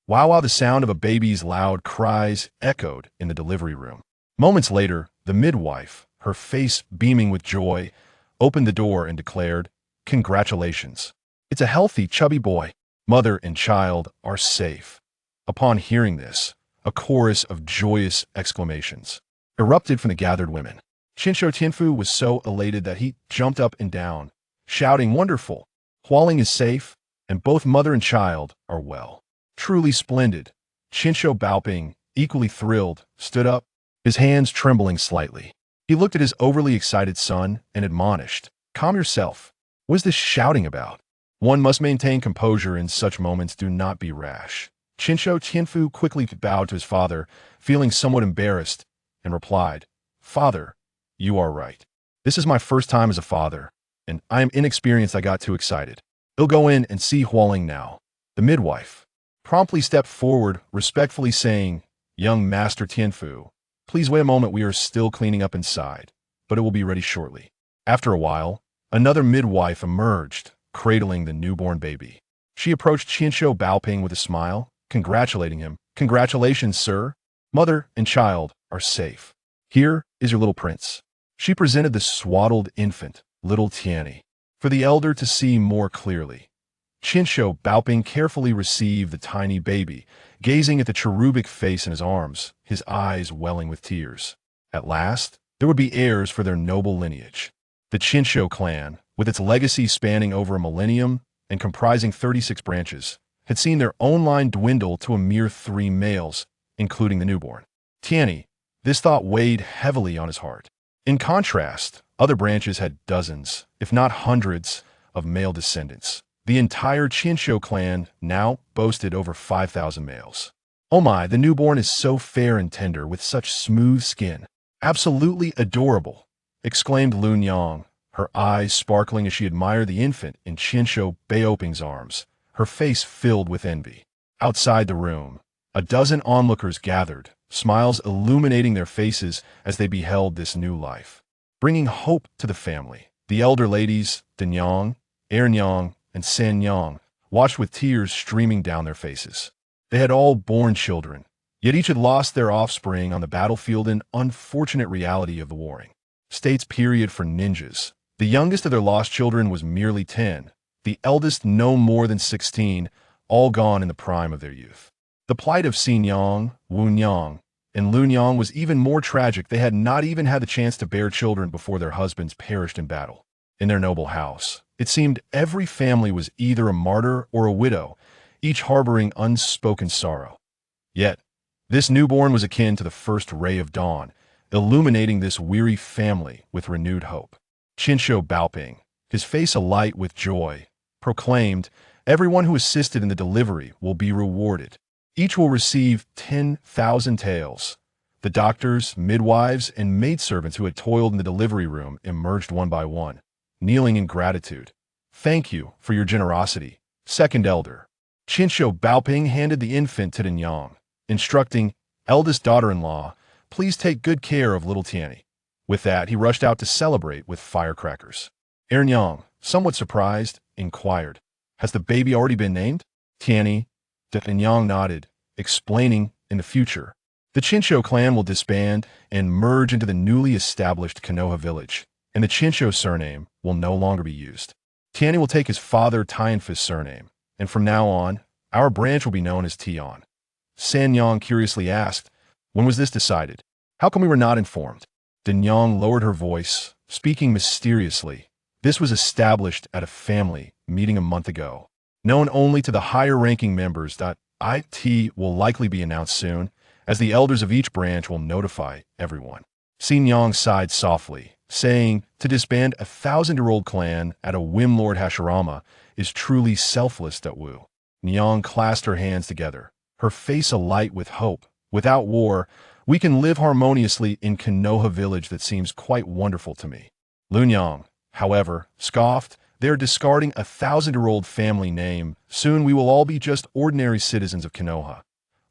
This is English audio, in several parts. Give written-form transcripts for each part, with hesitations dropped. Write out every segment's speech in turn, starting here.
Wow, the sound of a baby's loud cries echoed in the delivery room. Moments later, the midwife, her face beaming with joy, opened the door and declared, "Congratulations. It's a healthy, chubby boy. Mother and child are safe." Upon hearing this, a chorus of joyous exclamations erupted from the gathered women. Shinsho Tianfu was so elated that he jumped up and down, shouting, "Wonderful! Hualing is safe, and both mother and child are well. Truly splendid." Shinsho Baoping, equally thrilled, stood up, his hands trembling slightly. He looked at his overly excited son and admonished, "Calm yourself. What is this shouting about? One must maintain composure in such moments. Do not be rash." Shinsho Tianfu quickly bowed to his father, feeling somewhat embarrassed, and replied, "Father, you are right. This is my first time as a father, and I am inexperienced. I got too excited. He'll go in and see Hualing now." The midwife promptly stepped forward, respectfully saying, "Young Master Tianfu, please wait a moment. We are still cleaning up inside, but it will be ready shortly." After a while, another midwife emerged, cradling the newborn baby. She approached Shinsho Baoping with a smile, congratulating him. "Congratulations, sir. Mother and child are safe. Here is your little prince." She presented the swaddled infant, little Tianyi, for the elder to see more clearly. Shinsho Baoping carefully received the tiny baby, gazing at the cherubic face in his arms, his eyes welling with tears. At last, there would be heirs for their noble lineage. The Shinsho clan, with its legacy spanning over a millennium and comprising 36 branches, had seen their own line dwindle to a mere 3 males, including the newborn. Tianyi, this thought weighed heavily on his heart. In contrast, other branches had dozens, if not hundreds, of male descendants. The entire Shinsho clan now boasted over 5,000 males. "Oh my, the newborn is so fair and tender, with such smooth skin. Absolutely adorable," exclaimed Lun Yang, her eyes sparkling as she admired the infant in Shinsho Baoping's arms, her face filled with envy. Outside the room, a dozen onlookers gathered, smiles illuminating their faces as they beheld this new life, bringing hope to the family. The elder ladies, Denyang, Ernyang, and Sanyang, watched with tears streaming down their faces. They had all borne children, yet each had lost their offspring on the battlefield, an unfortunate reality of the warring states period for ninjas. The youngest of their lost children was merely 10, the eldest no more than 16, all gone in the prime of their youth. The plight of Xinyang, Wunyang, and Lunyang was even more tragic. They had not even had the chance to bear children before their husbands perished in battle. In their noble house, it seemed every family was either a martyr or a widow, each harboring unspoken sorrow. Yet, this newborn was akin to the first ray of dawn, illuminating this weary family with renewed hope. Shinsho Baoping, his face alight with joy, proclaimed, "Everyone who assisted in the delivery will be rewarded. Each will receive 10,000 taels." The doctors, midwives, and maidservants who had toiled in the delivery room emerged one by one, kneeling in gratitude. "Thank you for your generosity, second elder." Shinsho Baoping handed the infant to Denyang, instructing, "Eldest daughter-in-law, please take good care of little Tianyi." With that, he rushed out to celebrate with firecrackers. Ernyang, somewhat surprised, inquired, "Has the baby already been named?" Tianyi, Denyang nodded, explaining, "In the future, the Shinsho clan will disband and merge into the newly established Konoha village, and the Shinsho surname will no longer be used. Tianyi will take his father Tianfu's surname, and from now on, our branch will be known as Tian." Sanyang curiously asked, "When was this decided? How come we were not informed?" Denyang lowered her voice, speaking mysteriously. "This was established at a family meeting a month ago, known only to the higher-ranking members. It will likely be announced soon, as the elders of each branch will notify everyone." Xinyang sighed softly, saying, "To disband a 1,000-year-old clan at a whim Lord Hashirama is truly selfless." Wu Nyang clasped her hands together, her face alight with hope. "Without war, we can live harmoniously in Konoha village. That seems quite wonderful to me." Lunyang, however, scoffed, "They are discarding a 1,000-year-old family name. Soon we will all be just ordinary citizens of Konoha.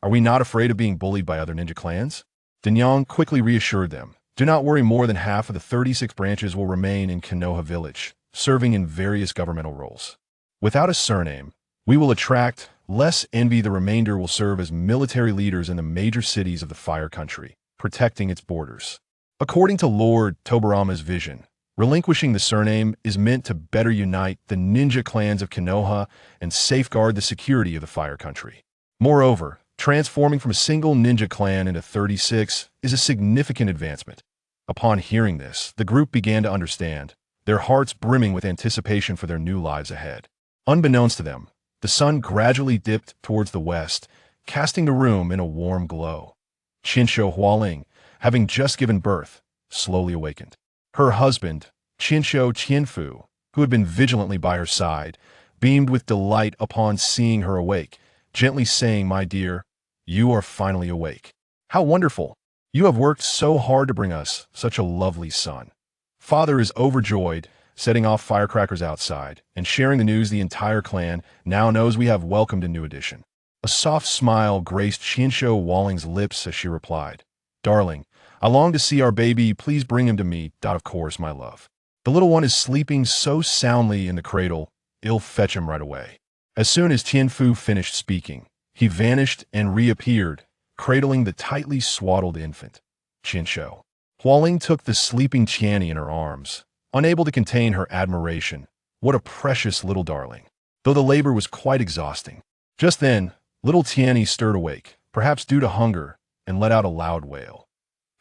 Are we not afraid of being bullied by other ninja clans?" Denyang quickly reassured them, "Do not worry, more than half of the 36 branches will remain in Konoha village, serving in various governmental roles. Without a surname, we will attract less envy. The remainder will serve as military leaders in the major cities of the Fire Country, protecting its borders. According to Lord Tobarama's vision, relinquishing the surname is meant to better unite the ninja clans of Konoha and safeguard the security of the Fire Country. Moreover, transforming from a single ninja clan into 36 is a significant advancement. Upon hearing this, the group began to understand, their hearts brimming with anticipation for their new lives ahead. Unbeknownst to them, the sun gradually dipped towards the west, casting the room in a warm glow. Qinsho Hualing, having just given birth, slowly awakened. Her husband, Qinsho Qianfu, who had been vigilantly by her side, beamed with delight upon seeing her awake, gently saying, "My dear, you are finally awake. How wonderful! You have worked so hard to bring us such a lovely son." Father is overjoyed, setting off firecrackers outside, and sharing the news. The entire clan now knows we have welcomed a new addition. A soft smile graced Qinsho Walling's lips as she replied, "Darling, I long to see our baby. Please bring him to me. Of course, my love. The little one is sleeping so soundly in the cradle, I'll fetch him right away." As soon as Tianfu finished speaking, he vanished and reappeared, cradling the tightly swaddled infant. Qinsho Hualing took the sleeping Tianyi in her arms, unable to contain her admiration. What a precious little darling, though the labor was quite exhausting. Just then, little Tianyi stirred awake, perhaps due to hunger, and let out a loud wail.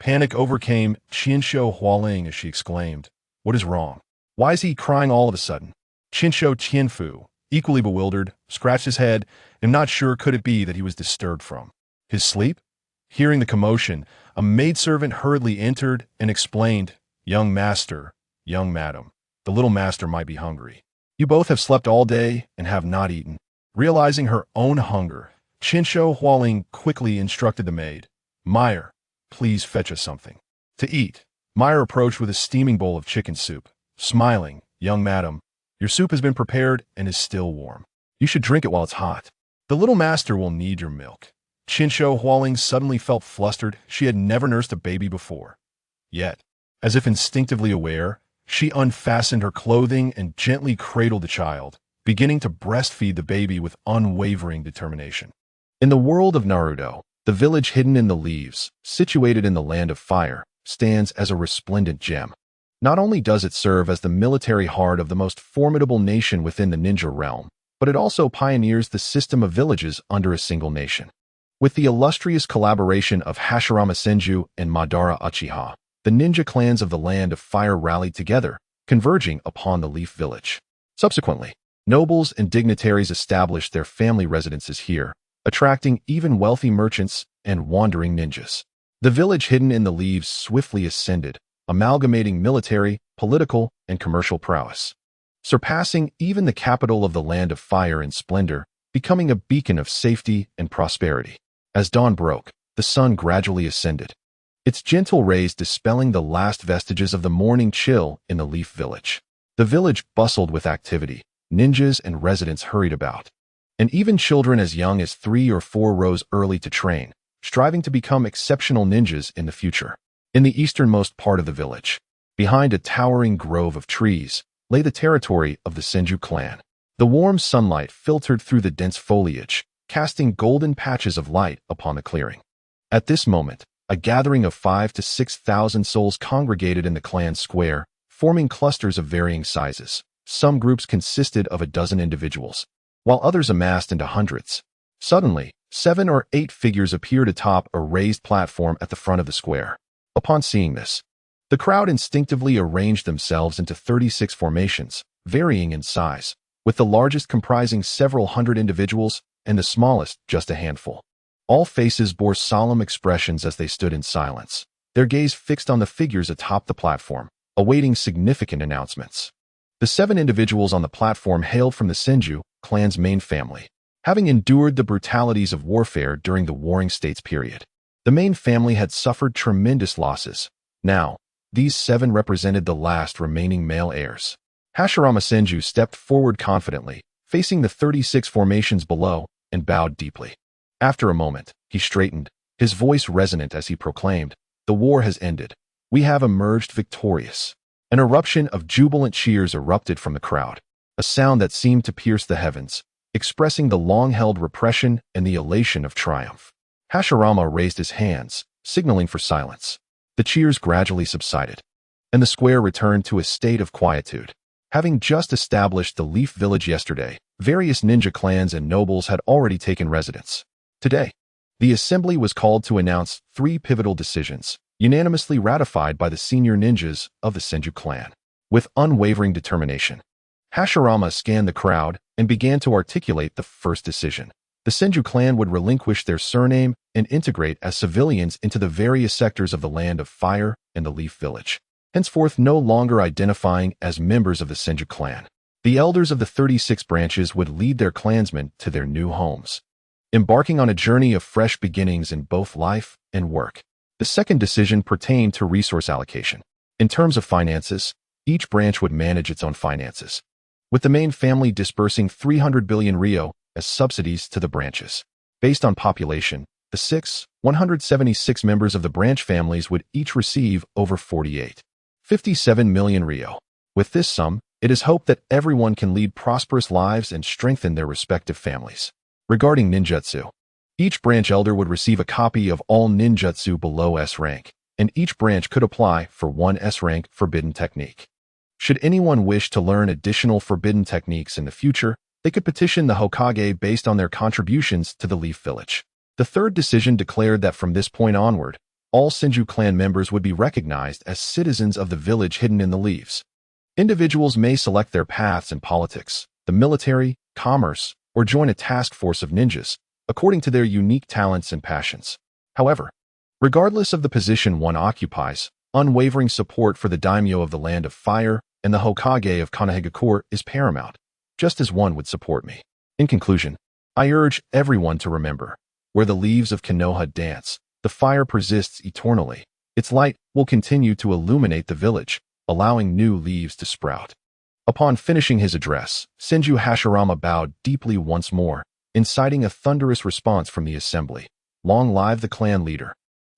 Panic overcame Qinsho Hualing as she exclaimed, "What is wrong? Why is he crying all of a sudden?" Qinsho Qianfu, equally bewildered, scratched his head, and not sure could it be that he was disturbed from his sleep. Hearing the commotion, a maidservant hurriedly entered and explained, "Young master, young madam, the little master might be hungry. You both have slept all day and have not eaten." Realizing her own hunger, Qinsho Hualing quickly instructed the maid, "Meyer, please fetch us something to eat." Meyer approached with a steaming bowl of chicken soup, smiling, "Young madam, your soup has been prepared and is still warm. You should drink it while it's hot. The little master will need your milk." Qinsho Hualing suddenly felt flustered. She had never nursed a baby before. Yet, as if instinctively aware, she unfastened her clothing and gently cradled the child, beginning to breastfeed the baby with unwavering determination. In the world of Naruto, the village hidden in the leaves, situated in the land of fire, stands as a resplendent gem. Not only does it serve as the military heart of the most formidable nation within the ninja realm, but it also pioneers the system of villages under a single nation. With the illustrious collaboration of Hashirama Senju and Madara Uchiha, the ninja clans of the land of fire rallied together, converging upon the Leaf Village. Subsequently, nobles and dignitaries established their family residences here, attracting even wealthy merchants and wandering ninjas. The village hidden in the leaves swiftly ascended, amalgamating military, political, and commercial prowess, surpassing even the capital of the land of fire in splendor, becoming a beacon of safety and prosperity. As dawn broke, the sun gradually ascended, its gentle rays dispelling the last vestiges of the morning chill in the Leaf Village. The village bustled with activity. Ninjas and residents hurried about, and even children as young as 3 or 4 rose early to train, striving to become exceptional ninjas in the future. In the easternmost part of the village, behind a towering grove of trees, lay the territory of the Senju clan. The warm sunlight filtered through the dense foliage, casting golden patches of light upon the clearing. At this moment, a gathering of 5,000 to 6,000 souls congregated in the clan square, forming clusters of varying sizes. Some groups consisted of a dozen individuals, while others amassed into hundreds. Suddenly, 7 or 8 figures appeared atop a raised platform at the front of the square. Upon seeing this, the crowd instinctively arranged themselves into 36 formations, varying in size, with the largest comprising several hundred individuals and the smallest just a handful. All faces bore solemn expressions as they stood in silence, their gaze fixed on the figures atop the platform, awaiting significant announcements. The 7 individuals on the platform hailed from the Senju clan's main family, having endured the brutalities of warfare during the Warring States period. The main family had suffered tremendous losses. Now, these 7 represented the last remaining male heirs. Hashirama Senju stepped forward confidently, facing the 36 formations below, and bowed deeply. After a moment, he straightened, his voice resonant as he proclaimed, "The war has ended. We have emerged victorious." An eruption of jubilant cheers erupted from the crowd, a sound that seemed to pierce the heavens. expressing the long-held repression and the elation of triumph. Hashirama raised his hands, signaling for silence. The cheers gradually subsided, and the square returned to a state of quietude. Having just established the Leaf Village yesterday, various ninja clans and nobles had already taken residence. Today, the assembly was called to announce 3 pivotal decisions, unanimously ratified by the senior ninjas of the Senju clan. With unwavering determination, Hashirama scanned the crowd and began to articulate the first decision. The Senju clan would relinquish their surname and integrate as civilians into the various sectors of the Land of Fire and the Leaf Village, henceforth no longer identifying as members of the Senju clan. The elders of the 36 branches would lead their clansmen to their new homes, embarking on a journey of fresh beginnings in both life and work. The second decision pertained to resource allocation. In terms of finances, each branch would manage its own finances, with the main family dispersing 300 billion ryo as subsidies to the branches. Based on population, the 176 members of the branch families would each receive over 57 million ryo. With this sum, it is hoped that everyone can lead prosperous lives and strengthen their respective families. Regarding ninjutsu, each branch elder would receive a copy of all ninjutsu below S rank, and each branch could apply for 1 S rank forbidden technique. Should anyone wish to learn additional forbidden techniques in the future, they could petition the Hokage based on their contributions to the Leaf Village. The third decision declared that from this point onward, all Senju clan members would be recognized as citizens of the village hidden in the leaves. Individuals may select their paths in politics, the military, commerce, or join a task force of ninjas, according to their unique talents and passions. However, regardless of the position one occupies, unwavering support for the daimyo of the Land of Fire and the Hokage of Konoha is paramount, just as one would support me. In conclusion, I urge everyone to remember, where the leaves of Konoha dance, the fire persists eternally. Its light will continue to illuminate the village, allowing new leaves to sprout. Upon finishing his address, Senju Hashirama bowed deeply once more, inciting a thunderous response from the assembly. Long live the clan leader.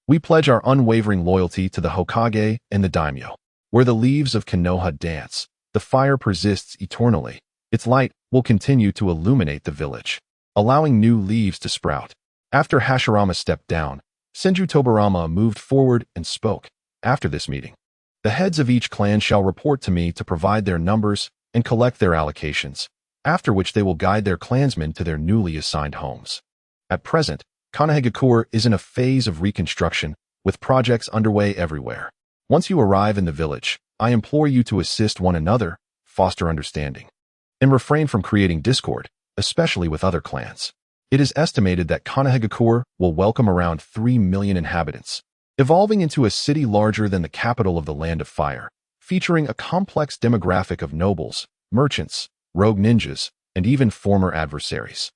We pledge our unwavering loyalty to the Hokage and the daimyo. Where the leaves of Konoha dance, the fire persists eternally. Its light will continue to illuminate the village, allowing new leaves to sprout. After Hashirama stepped down, Senju Tobarama moved forward and spoke. After this meeting, the heads of each clan shall report to me to provide their numbers and collect their allocations, after which they will guide their clansmen to their newly assigned homes. At present, Konoha is in a phase of reconstruction, with projects underway everywhere. Once you arrive in the village, I implore you to assist one another, foster understanding, and refrain from creating discord, especially with other clans. It is estimated that Konoha will welcome around 3 million inhabitants, evolving into a city larger than the capital of the Land of Fire, featuring a complex demographic of nobles, merchants, rogue ninjas, and even former adversaries.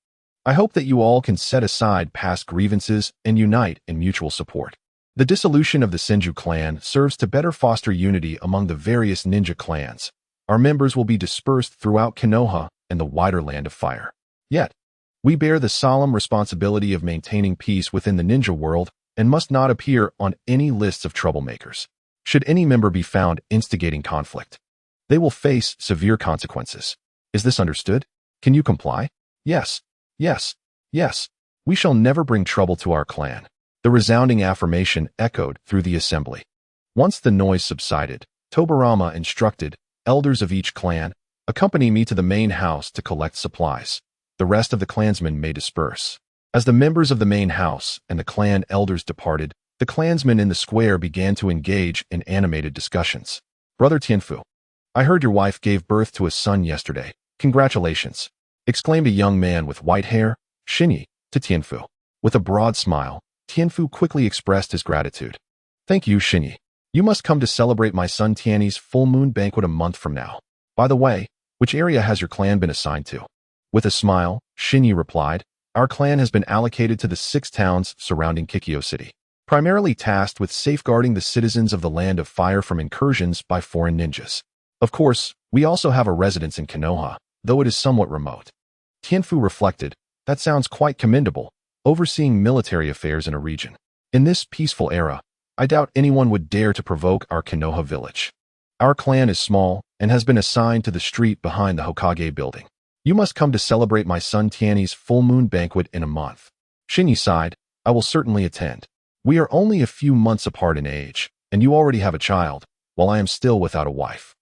I hope that you all can set aside past grievances and unite in mutual support. The dissolution of the Senju clan serves to better foster unity among the various ninja clans. Our members will be dispersed throughout Konoha and the wider Land of Fire. Yet, we bear the solemn responsibility of maintaining peace within the ninja world and must not appear on any lists of troublemakers. Should any member be found instigating conflict, they will face severe consequences. Is this understood? Can you comply? Yes, yes, yes. We shall never bring trouble to our clan. The resounding affirmation echoed through the assembly. Once the noise subsided, Tobarama instructed, elders of each clan, accompany me to the main house to collect supplies. The rest of the clansmen may disperse. As the members of the main house and the clan elders departed, the clansmen in the square began to engage in animated discussions. Brother Tianfu, I heard your wife gave birth to a son yesterday. Congratulations, exclaimed a young man with white hair, Shinyi, to Tianfu. With a broad smile, Tianfu quickly expressed his gratitude. Thank you, Shinyi. You must come to celebrate my son Tianyi's full moon banquet a month from now. By the way, which area has your clan been assigned to? With a smile, Shinyi replied, our clan has been allocated to the 6 towns surrounding Kikyo City, primarily tasked with safeguarding the citizens of the Land of Fire from incursions by foreign ninjas. Of course, we also have a residence in Konoha, though it is somewhat remote. Tianfu reflected, that sounds quite commendable, overseeing military affairs in a region. In this peaceful era, I doubt anyone would dare to provoke our Konoha village. Our clan is small and has been assigned to the street behind the Hokage building. You must come to celebrate my son Tianyi's full moon banquet in a month. Shinyi sighed. I will certainly attend. We are only a few months apart in age, and you already have a child, while I am still without a wife.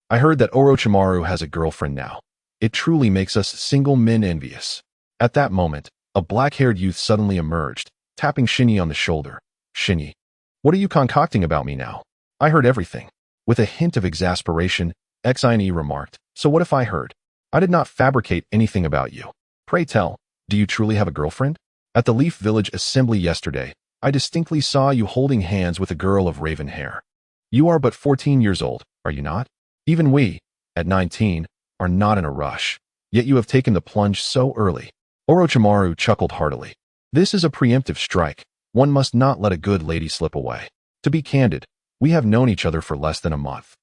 I heard that Orochimaru has a girlfriend now. It truly makes us single men envious. At that moment, a black-haired youth suddenly emerged, tapping Shinyi on the shoulder. Shinyi, what are you concocting about me now? I heard everything. With a hint of exasperation, Tianyi remarked, so what if I heard? I did not fabricate anything about you. Pray tell, do you truly have a girlfriend? At the Leaf Village assembly yesterday, I distinctly saw you holding hands with a girl of raven hair. You are but 14 years old, are you not? Even we, at 19, are not in a rush. Yet you have taken the plunge so early. Orochimaru chuckled heartily. This is a preemptive strike. One must not let a good lady slip away. To be candid, we have known each other for less than a month.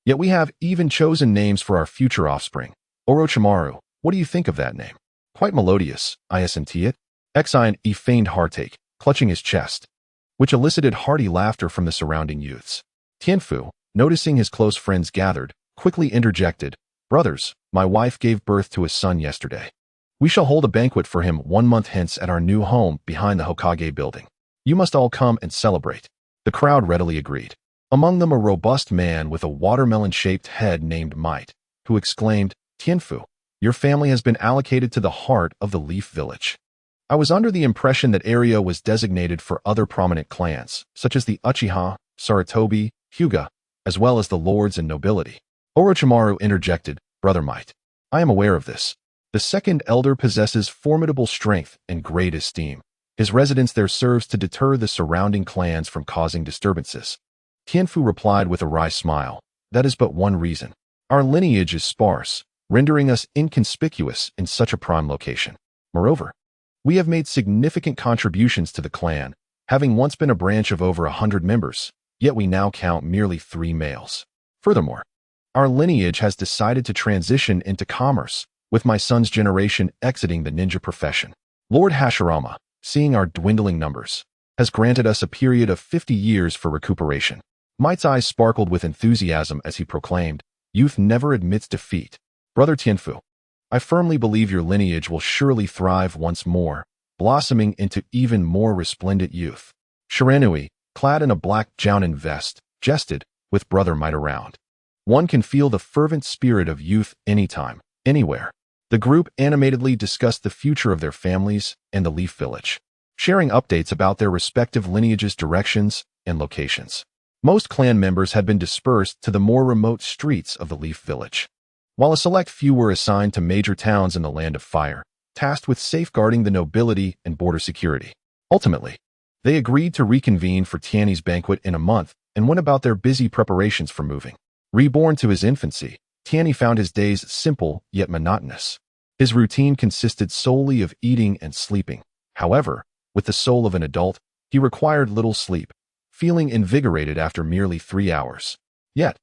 Yet we have even chosen names for our future offspring. Orochimaru, what do you think of that name? Quite melodious, I assent it. Tianyi feigned heartache, clutching his chest, which elicited hearty laughter from the surrounding youths. Tianfu, noticing his close friends gathered, quickly interjected, Brothers, my wife gave birth to a son yesterday. We shall hold a banquet for him 1 month hence at our new home behind the Hokage building. You must all come and celebrate. The crowd readily agreed. Among them a robust man with a watermelon-shaped head named Might, who exclaimed, Tianfu, your family has been allocated to the heart of the Leaf Village. I was under the impression that area was designated for other prominent clans, such as the Uchiha, Sarutobi, Hyuga, as well as the lords and nobility. Orochimaru interjected, Brother Might, I am aware of this. The second elder possesses formidable strength and great esteem. His residence there serves to deter the surrounding clans from causing disturbances. Tianfu replied with a wry smile, That is but one reason. Our lineage is sparse, rendering us inconspicuous in such a prime location. Moreover, we have made significant contributions to the clan, having once been a branch of over 100 members, yet we now count merely 3 males. Furthermore, our lineage has decided to transition into commerce, with my son's generation exiting the ninja profession. Lord Hashirama, seeing our dwindling numbers, has granted us a period of 50 years for recuperation. Might's eyes sparkled with enthusiasm as he proclaimed, Youth never admits defeat. Brother Tianfu, I firmly believe your lineage will surely thrive once more, blossoming into even more resplendent youth. Shiranui, clad in a black jounin vest, jested, with Brother Might around. One can feel the fervent spirit of youth anytime, anywhere. The group animatedly discussed the future of their families and the Leaf Village, sharing updates about their respective lineages' directions and locations. Most clan members had been dispersed to the more remote streets of the Leaf Village, while a select few were assigned to major towns in the Land of Fire, tasked with safeguarding the nobility and border security. Ultimately, they agreed to reconvene for Tianyi's banquet in a month and went about their busy preparations for moving. Reborn to his infancy, Tianyi found his days simple yet monotonous. His routine consisted solely of eating and sleeping. However, with the soul of an adult, he required little sleep, feeling invigorated after merely 3 hours. Yet,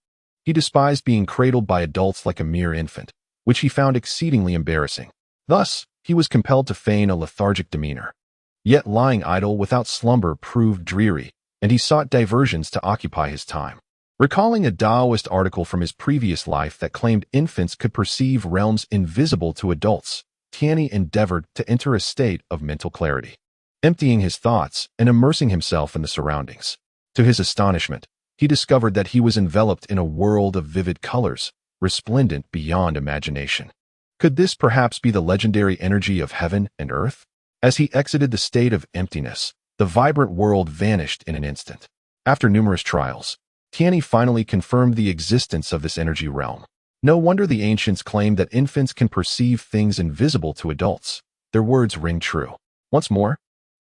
he despised being cradled by adults like a mere infant, which he found exceedingly embarrassing. Thus, he was compelled to feign a lethargic demeanor. Yet lying idle without slumber proved dreary, and he sought diversions to occupy his time. Recalling a Taoist article from his previous life that claimed infants could perceive realms invisible to adults, Tianyi endeavored to enter a state of mental clarity, emptying his thoughts and immersing himself in the surroundings. To his astonishment, he discovered that he was enveloped in a world of vivid colors, resplendent beyond imagination. Could this perhaps be the legendary energy of heaven and earth? As he exited the state of emptiness, the vibrant world vanished in an instant. After numerous trials, Tianyi finally confirmed the existence of this energy realm. No wonder the ancients claimed that infants can perceive things invisible to adults. Their words ring true. Once more,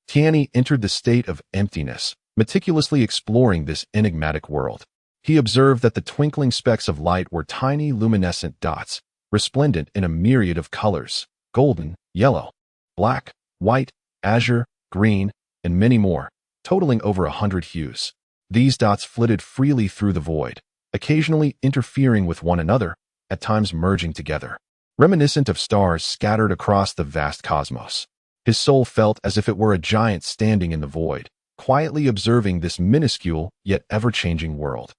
Tianyi entered the state of emptiness, meticulously exploring this enigmatic world. He observed that the twinkling specks of light were tiny luminescent dots, resplendent in a myriad of colors: golden, yellow, black, white, azure, green, and many more, totaling over 100 hues. These dots flitted freely through the void, occasionally interfering with one another, at times merging together, reminiscent of stars scattered across the vast cosmos. His soul felt as if it were a giant standing in the void, quietly observing this minuscule yet ever-changing world.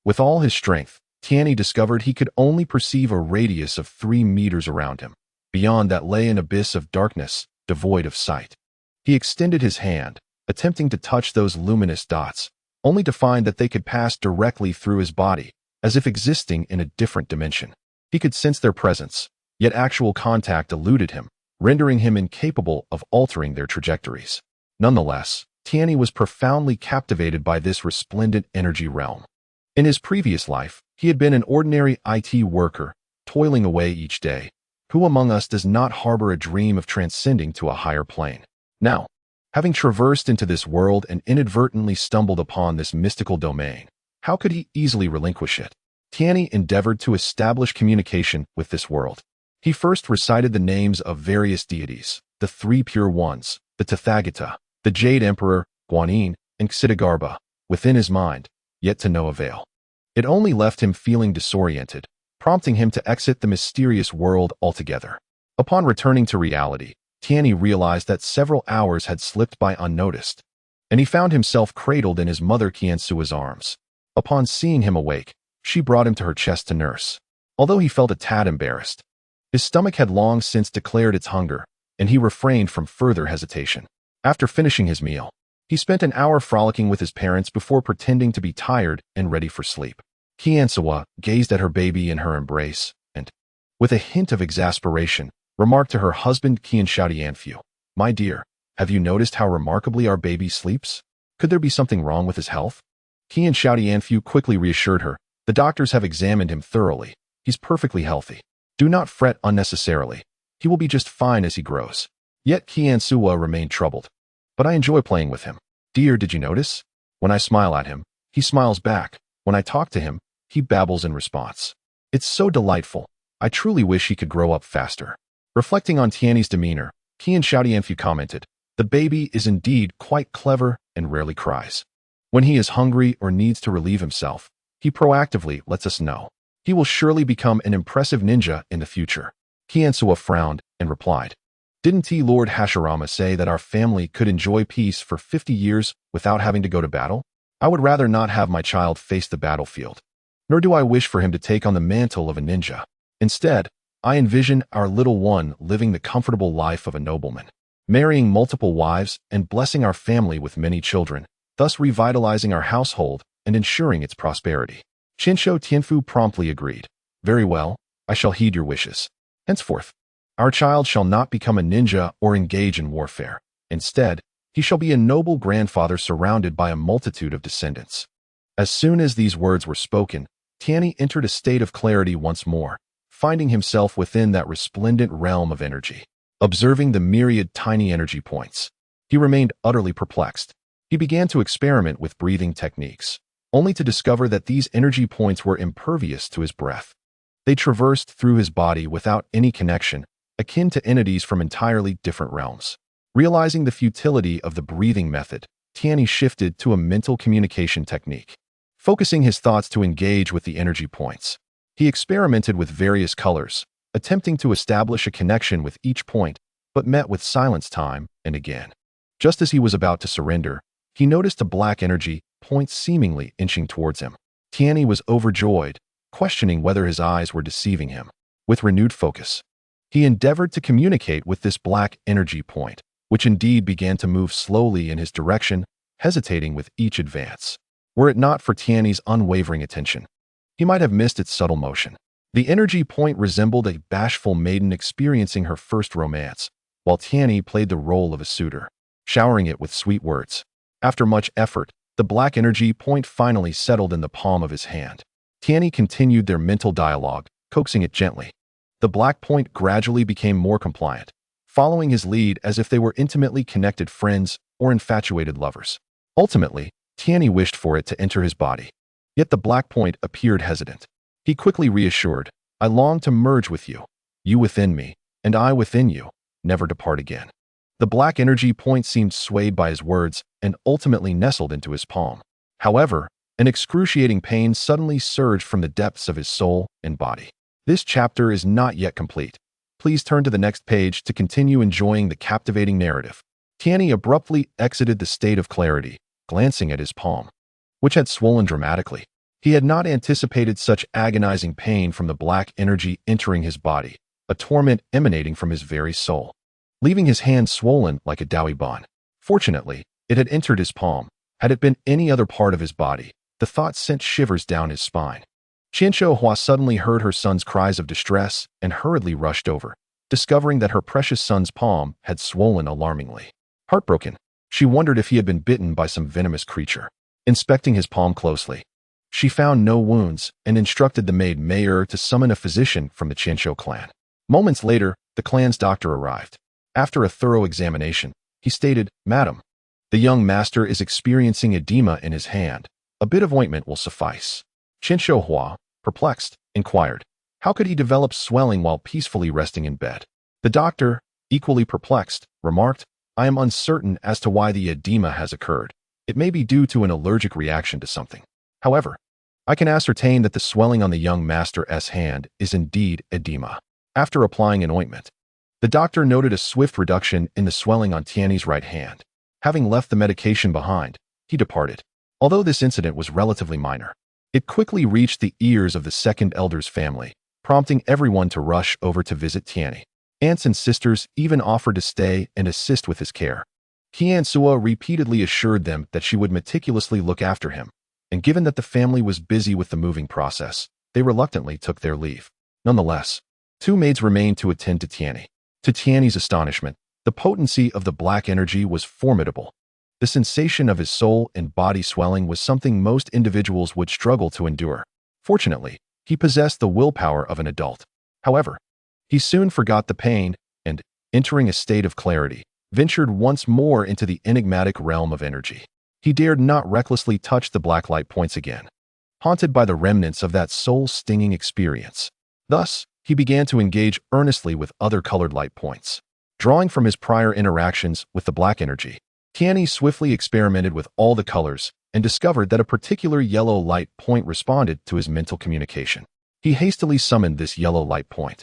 With all his strength, Tianyi discovered he could only perceive a radius of 3 meters around him. Beyond that lay an abyss of darkness, devoid of sight. He extended his hand, attempting to touch those luminous dots, only to find that they could pass directly through his body, as if existing in a different dimension. He could sense their presence, yet actual contact eluded him, rendering him incapable of altering their trajectories. Nonetheless, Tianyi was profoundly captivated by this resplendent energy realm. In his previous life, he had been an ordinary IT worker, toiling away each day. Who among us does not harbor a dream of transcending to a higher plane? Now, having traversed into this world and inadvertently stumbled upon this mystical domain, how could he easily relinquish it? Tianyi endeavored to establish communication with this world. He first recited the names of various deities, the three pure ones, the Tathagata, the Jade Emperor, Guanyin, and Ksitigarbha, within his mind, yet to no avail. It only left him feeling disoriented, prompting him to exit the mysterious world altogether. Upon returning to reality, Tianyi realized that several hours had slipped by unnoticed, and he found himself cradled in his mother Qiansua's arms. Upon seeing him awake, she brought him to her chest to nurse. Although he felt a tad embarrassed, his stomach had long since declared its hunger, and he refrained from further hesitation. After finishing his meal, he spent an hour frolicking with his parents before pretending to be tired and ready for sleep. Qiansua gazed at her baby in her embrace and, with a hint of exasperation, remarked to her husband Qian Xiaodianfu, "My dear, have you noticed how remarkably our baby sleeps? Could there be something wrong with his health?" Qian Xiaodianfu quickly reassured her, "The doctors have examined him thoroughly. He's perfectly healthy. Do not fret unnecessarily. He will be just fine as he grows." Yet Qiansua remained troubled. "But I enjoy playing with him. Dear, did you notice? When I smile at him, he smiles back. When I talk to him, he babbles in response. It's so delightful. I truly wish he could grow up faster." Reflecting on Tianyi's demeanor, Qian Xiaodianfu commented, "The baby is indeed quite clever and rarely cries. When he is hungry or needs to relieve himself, he proactively lets us know. He will surely become an impressive ninja in the future." Qiansua frowned and replied, "Didn't Lord Hashirama say that our family could enjoy peace for 50 years without having to go to battle? I would rather not have my child face the battlefield. Nor do I wish for him to take on the mantle of a ninja. Instead, I envision our little one living the comfortable life of a nobleman, marrying multiple wives and blessing our family with many children, thus revitalizing our household and ensuring its prosperity." Qinsho Tianfu promptly agreed. "Very well, I shall heed your wishes. Henceforth, our child shall not become a ninja or engage in warfare. Instead, he shall be a noble grandfather surrounded by a multitude of descendants." As soon as these words were spoken, Tianyi entered a state of clarity once more, finding himself within that resplendent realm of energy. Observing the myriad tiny energy points, he remained utterly perplexed. He began to experiment with breathing techniques, only to discover that these energy points were impervious to his breath. They traversed through his body without any connection, akin to entities from entirely different realms. Realizing the futility of the breathing method, Tianyi shifted to a mental communication technique. Focusing his thoughts to engage with the energy points, he experimented with various colors, attempting to establish a connection with each point, but met with silence time and again. Just as he was about to surrender, he noticed a black energy point seemingly inching towards him. Tianyi was overjoyed, questioning whether his eyes were deceiving him. With renewed focus, he endeavored to communicate with this black energy point, which indeed began to move slowly in his direction, hesitating with each advance. Were it not for Tianyi's unwavering attention, he might have missed its subtle motion. The energy point resembled a bashful maiden experiencing her first romance, while Tianyi played the role of a suitor, showering it with sweet words. After much effort, the black energy point finally settled in the palm of his hand. Tianyi continued their mental dialogue, coaxing it gently. The black point gradually became more compliant, following his lead as if they were intimately connected friends or infatuated lovers. Ultimately, Tianyi wished for it to enter his body. Yet the black point appeared hesitant. He quickly reassured, "I long to merge with you, you within me, and I within you, never to part again." The black energy point seemed swayed by his words and ultimately nestled into his palm. However, an excruciating pain suddenly surged from the depths of his soul and body. This chapter is not yet complete. Please turn to the next page to continue enjoying the captivating narrative. Tianyi abruptly exited the state of clarity, glancing at his palm, which had swollen dramatically. He had not anticipated such agonizing pain from the black energy entering his body, a torment emanating from his very soul, leaving his hand swollen like a daoiban. Fortunately, it had entered his palm. Had it been any other part of his body, the thought sent shivers down his spine. Qianzhou suddenly heard her son's cries of distress and hurriedly rushed over, discovering that her precious son's palm had swollen alarmingly. Heartbroken, she wondered if he had been bitten by some venomous creature. Inspecting his palm closely, she found no wounds and instructed the maid Mayer to summon a physician from the Qianzhou clan. Moments later, the clan's doctor arrived. After a thorough examination, he stated, "Madam, the young master is experiencing edema in his hand. A bit of ointment will suffice." Qianzhou, perplexed, inquired, how could he develop swelling while peacefully resting in bed? The doctor, equally perplexed, remarked, "I am uncertain as to why the edema has occurred. It may be due to an allergic reaction to something. However, I can ascertain that the swelling on the young master's hand is indeed edema." After applying an ointment, the doctor noted a swift reduction in the swelling on Tianyi's right hand. Having left the medication behind, he departed. Although this incident was relatively minor, it quickly reached the ears of the second elder's family, prompting everyone to rush over to visit Tianyi. Aunts and sisters even offered to stay and assist with his care. Qianzhou repeatedly assured them that she would meticulously look after him, and given that the family was busy with the moving process, they reluctantly took their leave. Nonetheless, two maids remained to attend to Tianyi. To Tianyi's astonishment, the potency of the black energy was formidable. The sensation of his soul and body swelling was something most individuals would struggle to endure. Fortunately, he possessed the willpower of an adult. However, he soon forgot the pain and, entering a state of clarity, ventured once more into the enigmatic realm of energy. He dared not recklessly touch the black light points again, haunted by the remnants of that soul-stinging experience. Thus, he began to engage earnestly with other colored light points. Drawing from his prior interactions with the black energy, Tianyi swiftly experimented with all the colors and discovered that a particular yellow light point responded to his mental communication. He hastily summoned this yellow light point,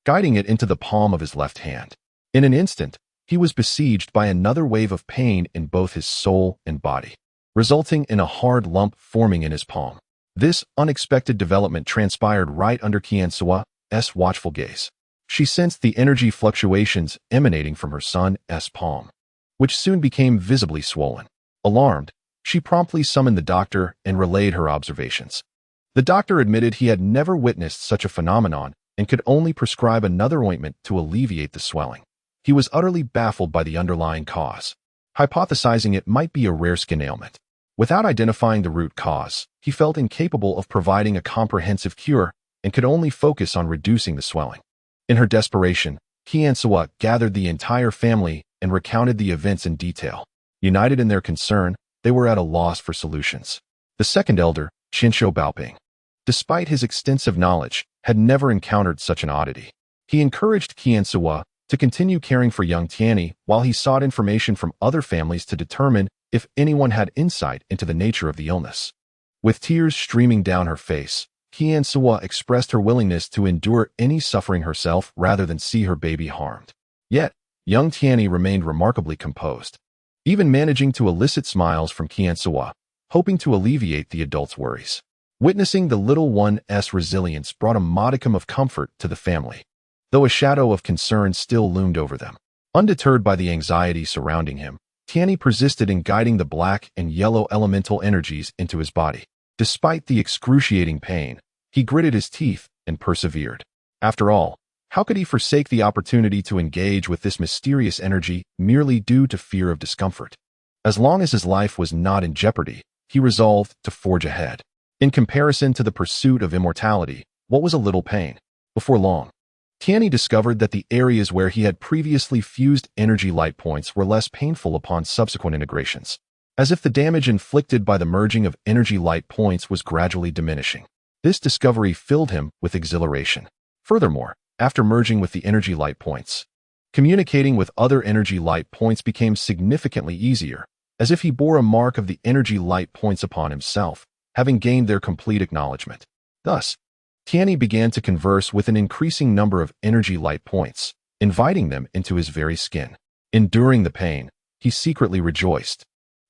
guiding it into the palm of his left hand. In an instant, he was besieged by another wave of pain in both his soul and body, resulting in a hard lump forming in his palm. This unexpected development transpired right under Qianzhu's watchful gaze. She sensed the energy fluctuations emanating from her son's palm, which soon became visibly swollen. Alarmed, she promptly summoned the doctor and relayed her observations. The doctor admitted he had never witnessed such a phenomenon and could only prescribe another ointment to alleviate the swelling. He was utterly baffled by the underlying cause, hypothesizing it might be a rare skin ailment. Without identifying the root cause, he felt incapable of providing a comprehensive cure and could only focus on reducing the swelling. In her desperation, Qianzhou gathered the entire family and recounted the events in detail. United in their concern, they were at a loss for solutions. The second elder, Qianzhou Baoping, despite his extensive knowledge, had never encountered such an oddity. He encouraged Qianzhou to continue caring for young Tianyi while he sought information from other families to determine if anyone had insight into the nature of the illness. With tears streaming down her face, Qianzhou expressed her willingness to endure any suffering herself rather than see her baby harmed. Yet, young Tianyi remained remarkably composed, even managing to elicit smiles from Qianzhou, hoping to alleviate the adult's worries. Witnessing the little one's resilience brought a modicum of comfort to the family, though a shadow of concern still loomed over them. Undeterred by the anxiety surrounding him, Tianyi persisted in guiding the black and yellow elemental energies into his body. Despite the excruciating pain, he gritted his teeth and persevered. After all, how could he forsake the opportunity to engage with this mysterious energy merely due to fear of discomfort? As long as his life was not in jeopardy, he resolved to forge ahead. In comparison to the pursuit of immortality, what was a little pain? Before long, Tianyi discovered that the areas where he had previously fused energy light points were less painful upon subsequent integrations, as if the damage inflicted by the merging of energy light points was gradually diminishing. This discovery filled him with exhilaration. Furthermore, after merging with the energy light points, communicating with other energy light points became significantly easier, as if he bore a mark of the energy light points upon himself, having gained their complete acknowledgement. Thus, Tianyi began to converse with an increasing number of energy light points, inviting them into his very skin. Enduring the pain, he secretly rejoiced,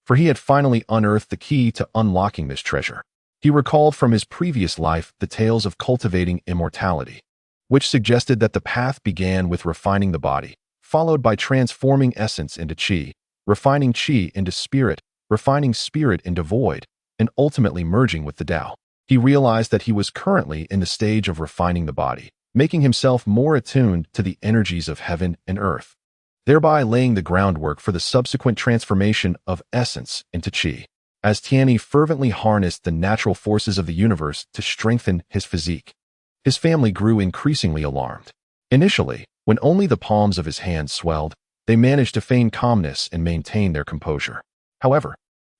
for he had finally unearthed the key to unlocking this treasure. He recalled from his previous life the tales of cultivating immortality, which suggested that the path began with refining the body, followed by transforming essence into qi, refining qi into spirit, refining spirit into void, and ultimately merging with the Tao. He realized that he was currently in the stage of refining the body, making himself more attuned to the energies of heaven and earth, thereby laying the groundwork for the subsequent transformation of essence into qi. As Tianyi fervently harnessed the natural forces of the universe to strengthen his physique, his family grew increasingly alarmed. Initially, when only the palms of his hands swelled, they managed to feign calmness and maintain their composure. However,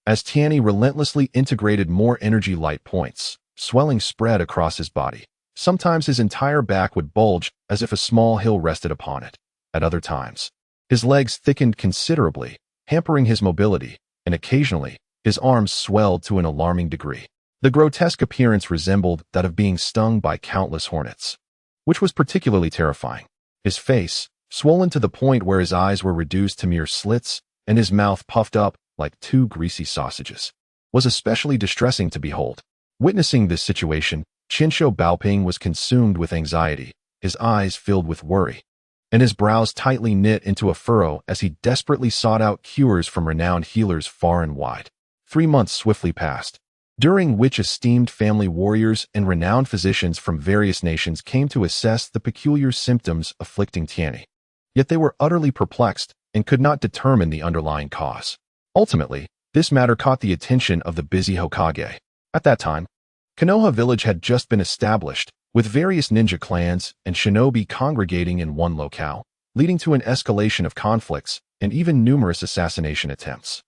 as Tianyi relentlessly integrated more energy light points, swelling spread across his body. Sometimes his entire back would bulge as if a small hill rested upon it. At other times, his legs thickened considerably, hampering his mobility, and occasionally, his arms swelled to an alarming degree. The grotesque appearance resembled that of being stung by countless hornets, which was particularly terrifying. His face, swollen to the point where his eyes were reduced to mere slits, and his mouth puffed up like two greasy sausages, was especially distressing to behold. Witnessing this situation, Qinshu Baoping was consumed with anxiety, his eyes filled with worry, and his brows tightly knit into a furrow as he desperately sought out cures from renowned healers far and wide. 3 months swiftly passed, during which esteemed family warriors and renowned physicians from various nations came to assess the peculiar symptoms afflicting Tianyi. Yet they were utterly perplexed and could not determine the underlying cause. Ultimately, this matter caught the attention of the busy Hokage. At that time, Konoha village had just been established, with various ninja clans and shinobi congregating in one locale, leading to an escalation of conflicts and even numerous assassination attempts.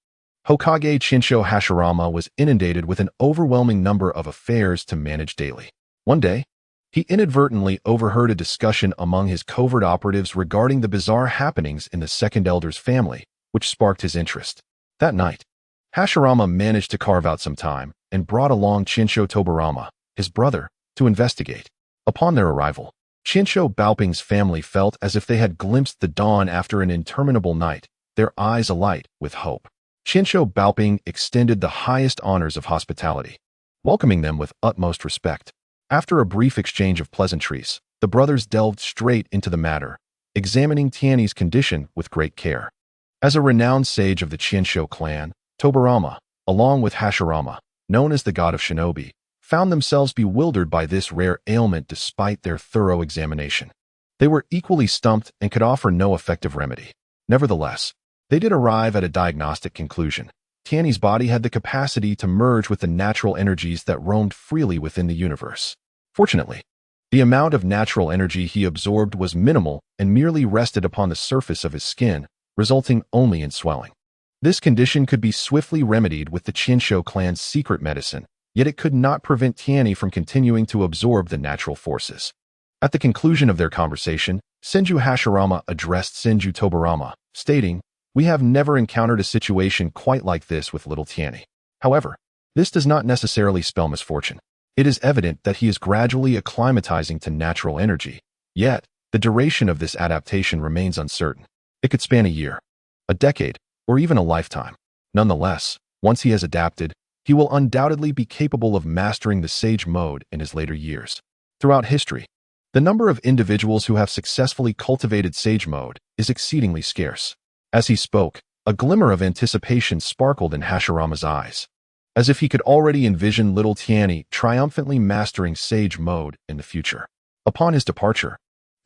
Hokage Qinshu Hashirama was inundated with an overwhelming number of affairs to manage daily. One day, he inadvertently overheard a discussion among his covert operatives regarding the bizarre happenings in the second elder's family, which sparked his interest. That night, Hashirama managed to carve out some time and brought along Qinshu Tobarama, his brother, to investigate. Upon their arrival, Qinshu Baoping's family felt as if they had glimpsed the dawn after an interminable night, their eyes alight with hope. Qinshu Baoping extended the highest honors of hospitality, welcoming them with utmost respect. After a brief exchange of pleasantries, the brothers delved straight into the matter, examining Tianyi's condition with great care. As a renowned sage of the Qinshu clan, Tobarama, along with Hashirama, known as the god of shinobi, found themselves bewildered by this rare ailment despite their thorough examination. They were equally stumped and could offer no effective remedy. Nevertheless, they did arrive at a diagnostic conclusion. Tianyi's body had the capacity to merge with the natural energies that roamed freely within the universe. Fortunately, the amount of natural energy he absorbed was minimal and merely rested upon the surface of his skin, resulting only in swelling. This condition could be swiftly remedied with the Qinshu clan's secret medicine, yet it could not prevent Tianyi from continuing to absorb the natural forces. At the conclusion of their conversation, Senju Hashirama addressed Senju Tobarama, stating, "We have never encountered a situation quite like this with little Tianyi. However, this does not necessarily spell misfortune. It is evident that he is gradually acclimatizing to natural energy, yet the duration of this adaptation remains uncertain. It could span a year, a decade, or even a lifetime. Nonetheless, once he has adapted, he will undoubtedly be capable of mastering the sage mode in his later years." Throughout history, the number of individuals who have successfully cultivated sage mode is exceedingly scarce. As he spoke, a glimmer of anticipation sparkled in Hashirama's eyes, as if he could already envision little Tianyi triumphantly mastering sage mode in the future. Upon his departure,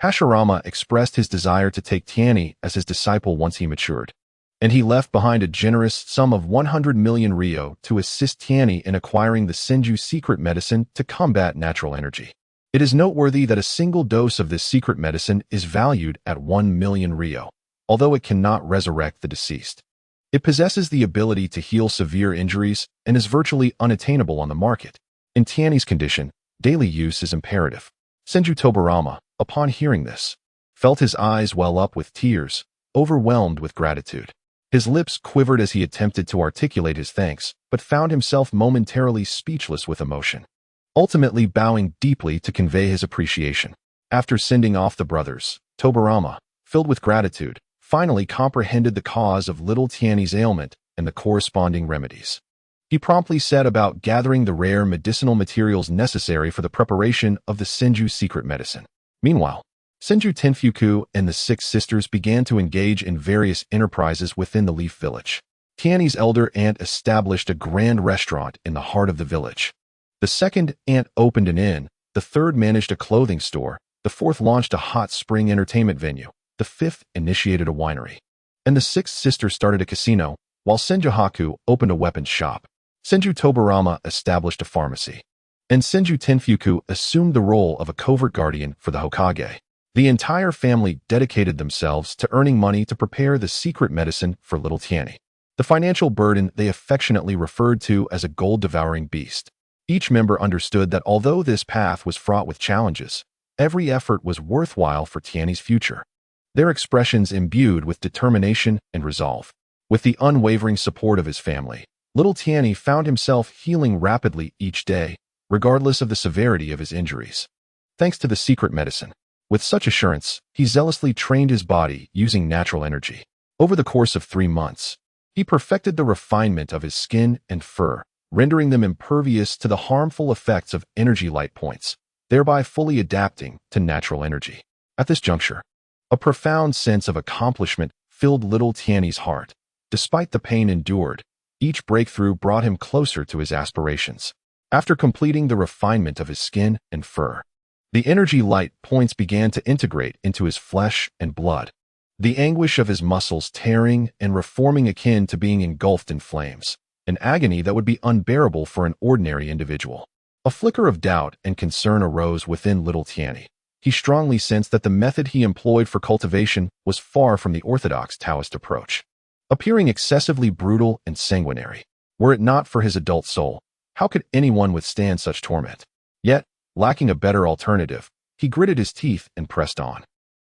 Hashirama expressed his desire to take Tianyi as his disciple once he matured, and he left behind a generous sum of 100 million ryo to assist Tianyi in acquiring the Senju secret medicine to combat natural energy. It is noteworthy that a single dose of this secret medicine is valued at 1 million ryo, although it cannot resurrect the deceased. It possesses the ability to heal severe injuries and is virtually unattainable on the market. In Tianyi's condition, daily use is imperative. Senju Tobarama, upon hearing this, felt his eyes well up with tears, overwhelmed with gratitude. His lips quivered as he attempted to articulate his thanks, but found himself momentarily speechless with emotion, ultimately bowing deeply to convey his appreciation. After sending off the brothers, Tobarama, filled with gratitude, finally comprehended the cause of little Tianyi's ailment and the corresponding remedies. He promptly set about gathering the rare medicinal materials necessary for the preparation of the Senju secret medicine. Meanwhile, Senju Tenfuku and the six sisters began to engage in various enterprises within the Leaf Village. Tianyi's elder aunt established a grand restaurant in the heart of the village. The second aunt opened an inn, the third managed a clothing store, the fourth launched a hot spring entertainment venue, the fifth initiated a winery, and the sixth sister started a casino, while Senju Haku opened a weapons shop. Senju Tobarama established a pharmacy, and Senju Tenfuku assumed the role of a covert guardian for the Hokage. The entire family dedicated themselves to earning money to prepare the secret medicine for little Tianyi, the financial burden they affectionately referred to as a gold-devouring beast. Each member understood that although this path was fraught with challenges, every effort was worthwhile for Tianyi's future. Their expressions imbued with determination and resolve. With the unwavering support of his family, little Tianyi found himself healing rapidly each day, regardless of the severity of his injuries. Thanks to the secret medicine, with such assurance, he zealously trained his body using natural energy. Over the course of 3 months, he perfected the refinement of his skin and fur, rendering them impervious to the harmful effects of energy light points, thereby fully adapting to natural energy. At this juncture, a profound sense of accomplishment filled little Tianyi's heart. Despite the pain endured, each breakthrough brought him closer to his aspirations. After completing the refinement of his skin and fur, the energy light points began to integrate into his flesh and blood, the anguish of his muscles tearing and reforming akin to being engulfed in flames, an agony that would be unbearable for an ordinary individual. A flicker of doubt and concern arose within little Tianyi. He strongly sensed that the method he employed for cultivation was far from the orthodox Taoist approach, appearing excessively brutal and sanguinary. Were it not for his adult soul, how could anyone withstand such torment? Yet, lacking a better alternative, he gritted his teeth and pressed on.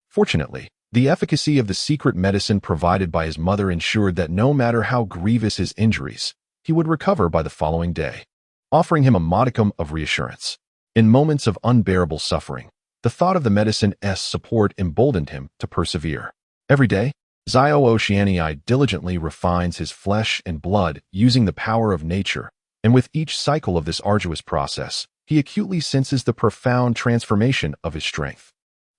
Fortunately, the efficacy of the secret medicine provided by his mother ensured that no matter how grievous his injuries, he would recover by the following day, offering him a modicum of reassurance. In moments of unbearable suffering, the thought of the medicine's support emboldened him to persevere. Every day, Zio Oceanii diligently refines his flesh and blood using the power of nature, and with each cycle of this arduous process, he acutely senses the profound transformation of his strength.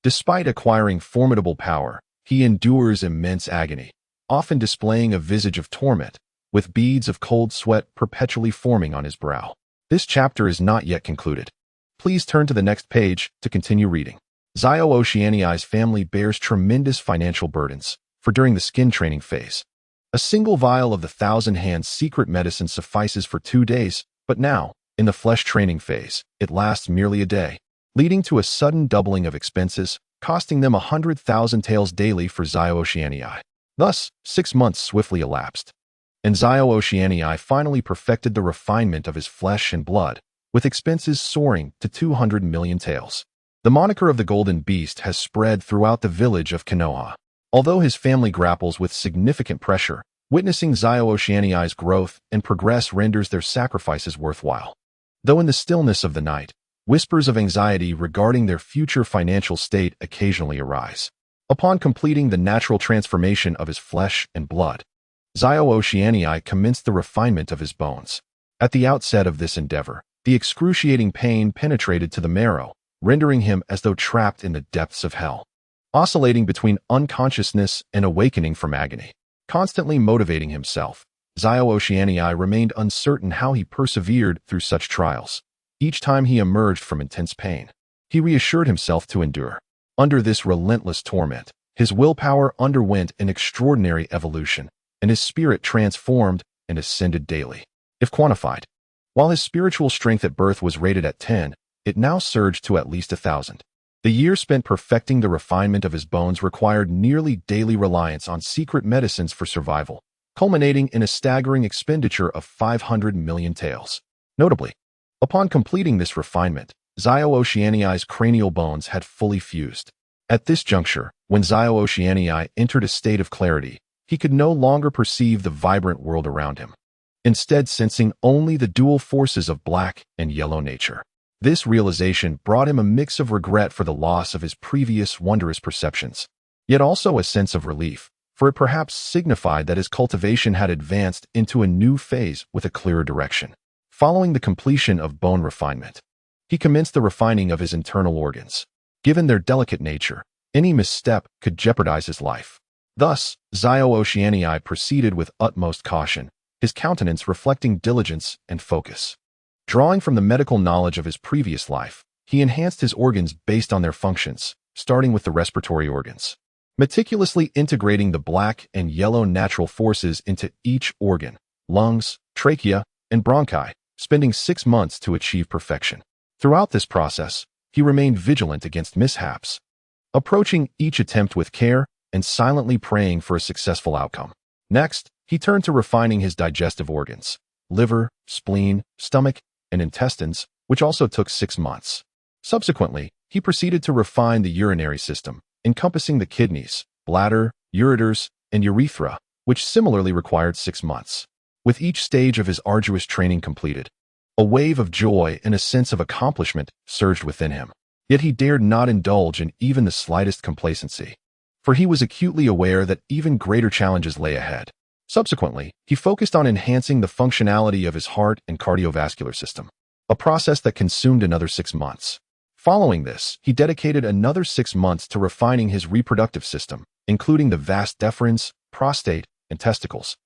Despite acquiring formidable power, he endures immense agony, often displaying a visage of torment, with beads of cold sweat perpetually forming on his brow. This chapter is not yet concluded. Please turn to the next page to continue reading. Zio Oceanii's family bears tremendous financial burdens, for during the skin training phase, a single vial of the 1,000 Hands secret medicine suffices for 2 days, but now, in the flesh training phase, it lasts merely a day, leading to a sudden doubling of expenses, costing them 100,000 taels daily for Zio Oceanii. Thus, 6 months swiftly elapsed, and Zio Oceanii finally perfected the refinement of his flesh and blood, with expenses soaring to 200 million taels. The moniker of the Golden Beast has spread throughout the village of Konoha. Although his family grapples with significant pressure, witnessing Zio Oceanii's growth and progress renders their sacrifices worthwhile. Though in the stillness of the night, whispers of anxiety regarding their future financial state occasionally arise. Upon completing the natural transformation of his flesh and blood, Zio Oceanii commenced the refinement of his bones. At the outset of this endeavor, the excruciating pain penetrated to the marrow, rendering him as though trapped in the depths of hell. Oscillating between unconsciousness and awakening from agony, constantly motivating himself, Zio Oceanii remained uncertain how he persevered through such trials. Each time he emerged from intense pain, he reassured himself to endure. Under this relentless torment, his willpower underwent an extraordinary evolution, and his spirit transformed and ascended daily. If quantified, while his spiritual strength at birth was rated at 10, it now surged to at least 1,000. The year spent perfecting the refinement of his bones required nearly daily reliance on secret medicines for survival, culminating in a staggering expenditure of 500 million taels. Notably, upon completing this refinement, Zio Oceanii's cranial bones had fully fused. At this juncture, when Zio Oceanii entered a state of clarity, he could no longer perceive the vibrant world around him, instead sensing only the dual forces of black and yellow nature. This realization brought him a mix of regret for the loss of his previous wondrous perceptions, yet also a sense of relief, for it perhaps signified that his cultivation had advanced into a new phase with a clearer direction. Following the completion of bone refinement, he commenced the refining of his internal organs. Given their delicate nature, any misstep could jeopardize his life. Thus, Zio Oceanii proceeded with utmost caution, his countenance reflecting diligence and focus. Drawing from the medical knowledge of his previous life, he enhanced his organs based on their functions, starting with the respiratory organs. Meticulously integrating the black and yellow natural forces into each organ, lungs, trachea, and bronchi, spending 6 months to achieve perfection. Throughout this process, he remained vigilant against mishaps, approaching each attempt with care and silently praying for a successful outcome. Next, he turned to refining his digestive organs, liver, spleen, stomach, and intestines, which also took 6 months. Subsequently, he proceeded to refine the urinary system, encompassing the kidneys, bladder, ureters, and urethra, which similarly required 6 months. With each stage of his arduous training completed, a wave of joy and a sense of accomplishment surged within him. Yet he dared not indulge in even the slightest complacency, for he was acutely aware that even greater challenges lay ahead. Subsequently, he focused on enhancing the functionality of his heart and cardiovascular system, a process that consumed another 6 months. Following this, he dedicated another 6 months to refining his reproductive system, including the vas deferens, prostate, and testicles.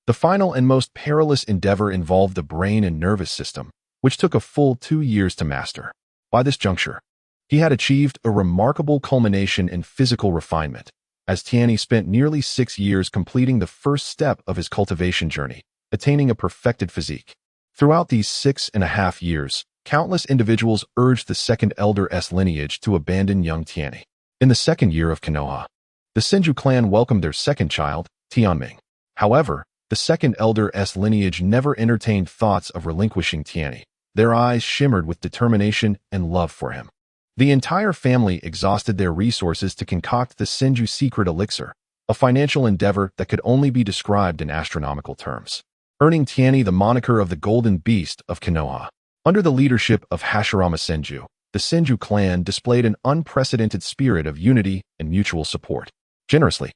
The final and most perilous endeavor involved the brain and nervous system, which took a full 2 years to master. By this juncture, he had achieved a remarkable culmination in physical refinement, as Tianyi spent nearly 6 years completing the first step of his cultivation journey, attaining a perfected physique. Throughout these 6.5 years, countless individuals urged the second elder's lineage to abandon young Tianyi. In the second year of Konoha, the Senju clan welcomed their second child, Tianming. However, the second elder's lineage never entertained thoughts of relinquishing Tianyi. Their eyes shimmered with determination and love for him. The entire family exhausted their resources to concoct the Senju secret elixir, a financial endeavor that could only be described in astronomical terms, earning Tianyi the moniker of the Golden Beast of Konoha. Under the leadership of Hashirama Senju, the Senju clan displayed an unprecedented spirit of unity and mutual support. Generously,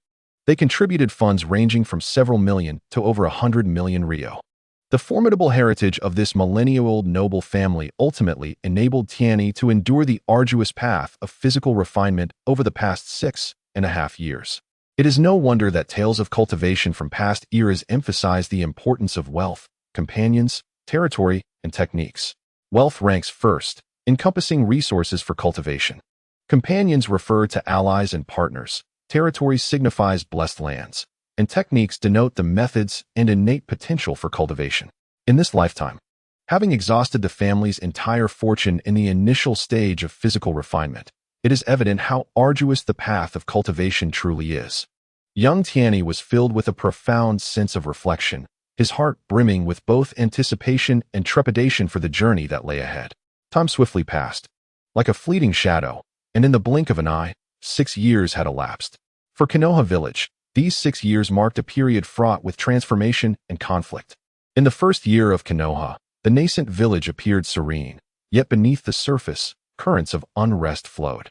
they contributed funds ranging from several million to over 100 million ryo. The formidable heritage of this millennia-old noble family ultimately enabled Tianyi to endure the arduous path of physical refinement over the past 6.5 years. It is no wonder that tales of cultivation from past eras emphasize the importance of wealth, companions, territory, and techniques. Wealth ranks first, encompassing resources for cultivation. Companions refer to allies and partners. Territory signifies blessed lands, and techniques denote the methods and innate potential for cultivation. In this lifetime, having exhausted the family's entire fortune in the initial stage of physical refinement, it is evident how arduous the path of cultivation truly is. Young Tianyi was filled with a profound sense of reflection, his heart brimming with both anticipation and trepidation for the journey that lay ahead. Time swiftly passed, like a fleeting shadow, and in the blink of an eye, 6 years had elapsed. For Konoha village, these 6 years marked a period fraught with transformation and conflict. In the first year of Konoha, the nascent village appeared serene, yet beneath the surface, currents of unrest flowed.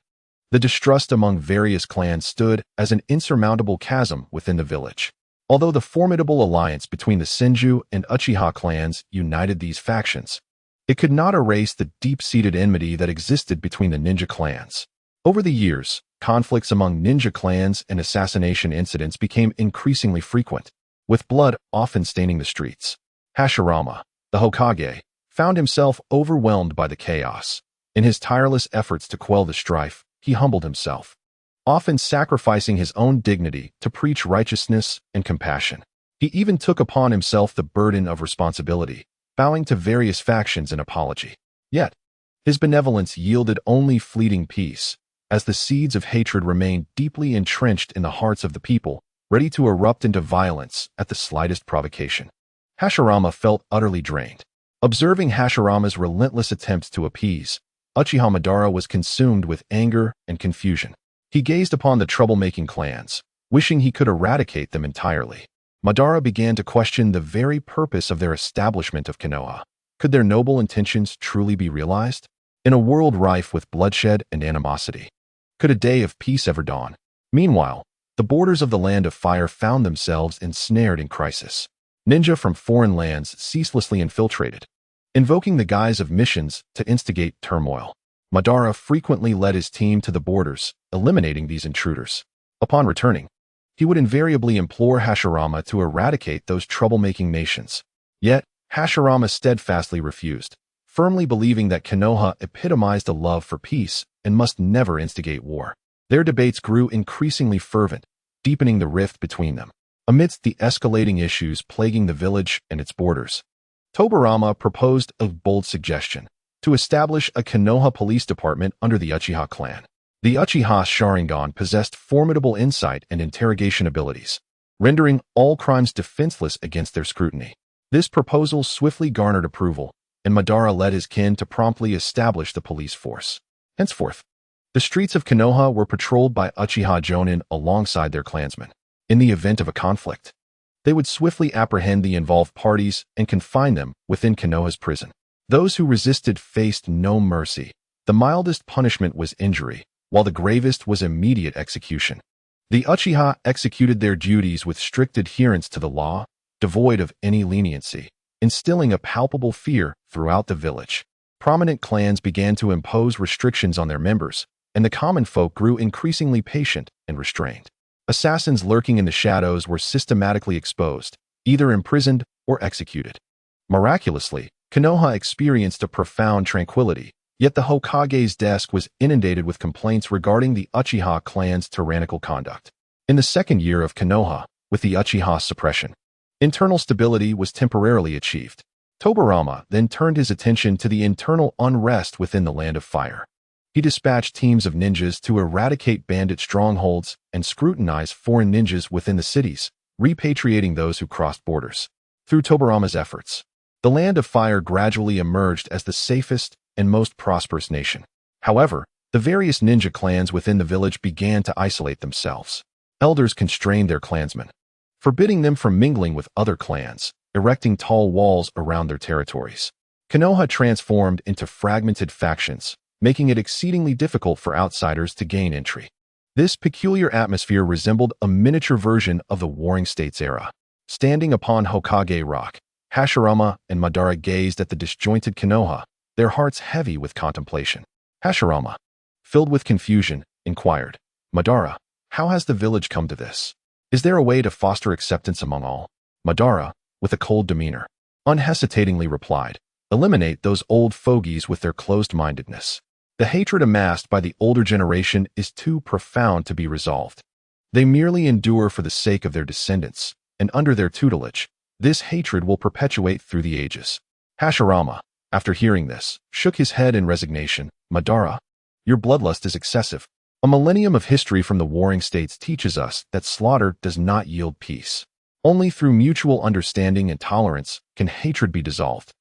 The distrust among various clans stood as an insurmountable chasm within the village. Although the formidable alliance between the Senju and Uchiha clans united these factions, it could not erase the deep-seated enmity that existed between the ninja clans. Over the years, conflicts among ninja clans and assassination incidents became increasingly frequent, with blood often staining the streets. Hashirama, the Hokage, found himself overwhelmed by the chaos. In his tireless efforts to quell the strife, he humbled himself, often sacrificing his own dignity to preach righteousness and compassion. He even took upon himself the burden of responsibility, bowing to various factions in apology. Yet, his benevolence yielded only fleeting peace, as the seeds of hatred remained deeply entrenched in the hearts of the people, ready to erupt into violence at the slightest provocation. Hashirama felt utterly drained. Observing Hashirama's relentless attempts to appease, Uchiha Madara was consumed with anger and confusion. He gazed upon the troublemaking clans, wishing he could eradicate them entirely. Madara began to question the very purpose of their establishment of Konoha. Could their noble intentions truly be realized? In a world rife with bloodshed and animosity, could a day of peace ever dawn? Meanwhile, the borders of the Land of Fire found themselves ensnared in crisis. Ninja from foreign lands ceaselessly infiltrated, invoking the guise of missions to instigate turmoil. Madara frequently led his team to the borders, eliminating these intruders. Upon returning, he would invariably implore Hashirama to eradicate those troublemaking nations. Yet, Hashirama steadfastly refused, firmly believing that Konoha epitomized a love for peace and must never instigate war. Their debates grew increasingly fervent, deepening the rift between them. Amidst the escalating issues plaguing the village and its borders, Tobirama proposed a bold suggestion: to establish a Konoha police department under the Uchiha clan. The Uchiha Sharingan possessed formidable insight and interrogation abilities, rendering all crimes defenseless against their scrutiny. This proposal swiftly garnered approval, and Madara led his kin to promptly establish the police force. Henceforth, the streets of Konoha were patrolled by Uchiha Jonin alongside their clansmen. In the event of a conflict, they would swiftly apprehend the involved parties and confine them within Konoha's prison. Those who resisted faced no mercy. The mildest punishment was injury, while the gravest was immediate execution. The Uchiha executed their duties with strict adherence to the law, devoid of any leniency, instilling a palpable fear throughout the village. Prominent clans began to impose restrictions on their members, and the common folk grew increasingly patient and restrained. Assassins lurking in the shadows were systematically exposed, either imprisoned or executed. Miraculously, Konoha experienced a profound tranquility, yet the Hokage's desk was inundated with complaints regarding the Uchiha clan's tyrannical conduct. In the second year of Konoha, with the Uchiha suppression, internal stability was temporarily achieved. Tobirama then turned his attention to the internal unrest within the Land of Fire. He dispatched teams of ninjas to eradicate bandit strongholds and scrutinize foreign ninjas within the cities, repatriating those who crossed borders. Through Tobirama's efforts, the Land of Fire gradually emerged as the safest and most prosperous nation. However, the various ninja clans within the village began to isolate themselves. Elders constrained their clansmen, forbidding them from mingling with other clans, erecting tall walls around their territories. Konoha transformed into fragmented factions, making it exceedingly difficult for outsiders to gain entry. This peculiar atmosphere resembled a miniature version of the Warring States era. Standing upon Hokage Rock, Hashirama and Madara gazed at the disjointed Konoha, their hearts heavy with contemplation. Hashirama, filled with confusion, inquired, "Madara, how has the village come to this? Is there a way to foster acceptance among all?" Madara, with a cold demeanor, unhesitatingly replied, "Eliminate those old fogies with their closed-mindedness. The hatred amassed by the older generation is too profound to be resolved. They merely endure for the sake of their descendants, and under their tutelage, this hatred will perpetuate through the ages." Hashirama, after hearing this, shook his head in resignation. "Madara, your bloodlust is excessive. A millennium of history from the Warring States teaches us that slaughter does not yield peace. Only through mutual understanding and tolerance can hatred be dissolved."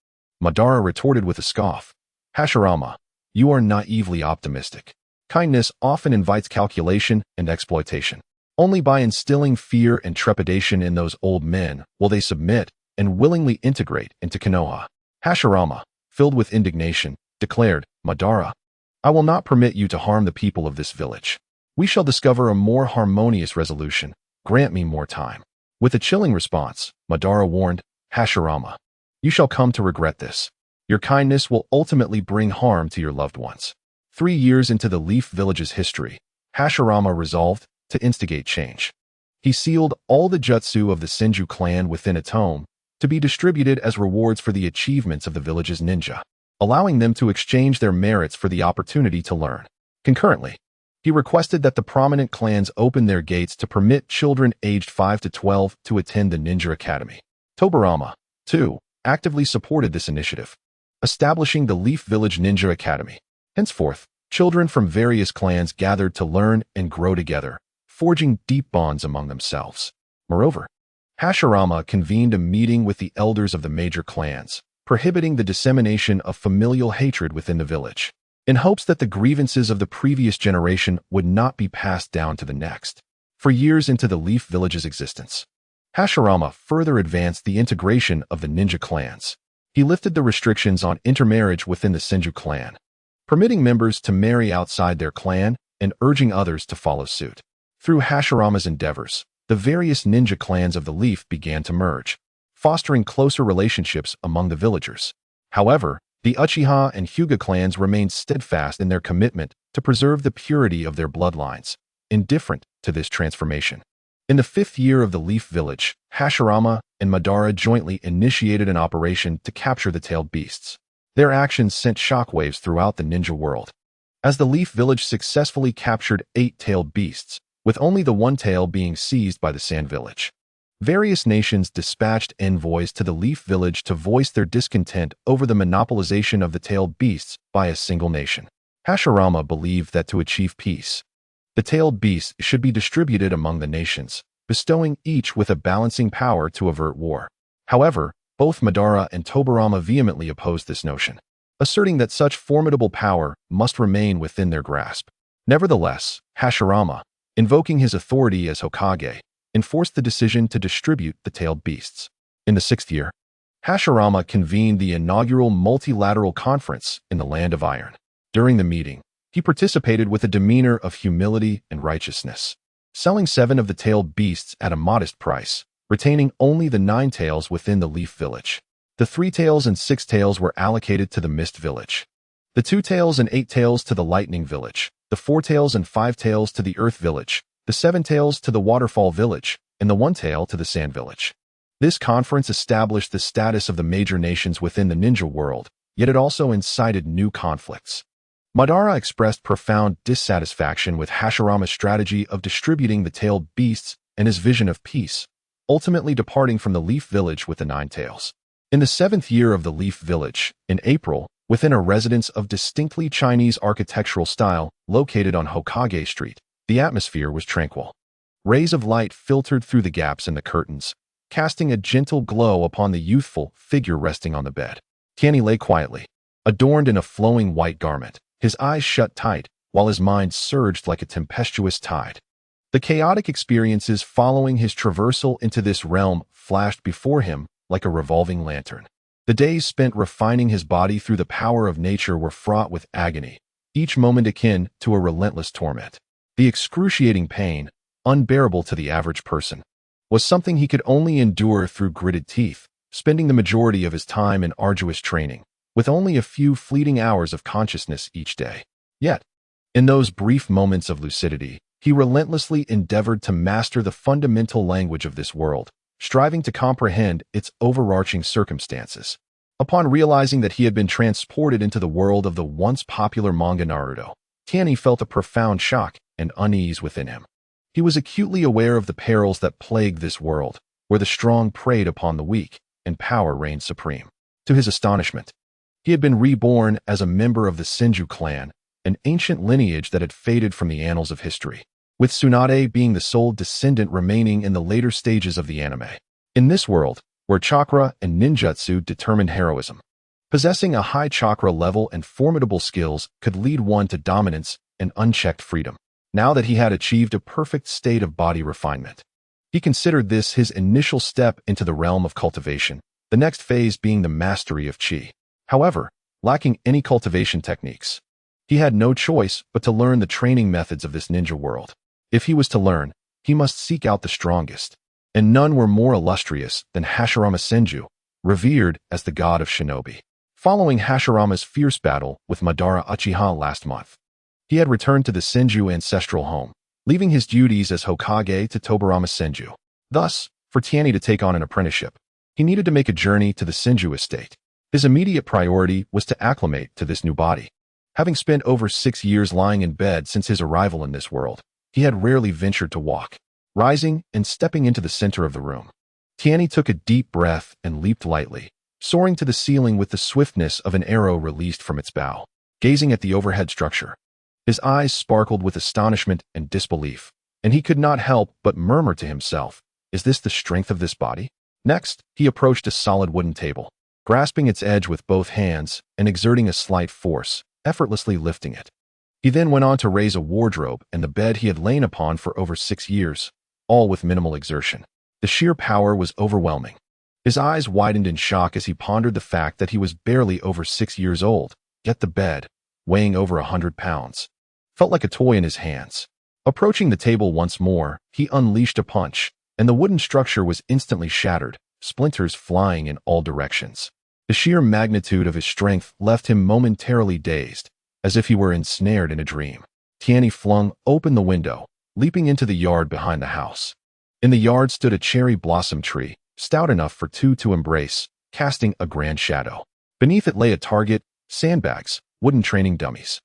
Madara retorted with a scoff, "Hashirama, you are naively optimistic. Kindness often invites calculation and exploitation. Only by instilling fear and trepidation in those old men will they submit and willingly integrate into Konoha." Hashirama, filled with indignation, declared, "Madara, I will not permit you to harm the people of this village. We shall discover a more harmonious resolution. Grant me more time." With a chilling response, Madara warned, "Hashirama, you shall come to regret this. Your kindness will ultimately bring harm to your loved ones." 3 years into the Leaf Village's history, Hashirama resolved to instigate change. He sealed all the jutsu of the Senju clan within a tome to be distributed as rewards for the achievements of the village's ninja, allowing them to exchange their merits for the opportunity to learn. Concurrently, he requested that the prominent clans open their gates to permit children aged 5 to 12 to attend the Ninja Academy. Tobirama, too, actively supported this initiative, establishing the Leaf Village Ninja Academy. Henceforth, children from various clans gathered to learn and grow together, forging deep bonds among themselves. Moreover, Hashirama convened a meeting with the elders of the major clans, prohibiting the dissemination of familial hatred within the village, in hopes that the grievances of the previous generation would not be passed down to the next. For years into the Leaf Village's existence, Hashirama further advanced the integration of the ninja clans. He lifted the restrictions on intermarriage within the Senju clan, permitting members to marry outside their clan and urging others to follow suit. Through Hashirama's endeavors, the various ninja clans of the Leaf began to merge, fostering closer relationships among the villagers. However, The Uchiha and Hyuga clans remained steadfast in their commitment to preserve the purity of their bloodlines, indifferent to this transformation. In the 5th year of the Leaf Village, Hashirama and Madara jointly initiated an operation to capture the tailed beasts. Their actions sent shockwaves throughout the ninja world, as the Leaf Village successfully captured 8 tailed beasts, with only the one tail being seized by the Sand Village. Various nations dispatched envoys to the Leaf Village to voice their discontent over the monopolization of the tailed beasts by a single nation. Hashirama believed that to achieve peace, the tailed beasts should be distributed among the nations, bestowing each with a balancing power to avert war. However, both Madara and Tobirama vehemently opposed this notion, asserting that such formidable power must remain within their grasp. Nevertheless, Hashirama, invoking his authority as Hokage, enforced the decision to distribute the tailed beasts. In the 6th year, Hashirama convened the inaugural multilateral conference in the Land of Iron. During the meeting, he participated with a demeanor of humility and righteousness, selling 7 of the tailed beasts at a modest price, retaining only the 9 tails within the Leaf Village. The 3 tails and 6 tails were allocated to the Mist Village, the 2 tails and 8 tails to the Lightning Village, the 4 tails and 5 tails to the Earth Village, the 7 tails to the Waterfall Village, and the 1 tail to the Sand Village. This conference established the status of the major nations within the ninja world, yet it also incited new conflicts. Madara expressed profound dissatisfaction with Hashirama's strategy of distributing the tailed beasts and his vision of peace, ultimately departing from the Leaf Village with the 9 tails. In the 7th year of the Leaf Village, in April, within a residence of distinctly Chinese architectural style located on Hokage Street, the atmosphere was tranquil. Rays of light filtered through the gaps in the curtains, casting a gentle glow upon the youthful figure resting on the bed. Tianyi lay quietly, adorned in a flowing white garment, his eyes shut tight, while his mind surged like a tempestuous tide. The chaotic experiences following his traversal into this realm flashed before him like a revolving lantern. The days spent refining his body through the power of nature were fraught with agony, each moment akin to a relentless torment. The excruciating pain, unbearable to the average person, was something he could only endure through gritted teeth, spending the majority of his time in arduous training, with only a few fleeting hours of consciousness each day. Yet, in those brief moments of lucidity, he relentlessly endeavored to master the fundamental language of this world, striving to comprehend its overarching circumstances. Upon realizing that he had been transported into the world of the once popular manga Naruto, Tianyi felt a profound shock and unease within him. He was acutely aware of the perils that plagued this world, where the strong preyed upon the weak and power reigned supreme. To his astonishment, he had been reborn as a member of the Senju clan, an ancient lineage that had faded from the annals of history, with Tsunade being the sole descendant remaining in the later stages of the anime. In this world, where chakra and ninjutsu determined heroism, possessing a high chakra level and formidable skills could lead one to dominance and unchecked freedom. Now that he had achieved a perfect state of body refinement, he considered this his initial step into the realm of cultivation, the next phase being the mastery of chi. However, lacking any cultivation techniques, he had no choice but to learn the training methods of this ninja world. If he was to learn, he must seek out the strongest, and none were more illustrious than Hashirama Senju, revered as the god of shinobi. Following Hashirama's fierce battle with Madara Uchiha last month, he had returned to the Senju ancestral home, leaving his duties as Hokage to Tobirama Senju. Thus, for Tianyi to take on an apprenticeship, he needed to make a journey to the Senju estate. His immediate priority was to acclimate to this new body. Having spent over 6 years lying in bed since his arrival in this world, he had rarely ventured to walk. Rising and stepping into the center of the room, Tianyi took a deep breath and leaped lightly, soaring to the ceiling with the swiftness of an arrow released from its bow. Gazing at the overhead structure, his eyes sparkled with astonishment and disbelief, and he could not help but murmur to himself, "Is this the strength of this body?" Next, he approached a solid wooden table, grasping its edge with both hands and exerting a slight force, effortlessly lifting it. He then went on to raise a wardrobe and the bed he had lain upon for over 6 years, all with minimal exertion. The sheer power was overwhelming. His eyes widened in shock as he pondered the fact that he was barely over 6 years old, yet the bed, weighing over 100 pounds, felt like a toy in his hands. Approaching the table once more, he unleashed a punch, and the wooden structure was instantly shattered, splinters flying in all directions. The sheer magnitude of his strength left him momentarily dazed, as if he were ensnared in a dream. Tianyi flung open the window, leaping into the yard behind the house. In the yard stood a cherry blossom tree, stout enough for two to embrace, casting a grand shadow. Beneath it lay a target, sandbags, wooden training dummies,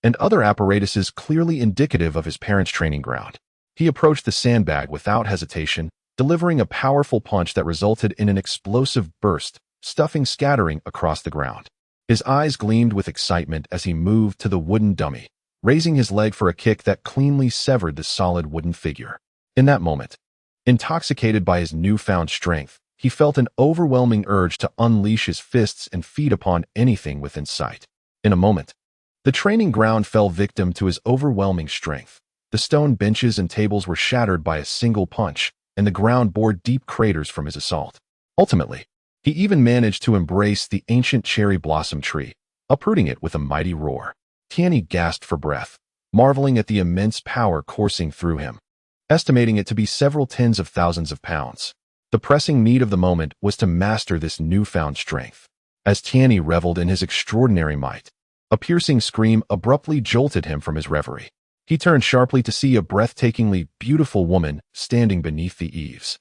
and other apparatuses clearly indicative of his parents' training ground. He approached the sandbag without hesitation, delivering a powerful punch that resulted in an explosive burst, stuffing scattering across the ground. His eyes gleamed with excitement as he moved to the wooden dummy, raising his leg for a kick that cleanly severed the solid wooden figure. In that moment, intoxicated by his newfound strength, he felt an overwhelming urge to unleash his fists and feed upon anything within sight. In a moment, the training ground fell victim to his overwhelming strength. The stone benches and tables were shattered by a single punch, and the ground bore deep craters from his assault. Ultimately, he even managed to embrace the ancient cherry blossom tree, uprooting it with a mighty roar. Tianyi gasped for breath, marveling at the immense power coursing through him, estimating it to be several tens of thousands of pounds. The pressing need of the moment was to master this newfound strength. As Tianyi reveled in his extraordinary might, a piercing scream abruptly jolted him from his reverie. He turned sharply to see a breathtakingly beautiful woman standing beneath the eaves.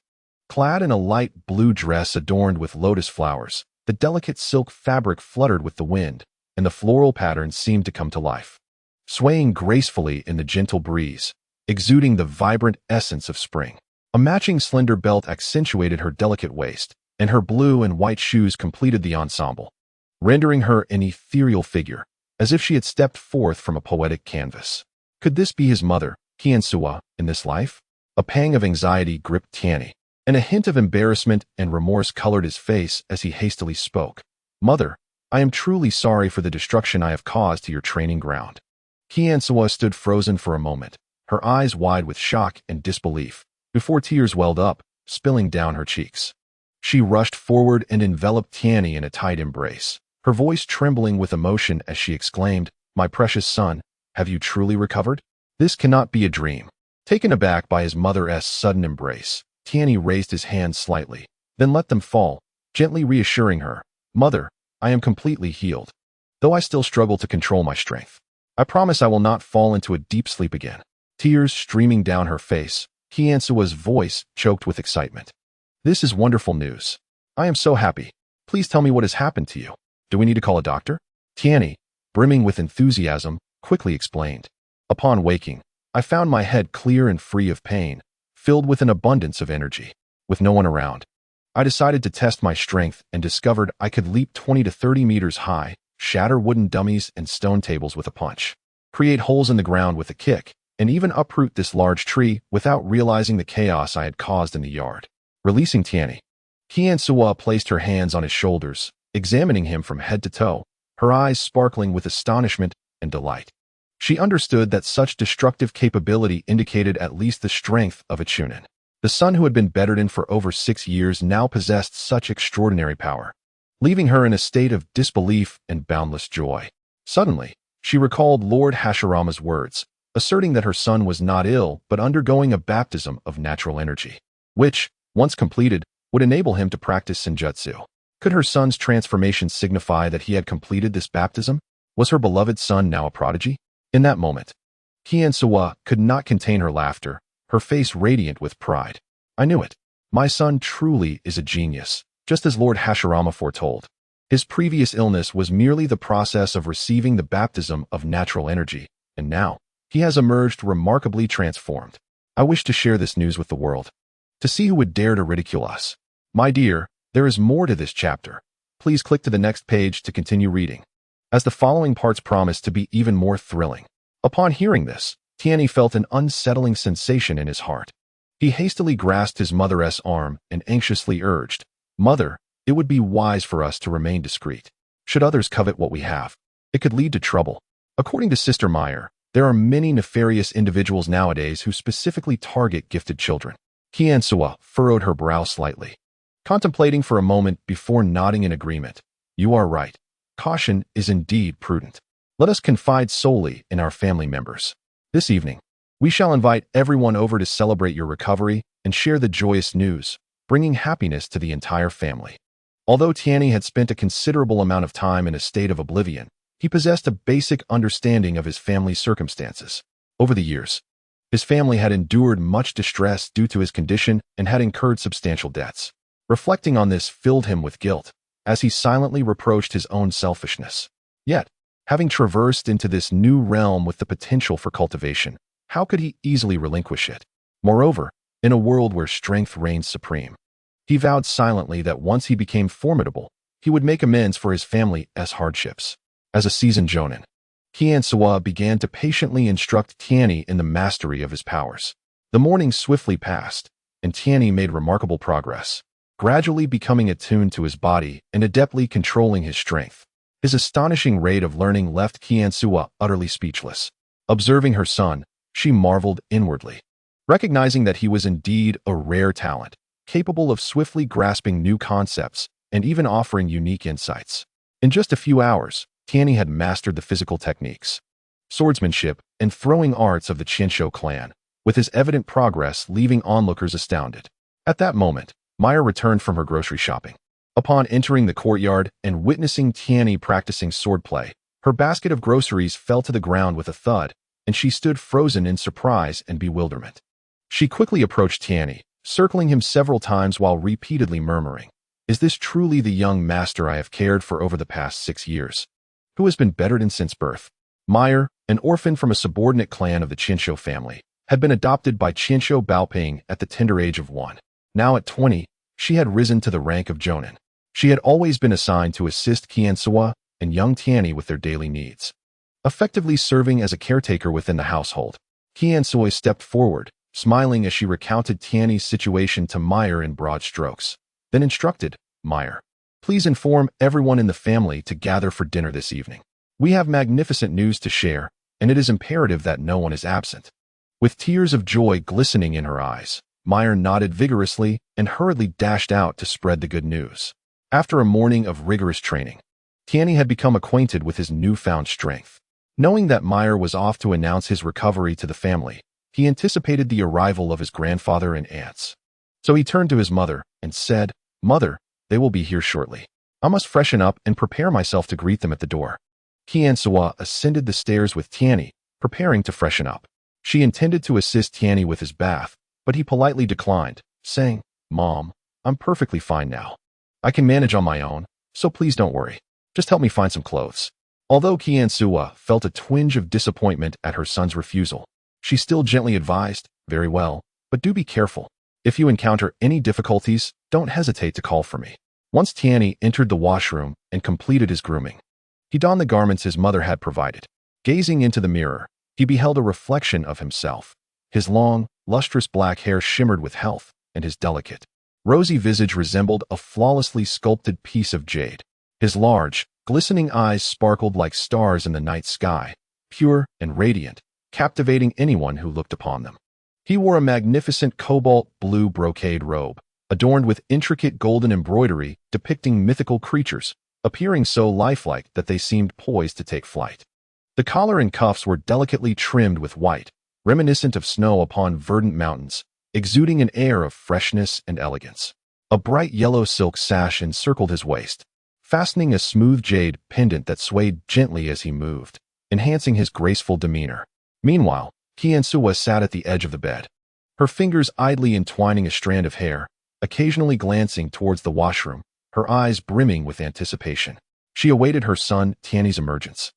Clad in a light blue dress adorned with lotus flowers, the delicate silk fabric fluttered with the wind, and the floral patterns seemed to come to life, swaying gracefully in the gentle breeze, exuding the vibrant essence of spring. A matching slender belt accentuated her delicate waist, and her blue and white shoes completed the ensemble, rendering her an ethereal figure, as if she had stepped forth from a poetic canvas. Could this be his mother, Qiansuo, in this life? A pang of anxiety gripped Tianyi, and a hint of embarrassment and remorse colored his face as he hastily spoke. Mother, I am truly sorry for the destruction I have caused to your training ground. Qiansuo stood frozen for a moment, her eyes wide with shock and disbelief, before tears welled up, spilling down her cheeks. She rushed forward and enveloped Tianyi in a tight embrace, her voice trembling with emotion as she exclaimed, "My precious son, have you truly recovered? This cannot be a dream." Taken aback by his mother's sudden embrace, Tianyi raised his hands slightly, then let them fall, gently reassuring her, "Mother, I am completely healed, though I still struggle to control my strength. I promise I will not fall into a deep sleep again." Tears streaming down her face, Qiansuo's voice choked with excitement. "This is wonderful news. I am so happy. Please tell me what has happened to you. Do we need to call a doctor?" Tianyi, brimming with enthusiasm, quickly explained. "Upon waking, I found my head clear and free of pain, filled with an abundance of energy. With no one around, I decided to test my strength and discovered I could leap 20 to 30 meters high, shatter wooden dummies and stone tables with a punch, create holes in the ground with a kick, and even uproot this large tree without realizing the chaos I had caused in the yard." Releasing Tianyi, Qiansuo placed her hands on his shoulders, examining him from head to toe, her eyes sparkling with astonishment and delight. She understood that such destructive capability indicated at least the strength of a Chunin. The son who had been bedridden for over 6 years now possessed such extraordinary power, leaving her in a state of disbelief and boundless joy. Suddenly, she recalled Lord Hashirama's words, asserting that her son was not ill but undergoing a baptism of natural energy, which, once completed, would enable him to practice Senjutsu. Could her son's transformation signify that he had completed this baptism? Was her beloved son now a prodigy? In that moment, Qiansuo could not contain her laughter, her face radiant with pride. "I knew it. My son truly is a genius, just as Lord Hashirama foretold. His previous illness was merely the process of receiving the baptism of natural energy, and now, he has emerged remarkably transformed. I wish to share this news with the world, to see who would dare to ridicule us." My dear, there is more to this chapter. Please click to the next page to continue reading, as the following parts promise to be even more thrilling. Upon hearing this, Tianyi felt an unsettling sensation in his heart. He hastily grasped his mother's arm and anxiously urged, "Mother, it would be wise for us to remain discreet. Should others covet what we have, it could lead to trouble. According to Sister Meyer, there are many nefarious individuals nowadays who specifically target gifted children." Qiansuo furrowed her brow slightly, contemplating for a moment before nodding in agreement. "You are right. Caution is indeed prudent. Let us confide solely in our family members. This evening, we shall invite everyone over to celebrate your recovery and share the joyous news, bringing happiness to the entire family." Although Tianyi had spent a considerable amount of time in a state of oblivion, he possessed a basic understanding of his family's circumstances. Over the years, his family had endured much distress due to his condition and had incurred substantial debts. Reflecting on this filled him with guilt, as he silently reproached his own selfishness. Yet, having traversed into this new realm with the potential for cultivation, how could he easily relinquish it? Moreover, in a world where strength reigns supreme, he vowed silently that once he became formidable, he would make amends for his family's hardships. As a seasoned jonin, Kiansuwa began to patiently instruct Tianyi in the mastery of his powers. The morning swiftly passed, and Tianyi made remarkable progress, gradually becoming attuned to his body and adeptly controlling his strength. His astonishing rate of learning left Kiansuwa utterly speechless. Observing her son, she marveled inwardly, recognizing that he was indeed a rare talent, capable of swiftly grasping new concepts and even offering unique insights. In just a few hours, Tianyi had mastered the physical techniques, swordsmanship, and throwing arts of the Qinsho clan, with his evident progress leaving onlookers astounded. At that moment, Meyer returned from her grocery shopping. Upon entering the courtyard and witnessing Tianyi practicing swordplay, her basket of groceries fell to the ground with a thud, and she stood frozen in surprise and bewilderment. She quickly approached Tianyi, circling him several times while repeatedly murmuring, "Is this truly the young master I have cared for over the past 6 years? Who has been bettered since birth?" Meyer, an orphan from a subordinate clan of the Qinsho family, had been adopted by Qinsho Baoping at the tender age of 1. Now at 20, she had risen to the rank of jonin. She had always been assigned to assist Kiansuwa and young Tianyi with their daily needs, effectively serving as a caretaker within the household. Kiansuwa stepped forward, smiling as she recounted Tianyi's situation to Meyer in broad strokes, then instructed, "Meyer, please inform everyone in the family to gather for dinner this evening. We have magnificent news to share, and it is imperative that no one is absent." With tears of joy glistening in her eyes, Meyer nodded vigorously and hurriedly dashed out to spread the good news. After a morning of rigorous training, Tianyi had become acquainted with his newfound strength. Knowing that Meyer was off to announce his recovery to the family, he anticipated the arrival of his grandfather and aunts. So he turned to his mother and said, "Mother, they will be here shortly. I must freshen up and prepare myself to greet them at the door." Kiansuwa ascended the stairs with Tianyi, preparing to freshen up. She intended to assist Tianyi with his bath, but he politely declined, saying, "Mom, I'm perfectly fine now. I can manage on my own, so please don't worry. Just help me find some clothes." Although Kiansuwa felt a twinge of disappointment at her son's refusal, she still gently advised, "Very well, but do be careful. If you encounter any difficulties, don't hesitate to call for me." Once Tianyi entered the washroom and completed his grooming, he donned the garments his mother had provided. Gazing into the mirror, he beheld a reflection of himself. His long, lustrous black hair shimmered with health, and his delicate, rosy visage resembled a flawlessly sculpted piece of jade. His large, glistening eyes sparkled like stars in the night sky, pure and radiant, captivating anyone who looked upon them. He wore a magnificent cobalt blue brocade robe, adorned with intricate golden embroidery depicting mythical creatures, appearing so lifelike that they seemed poised to take flight. The collar and cuffs were delicately trimmed with white, reminiscent of snow upon verdant mountains, exuding an air of freshness and elegance. A bright yellow silk sash encircled his waist, fastening a smooth jade pendant that swayed gently as he moved, enhancing his graceful demeanor. Meanwhile, Kiansuwa sat at the edge of the bed, her fingers idly entwining a strand of hair, occasionally glancing towards the washroom, her eyes brimming with anticipation. She awaited her son Tianyi's emergence.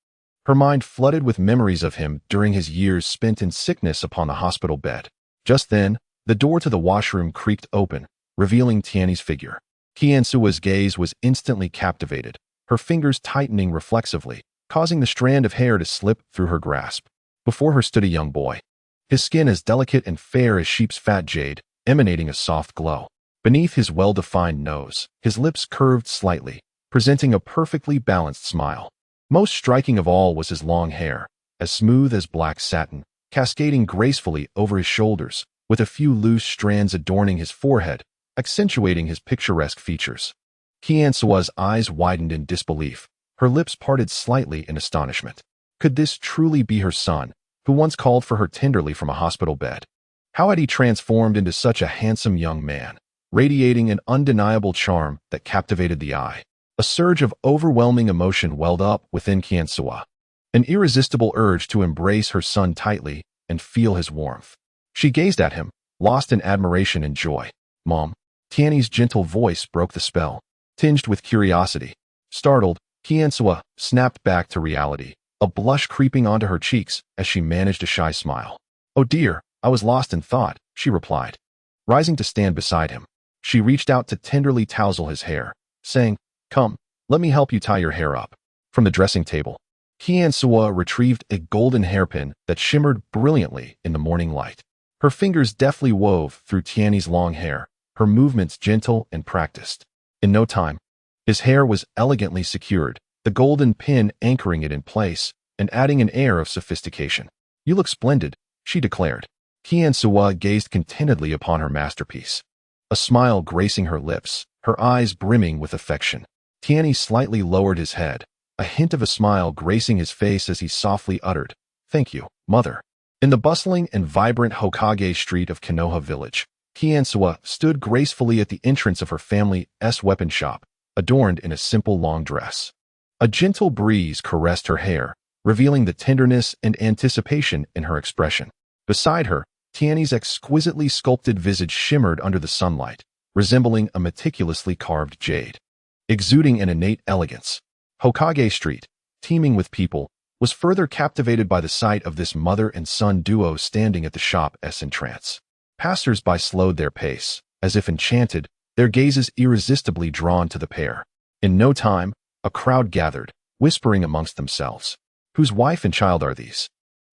Her mind flooded with memories of him during his years spent in sickness upon the hospital bed. Just then, the door to the washroom creaked open, revealing Tianyi's figure. Kiansuwa's gaze was instantly captivated, her fingers tightening reflexively, causing the strand of hair to slip through her grasp. Before her stood a young boy, his skin as delicate and fair as sheep's fat jade, emanating a soft glow. Beneath his well-defined nose, his lips curved slightly, presenting a perfectly balanced smile. Most striking of all was his long hair, as smooth as black satin, cascading gracefully over his shoulders, with a few loose strands adorning his forehead, accentuating his picturesque features. Kiansuwa's eyes widened in disbelief, her lips parted slightly in astonishment. Could this truly be her son, who once called for her tenderly from a hospital bed? How had he transformed into such a handsome young man? radiating an undeniable charm that captivated the eye. A surge of overwhelming emotion welled up within Qianxua, an irresistible urge to embrace her son tightly and feel his warmth. She gazed at him, lost in admiration and joy. "Mom." Tianyi's gentle voice broke the spell, tinged with curiosity. Startled, Qianxua snapped back to reality, a blush creeping onto her cheeks as she managed a shy smile. "Oh dear, I was lost in thought," she replied. Rising to stand beside him, she reached out to tenderly tousle his hair, saying, "Come, let me help you tie your hair up." From the dressing table, Qianxua retrieved a golden hairpin that shimmered brilliantly in the morning light. Her fingers deftly wove through Tianyi's long hair, her movements gentle and practiced. In no time, his hair was elegantly secured, the golden pin anchoring it in place and adding an air of sophistication. "You look splendid," she declared. Qianxua gazed contentedly upon her masterpiece, a smile gracing her lips, her eyes brimming with affection. Tianyi slightly lowered his head, a hint of a smile gracing his face as he softly uttered, "Thank you, mother." In the bustling and vibrant Hokage street of Konoha village, Qianxua stood gracefully at the entrance of her family's weapon shop, adorned in a simple long dress. A gentle breeze caressed her hair, revealing the tenderness and anticipation in her expression. Beside her, Tianyi's exquisitely sculpted visage shimmered under the sunlight, resembling a meticulously carved jade. Exuding an innate elegance, Hokage Street, teeming with people, was further captivated by the sight of this mother and son duo standing at the shop's entrance. Passers-by slowed their pace, as if enchanted, their gazes irresistibly drawn to the pair. In no time, a crowd gathered, whispering amongst themselves. "Whose wife and child are these?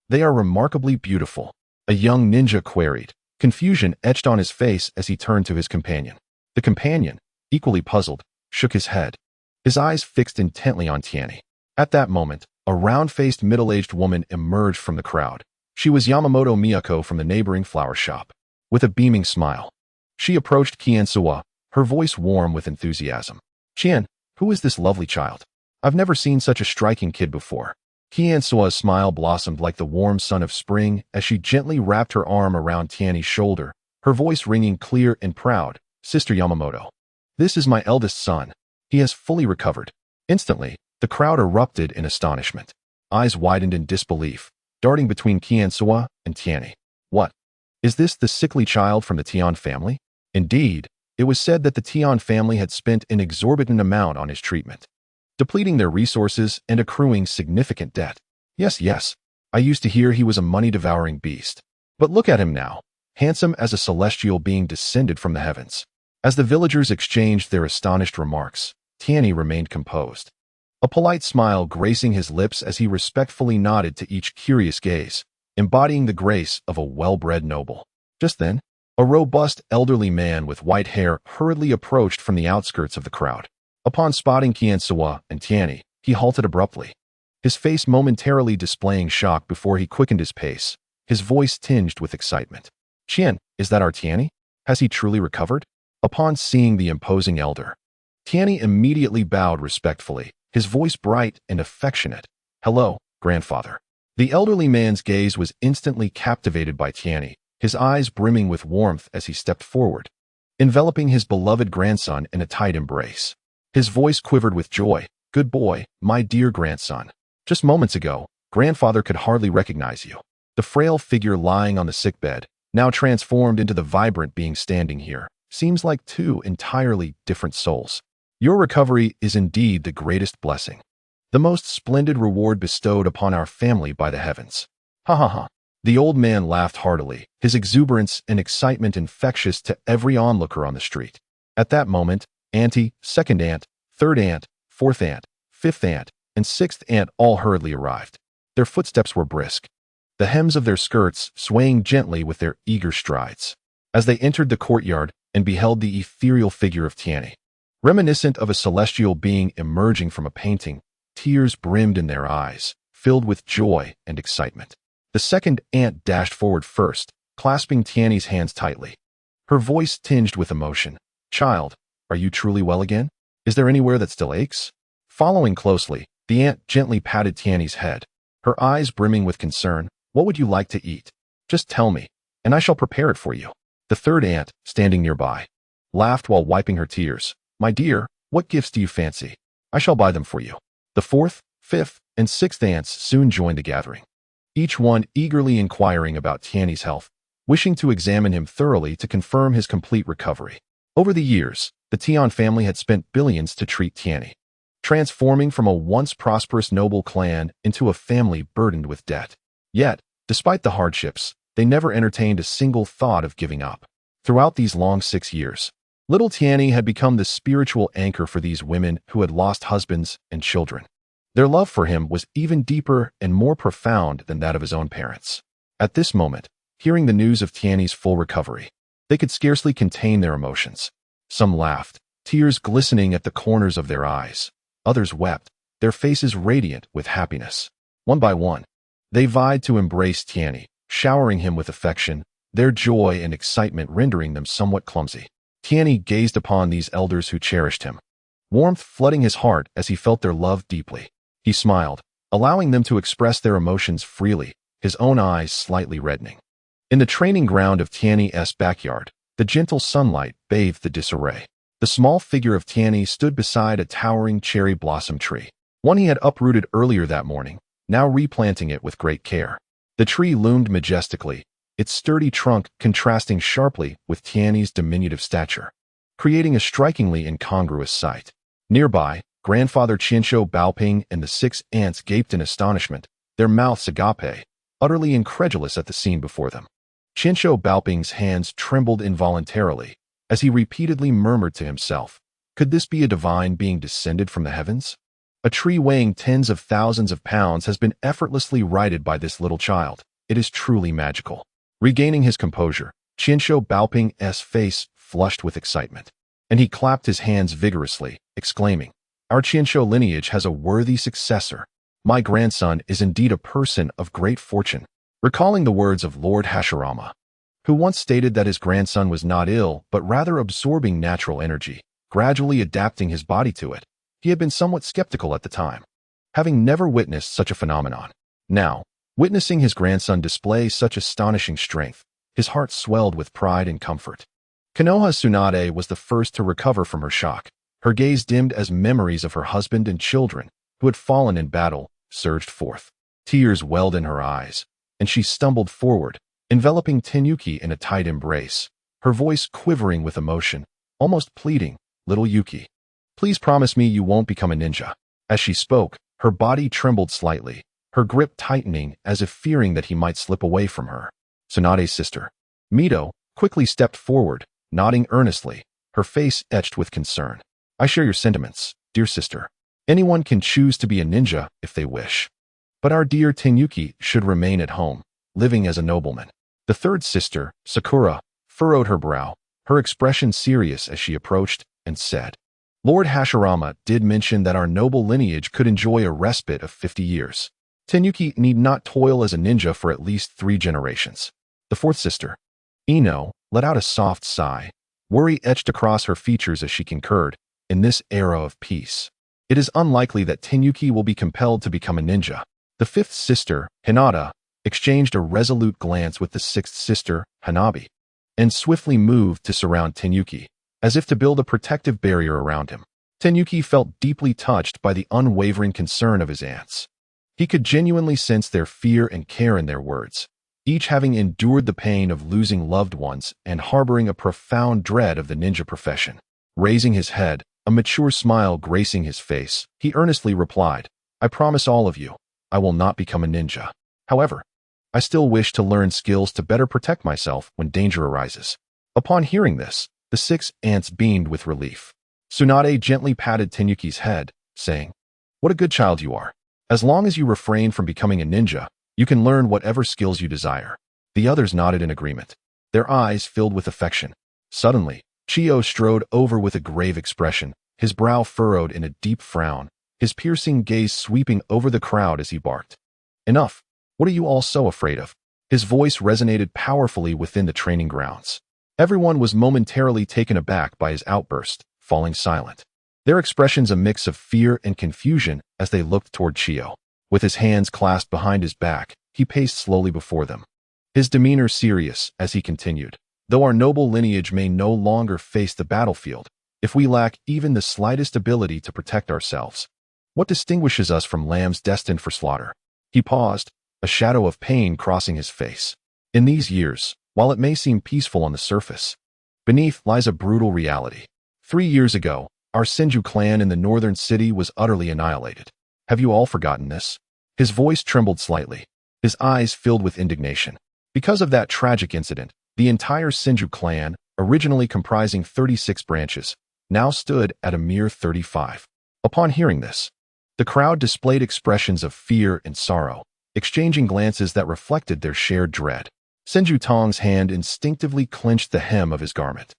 They are remarkably beautiful," a young ninja queried, confusion etched on his face as he turned to his companion. The companion, equally puzzled, shook his head, his eyes fixed intently on Tianyi. At that moment, a round-faced middle-aged woman emerged from the crowd. She was Yamamoto Miyako from the neighboring flower shop. With a beaming smile, she approached Qianxua, her voice warm with enthusiasm. "Qian, who is this lovely child? I've never seen such a striking kid before." Qianxua's smile blossomed like the warm sun of spring as she gently wrapped her arm around Tianyi's shoulder, her voice ringing clear and proud. "Sister Yamamoto, this is my eldest son. He has fully recovered." Instantly, the crowd erupted in astonishment. Eyes widened in disbelief, darting between Qianxua and Tianyi. "What? Is this the sickly child from the Tian family?" Indeed, it was said that the Tian family had spent an exorbitant amount on his treatment, depleting their resources and accruing significant debt. Yes, I used to hear he was a money-devouring beast. But look at him now, handsome as a celestial being descended from the heavens." As the villagers exchanged their astonished remarks, Tianyi remained composed, a polite smile gracing his lips as he respectfully nodded to each curious gaze, embodying the grace of a well-bred noble. Just then, a robust elderly man with white hair hurriedly approached from the outskirts of the crowd. Upon spotting Qianxua and Tianyi, he halted abruptly, his face momentarily displaying shock before he quickened his pace, his voice tinged with excitement. "Qian, is that our Tianyi? Has he truly recovered?" Upon seeing the imposing elder, Tianyi immediately bowed respectfully, his voice bright and affectionate. "Hello, grandfather." The elderly man's gaze was instantly captivated by Tianyi, his eyes brimming with warmth as he stepped forward, enveloping his beloved grandson in a tight embrace. His voice quivered with joy. "Good boy, my dear grandson. Just moments ago, grandfather could hardly recognize you." The frail figure lying on the sickbed, now transformed into the vibrant being standing here, seems like two entirely different souls. "Your recovery is indeed the greatest blessing, the most splendid reward bestowed upon our family by the heavens." "Ha ha ha." The old man laughed heartily, his exuberance and excitement infectious to every onlooker on the street. At that moment, auntie, second aunt, third aunt, fourth aunt, fifth aunt, and sixth aunt all hurriedly arrived. Their footsteps were brisk, the hems of their skirts swaying gently with their eager strides, as they entered the courtyard and beheld the ethereal figure of Tianyi. Reminiscent of a celestial being emerging from a painting, tears brimmed in their eyes, filled with joy and excitement. The second aunt dashed forward first, clasping Tianyi's hands tightly, her voice tinged with emotion. "Child, are you truly well again? Is there anywhere that still aches?" Following closely, the aunt gently patted Tianyi's head, her eyes brimming with concern. "What would you like to eat? Just tell me, and I shall prepare it for you." The third aunt, standing nearby, laughed while wiping her tears. "My dear, what gifts do you fancy? I shall buy them for you." The fourth, fifth, and sixth aunts soon joined the gathering, each one eagerly inquiring about Tianyi's health, wishing to examine him thoroughly to confirm his complete recovery. Over the years, the Tian family had spent billions to treat Tianyi, transforming from a once prosperous noble clan into a family burdened with debt. Yet, despite the hardships, they never entertained a single thought of giving up. Throughout these long 6 years, little Tianyi had become the spiritual anchor for these women who had lost husbands and children. Their love for him was even deeper and more profound than that of his own parents. At this moment, hearing the news of Tianyi's full recovery, they could scarcely contain their emotions. Some laughed, tears glistening at the corners of their eyes. Others wept, their faces radiant with happiness. One by one, they vied to embrace Tianyi, showering him with affection, their joy and excitement rendering them somewhat clumsy. Tianyi gazed upon these elders who cherished him, warmth flooding his heart as he felt their love deeply. He smiled, allowing them to express their emotions freely, his own eyes slightly reddening. In the training ground of Tianyi's backyard, the gentle sunlight bathed the disarray. The small figure of Tianyi stood beside a towering cherry blossom tree, one he had uprooted earlier that morning, now replanting it with great care. The tree loomed majestically, its sturdy trunk contrasting sharply with Tianyi's diminutive stature, creating a strikingly incongruous sight. Nearby, Grandfather Qinshu Baoping and the 6 aunts gaped in astonishment, their mouths agape, utterly incredulous at the scene before them. Qinshu Baoping's hands trembled involuntarily as he repeatedly murmured to himself, "Could this be a divine being descended from the heavens? A tree weighing tens of thousands of pounds has been effortlessly righted by this little child. It is truly magical." Regaining his composure, Qinshu Baoping's face flushed with excitement, and he clapped his hands vigorously, exclaiming, "Our Qinshu lineage has a worthy successor. My grandson is indeed a person of great fortune." Recalling the words of Lord Hashirama, who once stated that his grandson was not ill but rather absorbing natural energy, gradually adapting his body to it, he had been somewhat skeptical at the time, having never witnessed such a phenomenon. Now, witnessing his grandson display such astonishing strength, his heart swelled with pride and comfort. Konoha Tsunade was the first to recover from her shock. Her gaze dimmed as memories of her husband and children, who had fallen in battle, surged forth. Tears welled in her eyes, and she stumbled forward, enveloping Tenyuki in a tight embrace, her voice quivering with emotion, almost pleading, "Little Yuki, please promise me you won't become a ninja." As she spoke, her body trembled slightly, her grip tightening as if fearing that he might slip away from her. Tsunade's sister, Mito, quickly stepped forward, nodding earnestly, her face etched with concern. "I share your sentiments, dear sister. Anyone can choose to be a ninja if they wish. But our dear Tenyuki should remain at home, living as a nobleman." The third sister, Sakura, furrowed her brow, her expression serious as she approached, and said, "Lord Hashirama did mention that our noble lineage could enjoy a respite of 50 years. Tenyuki need not toil as a ninja for at least 3 generations. The fourth sister, Ino, let out a soft sigh, worry etched across her features as she concurred, "In this era of peace, it is unlikely that Tenyuki will be compelled to become a ninja." The fifth sister, Hinata, exchanged a resolute glance with the sixth sister, Hanabi, and swiftly moved to surround Tenyuki, as if to build a protective barrier around him. Tenyuki felt deeply touched by the unwavering concern of his aunts. He could genuinely sense their fear and care in their words, each having endured the pain of losing loved ones and harboring a profound dread of the ninja profession. Raising his head, a mature smile gracing his face, he earnestly replied, "I promise all of you, I will not become a ninja. However, I still wish to learn skills to better protect myself when danger arises." Upon hearing this, the 6 aunts beamed with relief. Tsunade gently patted Tenyuki's head, saying, "What a good child you are. As long as you refrain from becoming a ninja, you can learn whatever skills you desire." The others nodded in agreement, their eyes filled with affection. Suddenly, Chiyo strode over with a grave expression, his brow furrowed in a deep frown, his piercing gaze sweeping over the crowd as he barked, "Enough! What are you all so afraid of?" His voice resonated powerfully within the training grounds. Everyone was momentarily taken aback by his outburst, falling silent, their expressions a mix of fear and confusion as they looked toward Chiyo. With his hands clasped behind his back, he paced slowly before them, his demeanor serious as he continued, Though our noble lineage may no longer face the battlefield, if we lack even the slightest ability to protect ourselves, what distinguishes us from lambs destined for slaughter? He paused, a shadow of pain crossing his face. In these years, while it may seem peaceful on the surface, beneath lies a brutal reality. 3 years ago, our Senju clan in the northern city was utterly annihilated. Have you all forgotten this? His voice trembled slightly, his eyes filled with indignation. Because of that tragic incident, the entire Senju clan, originally comprising 36 branches, now stood at a mere 35. Upon hearing this, the crowd displayed expressions of fear and sorrow, exchanging glances that reflected their shared dread. Senju Tong's hand instinctively clenched the hem of his garment,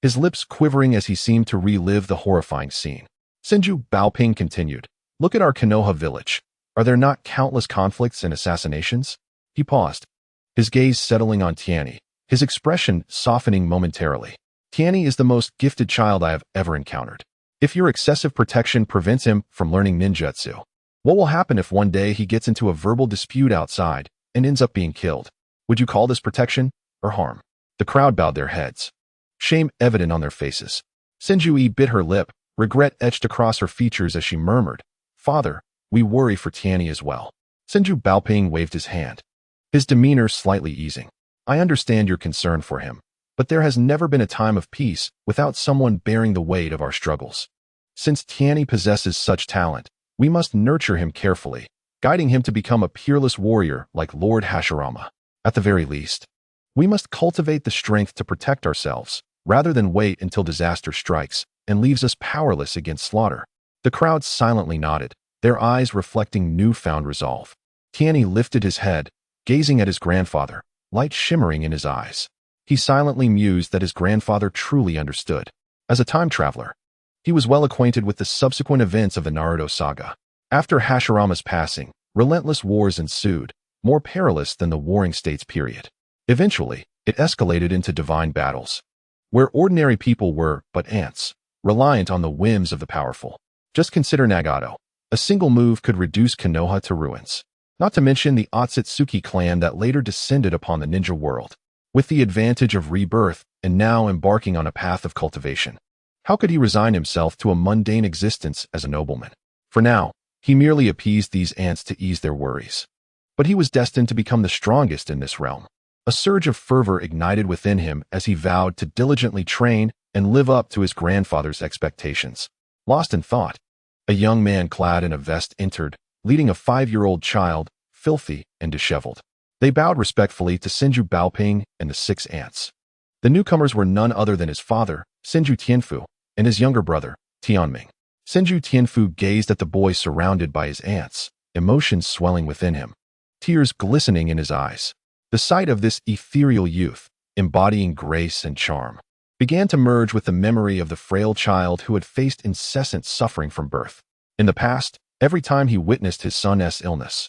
his lips quivering as he seemed to relive the horrifying scene. Senju Baoping continued, "Look at our Konoha village. Are there not countless conflicts and assassinations?" He paused, his gaze settling on Tianyi, his expression softening momentarily. "Tianyi is the most gifted child I have ever encountered. If your excessive protection prevents him from learning ninjutsu, what will happen if one day he gets into a verbal dispute outside and ends up being killed? Would you call this protection or harm?" The crowd bowed their heads, shame evident on their faces. Senju bit her lip, regret etched across her features as she murmured, "Father, we worry for Tianyi as well." Senju Baoping waved his hand, his demeanor slightly easing. "I understand your concern for him, but there has never been a time of peace without someone bearing the weight of our struggles. Since Tianyi possesses such talent, we must nurture him carefully, guiding him to become a peerless warrior like Lord Hashirama. At the very least, we must cultivate the strength to protect ourselves, rather than wait until disaster strikes and leaves us powerless against slaughter." The crowd silently nodded, their eyes reflecting newfound resolve. Tianyi lifted his head, gazing at his grandfather, light shimmering in his eyes. He silently mused that his grandfather truly understood. As a time traveler, he was well acquainted with the subsequent events of the Naruto saga. After Hashirama's passing, relentless wars ensued, more perilous than the Warring States period. Eventually, it escalated into divine battles, where ordinary people were but ants, reliant on the whims of the powerful. Just consider Nagato. A single move could reduce Konoha to ruins. Not to mention the Otsutsuki clan that later descended upon the ninja world, with the advantage of rebirth and now embarking on a path of cultivation. How could he resign himself to a mundane existence as a nobleman? For now, he merely appeased these ants to ease their worries. But he was destined to become the strongest in this realm. A surge of fervor ignited within him as he vowed to diligently train and live up to his grandfather's expectations. Lost in thought, a young man clad in a vest entered, leading a 5-year-old child, filthy and disheveled. They bowed respectfully to Senju Baoping and the 6 ants. The newcomers were none other than his father, Senju Tianfu, and his younger brother, Tianming. Senju Tianfu gazed at the boy surrounded by his ants, emotions swelling within him, tears glistening in his eyes. The sight of this ethereal youth, embodying grace and charm, began to merge with the memory of the frail child who had faced incessant suffering from birth. In the past, every time he witnessed his son's illness,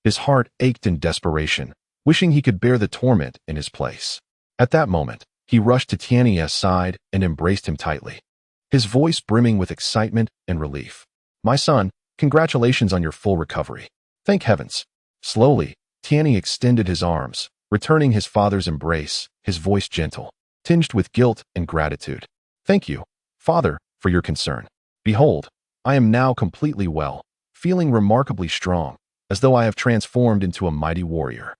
his heart ached in desperation, wishing he could bear the torment in his place. At that moment, he rushed to Tianyi's side and embraced him tightly, his voice brimming with excitement and relief. "My son, congratulations on your full recovery. Thank heavens." Slowly, Tianyi extended his arms, returning his father's embrace, his voice gentle, tinged with guilt and gratitude. "Thank you, Father, for your concern. Behold, I am now completely well, feeling remarkably strong, as though I have transformed into a mighty warrior.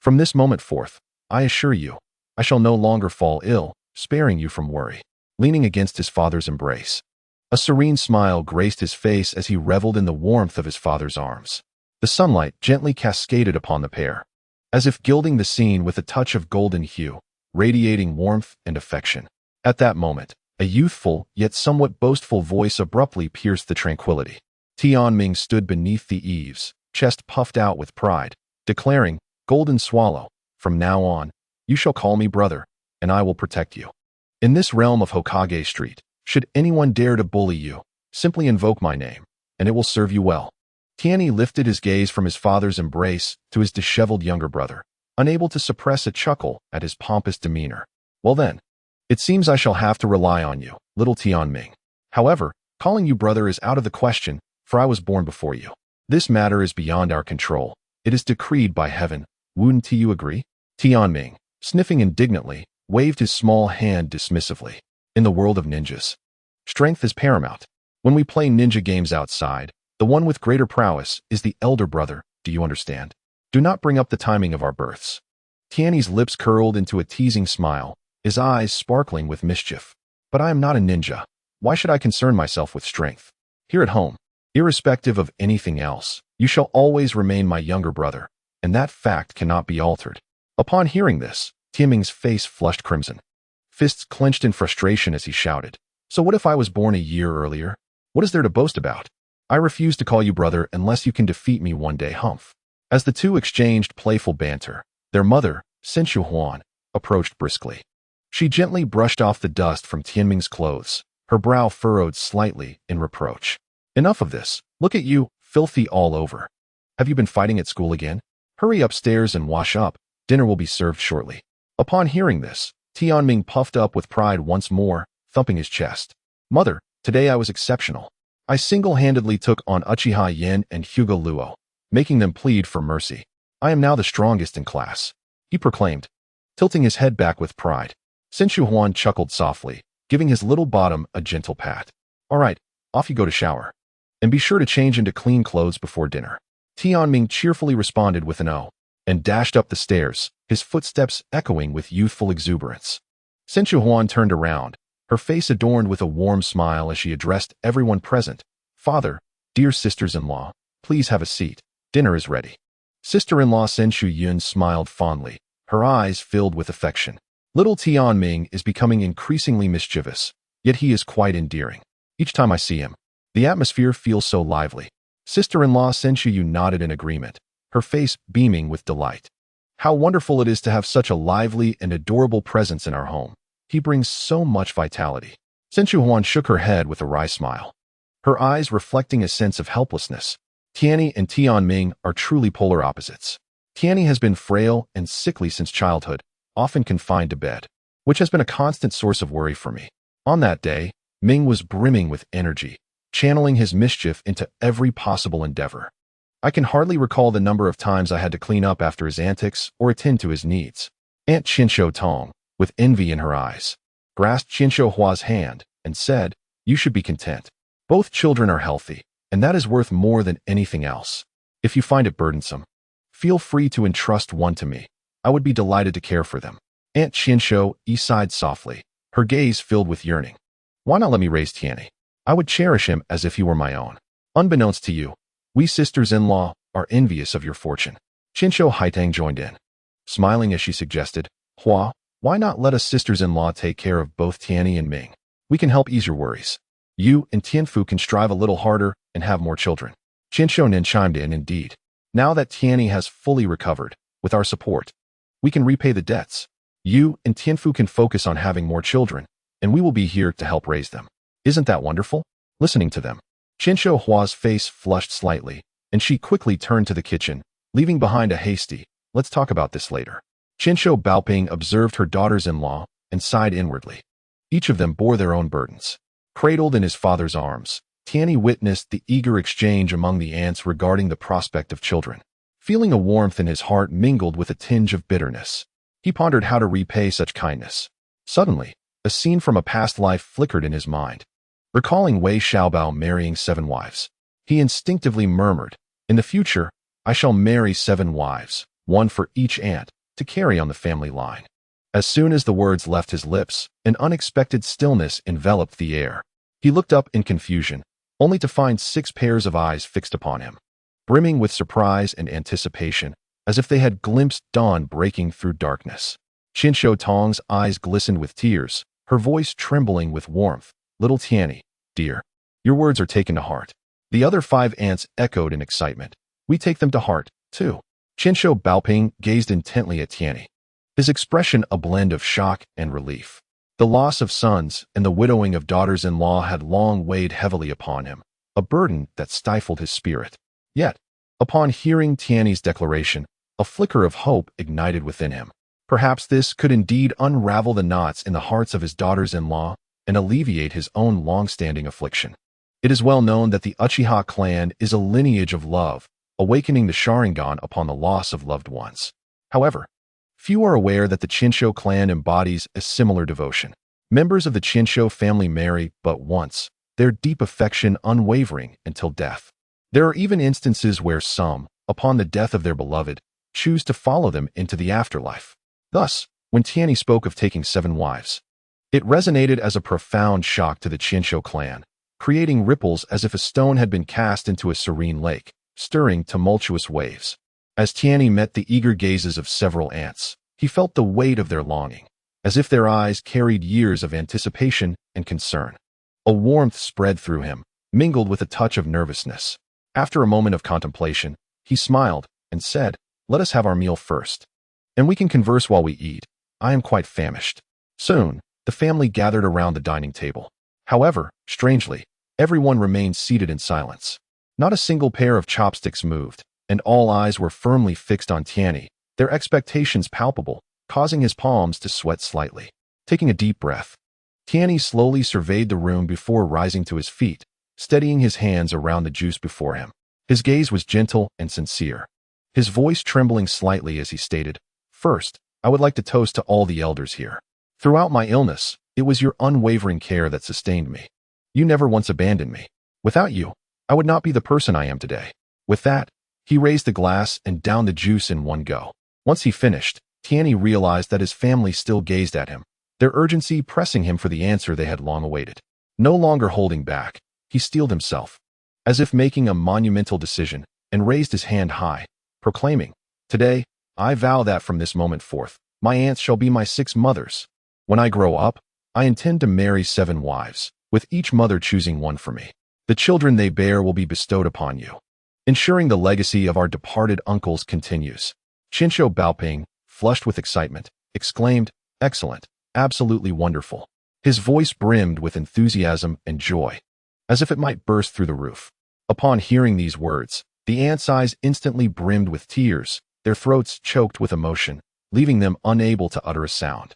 From this moment forth, I assure you, I shall no longer fall ill, sparing you from worry." Leaning against his father's embrace, a serene smile graced his face as he reveled in the warmth of his father's arms. The sunlight gently cascaded upon the pair, as if gilding the scene with a touch of golden hue, radiating warmth and affection. At that moment, a youthful yet somewhat boastful voice abruptly pierced the tranquility. Tianming stood beneath the eaves, chest puffed out with pride, declaring, "Golden Swallow, from now on, you shall call me brother, and I will protect you. In this realm of Hokage Street, should anyone dare to bully you, simply invoke my name, and it will serve you well." Tianyi lifted his gaze from his father's embrace to his disheveled younger brother, unable to suppress a chuckle at his pompous demeanor. "Well then, it seems I shall have to rely on you, little Tianming. However, calling you brother is out of the question, for I was born before you. This matter is beyond our control. It is decreed by heaven. Wouldn't you agree?" Tianming, sniffing indignantly, waved his small hand dismissively. In the world of ninjas, strength is paramount. When we play ninja games outside, the one with greater prowess is the elder brother, do you understand? Do not bring up the timing of our births. Tianyi's lips curled into a teasing smile, his eyes sparkling with mischief. But I am not a ninja. Why should I concern myself with strength? Here at home, irrespective of anything else, you shall always remain my younger brother, and that fact cannot be altered. Upon hearing this, Tianyi's face flushed crimson. Fists clenched in frustration as he shouted. So what if I was born a year earlier? What is there to boast about? I refuse to call you brother unless you can defeat me one day, humph. As the two exchanged playful banter, their mother, Senju, approached briskly. She gently brushed off the dust from Tianyi's clothes, her brow furrowed slightly in reproach. Enough of this. Look at you, filthy all over. Have you been fighting at school again? Hurry upstairs and wash up. Dinner will be served shortly. Upon hearing this, Tianyi puffed up with pride once more, thumping his chest. Mother, today I was exceptional. I single-handedly took on Uchiha Yen and Hugo Luo, making them plead for mercy. I am now the strongest in class, he proclaimed, tilting his head back with pride. Senju chuckled softly, giving his little bottom a gentle pat. All right, off you go to shower. And be sure to change into clean clothes before dinner. Tianyi cheerfully responded with an O, and dashed up the stairs, his footsteps echoing with youthful exuberance. Senju turned around, her face adorned with a warm smile as she addressed everyone present. Father, dear sisters-in-law, please have a seat. Dinner is ready. Sister-in-law Senju Yun smiled fondly, her eyes filled with affection. Little Tianyi is becoming increasingly mischievous, yet he is quite endearing. Each time I see him, the atmosphere feels so lively. Sister-in-law Senju Yun nodded in agreement, her face beaming with delight. How wonderful it is to have such a lively and adorable presence in our home. He brings so much vitality. Senju shook her head with a wry smile, her eyes reflecting a sense of helplessness. Tianyi and Tianyi are truly polar opposites. Tianyi has been frail and sickly since childhood, often confined to bed, which has been a constant source of worry for me. On that day, Ming was brimming with energy, channeling his mischief into every possible endeavor. I can hardly recall the number of times I had to clean up after his antics or attend to his needs. Aunt Qinsho Tong, with envy in her eyes, grasped Qinsho Hua's hand and said, "You should be content. Both children are healthy, and that is worth more than anything else. If you find it burdensome, feel free to entrust one to me. I would be delighted to care for them." Aunt Qinsho sighed softly, her gaze filled with yearning. Why not let me raise Tianyi? I would cherish him as if he were my own. Unbeknownst to you, we sisters-in-law are envious of your fortune. Qinsho Haitang joined in, smiling as she suggested, Hua, why not let us sisters-in-law take care of both Tianyi and Ming? We can help ease your worries. You and Tianfu can strive a little harder and have more children. Qinsho Nin chimed in, indeed. Now that Tianyi has fully recovered, with our support, we can repay the debts. You and Tianfu can focus on having more children, and we will be here to help raise them. Isn't that wonderful? Listening to them, Qinsho Hua's face flushed slightly, and she quickly turned to the kitchen, leaving behind a hasty, let's talk about this later. Qinsho Baoping observed her daughters-in-law and sighed inwardly. Each of them bore their own burdens. Cradled in his father's arms, Tianyi witnessed the eager exchange among the aunts regarding the prospect of children. Feeling a warmth in his heart mingled with a tinge of bitterness, he pondered how to repay such kindness. Suddenly, a scene from a past life flickered in his mind. Recalling Wei Xiaobao marrying 7 wives, he instinctively murmured, in the future, I shall marry 7 wives, 1 for each aunt, to carry on the family line. As soon as the words left his lips, an unexpected stillness enveloped the air. He looked up in confusion, only to find 6 pairs of eyes fixed upon him, brimming with surprise and anticipation, as if they had glimpsed dawn breaking through darkness. Qinsho Tong's eyes glistened with tears, her voice trembling with warmth. Little Tianyi, dear, your words are taken to heart. The other 5 aunts echoed in excitement. We take them to heart, too. Qinsho Baoping gazed intently at Tianyi, his expression a blend of shock and relief. The loss of sons and the widowing of daughters-in-law had long weighed heavily upon him, a burden that stifled his spirit. Yet, upon hearing Tianyi's declaration, a flicker of hope ignited within him. Perhaps this could indeed unravel the knots in the hearts of his daughters-in-law and alleviate his own long-standing affliction. It is well known that the Uchiha clan is a lineage of love, awakening the Sharingan upon the loss of loved ones. However, Few are aware that the Chinsho clan embodies a similar devotion. Members of the Chinsho family marry but once, their deep affection unwavering until death. There are even instances where some, upon the death of their beloved, choose to follow them into the afterlife. Thus, when Tianyi spoke of taking 7 wives, it resonated as a profound shock to the Chinsho clan, creating ripples as if a stone had been cast into a serene lake, stirring tumultuous waves. As Tianyi met the eager gazes of several aunts, he felt the weight of their longing, as if their eyes carried years of anticipation and concern. A warmth spread through him, mingled with a touch of nervousness. After a moment of contemplation, he smiled and said, "Let us have our meal first, and we can converse while we eat. I am quite famished." Soon, the family gathered around the dining table. However, strangely, everyone remained seated in silence. Not a single pair of chopsticks moved, and all eyes were firmly fixed on Tianyi, their expectations palpable, causing his palms to sweat slightly. Taking a deep breath, Tianyi slowly surveyed the room before rising to his feet, steadying his hands around the juice before him. His gaze was gentle and sincere, his voice trembling slightly as he stated, "First, I would like to toast to all the elders here. Throughout my illness, it was your unwavering care that sustained me. You never once abandoned me. Without you, I would not be the person I am today." With that, he raised the glass and downed the juice in one go. Once he finished, Tianyi realized that his family still gazed at him, their urgency pressing him for the answer they had long awaited. No longer holding back, he steeled himself, as if making a monumental decision, and raised his hand high, proclaiming, "Today, I vow that from this moment forth, my aunts shall be my 6 mothers. When I grow up, I intend to marry 7 wives, with each mother choosing one for me. The children they bear will be bestowed upon you, ensuring the legacy of our departed uncles continues." Chinsho Baoping, flushed with excitement, exclaimed, "Excellent, absolutely wonderful." His voice brimmed with enthusiasm and joy, as if it might burst through the roof. Upon hearing these words, the ants' eyes instantly brimmed with tears, their throats choked with emotion, leaving them unable to utter a sound.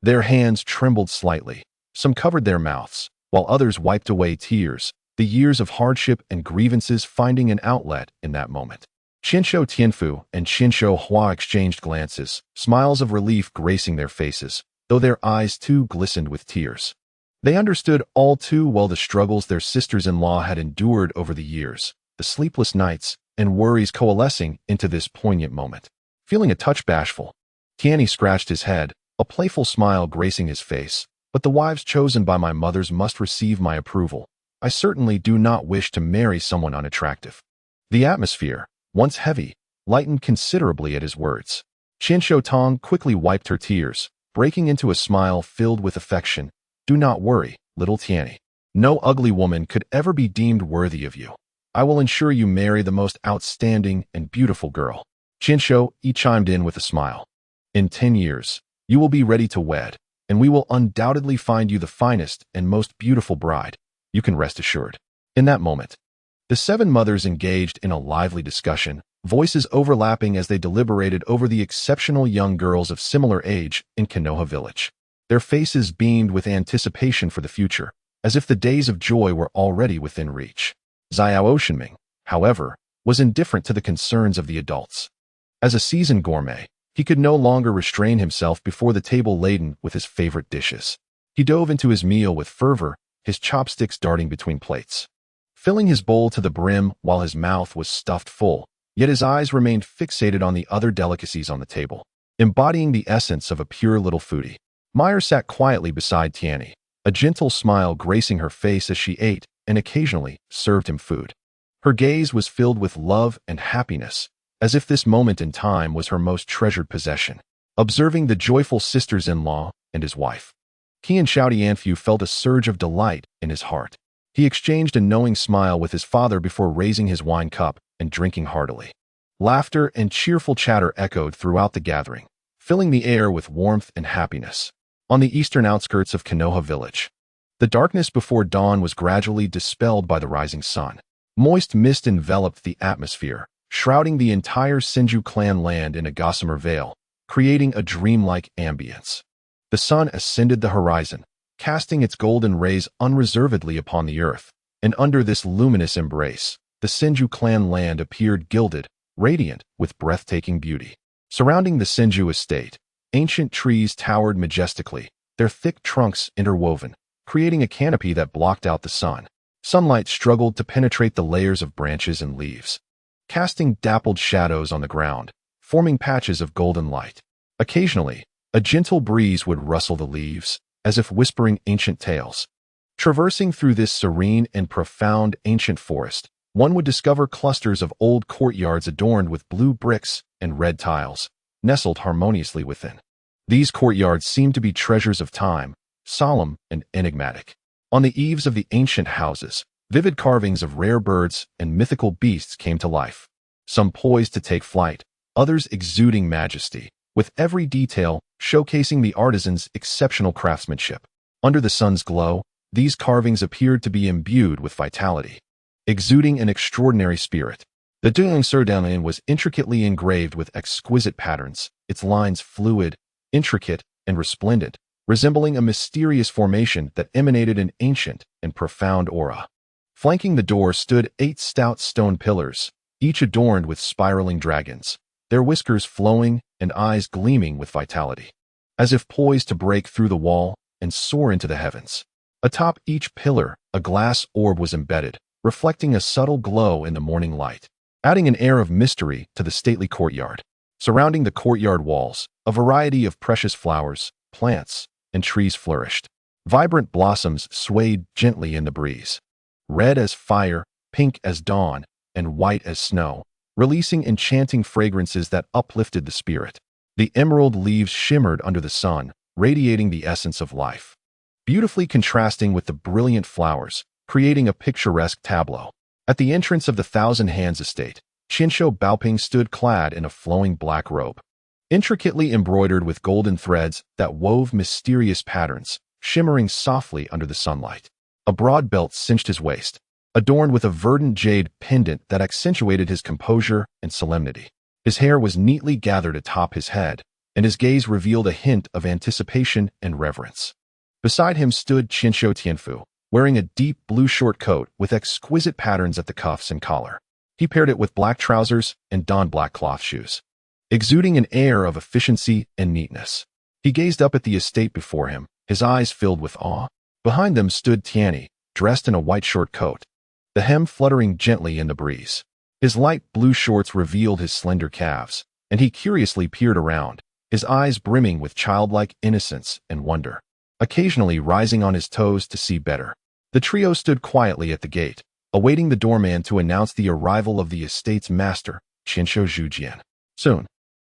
Their hands trembled slightly, some covered their mouths, while others wiped away tears, the years of hardship and grievances finding an outlet in that moment. Chinsho Tianfu and Chinsho Hua exchanged glances, smiles of relief gracing their faces, though their eyes too glistened with tears. They understood all too well the struggles their sisters-in-law had endured over the years, the sleepless nights, and worries coalescing into this poignant moment. Feeling a touch bashful, Tianyi scratched his head, a playful smile gracing his face. "But the wives chosen by my mothers must receive my approval. I certainly do not wish to marry someone unattractive." The atmosphere, once heavy, lightened considerably at his words. Chinsho Tong quickly wiped her tears, breaking into a smile filled with affection. "Do not worry, little Tianyi. No ugly woman could ever be deemed worthy of you. I will ensure you marry the most outstanding and beautiful girl." Chinsho chimed in with a smile. "In 10 years, you will be ready to wed, and we will undoubtedly find you the finest and most beautiful bride. You can rest assured." In that moment, the 7 mothers engaged in a lively discussion, voices overlapping as they deliberated over the exceptional young girls of similar age in Konoha village. Their faces beamed with anticipation for the future, as if the days of joy were already within reach. Xiao Oceanming, however, was indifferent to the concerns of the adults. As a seasoned gourmet, he could no longer restrain himself before the table laden with his favorite dishes. He dove into his meal with fervor, his chopsticks darting between plates, filling his bowl to the brim while his mouth was stuffed full, yet his eyes remained fixated on the other delicacies on the table, embodying the essence of a pure little foodie. Meyer sat quietly beside Tianyi, a gentle smile gracing her face as she ate and occasionally served him food. Her gaze was filled with love and happiness, as if this moment in time was her most treasured possession. Observing the joyful sisters-in-law and his wife, Qian Xiaotianfu felt a surge of delight in his heart. He exchanged a knowing smile with his father before raising his wine cup and drinking heartily. Laughter and cheerful chatter echoed throughout the gathering, filling the air with warmth and happiness. On the eastern outskirts of Konoha village, the darkness before dawn was gradually dispelled by the rising sun. Moist mist enveloped the atmosphere, shrouding the entire Senju clan land in a gossamer veil, creating a dreamlike ambience. The sun ascended the horizon, casting its golden rays unreservedly upon the earth, and under this luminous embrace, the Senju clan land appeared gilded, radiant with breathtaking beauty. Surrounding the Senju estate, Ancient trees towered majestically, their thick trunks interwoven, creating a canopy that blocked out the sun. Sunlight struggled to penetrate the layers of branches and leaves, casting dappled shadows on the ground, forming patches of golden light. Occasionally, a gentle breeze would rustle the leaves, as if whispering ancient tales. Traversing through this serene and profound ancient forest, one would discover clusters of old courtyards adorned with blue bricks and red tiles, nestled harmoniously within. These courtyards seemed to be treasures of time, solemn and enigmatic. On the eaves of the ancient houses, vivid carvings of rare birds and mythical beasts came to life, some poised to take flight, others exuding majesty, with every detail showcasing the artisan's exceptional craftsmanship. Under the sun's glow, these carvings appeared to be imbued with vitality, exuding an extraordinary spirit. The Tianyi was intricately engraved with exquisite patterns, its lines fluid, intricate, and resplendent, resembling a mysterious formation that emanated an ancient and profound aura. Flanking the door stood 8 stout stone pillars, each adorned with spiraling dragons, their whiskers flowing and eyes gleaming with vitality, as if poised to break through the wall and soar into the heavens. Atop each pillar, a glass orb was embedded, reflecting a subtle glow in the morning light, adding an air of mystery to the stately courtyard. Surrounding the courtyard walls, a variety of precious flowers, plants, and trees flourished. Vibrant blossoms swayed gently in the breeze, red as fire, pink as dawn, and white as snow, releasing enchanting fragrances that uplifted the spirit. The emerald leaves shimmered under the sun, radiating the essence of life, beautifully contrasting with the brilliant flowers, creating a picturesque tableau. At the entrance of the Thousand Hands estate, Qinshu Baoping stood clad in a flowing black robe, intricately embroidered with golden threads that wove mysterious patterns, shimmering softly under the sunlight. A broad belt cinched his waist, adorned with a verdant jade pendant that accentuated his composure and solemnity. His hair was neatly gathered atop his head, and his gaze revealed a hint of anticipation and reverence. Beside him stood Qinshu Tianfu, wearing a deep blue short coat with exquisite patterns at the cuffs and collar. He paired it with black trousers and donned black cloth shoes, exuding an air of efficiency and neatness. He gazed up at the estate before him, his eyes filled with awe. Behind them stood Tianyi, dressed in a white short coat, the hem fluttering gently in the breeze. His light blue shorts revealed his slender calves, and he curiously peered around, his eyes brimming with childlike innocence and wonder, occasionally rising on his toes to see better. The trio stood quietly at the gate, awaiting the doorman to announce the arrival of the estate's master, Qinshu Zhujian. Soon,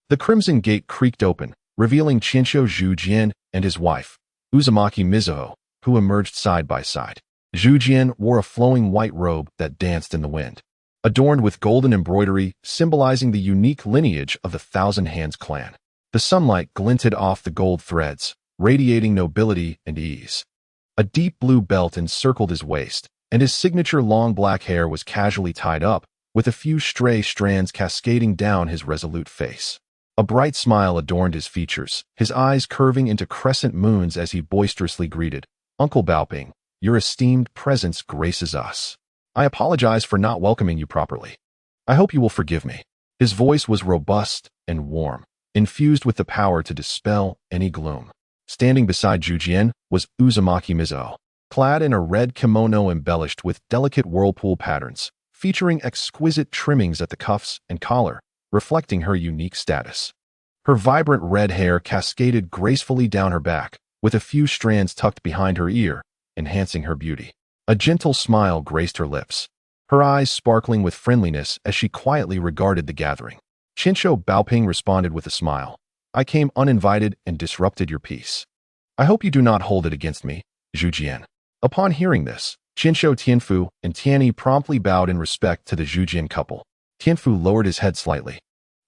the crimson gate creaked open, revealing Qinshu Zhujian and his wife, Uzumaki Mizuho, who emerged side by side. Zhujian wore a flowing white robe that danced in the wind, adorned with golden embroidery symbolizing the unique lineage of the Thousand Hands clan. The sunlight glinted off the gold threads, radiating nobility and ease. A deep blue belt encircled his waist, and his signature long black hair was casually tied up, with a few stray strands cascading down his resolute face. A bright smile adorned his features, his eyes curving into crescent moons as he boisterously greeted, "Uncle Baoping, your esteemed presence graces us. I apologize for not welcoming you properly. I hope you will forgive me." His voice was robust and warm, infused with the power to dispel any gloom. Standing beside Zhujian was Uzumaki Mizuho, clad in a red kimono embellished with delicate whirlpool patterns, featuring exquisite trimmings at the cuffs and collar, reflecting her unique status. Her vibrant red hair cascaded gracefully down her back, with a few strands tucked behind her ear, enhancing her beauty. A gentle smile graced her lips, her eyes sparkling with friendliness as she quietly regarded the gathering. Qinshu Baoping responded with a smile. "I came uninvited and disrupted your peace. I hope you do not hold it against me, Zhujian." Upon hearing this, Qinshu Tianfu and Tianyi promptly bowed in respect to the Zhujian couple. Tianfu lowered his head slightly,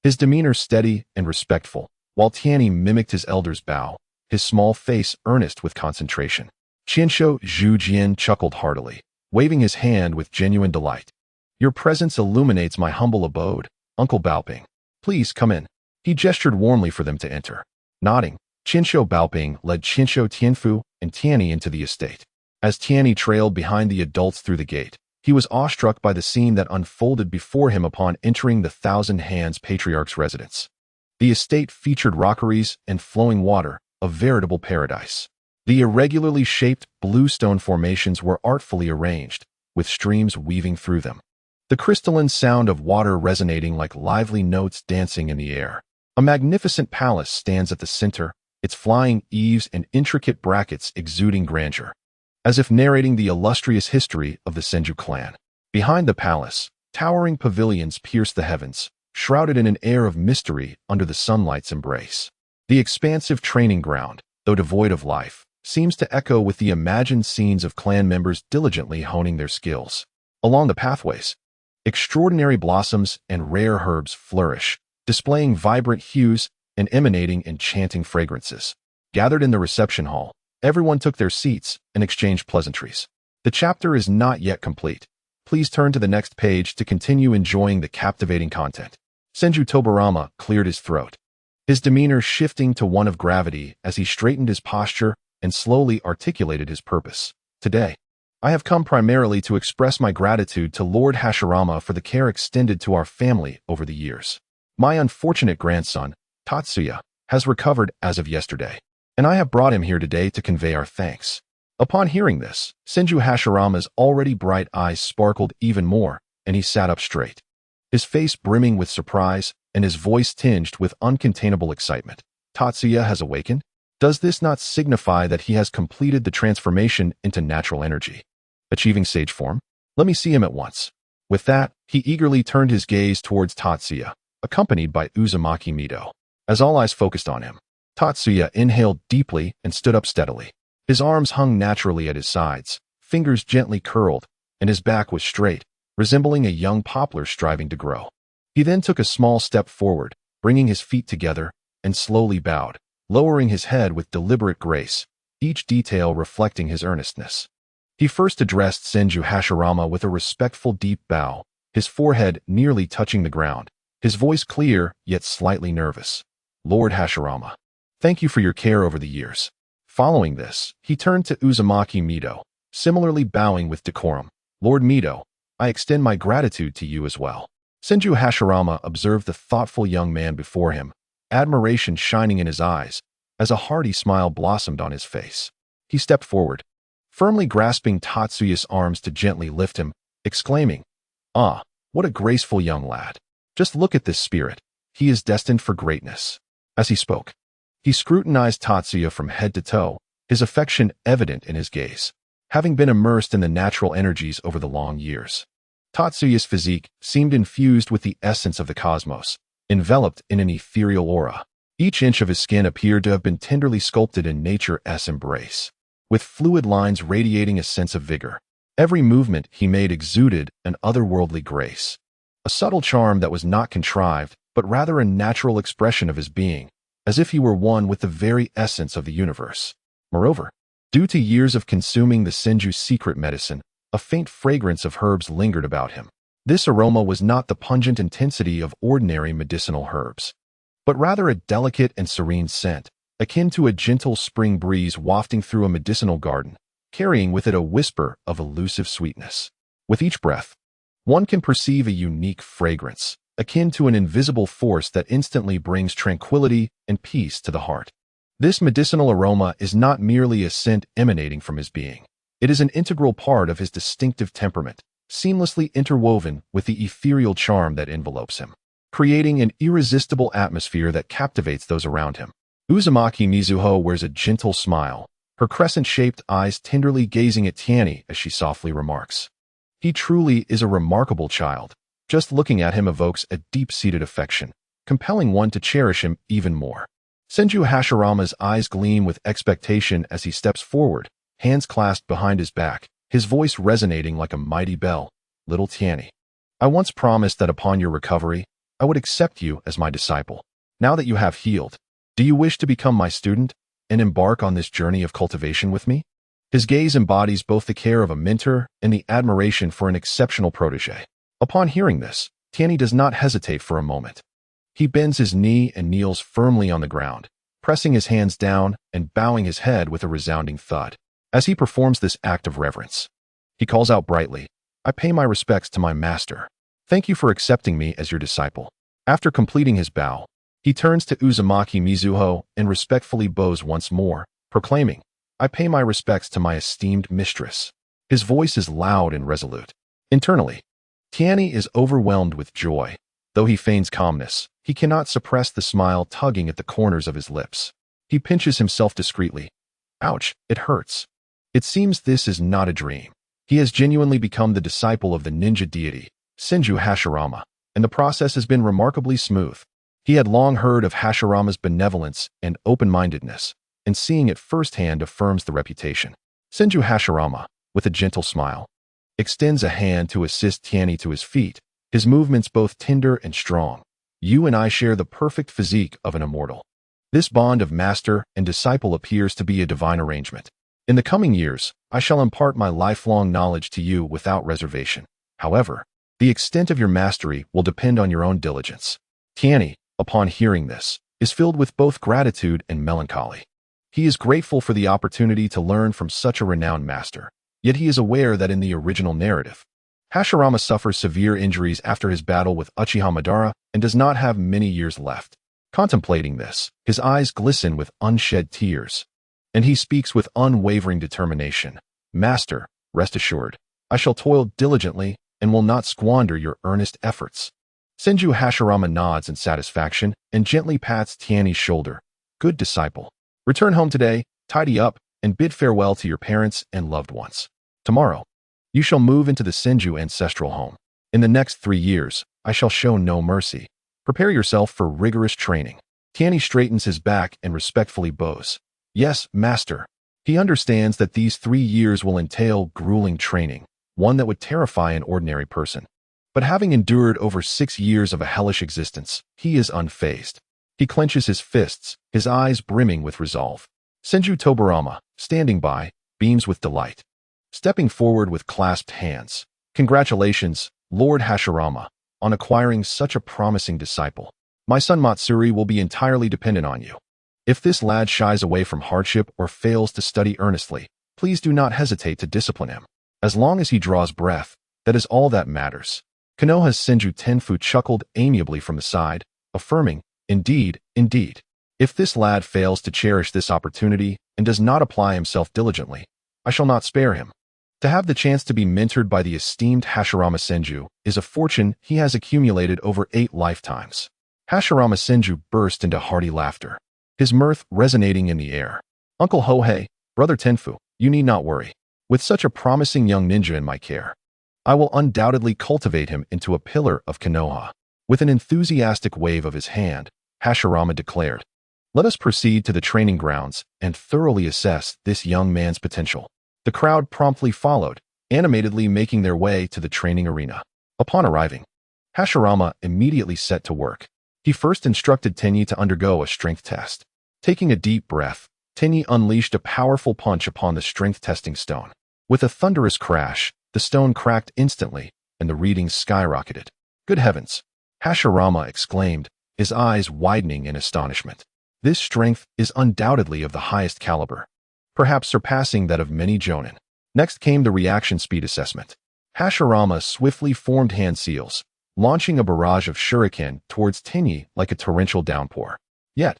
his demeanor steady and respectful, while Tianyi mimicked his elder's bow, his small face earnest with concentration. Qinshu Zhujian chuckled heartily, waving his hand with genuine delight. "Your presence illuminates my humble abode, Uncle Baoping. Please come in." He gestured warmly for them to enter. Nodding, Qinshu Baoping led Qinshu Tianfu and Tianyi into the estate. As Tianyi trailed behind the adults through the gate, he was awestruck by the scene that unfolded before him upon entering the Thousand Hands patriarch's residence. The estate featured rockeries and flowing water, a veritable paradise. The irregularly shaped bluestone formations were artfully arranged, with streams weaving through them. The crystalline sound of water resonating like lively notes dancing in the air. A magnificent palace stands at the center, its flying eaves and intricate brackets exuding grandeur, as if narrating the illustrious history of the Senju clan. Behind the palace, towering pavilions pierce the heavens, shrouded in an air of mystery under the sunlight's embrace. The expansive training ground, though devoid of life, seems to echo with the imagined scenes of clan members diligently honing their skills. Along the pathways, extraordinary blossoms and rare herbs flourish, displaying vibrant hues and emanating enchanting fragrances. Gathered in the reception hall, everyone took their seats and exchanged pleasantries. The chapter is not yet complete. Please turn to the next page to continue enjoying the captivating content. Senju Tobarama cleared his throat, his demeanor shifting to one of gravity as he straightened his posture and slowly articulated his purpose. Today, I have come primarily to express my gratitude to Lord Hashirama for the care extended to our family over the years. My unfortunate grandson, Tatsuya, has recovered as of yesterday, and I have brought him here today to convey our thanks. Upon hearing this, Senju Hashirama's already bright eyes sparkled even more, and he sat up straight, his face brimming with surprise and his voice tinged with uncontainable excitement. Tatsuya has awakened? Does this not signify that he has completed the transformation into natural energy, achieving sage form? Let me see him at once. With that, he eagerly turned his gaze towards Tatsuya, accompanied by Uzumaki Mido. As all eyes focused on him, Tatsuya inhaled deeply and stood up steadily. His arms hung naturally at his sides, fingers gently curled, and his back was straight, resembling a young poplar striving to grow. He then took a small step forward, bringing his feet together, and slowly bowed, lowering his head with deliberate grace, each detail reflecting his earnestness. He first addressed Senju Hashirama with a respectful deep bow, his forehead nearly touching the ground, his voice clear yet slightly nervous. Lord Hashirama, thank you for your care over the years. Following this, he turned to Uzumaki Mido, similarly bowing with decorum. Lord Mido, I extend my gratitude to you as well. Senju Hashirama observed the thoughtful young man before him, admiration shining in his eyes, as a hearty smile blossomed on his face. He stepped forward, firmly grasping Tatsuya's arms to gently lift him, exclaiming, "Ah, what a graceful young lad. Just look at this spirit. He is destined for greatness." As he spoke, he scrutinized Tatsuya from head to toe, his affection evident in his gaze, having been immersed in the natural energies over the long years. Tatsuya's physique seemed infused with the essence of the cosmos, enveloped in an ethereal aura. Each inch of his skin appeared to have been tenderly sculpted in nature's embrace, with fluid lines radiating a sense of vigor. Every movement he made exuded an otherworldly grace, a subtle charm that was not contrived, but rather a natural expression of his being, as if he were one with the very essence of the universe. Moreover, due to years of consuming the Senju secret medicine, a faint fragrance of herbs lingered about him. This aroma was not the pungent intensity of ordinary medicinal herbs, but rather a delicate and serene scent, akin to a gentle spring breeze wafting through a medicinal garden, carrying with it a whisper of elusive sweetness. With each breath, one can perceive a unique fragrance, akin to an invisible force that instantly brings tranquility and peace to the heart. This medicinal aroma is not merely a scent emanating from his being. It is an integral part of his distinctive temperament, seamlessly interwoven with the ethereal charm that envelopes him, creating an irresistible atmosphere that captivates those around him. Uzumaki Mizuho wears a gentle smile, her crescent-shaped eyes tenderly gazing at Tianyi as she softly remarks, "He truly is a remarkable child. Just looking at him evokes a deep-seated affection, compelling one to cherish him even more." Senju Hashirama's eyes gleam with expectation as he steps forward, hands clasped behind his back, his voice resonating like a mighty bell. "Little Tianyi, I once promised that upon your recovery, I would accept you as my disciple. Now that you have healed, do you wish to become my student and embark on this journey of cultivation with me?" His gaze embodies both the care of a mentor and the admiration for an exceptional protege. Upon hearing this, Tianyi does not hesitate for a moment. He bends his knee and kneels firmly on the ground, pressing his hands down and bowing his head with a resounding thud. As he performs this act of reverence, he calls out brightly, "I pay my respects to my master. Thank you for accepting me as your disciple." After completing his bow, He turns to Uzumaki Mizuho and respectfully bows once more, proclaiming, "I pay my respects to my esteemed mistress." His voice is loud and resolute. Internally, Tianyi is overwhelmed with joy. Though he feigns calmness, he cannot suppress the smile tugging at the corners of his lips. He pinches himself discreetly. Ouch, it hurts. It seems this is not a dream. He has genuinely become the disciple of the ninja deity, Senju Hashirama, and the process has been remarkably smooth. He had long heard of Hashirama's benevolence and open-mindedness, and seeing it firsthand affirms the reputation. Senju Hashirama, with a gentle smile, extends a hand to assist Tianyi to his feet, his movements both tender and strong. "You and I share the perfect physique of an immortal." This bond of master and disciple appears to be a divine arrangement. "In the coming years, I shall impart my lifelong knowledge to you without reservation. However, the extent of your mastery will depend on your own diligence." Tianyi, upon hearing this, is filled with both gratitude and melancholy. He is grateful for the opportunity to learn from such a renowned master, yet he is aware that in the original narrative, Hashirama suffers severe injuries after his battle with Uchiha Madara and does not have many years left. Contemplating this, his eyes glisten with unshed tears, and he speaks with unwavering determination. "Master, rest assured, I shall toil diligently and will not squander your earnest efforts." Senju Hashirama nods in satisfaction and gently pats Tianyi's shoulder. "Good disciple. Return home today, tidy up, and bid farewell to your parents and loved ones. Tomorrow, you shall move into the Senju ancestral home. In the next 3 years, I shall show no mercy. Prepare yourself for rigorous training." Tianyi straightens his back and respectfully bows. "Yes, master." He understands that these 3 years will entail grueling training, one that would terrify an ordinary person. But having endured over 6 years of a hellish existence, he is unfazed. He clenches his fists, his eyes brimming with resolve. Senju Tobarama, standing by, beams with delight. Stepping forward with clasped hands. "Congratulations, Lord Hashirama, on acquiring such a promising disciple. My son Matsuri will be entirely dependent on you. If this lad shies away from hardship or fails to study earnestly, please do not hesitate to discipline him. As long as he draws breath, that is all that matters." Konoha's Senju Tenfu chuckled amiably from the side, affirming, "Indeed, indeed. If this lad fails to cherish this opportunity and does not apply himself diligently, I shall not spare him." To have the chance to be mentored by the esteemed Hashirama Senju is a fortune he has accumulated over 8 lifetimes. Hashirama Senju burst into hearty laughter, his mirth resonating in the air. "Uncle Hohei, Brother Tenfu, you need not worry. With such a promising young ninja in my care, I will undoubtedly cultivate him into a pillar of Konoha." With an enthusiastic wave of his hand, Hashirama declared, "Let us proceed to the training grounds and thoroughly assess this young man's potential." The crowd promptly followed, animatedly making their way to the training arena. Upon arriving, Hashirama immediately set to work. He first instructed Tianyi to undergo a strength test. Taking a deep breath, Tianyi unleashed a powerful punch upon the strength testing stone. With a thunderous crash, the stone cracked instantly, and the readings skyrocketed. "Good heavens!" Hashirama exclaimed, his eyes widening in astonishment. "This strength is undoubtedly of the highest caliber, perhaps surpassing that of many jonin." Next came the reaction speed assessment. Hashirama swiftly formed hand seals, launching a barrage of shuriken towards Tianyi like a torrential downpour. Yet,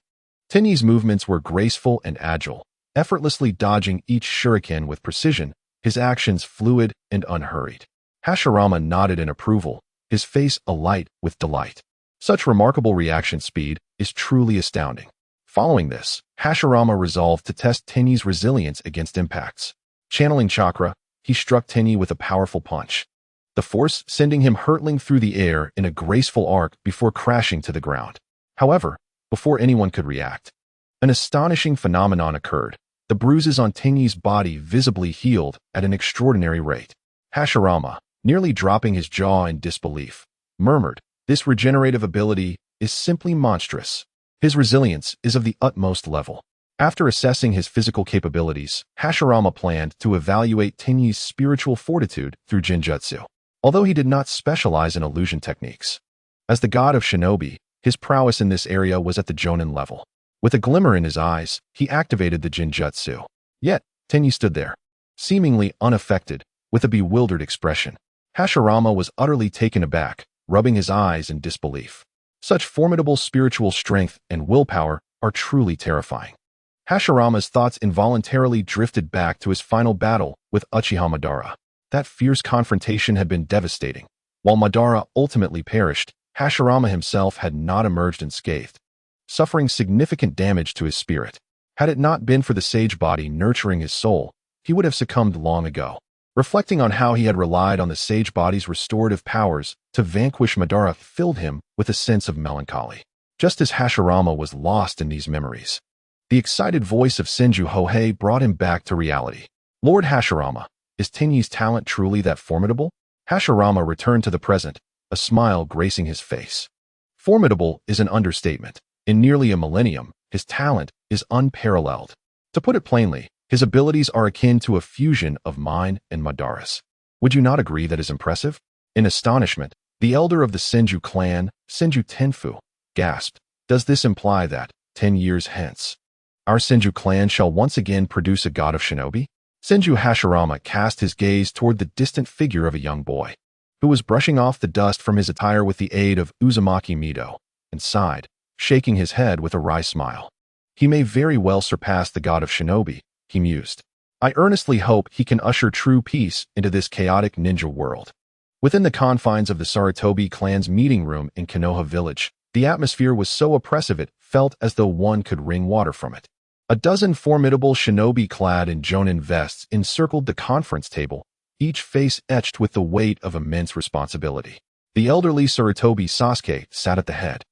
Tianyi's movements were graceful and agile, effortlessly dodging each shuriken with precision, his actions fluid and unhurried. Hashirama nodded in approval, his face alight with delight. Such remarkable reaction speed is truly astounding. Following this, Hashirama resolved to test Tianyi's resilience against impacts. Channeling chakra, he struck Tianyi with a powerful punch, the force sending him hurtling through the air in a graceful arc before crashing to the ground. However, before anyone could react, an astonishing phenomenon occurred. The bruises on Tianyi's body visibly healed at an extraordinary rate. Hashirama, nearly dropping his jaw in disbelief, murmured, "This regenerative ability is simply monstrous. His resilience is of the utmost level." After assessing his physical capabilities, Hashirama planned to evaluate Tianyi's spiritual fortitude through Jinjutsu. Although he did not specialize in illusion techniques, as the god of shinobi, his prowess in this area was at the jonin level. With a glimmer in his eyes, he activated the Jinjutsu. Yet, Tianyi stood there, seemingly unaffected, with a bewildered expression. Hashirama was utterly taken aback, rubbing his eyes in disbelief. Such formidable spiritual strength and willpower are truly terrifying. Hashirama's thoughts involuntarily drifted back to his final battle with Uchiha Madara. That fierce confrontation had been devastating. While Madara ultimately perished, Hashirama himself had not emerged unscathed, suffering significant damage to his spirit. Had it not been for the sage body nurturing his soul, he would have succumbed long ago. Reflecting on how he had relied on the sage body's restorative powers to vanquish Madara filled him with a sense of melancholy. Just as Hashirama was lost in these memories, the excited voice of Senju Hohei brought him back to reality. Lord Hashirama, is Tianyi's talent truly that formidable? Hashirama returned to the present, a smile gracing his face. Formidable is an understatement. In nearly a millennium, his talent is unparalleled. To put it plainly, his abilities are akin to a fusion of mine and Madara's. Would you not agree that is impressive? In astonishment, the elder of the Senju clan, Senju Tenfu, gasped. Does this imply that, 10 years hence, our Senju clan shall once again produce a god of shinobi? Senju Hashirama cast his gaze toward the distant figure of a young boy, who was brushing off the dust from his attire with the aid of Uzumaki Mido, and sighed, shaking his head with a wry smile. He may very well surpass the god of shinobi, he mused. I earnestly hope he can usher true peace into this chaotic ninja world. Within the confines of the Sarutobi clan's meeting room in Konoha village, the atmosphere was so oppressive it felt as though one could wring water from it. A dozen formidable shinobi clad in jonin vests encircled the conference table, each face etched with the weight of immense responsibility. The elderly Sarutobi Sasuke sat at the head,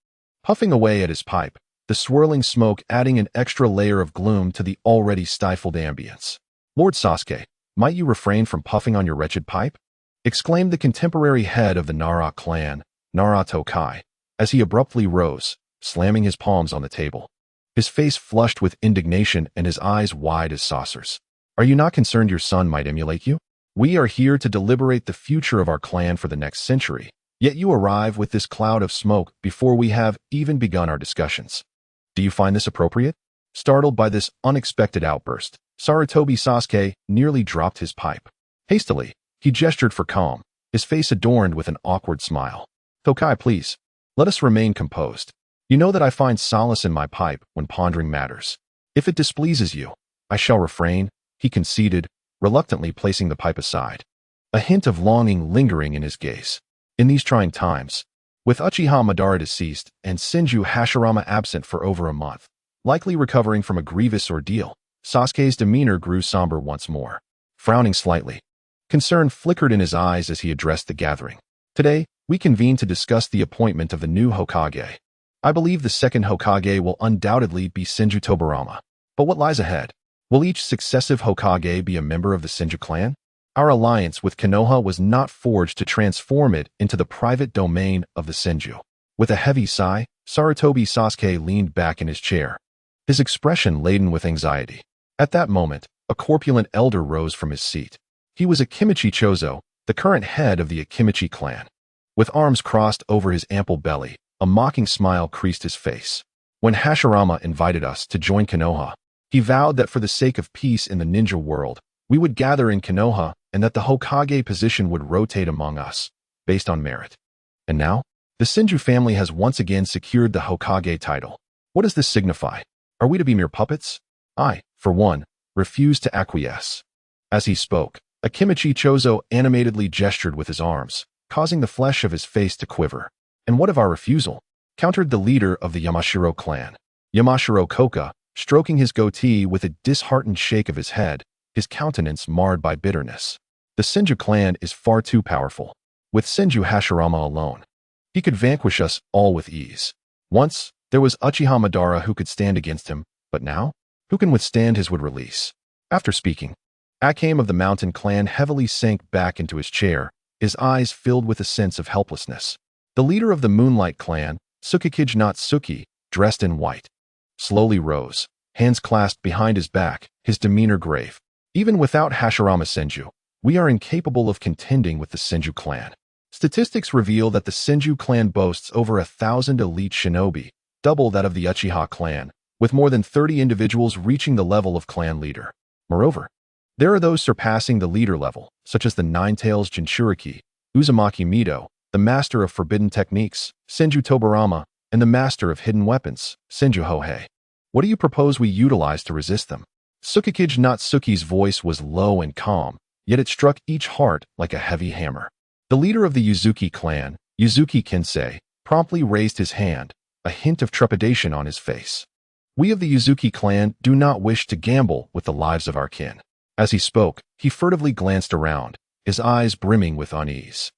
puffing away at his pipe, the swirling smoke adding an extra layer of gloom to the already stifled ambience. Lord Sasuke, might you refrain from puffing on your wretched pipe? Exclaimed the contemporary head of the Nara clan, Naruto Kai, as he abruptly rose, slamming his palms on the table. His face flushed with indignation and his eyes wide as saucers. Are you not concerned your son might emulate you? We are here to deliberate the future of our clan for the next century, yet you arrive with this cloud of smoke before we have even begun our discussions. Do you find this appropriate? Startled by this unexpected outburst, Sarutobi Sasuke nearly dropped his pipe. Hastily, he gestured for calm, his face adorned with an awkward smile. Tokai, please, let us remain composed. You know that I find solace in my pipe when pondering matters. If it displeases you, I shall refrain, he conceded, reluctantly placing the pipe aside, a hint of longing lingering in his gaze. In these trying times, with Uchiha Madara deceased and Senju Hashirama absent for over a month, likely recovering from a grievous ordeal, Sasuke's demeanor grew somber once more. Frowning slightly, concern flickered in his eyes as he addressed the gathering. Today, we convene to discuss the appointment of the new Hokage. I believe the second Hokage will undoubtedly be Senju Tobirama. But what lies ahead? Will each successive Hokage be a member of the Senju clan? Our alliance with Konoha was not forged to transform it into the private domain of the Senju. With a heavy sigh, Sarutobi Sasuke leaned back in his chair, his expression laden with anxiety. At that moment, a corpulent elder rose from his seat. He was Akimichi Chozo, the current head of the Akimichi clan. With arms crossed over his ample belly, a mocking smile creased his face. When Hashirama invited us to join Konoha, he vowed that for the sake of peace in the ninja world, we would gather in Konoha and that the Hokage position would rotate among us, based on merit. And now, the Senju family has once again secured the Hokage title. What does this signify? Are we to be mere puppets? I, for one, refuse to acquiesce. As he spoke, Akimichi Chozo animatedly gestured with his arms, causing the flesh of his face to quiver. And what of our refusal? Countered the leader of the Yamashiro clan, Yamashiro Koka, stroking his goatee with a disheartened shake of his head, his countenance marred by bitterness. The Senju clan is far too powerful. With Senju Hashirama alone, he could vanquish us all with ease. Once, there was Uchiha Madara who could stand against him, but now, who can withstand his would release? After speaking, Akame of the Mountain clan heavily sank back into his chair, his eyes filled with a sense of helplessness. The leader of the Moonlight clan, Tsukikage Natsuki, dressed in white, slowly rose, hands clasped behind his back, his demeanor grave. Even without Hashirama Senju, we are incapable of contending with the Senju clan. Statistics reveal that the Senju clan boasts over 1,000 elite shinobi, double that of the Uchiha clan, with more than 30 individuals reaching the level of clan leader. Moreover, there are those surpassing the leader level, such as the Nine-Tails Jinchuriki, Uzumaki Mido, the master of forbidden techniques, Senju Tobirama, and the master of hidden weapons, Senju Hohei. What do you propose we utilize to resist them? Tsukikage Natsuki's voice was low and calm, yet it struck each heart like a heavy hammer. The leader of the Yuzuki clan, Yuzuki Kinsei, promptly raised his hand, a hint of trepidation on his face. We of the Yuzuki clan do not wish to gamble with the lives of our kin. As he spoke, he furtively glanced around, his eyes brimming with unease.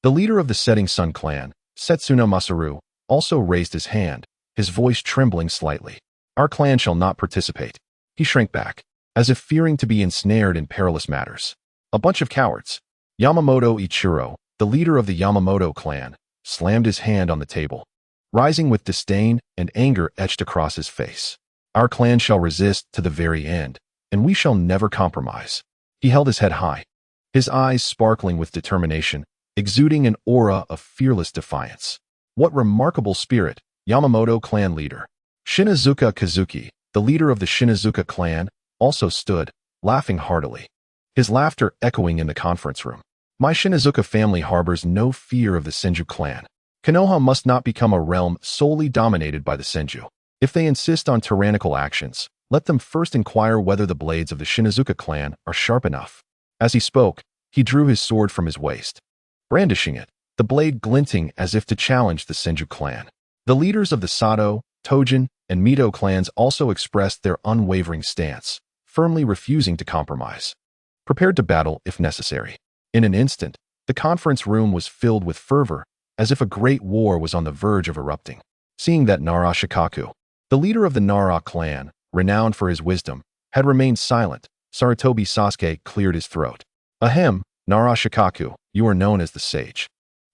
The leader of the Setting Sun clan, Setsuna Masaru, also raised his hand, his voice trembling slightly. Our clan shall not participate. He shrank back, as if fearing to be ensnared in perilous matters. A bunch of cowards. Yamamoto Ichiro, the leader of the Yamamoto clan, slammed his hand on the table, rising with disdain and anger etched across his face. Our clan shall resist to the very end, and we shall never compromise. He held his head high, his eyes sparkling with determination, exuding an aura of fearless defiance. What remarkable spirit, Yamamoto clan leader. Shinazuka Kazuki, the leader of the Shinazuka clan, also stood, laughing heartily, his laughter echoing in the conference room. My Shinazuka family harbors no fear of the Senju clan. Konoha must not become a realm solely dominated by the Senju. If they insist on tyrannical actions, let them first inquire whether the blades of the Shinazuka clan are sharp enough. As he spoke, he drew his sword from his waist, brandishing it, the blade glinting as if to challenge the Senju clan. The leaders of the Sato, Tojin, and Mito clans also expressed their unwavering stance, firmly refusing to compromise, prepared to battle if necessary. In an instant, the conference room was filled with fervor, as if a great war was on the verge of erupting. Seeing that Nara Shikaku, the leader of the Nara clan, renowned for his wisdom, had remained silent, Sarutobi Sasuke cleared his throat. Ahem, Nara Shikaku, you are known as the sage.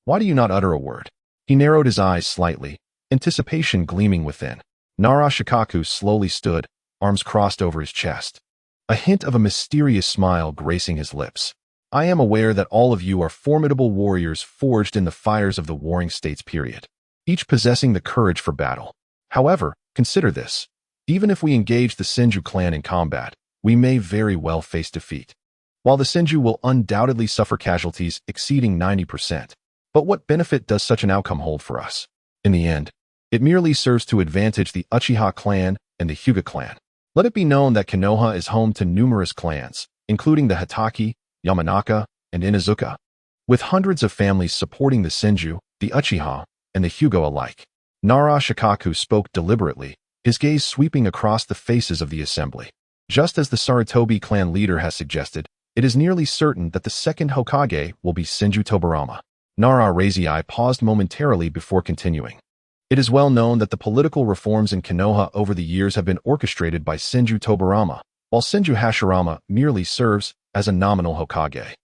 Why do you not utter a word? He narrowed his eyes slightly, anticipation gleaming within. Nara Shikaku slowly stood, arms crossed over his chest, a hint of a mysterious smile gracing his lips. I am aware that all of you are formidable warriors forged in the fires of the Warring States period, each possessing the courage for battle. However, consider this. Even if we engage the Senju clan in combat, we may very well face defeat. While the Senju will undoubtedly suffer casualties exceeding 90%, but what benefit does such an outcome hold for us? In the end, it merely serves to advantage the Uchiha clan and the Hyuga clan. Let it be known that Konoha is home to numerous clans, including the Hitaki, Yamanaka, and Inuzuka, with hundreds of families supporting the Senju, the Uchiha, and the Hyuga alike. Nara Shikaku spoke deliberately, his gaze sweeping across the faces of the assembly. Just as the Sarutobi clan leader has suggested, it is nearly certain that the second Hokage will be Senju Tobarama. Nara Razii paused momentarily before continuing. It is well known that the political reforms in Konoha over the years have been orchestrated by Senju Tobarama, while Senju Hashirama merely serves as a nominal Hokage.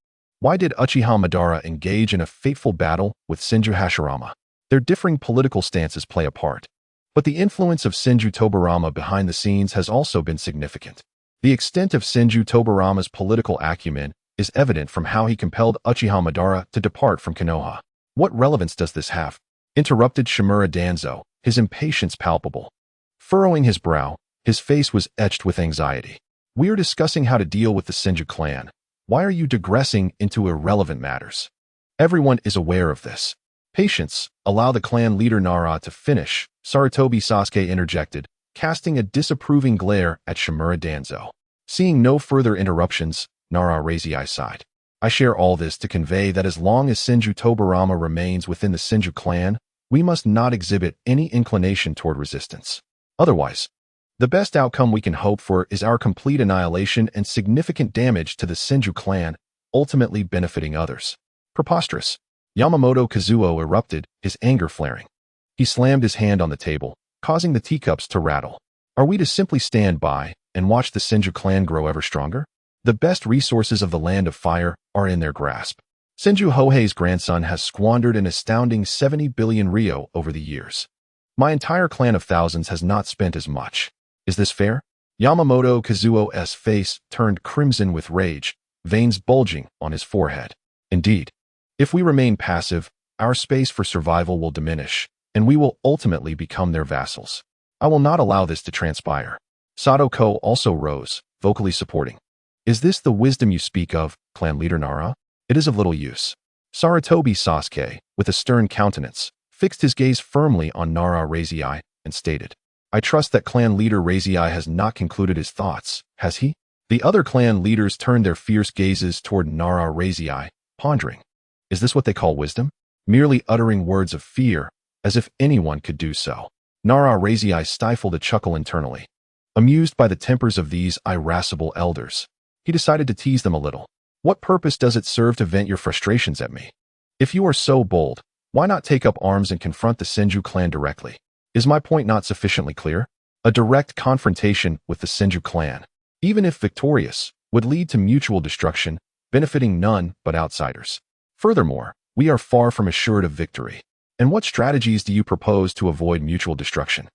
Why did Uchiha Madara engage in a fateful battle with Senju Hashirama? Their differing political stances play a part, but the influence of Senju Tobarama behind the scenes has also been significant. The extent of Senju Tobarama's political acumen is evident from how he compelled Uchiha Madara to depart from Konoha. What relevance does this have? Interrupted Shimura Danzo, his impatience palpable. Furrowing his brow, his face was etched with anxiety. We are discussing how to deal with the Senju clan. Why are you digressing into irrelevant matters? Everyone is aware of this. Patience, allow the clan leader Nara to finish, Sarutobi Sasuke interjected, casting a disapproving glare at Shimura Danzo. Seeing no further interruptions, Nara Razii sighed. I share all this to convey that as long as Senju Tobarama remains within the Senju clan, we must not exhibit any inclination toward resistance. Otherwise, the best outcome we can hope for is our complete annihilation and significant damage to the Senju clan, ultimately benefiting others. Preposterous. Yamamoto Kazuo erupted, his anger flaring. He slammed his hand on the table, causing the teacups to rattle. Are we to simply stand by and watch the Senju clan grow ever stronger? The best resources of the Land of Fire are in their grasp. Senju Hohei's grandson has squandered an astounding 70 billion ryo over the years. My entire clan of thousands has not spent as much. Is this fair? Yamamoto Kazuo's face turned crimson with rage, veins bulging on his forehead. Indeed, if we remain passive, our space for survival will diminish, and we will ultimately become their vassals. I will not allow this to transpire. Sadoko also rose, vocally supporting. Is this the wisdom you speak of, clan leader Nara? It is of little use. Sarutobi Sasuke, with a stern countenance, fixed his gaze firmly on Nara Razii, and stated, "I trust that clan leader Razii has not concluded his thoughts, has he?" The other clan leaders turned their fierce gazes toward Nara Razii, pondering. Is this what they call wisdom? Merely uttering words of fear, as if anyone could do so. Nara Razii stifled a chuckle internally. Amused by the tempers of these irascible elders, he decided to tease them a little. What purpose does it serve to vent your frustrations at me? If you are so bold, why not take up arms and confront the Senju clan directly? Is my point not sufficiently clear? A direct confrontation with the Senju clan, even if victorious, would lead to mutual destruction, benefiting none but outsiders. Furthermore, we are far from assured of victory. And what strategies do you propose to avoid mutual destruction?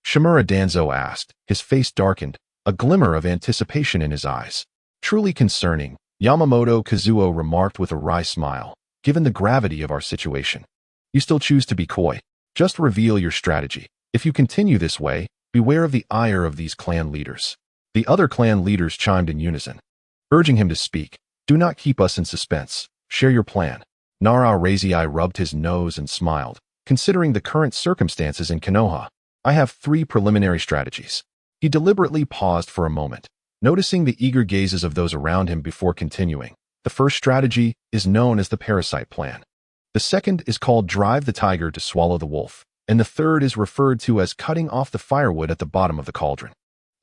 Shimura Danzo asked, his face darkened, a glimmer of anticipation in his eyes. Truly concerning, Yamamoto Kazuo remarked with a wry smile, given the gravity of our situation. You still choose to be coy. Just reveal your strategy. If you continue this way, beware of the ire of these clan leaders. The other clan leaders chimed in unison, urging him to speak. Do not keep us in suspense. Share your plan. Nara Razii rubbed his nose and smiled. Considering the current circumstances in Konoha, I have 3 preliminary strategies. He deliberately paused for a moment, noticing the eager gazes of those around him before continuing. The first strategy is known as the parasite plan. The second is called drive the tiger to swallow the wolf, and the third is referred to as cutting off the firewood at the bottom of the cauldron.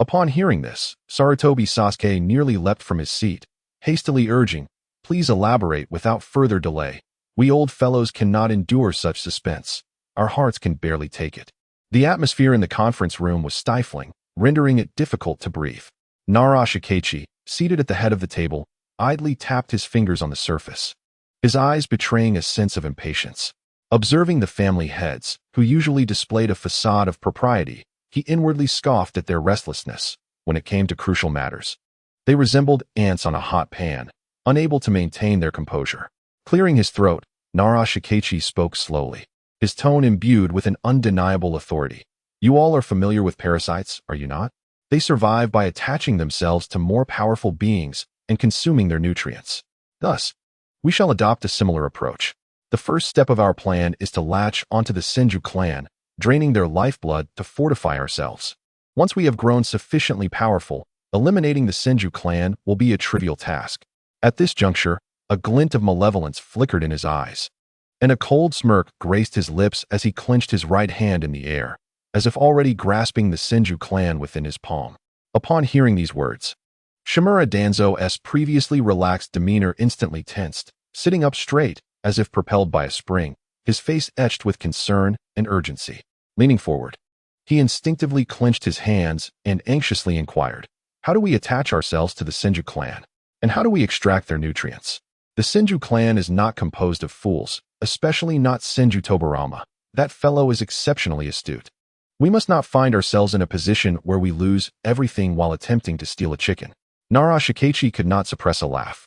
Upon hearing this, Sarutobi Sasuke nearly leapt from his seat, hastily urging, "Please elaborate without further delay. We old fellows cannot endure such suspense. Our hearts can barely take it." The atmosphere in the conference room was stifling, rendering it difficult to breathe. Nara Shikaichi, seated at the head of the table, idly tapped his fingers on the surface, his eyes betraying a sense of impatience. Observing the family heads, who usually displayed a facade of propriety, he inwardly scoffed at their restlessness when it came to crucial matters. They resembled ants on a hot pan, unable to maintain their composure. Clearing his throat, Nara Shikaichi spoke slowly, his tone imbued with an undeniable authority. You all are familiar with parasites, are you not? They survive by attaching themselves to more powerful beings and consuming their nutrients. Thus, we shall adopt a similar approach. The first step of our plan is to latch onto the Senju clan, draining their lifeblood to fortify ourselves. Once we have grown sufficiently powerful, eliminating the Senju clan will be a trivial task. At this juncture, a glint of malevolence flickered in his eyes, and a cold smirk graced his lips as he clenched his right hand in the air, as if already grasping the Senju clan within his palm. Upon hearing these words, Shimura Danzo's previously relaxed demeanor instantly tensed, sitting up straight, as if propelled by a spring, his face etched with concern and urgency. Leaning forward, he instinctively clenched his hands and anxiously inquired, "How do we attach ourselves to the Senju clan? And how do we extract their nutrients?" The Senju clan is not composed of fools, especially not Senju Tobarama. That fellow is exceptionally astute. We must not find ourselves in a position where we lose everything while attempting to steal a chicken. Nara Shikaichi could not suppress a laugh,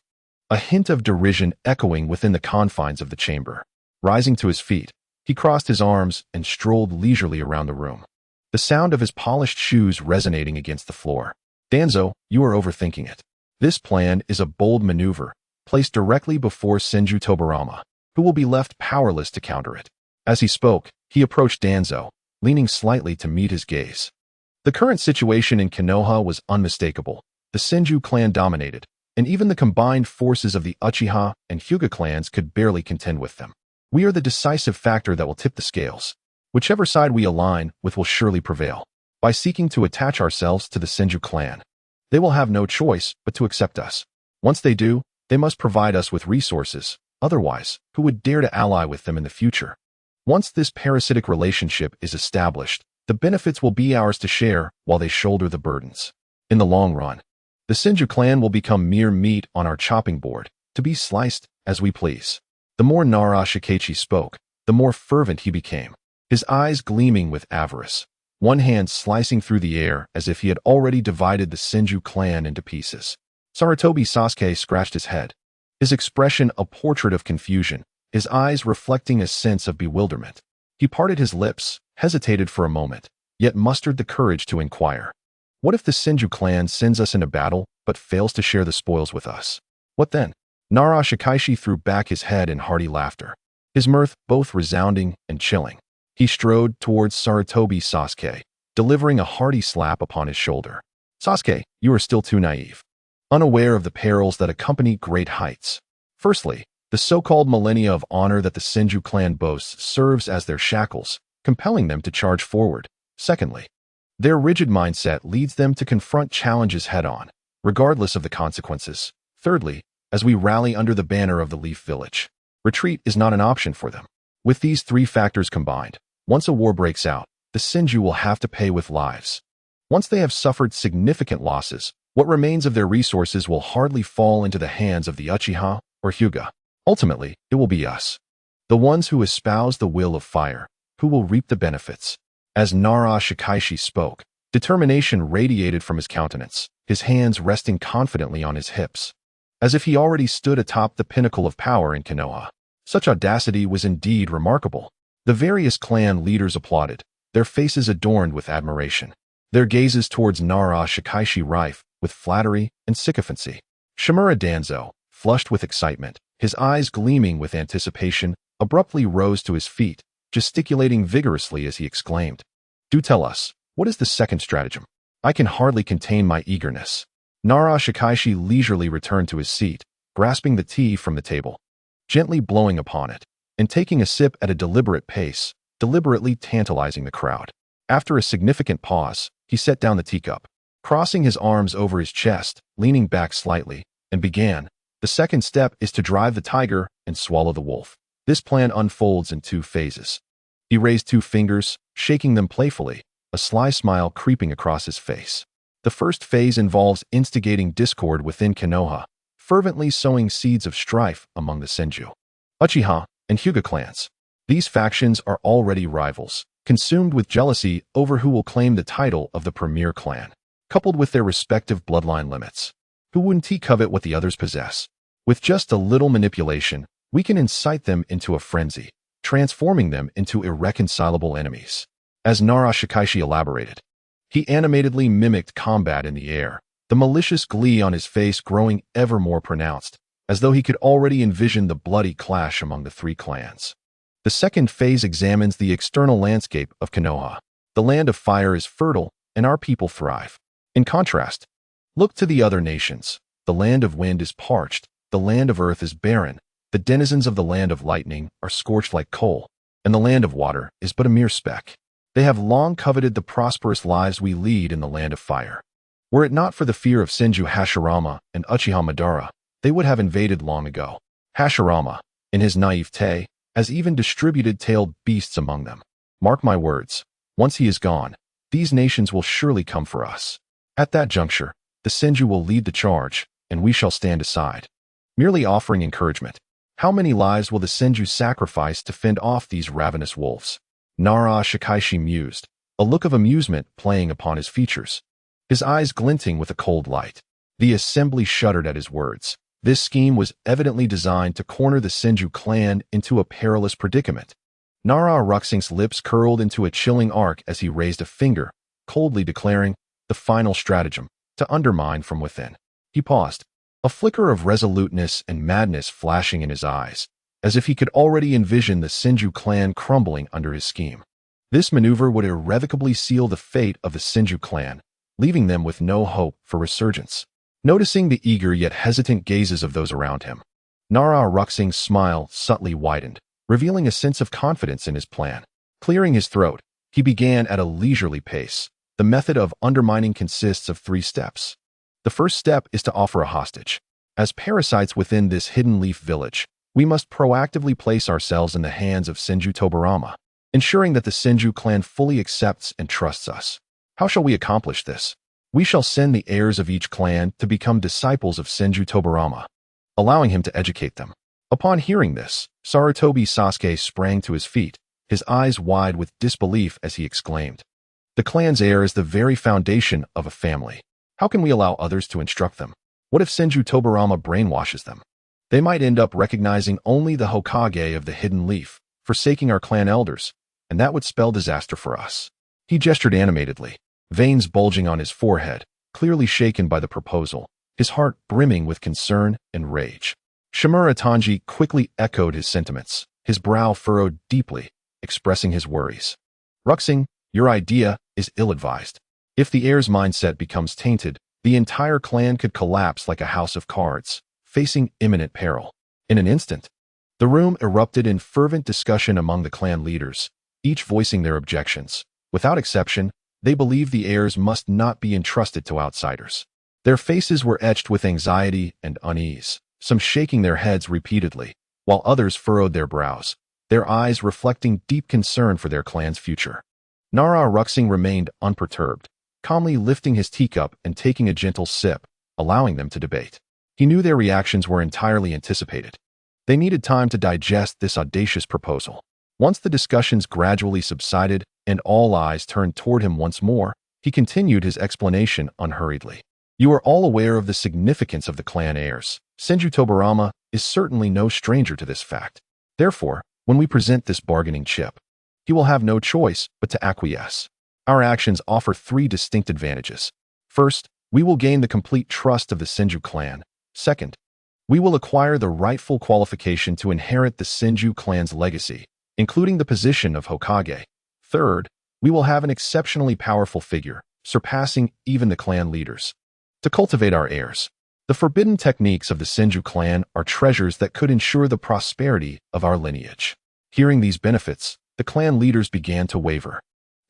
a hint of derision echoing within the confines of the chamber. Rising to his feet, he crossed his arms and strolled leisurely around the room, the sound of his polished shoes resonating against the floor. Danzo, you are overthinking it. This plan is a bold maneuver, placed directly before Senju Tobarama, who will be left powerless to counter it. As he spoke, he approached Danzo, leaning slightly to meet his gaze. The current situation in Konoha was unmistakable. The Senju clan dominated, and even the combined forces of the Uchiha and Hyuga clans could barely contend with them. We are the decisive factor that will tip the scales. Whichever side we align with will surely prevail. By seeking to attach ourselves to the Senju clan, they will have no choice but to accept us. Once they do, they must provide us with resources. Otherwise, who would dare to ally with them in the future? Once this parasitic relationship is established, the benefits will be ours to share while they shoulder the burdens. In the long run, the Senju clan will become mere meat on our chopping board, to be sliced as we please. The more Nara Shikaichi spoke, the more fervent he became, his eyes gleaming with avarice, one hand slicing through the air as if he had already divided the Senju clan into pieces. Sarutobi Sasuke scratched his head, his expression a portrait of confusion, his eyes reflecting a sense of bewilderment. He parted his lips, hesitated for a moment, yet mustered the courage to inquire. What if the Senju clan sends us into battle but fails to share the spoils with us? What then? Nara Shikaichi threw back his head in hearty laughter. his mirth both resounding and chilling. He strode towards Sarutobi Sasuke, delivering a hearty slap upon his shoulder. Sasuke, you are still too naive, unaware of the perils that accompany great heights. Firstly, the so-called millennia of honor that the Senju clan boasts serves as their shackles, compelling them to charge forward. Secondly, their rigid mindset leads them to confront challenges head-on, regardless of the consequences. Thirdly, as we rally under the banner of the Leaf Village, retreat is not an option for them. With these three factors combined, once a war breaks out, the Senju will have to pay with lives. Once they have suffered significant losses, what remains of their resources will hardly fall into the hands of the Uchiha or Hyuga. Ultimately, it will be us, the ones who espouse the will of fire, who will reap the benefits. As Nara Shikaishi spoke, determination radiated from his countenance, his hands resting confidently on his hips, as if he already stood atop the pinnacle of power in Konoha. Such audacity was indeed remarkable. The various clan leaders applauded, their faces adorned with admiration, their gazes towards Nara Shikaishi rife with flattery and sycophancy. Shimura Danzo, flushed with excitement, his eyes gleaming with anticipation, abruptly rose to his feet, gesticulating vigorously as he exclaimed, "Do tell us, what is the second stratagem? I can hardly contain my eagerness." Nara Shikaishi leisurely returned to his seat, grasping the tea from the table, gently blowing upon it, and taking a sip at a deliberate pace, deliberately tantalizing the crowd. After a significant pause, he set down the teacup, crossing his arms over his chest, leaning back slightly, and began, "The second step is to drive the tiger and swallow the wolf. This plan unfolds in two phases." He raised two fingers, shaking them playfully, a sly smile creeping across his face. The first phase involves instigating discord within Konoha, fervently sowing seeds of strife among the Senju, Uchiha, and Hyuga clans. These factions are already rivals, consumed with jealousy over who will claim the title of the premier clan, coupled with their respective bloodline limits. Who wouldn't covet what the others possess? With just a little manipulation, we can incite them into a frenzy, transforming them into irreconcilable enemies. As Nara Shikaishi elaborated, he animatedly mimicked combat in the air, the malicious glee on his face growing ever more pronounced, as though he could already envision the bloody clash among the three clans. The second phase examines the external landscape of Konoha. The land of fire is fertile, and our people thrive. In contrast, look to the other nations. The land of wind is parched, the land of earth is barren, the denizens of the land of lightning are scorched like coal, and the land of water is but a mere speck. They have long coveted the prosperous lives we lead in the land of fire. Were it not for the fear of Senju Hashirama and Uchiha Madara, they would have invaded long ago. Hashirama, in his naivete, has even distributed tailed beasts among them. Mark my words, once he is gone, these nations will surely come for us. At that juncture, the Senju will lead the charge, and we shall stand aside, merely offering encouragement. How many lives will the Senju sacrifice to fend off these ravenous wolves? Nara Shikaishi mused, a look of amusement playing upon his features, his eyes glinting with a cold light. The assembly shuddered at his words. This scheme was evidently designed to corner the Senju clan into a perilous predicament. Nara Ruxing's lips curled into a chilling arc as he raised a finger, coldly declaring, "The final stratagem, to undermine from within." He paused, a flicker of resoluteness and madness flashing in his eyes, as if he could already envision the Senju clan crumbling under his scheme. This maneuver would irrevocably seal the fate of the Senju clan, leaving them with no hope for resurgence. Noticing the eager yet hesitant gazes of those around him, Nara Ruxing's smile subtly widened, revealing a sense of confidence in his plan. Clearing his throat, he began at a leisurely pace. The method of undermining consists of 3 steps. The first step is to offer a hostage. As parasites within this hidden leaf village, we must proactively place ourselves in the hands of Senju Tobarama, ensuring that the Senju clan fully accepts and trusts us. How shall we accomplish this? We shall send the heirs of each clan to become disciples of Senju Tobarama, allowing him to educate them. Upon hearing this, Sarutobi Sasuke sprang to his feet, his eyes wide with disbelief as he exclaimed, "The clan's heir is the very foundation of a family. How can we allow others to instruct them? What if Senju Tobarama brainwashes them? They might end up recognizing only the Hokage of the hidden leaf, forsaking our clan elders, and that would spell disaster for us." He gestured animatedly, veins bulging on his forehead, clearly shaken by the proposal, his heart brimming with concern and rage. Shimura Tanji quickly echoed his sentiments, his brow furrowed deeply, expressing his worries. Ruxing, your idea is ill-advised. If the heir's mindset becomes tainted, the entire clan could collapse like a house of cards, facing imminent peril. In an instant, the room erupted in fervent discussion among the clan leaders, each voicing their objections. Without exception, they believed the heirs must not be entrusted to outsiders. Their faces were etched with anxiety and unease, some shaking their heads repeatedly, while others furrowed their brows, their eyes reflecting deep concern for their clan's future. Nara Ruxing remained unperturbed, calmly lifting his teacup and taking a gentle sip, allowing them to debate. He knew their reactions were entirely anticipated. They needed time to digest this audacious proposal. Once the discussions gradually subsided and all eyes turned toward him once more, he continued his explanation unhurriedly. You are all aware of the significance of the clan heirs. Senju Tobarama is certainly no stranger to this fact. Therefore, when we present this bargaining chip, he will have no choice but to acquiesce. Our actions offer three distinct advantages. First, we will gain the complete trust of the Senju clan. Second, we will acquire the rightful qualification to inherit the Senju clan's legacy, including the position of Hokage. Third, we will have an exceptionally powerful figure, surpassing even the clan leaders. To cultivate our heirs, the forbidden techniques of the Senju clan are treasures that could ensure the prosperity of our lineage. Hearing these benefits, the clan leaders began to waver.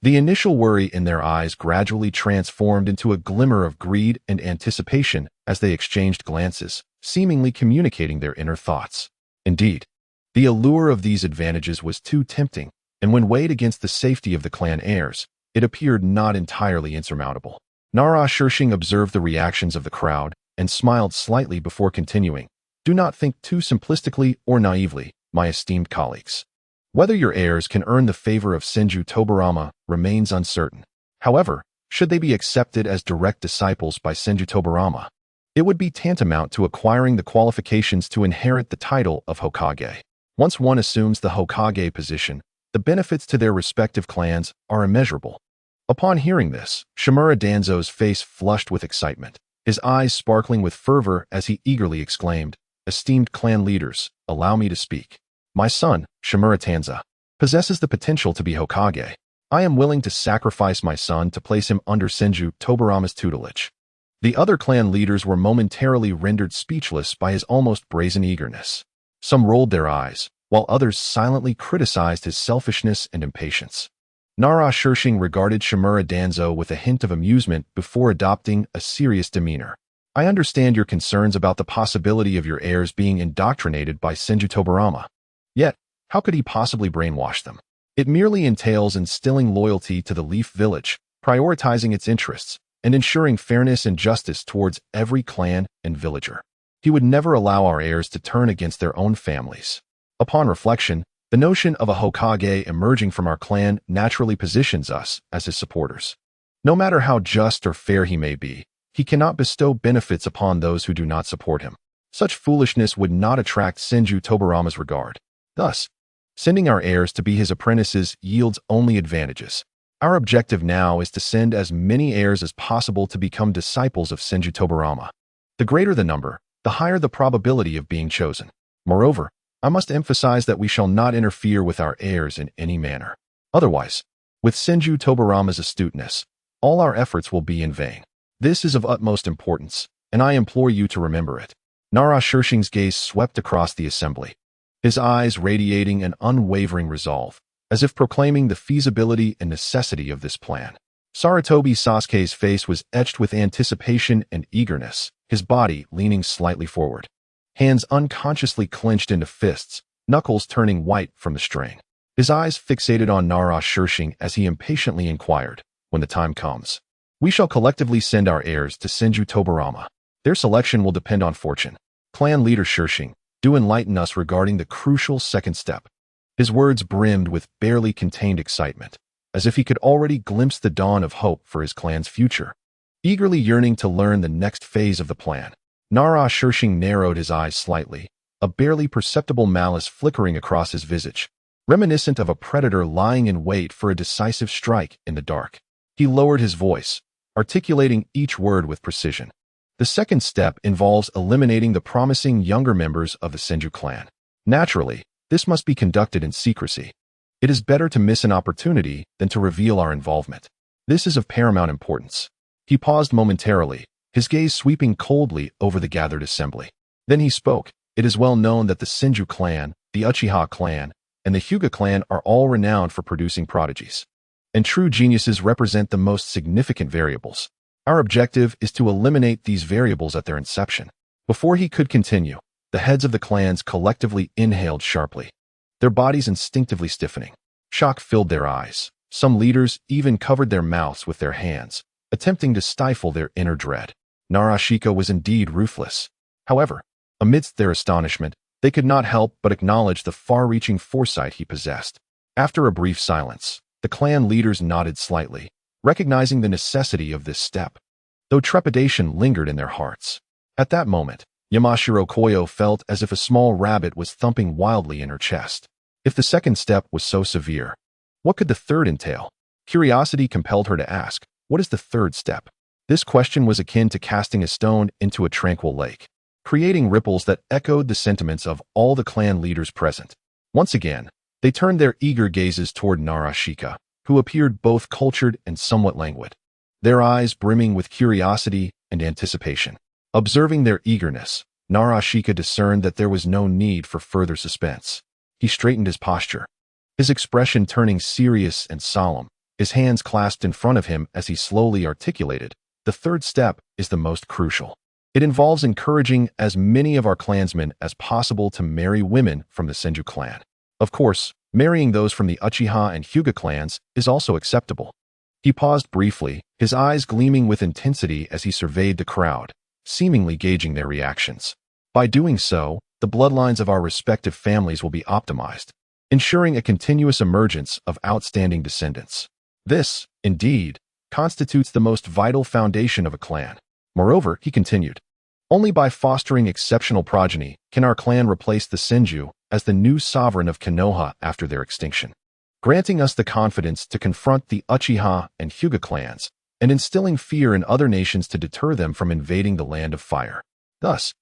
The initial worry in their eyes gradually transformed into a glimmer of greed and anticipation as they exchanged glances, seemingly communicating their inner thoughts. Indeed, the allure of these advantages was too tempting, and when weighed against the safety of the clan heirs, it appeared not entirely insurmountable. Nara Shirshing observed the reactions of the crowd and smiled slightly before continuing. Do not think too simplistically or naively, my esteemed colleagues. Whether your heirs can earn the favor of Senju Tobarama remains uncertain. However, should they be accepted as direct disciples by Senju Tobarama, it would be tantamount to acquiring the qualifications to inherit the title of Hokage. Once one assumes the Hokage position, the benefits to their respective clans are immeasurable. Upon hearing this, Shimura Danzo's face flushed with excitement, his eyes sparkling with fervor as he eagerly exclaimed, Esteemed clan leaders, allow me to speak. My son, Shimura Danzo, possesses the potential to be Hokage. I am willing to sacrifice my son to place him under Senju Tobarama's tutelage. The other clan leaders were momentarily rendered speechless by his almost brazen eagerness. Some rolled their eyes, while others silently criticized his selfishness and impatience. Nara Shirshing regarded Shimura Danzo with a hint of amusement before adopting a serious demeanor. I understand your concerns about the possibility of your heirs being indoctrinated by Senju Tobarama. Yet, how could he possibly brainwash them? It merely entails instilling loyalty to the Leaf Village, prioritizing its interests, and ensuring fairness and justice towards every clan and villager. He would never allow our heirs to turn against their own families. Upon reflection, the notion of a Hokage emerging from our clan naturally positions us as his supporters. No matter how just or fair he may be, he cannot bestow benefits upon those who do not support him. Such foolishness would not attract Senju Tobarama's regard. Thus, sending our heirs to be his apprentices yields only advantages. Our objective now is to send as many heirs as possible to become disciples of Senju Tobarama. The greater the number, the higher the probability of being chosen. Moreover, I must emphasize that we shall not interfere with our heirs in any manner. Otherwise, with Senju Tobarama's astuteness, all our efforts will be in vain. This is of utmost importance, and I implore you to remember it. Nara Shirshing's gaze swept across the assembly, his eyes radiating an unwavering resolve, as if proclaiming the feasibility and necessity of this plan. Sarutobi Sasuke's face was etched with anticipation and eagerness, his body leaning slightly forward. Hands unconsciously clenched into fists, knuckles turning white from the strain. His eyes fixated on Nara Shirshing as he impatiently inquired, when the time comes, we shall collectively send our heirs to Senju Tobarama. Their selection will depend on fortune. Clan leader Shirshing, do enlighten us regarding the crucial second step. His words brimmed with barely contained excitement, as if he could already glimpse the dawn of hope for his clan's future. Eagerly yearning to learn the next phase of the plan, Nara Shirshing narrowed his eyes slightly, a barely perceptible malice flickering across his visage, reminiscent of a predator lying in wait for a decisive strike in the dark. He lowered his voice, articulating each word with precision. The second step involves eliminating the promising younger members of the Senju clan. Naturally, This must be conducted in secrecy. It is better to miss an opportunity than to reveal our involvement. This is of paramount importance. He paused momentarily, his gaze sweeping coldly over the gathered assembly. Then he spoke. It is well known that the Senju clan, the Uchiha clan, and the Hyuga clan are all renowned for producing prodigies. And true geniuses represent the most significant variables. Our objective is to eliminate these variables at their inception. Before he could continue, the heads of the clans collectively inhaled sharply, their bodies instinctively stiffening. Shock filled their eyes. Some leaders even covered their mouths with their hands, attempting to stifle their inner dread. Naruto was indeed ruthless. However, amidst their astonishment, they could not help but acknowledge the far-reaching foresight he possessed. After a brief silence, the clan leaders nodded slightly, recognizing the necessity of this step, though trepidation lingered in their hearts. At that moment, Yamashiro Koyo felt as if a small rabbit was thumping wildly in her chest. If the second step was so severe, what could the third entail? Curiosity compelled her to ask, what is the third step? This question was akin to casting a stone into a tranquil lake, creating ripples that echoed the sentiments of all the clan leaders present. Once again, they turned their eager gazes toward Naruto, who appeared both cultured and somewhat languid, their eyes brimming with curiosity and anticipation. Observing their eagerness, Naruto discerned that there was no need for further suspense. He straightened his posture, his expression turning serious and solemn, his hands clasped in front of him as he slowly articulated, the third step is the most crucial. It involves encouraging as many of our clansmen as possible to marry women from the Senju clan. Of course, marrying those from the Uchiha and Hyuga clans is also acceptable. He paused briefly, his eyes gleaming with intensity as he surveyed the crowd, seemingly gauging their reactions. By doing so, the bloodlines of our respective families will be optimized, ensuring a continuous emergence of outstanding descendants. This, indeed, constitutes the most vital foundation of a clan. Moreover, he continued, only by fostering exceptional progeny can our clan replace the Senju as the new sovereign of Konoha after their extinction, granting us the confidence to confront the Uchiha and Hyuga clans and instilling fear in other nations to deter them from invading the land of fire. Thus,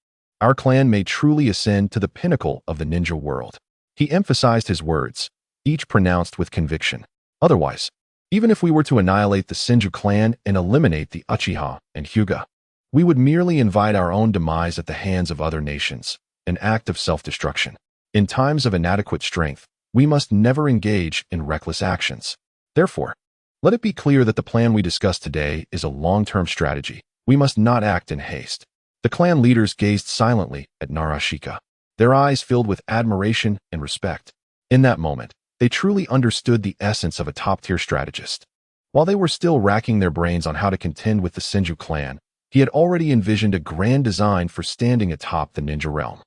our clan may truly ascend to the pinnacle of the ninja world. He emphasized his words, each pronounced with conviction. Otherwise, even if we were to annihilate the Senju clan and eliminate the Uchiha and Hyuga, we would merely invite our own demise at the hands of other nations, an act of self-destruction. In times of inadequate strength, we must never engage in reckless actions. Therefore, let it be clear that the plan we discussed today is a long-term strategy. We must not act in haste. The clan leaders gazed silently at Naruto, their eyes filled with admiration and respect. In that moment, they truly understood the essence of a top-tier strategist. While they were still racking their brains on how to contend with the Senju clan, he had already envisioned a grand design for standing atop the ninja realm.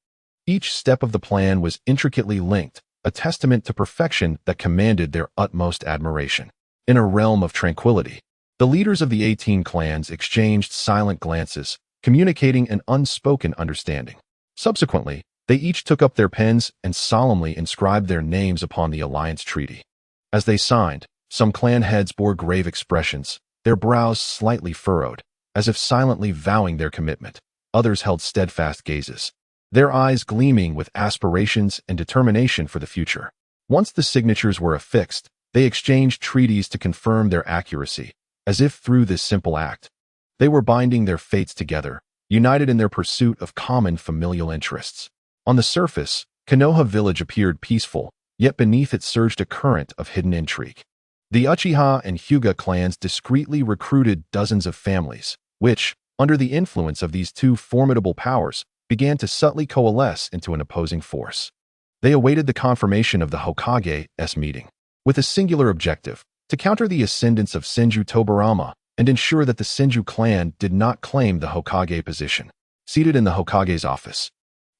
Each step of the plan was intricately linked, a testament to perfection that commanded their utmost admiration. In a realm of tranquility, the leaders of the 18 clans exchanged silent glances, communicating an unspoken understanding. Subsequently, they each took up their pens and solemnly inscribed their names upon the alliance treaty. As they signed, some clan heads bore grave expressions, their brows slightly furrowed, as if silently vowing their commitment. Others held steadfast gazes, their eyes gleaming with aspirations and determination for the future. Once the signatures were affixed, they exchanged treaties to confirm their accuracy, as if through this simple act, they were binding their fates together, united in their pursuit of common familial interests. On the surface, Konoha village appeared peaceful, yet beneath it surged a current of hidden intrigue. The Uchiha and Hyuga clans discreetly recruited dozens of families, which, under the influence of these two formidable powers, began to subtly coalesce into an opposing force. They awaited the confirmation of the Hokage's meeting, with a singular objective, to counter the ascendance of Senju Tobarama and ensure that the Senju clan did not claim the Hokage position. Seated in the Hokage's office,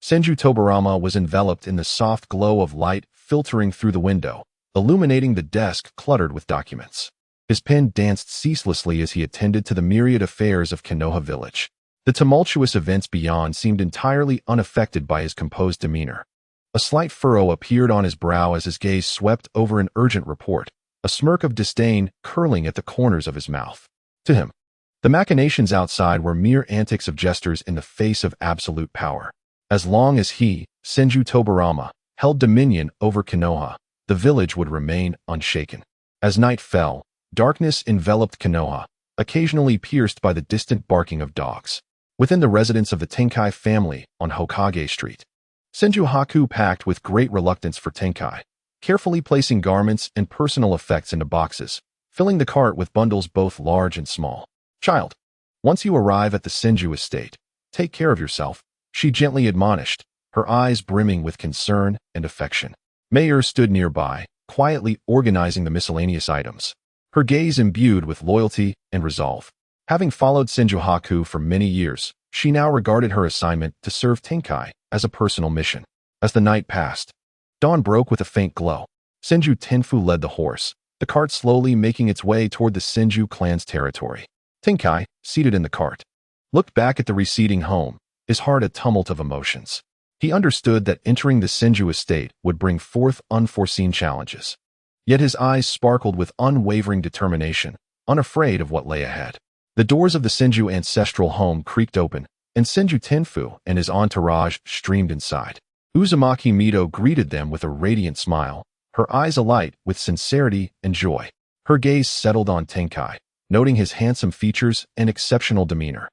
Senju Tobarama was enveloped in the soft glow of light filtering through the window, illuminating the desk cluttered with documents. His pen danced ceaselessly as he attended to the myriad affairs of Konoha village. The tumultuous events beyond seemed entirely unaffected by his composed demeanor. A slight furrow appeared on his brow as his gaze swept over an urgent report, a smirk of disdain curling at the corners of his mouth. To him, the machinations outside were mere antics of jesters in the face of absolute power. As long as he, Senju Tobarama, held dominion over Konoha, the village would remain unshaken. As night fell, darkness enveloped Konoha, occasionally pierced by the distant barking of dogs. Within the residence of the Tenkai family on Hokage Street, Senju Haku packed with great reluctance for Tenkai, carefully placing garments and personal effects into boxes, filling the cart with bundles both large and small. "Child, once you arrive at the Senju estate, take care of yourself," she gently admonished, her eyes brimming with concern and affection. Mayor stood nearby, quietly organizing the miscellaneous items, her gaze imbued with loyalty and resolve. Having followed Senju Haku for many years, she now regarded her assignment to serve Tenkai as a personal mission. As the night passed, dawn broke with a faint glow. Senju Tenfu led the horse, the cart slowly making its way toward the Senju clan's territory. Tenkai, seated in the cart, looked back at the receding home, his heart a tumult of emotions. He understood that entering the Senju estate would bring forth unforeseen challenges. Yet his eyes sparkled with unwavering determination, unafraid of what lay ahead. The doors of the Senju ancestral home creaked open, and Senju Tenfu and his entourage streamed inside. Uzumaki Mito greeted them with a radiant smile, her eyes alight with sincerity and joy. Her gaze settled on Tenkai, noting his handsome features and exceptional demeanor.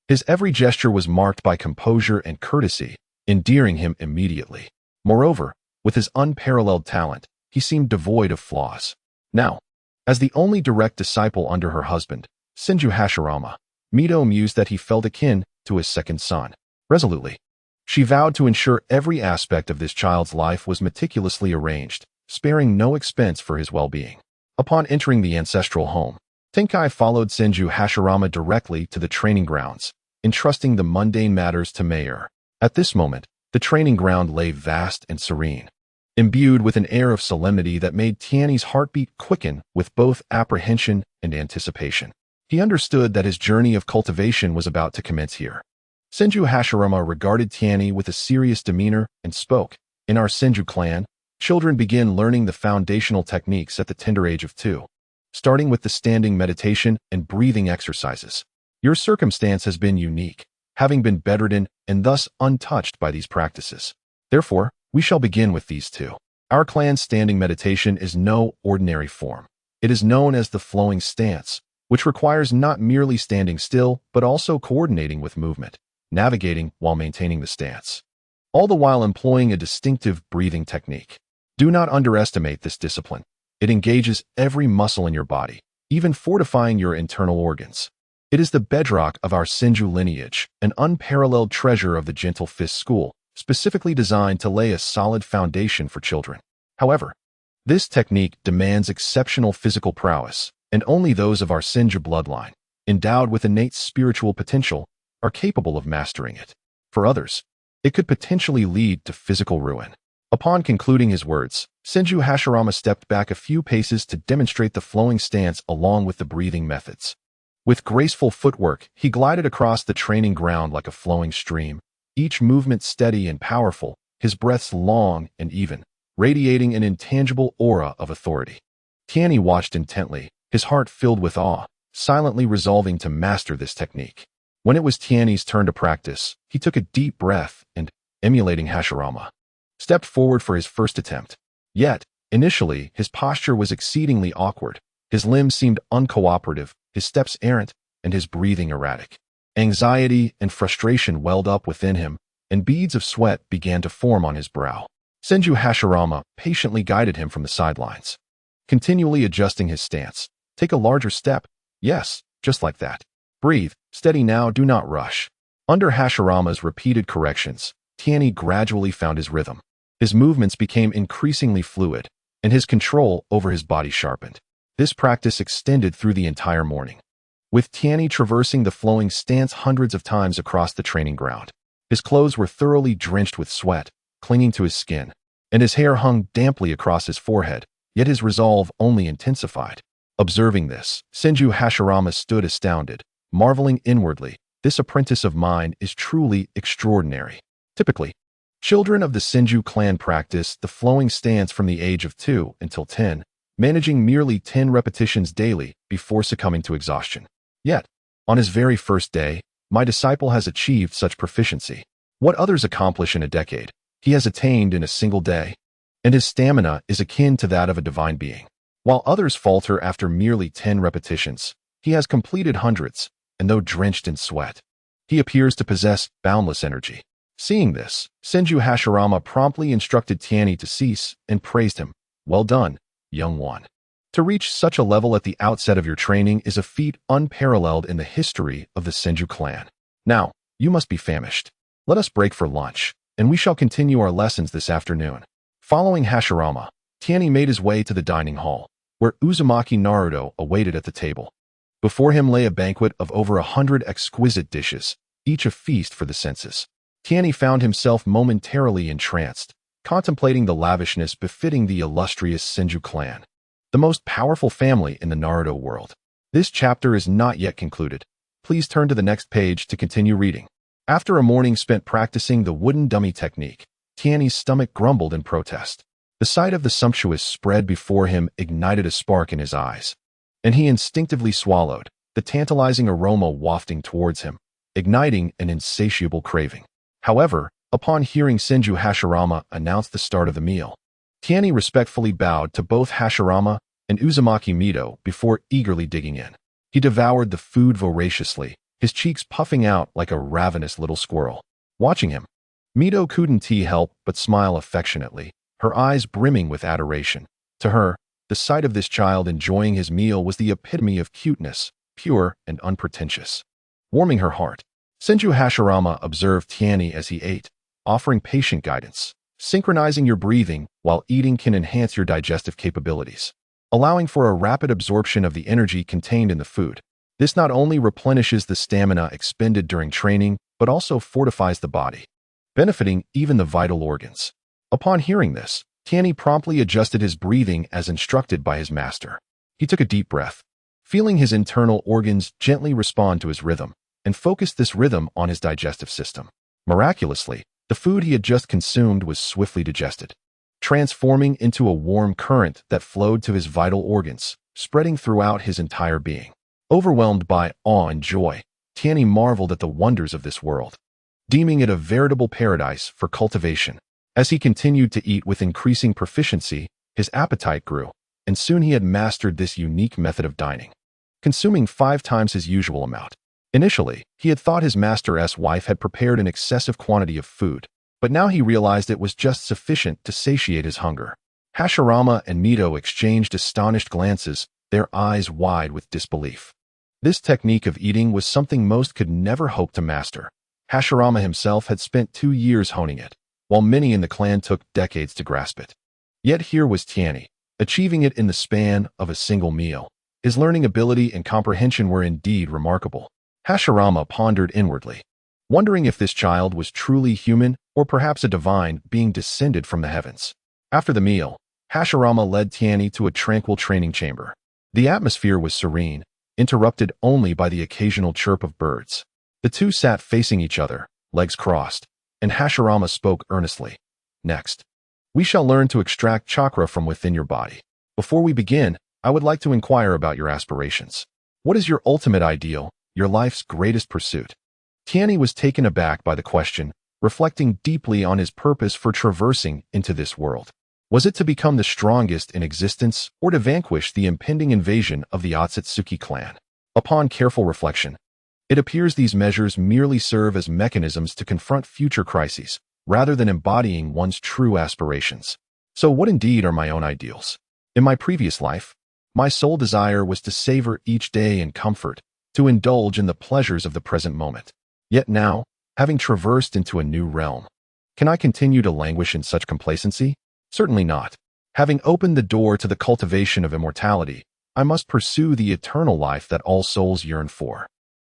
His every gesture was marked by composure and courtesy, endearing him immediately. Moreover, with his unparalleled talent, he seemed devoid of flaws. Now, as the only direct disciple under her husband, Senju Hashirama, Mito mused that he felt akin to his second son. Resolutely, she vowed to ensure every aspect of this child's life was meticulously arranged, sparing no expense for his well-being. Upon entering the ancestral home, Tenkai followed Senju Hashirama directly to the training grounds, entrusting the mundane matters to Mayor. At this moment, the training ground lay vast and serene, imbued with an air of solemnity that made Tianyi's heartbeat quicken with both apprehension and anticipation. He understood that his journey of cultivation was about to commence here. Senju Hashirama regarded Tianyi with a serious demeanor and spoke, "In our Senju clan, children begin learning the foundational techniques at the tender age of 2, starting with the standing meditation and breathing exercises. Your circumstance has been unique, having been bedridden and thus untouched by these practices. Therefore, we shall begin with these 2. Our clan's standing meditation is no ordinary form. It is known as the flowing stance, which requires not merely standing still, but also coordinating with movement, navigating while maintaining the stance, all the while employing a distinctive breathing technique. Do not underestimate this discipline. It engages every muscle in your body, even fortifying your internal organs. It is the bedrock of our Senju lineage, an unparalleled treasure of the Gentle Fist School, specifically designed to lay a solid foundation for children. However, this technique demands exceptional physical prowess, and only those of our Senju bloodline, endowed with innate spiritual potential, are capable of mastering it. For others, it could potentially lead to physical ruin." Upon concluding his words, Senju Hashirama stepped back a few paces to demonstrate the flowing stance along with the breathing methods. With graceful footwork, he glided across the training ground like a flowing stream, each movement steady and powerful, his breaths long and even, radiating an intangible aura of authority. Tianyi watched intently, his heart filled with awe, silently resolving to master this technique. When it was Tianyi's turn to practice, he took a deep breath and, emulating Hashirama, stepped forward for his first attempt. Yet, initially, his posture was exceedingly awkward. His limbs seemed uncooperative, his steps errant, and his breathing erratic. Anxiety and frustration welled up within him, and beads of sweat began to form on his brow. Senju Hashirama patiently guided him from the sidelines, continually adjusting his stance. "Take a larger step. Yes, just like that. Breathe, steady now, do not rush." Under Hashirama's repeated corrections, Tianyi gradually found his rhythm. His movements became increasingly fluid, and his control over his body sharpened. This practice extended through the entire morning, with Tianyi traversing the flowing stance hundreds of times across the training ground. His clothes were thoroughly drenched with sweat, clinging to his skin, and his hair hung damply across his forehead, yet his resolve only intensified. Observing this, Senju Hashirama stood astounded, marveling inwardly, "This apprentice of mine is truly extraordinary." Typically, children of the Senju clan practice the flowing stance from the age of 2 until 10, managing merely 10 repetitions daily before succumbing to exhaustion. Yet, on his very first day, my disciple has achieved such proficiency. What others accomplish in a decade, he has attained in a single day, and his stamina is akin to that of a divine being. While others falter after merely 10 repetitions, he has completed hundreds, and though drenched in sweat, he appears to possess boundless energy. Seeing this, Senju Hashirama promptly instructed Tianyi to cease and praised him. Well done, young one. To reach such a level at the outset of your training is a feat unparalleled in the history of the Senju clan. Now, you must be famished. Let us break for lunch, and we shall continue our lessons this afternoon. Following Hashirama, Tianyi made his way to the dining hall, where Uzumaki Naruto awaited at the table. Before him lay a banquet of over 100 exquisite dishes, each a feast for the senses. Tianyi found himself momentarily entranced, contemplating the lavishness befitting the illustrious Senju clan, the most powerful family in the Naruto world. This chapter is not yet concluded. Please turn to the next page to continue reading. After a morning spent practicing the wooden dummy technique, Tianyi's stomach grumbled in protest. The sight of the sumptuous spread before him ignited a spark in his eyes, and he instinctively swallowed, the tantalizing aroma wafting towards him, igniting an insatiable craving. However, upon hearing Senju Hashirama announce the start of the meal, Tianyi respectfully bowed to both Hashirama and Uzumaki Mito before eagerly digging in. He devoured the food voraciously, his cheeks puffing out like a ravenous little squirrel. Watching him, Mito couldn't help but smile affectionately, her eyes brimming with adoration. To her, the sight of this child enjoying his meal was the epitome of cuteness, pure and unpretentious. Warming her heart, Senju Hashirama observed Tianyi as he ate, offering patient guidance. Synchronizing your breathing while eating can enhance your digestive capabilities, allowing for a rapid absorption of the energy contained in the food. This not only replenishes the stamina expended during training, but also fortifies the body, benefiting even the vital organs. Upon hearing this, Tianyi promptly adjusted his breathing as instructed by his master. He took a deep breath, feeling his internal organs gently respond to his rhythm, and focused this rhythm on his digestive system. Miraculously, the food he had just consumed was swiftly digested, transforming into a warm current that flowed to his vital organs, spreading throughout his entire being. Overwhelmed by awe and joy, Tianyi marveled at the wonders of this world, deeming it a veritable paradise for cultivation. As he continued to eat with increasing proficiency, his appetite grew, and soon he had mastered this unique method of dining, consuming 5 times his usual amount. Initially, he had thought his master's wife had prepared an excessive quantity of food, but now he realized it was just sufficient to satiate his hunger. Hashirama and Mito exchanged astonished glances, their eyes wide with disbelief. This technique of eating was something most could never hope to master. Hashirama himself had spent 2 years honing it, while many in the clan took decades to grasp it. Yet here was Tianyi, achieving it in the span of a single meal. His learning ability and comprehension were indeed remarkable. Hashirama pondered inwardly, wondering if this child was truly human or perhaps a divine being descended from the heavens. After the meal, Hashirama led Tianyi to a tranquil training chamber. The atmosphere was serene, interrupted only by the occasional chirp of birds. The two sat facing each other, legs crossed, and Hashirama spoke earnestly. Next, we shall learn to extract chakra from within your body. Before we begin, I would like to inquire about your aspirations. What is your ultimate ideal, your life's greatest pursuit? Tianyi was taken aback by the question, reflecting deeply on his purpose for traversing into this world. Was it to become the strongest in existence or to vanquish the impending invasion of the Otsutsuki clan? Upon careful reflection, it appears these measures merely serve as mechanisms to confront future crises, rather than embodying one's true aspirations. So what indeed are my own ideals? In my previous life, my sole desire was to savor each day in comfort, to indulge in the pleasures of the present moment. Yet now, having traversed into a new realm, can I continue to languish in such complacency? Certainly not. Having opened the door to the cultivation of immortality, I must pursue the eternal life that all souls yearn for.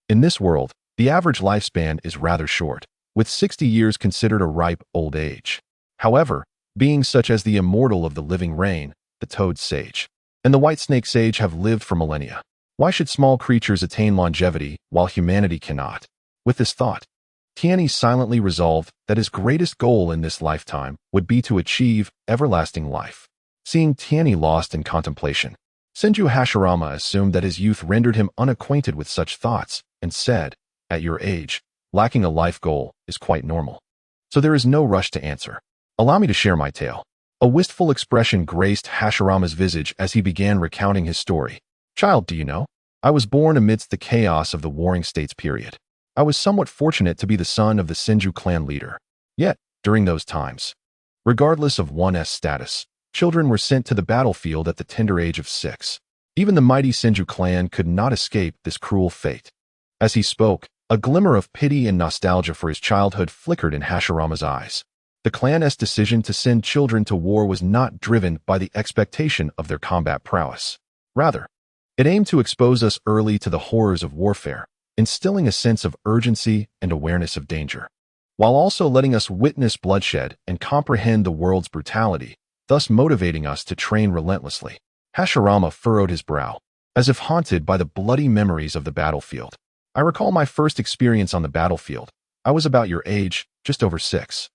In this world, the average lifespan is rather short, with 60 years considered a ripe old age. However, beings such as the immortal of the living rain, the toad sage, and the white snake sage have lived for millennia. Why should small creatures attain longevity while humanity cannot? With this thought, Tianyi silently resolved that his greatest goal in this lifetime would be to achieve everlasting life. Seeing Tianyi lost in contemplation, Senju Hashirama assumed that his youth rendered him unacquainted with such thoughts, and said, "At your age, lacking a life goal is quite normal. So there is no rush to answer. Allow me to share my tale. A wistful expression graced Hashirama's visage as he began recounting his story. Child, do you know? I was born amidst the chaos of the Warring States period. I was somewhat fortunate to be the son of the Senju clan leader. Yet, during those times, regardless of one's status, children were sent to the battlefield at the tender age of 6. Even the mighty Senju clan could not escape this cruel fate. As he spoke, a glimmer of pity and nostalgia for his childhood flickered in Hashirama's eyes. The clan's decision to send children to war was not driven by the expectation of their combat prowess. Rather, it aimed to expose us early to the horrors of warfare, instilling a sense of urgency and awareness of danger, while also letting us witness bloodshed and comprehend the world's brutality, thus motivating us to train relentlessly. Hashirama furrowed his brow, as if haunted by the bloody memories of the battlefield. I recall my first experience on the battlefield. I was about your age, just over 6.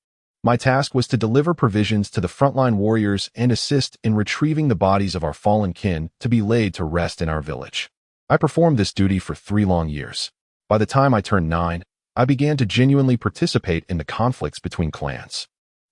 My task was to deliver provisions to the frontline warriors and assist in retrieving the bodies of our fallen kin to be laid to rest in our village. I performed this duty for 3 long years. By the time I turned 9, I began to genuinely participate in the conflicts between clans.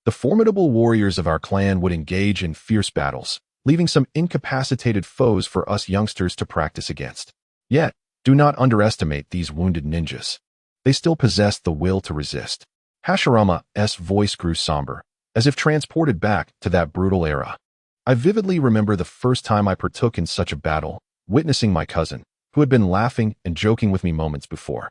The formidable warriors of our clan would engage in fierce battles, leaving some incapacitated foes for us youngsters to practice against. Yet, do not underestimate these wounded ninjas. They still possessed the will to resist. Hashirama's voice grew somber, as if transported back to that brutal era. I vividly remember the first time I partook in such a battle, witnessing my cousin, who had been laughing and joking with me moments before,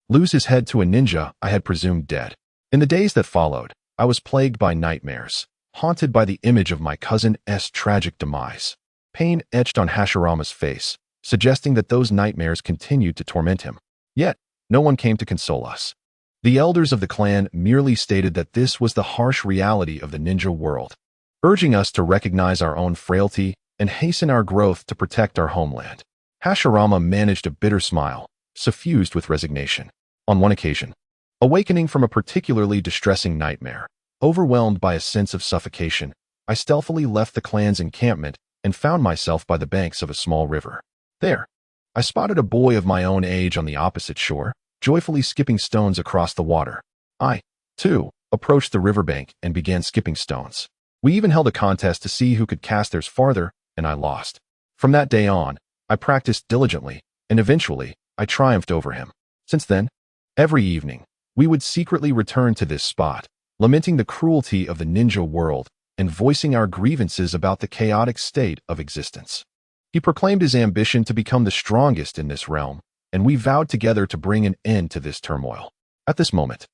lose his head to a ninja I had presumed dead. In the days that followed, I was plagued by nightmares, haunted by the image of my cousin's tragic demise. Pain etched on Hashirama's face, suggesting that those nightmares continued to torment him. Yet, no one came to console us. The elders of the clan merely stated that this was the harsh reality of the ninja world, urging us to recognize our own frailty and hasten our growth to protect our homeland. Hashirama managed a bitter smile, suffused with resignation. On one occasion, awakening from a particularly distressing nightmare, overwhelmed by a sense of suffocation, I stealthily left the clan's encampment and found myself by the banks of a small river. There, I spotted a boy of my own age on the opposite shore, joyfully skipping stones across the water. I, too, approached the riverbank and began skipping stones. We even held a contest to see who could cast theirs farther, and I lost. From that day on, I practiced diligently, and eventually, I triumphed over him. Since then, every evening, we would secretly return to this spot, lamenting the cruelty of the ninja world and voicing our grievances about the chaotic state of existence. He proclaimed his ambition to become the strongest in this realm, and we vowed together to bring an end to this turmoil. At this moment,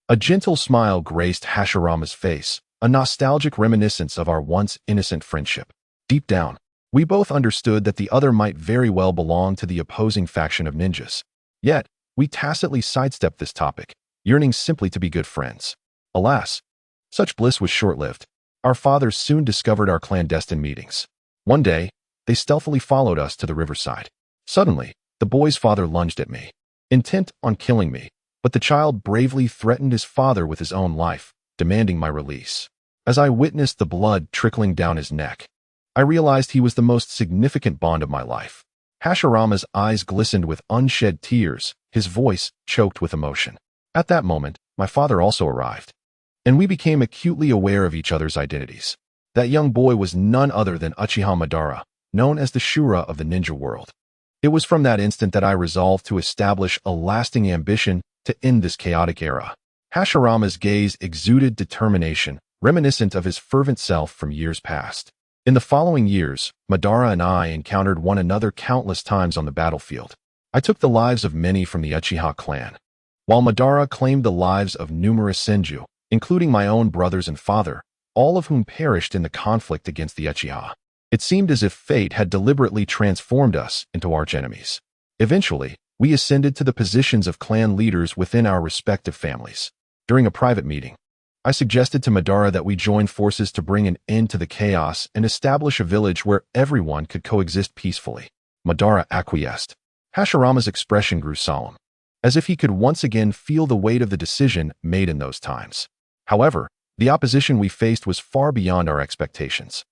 a gentle smile graced Hashirama's face, a nostalgic reminiscence of our once innocent friendship. Deep down, we both understood that the other might very well belong to the opposing faction of ninjas. Yet, we tacitly sidestepped this topic, yearning simply to be good friends. Alas, such bliss was short-lived. Our fathers soon discovered our clandestine meetings. One day, they stealthily followed us to the riverside. Suddenly, the boy's father lunged at me, intent on killing me, but the child bravely threatened his father with his own life, demanding my release. As I witnessed the blood trickling down his neck, I realized he was the most significant bond of my life. Hashirama's eyes glistened with unshed tears, his voice choked with emotion. At that moment, my father also arrived, and we became acutely aware of each other's identities. That young boy was none other than Uchiha Madara, known as the Shura of the ninja world. It was from that instant that I resolved to establish a lasting ambition to end this chaotic era. Hashirama's gaze exuded determination, reminiscent of his fervent self from years past. In the following years, Madara and I encountered one another countless times on the battlefield. I took the lives of many from the Uchiha clan, while Madara claimed the lives of numerous Senju, including my own brothers and father, all of whom perished in the conflict against the Uchiha. It seemed as if fate had deliberately transformed us into archenemies. Eventually, we ascended to the positions of clan leaders within our respective families. During a private meeting, I suggested to Madara that we join forces to bring an end to the chaos and establish a village where everyone could coexist peacefully. Madara acquiesced. Hashirama's expression grew solemn, as if he could once again feel the weight of the decision made in those times. However, the opposition we faced was far beyond our expectations.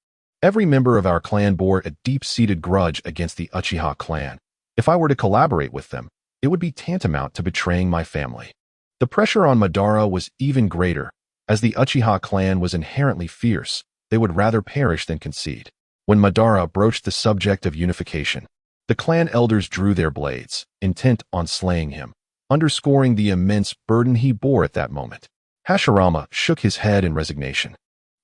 Every member of our clan bore a deep-seated grudge against the Uchiha clan. If I were to collaborate with them, it would be tantamount to betraying my family. The pressure on Madara was even greater, As the Uchiha clan was inherently fierce, they would rather perish than concede. When Madara broached the subject of unification, the clan elders drew their blades, intent on slaying him, underscoring the immense burden he bore at that moment. Hashirama shook his head in resignation,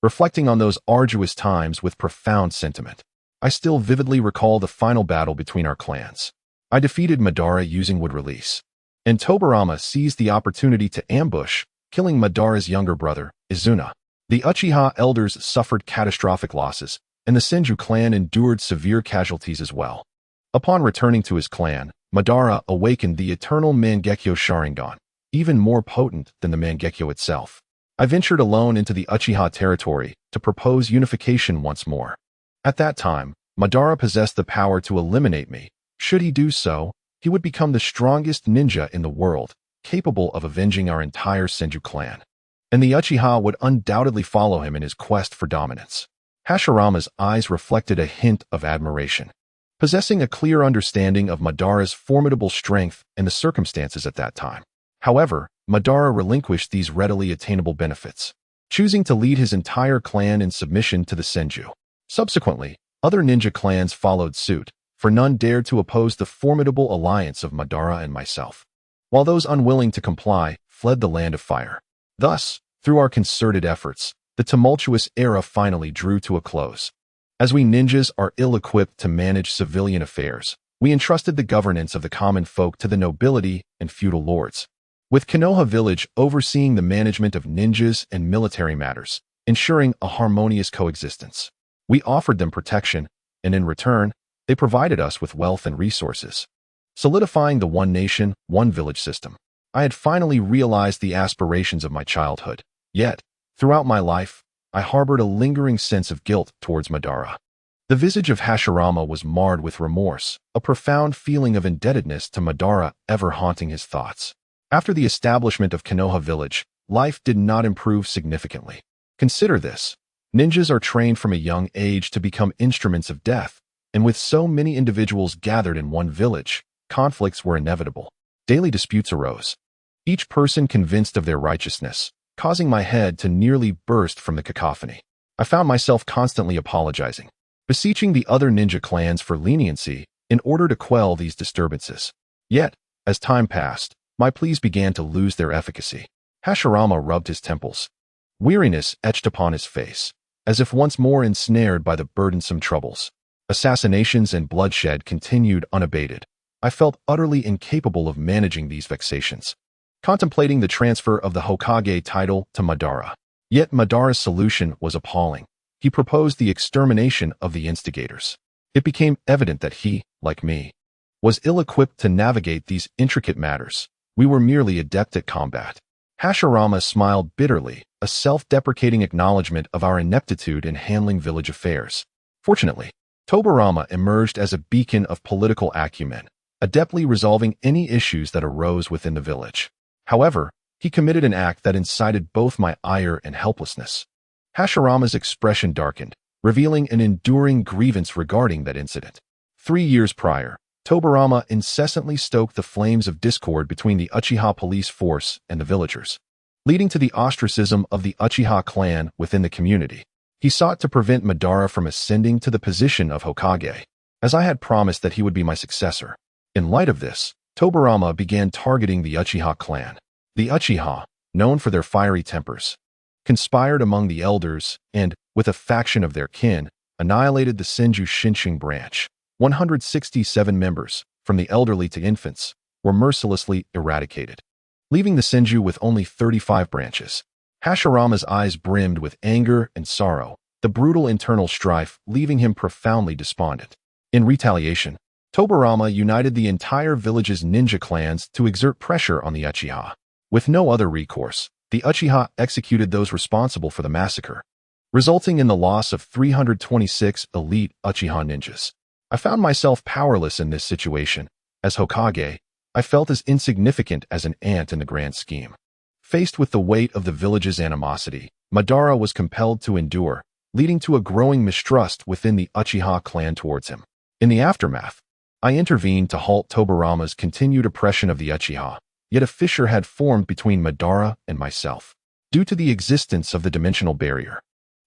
reflecting on those arduous times with profound sentiment. I still vividly recall the final battle between our clans. I defeated Madara using wood release, and Tobirama seized the opportunity to ambush, killing Madara's younger brother, Izuna. The Uchiha elders suffered catastrophic losses, and the Senju clan endured severe casualties as well. Upon returning to his clan, Madara awakened the eternal Mangekyo Sharingan, even more potent than the Mangekyo itself. I ventured alone into the Uchiha territory to propose unification once more. At that time, Madara possessed the power to eliminate me. Should he do so, he would become the strongest ninja in the world, capable of avenging our entire Senju clan. And the Uchiha would undoubtedly follow him in his quest for dominance. Hashirama's eyes reflected a hint of admiration. Possessing a clear understanding of Madara's formidable strength and the circumstances at that time. However, Madara relinquished these readily attainable benefits, choosing to lead his entire clan in submission to the Senju. Subsequently, other ninja clans followed suit, for none dared to oppose the formidable alliance of Madara and myself, while those unwilling to comply fled the land of fire. Thus, through our concerted efforts, the tumultuous era finally drew to a close. As we ninjas are ill-equipped to manage civilian affairs, we entrusted the governance of the common folk to the nobility and feudal lords, with Konoha village overseeing the management of ninjas and military matters, ensuring a harmonious coexistence. We offered them protection, and in return, they provided us with wealth and resources, solidifying the one nation, one village system. I had finally realized the aspirations of my childhood. Yet, throughout my life, I harbored a lingering sense of guilt towards Madara. The visage of Hashirama was marred with remorse, a profound feeling of indebtedness to Madara ever haunting his thoughts. After the establishment of Konoha village, life did not improve significantly. Consider this. Ninjas are trained from a young age to become instruments of death, and with so many individuals gathered in one village, conflicts were inevitable. Daily disputes arose, each person convinced of their righteousness, causing my head to nearly burst from the cacophony. I found myself constantly apologizing, beseeching the other ninja clans for leniency in order to quell these disturbances. Yet, as time passed, my pleas began to lose their efficacy. Hashirama rubbed his temples. Weariness etched upon his face, as if once more ensnared by the burdensome troubles. Assassinations and bloodshed continued unabated. I felt utterly incapable of managing these vexations, contemplating the transfer of the Hokage title to Madara. Yet Madara's solution was appalling. He proposed the extermination of the instigators. It became evident that he, like me, was ill-equipped to navigate these intricate matters. We were merely adept at combat. Hashirama smiled bitterly, a self-deprecating acknowledgement of our ineptitude in handling village affairs. Fortunately, Tobirama emerged as a beacon of political acumen, adeptly resolving any issues that arose within the village. However, he committed an act that incited both my ire and helplessness. Hashirama's expression darkened, revealing an enduring grievance regarding that incident. 3 years prior, Tobirama incessantly stoked the flames of discord between the Uchiha police force and the villagers, leading to the ostracism of the Uchiha clan within the community. He sought to prevent Madara from ascending to the position of Hokage, as I had promised that he would be my successor. In light of this, Tobirama began targeting the Uchiha clan. The Uchiha, known for their fiery tempers, conspired among the elders and, with a faction of their kin, annihilated the Senju Shinshin branch. 167 members, from the elderly to infants, were mercilessly eradicated, leaving the Senju with only 35 branches. Hashirama's eyes brimmed with anger and sorrow, the brutal internal strife leaving him profoundly despondent. In retaliation, Tobirama united the entire village's ninja clans to exert pressure on the Uchiha. With no other recourse, the Uchiha executed those responsible for the massacre, resulting in the loss of 326 elite Uchiha ninjas. I found myself powerless in this situation. As Hokage, I felt as insignificant as an ant in the grand scheme. Faced with the weight of the village's animosity, Madara was compelled to endure, leading to a growing mistrust within the Uchiha clan towards him. In the aftermath, I intervened to halt Tobirama's continued oppression of the Uchiha, yet a fissure had formed between Madara and myself. Due to the existence of the dimensional barrier,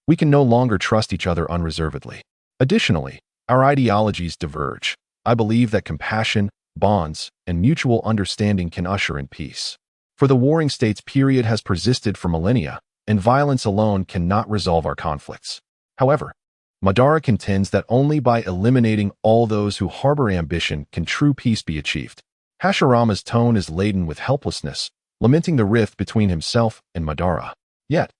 we can no longer trust each other unreservedly. Additionally, our ideologies diverge. I believe that compassion, bonds, and mutual understanding can usher in peace. For the warring states period has persisted for millennia, and violence alone cannot resolve our conflicts. However, Madara contends that only by eliminating all those who harbor ambition can true peace be achieved. Hashirama's tone is laden with helplessness, lamenting the rift between himself and Madara. Yet,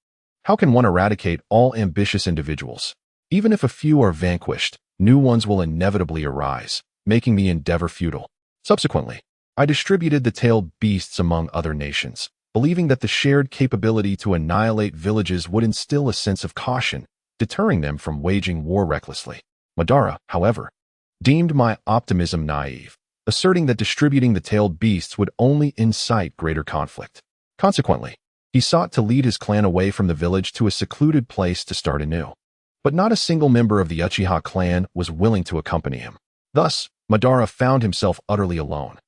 how can one eradicate all ambitious individuals? Even if a few are vanquished, new ones will inevitably arise, making the endeavor futile. Subsequently, I distributed the tailed beasts among other nations, believing that the shared capability to annihilate villages would instill a sense of caution, deterring them from waging war recklessly. Madara, however, deemed my optimism naive, asserting that distributing the tailed beasts would only incite greater conflict. Consequently, he sought to lead his clan away from the village to a secluded place to start anew. But not a single member of the Uchiha clan was willing to accompany him. Thus, Madara found himself utterly alone,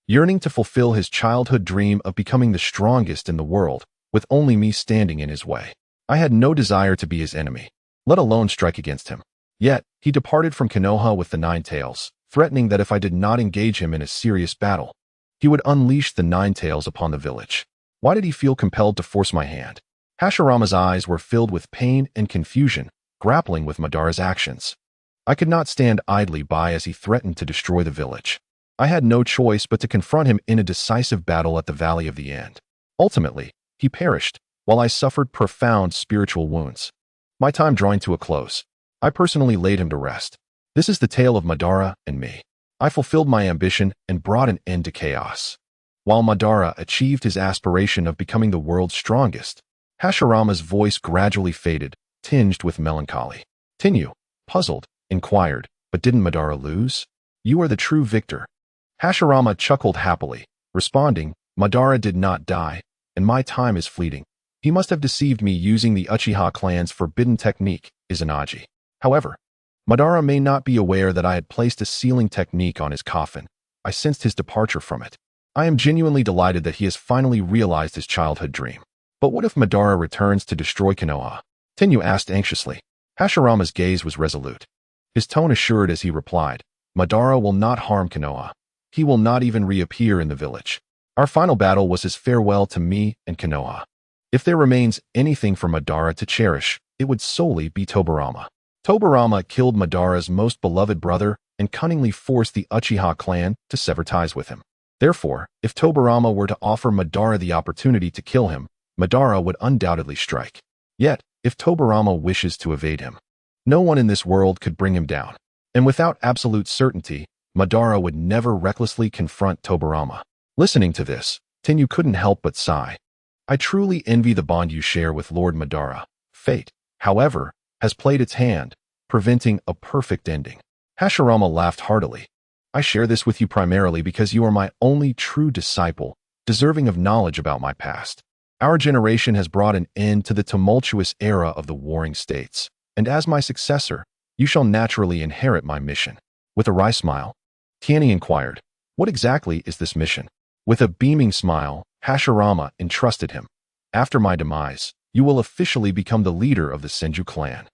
yearning to fulfill his childhood dream of becoming the strongest in the world, with only me standing in his way. I had no desire to be his enemy, let alone strike against him. Yet, he departed from Konoha with the 9 tails, threatening that if I did not engage him in a serious battle, he would unleash the 9 tails upon the village. Why did he feel compelled to force my hand? Hashirama's eyes were filled with pain and confusion, grappling with Madara's actions. I could not stand idly by as he threatened to destroy the village. I had no choice but to confront him in a decisive battle at the Valley of the End. Ultimately, he perished, while I suffered profound spiritual wounds. My time drawing to a close, I personally laid him to rest. This is the tale of Madara and me. I fulfilled my ambition and brought an end to chaos, while Madara achieved his aspiration of becoming the world's strongest. Hashirama's voice gradually faded, tinged with melancholy. Tenyu, puzzled, inquired, but didn't Madara lose? You are the true victor. Hashirama chuckled happily, responding, Madara did not die, and my time is fleeting. He must have deceived me using the Uchiha clan's forbidden technique, Izanagi. However, Madara may not be aware that I had placed a sealing technique on his coffin. I sensed his departure from it. I am genuinely delighted that he has finally realized his childhood dream. But what if Madara returns to destroy Konoha? Tenyu asked anxiously. Hashirama's gaze was resolute, his tone assured as he replied, Madara will not harm Konoha. He will not even reappear in the village. Our final battle was his farewell to me and Konoha. If there remains anything for Madara to cherish, it would solely be Tobirama. Tobirama killed Madara's most beloved brother and cunningly forced the Uchiha clan to sever ties with him. Therefore, if Tobirama were to offer Madara the opportunity to kill him, Madara would undoubtedly strike. Yet, if Tobirama wishes to evade him, no one in this world could bring him down. And without absolute certainty, Madara would never recklessly confront Tobirama. Listening to this, Tenyu couldn't help but sigh. I truly envy the bond you share with Lord Madara. Fate, however, has played its hand, preventing a perfect ending. Hashirama laughed heartily. I share this with you primarily because you are my only true disciple, deserving of knowledge about my past. Our generation has brought an end to the tumultuous era of the warring states, and as my successor, you shall naturally inherit my mission. With a wry smile, Tianyi inquired, what exactly is this mission? With a beaming smile, Hashirama entrusted him. After my demise, you will officially become the leader of the Senju clan.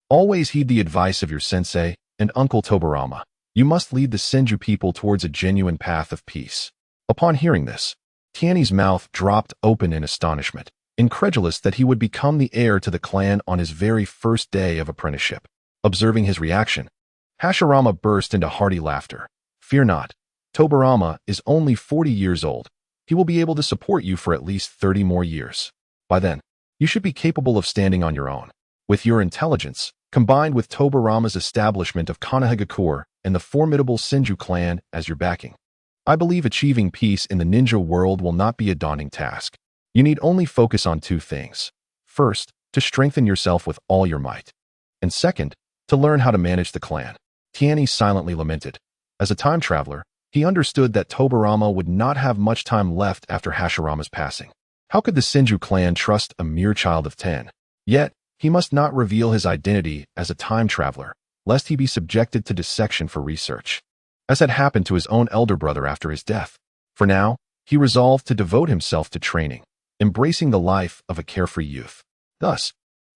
Always heed the advice of your sensei and Uncle Tobirama. You must lead the Senju people towards a genuine path of peace. Upon hearing this, Tianyi's mouth dropped open in astonishment, incredulous that he would become the heir to the clan on his very first day of apprenticeship. Observing his reaction, Hashirama burst into hearty laughter. Fear not. Tobirama is only 40 years old. He will be able to support you for at least 30 more years. By then, you should be capable of standing on your own. With your intelligence, combined with Tobirama's establishment of Konohagakure and the formidable Senju clan as your backing, I believe achieving peace in the ninja world will not be a daunting task. You need only focus on 2 things. First, to strengthen yourself with all your might. And second, to learn how to manage the clan. Tianyi silently lamented. As a time traveler, he understood that Tobirama would not have much time left after Hashirama's passing. How could the Senju clan trust a mere child of 10? Yet, he must not reveal his identity as a time traveler, lest he be subjected to dissection for research, as had happened to his own elder brother after his death. For now, he resolved to devote himself to training. embracing the life of a carefree youth. Thus,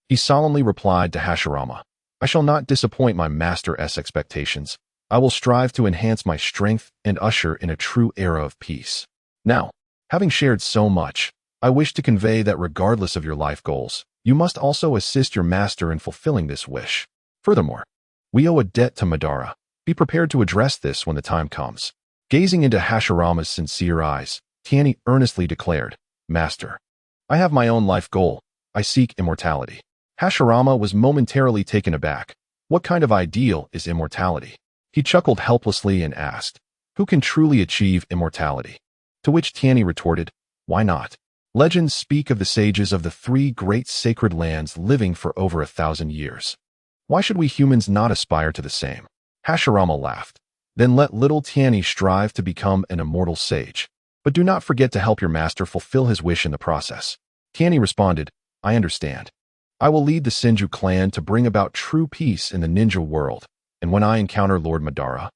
he solemnly replied to Hashirama, "I shall not disappoint my master's expectations. I will strive to enhance my strength and usher in a true era of peace." Now, having shared so much, I wish to convey that regardless of your life goals, you must also assist your master in fulfilling this wish. Furthermore, we owe a debt to Madara. Be prepared to address this when the time comes. Gazing into Hashirama's sincere eyes, Tianyi earnestly declared, "Master, I have my own life goal. I seek immortality." Hashirama was momentarily taken aback. What kind of ideal is immortality? He chuckled helplessly and asked, "Who can truly achieve immortality?" To which Tianyi retorted, "Why not? Legends speak of the sages of the 3 great sacred lands living for over 1,000 years. Why should we humans not aspire to the same?" Hashirama laughed. "Then let little Tianyi strive to become an immortal sage. But do not forget to help your master fulfill his wish in the process." Tianyi responded, "I understand. I will lead the Senju clan to bring about true peace in the ninja world, and when I encounter Lord Madara,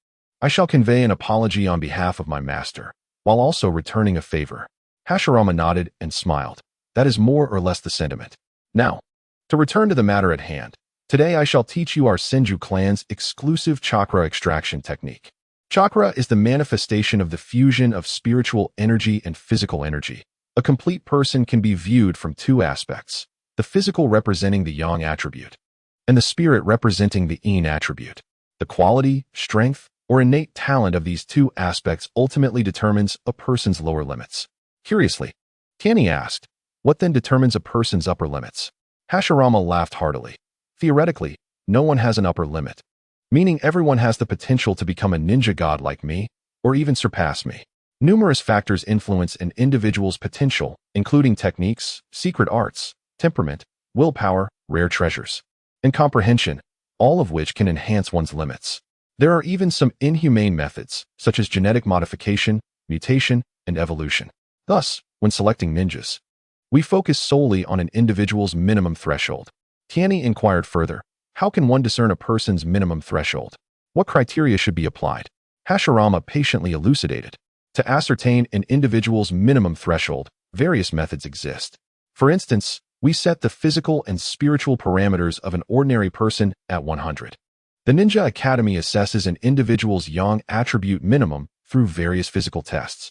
I shall convey an apology on behalf of my master, while also returning a favor." Hashirama nodded and smiled. That is more or less the sentiment. Now, to return to the matter at hand, today I shall teach you our Senju clan's exclusive chakra extraction technique. Chakra is the manifestation of the fusion of spiritual energy and physical energy. A complete person can be viewed from 2 aspects, the physical representing the yang attribute, and the spirit representing the yin attribute. The quality, strength, or innate talent of these 2 aspects ultimately determines a person's lower limits. Curiously, Tianyi asked, "What then determines a person's upper limits?" Hashirama laughed heartily. "Theoretically, no one has an upper limit, meaning everyone has the potential to become a ninja god like me, or even surpass me. Numerous factors influence an individual's potential, including techniques, secret arts, temperament, willpower, rare treasures, and comprehension, all of which can enhance one's limits. There are even some inhumane methods, such as genetic modification, mutation, and evolution. Thus, when selecting ninjas, we focus solely on an individual's minimum threshold." Tianyi inquired further, "How can one discern a person's minimum threshold? What criteria should be applied?" Hashirama patiently elucidated. To ascertain an individual's minimum threshold, various methods exist. For instance, we set the physical and spiritual parameters of an ordinary person at 100. The Ninja Academy assesses an individual's yang attribute minimum through various physical tests,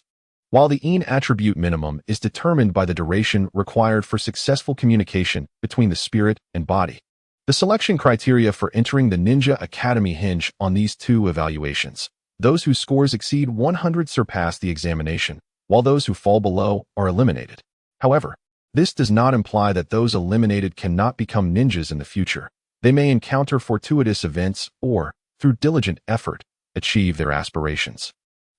while the yin attribute minimum is determined by the duration required for successful communication between the spirit and body. The selection criteria for entering the Ninja Academy hinge on these 2 evaluations. Those whose scores exceed 100 surpass the examination, while those who fall below are eliminated. However, this does not imply that those eliminated cannot become ninjas in the future. They may encounter fortuitous events or, through diligent effort, achieve their aspirations.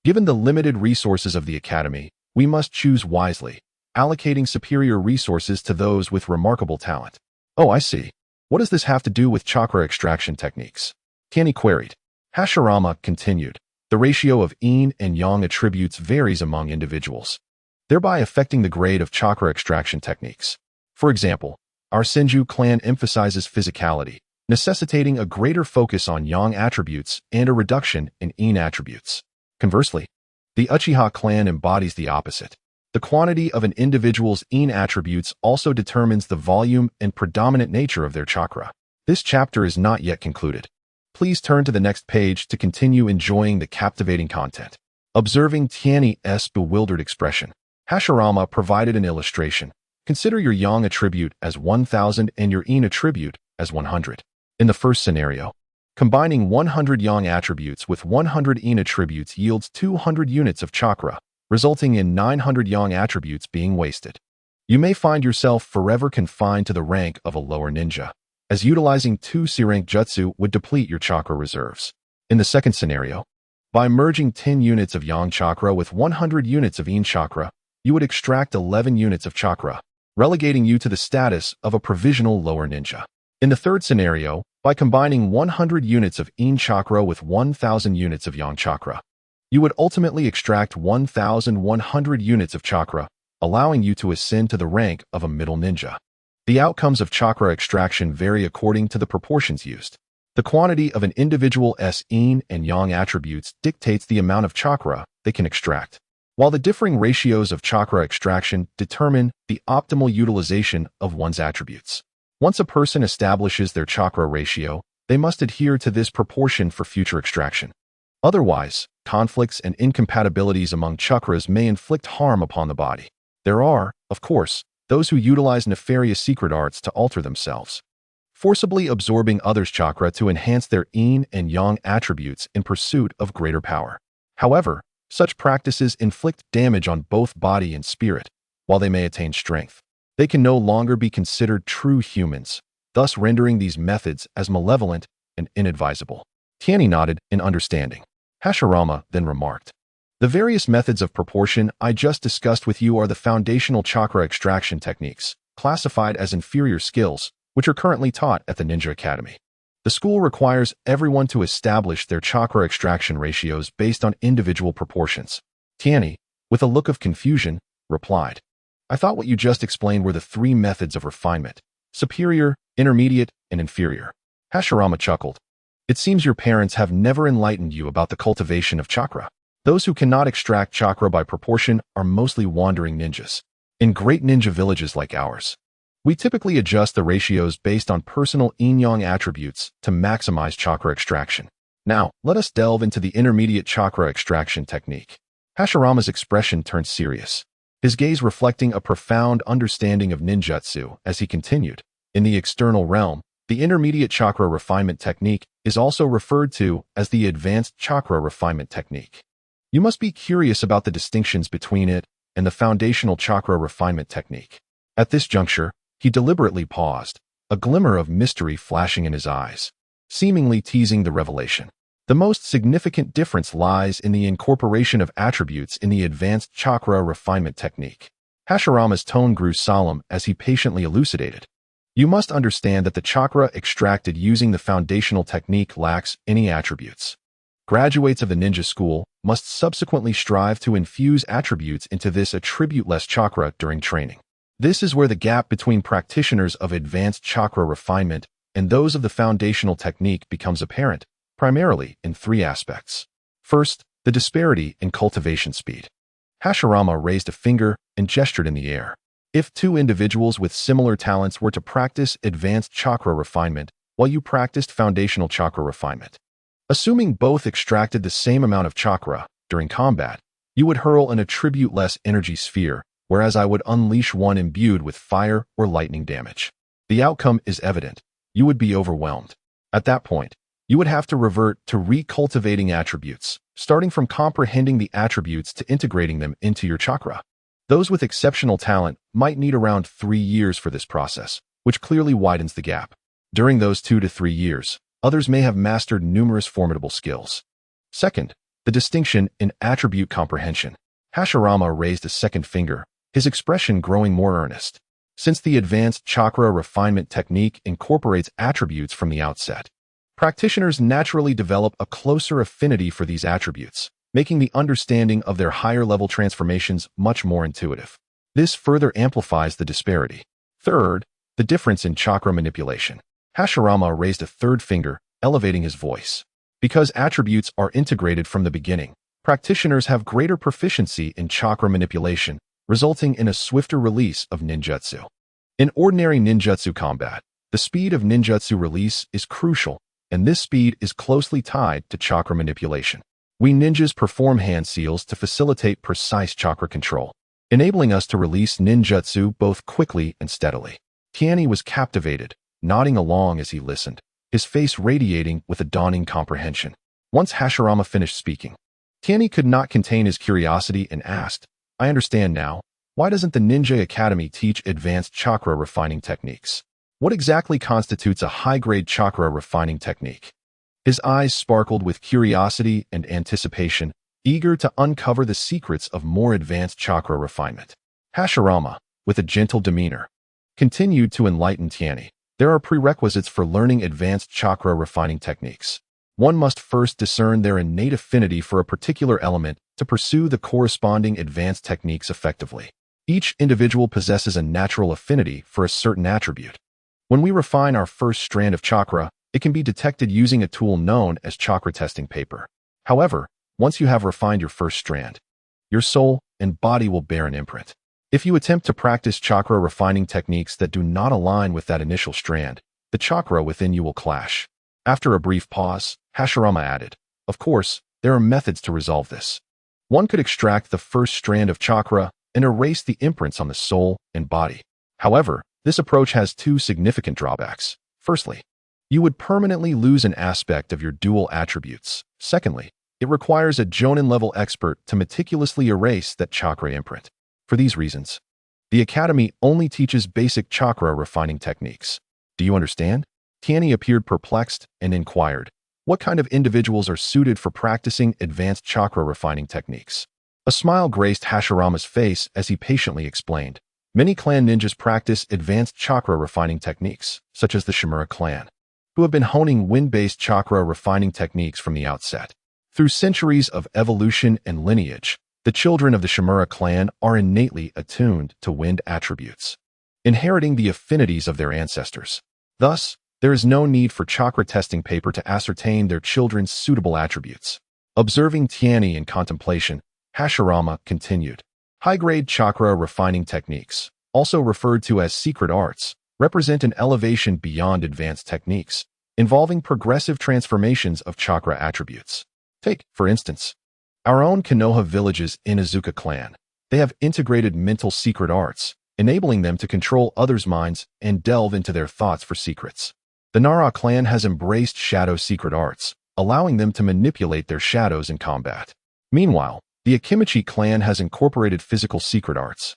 Given the limited resources of the Academy, we must choose wisely, allocating superior resources to those with remarkable talent. "Oh, I see. What does this have to do with chakra extraction techniques?" Tianyi queried. Hashirama continued, "The ratio of yin and yang attributes varies among individuals, thereby affecting the grade of chakra extraction techniques. For example, our Senju clan emphasizes physicality, necessitating a greater focus on yang attributes and a reduction in yin attributes. Conversely, the Uchiha clan embodies the opposite. The quantity of an individual's yin attributes also determines the volume and predominant nature of their chakra." This chapter is not yet concluded. Please turn to the next page to continue enjoying the captivating content. Observing Tianyi's bewildered expression, Hashirama provided an illustration. Consider your yang attribute as 1,000 and your yin attribute as 100. In the first scenario, combining 100 yang attributes with 100 yin attributes yields 200 units of chakra, resulting in 900 yang attributes being wasted. You may find yourself forever confined to the rank of a lower ninja, as utilizing 2 C-rank jutsu would deplete your chakra reserves. In the second scenario, by merging 10 units of yang chakra with 100 units of yin chakra, you would extract 11 units of chakra, relegating you to the status of a provisional lower ninja. In the third scenario, by combining 100 units of yin chakra with 1,000 units of yang chakra, you would ultimately extract 1,100 units of chakra, allowing you to ascend to the rank of a middle ninja. The outcomes of chakra extraction vary according to the proportions used. The quantity of an individual's yin and yang attributes dictates the amount of chakra they can extract. while the differing ratios of chakra extraction determine the optimal utilization of one's attributes. Once a person establishes their chakra ratio, they must adhere to this proportion for future extraction. Otherwise, conflicts and incompatibilities among chakras may inflict harm upon the body. There are, of course, those who utilize nefarious secret arts to alter themselves, forcibly absorbing others' chakra to enhance their yin and yang attributes in pursuit of greater power. However, such practices inflict damage on both body and spirit. While they may attain strength, they can no longer be considered true humans, thus rendering these methods as malevolent and inadvisable. Tianyi nodded in understanding. Hashirama then remarked, "The various methods of proportion I just discussed with you are the foundational chakra extraction techniques, classified as inferior skills, which are currently taught at the Ninja Academy. The school requires everyone to establish their chakra extraction ratios based on individual proportions." Tianyi, with a look of confusion, replied, "I thought what you just explained were the three methods of refinement: superior, intermediate, and inferior." Hashirama chuckled. "It seems your parents have never enlightened you about the cultivation of chakra. Those who cannot extract chakra by proportion are mostly wandering ninjas. In great ninja villages like ours, we typically adjust the ratios based on personal yin-yang attributes to maximize chakra extraction. Now, let us delve into the intermediate chakra extraction technique." Hashirama's expression turned serious, his gaze reflecting a profound understanding of ninjutsu as he continued. In the external realm, the intermediate chakra refinement technique is also referred to as the advanced chakra refinement technique. You must be curious about the distinctions between it and the foundational chakra refinement technique. At this juncture, he deliberately paused, a glimmer of mystery flashing in his eyes, seemingly teasing the revelation. The most significant difference lies in the incorporation of attributes in the advanced chakra refinement technique. Hashirama's tone grew solemn as he patiently elucidated. "You must understand that the chakra extracted using the foundational technique lacks any attributes. Graduates of the ninja school must subsequently strive to infuse attributes into this attribute-less chakra during training. This is where the gap between practitioners of advanced chakra refinement and those of the foundational technique becomes apparent, primarily in three aspects. First, the disparity in cultivation speed." Hashirama raised a finger and gestured in the air. "If two individuals with similar talents were to practice advanced chakra refinement while you practiced foundational chakra refinement, assuming both extracted the same amount of chakra during combat, you would hurl an attribute-less energy sphere, whereas I would unleash one imbued with fire or lightning damage. The outcome is evident. You would be overwhelmed. At that point, you would have to revert to recultivating attributes, starting from comprehending the attributes to integrating them into your chakra. Those with exceptional talent might need around 3 years for this process, which clearly widens the gap. During those 2 to 3 years, others may have mastered numerous formidable skills." Second, the distinction in attribute comprehension. Hashirama raised a second finger, his expression growing more earnest. "Since the advanced chakra refinement technique incorporates attributes from the outset, practitioners naturally develop a closer affinity for these attributes, making the understanding of their higher-level transformations much more intuitive. This further amplifies the disparity." Third, the difference in chakra manipulation. Hashirama raised a third finger, elevating his voice. "Because attributes are integrated from the beginning, practitioners have greater proficiency in chakra manipulation, resulting in a swifter release of ninjutsu. In ordinary ninjutsu combat, the speed of ninjutsu release is crucial, and this speed is closely tied to chakra manipulation. We ninjas perform hand seals to facilitate precise chakra control, enabling us to release ninjutsu both quickly and steadily." Tianyi was captivated, nodding along as he listened, his face radiating with a dawning comprehension. Once Hashirama finished speaking, Tianyi could not contain his curiosity and asked, "I understand now. Why doesn't the Ninja Academy teach advanced chakra refining techniques? What exactly constitutes a high-grade chakra refining technique?" His eyes sparkled with curiosity and anticipation, eager to uncover the secrets of more advanced chakra refinement. Hashirama, with a gentle demeanor, continued to enlighten Tianyi. "There are prerequisites for learning advanced chakra refining techniques. One must first discern their innate affinity for a particular element to pursue the corresponding advanced techniques effectively. Each individual possesses a natural affinity for a certain attribute. When we refine our first strand of chakra, it can be detected using a tool known as chakra testing paper. However, once you have refined your first strand, your soul and body will bear an imprint. If you attempt to practice chakra refining techniques that do not align with that initial strand, the chakra within you will clash. After a brief pause, Hashirama added, "Of course, there are methods to resolve this. One could extract the first strand of chakra and erase the imprints on the soul and body. However, this approach has two significant drawbacks. Firstly, you would permanently lose an aspect of your dual attributes. Secondly, it requires a Jonin-level expert to meticulously erase that chakra imprint. For these reasons, the Academy only teaches basic chakra refining techniques. Do you understand?" Tianyi appeared perplexed and inquired, "What kind of individuals are suited for practicing advanced chakra refining techniques?" A smile graced Hashirama's face as he patiently explained, "Many clan ninjas practice advanced chakra refining techniques, such as the Shimura clan, who have been honing wind-based chakra refining techniques from the outset. Through centuries of evolution and lineage, the children of the Shimura clan are innately attuned to wind attributes, inheriting the affinities of their ancestors. Thus, there is no need for chakra testing paper to ascertain their children's suitable attributes." Observing Tianyi in contemplation, Hashirama continued, "High-grade chakra refining techniques, also referred to as secret arts, represent an elevation beyond advanced techniques, involving progressive transformations of chakra attributes. Take, for instance, our own Konoha village's Inuzuka clan. They have integrated mental secret arts, enabling them to control others' minds and delve into their thoughts for secrets. The Nara clan has embraced shadow secret arts, allowing them to manipulate their shadows in combat. Meanwhile, the Akimichi clan has incorporated physical secret arts,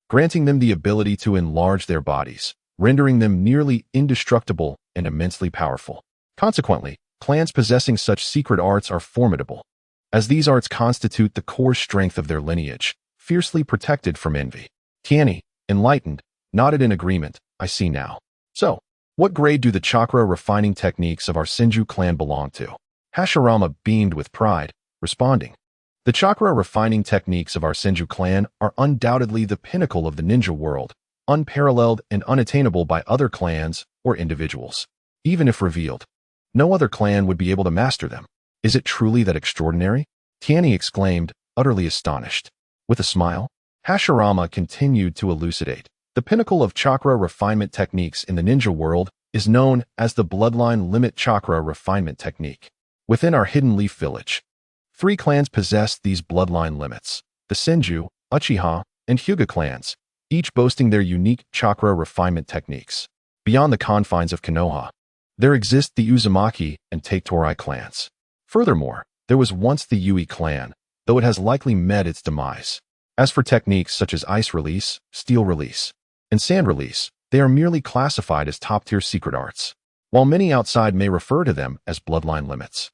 granting them the ability to enlarge their bodies, rendering them nearly indestructible and immensely powerful. Consequently, clans possessing such secret arts are formidable, as these arts constitute the core strength of their lineage, fiercely protected from envy." Tianyi, enlightened, nodded in agreement. "I see now. So, what grade do the chakra refining techniques of our Senju clan belong to?" Hashirama beamed with pride, responding, "The chakra refining techniques of our Senju clan are undoubtedly the pinnacle of the ninja world, unparalleled and unattainable by other clans or individuals. Even if revealed, no other clan would be able to master them. Is it truly that extraordinary?" Tianyi exclaimed, utterly astonished. With a smile, Hashirama continued to elucidate. "The pinnacle of chakra refinement techniques in the ninja world is known as the bloodline limit chakra refinement technique. Within our Hidden Leaf village, 3 clans possess these bloodline limits: the Senju, Uchiha, and Hyuga clans, each boasting their unique chakra refinement techniques. Beyond the confines of Konoha, there exist the Uzumaki and Teitori clans. Furthermore, there was once the Yui clan, though it has likely met its demise. As for techniques such as ice release, steel release, and sand release, they are merely classified as top-tier secret arts, while many outside may refer to them as bloodline limits.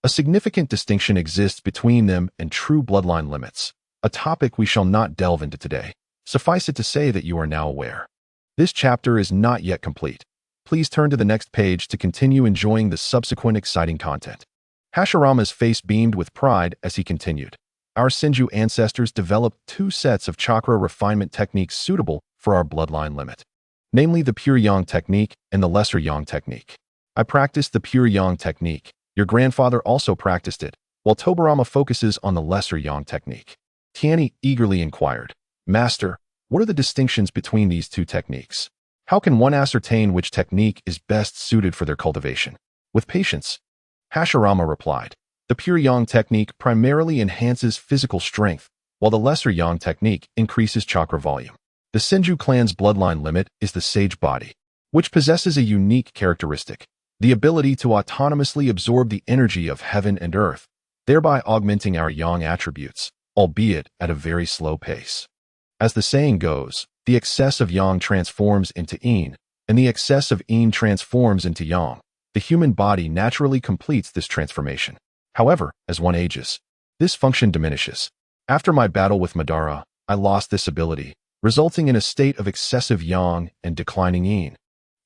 A significant distinction exists between them and true bloodline limits, a topic we shall not delve into today. Suffice it to say that you are now aware. This chapter is not yet complete. Please turn to the next page to continue enjoying the subsequent exciting content." Hashirama's face beamed with pride as he continued, "Our Senju ancestors developed 2 sets of chakra refinement techniques suitable for our bloodline limit, namely the pure yang technique and the lesser yang technique. I practiced the pure yang technique. Your grandfather also practiced it, while Tobarama focuses on the lesser yang technique." Tianyi eagerly inquired, "Master, what are the distinctions between these 2 techniques? How can one ascertain which technique is best suited for their cultivation?" With patience, Hashirama replied, "The pure yang technique primarily enhances physical strength, while the lesser yang technique increases chakra volume. The Senju clan's bloodline limit is the sage body, which possesses a unique characteristic: the ability to autonomously absorb the energy of heaven and earth, thereby augmenting our yang attributes, albeit at a very slow pace. As the saying goes, the excess of yang transforms into yin, and the excess of yin transforms into yang. The human body naturally completes this transformation. However, as one ages, this function diminishes. After my battle with Madara, I lost this ability, resulting in a state of excessive yang and declining yin.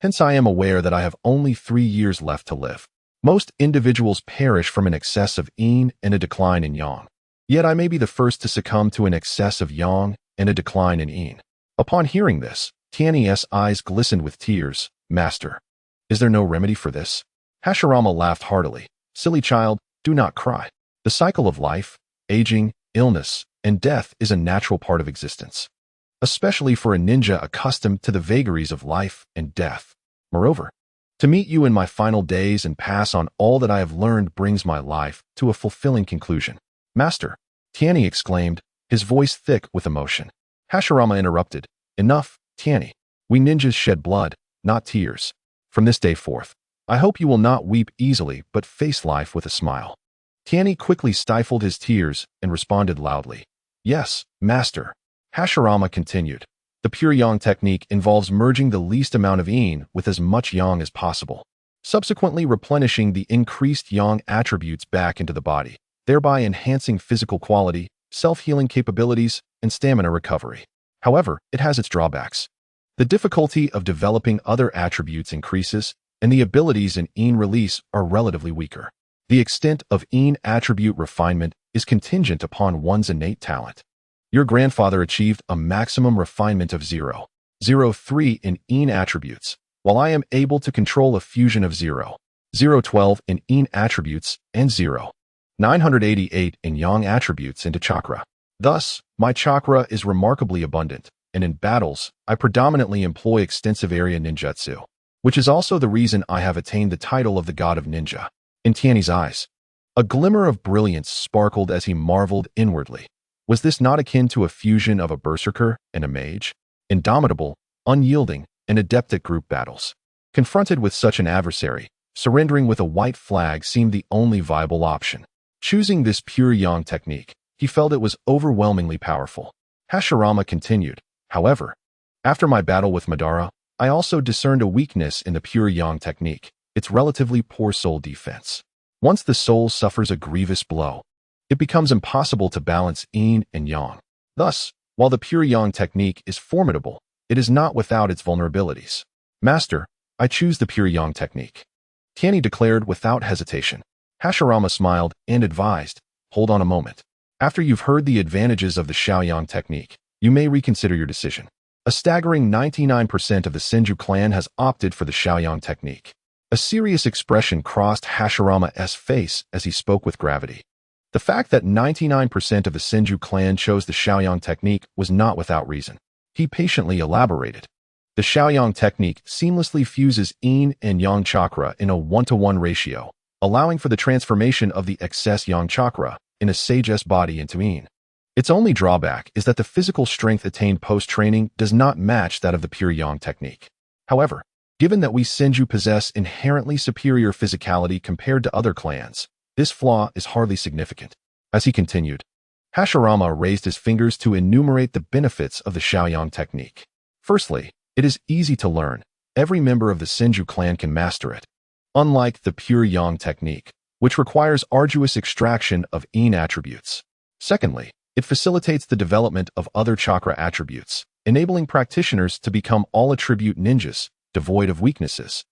Hence I am aware that I have only 3 years left to live. Most individuals perish from an excess of yin and a decline in yang. Yet I may be the first to succumb to an excess of yang and a decline in yin." Upon hearing this, Tianyi's eyes glistened with tears. "Master, is there no remedy for this?" Hashirama laughed heartily. "Silly child, do not cry. The cycle of life, aging, illness, and death is a natural part of existence, especially for a ninja accustomed to the vagaries of life and death. Moreover, to meet you in my final days and pass on all that I have learned brings my life to a fulfilling conclusion. Master, Tianyi exclaimed, his voice thick with emotion. Hashirama interrupted. Enough, Tianyi. We ninjas shed blood, not tears. From this day forth, I hope you will not weep easily but face life with a smile. Tianyi quickly stifled his tears and responded loudly. Yes, master. Hashirama continued. The pure yang technique involves merging the least amount of yin with as much yang as possible, subsequently replenishing the increased yang attributes back into the body, thereby enhancing physical quality, self-healing capabilities, and stamina recovery. However, it has its drawbacks. The difficulty of developing other attributes increases, and the abilities in yin release are relatively weaker. The extent of yin attribute refinement is contingent upon one's innate talent. Your grandfather achieved a maximum refinement of 0.03 in yin attributes, while I am able to control a fusion of 0.012 in yin attributes and 0.988 in yang attributes into chakra. Thus, my chakra is remarkably abundant, and in battles, I predominantly employ extensive area ninjutsu, which is also the reason I have attained the title of the God of Ninja. In Tianyi's eyes, a glimmer of brilliance sparkled as he marveled inwardly. Was this not akin to a fusion of a berserker and a mage? Indomitable, unyielding, and adept at group battles. Confronted with such an adversary, surrendering with a white flag seemed the only viable option. Choosing this pure yang technique, he felt it was overwhelmingly powerful. Hashirama continued. However, after my battle with Madara, I also discerned a weakness in the pure yang technique, its relatively poor soul defense. Once the soul suffers a grievous blow, it becomes impossible to balance yin and yang. Thus, while the pure yang technique is formidable, it is not without its vulnerabilities. Master, I choose the pure yang technique. Tianyi declared without hesitation. Hashirama smiled and advised, hold on a moment. After you've heard the advantages of the Shaoyang technique, you may reconsider your decision. A staggering 99% of the Senju clan has opted for the Shaoyang technique. A serious expression crossed Hashirama's face as he spoke with gravity. The fact that 99% of the Senju clan chose the Shaoyang technique was not without reason. He patiently elaborated. The Shaoyang technique seamlessly fuses yin and yang chakra in a 1-to-1 ratio, allowing for the transformation of the excess yang chakra in a sage's body into yin. Its only drawback is that the physical strength attained post-training does not match that of the pure yang technique. However, given that we Senju possess inherently superior physicality compared to other clans, this flaw is hardly significant. As he continued, Hashirama raised his fingers to enumerate the benefits of the Shaoyang technique. Firstly, it is easy to learn. Every member of the Senju clan can master it. Unlike the pure yang technique, which requires arduous extraction of yin attributes. Secondly, it facilitates the development of other chakra attributes, enabling practitioners to become all-attribute ninjas, devoid of weaknesses,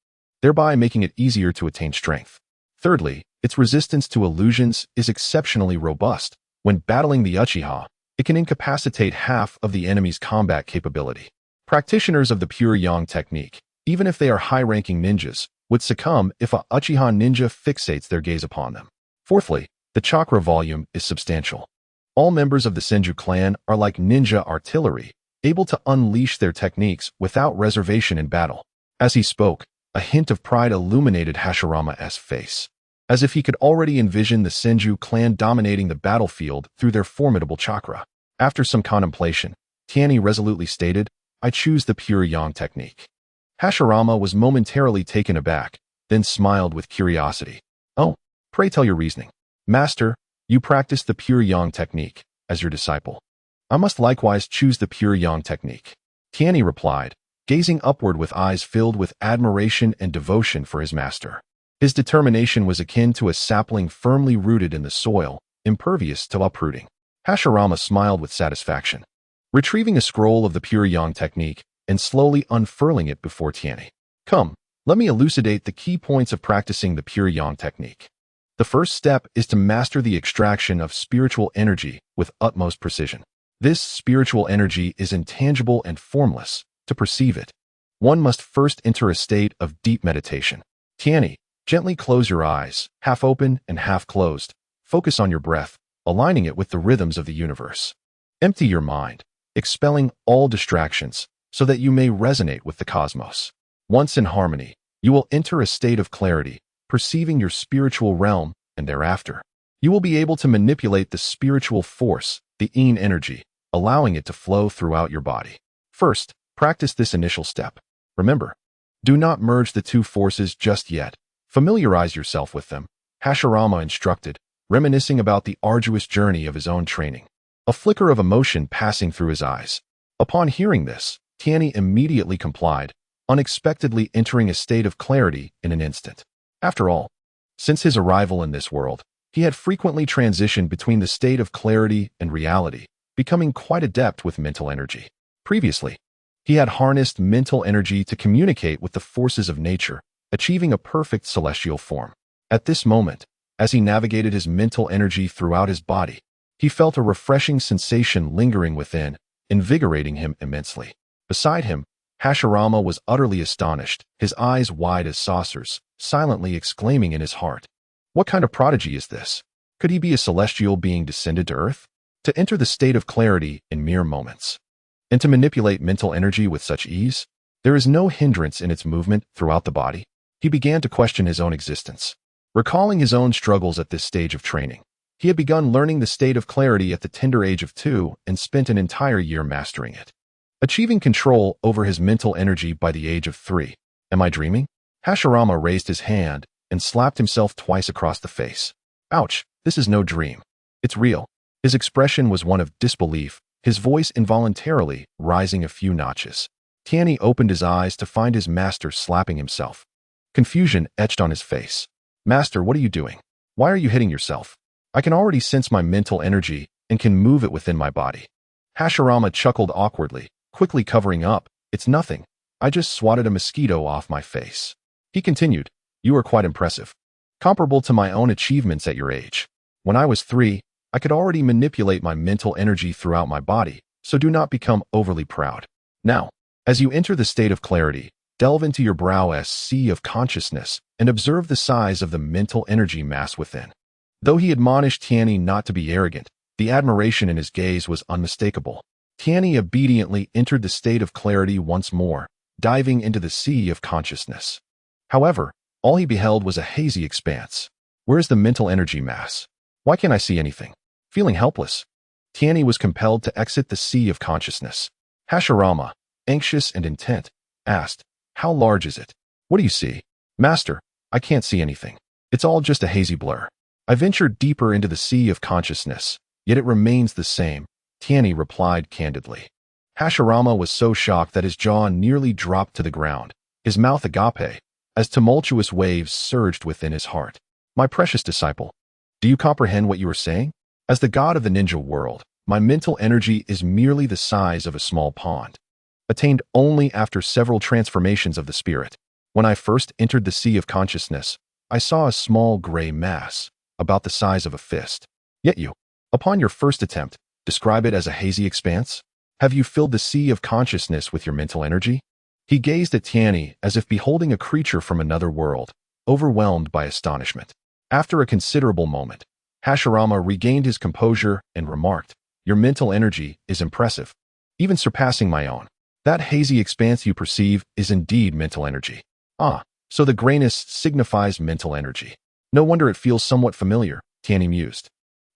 thereby making it easier to attain strength. Thirdly, its resistance to illusions is exceptionally robust. When battling the Uchiha, it can incapacitate half of the enemy's combat capability. Practitioners of the pure yang technique, even if they are high-ranking ninjas, would succumb if a Uchiha ninja fixates their gaze upon them. Fourthly, the chakra volume is substantial. All members of the Senju clan are like ninja artillery, able to unleash their techniques without reservation in battle. As he spoke, a hint of pride illuminated Hashirama's face, as if he could already envision the Senju clan dominating the battlefield through their formidable chakra. After some contemplation, Tianyi resolutely stated, I choose the pure yang technique. Hashirama was momentarily taken aback, then smiled with curiosity. Oh, pray tell your reasoning. Master, you practice the pure yang technique as your disciple. I must likewise choose the pure yang technique. Tianyi replied, gazing upward with eyes filled with admiration and devotion for his master. His determination was akin to a sapling firmly rooted in the soil, impervious to uprooting. Hashirama smiled with satisfaction, retrieving a scroll of the pure yang technique and slowly unfurling it before Tianyi. Come, let me elucidate the key points of practicing the pure yang technique. The first step is to master the extraction of spiritual energy with utmost precision. This spiritual energy is intangible and formless. To perceive it, one must first enter a state of deep meditation. Tianyi, gently close your eyes, half open and half closed. Focus on your breath, aligning it with the rhythms of the universe. Empty your mind, expelling all distractions so that you may resonate with the cosmos. Once in harmony, you will enter a state of clarity, perceiving your spiritual realm, and thereafter, you will be able to manipulate the spiritual force, the yin energy, allowing it to flow throughout your body. First, practice this initial step. Remember, do not merge the two forces just yet. Familiarize yourself with them, Hashirama instructed, reminiscing about the arduous journey of his own training. A flicker of emotion passing through his eyes. Upon hearing this, Tianyi immediately complied, unexpectedly entering a state of clarity in an instant. After all, since his arrival in this world, he had frequently transitioned between the state of clarity and reality, becoming quite adept with mental energy. Previously, he had harnessed mental energy to communicate with the forces of nature, achieving a perfect celestial form. At this moment, as he navigated his mental energy throughout his body, he felt a refreshing sensation lingering within, invigorating him immensely. Beside him, Hashirama was utterly astonished, his eyes wide as saucers, silently exclaiming in his heart, "What kind of prodigy is this? Could he be a celestial being descended to earth? To enter the state of clarity in mere moments, and to manipulate mental energy with such ease? There is no hindrance in its movement throughout the body." He began to question his own existence. Recalling his own struggles at this stage of training, he had begun learning the state of clarity at the tender age of 2 and spent an entire year mastering it, achieving control over his mental energy by the age of 3. Am I dreaming? Hashirama raised his hand and slapped himself twice across the face. Ouch, this is no dream. It's real. His expression was one of disbelief, his voice involuntarily rising a few notches. Tianyi opened his eyes to find his master slapping himself. Confusion etched on his face. "Master, what are you doing? Why are you hitting yourself? I can already sense my mental energy and can move it within my body." Hashirama chuckled awkwardly, quickly covering up. "It's nothing. I just swatted a mosquito off my face." He continued, "You are quite impressive. Comparable to my own achievements at your age. When I was 3, I could already manipulate my mental energy throughout my body, so do not become overly proud. Now, as you enter the state of clarity, delve into your brow's sea of consciousness and observe the size of the mental energy mass within." Though he admonished Tianyi not to be arrogant, the admiration in his gaze was unmistakable. Tianyi obediently entered the state of clarity once more, diving into the sea of consciousness. However, all he beheld was a hazy expanse. Where is the mental energy mass? Why can't I see anything? Feeling helpless, Tianyi was compelled to exit the sea of consciousness. Hashirama, anxious and intent, asked, "How large is it? What do you see?" "Master, I can't see anything. It's all just a hazy blur." "I ventured deeper into the sea of consciousness, yet it remains the same," Tianyi replied candidly. Hashirama was so shocked that his jaw nearly dropped to the ground, his mouth agape, as tumultuous waves surged within his heart. "My precious disciple, do you comprehend what you are saying? As the god of the ninja world, my mental energy is merely the size of a small pond, attained only after several transformations of the spirit. When I first entered the sea of consciousness, I saw a small gray mass, about the size of a fist. Yet you, upon your first attempt, describe it as a hazy expanse? Have you filled the sea of consciousness with your mental energy?" He gazed at Tianyi as if beholding a creature from another world, overwhelmed by astonishment. After a considerable moment, Hashirama regained his composure and remarked, "Your mental energy is impressive, even surpassing my own. That hazy expanse you perceive is indeed mental energy." "Ah, so the grayness signifies mental energy. No wonder it feels somewhat familiar," Tianyi mused.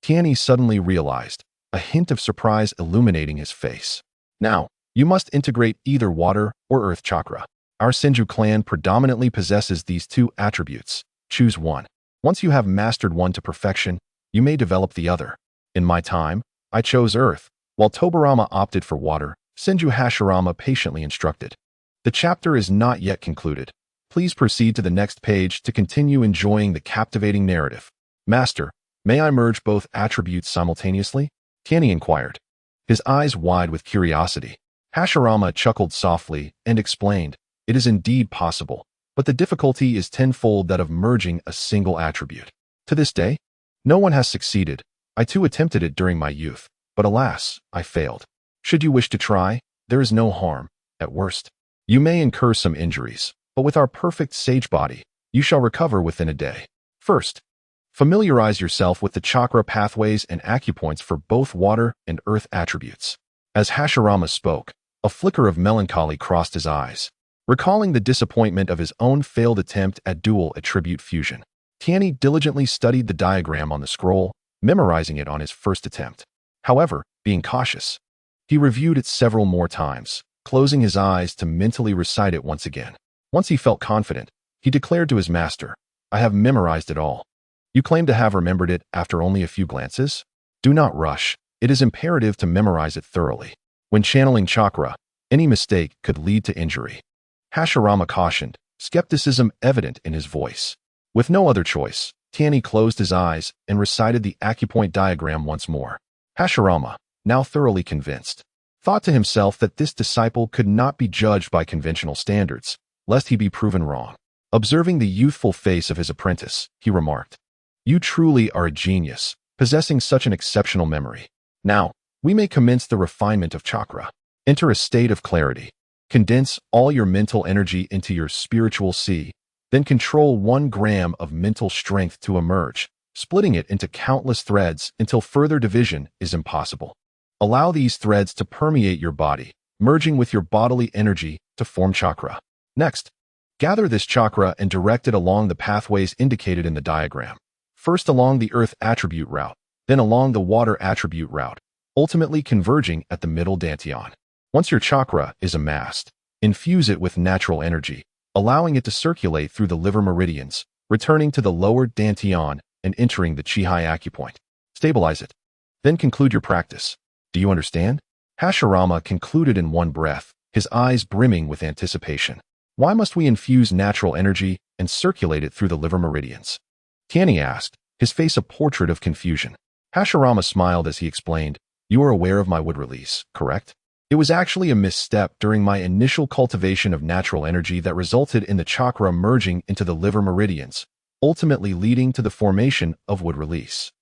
Tianyi suddenly realized, a hint of surprise illuminating his face. "Now, you must integrate either water or earth chakra. Our Senju clan predominantly possesses these two attributes. Choose one. Once you have mastered one to perfection, you may develop the other. In my time, I chose earth, while Tobarama opted for water," Senju Hashirama patiently instructed. "The chapter is not yet concluded. Please proceed to the next page to continue enjoying the captivating narrative." "Master, may I merge both attributes simultaneously?" Tianyi inquired, his eyes wide with curiosity. Hashirama chuckled softly and explained, "It is indeed possible, but the difficulty is tenfold that of merging a single attribute. To this day, no one has succeeded. I too attempted it during my youth, but alas, I failed. Should you wish to try, there is no harm. At worst, you may incur some injuries, but with our perfect sage body, you shall recover within a day. First, Familiarize yourself with the chakra pathways and acupoints for both water and earth attributes. As Hashirama spoke, a flicker of melancholy crossed his eyes, recalling the disappointment of his own failed attempt at dual attribute fusion. Tianyi diligently studied the diagram on the scroll, memorizing it on his first attempt. However, being cautious, he reviewed it several more times, closing his eyes to mentally recite it once again. Once he felt confident, he declared to his master, "I have memorized it all." "You claim to have remembered it after only a few glances? Do not rush. It is imperative to memorize it thoroughly. When channeling chakra, any mistake could lead to injury." Hashirama cautioned, skepticism evident in his voice. With no other choice, Tianyi closed his eyes and recited the acupoint diagram once more. Hashirama, now thoroughly convinced, thought to himself that this disciple could not be judged by conventional standards, lest he be proven wrong. Observing the youthful face of his apprentice, he remarked, "You truly are a genius, possessing such an exceptional memory. Now, we may commence the refinement of chakra. Enter a state of clarity. Condense all your mental energy into your spiritual sea, then control 1 gram of mental strength to emerge, splitting it into countless threads until further division is impossible. Allow these threads to permeate your body, merging with your bodily energy to form chakra. Next, gather this chakra and direct it along the pathways indicated in the diagram. First along the earth attribute route, then along the water attribute route, ultimately converging at the middle dantian. Once your chakra is amassed, infuse it with natural energy, allowing it to circulate through the liver meridians, returning to the lower dantian and entering the chi-hai acupoint. Stabilize it. Then conclude your practice. Do you understand?" Hashirama concluded in one breath, his eyes brimming with anticipation. "Why must we infuse natural energy and circulate it through the liver meridians?" Tianyi asked, his face a portrait of confusion. Hashirama smiled as he explained, "You are aware of my wood release, correct? It was actually a misstep during my initial cultivation of natural energy that resulted in the chakra merging into the liver meridians, ultimately leading to the formation of wood release.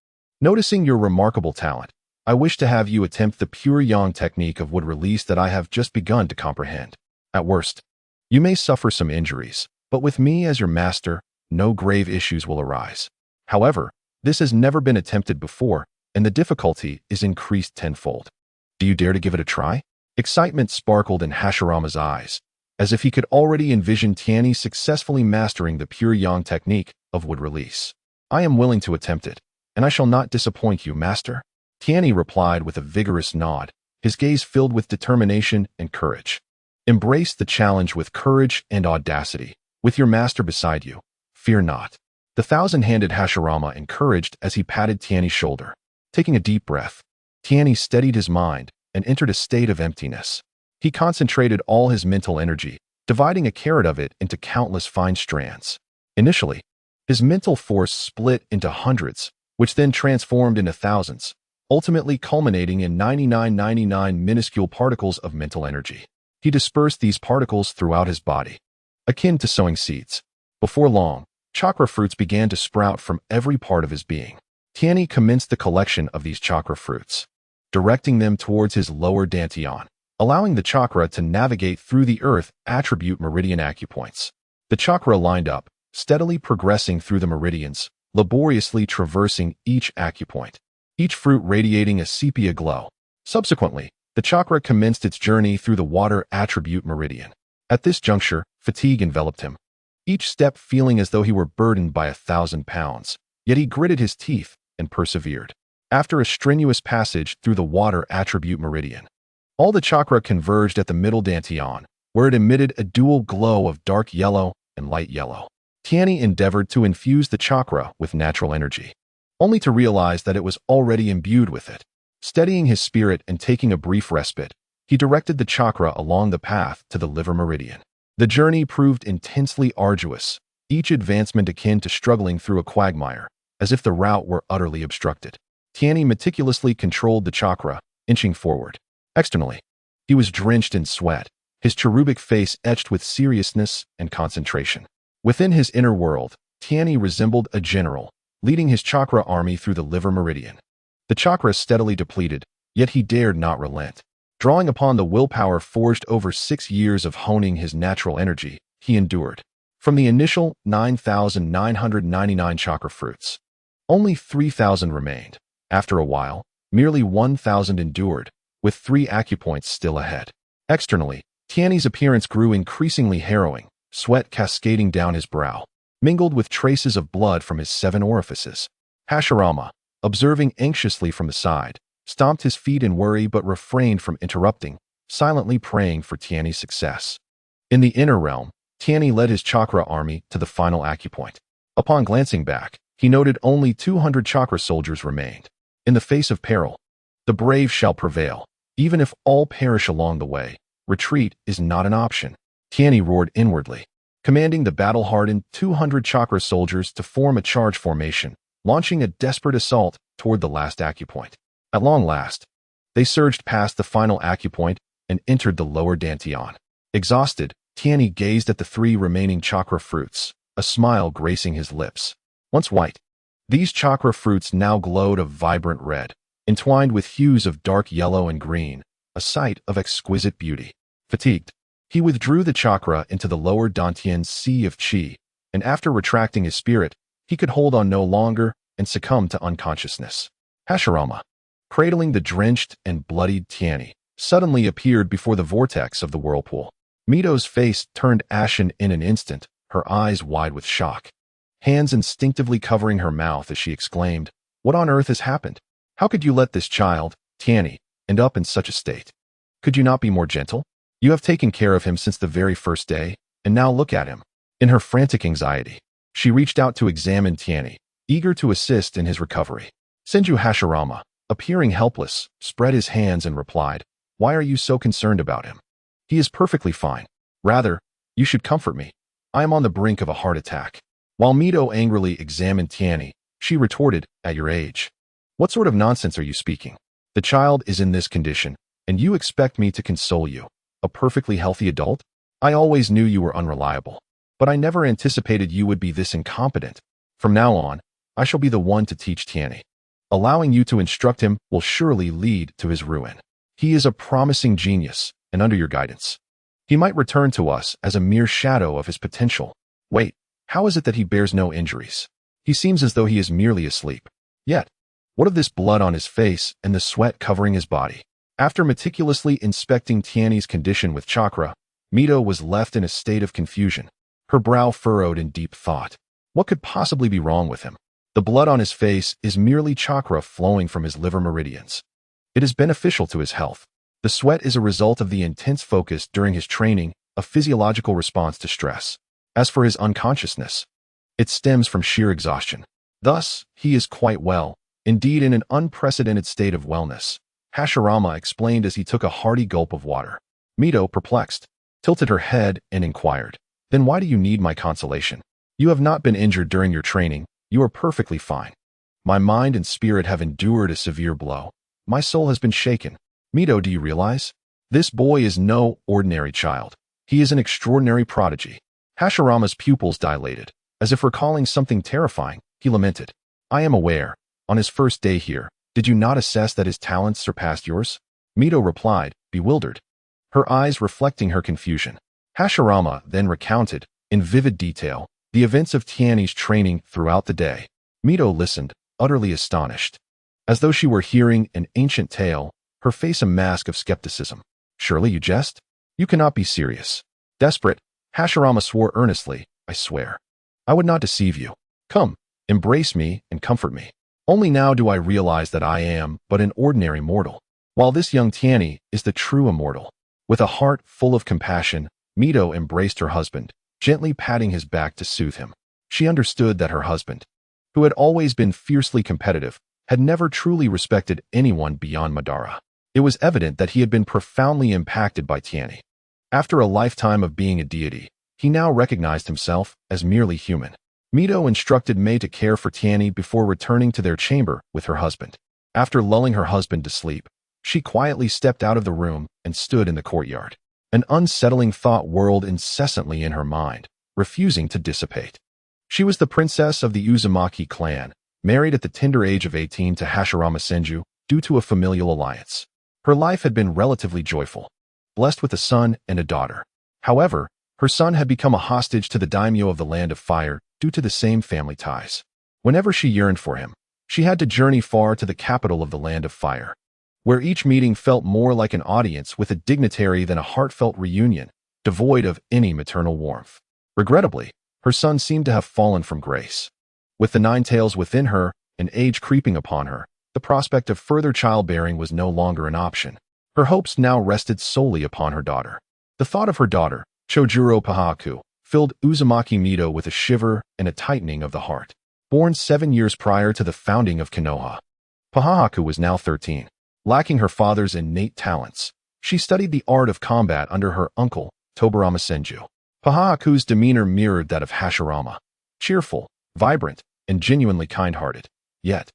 Noticing your remarkable talent, I wish to have you attempt the pure yang technique of wood release that I have just begun to comprehend. At worst, you may suffer some injuries, but with me as your master, no grave issues will arise. However, this has never been attempted before, and the difficulty is increased tenfold. Do you dare to give it a try?" Excitement sparkled in Hashirama's eyes, as if he could already envision Tianyi successfully mastering the pure yang technique of wood release. "I am willing to attempt it, and I shall not disappoint you, master." Tianyi replied with a vigorous nod, his gaze filled with determination and courage. "Embrace the challenge with courage and audacity. With your master beside you, fear not." The thousand-handed Hashirama encouraged as he patted Tianyi's shoulder. Taking a deep breath, Tianyi steadied his mind and entered a state of emptiness. He concentrated all his mental energy, dividing a carat of it into countless fine strands. Initially, his mental force split into hundreds, which then transformed into thousands, ultimately culminating in 9999 minuscule particles of mental energy. He dispersed these particles throughout his body, akin to sowing seeds. Before long, chakra fruits began to sprout from every part of his being. Tianyi commenced the collection of these chakra fruits, directing them towards his lower dantian, allowing the chakra to navigate through the earth attribute meridian acupoints. The chakra lined up, steadily progressing through the meridians, laboriously traversing each acupoint, each fruit radiating a sepia glow. Subsequently, the chakra commenced its journey through the water attribute meridian. At this juncture, fatigue enveloped him, each step feeling as though he were burdened by 1,000 pounds, yet he gritted his teeth and persevered. After a strenuous passage through the water attribute meridian, all the chakra converged at the middle dantian, where it emitted a dual glow of dark yellow and light yellow. Tianyi endeavored to infuse the chakra with natural energy, only to realize that it was already imbued with it. Steadying his spirit and taking a brief respite, he directed the chakra along the path to the liver meridian. The journey proved intensely arduous, each advancement akin to struggling through a quagmire, as if the route were utterly obstructed. Tianyi meticulously controlled the chakra, inching forward. Externally, he was drenched in sweat, his cherubic face etched with seriousness and concentration. Within his inner world, Tianyi resembled a general, leading his chakra army through the liver meridian. The chakra steadily depleted, yet he dared not relent. Drawing upon the willpower forged over 6 years of honing his natural energy, he endured. From the initial 9,999 chakra fruits, Only 3,000 remained. After a while, merely 1,000 endured, with 3 acupoints still ahead. Externally, Tianyi's appearance grew increasingly harrowing, sweat cascading down his brow, mingled with traces of blood from his 7 orifices. Hashirama, observing anxiously from the side, stomped his feet in worry but refrained from interrupting, silently praying for Tianyi's success. In the inner realm, Tianyi led his chakra army to the final acupoint. Upon glancing back, he noted only 200 chakra soldiers remained. In the face of peril, the brave shall prevail. Even if all perish along the way, retreat is not an option. Tianyi roared inwardly, commanding the battle-hardened 200 chakra soldiers to form a charge formation, launching a desperate assault toward the last acupoint. At long last, they surged past the final acupoint and entered the lower dantian. Exhausted, Tianyi gazed at the 3 remaining chakra fruits, a smile gracing his lips. Once white, these chakra fruits now glowed a vibrant red, entwined with hues of dark yellow and green, a sight of exquisite beauty. Fatigued, he withdrew the chakra into the lower dantian's sea of qi, and after retracting his spirit, he could hold on no longer and succumbed to unconsciousness. Hashirama, cradling the drenched and bloodied Tianyi, suddenly appeared before the vortex of the whirlpool. Mito's face turned ashen in an instant, her eyes wide with shock, hands instinctively covering her mouth as she exclaimed, "What on earth has happened? How could you let this child, Tianyi, end up in such a state? Could you not be more gentle? You have taken care of him since the very first day, and now look at him." In her frantic anxiety, she reached out to examine Tianyi, eager to assist in his recovery. Senju Hashirama, appearing helpless, spread his hands and replied, "Why are you so concerned about him? He is perfectly fine. Rather, you should comfort me. I am on the brink of a heart attack." While Mito angrily examined Tianyi, she retorted, "At your age, what sort of nonsense are you speaking? The child is in this condition, and you expect me to console you, a perfectly healthy adult? I always knew you were unreliable, but I never anticipated you would be this incompetent. From now on, I shall be the one to teach Tianyi. Allowing you to instruct him will surely lead to his ruin. He is a promising genius, and under your guidance, he might return to us as a mere shadow of his potential. Wait, how is it that he bears no injuries? He seems as though he is merely asleep. Yet, what of this blood on his face and the sweat covering his body?" After meticulously inspecting Tianyi's condition with chakra, Mito was left in a state of confusion, her brow furrowed in deep thought. What could possibly be wrong with him? The blood on his face is merely chakra flowing from his liver meridians. It is beneficial to his health. The sweat is a result of the intense focus during his training, a physiological response to stress. As for his unconsciousness, it stems from sheer exhaustion. Thus, he is quite well, indeed in an unprecedented state of wellness, Hashirama explained as he took a hearty gulp of water. Mito, perplexed, tilted her head and inquired, "Then why do you need my consolation? You have not been injured during your training. You are perfectly fine. My mind and spirit have endured a severe blow. My soul has been shaken. Mito, do you realize? This boy is no ordinary child. He is an extraordinary prodigy." Hashirama's pupils dilated. As if recalling something terrifying, he lamented, "I am aware. On his first day here, did you not assess that his talents surpassed yours?" Mito replied, bewildered, her eyes reflecting her confusion. Hashirama then recounted, in vivid detail, the events of Tianyi's training throughout the day. Mito listened, utterly astonished. As though she were hearing an ancient tale, her face a mask of skepticism. "Surely you jest? You cannot be serious." Desperate, Hashirama swore earnestly, "I swear. I would not deceive you. Come, embrace me and comfort me. Only now do I realize that I am but an ordinary mortal, while this young Tianyi is the true immortal." With a heart full of compassion, Mito embraced her husband, gently patting his back to soothe him. She understood that her husband, who had always been fiercely competitive, had never truly respected anyone beyond Madara. It was evident that he had been profoundly impacted by Tianyi. After a lifetime of being a deity, he now recognized himself as merely human. Mito instructed Mei to care for Tianyi before returning to their chamber with her husband. After lulling her husband to sleep, she quietly stepped out of the room and stood in the courtyard. An unsettling thought whirled incessantly in her mind, refusing to dissipate. She was the princess of the Uzumaki clan, married at the tender age of 18 to Hashirama Senju due to a familial alliance. Her life had been relatively joyful, blessed with a son and a daughter. However, her son had become a hostage to the daimyo of the Land of Fire due to the same family ties. Whenever she yearned for him, She had to journey far to the capital of the Land of Fire, where each meeting felt more like an audience with a dignitary than a heartfelt reunion, devoid of any maternal warmth. Regrettably, her son seemed to have fallen from grace. With the nine tails within her and age creeping upon her, the prospect of further childbearing was no longer an option. Her hopes now rested solely upon her daughter. The thought of her daughter, Chojuro Pahaku, filled Uzumaki Mido with a shiver and a tightening of the heart. Born 7 years prior to the founding of Konoha, Pahaku was now 13. Lacking her father's innate talents, she studied the art of combat under her uncle, Tobarama Senju. Pahaku's demeanor mirrored that of Hashirama, cheerful, vibrant, and genuinely kind-hearted. Yet,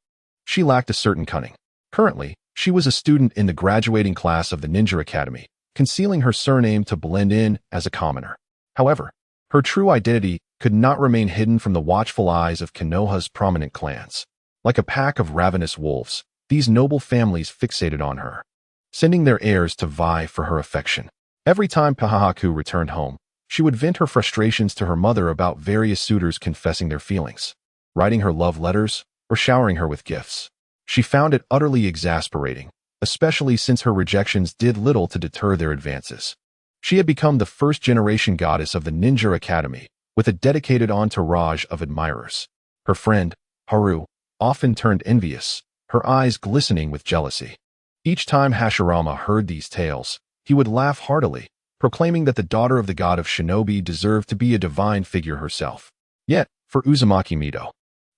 she lacked a certain cunning. Currently, she was a student in the graduating class of the Ninja Academy, concealing her surname to blend in as a commoner. However, her true identity could not remain hidden from the watchful eyes of Konoha's prominent clans. Like a pack of ravenous wolves, these noble families fixated on her, sending their heirs to vie for her affection. Every time Pahaku returned home, she would vent her frustrations to her mother about various suitors confessing their feelings, writing her love letters, or showering her with gifts. She found it utterly exasperating, especially since her rejections did little to deter their advances. She had become the first-generation goddess of the Ninja Academy, with a dedicated entourage of admirers. Her friend, Haru, often turned envious, her eyes glistening with jealousy. Each time Hashirama heard these tales, he would laugh heartily, proclaiming that the daughter of the god of shinobi deserved to be a divine figure herself. Yet, for Uzumaki Mido,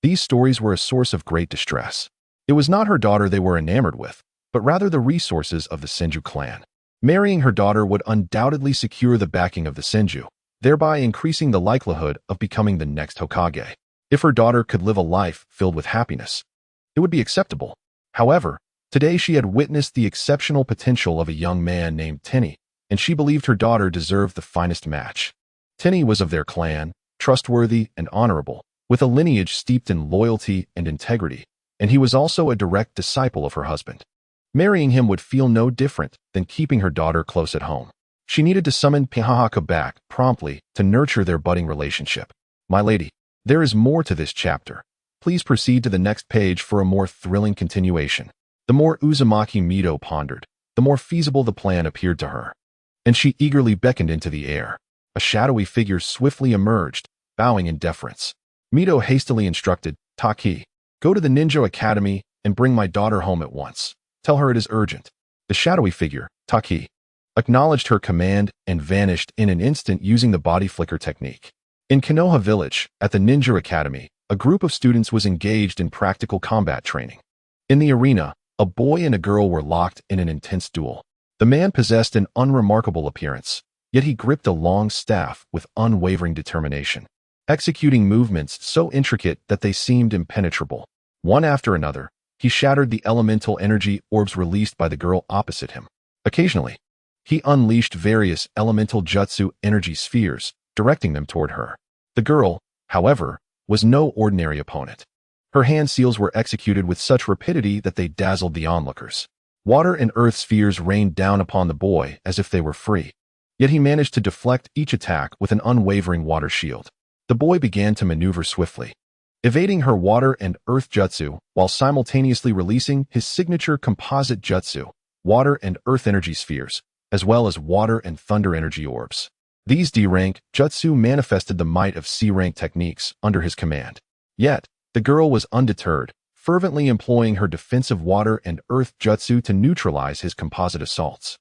these stories were a source of great distress. It was not her daughter they were enamored with, but rather the resources of the Senju clan. Marrying her daughter would undoubtedly secure the backing of the Senju, thereby increasing the likelihood of becoming the next Hokage. If her daughter could live a life filled with happiness, it would be acceptable. However, today she had witnessed the exceptional potential of a young man named Tianyi, and she believed her daughter deserved the finest match. Tianyi was of their clan, trustworthy and honorable, with a lineage steeped in loyalty and integrity, and he was also a direct disciple of her husband. Marrying him would feel no different than keeping her daughter close at home. She needed to summon Pahaku back promptly to nurture their budding relationship. My lady, there is more to this chapter. Please proceed to the next page for a more thrilling continuation. The more Uzumaki Mido pondered, the more feasible the plan appeared to her, and she eagerly beckoned into the air. A shadowy figure swiftly emerged, bowing in deference. Mido hastily instructed, Taki, go to the Ninja Academy and bring my daughter home at once. Tell her it is urgent. The shadowy figure, Taki, acknowledged her command and vanished in an instant using the body flicker technique. In Konoha village, at the Ninja Academy, a group of students was engaged in practical combat training. In the arena, a boy and a girl were locked in an intense duel. The man possessed an unremarkable appearance, yet he gripped a long staff with unwavering determination, executing movements so intricate that they seemed impenetrable. One after another, he shattered the elemental energy orbs released by the girl opposite him. Occasionally, he unleashed various elemental jutsu energy spheres, directing them toward her. The girl, however, was no ordinary opponent. Her hand seals were executed with such rapidity that they dazzled the onlookers. Water and earth spheres rained down upon the boy as if they were free. Yet he managed to deflect each attack with an unwavering water shield. The boy began to maneuver swiftly, evading her water and earth jutsu while simultaneously releasing his signature composite jutsu, water and earth energy spheres, as well as water and thunder energy orbs. These D-rank jutsu manifested the might of C-rank techniques under his command. Yet, the girl was undeterred, fervently employing her defensive water and earth jutsu to neutralize his composite assaults.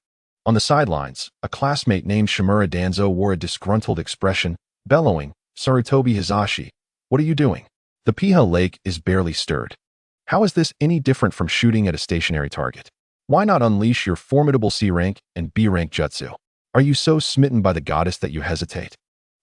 On the sidelines, a classmate named Shimura Danzo wore a disgruntled expression, bellowing, Sarutobi Hizashi, what are you doing? The Piha Lake is barely stirred. How is this any different from shooting at a stationary target? Why not unleash your formidable C-rank and B-rank jutsu? Are you so smitten by the goddess that you hesitate?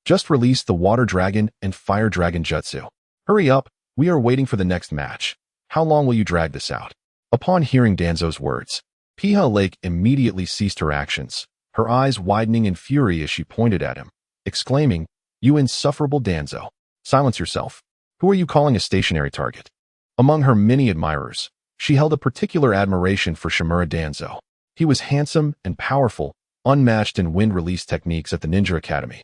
Just release the Water Dragon and Fire Dragon jutsu. Hurry up, we are waiting for the next match. How long will you drag this out? Upon hearing Danzo's words, Piha Lake immediately ceased her actions, her eyes widening in fury as she pointed at him, exclaiming, You insufferable Danzo! Silence yourself. Who are you calling a stationary target? Among her many admirers, she held a particular admiration for Shimura Danzo. He was handsome and powerful, unmatched in wind release techniques at the Ninja Academy,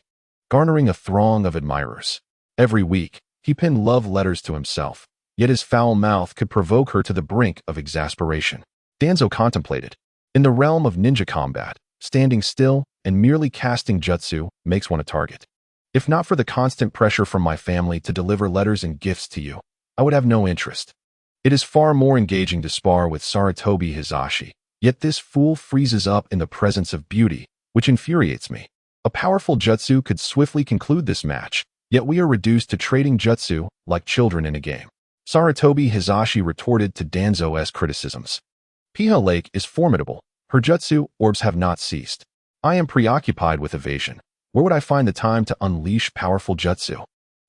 garnering a throng of admirers. Every week, he penned love letters to himself, yet his foul mouth could provoke her to the brink of exasperation. Danzo contemplated. In the realm of ninja combat, standing still and merely casting jutsu makes one a target. If not for the constant pressure from my family to deliver letters and gifts to you, I would have no interest. It is far more engaging to spar with Sarutobi Hizashi, yet this fool freezes up in the presence of beauty, which infuriates me. A powerful jutsu could swiftly conclude this match, yet we are reduced to trading jutsu like children in a game. Sarutobi Hizashi retorted to Danzo's criticisms. Piha Lake is formidable. Her jutsu orbs have not ceased. I am preoccupied with evasion. Where would I find the time to unleash powerful jutsu?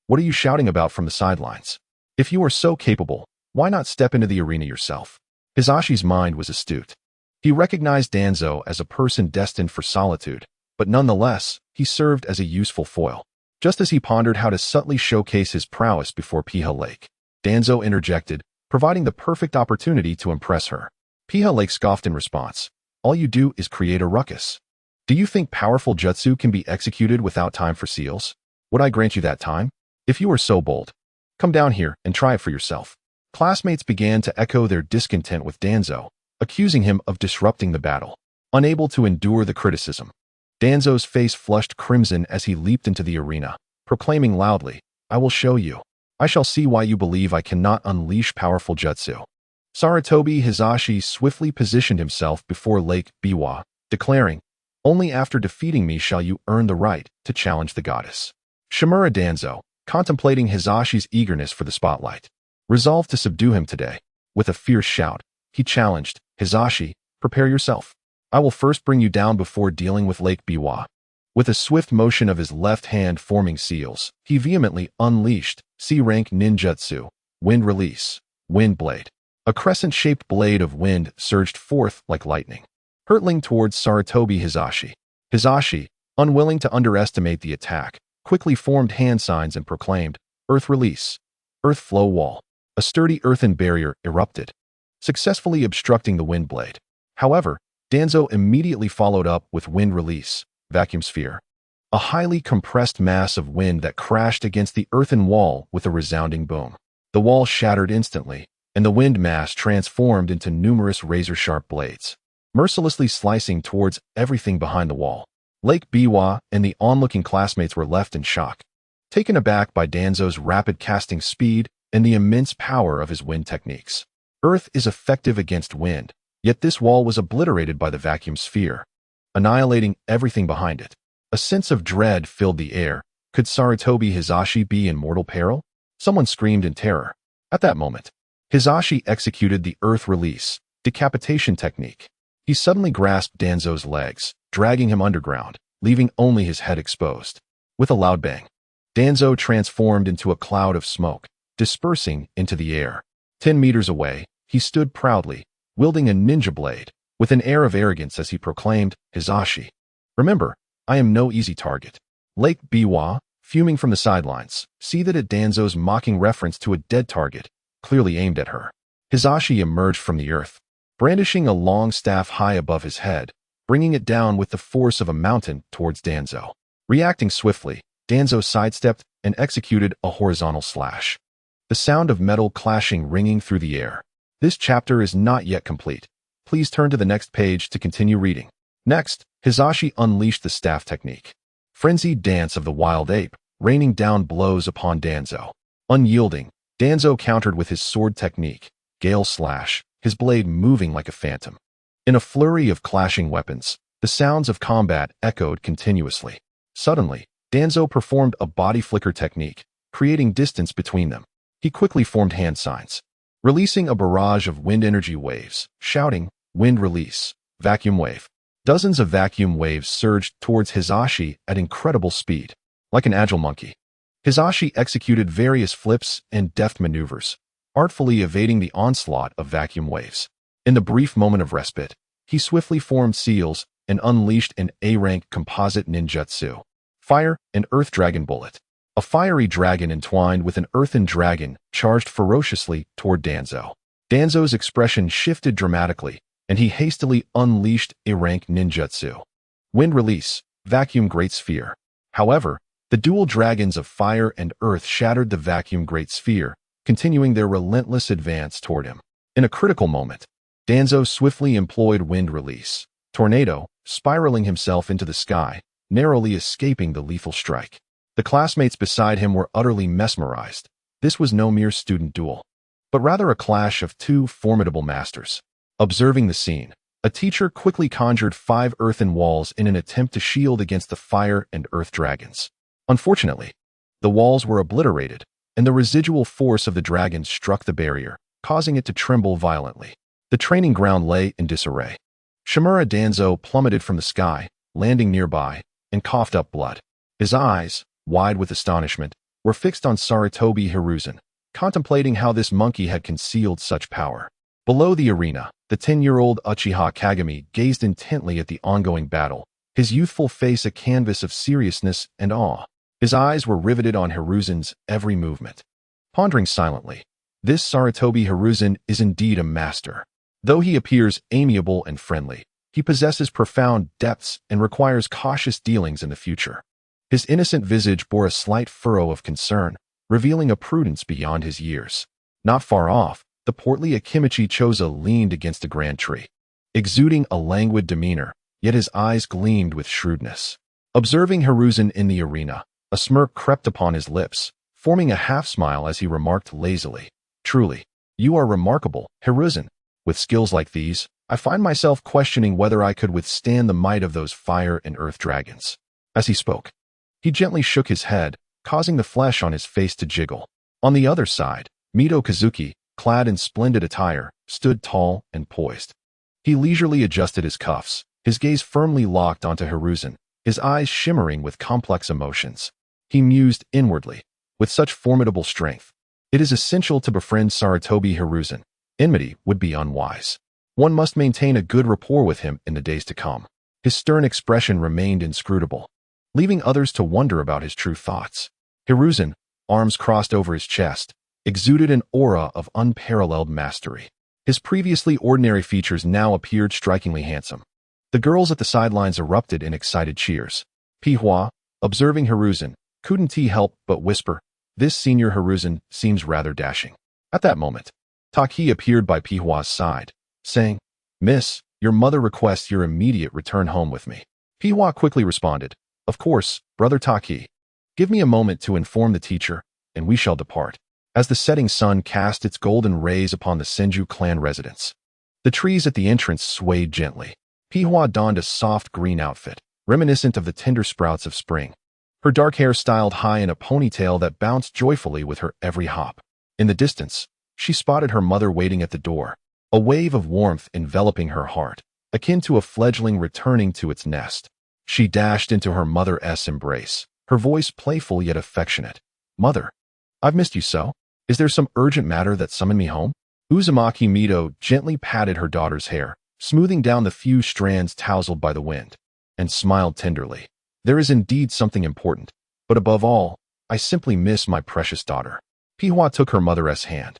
What are you shouting about from the sidelines? If you are so capable, why not step into the arena yourself? Hizashi's mind was astute. He recognized Danzo as a person destined for solitude, but nonetheless, he served as a useful foil. Just as he pondered how to subtly showcase his prowess before Piha Lake, Danzo interjected, providing the perfect opportunity to impress her. Piha Lake scoffed in response. All you do is create a ruckus. Do you think powerful jutsu can be executed without time for seals? Would I grant you that time? If you are so bold, come down here and try it for yourself. Classmates began to echo their discontent with Danzo, accusing him of disrupting the battle. Unable to endure the criticism, Danzo's face flushed crimson as he leaped into the arena, proclaiming loudly, I will show you. I shall see why you believe I cannot unleash powerful jutsu. Sarutobi Hizashi swiftly positioned himself before Lake Biwa, declaring, only after defeating me shall you earn the right to challenge the goddess. Shimura Danzo, contemplating Hizashi's eagerness for the spotlight, resolved to subdue him today. With a fierce shout, he challenged, Hizashi, prepare yourself. I will first bring you down before dealing with Lake Biwa. With a swift motion of his left hand forming seals, he vehemently unleashed C-rank ninjutsu, wind release, wind blade. A crescent-shaped blade of wind surged forth like lightning, hurtling towards Sarutobi Hizashi. Hizashi, unwilling to underestimate the attack, quickly formed hand signs and proclaimed, Earth release, Earth flow wall. A sturdy earthen barrier erupted, successfully obstructing the wind blade. However, Danzo immediately followed up with wind release, vacuum sphere. A highly compressed mass of wind that crashed against the earthen wall with a resounding boom. The wall shattered instantly, and the wind mass transformed into numerous razor-sharp blades, mercilessly slicing towards everything behind the wall. Lake Biwa and the onlooking classmates were left in shock, taken aback by Danzo's rapid casting speed and the immense power of his wind techniques. Earth is effective against wind, yet this wall was obliterated by the vacuum sphere, annihilating everything behind it. A sense of dread filled the air. Could Sarutobi Hizashi be in mortal peril? Someone screamed in terror. At that moment, Hizashi executed the earth release, decapitation technique. He suddenly grasped Danzo's legs, dragging him underground, leaving only his head exposed. With a loud bang, Danzo transformed into a cloud of smoke, dispersing into the air. 10 meters away, he stood proudly, wielding a ninja blade, with an air of arrogance as he proclaimed, Hizashi, remember, I am no easy target. Lake Biwa, fuming from the sidelines, seethed at Danzo's mocking reference to a dead target, clearly aimed at her. Hizashi emerged from the earth, brandishing a long staff high above his head, bringing it down with the force of a mountain towards Danzo. Reacting swiftly, Danzo sidestepped and executed a horizontal slash. The sound of metal clashing ringing through the air. This chapter is not yet complete. Please turn to the next page to continue reading. Next, Hizashi unleashed the staff technique. Frenzied dance of the wild ape, raining down blows upon Danzo. Unyielding, Danzo countered with his sword technique, Gale Slash, his blade moving like a phantom. In a flurry of clashing weapons, the sounds of combat echoed continuously. Suddenly, Danzo performed a body flicker technique, creating distance between them. He quickly formed hand signs, releasing a barrage of wind energy waves, shouting, wind release, vacuum wave. Dozens of vacuum waves surged towards Hizashi at incredible speed. Like an agile monkey, Hizashi executed various flips and deft maneuvers, artfully evading the onslaught of vacuum waves. In the brief moment of respite, he swiftly formed seals and unleashed an A-rank composite ninjutsu. Fire and Earth Dragon Bullet. A fiery dragon entwined with an earthen dragon charged ferociously toward Danzo. Danzo's expression shifted dramatically, and he hastily unleashed A-rank ninjutsu. Wind release, vacuum great sphere. However, the dual dragons of fire and earth shattered the vacuum great sphere, continuing their relentless advance toward him. In a critical moment, Danzo swiftly employed wind release, tornado, spiraling himself into the sky, narrowly escaping the lethal strike. The classmates beside him were utterly mesmerized. This was no mere student duel, but rather a clash of two formidable masters. Observing the scene, a teacher quickly conjured 5 earthen walls in an attempt to shield against the fire and earth dragons. Unfortunately, the walls were obliterated, and the residual force of the dragons struck the barrier, causing it to tremble violently. The training ground lay in disarray. Shimura Danzo plummeted from the sky, landing nearby, and coughed up blood. His eyes, wide with astonishment, were fixed on Sarutobi Hiruzen, contemplating how this monkey had concealed such power. Below the arena, the 10-year-old Uchiha Kagami gazed intently at the ongoing battle, his youthful face a canvas of seriousness and awe. His eyes were riveted on Hiruzen's every movement. Pondering silently, this Sarutobi Hiruzen is indeed a master. Though he appears amiable and friendly, he possesses profound depths and requires cautious dealings in the future. His innocent visage bore a slight furrow of concern, revealing a prudence beyond his years. Not far off, the portly Akimichi Choza leaned against a grand tree, exuding a languid demeanor, yet his eyes gleamed with shrewdness. Observing Hiruzen in the arena, a smirk crept upon his lips, forming a half-smile as he remarked lazily, "Truly, you are remarkable, Hiruzen. With skills like these, I find myself questioning whether I could withstand the might of those fire and earth dragons." As he spoke, he gently shook his head, causing the flesh on his face to jiggle. On the other side, Mito Kazuki, clad in splendid attire, stood tall and poised. He leisurely adjusted his cuffs, his gaze firmly locked onto Hiruzen, his eyes shimmering with complex emotions. He mused inwardly, with such formidable strength, it is essential to befriend Sarutobi Hiruzen. Enmity would be unwise. One must maintain a good rapport with him in the days to come. His stern expression remained inscrutable, leaving others to wonder about his true thoughts. Hiruzen, arms crossed over his chest, exuded an aura of unparalleled mastery. His previously ordinary features now appeared strikingly handsome. The girls at the sidelines erupted in excited cheers. Pihua, observing Hiruzen, couldn't he help but whisper, "This senior Hiruzen seems rather dashing." At that moment, Taki appeared by Pihua's side, saying, "Miss, your mother requests your immediate return home with me." Pihua quickly responded, "Of course, brother Taki. Give me a moment to inform the teacher, and we shall depart." As the setting sun cast its golden rays upon the Senju clan residence, the trees at the entrance swayed gently. Pihua donned a soft green outfit, reminiscent of the tender sprouts of spring. Her dark hair styled high in a ponytail that bounced joyfully with her every hop. In the distance, she spotted her mother waiting at the door, a wave of warmth enveloping her heart, akin to a fledgling returning to its nest. She dashed into her mother's embrace, her voice playful yet affectionate. "Mother, I've missed you so. Is there some urgent matter that summoned me home?" Uzumaki Mito gently patted her daughter's hair, smoothing down the few strands tousled by the wind, and smiled tenderly. "There is indeed something important, but above all, I simply miss my precious daughter." Pihua took her mother's hand,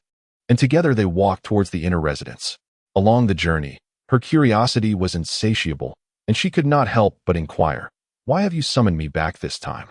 and together they walked towards the inner residence. Along the journey, her curiosity was insatiable, and she could not help but inquire, "Why have you summoned me back this time?"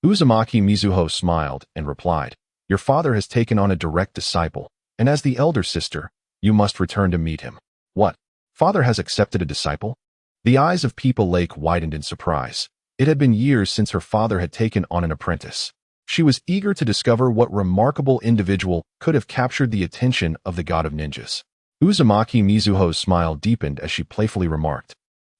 Uzumaki Mizuho smiled and replied, "Your father has taken on a direct disciple, and as the elder sister, you must return to meet him." "What? Father has accepted a disciple?" The eyes of People Lake widened in surprise. It had been years since her father had taken on an apprentice. She was eager to discover what remarkable individual could have captured the attention of the god of ninjas. Uzumaki Mizuho's smile deepened as she playfully remarked,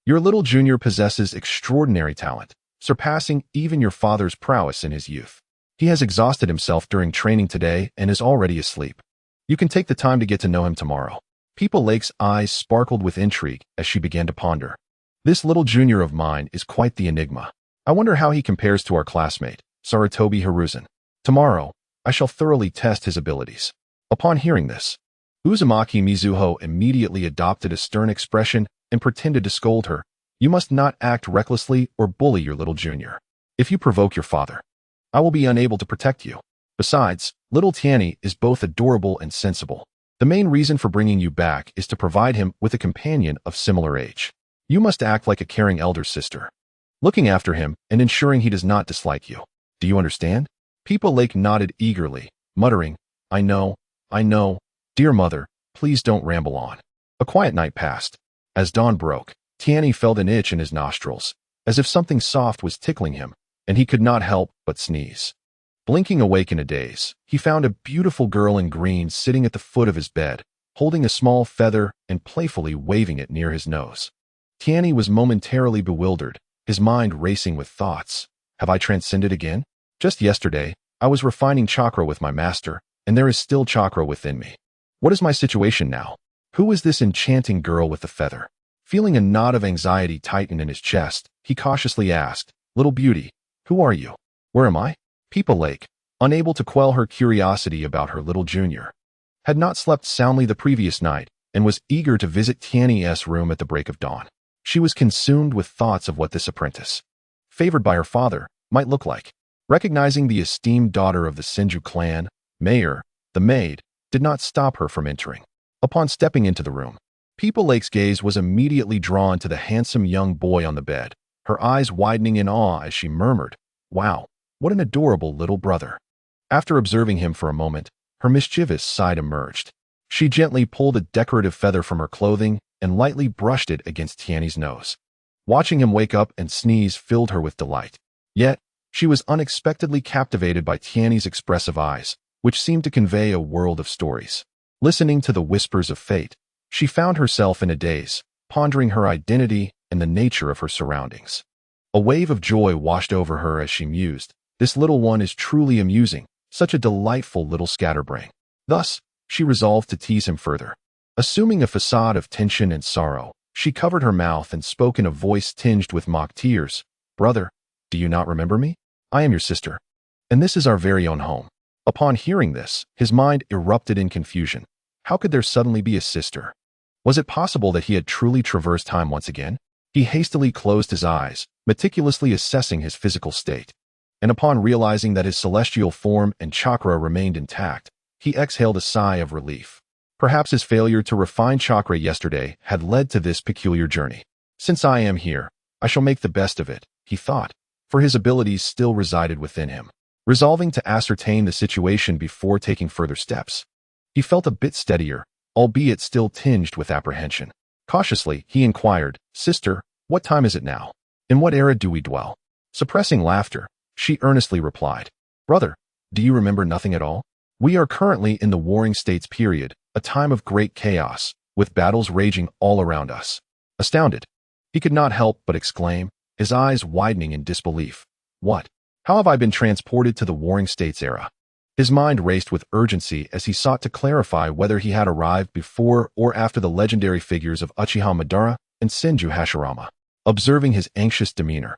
"Your little junior possesses extraordinary talent, surpassing even your father's prowess in his youth. He has exhausted himself during training today and is already asleep. You can take the time to get to know him tomorrow." People Lake's eyes sparkled with intrigue as she began to ponder. "This little junior of mine is quite the enigma. I wonder how he compares to our classmate, Sarutobi Hiruzen. Tomorrow, I shall thoroughly test his abilities." Upon hearing this, Uzumaki Mizuho immediately adopted a stern expression and pretended to scold her. "You must not act recklessly or bully your little junior. If you provoke your father, I will be unable to protect you. Besides, little Tianyi is both adorable and sensible. The main reason for bringing you back is to provide him with a companion of similar age. You must act like a caring elder sister, looking after him and ensuring he does not dislike you. Do you understand?" People Lake nodded eagerly, muttering, I know, I know. Dear mother, please don't ramble on. A quiet night passed. As dawn broke, Tianyi felt an itch in his nostrils, as if something soft was tickling him, and he could not help but sneeze. Blinking awake in a daze, he found a beautiful girl in green sitting at the foot of his bed, holding a small feather and playfully waving it near his nose. Tianyi was momentarily bewildered, his mind racing with thoughts. Have I transcended again? Just yesterday, I was refining chakra with my master, and there is still chakra within me. What is my situation now? Who is this enchanting girl with the feather? Feeling a knot of anxiety tighten in his chest, he cautiously asked, Little beauty, who are you? Where am I? Peepa Lake, unable to quell her curiosity about her little junior, had not slept soundly the previous night and was eager to visit Tianyi's room at the break of dawn. She was consumed with thoughts of what this apprentice, favored by her father, might look like. Recognizing the esteemed daughter of the Senju clan, Mayor, the maid, did not stop her from entering. Upon stepping into the room, Peepa Lake's gaze was immediately drawn to the handsome young boy on the bed, her eyes widening in awe as she murmured, Wow, what an adorable little brother. After observing him for a moment, her mischievous side emerged. She gently pulled a decorative feather from her clothing and lightly brushed it against Tianyi's nose. Watching him wake up and sneeze filled her with delight. Yet, she was unexpectedly captivated by Tianyi's expressive eyes, which seemed to convey a world of stories. Listening to the whispers of fate, she found herself in a daze, pondering her identity and the nature of her surroundings. A wave of joy washed over her as she mused, This little one is truly amusing, such a delightful little scatterbrain. Thus, she resolved to tease him further. Assuming a facade of tension and sorrow, she covered her mouth and spoke in a voice tinged with mock tears. Brother, do you not remember me? I am your sister, and this is our very own home. Upon hearing this, his mind erupted in confusion. How could there suddenly be a sister? Was it possible that he had truly traversed time once again? He hastily closed his eyes, meticulously assessing his physical state. And upon realizing that his celestial form and chakra remained intact, he exhaled a sigh of relief. Perhaps his failure to refine chakra yesterday had led to this peculiar journey. Since I am here, I shall make the best of it, he thought, for his abilities still resided within him. Resolving to ascertain the situation before taking further steps, he felt a bit steadier, albeit still tinged with apprehension. Cautiously, he inquired, Sister, what time is it now? In what era do we dwell? Suppressing laughter, she earnestly replied, Brother, do you remember nothing at all? We are currently in the Warring States period, a time of great chaos, with battles raging all around us. Astounded, he could not help but exclaim, his eyes widening in disbelief. What? How have I been transported to the Warring States era? His mind raced with urgency as he sought to clarify whether he had arrived before or after the legendary figures of Uchiha Madara and Senju Hashirama. Observing his anxious demeanor,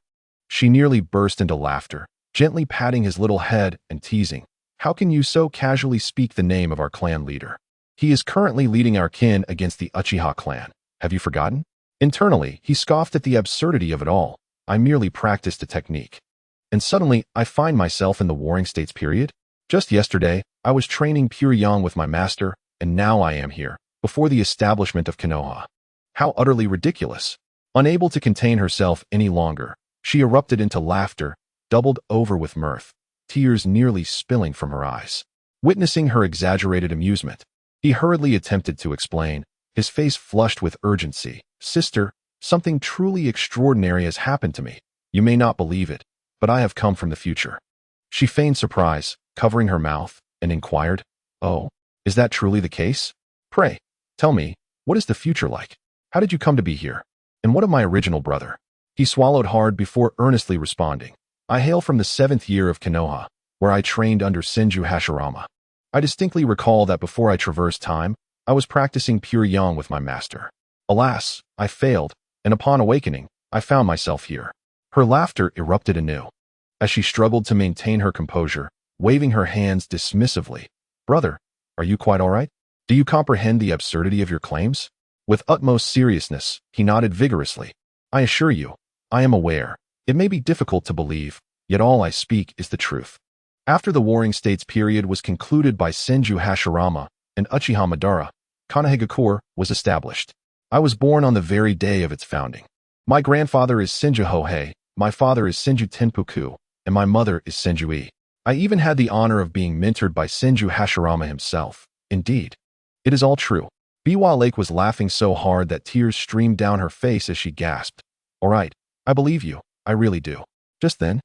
she nearly burst into laughter, gently patting his little head and teasing, How can you so casually speak the name of our clan leader? He is currently leading our kin against the Uchiha clan. Have you forgotten? Internally, he scoffed at the absurdity of it all. I merely practiced a technique. And suddenly, I find myself in the Warring States period? Just yesterday, I was training pure yang with my master, and now I am here, before the establishment of Konoha. How utterly ridiculous. Unable to contain herself any longer, she erupted into laughter, doubled over with mirth, tears nearly spilling from her eyes. Witnessing her exaggerated amusement, he hurriedly attempted to explain, his face flushed with urgency. Sister, something truly extraordinary has happened to me. You may not believe it, but I have come from the future. She feigned surprise, covering her mouth, and inquired, Oh, is that truly the case? Pray, tell me, what is the future like? How did you come to be here? And what of my original brother? He swallowed hard before earnestly responding. I hail from the 7th year of Konoha, where I trained under Senju Hashirama. I distinctly recall that before I traversed time, I was practicing pure yang with my master. Alas, I failed, and upon awakening, I found myself here. Her laughter erupted anew. As she struggled to maintain her composure, waving her hands dismissively, Brother, are you quite all right? Do you comprehend the absurdity of your claims? With utmost seriousness, he nodded vigorously. I assure you, I am aware. It may be difficult to believe, yet all I speak is the truth. After the Warring States period was concluded by Senju Hashirama and Uchiha Madara, Konoha was established. I was born on the very day of its founding. My grandfather is Senju Hohei, my father is Senju Tenpuku, and my mother is Senju I. I even had the honor of being mentored by Senju Hashirama himself. Indeed. It is all true. Biwa Lake was laughing so hard that tears streamed down her face as she gasped. All right, I believe you. I really do. Just then,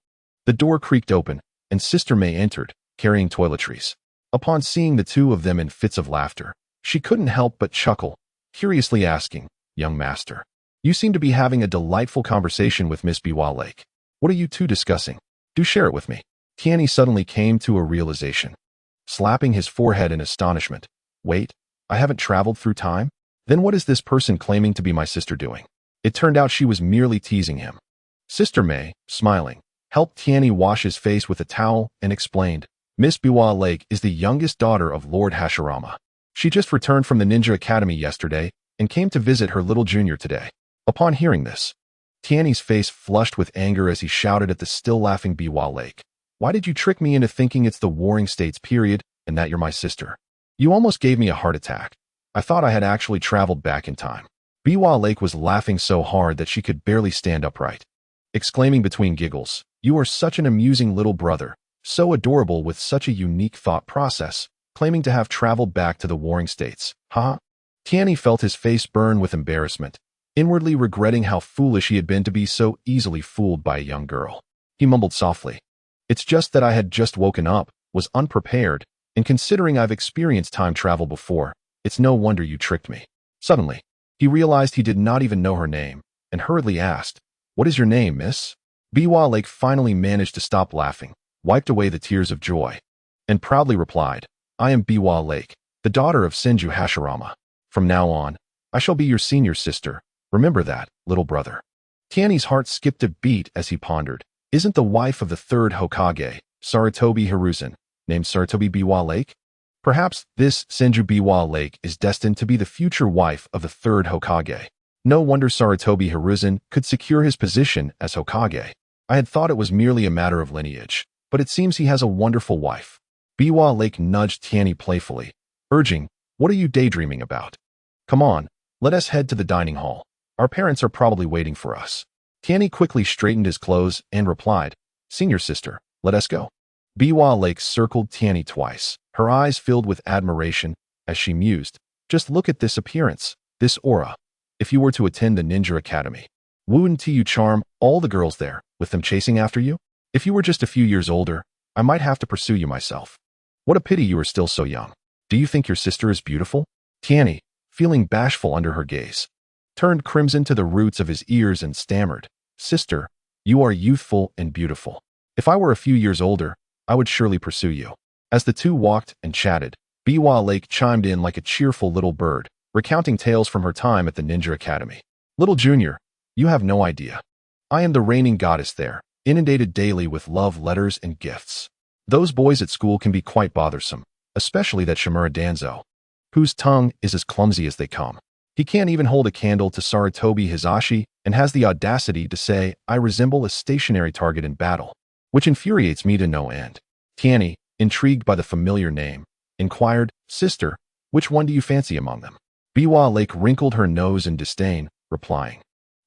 the door creaked open, and Sister May entered, carrying toiletries. Upon seeing the two of them in fits of laughter, she couldn't help but chuckle, curiously asking, "Young master, you seem to be having a delightful conversation with Miss Biwa Lake. What are you two discussing? Do share it with me." Tianyi suddenly came to a realization, slapping his forehead in astonishment. Wait, I haven't traveled through time? Then what is this person claiming to be my sister doing? It turned out she was merely teasing him. Sister May, smiling, helped Tianyi wash his face with a towel and explained, Miss Biwa Lake is the youngest daughter of Lord Hashirama. She just returned from the Ninja Academy yesterday and came to visit her little junior today. Upon hearing this, Tianyi's face flushed with anger as he shouted at the still laughing Biwa Lake. Why did you trick me into thinking it's the Warring States period and that you're my sister? You almost gave me a heart attack. I thought I had actually traveled back in time. Biwa Lake was laughing so hard that she could barely stand upright, exclaiming between giggles, "You are such an amusing little brother, so adorable with such a unique thought process, claiming to have traveled back to the Warring States. Haha." Tianyi felt his face burn with embarrassment, inwardly regretting how foolish he had been to be so easily fooled by a young girl. He mumbled softly, "It's just that I had just woken up, was unprepared, and considering I've experienced time travel before, it's no wonder you tricked me." Suddenly, he realized he did not even know her name, and hurriedly asked, "What is your name, miss?" Biwa Lake finally managed to stop laughing, wiped away the tears of joy, and proudly replied, "I am Biwa Lake, the daughter of Senju Hashirama. From now on, I shall be your senior sister. Remember that, little brother." Tianyi's heart skipped a beat as he pondered, isn't the wife of the third Hokage, Sarutobi Hiruzen, named Sarutobi Biwa Lake? Perhaps this Senju Biwa Lake is destined to be the future wife of the third Hokage. No wonder Sarutobi Hiruzen could secure his position as Hokage. I had thought it was merely a matter of lineage, but it seems he has a wonderful wife. Biwa Lake nudged Tianyi playfully, urging, "What are you daydreaming about? Come on, let us head to the dining hall. Our parents are probably waiting for us." Tianyi quickly straightened his clothes and replied, "Senior sister, let us go." Biwa Lake circled Tianyi twice, her eyes filled with admiration as she mused, "Just look at this appearance, this aura. If you were to attend the Ninja Academy, wouldn't you charm all the girls there, with them chasing after you? If you were just a few years older, I might have to pursue you myself. What a pity you are still so young. Do you think your sister is beautiful?" Tianyi, feeling bashful under her gaze, turned crimson to the roots of his ears and stammered, "Sister, you are youthful and beautiful. If I were a few years older, I would surely pursue you." As the two walked and chatted, Biwa Lake chimed in like a cheerful little bird, recounting tales from her time at the Ninja Academy. "Little Junior, you have no idea. I am the reigning goddess there, inundated daily with love letters and gifts. Those boys at school can be quite bothersome, especially that Shimura Danzo, whose tongue is as clumsy as they come. He can't even hold a candle to Sarutobi Hizashi and has the audacity to say I resemble a stationary target in battle, which infuriates me to no end." Tianyi, intrigued by the familiar name, inquired, "Sister, which one do you fancy among them?" Biwa Lake wrinkled her nose in disdain, replying,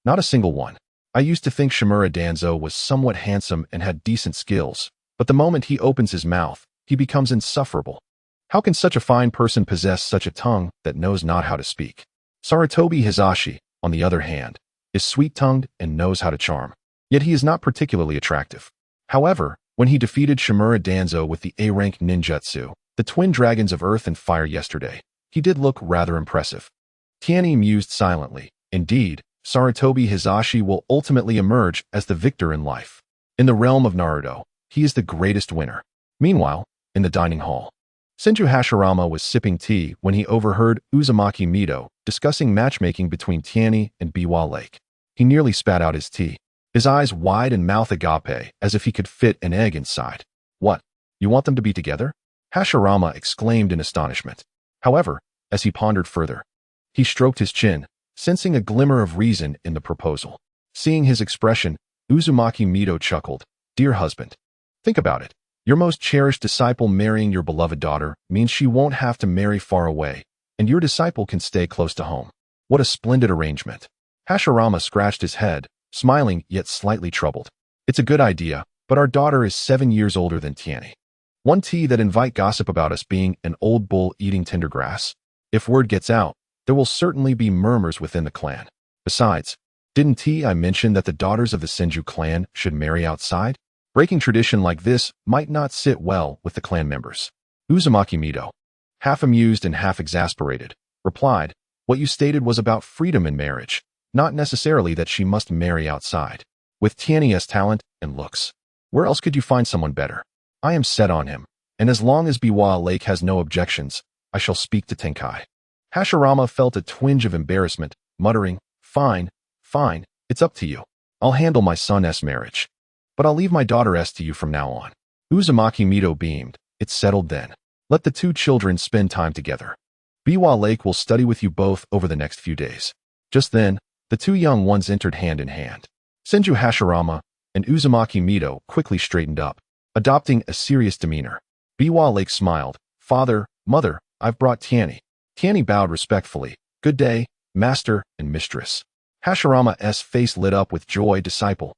"Not a single one. I used to think Shimura Danzo was somewhat handsome and had decent skills, but the moment he opens his mouth, he becomes insufferable. How can such a fine person possess such a tongue that knows not how to speak? Sarutobi Hizashi, on the other hand, is sweet-tongued and knows how to charm, yet he is not particularly attractive. However, when he defeated Shimura Danzo with the A-rank ninjutsu, the twin dragons of earth and fire yesterday, he did look rather impressive." Tianyi mused silently. Indeed, Sarutobi Hizashi will ultimately emerge as the victor in life. In the realm of Naruto, he is the greatest winner. Meanwhile, in the dining hall, Senju Hashirama was sipping tea when he overheard Uzumaki Mido discussing matchmaking between Tianyi and Biwa Lake. He nearly spat out his tea, his eyes wide and mouth agape as if he could fit an egg inside. "What? You want them to be together?" Hashirama exclaimed in astonishment. However, as he pondered further, he stroked his chin, sensing a glimmer of reason in the proposal. Seeing his expression, Uzumaki Mido chuckled, "Dear husband, think about it. Your most cherished disciple marrying your beloved daughter means she won't have to marry far away, and your disciple can stay close to home. What a splendid arrangement." Hashirama scratched his head, smiling yet slightly troubled. "It's a good idea, but our daughter is 7 years older than Tianyi. One tea that invite gossip about us being an old bull eating tender grass. If word gets out, there will certainly be murmurs within the clan. Besides, didn't I mention that the daughters of the Senju clan should marry outside? Breaking tradition like this might not sit well with the clan members. Uzumaki Mido, half amused and half exasperated, replied, what you stated was about freedom in marriage, not necessarily that she must marry outside. With Tianyi's talent and looks, where else could you find someone better? I am set on him, and as long as Biwa Lake has no objections, I shall speak to Tenkai. Hashirama felt a twinge of embarrassment, muttering, fine, it's up to you. I'll handle my son's marriage. But I'll leave my daughter's to you from now on. Uzumaki Mido beamed. It's settled then. Let the two children spend time together. Biwa Lake will study with you both over the next few days. Just then, the two young ones entered hand in hand. Senju Hashirama and Uzumaki Mido quickly straightened up, adopting a serious demeanor. Biwa Lake smiled. Father, mother, I've brought Tianyi. Tianyi bowed respectfully. Good day, master and mistress. Hashirama's face lit up with joy. Disciple,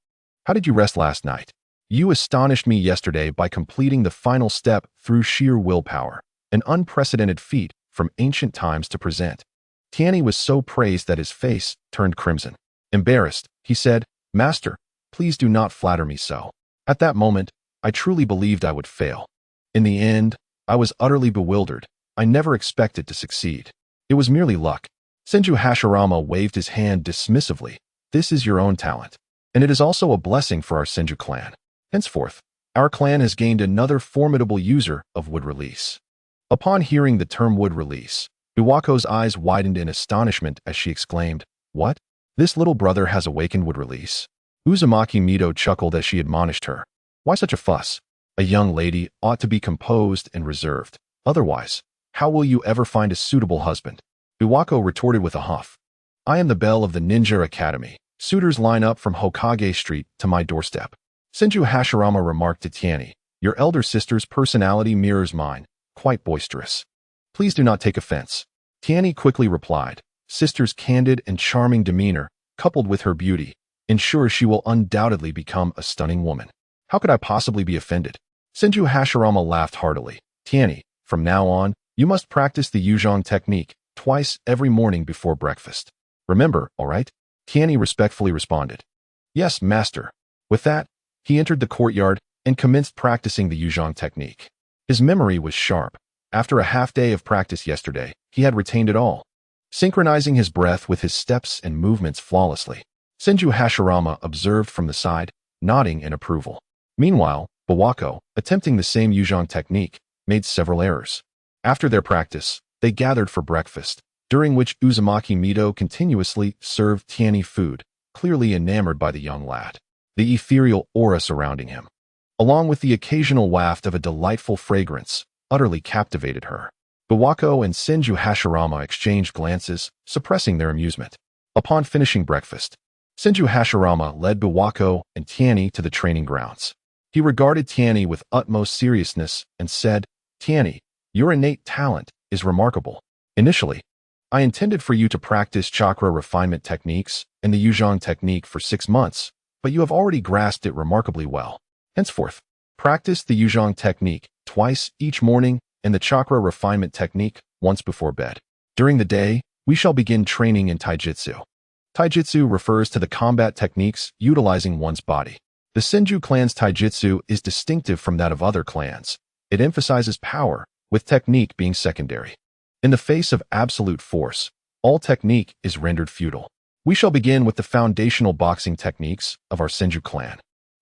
how did you rest last night? You astonished me yesterday by completing the final step through sheer willpower, an unprecedented feat from ancient times to present. Tianyi was so praised that his face turned crimson. Embarrassed, he said, Master, please do not flatter me so. At that moment, I truly believed I would fail. In the end, I was utterly bewildered. I never expected to succeed. It was merely luck. Senju Hashirama waved his hand dismissively. This is your own talent, and it is also a blessing for our Senju clan. Henceforth, our clan has gained another formidable user of wood release. Upon hearing the term wood release, Biwako's eyes widened in astonishment as she exclaimed, What? This little brother has awakened wood release? Uzumaki Mido chuckled as she admonished her. Why such a fuss? A young lady ought to be composed and reserved. Otherwise, how will you ever find a suitable husband? Biwako retorted with a huff. I am the belle of the Ninja Academy. Suitors line up from Hokage Street to my doorstep. Senju Hashirama remarked to Tianyi, Your elder sister's personality mirrors mine, quite boisterous. Please do not take offense. Tianyi quickly replied, Sister's candid and charming demeanor, coupled with her beauty, ensures she will undoubtedly become a stunning woman. How could I possibly be offended? Senju Hashirama laughed heartily. Tianyi, from now on, you must practice the Yuzhong technique twice every morning before breakfast. Remember, all right? Tianyi respectfully responded. Yes, master. With that, he entered the courtyard and commenced practicing the Yuzhong technique. His memory was sharp. After a half day of practice yesterday, he had retained it all, synchronizing his breath with his steps and movements flawlessly. Senju Hashirama observed from the side, nodding in approval. Meanwhile, Biwako, attempting the same Yuzhong technique, made several errors. After their practice, they gathered for breakfast, during which Uzumaki Mido continuously served Tianyi food, clearly enamored by the young lad. The ethereal aura surrounding him, along with the occasional waft of a delightful fragrance, utterly captivated her. Biwako and Senju Hashirama exchanged glances, suppressing their amusement. Upon finishing breakfast, Senju Hashirama led Biwako and Tianyi to the training grounds. He regarded Tianyi with utmost seriousness and said, Tianyi, your innate talent is remarkable. Initially, I intended for you to practice chakra refinement techniques and the Yuzhong technique for 6 months, but you have already grasped it remarkably well. Henceforth, practice the Yuzhong technique twice each morning and the chakra refinement technique once before bed. During the day, we shall begin training in taijutsu. Taijutsu refers to the combat techniques utilizing one's body. The Senju clan's taijutsu is distinctive from that of other clans. It emphasizes power, with technique being secondary. In the face of absolute force, all technique is rendered futile. We shall begin with the foundational boxing techniques of our Senju clan.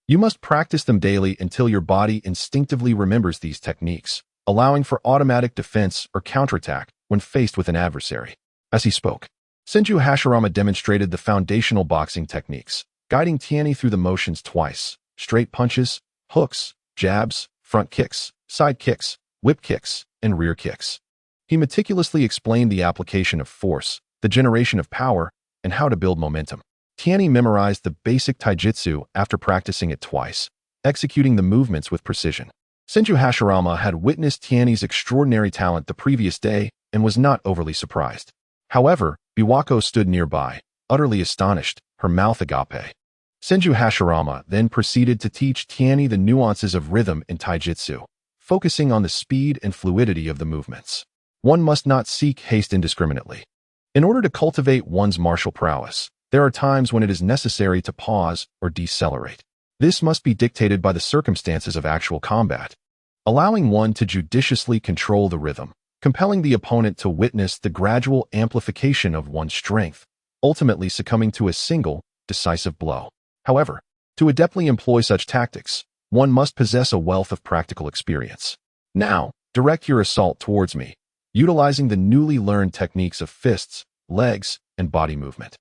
You must practice them daily until your body instinctively remembers these techniques, allowing for automatic defense or counterattack when faced with an adversary. As he spoke, Senju Hashirama demonstrated the foundational boxing techniques, guiding Tianyi through the motions twice: straight punches, hooks, jabs, front kicks, side kicks, whip kicks, and rear kicks. He meticulously explained the application of force, the generation of power, and how to build momentum. Tianyi memorized the basic taijutsu after practicing it twice, executing the movements with precision. Senju Hashirama had witnessed Tianyi's extraordinary talent the previous day and was not overly surprised. However, Biwako stood nearby, utterly astonished, her mouth agape. Senju Hashirama then proceeded to teach Tianyi the nuances of rhythm in taijutsu, focusing on the speed and fluidity of the movements. One must not seek haste indiscriminately. In order to cultivate one's martial prowess, there are times when it is necessary to pause or decelerate. This must be dictated by the circumstances of actual combat, allowing one to judiciously control the rhythm, compelling the opponent to witness the gradual amplification of one's strength, ultimately succumbing to a single, decisive blow. However, to adeptly employ such tactics, one must possess a wealth of practical experience. Now, direct your assault towards me, utilizing the newly learned techniques of fists, legs, and body movement.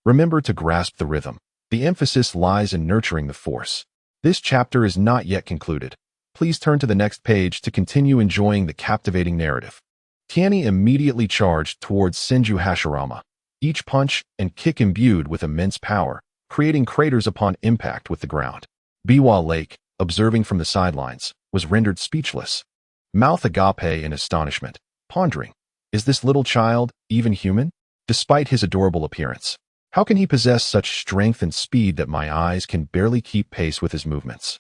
Remember to grasp the rhythm. The emphasis lies in nurturing the force. This chapter is not yet concluded. Please turn to the next page to continue enjoying the captivating narrative. Tianyi immediately charged towards Senju Hashirama, each punch and kick imbued with immense power, creating craters upon impact with the ground. Biwa Lake, observing from the sidelines, was rendered speechless, mouth agape in astonishment, pondering, is this little child even human? Despite his adorable appearance, how can he possess such strength and speed that my eyes can barely keep pace with his movements?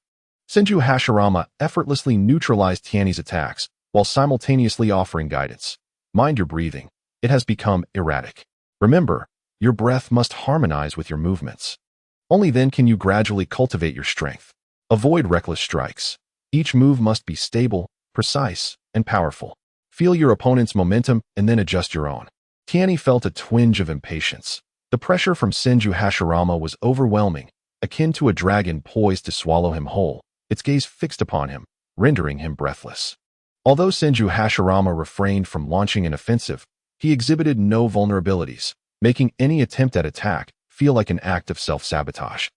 Senju Hashirama effortlessly neutralized Tianyi's attacks while simultaneously offering guidance. Mind your breathing. It has become erratic. Remember, your breath must harmonize with your movements. Only then can you gradually cultivate your strength. Avoid reckless strikes. Each move must be stable, precise, and powerful. Feel your opponent's momentum and then adjust your own. Tianyi felt a twinge of impatience. The pressure from Senju Hashirama was overwhelming, akin to a dragon poised to swallow him whole, its gaze fixed upon him, rendering him breathless. Although Senju Hashirama refrained from launching an offensive, he exhibited no vulnerabilities, making any attempt at attack feel like an act of self-sabotage.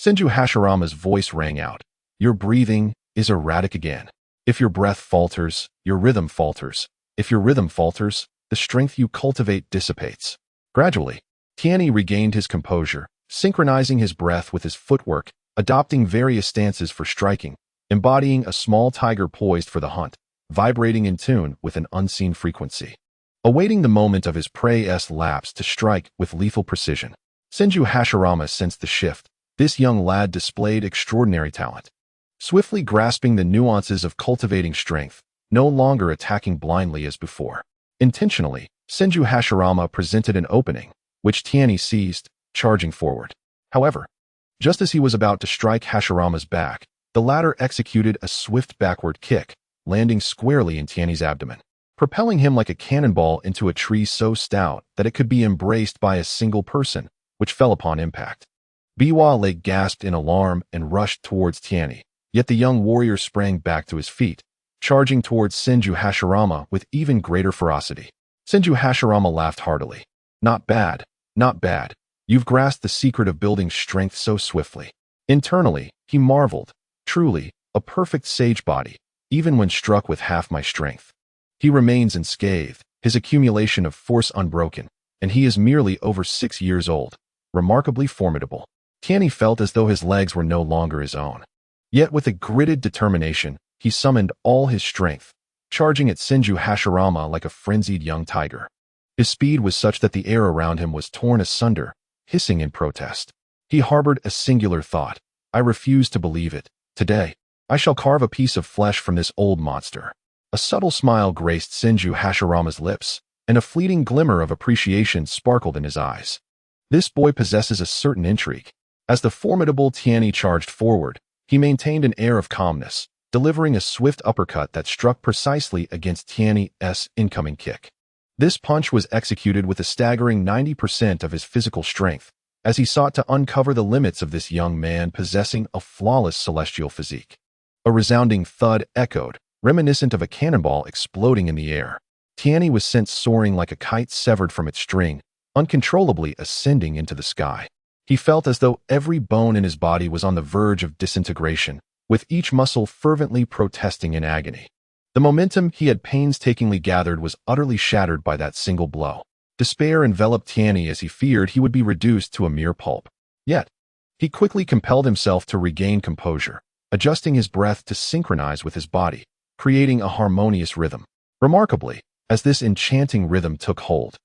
Senju Hashirama's voice rang out. Your breathing is erratic again. If your breath falters, your rhythm falters. If your rhythm falters, the strength you cultivate dissipates. Gradually, Tianyi regained his composure, synchronizing his breath with his footwork, adopting various stances for striking, embodying a small tiger poised for the hunt, vibrating in tune with an unseen frequency. Awaiting the moment of his prey's lapse to strike with lethal precision, Senju Hashirama sensed the shift. This young lad displayed extraordinary talent. Swiftly grasping the nuances of cultivating strength, no longer attacking blindly as before. Intentionally, Senju Hashirama presented an opening, which Tianyi seized, charging forward. However, just as he was about to strike Hashirama's back, the latter executed a swift backward kick, landing squarely in Tianyi's abdomen, propelling him like a cannonball into a tree so stout that it could be embraced by a single person, which fell upon impact. Biwa Lake gasped in alarm and rushed towards Tianyi, yet the young warrior sprang back to his feet, charging towards Senju Hashirama with even greater ferocity. Senju Hashirama laughed heartily. Not bad, not bad. You've grasped the secret of building strength so swiftly. Internally, he marveled. Truly, a perfect sage body, even when struck with half my strength. He remains unscathed, his accumulation of force unbroken, and he is merely over 6 years old. Remarkably formidable. Tianyi felt as though his legs were no longer his own. Yet with a gritted determination, he summoned all his strength, charging at Senju Hashirama like a frenzied young tiger. His speed was such that the air around him was torn asunder, hissing in protest. He harbored a singular thought. I refuse to believe it. Today, I shall carve a piece of flesh from this old monster. A subtle smile graced Senju Hashirama's lips, and a fleeting glimmer of appreciation sparkled in his eyes. This boy possesses a certain intrigue. As the formidable Tianyi charged forward, he maintained an air of calmness, delivering a swift uppercut that struck precisely against Tianyi's incoming kick. This punch was executed with a staggering 90% of his physical strength, as he sought to uncover the limits of this young man possessing a flawless celestial physique. A resounding thud echoed, reminiscent of a cannonball exploding in the air. Tianyi was sent soaring like a kite severed from its string, uncontrollably ascending into the sky. He felt as though every bone in his body was on the verge of disintegration, with each muscle fervently protesting in agony. The momentum he had painstakingly gathered was utterly shattered by that single blow. Despair enveloped Tianyi as he feared he would be reduced to a mere pulp. Yet, he quickly compelled himself to regain composure, adjusting his breath to synchronize with his body, creating a harmonious rhythm. Remarkably, as this enchanting rhythm took hold,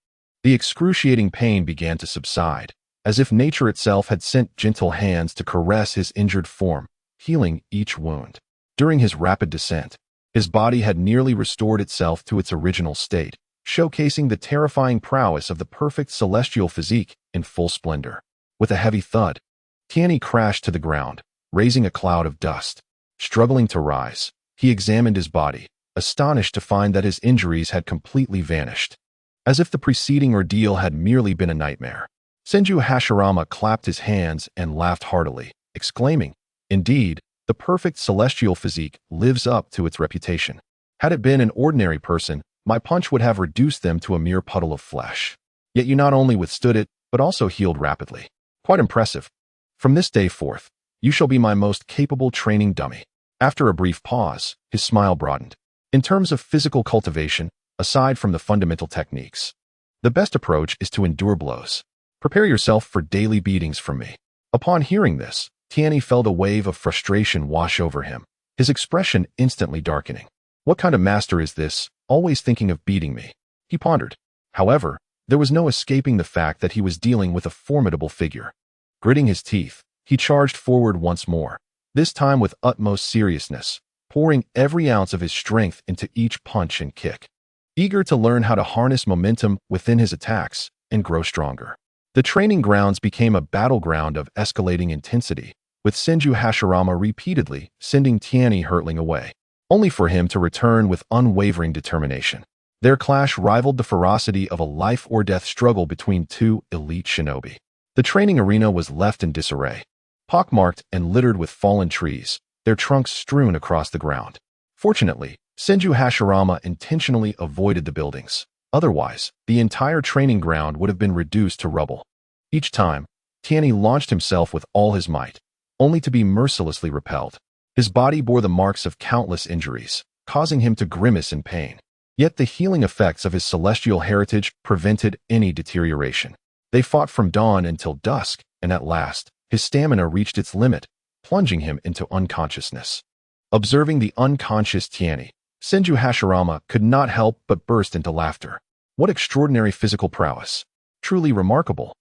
the excruciating pain began to subside, as if nature itself had sent gentle hands to caress his injured form, healing each wound. During his rapid descent, His body had nearly restored itself to its original state, showcasing the terrifying prowess of the perfect celestial physique in full splendor. With a heavy thud, Tianyi crashed to the ground, raising a cloud of dust. Struggling to rise, he examined his body, astonished to find that his injuries had completely vanished, as if the preceding ordeal had merely been a nightmare. Senju Hashirama clapped his hands and laughed heartily, exclaiming, "Indeed, the perfect celestial physique lives up to its reputation. Had it been an ordinary person, my punch would have reduced them to a mere puddle of flesh. Yet you not only withstood it, but also healed rapidly. Quite impressive. From this day forth, you shall be my most capable training dummy." After a brief pause, his smile broadened. "In terms of physical cultivation, aside from the fundamental techniques, the best approach is to endure blows. Prepare yourself for daily beatings from me." Upon hearing this, Tianyi felt a wave of frustration wash over him, his expression instantly darkening. What kind of master is this, always thinking of beating me? He pondered. However, there was no escaping the fact that he was dealing with a formidable figure. Gritting his teeth, he charged forward once more, this time with utmost seriousness, pouring every ounce of his strength into each punch and kick, eager to learn how to harness momentum within his attacks and grow stronger. The training grounds became a battleground of escalating intensity, with Senju Hashirama repeatedly sending Tianyi hurtling away, only for him to return with unwavering determination. Their clash rivaled the ferocity of a life-or-death struggle between two elite shinobi. The training arena was left in disarray, pockmarked and littered with fallen trees, their trunks strewn across the ground. Fortunately, Senju Hashirama intentionally avoided the buildings. Otherwise, the entire training ground would have been reduced to rubble. Each time, Tianyi launched himself with all his might, only to be mercilessly repelled. His body bore the marks of countless injuries, causing him to grimace in pain. Yet the healing effects of his celestial heritage prevented any deterioration. They fought from dawn until dusk, and at last, his stamina reached its limit, plunging him into unconsciousness. Observing the unconscious Tianyi, Senju Hashirama could not help but burst into laughter. What extraordinary physical prowess! Truly remarkable.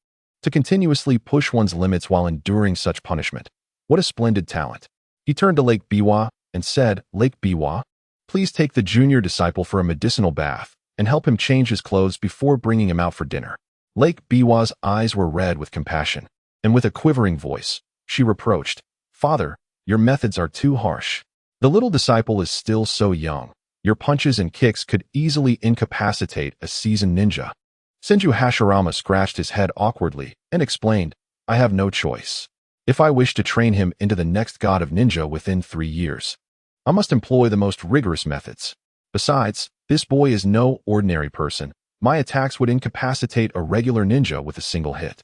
To continuously push one's limits while enduring such punishment. What a splendid talent. He turned to Lake Biwa and said, "Lake Biwa, please take the junior disciple for a medicinal bath and help him change his clothes before bringing him out for dinner." Lake Biwa's eyes were red with compassion, and with a quivering voice, she reproached, "Father, your methods are too harsh. The little disciple is still so young. Your punches and kicks could easily incapacitate a seasoned ninja." Senju Hashirama scratched his head awkwardly and explained, "I have no choice. If I wish to train him into the next god of ninja within 3 years, I must employ the most rigorous methods. Besides, this boy is no ordinary person. My attacks would incapacitate a regular ninja with a single hit.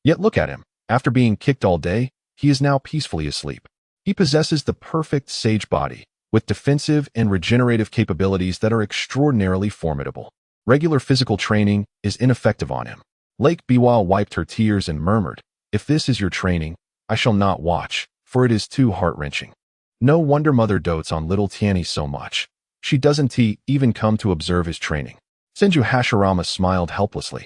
Yet look at him. After being kicked all day, he is now peacefully asleep. He possesses the perfect sage body, with defensive and regenerative capabilities that are extraordinarily formidable. Regular physical training is ineffective on him." Lake Biwa wiped her tears and murmured, "If this is your training, I shall not watch, for it is too heart-wrenching. No wonder Mother dotes on little Tianyi so much. She doesn't even come to observe his training." Senju Hashirama smiled helplessly.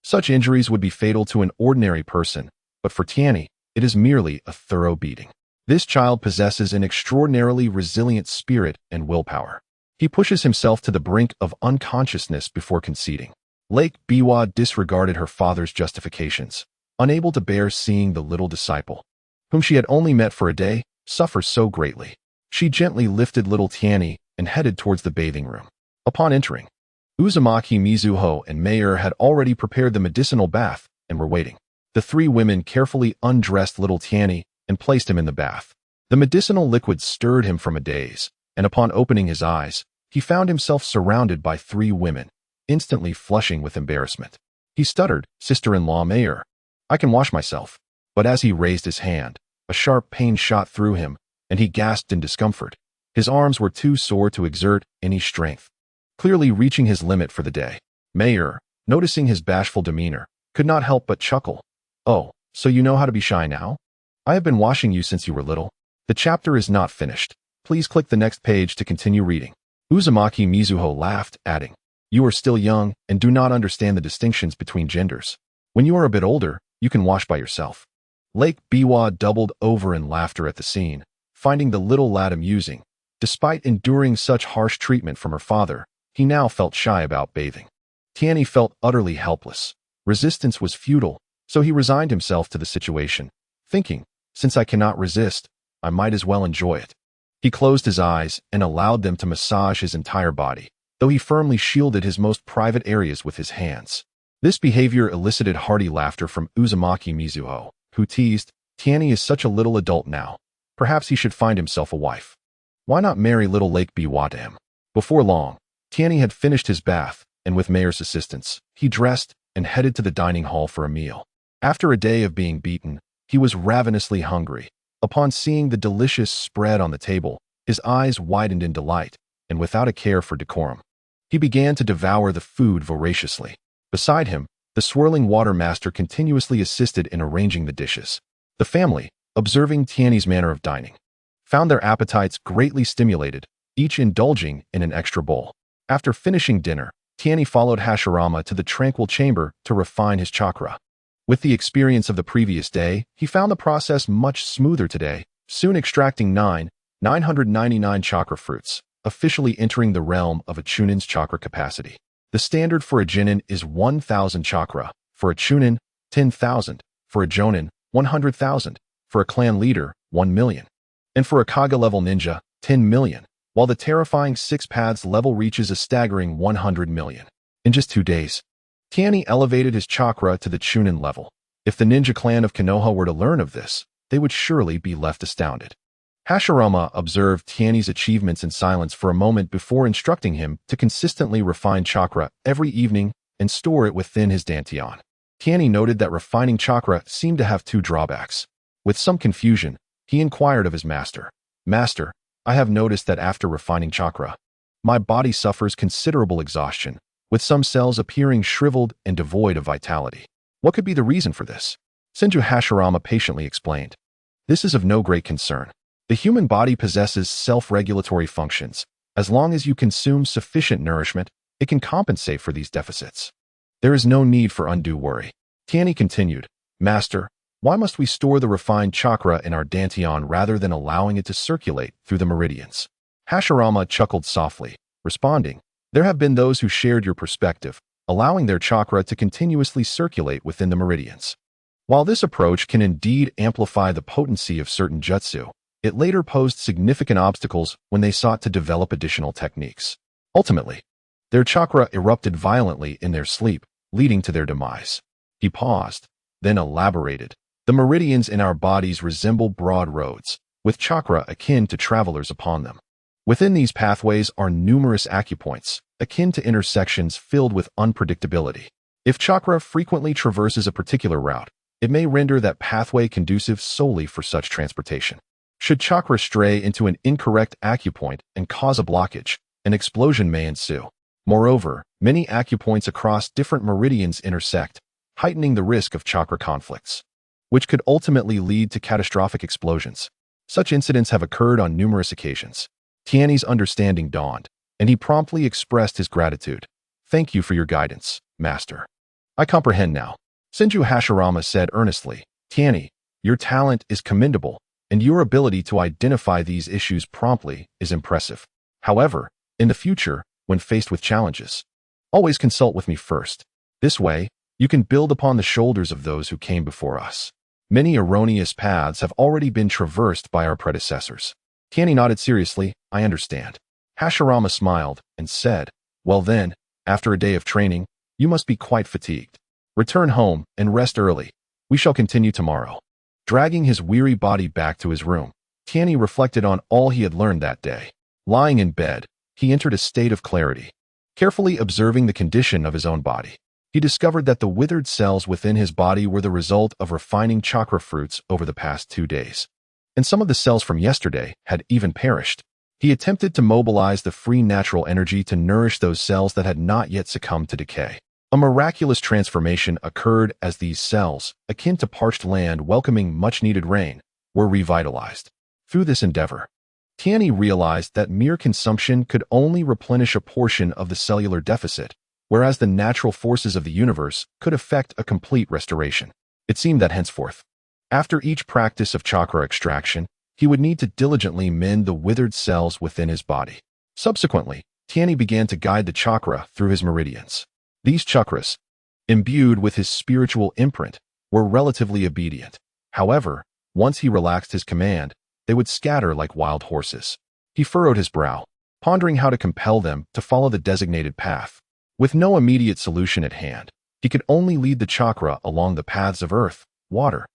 Such injuries would be fatal to an ordinary person, but for Tianyi, it is merely a thorough beating. This child possesses an extraordinarily resilient spirit and willpower. He pushes himself to the brink of unconsciousness before conceding. Lake Biwa disregarded her father's justifications, unable to bear seeing the little disciple, whom she had only met for a day, suffer so greatly. She gently lifted little Tianyi and headed towards the bathing room. Upon entering, Uzumaki Mizuho and Mayer had already prepared the medicinal bath and were waiting. The three women carefully undressed little Tianyi and placed him in the bath. The medicinal liquid stirred him from a daze, and upon opening his eyes, he found himself surrounded by 3 women, instantly flushing with embarrassment. He stuttered, "Sister-in-law Mayer, I can wash myself." But as he raised his hand, a sharp pain shot through him, and he gasped in discomfort. His arms were too sore to exert any strength, clearly reaching his limit for the day. Mayer, noticing his bashful demeanor, could not help but chuckle. "Oh, so you know how to be shy now? I have been washing you since you were little." The chapter is not finished. Please click the next page to continue reading. Uzumaki Mizuho laughed, adding, "You are still young and do not understand the distinctions between genders. When you are a bit older, you can wash by yourself." Lake Biwa doubled over in laughter at the scene, finding the little lad amusing, Despite enduring such harsh treatment from her father, he now felt shy about bathing. Tianyi felt utterly helpless. Resistance was futile, so he resigned himself to the situation, thinking, since I cannot resist, I might as well enjoy it. He closed his eyes and allowed them to massage his entire body, though he firmly shielded his most private areas with his hands. This behavior elicited hearty laughter from Uzumaki Mizuho, who teased, Tianyi is such a little adult now. Perhaps he should find himself a wife. Why not marry little Lake Biwa to him? Before long, Tianyi had finished his bath, and with Mayor's assistance, he dressed and headed to the dining hall for a meal. After a day of being beaten, he was ravenously hungry. Upon seeing the delicious spread on the table, his eyes widened in delight, and without a care for decorum, he began to devour the food voraciously. Beside him, the swirling water master continuously assisted in arranging the dishes. The family, observing Tianyi's manner of dining, found their appetites greatly stimulated, each indulging in an extra bowl. After finishing dinner, Tianyi followed Hashirama to the tranquil chamber to refine his chakra. With the experience of the previous day, he found the process much smoother today, soon extracting 999 chakra fruits, officially entering the realm of a chunin's chakra capacity. The standard for a jinin is 1,000 chakra, for a chunin, 10,000, for a jonin, 100,000, for a clan leader, 1 million, and for a Kaga-level ninja, 10 million, while the terrifying Six Paths level reaches a staggering 100 million. In just 2 days, Tianyi elevated his chakra to the chunin level. If the ninja clan of Konoha were to learn of this, they would surely be left astounded. Hashirama observed Tianyi's achievements in silence for a moment before instructing him to consistently refine chakra every evening and store it within his dantian. Tianyi noted that refining chakra seemed to have 2 drawbacks. With some confusion, he inquired of his master, Master, I have noticed that after refining chakra, my body suffers considerable exhaustion, with some cells appearing shriveled and devoid of vitality. What could be the reason for this? Senju Hashirama patiently explained. This is of no great concern. The human body possesses self-regulatory functions. As long as you consume sufficient nourishment, it can compensate for these deficits. There is no need for undue worry. Tianyi continued, Master, why must we store the refined chakra in our dantian rather than allowing it to circulate through the meridians? Hashirama chuckled softly, responding, There have been those who shared your perspective, allowing their chakra to continuously circulate within the meridians. While this approach can indeed amplify the potency of certain jutsu, it later posed significant obstacles when they sought to develop additional techniques. Ultimately, their chakra erupted violently in their sleep, leading to their demise. He paused, then elaborated. The meridians in our bodies resemble broad roads, with chakra akin to travelers upon them. Within these pathways are numerous acupoints, akin to intersections filled with unpredictability. If chakra frequently traverses a particular route, it may render that pathway conducive solely for such transportation. Should chakra stray into an incorrect acupoint and cause a blockage, an explosion may ensue. Moreover, many acupoints across different meridians intersect, heightening the risk of chakra conflicts, which could ultimately lead to catastrophic explosions. Such incidents have occurred on numerous occasions. Tianyi's understanding dawned, and he promptly expressed his gratitude. Thank you for your guidance, Master. I comprehend now. Senju Hashirama said earnestly, Tianyi, your talent is commendable, and your ability to identify these issues promptly is impressive. However, in the future, when faced with challenges, always consult with me first. This way, you can build upon the shoulders of those who came before us. Many erroneous paths have already been traversed by our predecessors. Tianyi nodded seriously, I understand. Hashirama smiled and said, Well then, after a day of training, you must be quite fatigued. Return home and rest early. We shall continue tomorrow. Dragging his weary body back to his room, Tianyi reflected on all he had learned that day. Lying in bed, he entered a state of clarity. Carefully observing the condition of his own body, he discovered that the withered cells within his body were the result of refining chakra fruits over the past 2 days. And some of the cells from yesterday had even perished. He attempted to mobilize the free natural energy to nourish those cells that had not yet succumbed to decay. A miraculous transformation occurred as these cells, akin to parched land welcoming much-needed rain, were revitalized. Through this endeavor, Tianyi realized that mere consumption could only replenish a portion of the cellular deficit, whereas the natural forces of the universe could effect a complete restoration. It seemed that henceforth, after each practice of chakra extraction, he would need to diligently mend the withered cells within his body. Subsequently, Tianyi began to guide the chakra through his meridians. These chakras, imbued with his spiritual imprint, were relatively obedient. However, once he relaxed his command, they would scatter like wild horses. He furrowed his brow, pondering how to compel them to follow the designated path. With no immediate solution at hand, he could only lead the chakra along the paths of earth, water,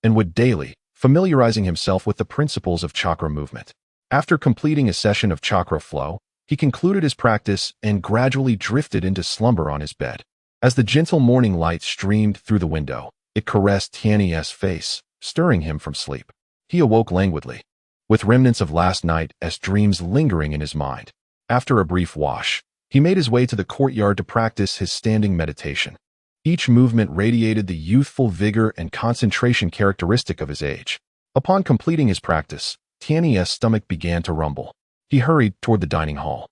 and wood daily, familiarizing himself with the principles of chakra movement. After completing a session of chakra flow, he concluded his practice and gradually drifted into slumber on his bed. As the gentle morning light streamed through the window, it caressed Tianyi's face, stirring him from sleep. He awoke languidly, with remnants of last night as dreams lingering in his mind. After a brief wash, he made his way to the courtyard to practice his standing meditation. Each movement radiated the youthful vigor and concentration characteristic of his age. Upon completing his practice, Tianyi's stomach began to rumble. He hurried toward the dining hall,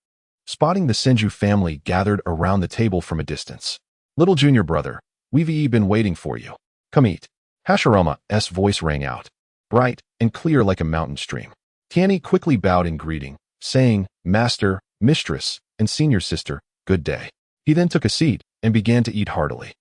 spotting the Senju family gathered around the table from a distance. "Little junior brother, we've been waiting for you. Come eat." Hashirama's voice rang out, bright and clear like a mountain stream. Tianyi quickly bowed in greeting, saying, "Master, mistress, and senior sister, good day." He then took a seat and began to eat heartily.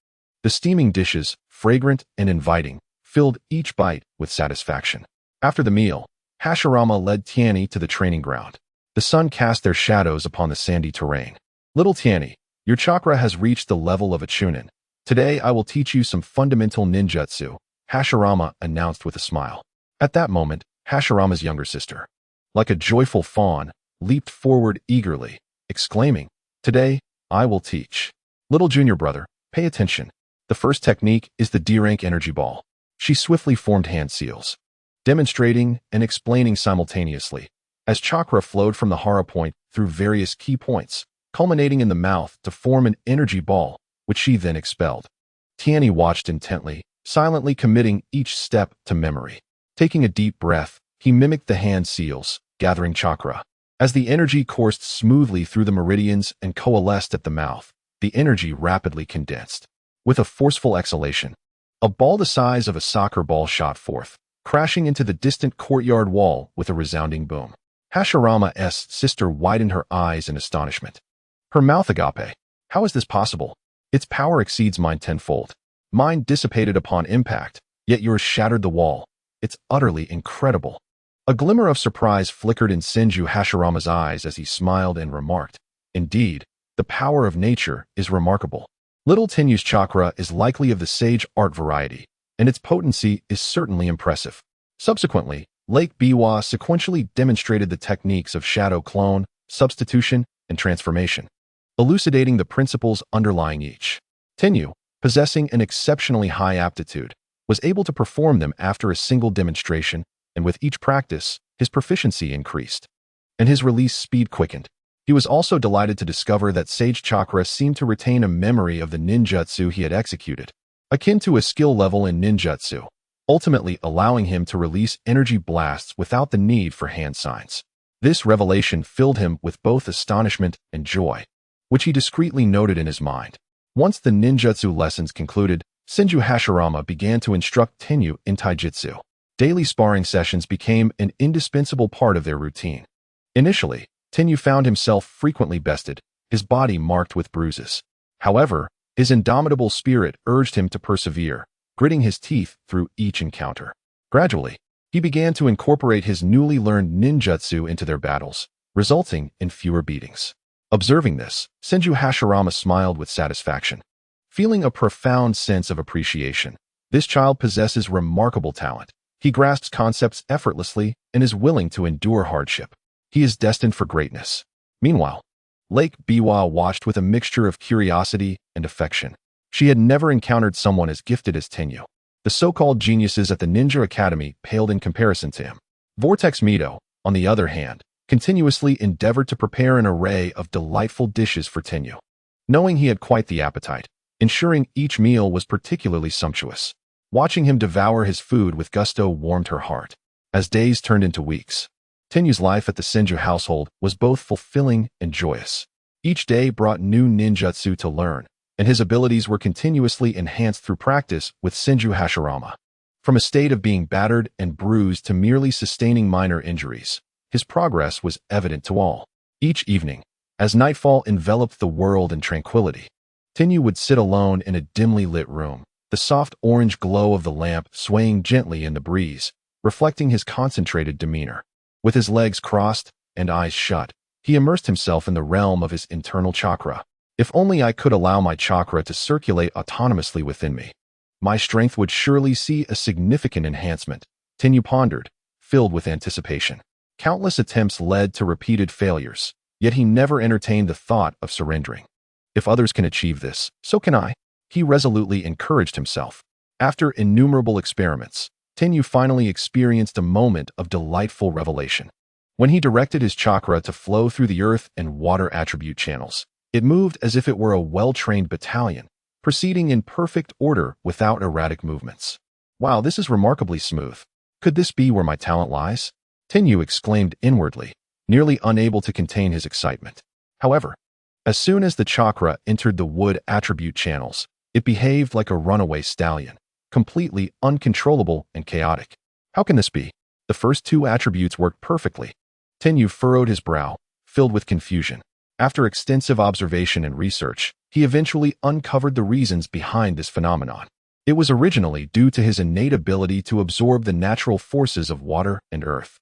The steaming dishes, fragrant and inviting, filled each bite with satisfaction. After the meal, Hashirama led Tianyi to the training ground. The sun cast their shadows upon the sandy terrain. "Little Tianyi, your chakra has reached the level of a chunin. Today I will teach you some fundamental ninjutsu," Hashirama announced with a smile. At that moment, Hashirama's younger sister, like a joyful fawn, leaped forward eagerly, exclaiming, "Today, I will teach. Little junior brother, pay attention. The first technique is the D-rank energy ball." She swiftly formed hand seals, demonstrating and explaining simultaneously, as chakra flowed from the hara point through various key points, culminating in the mouth to form an energy ball, which she then expelled. Tianyi watched intently, silently committing each step to memory. Taking a deep breath, he mimicked the hand seals, gathering chakra. As the energy coursed smoothly through the meridians and coalesced at the mouth, the energy rapidly condensed. With a forceful exhalation, a ball the size of a soccer ball shot forth, crashing into the distant courtyard wall with a resounding boom. Hashirama's sister widened her eyes in astonishment. Her mouth agape. "How is this possible? Its power exceeds mine tenfold. Mine dissipated upon impact, yet yours shattered the wall. It's utterly incredible." A glimmer of surprise flickered in Senju Hashirama's eyes as he smiled and remarked, "Indeed, the power of nature is remarkable. Little Tianyu's chakra is likely of the sage art variety, and its potency is certainly impressive." Subsequently, Lake Biwa sequentially demonstrated the techniques of shadow clone, substitution, and transformation, elucidating the principles underlying each. Tianyi, possessing an exceptionally high aptitude, was able to perform them after a single demonstration, and with each practice, his proficiency increased, and his release speed quickened. He was also delighted to discover that Sage Chakra seemed to retain a memory of the ninjutsu he had executed, akin to a skill level in ninjutsu, ultimately allowing him to release energy blasts without the need for hand signs. This revelation filled him with both astonishment and joy, which he discreetly noted in his mind. Once the ninjutsu lessons concluded, Senju Hashirama began to instruct Tianyi in taijutsu. Daily sparring sessions became an indispensable part of their routine. Initially, Tianyi found himself frequently bested, his body marked with bruises. However, his indomitable spirit urged him to persevere, gritting his teeth through each encounter. Gradually, he began to incorporate his newly learned ninjutsu into their battles, resulting in fewer beatings. Observing this, Senju Hashirama smiled with satisfaction, feeling a profound sense of appreciation. This child possesses remarkable talent. He grasps concepts effortlessly and is willing to endure hardship. He is destined for greatness. Meanwhile, Lake Biwa watched with a mixture of curiosity and affection. She had never encountered someone as gifted as Tianyi. The so-called geniuses at the Ninja Academy paled in comparison to him. Vortex Mito, on the other hand, continuously endeavored to prepare an array of delightful dishes for Tianyi, knowing he had quite the appetite, ensuring each meal was particularly sumptuous. Watching him devour his food with gusto warmed her heart. As days turned into weeks, Tianyi's life at the Senju household was both fulfilling and joyous. Each day brought new ninjutsu to learn, and his abilities were continuously enhanced through practice with Senju Hashirama. From a state of being battered and bruised to merely sustaining minor injuries, his progress was evident to all. Each evening, as nightfall enveloped the world in tranquility, Tianyi would sit alone in a dimly lit room, the soft orange glow of the lamp swaying gently in the breeze, reflecting his concentrated demeanor. With his legs crossed and eyes shut, he immersed himself in the realm of his internal chakra. If only I could allow my chakra to circulate autonomously within me, my strength would surely see a significant enhancement, Tianyi pondered, filled with anticipation. Countless attempts led to repeated failures, yet he never entertained the thought of surrendering. If others can achieve this, so can I, he resolutely encouraged himself. After innumerable experiments, Tianyi finally experienced a moment of delightful revelation. When he directed his chakra to flow through the earth and water attribute channels, it moved as if it were a well-trained battalion, proceeding in perfect order without erratic movements. Wow, this is remarkably smooth. Could this be where my talent lies? Tianyi exclaimed inwardly, nearly unable to contain his excitement. However, as soon as the chakra entered the wood attribute channels, it behaved like a runaway stallion, completely uncontrollable and chaotic. How can this be? The first two attributes worked perfectly. Tianyi furrowed his brow, filled with confusion. After extensive observation and research, he eventually uncovered the reasons behind this phenomenon. It was originally due to his innate ability to absorb the natural forces of water and earth.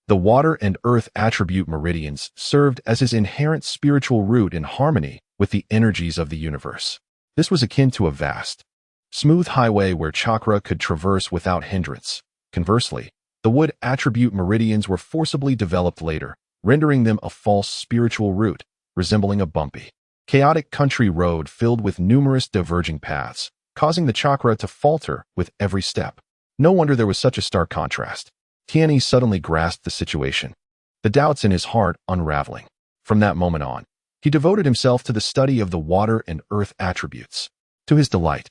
The water and earth attribute meridians served as his inherent spiritual root in harmony with the energies of the universe. This was akin to a vast, smooth highway where chakra could traverse without hindrance. Conversely, the wood attribute meridians were forcibly developed later, rendering them a false spiritual route, resembling a bumpy, chaotic country road filled with numerous diverging paths, causing the chakra to falter with every step. No wonder there was such a stark contrast. Tianyi suddenly grasped the situation, the doubts in his heart unraveling. From that moment on, he devoted himself to the study of the water and earth attributes. To his delight,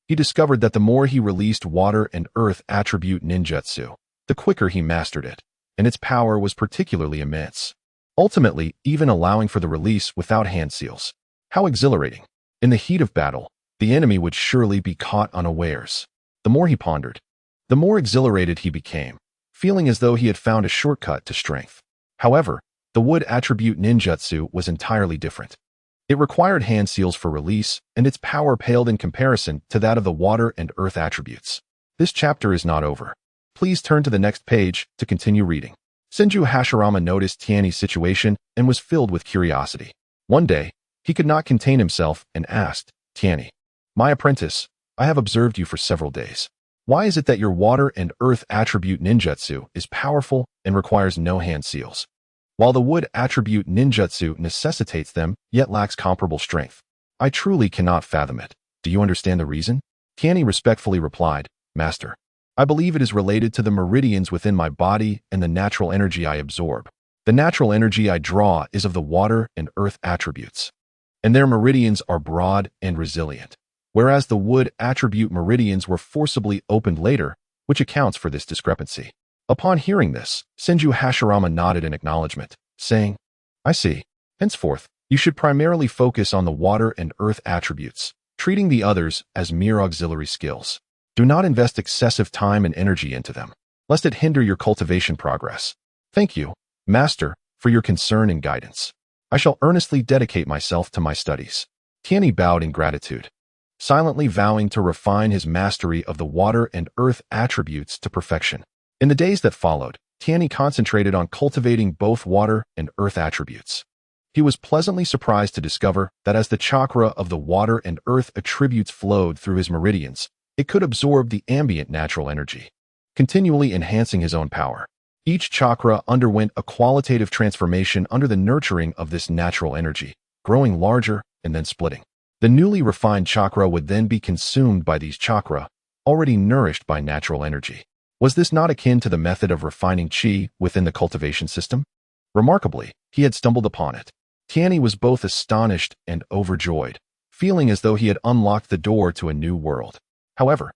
he discovered that the more he released water and earth attribute ninjutsu, the quicker he mastered it, and its power was particularly immense, ultimately even allowing for the release without hand seals. How exhilarating! In the heat of battle, the enemy would surely be caught unawares. The more he pondered, the more exhilarated he became, feeling as though he had found a shortcut to strength. However, the wood attribute ninjutsu was entirely different. It required hand seals for release, and its power paled in comparison to that of the water and earth attributes. This chapter is not over. Please turn to the next page to continue reading. Senju Hashirama noticed Tianyi's situation and was filled with curiosity. One day, he could not contain himself and asked, "Tianyi, my apprentice, I have observed you for several days. Why is it that your water and earth attribute ninjutsu is powerful and requires no hand seals, while the wood attribute ninjutsu necessitates them yet lacks comparable strength? I truly cannot fathom it. Do you understand the reason?" Tianyi respectfully replied, "Master, I believe it is related to the meridians within my body and the natural energy I absorb. The natural energy I draw is of the water and earth attributes, and their meridians are broad and resilient, whereas the wood attribute meridians were forcibly opened later, which accounts for this discrepancy." Upon hearing this, Senju Hashirama nodded in acknowledgement, saying, "I see. Henceforth, you should primarily focus on the water and earth attributes, treating the others as mere auxiliary skills. Do not invest excessive time and energy into them, lest it hinder your cultivation progress. Thank you, Master, for your concern and guidance. I shall earnestly dedicate myself to my studies." Tianyi bowed in gratitude, silently vowing to refine his mastery of the water and earth attributes to perfection. In the days that followed, Tianyi concentrated on cultivating both water and earth attributes. He was pleasantly surprised to discover that as the chakra of the water and earth attributes flowed through his meridians, it could absorb the ambient natural energy, continually enhancing his own power. Each chakra underwent a qualitative transformation under the nurturing of this natural energy, growing larger and then splitting. The newly refined chakra would then be consumed by these chakra, already nourished by natural energy. Was this not akin to the method of refining qi within the cultivation system? Remarkably, he had stumbled upon it. Tianyi was both astonished and overjoyed, feeling as though he had unlocked the door to a new world. However,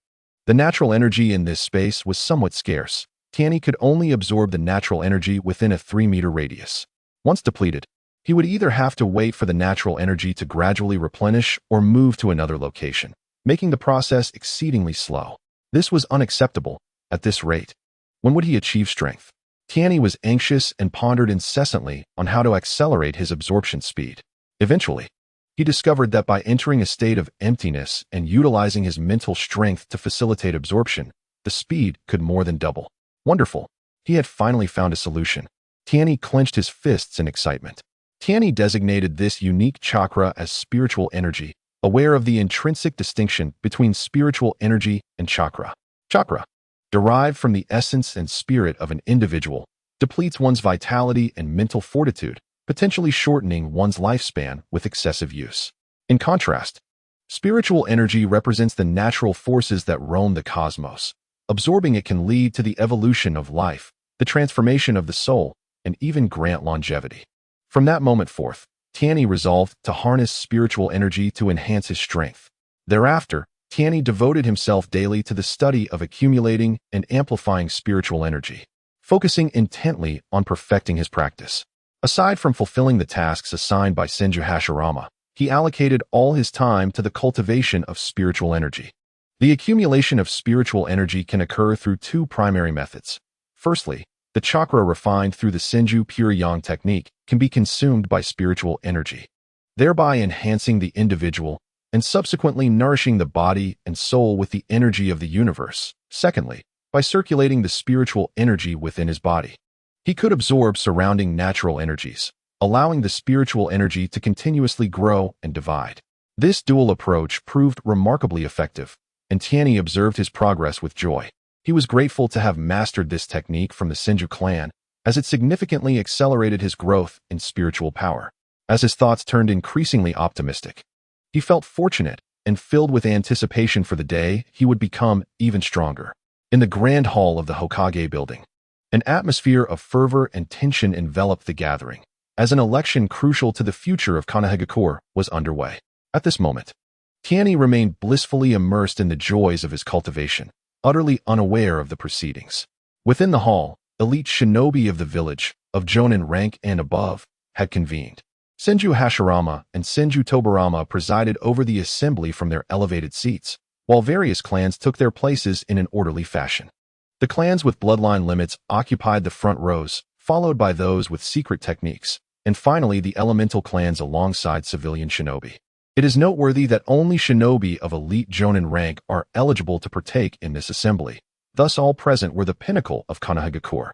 the natural energy in this space was somewhat scarce. Tianyi could only absorb the natural energy within a 3-meter radius. Once depleted, he would either have to wait for the natural energy to gradually replenish or move to another location, making the process exceedingly slow. This was unacceptable, At this rate, when would he achieve strength? Tianyi was anxious and pondered incessantly on how to accelerate his absorption speed. Eventually, he discovered that by entering a state of emptiness and utilizing his mental strength to facilitate absorption, the speed could more than double. Wonderful. He had finally found a solution. Tianyi clenched his fists in excitement. Tianyi designated this unique chakra as spiritual energy, aware of the intrinsic distinction between spiritual energy and chakra. Chakra, derived from the essence and spirit of an individual, depletes one's vitality and mental fortitude, potentially shortening one's lifespan with excessive use. In contrast, spiritual energy represents the natural forces that roam the cosmos. Absorbing it can lead to the evolution of life, the transformation of the soul, and even grant longevity. From that moment forth, Tianyi resolved to harness spiritual energy to enhance his strength. Thereafter, Tianyi devoted himself daily to the study of accumulating and amplifying spiritual energy, focusing intently on perfecting his practice. Aside from fulfilling the tasks assigned by Senju Hashirama, he allocated all his time to the cultivation of spiritual energy. The accumulation of spiritual energy can occur through two primary methods. Firstly, the chakra refined through the Senju pure yang technique can be consumed by spiritual energy, thereby enhancing the individual and subsequently nourishing the body and soul with the energy of the universe. Secondly, by circulating the spiritual energy within his body, he could absorb surrounding natural energies, allowing the spiritual energy to continuously grow and divide. This dual approach proved remarkably effective, and Tianyi observed his progress with joy. He was grateful to have mastered this technique from the Senju clan, as it significantly accelerated his growth in spiritual power. As his thoughts turned increasingly optimistic, he felt fortunate and filled with anticipation for the day he would become even stronger. In the grand hall of the Hokage building, an atmosphere of fervor and tension enveloped the gathering, as an election crucial to the future of Konoha was underway. At this moment, Tianyi remained blissfully immersed in the joys of his cultivation, utterly unaware of the proceedings. Within the hall, elite shinobi of the village, of jonin rank and above, had convened. Senju Hashirama and Senju Tobarama presided over the assembly from their elevated seats, while various clans took their places in an orderly fashion. The clans with bloodline limits occupied the front rows, followed by those with secret techniques, and finally the elemental clans alongside civilian shinobi. It is noteworthy that only shinobi of elite jonin rank are eligible to partake in this assembly. Thus all present were the pinnacle of Konoha.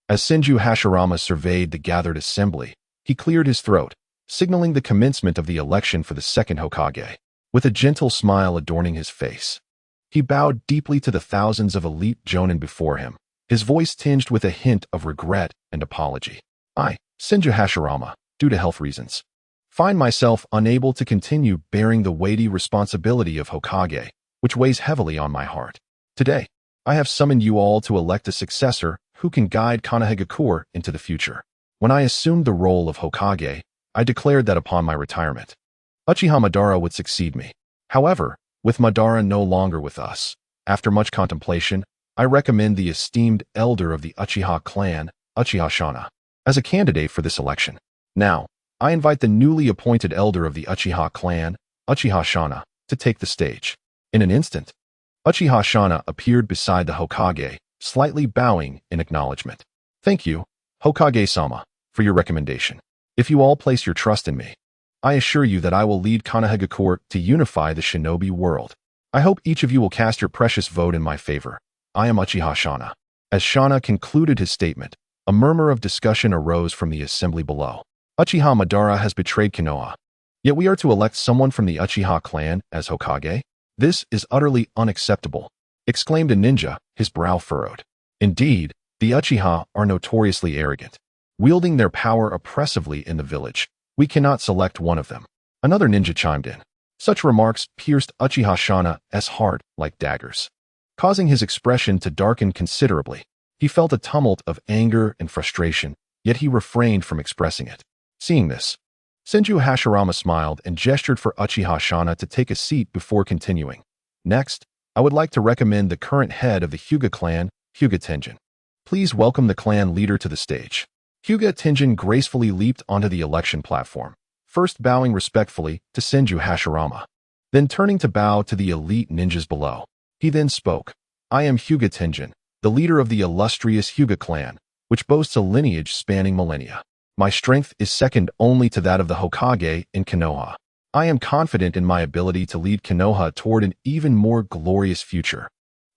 As Senju Hashirama surveyed the gathered assembly, he cleared his throat, signaling the commencement of the election for the second Hokage. With a gentle smile adorning his face, he bowed deeply to the thousands of elite jonin before him, his voice tinged with a hint of regret and apology. I, Senju Hashirama, due to health reasons, find myself unable to continue bearing the weighty responsibility of Hokage, which weighs heavily on my heart. Today, I have summoned you all to elect a successor who can guide Konoha into the future. When I assumed the role of Hokage, I declared that upon my retirement, Uchiha Madara would succeed me. However, with Madara no longer with us, after much contemplation, I recommend the esteemed elder of the Uchiha clan, Uchiha Shana, as a candidate for this election. Now, I invite the newly appointed elder of the Uchiha clan, Uchiha Shana, to take the stage. In an instant, Uchiha Shana appeared beside the Hokage, slightly bowing in acknowledgement. Thank you, Hokage-sama, for your recommendation. If you all place your trust in me, I assure you that I will lead Konoha to unify the shinobi world. I hope each of you will cast your precious vote in my favor. I am Uchiha Shana. As Shana concluded his statement, a murmur of discussion arose from the assembly below. Uchiha Madara has betrayed Konoha. Yet we are to elect someone from the Uchiha clan as Hokage? This is utterly unacceptable, exclaimed a ninja, his brow furrowed. Indeed, the Uchiha are notoriously arrogant, wielding their power oppressively in the village. We cannot select one of them. Another ninja chimed in. Such remarks pierced Uchiha Shana's heart like daggers, causing his expression to darken considerably. He felt a tumult of anger and frustration, yet he refrained from expressing it. Seeing this, Senju Hashirama smiled and gestured for Uchiha Shana to take a seat before continuing. Next, I would like to recommend the current head of the Hyuga clan, Hyuga Tenjin. Please welcome the clan leader to the stage. Hyuga Tenjin gracefully leaped onto the election platform, first bowing respectfully to Senju Hashirama, then turning to bow to the elite ninjas below. He then spoke. I am Hyuga Tenjin, the leader of the illustrious Hyuga clan, which boasts a lineage spanning millennia. My strength is second only to that of the Hokage in Konoha. I am confident in my ability to lead Konoha toward an even more glorious future.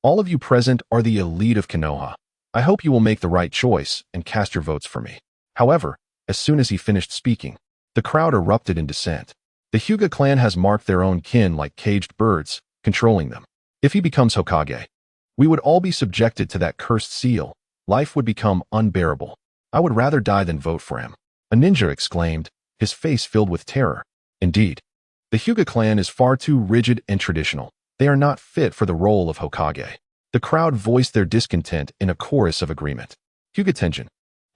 All of you present are the elite of Konoha. I hope you will make the right choice and cast your votes for me. However, as soon as he finished speaking, the crowd erupted in dissent. The Hyuga clan has marked their own kin like caged birds, controlling them. If he becomes Hokage, we would all be subjected to that cursed seal. Life would become unbearable. I would rather die than vote for him. A ninja exclaimed, his face filled with terror. Indeed, the Hyuga clan is far too rigid and traditional. They are not fit for the role of Hokage. The crowd voiced their discontent in a chorus of agreement. Hyuga Tenjin,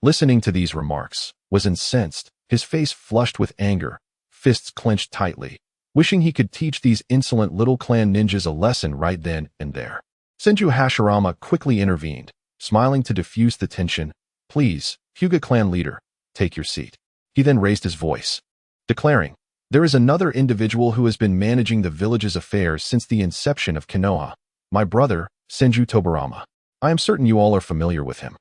listening to these remarks, was incensed, his face flushed with anger, fists clenched tightly, wishing he could teach these insolent little clan ninjas a lesson right then and there. Senju Hashirama quickly intervened, smiling to diffuse the tension. Please, Hyuga clan leader, take your seat. He then raised his voice, declaring, there is another individual who has been managing the village's affairs since the inception of Konoha, my brother, Senju Tobarama. I am certain you all are familiar with him,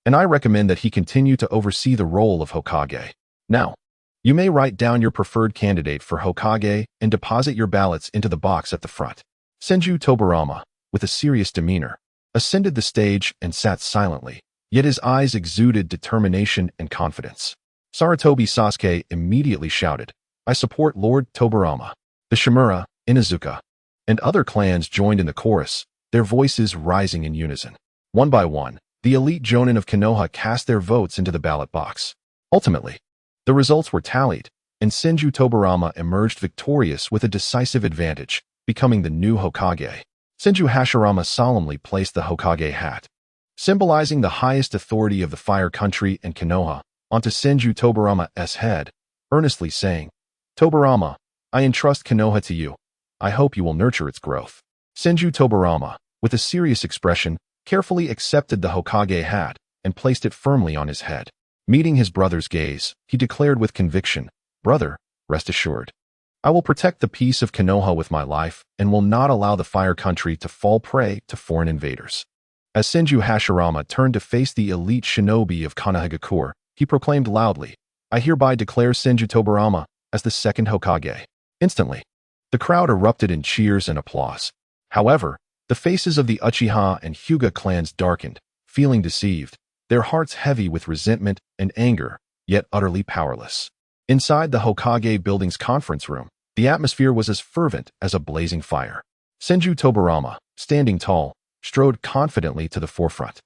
and I recommend that he continue to oversee the role of Hokage. Now, you may write down your preferred candidate for Hokage and deposit your ballots into the box at the front. Senju Tobarama, with a serious demeanor, ascended the stage and sat silently, yet his eyes exuded determination and confidence. Sarutobi Sasuke immediately shouted, I support Lord Tobarama. The Shimura, Inuzuka, and other clans joined in the chorus, their voices rising in unison. One by one, the elite jonin of Konoha cast their votes into the ballot box. Ultimately, the results were tallied, and Senju Tobarama emerged victorious with a decisive advantage, becoming the new Hokage. Senju Hashirama solemnly placed the Hokage hat, symbolizing the highest authority of the Fire Country and Konoha, onto Senju Tobarama's head, earnestly saying, Tobarama, I entrust Konoha to you. I hope you will nurture its growth. Senju Tobarama, with a serious expression, carefully accepted the Hokage hat and placed it firmly on his head. Meeting his brother's gaze, he declared with conviction, Brother, rest assured. I will protect the peace of Konoha with my life and will not allow the Fire Country to fall prey to foreign invaders. As Senju Hashirama turned to face the elite shinobi of Konohagakure, he proclaimed loudly, I hereby declare Senju Tobarama as the second Hokage. Instantly, the crowd erupted in cheers and applause. However, the faces of the Uchiha and Hyuga clans darkened, feeling deceived, their hearts heavy with resentment and anger, yet utterly powerless. Inside the Hokage building's conference room, the atmosphere was as fervent as a blazing fire. Senju Tobarama, standing tall, strode confidently to the forefront,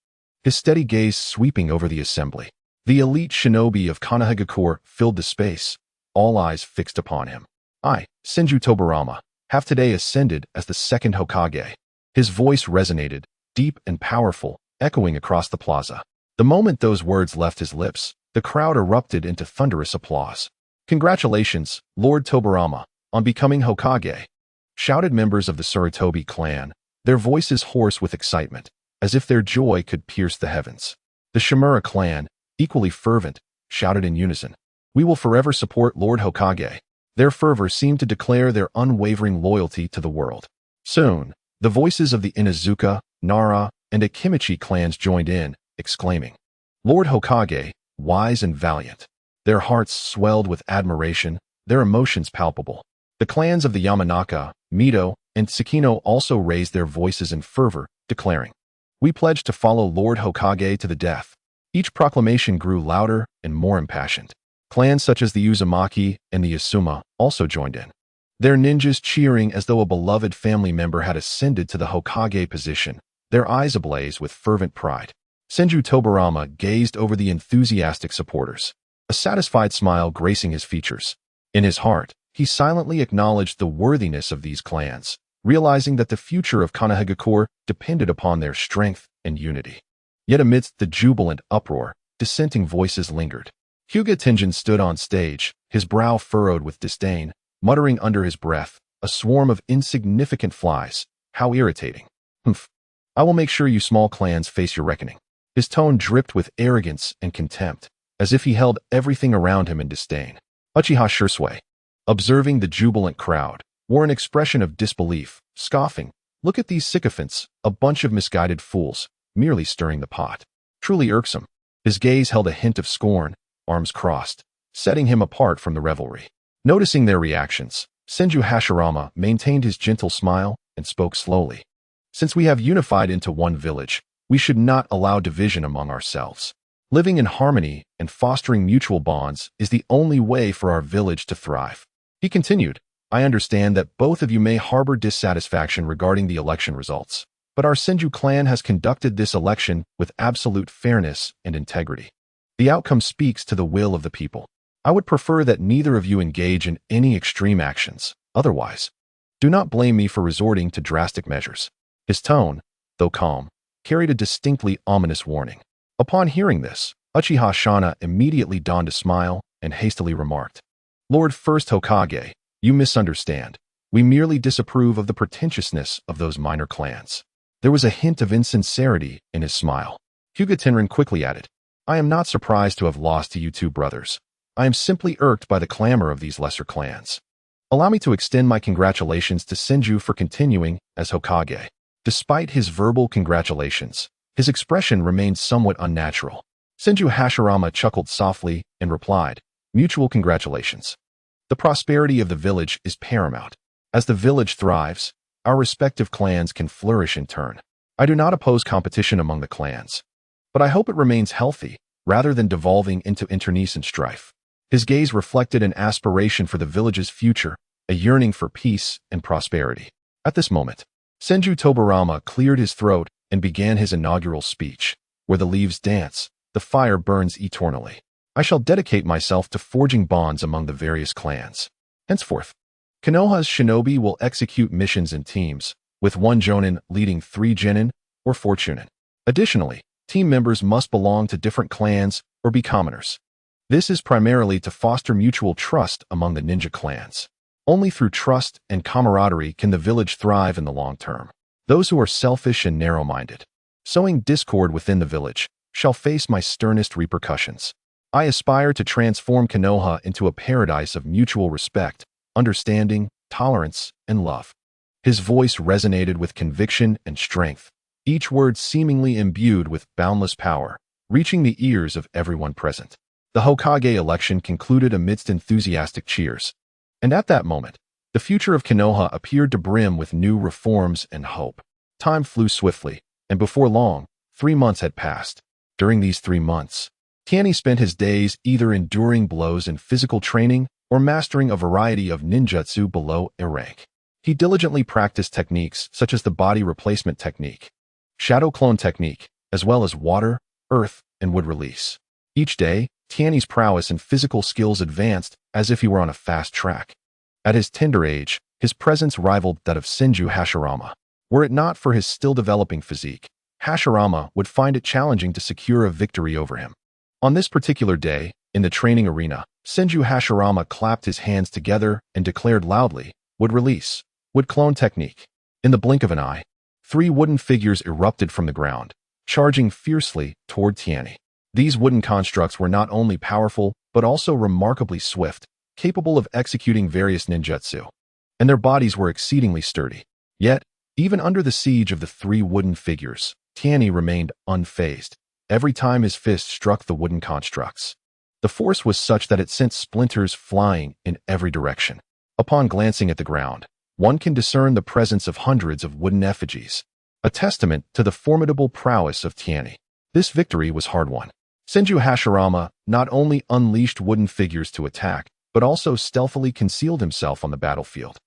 his steady gaze sweeping over the assembly. The elite shinobi of Konohagakure filled the space, all eyes fixed upon him. I, Senju Tobarama, have today ascended as the second Hokage. His voice resonated, deep and powerful, echoing across the plaza. The moment those words left his lips, the crowd erupted into thunderous applause. Congratulations, Lord Tobarama, on becoming Hokage, shouted members of the Sarutobi clan, their voices hoarse with excitement, as if their joy could pierce the heavens. The Shimura clan, equally fervent, shouted in unison, We will forever support Lord Hokage. Their fervor seemed to declare their unwavering loyalty to the world. Soon, the voices of the Inuzuka, Nara, and Akimichi clans joined in, exclaiming, Lord Hokage, wise and valiant. Their hearts swelled with admiration, their emotions palpable. The clans of the Yamanaka, Mito, and Tsukino also raised their voices in fervor, declaring, We pledge to follow Lord Hokage to the death. Each proclamation grew louder and more impassioned. Clans such as the Uzumaki and the Asuma also joined in, their ninjas cheering as though a beloved family member had ascended to the Hokage position, their eyes ablaze with fervent pride. Senju Tobarama gazed over the enthusiastic supporters, a satisfied smile gracing his features. In his heart, he silently acknowledged the worthiness of these clans, realizing that the future of Konohagakure depended upon their strength and unity. Yet amidst the jubilant uproar, dissenting voices lingered. Hyuga Tenjin stood on stage, his brow furrowed with disdain, muttering under his breath, a swarm of insignificant flies. How irritating. Humph. I will make sure you small clans face your reckoning. His tone dripped with arrogance and contempt, as if he held everything around him in disdain. Uchiha Shursui, observing the jubilant crowd, wore an expression of disbelief, scoffing, Look at these sycophants, a bunch of misguided fools. merely stirring the pot. Truly irksome. His gaze held a hint of scorn, arms crossed, setting him apart from the revelry. Noticing their reactions, Senju Hashirama maintained his gentle smile and spoke slowly. Since we have unified into one village, we should not allow division among ourselves. Living in harmony and fostering mutual bonds is the only way for our village to thrive. He continued, I understand that both of you may harbor dissatisfaction regarding the election results, but our Senju clan has conducted this election with absolute fairness and integrity. The outcome speaks to the will of the people. I would prefer that neither of you engage in any extreme actions. Otherwise, do not blame me for resorting to drastic measures. His tone, though calm, carried a distinctly ominous warning. Upon hearing this, Uchiha Shana immediately donned a smile and hastily remarked, Lord First Hokage, you misunderstand. We merely disapprove of the pretentiousness of those minor clans. There was a hint of insincerity in his smile. Hyuga Tenrin quickly added, I am not surprised to have lost to you two brothers. I am simply irked by the clamor of these lesser clans. Allow me to extend my congratulations to Senju for continuing as Hokage. Despite his verbal congratulations, his expression remained somewhat unnatural. Senju Hashirama chuckled softly and replied, Mutual congratulations. The prosperity of the village is paramount. As the village thrives, our respective clans can flourish in turn. I do not oppose competition among the clans, but I hope it remains healthy rather than devolving into internecine strife. His gaze reflected an aspiration for the village's future, a yearning for peace and prosperity. At this moment, Senju Tobarama cleared his throat and began his inaugural speech. Where the leaves dance, the fire burns eternally. I shall dedicate myself to forging bonds among the various clans. Henceforth, Konoha's shinobi will execute missions in teams, with one jonin leading 3 genin or 4 chunin. Additionally, team members must belong to different clans or be commoners. This is primarily to foster mutual trust among the ninja clans. Only through trust and camaraderie can the village thrive in the long term. Those who are selfish and narrow-minded, sowing discord within the village, shall face my sternest repercussions. I aspire to transform Konoha into a paradise of mutual respect, understanding, tolerance, and love. His voice resonated with conviction and strength, each word seemingly imbued with boundless power, reaching the ears of everyone present. The Hokage election concluded amidst enthusiastic cheers. And at that moment, the future of Konoha appeared to brim with new reforms and hope. Time flew swiftly, and before long, 3 months had passed. During these 3 months, Tianyi spent his days either enduring blows in physical training or mastering a variety of ninjutsu below A rank. He diligently practiced techniques such as the body replacement technique, shadow clone technique, as well as water, earth, and wood release. Each day, Tianyi's prowess and physical skills advanced as if he were on a fast track. At his tender age, his presence rivaled that of Senju Hashirama. Were it not for his still developing physique, Hashirama would find it challenging to secure a victory over him. On this particular day, in the training arena, Senju Hashirama clapped his hands together and declared loudly, Wood release, wood clone technique. In the blink of an eye, 3 wooden figures erupted from the ground, charging fiercely toward Tianyi. These wooden constructs were not only powerful, but also remarkably swift, capable of executing various ninjutsu. And their bodies were exceedingly sturdy. Yet, even under the siege of the 3 wooden figures, Tianyi remained unfazed. Every time his fist struck the wooden constructs, the force was such that it sent splinters flying in every direction. Upon glancing at the ground, one can discern the presence of hundreds of wooden effigies, a testament to the formidable prowess of Tianyi. This victory was hard won. Senju Hashirama not only unleashed wooden figures to attack, but also stealthily concealed himself on the battlefield,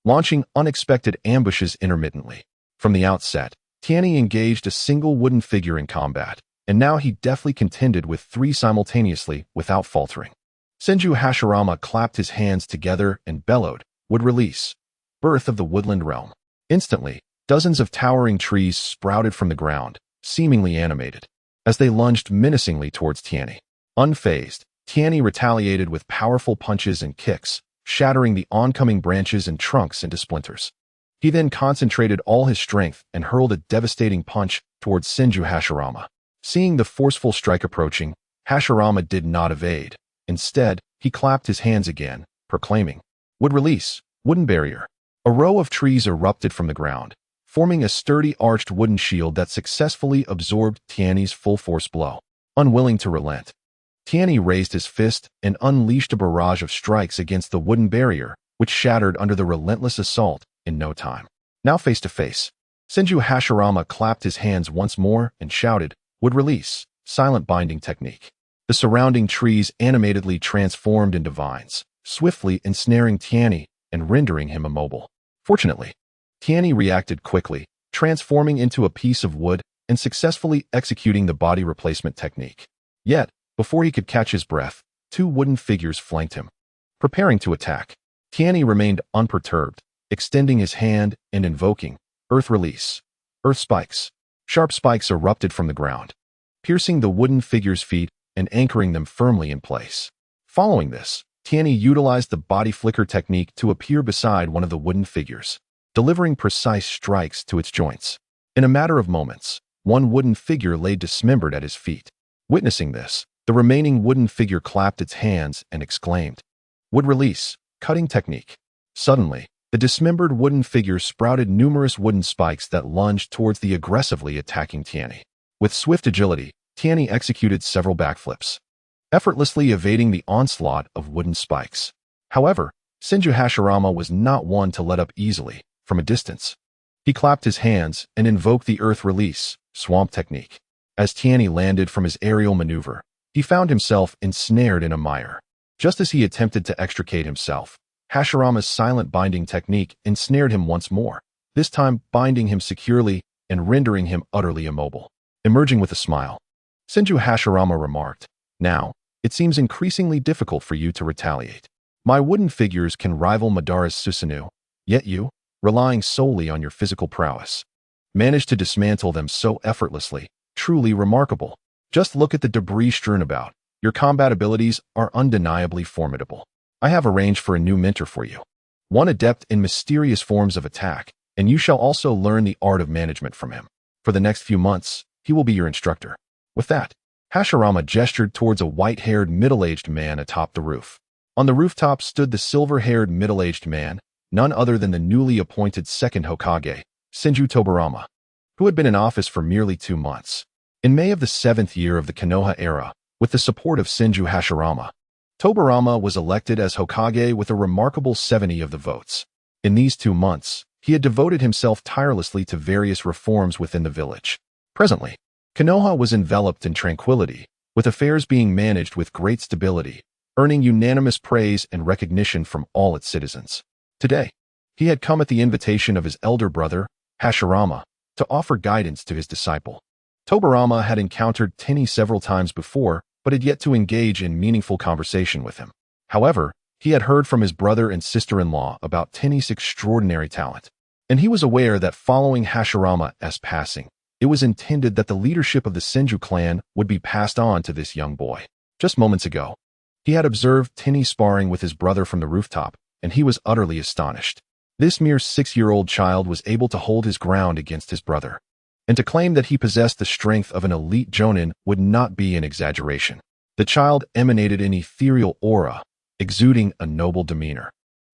launching unexpected ambushes intermittently. From the outset, Tianyi engaged a single wooden figure in combat, and now he deftly contended with 3 simultaneously without faltering. Senju Hashirama clapped his hands together and bellowed, Wood release, birth of the woodland realm. Instantly, dozens of towering trees sprouted from the ground, seemingly animated, as they lunged menacingly towards Tianyi. Unfazed, Tianyi retaliated with powerful punches and kicks, shattering the oncoming branches and trunks into splinters. He then concentrated all his strength and hurled a devastating punch towards Senju Hashirama. Seeing the forceful strike approaching, Hashirama did not evade. Instead, he clapped his hands again, proclaiming, Wood release, wooden barrier. A row of trees erupted from the ground, forming a sturdy arched wooden shield that successfully absorbed Tianyi's full-force blow. Unwilling to relent, Tianyi raised his fist and unleashed a barrage of strikes against the wooden barrier, which shattered under the relentless assault in no time. Now face to face, Senju Hashirama clapped his hands once more and shouted, "Would release, silent binding technique." The surrounding trees animatedly transformed into vines, swiftly ensnaring Tianyi and rendering him immobile. Fortunately, Tianyi reacted quickly, transforming into a piece of wood and successfully executing the body replacement technique. Yet, before he could catch his breath, two wooden figures flanked him. Preparing to attack, Tianyi remained unperturbed, extending his hand and invoking Earth Release. Earth Spikes. Sharp spikes erupted from the ground, piercing the wooden figures' feet and anchoring them firmly in place. Following this, Tianyi utilized the body flicker technique to appear beside one of the wooden figures, delivering precise strikes to its joints. In a matter of moments, one wooden figure lay dismembered at his feet. Witnessing this, the remaining wooden figure clapped its hands and exclaimed, "Would release, cutting technique." Suddenly, the dismembered wooden figure sprouted numerous wooden spikes that lunged towards the aggressively attacking Tianyi. With swift agility, Tianyi executed several backflips, effortlessly evading the onslaught of wooden spikes. However, Senju Hashirama was not one to let up easily. From a distance, he clapped his hands and invoked the Earth Release, swamp technique. As Tianyi landed from his aerial maneuver, he found himself ensnared in a mire. Just as he attempted to extricate himself, Hashirama's silent binding technique ensnared him once more, this time binding him securely and rendering him utterly immobile. Emerging with a smile, Senju Hashirama remarked, "Now, it seems increasingly difficult for you to retaliate. My wooden figures can rival Madara's Susanoo, yet you, relying solely on your physical prowess, managed to dismantle them so effortlessly, truly remarkable. Just look at the debris strewn about. Your combat abilities are undeniably formidable. I have arranged for a new mentor for you, one adept in mysterious forms of attack, and you shall also learn the art of management from him. For the next few months, he will be your instructor." With that, Hashirama gestured towards a white-haired middle-aged man atop the roof. On the rooftop stood the silver-haired middle-aged man, none other than the newly appointed second Hokage, Senju Tobarama, who had been in office for merely 2 months. In May of the 7th year of the Konoha era, with the support of Senju Hashirama, Tobarama was elected as Hokage with a remarkable 70 of the votes. In these 2 months, he had devoted himself tirelessly to various reforms within the village. Presently, Konoha was enveloped in tranquility, with affairs being managed with great stability, earning unanimous praise and recognition from all its citizens. Today, he had come at the invitation of his elder brother, Hashirama, to offer guidance to his disciple. Tobarama had encountered Tianyi several times before, but had yet to engage in meaningful conversation with him. However, he had heard from his brother and sister-in-law about Tianyi's extraordinary talent, and he was aware that following Hashirama's passing, it was intended that the leadership of the Senju clan would be passed on to this young boy. Just moments ago, he had observed Tianyi sparring with his brother from the rooftop, and he was utterly astonished. This mere 6-year-old child was able to hold his ground against his brother, and to claim that he possessed the strength of an elite jonin would not be an exaggeration. The child emanated an ethereal aura, exuding a noble demeanor,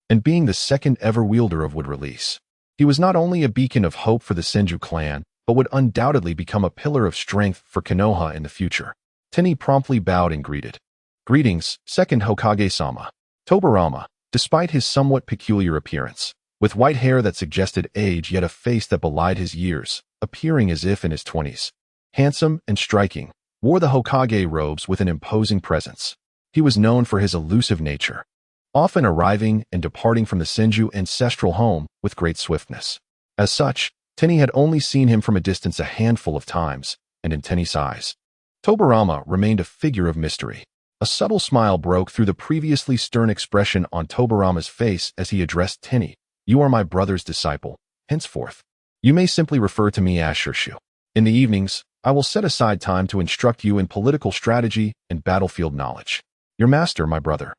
and being the second ever wielder of Wood Release, he was not only a beacon of hope for the Senju clan, but would undoubtedly become a pillar of strength for Konoha in the future. Tianyi promptly bowed and greeted. "Greetings, second Hokage-sama." Tobarama, despite his somewhat peculiar appearance, with white hair that suggested age yet a face that belied his years, appearing as if in his 20s, handsome and striking, wore the Hokage robes with an imposing presence. He was known for his elusive nature, often arriving and departing from the Senju ancestral home with great swiftness. As such, Tianyi had only seen him from a distance a handful of times, and in Tianyi's eyes, Tobarama remained a figure of mystery. A subtle smile broke through the previously stern expression on Tobarama's face as he addressed Tianyi. "You are my brother's disciple. Henceforth, you may simply refer to me as Shirshu. In the evenings, I will set aside time to instruct you in political strategy and battlefield knowledge. Your master, my brother,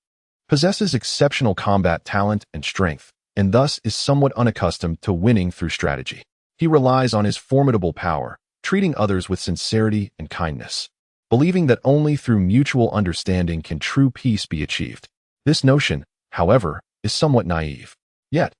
possesses exceptional combat talent and strength, and thus is somewhat unaccustomed to winning through strategy. He relies on his formidable power, treating others with sincerity and kindness, believing that only through mutual understanding can true peace be achieved. This notion, however, is somewhat naive. Yet,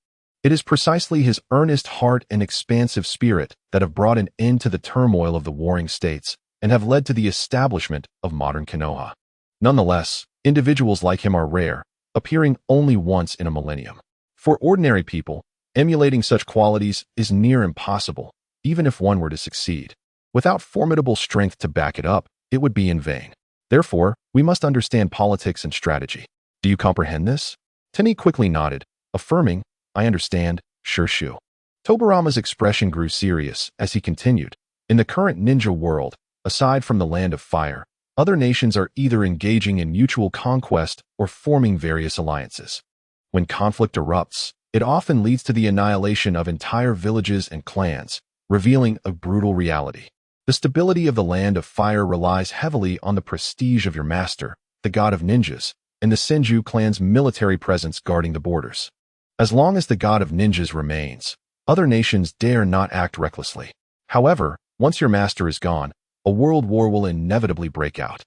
It is precisely his earnest heart and expansive spirit that have brought an end to the turmoil of the warring states and have led to the establishment of modern Konoha. Nonetheless, individuals like him are rare, appearing only once in a millennium. For ordinary people, emulating such qualities is near impossible, even if one were to succeed. Without formidable strength to back it up, it would be in vain. Therefore, we must understand politics and strategy. Do you comprehend this? Tianyi quickly nodded, affirming, I understand, sure shoo. Tobarama's expression grew serious as he continued. In the current ninja world, aside from the Land of Fire, other nations are either engaging in mutual conquest or forming various alliances. When conflict erupts, it often leads to the annihilation of entire villages and clans, revealing a brutal reality. The stability of the Land of Fire relies heavily on the prestige of your master, the god of ninjas, and the Senju clan's military presence guarding the borders. As long as the god of ninjas remains, other nations dare not act recklessly. However, once your master is gone, a world war will inevitably break out.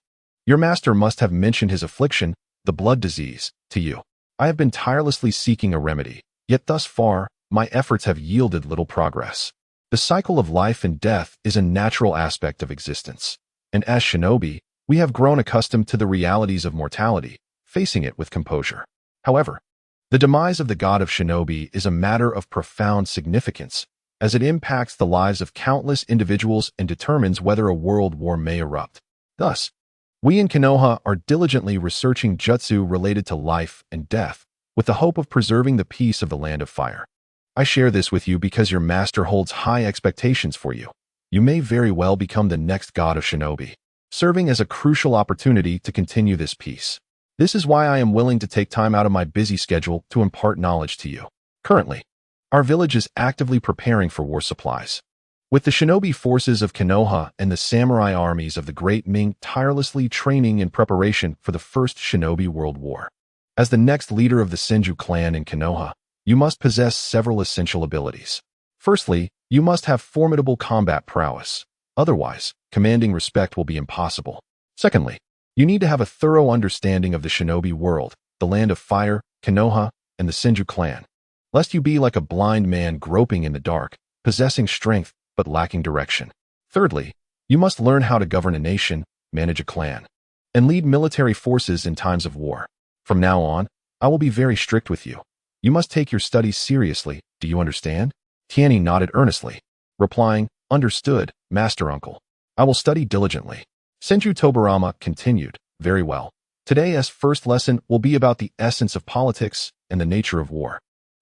Your master must have mentioned his affliction, the blood disease, to you. I have been tirelessly seeking a remedy, yet thus far, my efforts have yielded little progress. The cycle of life and death is a natural aspect of existence, and as shinobi, we have grown accustomed to the realities of mortality, facing it with composure. However, the demise of the god of shinobi is a matter of profound significance, as it impacts the lives of countless individuals and determines whether a world war may erupt. Thus, we in Konoha are diligently researching jutsu related to life and death, with the hope of preserving the peace of the Land of Fire. I share this with you because your master holds high expectations for you. You may very well become the next god of shinobi, serving as a crucial opportunity to continue this peace. This is why I am willing to take time out of my busy schedule to impart knowledge to you. Currently, our village is actively preparing for war supplies. With the shinobi forces of Konoha and the samurai armies of the Great Ming tirelessly training in preparation for the First Shinobi World War. As the next leader of the Senju clan in Konoha, you must possess several essential abilities. Firstly, you must have formidable combat prowess. Otherwise, commanding respect will be impossible. Secondly, you need to have a thorough understanding of the shinobi world, the Land of Fire, Konoha, and the Senju clan, lest you be like a blind man groping in the dark, possessing strength but lacking direction. Thirdly, you must learn how to govern a nation, manage a clan, and lead military forces in times of war. From now on, I will be very strict with you. You must take your studies seriously, do you understand? Tianyi nodded earnestly, replying, Understood, Master Uncle. I will study diligently. Senju Tobarama continued, Very well. Today's first lesson will be about the essence of politics and the nature of war.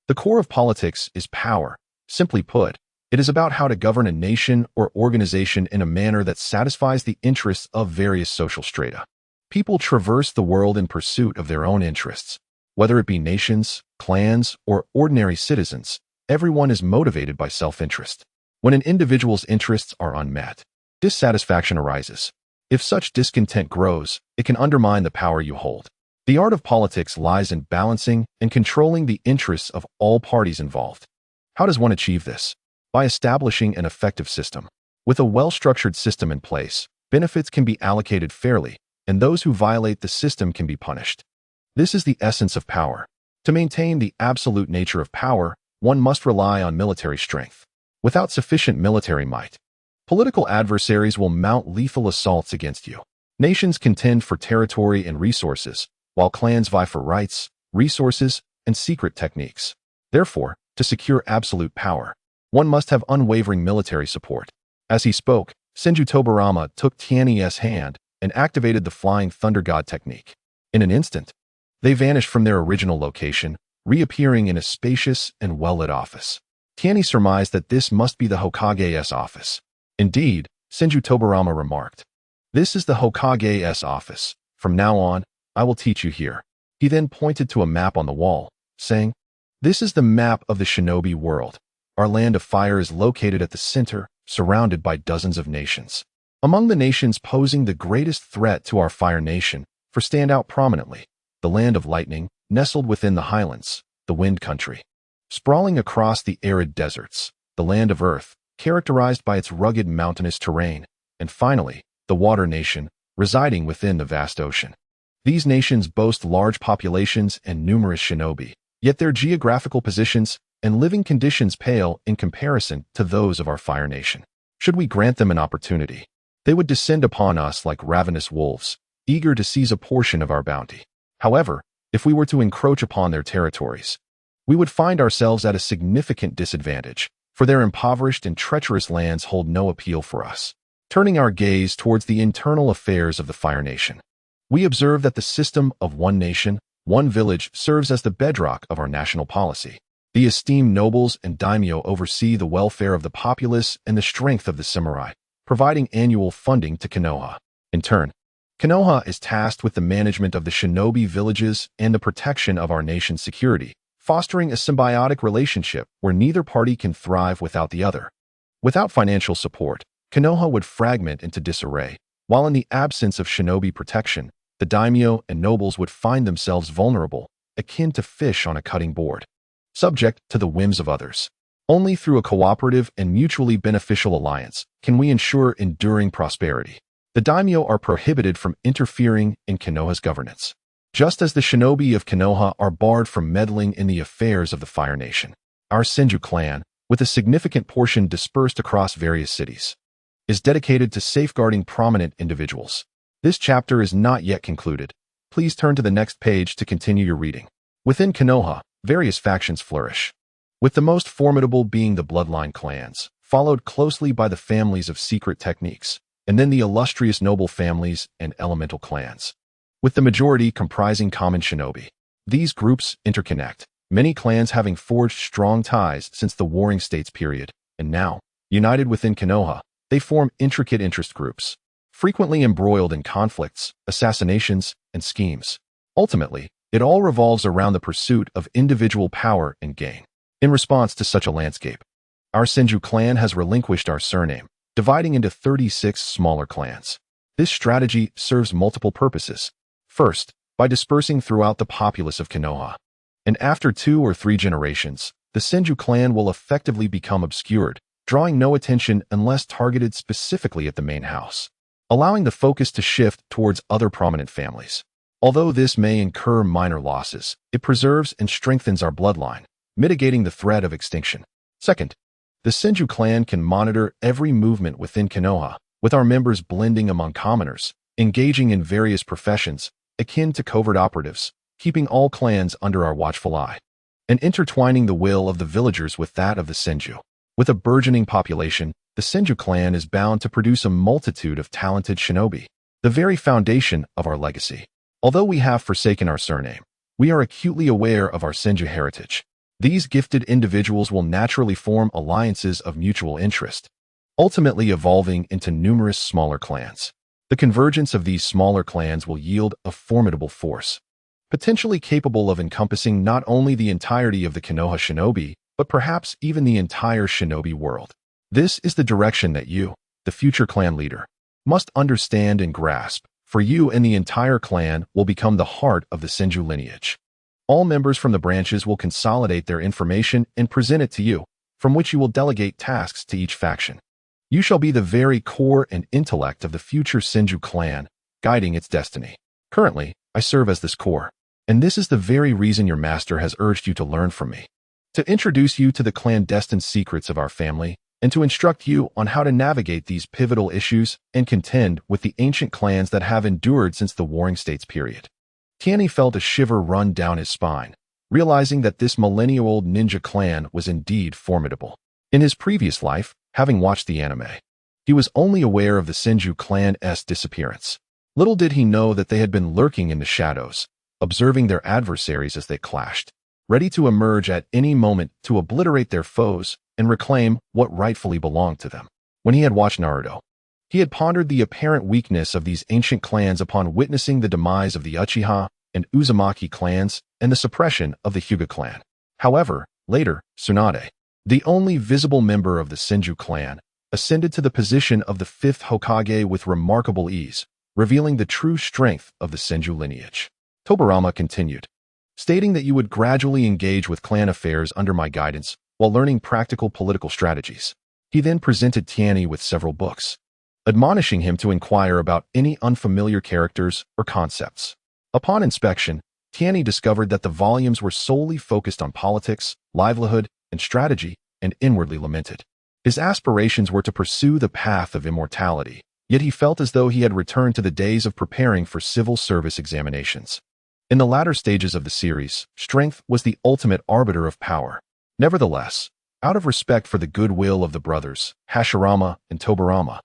The core of politics is power. Simply put, it is about how to govern a nation or organization in a manner that satisfies the interests of various social strata. People traverse the world in pursuit of their own interests. Whether it be nations, clans, or ordinary citizens, everyone is motivated by self-interest. When an individual's interests are unmet, dissatisfaction arises. If such discontent grows, it can undermine the power you hold. The art of politics lies in balancing and controlling the interests of all parties involved. How does one achieve this? By establishing an effective system. With a well-structured system in place, benefits can be allocated fairly, and those who violate the system can be punished. This is the essence of power. To maintain the absolute nature of power, one must rely on military strength. Without sufficient military might, political adversaries will mount lethal assaults against you. Nations contend for territory and resources, while clans vie for rights, resources, and secret techniques. Therefore, to secure absolute power, one must have unwavering military support. As he spoke, Senju Tobarama took Tianyi's hand and activated the Flying Thunder God technique. In an instant, they vanished from their original location, reappearing in a spacious and well-lit office. Tianyi surmised that this must be the Hokage's office. Indeed, Senju Tobarama remarked, This is the Hokage's office. From now on, I will teach you here. He then pointed to a map on the wall, saying, This is the map of the shinobi world. Our Land of Fire is located at the center, surrounded by dozens of nations. Among the nations posing the greatest threat to our Fire Nation, stand out prominently, the Land of Lightning, nestled within the highlands, the Wind Country. Sprawling across the arid deserts, the Land of Earth, characterized by its rugged mountainous terrain, and finally, the Water Nation, residing within the vast ocean. These nations boast large populations and numerous shinobi, yet their geographical positions and living conditions pale in comparison to those of our Fire Nation. Should we grant them an opportunity, they would descend upon us like ravenous wolves, eager to seize a portion of our bounty. However, if we were to encroach upon their territories, we would find ourselves at a significant disadvantage, for their impoverished and treacherous lands hold no appeal for us. Turning our gaze towards the internal affairs of the Fire Nation, we observe that the system of one nation, one village serves as the bedrock of our national policy. The esteemed nobles and daimyo oversee the welfare of the populace and the strength of the samurai, providing annual funding to Konoha. In turn, Konoha is tasked with the management of the shinobi villages and the protection of our nation's security, fostering a symbiotic relationship where neither party can thrive without the other. Without financial support, Konoha would fragment into disarray, while in the absence of shinobi protection, the daimyo and nobles would find themselves vulnerable, akin to fish on a cutting board, subject to the whims of others. Only through a cooperative and mutually beneficial alliance can we ensure enduring prosperity. The daimyo are prohibited from interfering in Konoha's governance, just as the shinobi of Konoha are barred from meddling in the affairs of the Fire Nation. Our Senju clan, with a significant portion dispersed across various cities, is dedicated to safeguarding prominent individuals. This chapter is not yet concluded. Please turn to the next page to continue your reading. Within Konoha, various factions flourish, with the most formidable being the bloodline clans, followed closely by the families of secret techniques, and then the illustrious noble families and elemental clans, with the majority comprising common shinobi. These groups interconnect, many clans having forged strong ties since the Warring States period, and now, united within Konoha, they form intricate interest groups, frequently embroiled in conflicts, assassinations, and schemes. Ultimately, it all revolves around the pursuit of individual power and gain. In response to such a landscape, our Senju clan has relinquished our surname, dividing into 36 smaller clans. This strategy serves multiple purposes. First, by dispersing throughout the populace of Konoha, and after 2 or 3 generations, the Senju clan will effectively become obscured, drawing no attention unless targeted specifically at the main house, allowing the focus to shift towards other prominent families. Although this may incur minor losses, it preserves and strengthens our bloodline, mitigating the threat of extinction. Second, the Senju clan can monitor every movement within Konoha, with our members blending among commoners, engaging in various professions, akin to covert operatives, keeping all clans under our watchful eye, and intertwining the will of the villagers with that of the Senju. With a burgeoning population, the Senju clan is bound to produce a multitude of talented shinobi, the very foundation of our legacy. Although we have forsaken our surname, we are acutely aware of our Senju heritage. These gifted individuals will naturally form alliances of mutual interest, ultimately evolving into numerous smaller clans. The convergence of these smaller clans will yield a formidable force, potentially capable of encompassing not only the entirety of the Konoha shinobi, but perhaps even the entire shinobi world. This is the direction that you, the future clan leader, must understand and grasp, for you and the entire clan will become the heart of the Senju lineage. All members from the branches will consolidate their information and present it to you, from which you will delegate tasks to each faction. You shall be the very core and intellect of the future Senju clan, guiding its destiny. Currently, I serve as this core, and this is the very reason your master has urged you to learn from me, to introduce you to the clandestine secrets of our family, and to instruct you on how to navigate these pivotal issues and contend with the ancient clans that have endured since the Warring States period. Tianyi felt a shiver run down his spine, realizing that this millennia-old ninja clan was indeed formidable. In his previous life, having watched the anime, he was only aware of the Senju clan's disappearance. Little did he know that they had been lurking in the shadows, observing their adversaries as they clashed, ready to emerge at any moment to obliterate their foes and reclaim what rightfully belonged to them. When he had watched Naruto, he had pondered the apparent weakness of these ancient clans upon witnessing the demise of the Uchiha and Uzumaki clans and the suppression of the Hyuga clan. However, later, Tsunade, the only visible member of the Senju clan, ascended to the position of the 5th Hokage with remarkable ease, revealing the true strength of the Senju lineage. Tobirama continued, stating that you would gradually engage with clan affairs under my guidance while learning practical political strategies. He then presented Tianyi with several books, admonishing him to inquire about any unfamiliar characters or concepts. Upon inspection, Tianyi discovered that the volumes were solely focused on politics, livelihood, and strategy, and inwardly lamented. His aspirations were to pursue the path of immortality, yet he felt as though he had returned to the days of preparing for civil service examinations. In the latter stages of the series, strength was the ultimate arbiter of power. Nevertheless, out of respect for the goodwill of the brothers, Hashirama and Tobirama,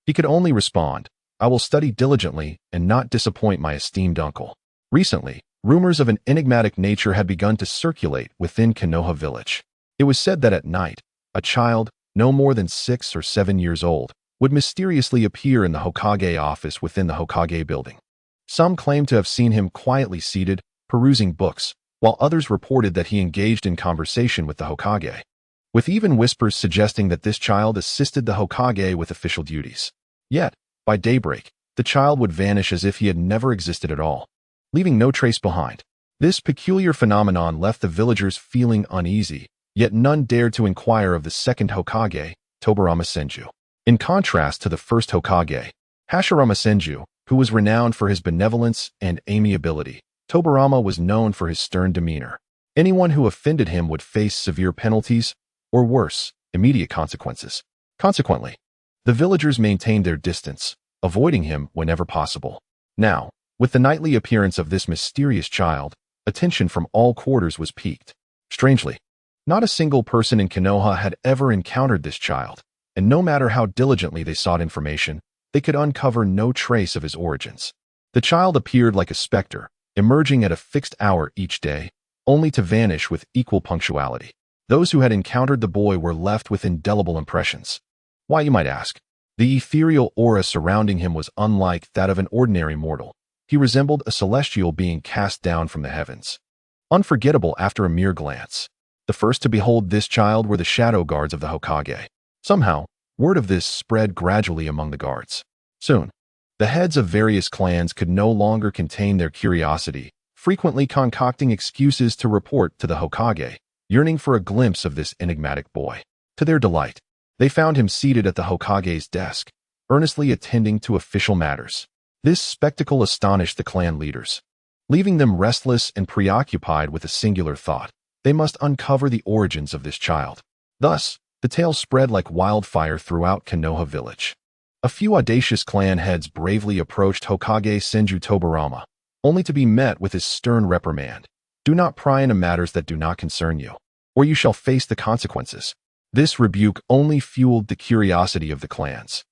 he could only respond, "I will study diligently and not disappoint my esteemed uncle." Recently, rumors of an enigmatic nature had begun to circulate within Konoha village. It was said that at night, a child, no more than 6 or 7 years old, would mysteriously appear in the Hokage office within the Hokage building. Some claimed to have seen him quietly seated, perusing books, while others reported that he engaged in conversation with the Hokage, with even whispers suggesting that this child assisted the Hokage with official duties. Yet, by daybreak, the child would vanish as if he had never existed at all, leaving no trace behind. This peculiar phenomenon left the villagers feeling uneasy, yet none dared to inquire of the second Hokage, Tobirama Senju. In contrast to the first Hokage, Hashirama Senju, who was renowned for his benevolence and amiability, Tobirama was known for his stern demeanor. Anyone who offended him would face severe penalties, or worse, immediate consequences. Consequently, the villagers maintained their distance, avoiding him whenever possible. Now, with the nightly appearance of this mysterious child, attention from all quarters was piqued. Strangely, not a single person in Konoha had ever encountered this child, and no matter how diligently they sought information, they could uncover no trace of his origins. The child appeared like a specter, emerging at a fixed hour each day, only to vanish with equal punctuality. Those who had encountered the boy were left with indelible impressions. Why, you might ask? The ethereal aura surrounding him was unlike that of an ordinary mortal. He resembled a celestial being cast down from the heavens. Unforgettable after a mere glance. The first to behold this child were the shadow guards of the Hokage. Somehow, word of this spread gradually among the guards. Soon, the heads of various clans could no longer contain their curiosity, frequently concocting excuses to report to the Hokage, yearning for a glimpse of this enigmatic boy. To their delight, they found him seated at the Hokage's desk, earnestly attending to official matters. This spectacle astonished the clan leaders, leaving them restless and preoccupied with a singular thought. They must uncover the origins of this child. Thus, the tale spread like wildfire throughout Konoha village. A few audacious clan heads bravely approached Hokage Senju Tobirama, only to be met with his stern reprimand. "Do not pry into matters that do not concern you, or you shall face the consequences." This rebuke only fueled the curiosity of the clans,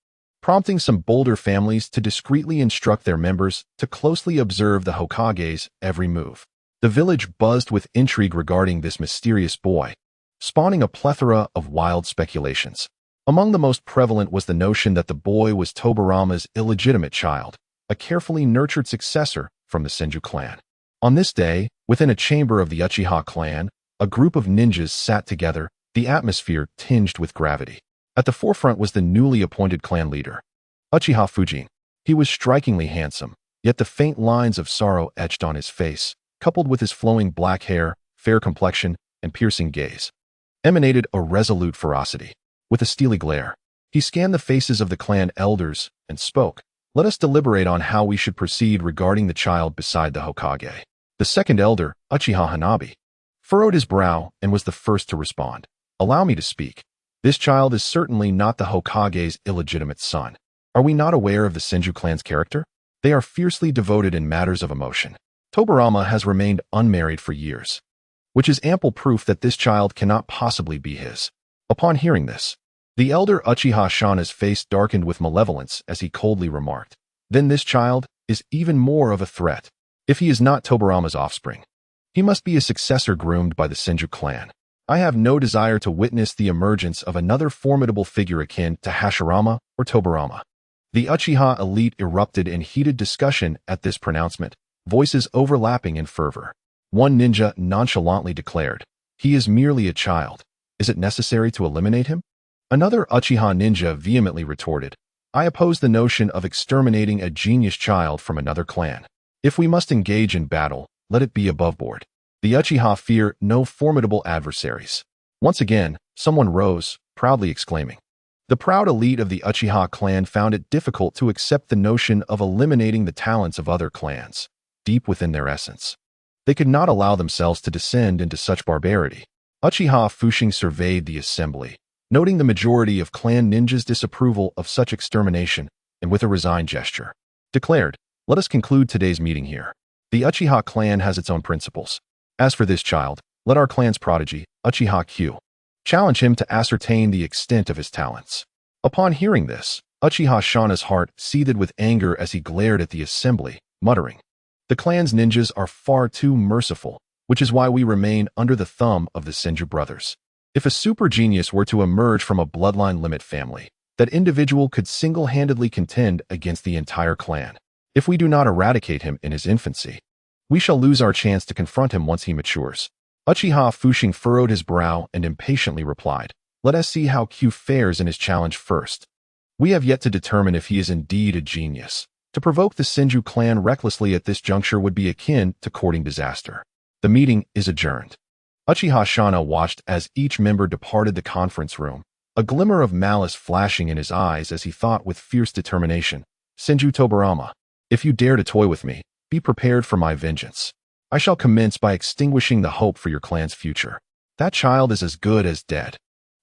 prompting some bolder families to discreetly instruct their members to closely observe the Hokage's every move. The village buzzed with intrigue regarding this mysterious boy, spawning a plethora of wild speculations. Among the most prevalent was the notion that the boy was Tobirama's illegitimate child, a carefully nurtured successor from the Senju clan. On this day, within a chamber of the Uchiha clan, a group of ninjas sat together, the atmosphere tinged with gravity. At the forefront was the newly appointed clan leader, Uchiha Fujin. He was strikingly handsome, yet the faint lines of sorrow etched on his face, coupled with his flowing black hair, fair complexion, and piercing gaze, emanated a resolute ferocity. With a steely glare, he scanned the faces of the clan elders and spoke, "Let us deliberate on how we should proceed regarding the child beside the Hokage." The second elder, Uchiha Hanabi, furrowed his brow and was the first to respond. "Allow me to speak. This child is certainly not the Hokage's illegitimate son. Are we not aware of the Senju clan's character? They are fiercely devoted in matters of emotion. Tobirama has remained unmarried for years, which is ample proof that this child cannot possibly be his." Upon hearing this, the elder Uchiha Shana's face darkened with malevolence as he coldly remarked, "Then this child is even more of a threat. If he is not Tobirama's offspring, he must be a successor groomed by the Senju clan. I have no desire to witness the emergence of another formidable figure akin to Hashirama or Tobirama." The Uchiha elite erupted in heated discussion at this pronouncement, voices overlapping in fervor. One ninja nonchalantly declared, "He is merely a child. Is it necessary to eliminate him?" Another Uchiha ninja vehemently retorted, "I oppose the notion of exterminating a genius child from another clan. If we must engage in battle, let it be above board." The Uchiha fear no formidable adversaries. Once again, someone rose, proudly exclaiming. The proud elite of the Uchiha clan found it difficult to accept the notion of eliminating the talents of other clans, deep within their essence. They could not allow themselves to descend into such barbarity. Uchiha Fushing surveyed the assembly, noting the majority of clan ninjas' disapproval of such extermination, and with a resigned gesture, declared, "Let us conclude today's meeting here. The Uchiha clan has its own principles. As for this child, let our clan's prodigy, Uchiha Q, challenge him to ascertain the extent of his talents." Upon hearing this, Uchiha Shana's heart seethed with anger as he glared at the assembly, muttering, "The clan's ninjas are far too merciful, which is why we remain under the thumb of the Senju brothers. If a super genius were to emerge from a bloodline limit family, that individual could single-handedly contend against the entire clan. If we do not eradicate him in his infancy, we shall lose our chance to confront him once he matures." Uchiha Fushing furrowed his brow and impatiently replied, "Let us see how Q fares in his challenge first. We have yet to determine if he is indeed a genius. To provoke the Senju clan recklessly at this juncture would be akin to courting disaster." The meeting is adjourned. Uchiha Shana watched as each member departed the conference room, a glimmer of malice flashing in his eyes as he thought with fierce determination, "Senju Tobarama, if you dare to toy with me, be prepared for my vengeance. I shall commence by extinguishing the hope for your clan's future. That child is as good as dead.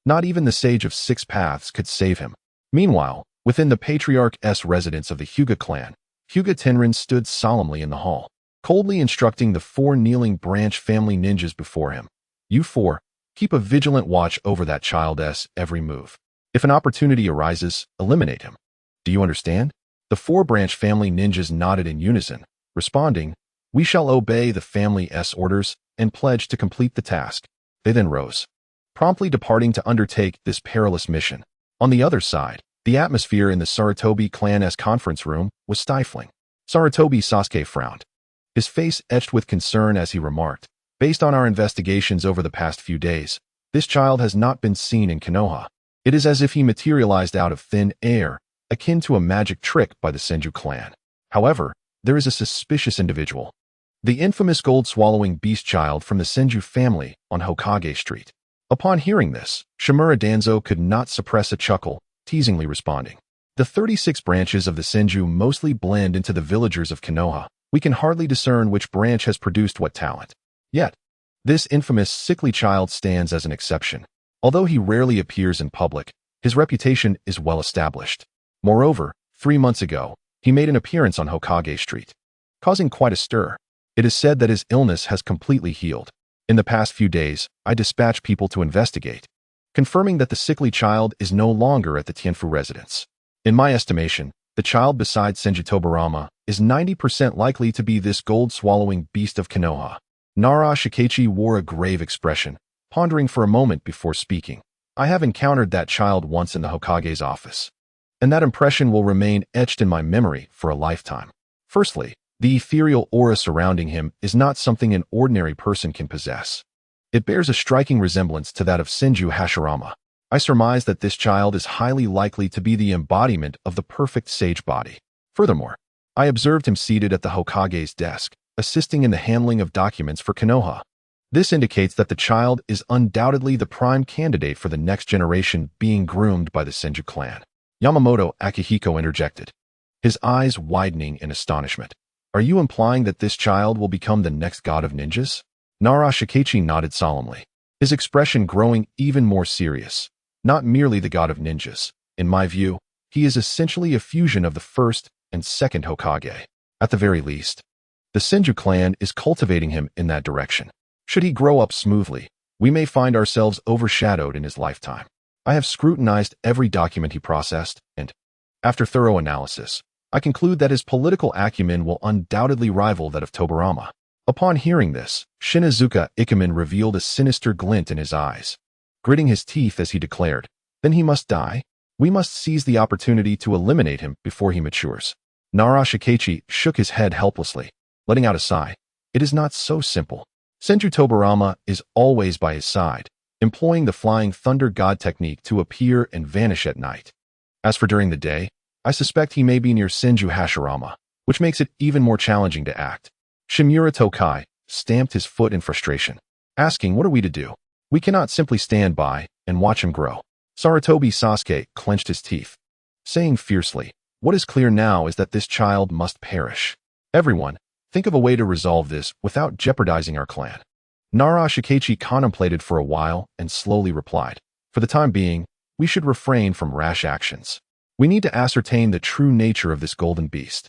Not even the Sage of Six Paths could save him." Meanwhile, within the Patriarch's residence of the Hyuga clan, Hyuga Tenrin stood solemnly in the hall, coldly instructing the four kneeling branch family ninjas before him. "You four, keep a vigilant watch over that child's every move. If an opportunity arises, eliminate him. Do you understand?" The four branch family ninjas nodded in unison, responding, "We shall obey the family's orders and pledge to complete the task." They then rose, promptly departing to undertake this perilous mission. On the other side, the atmosphere in the Sarutobi clan's conference room was stifling. Sarutobi Sasuke frowned, his face etched with concern as he remarked, "Based on our investigations over the past few days, this child has not been seen in Konoha. It is as if he materialized out of thin air, akin to a magic trick by the Senju clan. However, there is a suspicious individual. The infamous gold-swallowing beast child from the Senju family on Hokage Street." Upon hearing this, Shimura Danzo could not suppress a chuckle, teasingly responding, "The 36 branches of the Senju mostly blend into the villagers of Konoha. We can hardly discern which branch has produced what talent. Yet, this infamous sickly child stands as an exception. Although he rarely appears in public, his reputation is well established. Moreover, 3 months ago, he made an appearance on Hokage Street, causing quite a stir. It is said that his illness has completely healed. In the past few days, I dispatched people to investigate, confirming that the sickly child is no longer at the Tianfu residence. In my estimation, the child besides Senju Tobarama is 90% likely to be this gold-swallowing beast of Konoha." Nara Shikaichi wore a grave expression, pondering for a moment before speaking. "I have encountered that child once in the Hokage's office, and that impression will remain etched in my memory for a lifetime. Firstly, the ethereal aura surrounding him is not something an ordinary person can possess. It bears a striking resemblance to that of Senju Hashirama. I surmise that this child is highly likely to be the embodiment of the perfect sage body. Furthermore, I observed him seated at the Hokage's desk, assisting in the handling of documents for Konoha. This indicates that the child is undoubtedly the prime candidate for the next generation being groomed by the Senju clan." Yamamoto Akihiko interjected, his eyes widening in astonishment. "Are you implying that this child will become the next god of ninjas?" Nara Shikaichi nodded solemnly, his expression growing even more serious. "Not merely the god of ninjas. In my view, he is essentially a fusion of the first and second Hokage. At the very least, the Senju clan is cultivating him in that direction. Should he grow up smoothly, we may find ourselves overshadowed in his lifetime. I have scrutinized every document he processed, and, after thorough analysis, I conclude that his political acumen will undoubtedly rival that of Tobarama." Upon hearing this, Shinazuka Ikemen revealed a sinister glint in his eyes, gritting his teeth as he declared, "Then he must die? We must seize the opportunity to eliminate him before he matures." Nara Shikaichi shook his head helplessly, letting out a sigh. "It is not so simple. Senju Tobarama is always by his side, employing the flying thunder god technique to appear and vanish at night. As for during the day, I suspect he may be near Senju Hashirama, which makes it even more challenging to act." Shimura Tokai stamped his foot in frustration, asking, "What are we to do? We cannot simply stand by and watch him grow." Sarutobi Sasuke clenched his teeth, saying fiercely, "What is clear now is that this child must perish. Everyone, think of a way to resolve this without jeopardizing our clan." Nara Shikachi contemplated for a while and slowly replied, "For the time being, we should refrain from rash actions. We need to ascertain the true nature of this golden beast.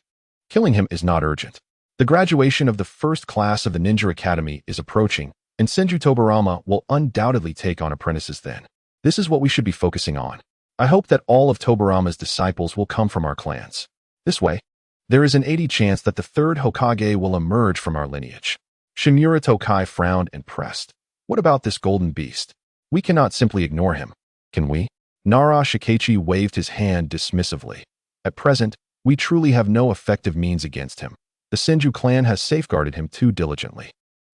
Killing him is not urgent. The graduation of the first class of the Ninja Academy is approaching, and Senju Tobarama will undoubtedly take on apprentices then. This is what we should be focusing on. I hope that all of Tobarama's disciples will come from our clans. This way, there is an 80 chance that the third Hokage will emerge from our lineage." Shimura Tokai frowned and pressed. "What about this golden beast? We cannot simply ignore him, can we?" Nara Shikachi waved his hand dismissively. "At present, we truly have no effective means against him. The Senju clan has safeguarded him too diligently.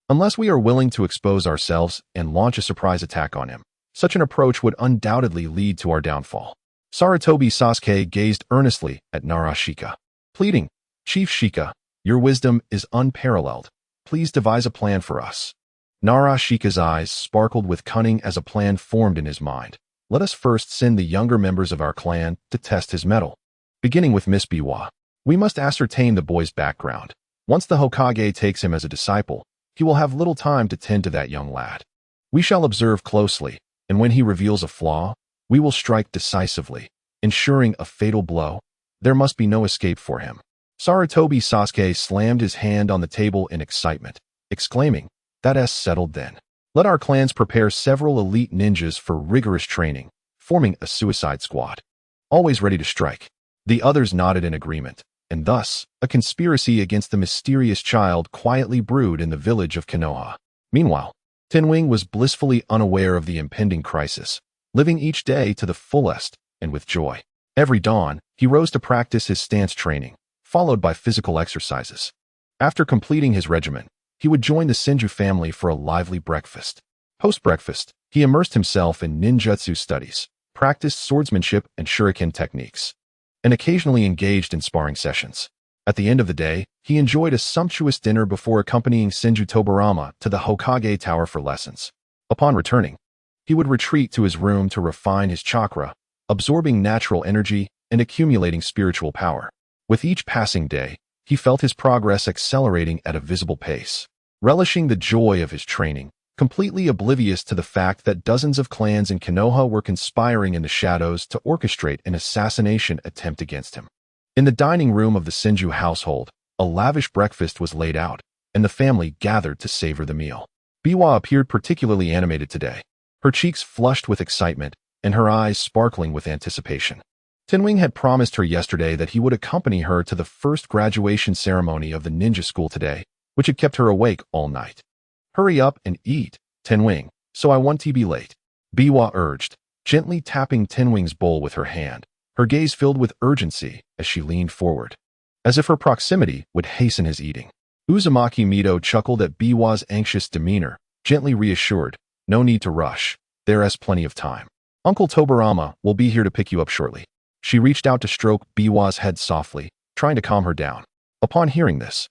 Unless we are willing to expose ourselves and launch a surprise attack on him, such an approach would undoubtedly lead to our downfall." Sarutobi Sasuke gazed earnestly at Nara Shika, pleading, "Chief Shika, your wisdom is unparalleled. Please devise a plan for us." Nara Shika's eyes sparkled with cunning as a plan formed in his mind. "Let us first send the younger members of our clan to test his mettle. Beginning with Miss Biwa, we must ascertain the boy's background. Once the Hokage takes him as a disciple, he will have little time to tend to that young lad. We shall observe closely, and when he reveals a flaw, we will strike decisively, ensuring a fatal blow. There must be no escape for him." Sarutobi Sasuke slammed his hand on the table in excitement, exclaiming, "That's settled then. Let our clans prepare several elite ninjas for rigorous training, forming a suicide squad, always ready to strike." The others nodded in agreement, and thus, a conspiracy against the mysterious child quietly brewed in the village of Konoha. Meanwhile, Tenwing was blissfully unaware of the impending crisis, living each day to the fullest and with joy. Every dawn, he rose to practice his stance training, followed by physical exercises. After completing his regimen, he would join the Senju family for a lively breakfast. Post-breakfast, he immersed himself in ninjutsu studies, practiced swordsmanship and shuriken techniques, and occasionally engaged in sparring sessions. At the end of the day, he enjoyed a sumptuous dinner before accompanying Senju Tobarama to the Hokage Tower for lessons. Upon returning, he would retreat to his room to refine his chakra, absorbing natural energy and accumulating spiritual power. With each passing day, he felt his progress accelerating at a visible pace. Relishing the joy of his training, completely oblivious to the fact that dozens of clans in Konoha were conspiring in the shadows to orchestrate an assassination attempt against him. In the dining room of the Senju household, a lavish breakfast was laid out, and the family gathered to savor the meal. Biwa appeared particularly animated today, her cheeks flushed with excitement and her eyes sparkling with anticipation. Tenwing had promised her yesterday that he would accompany her to the first graduation ceremony of the ninja school today, which had kept her awake all night. "Hurry up and eat, Tenwing, so I won't be late," Biwa urged, gently tapping Tenwing's bowl with her hand, her gaze filled with urgency as she leaned forward, as if her proximity would hasten his eating. Uzumaki Mito chuckled at Biwa's anxious demeanor, gently reassured, "No need to rush, there's plenty of time. Uncle Tobarama will be here to pick you up shortly." She reached out to stroke Biwa's head softly, trying to calm her down. Upon hearing this,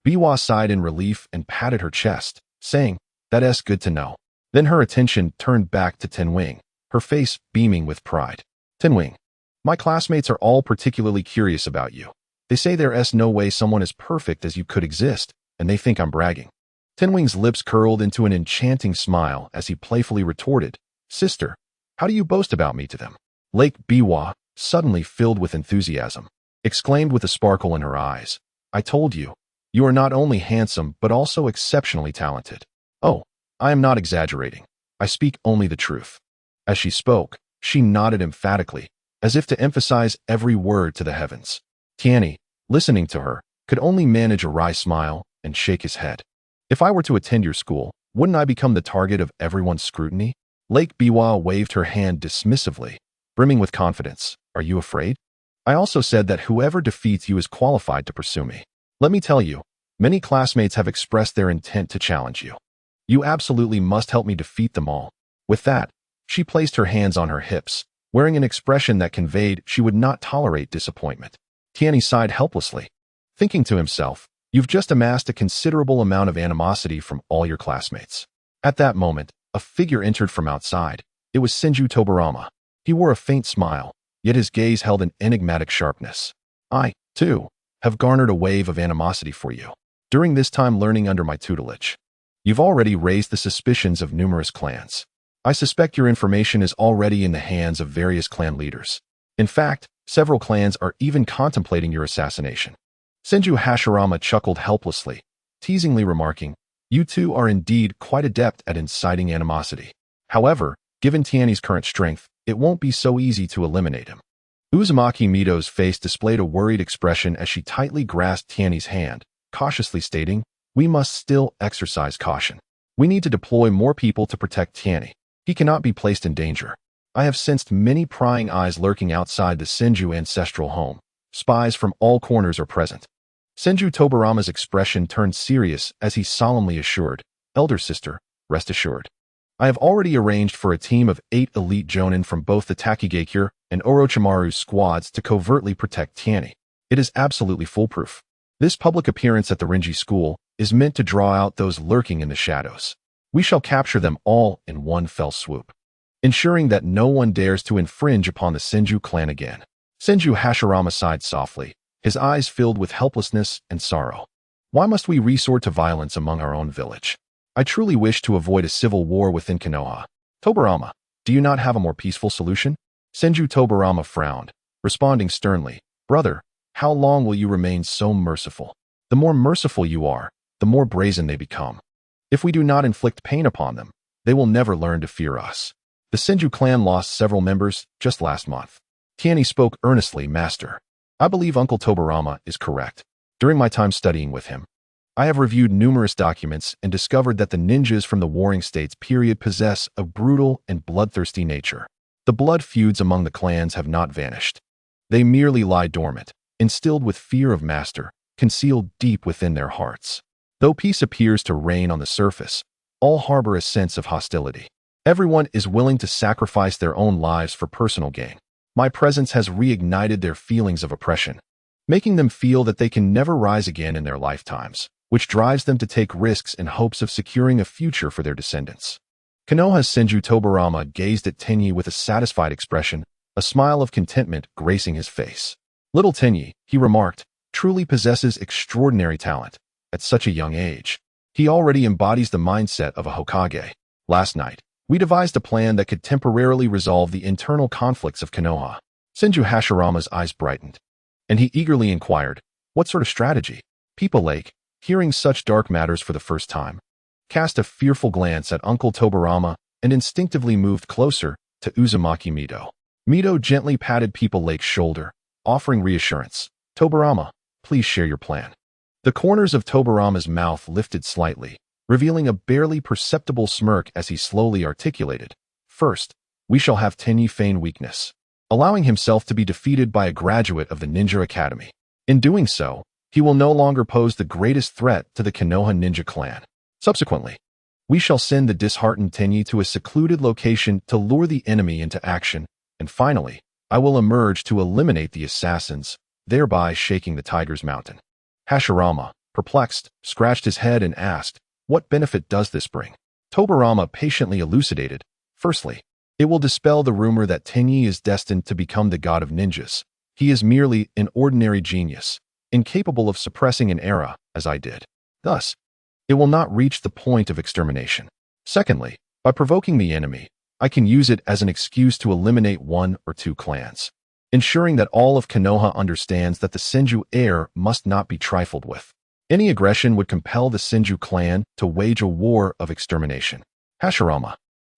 Biwa sighed in relief and patted her chest, saying, "That's good to know." Then her attention turned back to Tenwing, her face beaming with pride. "Tenwing, my classmates are all particularly curious about you. They say there's no way someone as perfect as you could exist, and they think I'm bragging." Tenwing's lips curled into an enchanting smile as he playfully retorted, "Sister, how do you boast about me to them?" Lake Biwa, suddenly filled with enthusiasm, exclaimed with a sparkle in her eyes, "I told you, you are not only handsome but also exceptionally talented. Oh, I am not exaggerating. I speak only the truth." As she spoke, she nodded emphatically, as if to emphasize every word to the heavens. Tianyi, listening to her, could only manage a wry smile and shake his head. "If I were to attend your school, wouldn't I become the target of everyone's scrutiny?" Lake Biwa waved her hand dismissively, brimming with confidence. "Are you afraid? I also said that whoever defeats you is qualified to pursue me. Let me tell you, many classmates have expressed their intent to challenge you. You absolutely must help me defeat them all." With that, she placed her hands on her hips, wearing an expression that conveyed she would not tolerate disappointment. Tianyi sighed helplessly, thinking to himself, "You've just amassed a considerable amount of animosity from all your classmates." At that moment, a figure entered from outside. It was Senju Tobarama. He wore a faint smile, yet his gaze held an enigmatic sharpness. "I, too, have garnered a wave of animosity for you. During this time learning under my tutelage, You've already raised the suspicions of numerous clans. I suspect your information is already in the hands of various clan leaders. In fact, several clans are even contemplating your assassination. Senju Hashirama chuckled helplessly, teasingly remarking, "You two are indeed quite adept at inciting animosity. However, given Tianyi's current strength, it won't be so easy to eliminate him." Uzumaki Mito's face displayed a worried expression as she tightly grasped Tianyi's hand, cautiously stating, "We must still exercise caution. We need to deploy more people to protect Tianyi. He cannot be placed in danger. I have sensed many prying eyes lurking outside the Senju ancestral home. Spies from all corners are present." Senju Tobarama's expression turned serious as he solemnly assured, "Elder sister, rest assured. I have already arranged for a team of 8 elite jonin from both the Takigakure and Orochimaru squads to covertly protect Tianyi. It is absolutely foolproof. This public appearance at the Renji school is meant to draw out those lurking in the shadows. We shall capture them all in one fell swoop, ensuring that no one dares to infringe upon the Senju clan again." Senju Hashirama sighed softly, his eyes filled with helplessness and sorrow. "Why must we resort to violence among our own village? I truly wish to avoid a civil war within Konoha. Tobarama, do you not have a more peaceful solution?" Senju Tobarama frowned, responding sternly, "Brother, how long will you remain so merciful? The more merciful you are, the more brazen they become. If we do not inflict pain upon them, they will never learn to fear us. The Senju clan lost several members just last month." Tianyi spoke earnestly, "Master, I believe Uncle Tobarama is correct. During my time studying with him, I have reviewed numerous documents and discovered that the ninjas from the Warring States period possess a brutal and bloodthirsty nature. The blood feuds among the clans have not vanished. They merely lie dormant, instilled with fear of master, concealed deep within their hearts. Though peace appears to reign on the surface, all harbor a sense of hostility. Everyone is willing to sacrifice their own lives for personal gain. My presence has reignited their feelings of oppression, making them feel that they can never rise again in their lifetimes, which drives them to take risks in hopes of securing a future for their descendants." Konoha's Senju Tobarama gazed at Tianyi with a satisfied expression, a smile of contentment gracing his face. "Little Tianyi," he remarked, "truly possesses extraordinary talent. At such a young age, he already embodies the mindset of a Hokage. Last night, we devised a plan that could temporarily resolve the internal conflicts of Konoha." Senju Hashirama's eyes brightened, and he eagerly inquired, "What sort of strategy?" People Lake, hearing such dark matters for the first time, cast a fearful glance at Uncle Tobarama and instinctively moved closer to Uzumaki Mito. Mito gently patted People Lake's shoulder, offering reassurance. "Tobarama, please share your plan." The corners of Tobarama's mouth lifted slightly, revealing a barely perceptible smirk as he slowly articulated, "First, we shall have Tianyi feign weakness, allowing himself to be defeated by a graduate of the Ninja Academy. In doing so, he will no longer pose the greatest threat to the Konoha ninja clan. Subsequently, we shall send the disheartened Tianyi to a secluded location to lure the enemy into action, and finally, I will emerge to eliminate the assassins, thereby shaking the tiger's mountain." Hashirama, perplexed, scratched his head and asked, "What benefit does this bring?" Tobarama patiently elucidated, "Firstly, it will dispel the rumor that Tianyi is destined to become the god of ninjas. He is merely an ordinary genius, incapable of suppressing an era, as I did. Thus, it will not reach the point of extermination. Secondly, by provoking the enemy, I can use it as an excuse to eliminate 1 or 2 clans, ensuring that all of Konoha understands that the Senju heir must not be trifled with. Any aggression would compel the Senju clan to wage a war of extermination." Hashirama,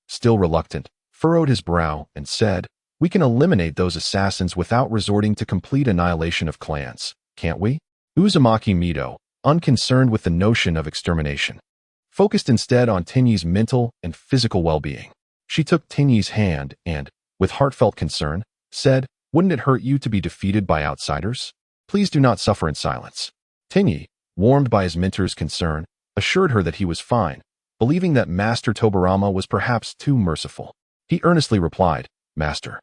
still reluctant, furrowed his brow and said, "We can eliminate those assassins without resorting to complete annihilation of clans, can't we?" Uzumaki Mito, unconcerned with the notion of extermination, focused instead on Tianyi's mental and physical well-being. She took Tianyi's hand and, with heartfelt concern, said, "Wouldn't it hurt you to be defeated by outsiders? Please do not suffer in silence." Tianyi, warmed by his mentor's concern, assured her that he was fine, believing that Master Tobarama was perhaps too merciful. He earnestly replied, "Master,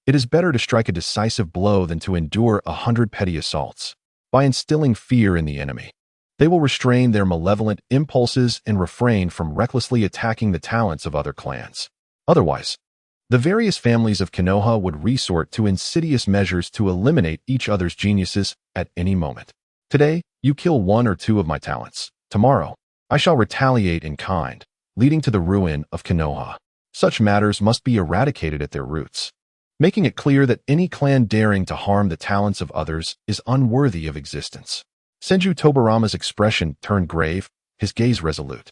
it is better to strike a decisive blow than to endure 100 petty assaults. By instilling fear in the enemy, they will restrain their malevolent impulses and refrain from recklessly attacking the talents of other clans. Otherwise, the various families of Konoha would resort to insidious measures to eliminate each other's geniuses at any moment. Today, you kill 1 or 2 of my talents. Tomorrow, I shall retaliate in kind, leading to the ruin of Konoha. Such matters must be eradicated at their roots, making it clear that any clan daring to harm the talents of others is unworthy of existence. Senju Tobarama's expression turned grave, his gaze resolute.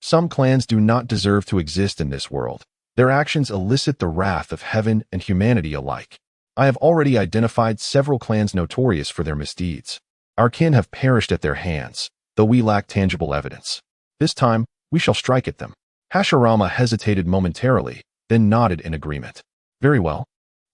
Some clans do not deserve to exist in this world. Their actions elicit the wrath of heaven and humanity alike. I have already identified several clans notorious for their misdeeds. Our kin have perished at their hands, though we lack tangible evidence. This time, we shall strike at them. Hashirama hesitated momentarily, then nodded in agreement. Very well.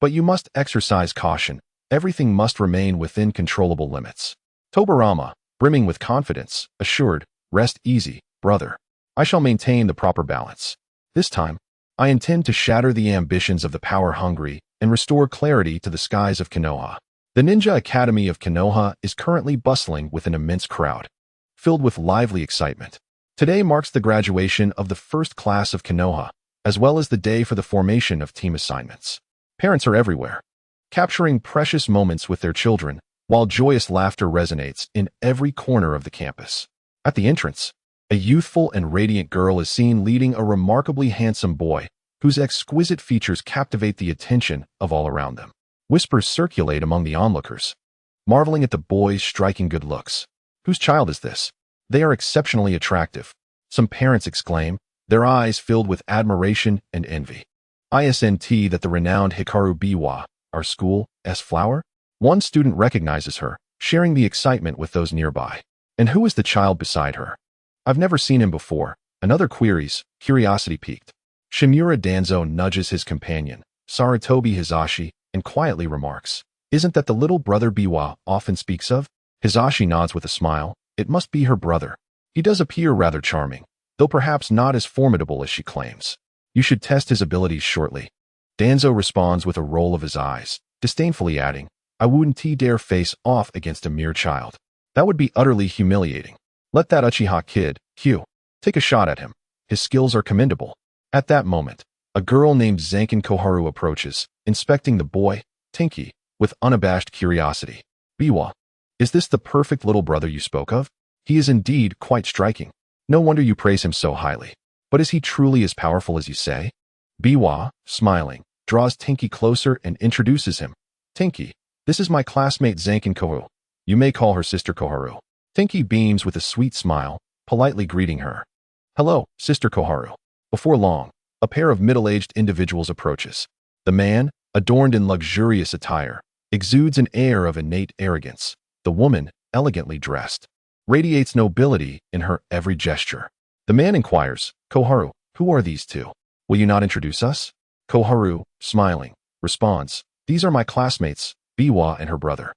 But you must exercise caution. Everything must remain within controllable limits. Tobarama, brimming with confidence, assured, rest easy, brother. I shall maintain the proper balance. This time, I intend to shatter the ambitions of the power-hungry and restore clarity to the skies of Konoha. The Ninja Academy of Konoha is currently bustling with an immense crowd, filled with lively excitement. Today marks the graduation of the first class of Konoha, as well as the day for the formation of team assignments. Parents are everywhere, capturing precious moments with their children, while joyous laughter resonates in every corner of the campus. At the entrance, a youthful and radiant girl is seen leading a remarkably handsome boy, whose exquisite features captivate the attention of all around them. Whispers circulate among the onlookers, marveling at the boy's striking good looks. Whose child is this? They are exceptionally attractive, some parents exclaim, their eyes filled with admiration and envy. Isn't that the renowned Hikaru Biwa, our school's flower? One student recognizes her, sharing the excitement with those nearby. And who is the child beside her? I've never seen him before. Another queries, curiosity piqued. Shimura Danzo nudges his companion, Sarutobi Hizashi, and quietly remarks, "Isn't that the little brother Biwa often speaks of?" Hizashi nods with a smile. It must be her brother. He does appear rather charming, though perhaps not as formidable as she claims. You should test his abilities shortly. Danzo responds with a roll of his eyes, disdainfully adding, I wouldn't dare face off against a mere child. That would be utterly humiliating. Let that Uchiha kid, Q, take a shot at him. His skills are commendable. At that moment, a girl named Zankin Koharu approaches, inspecting the boy, Tinky, with unabashed curiosity. Biwa, is this the perfect little brother you spoke of? He is indeed quite striking. No wonder you praise him so highly. But is he truly as powerful as you say? Biwa, smiling, draws Tinky closer and introduces him. Tinky, this is my classmate Zankin Koharu. You may call her Sister Koharu. Tinky beams with a sweet smile, politely greeting her. Hello, Sister Koharu. Before long, a pair of middle-aged individuals approaches. The man, adorned in luxurious attire, exudes an air of innate arrogance. The woman, elegantly dressed, radiates nobility in her every gesture. The man inquires, Koharu, who are these two? Will you not introduce us? Koharu, smiling, responds, these are my classmates, Biwa and her brother.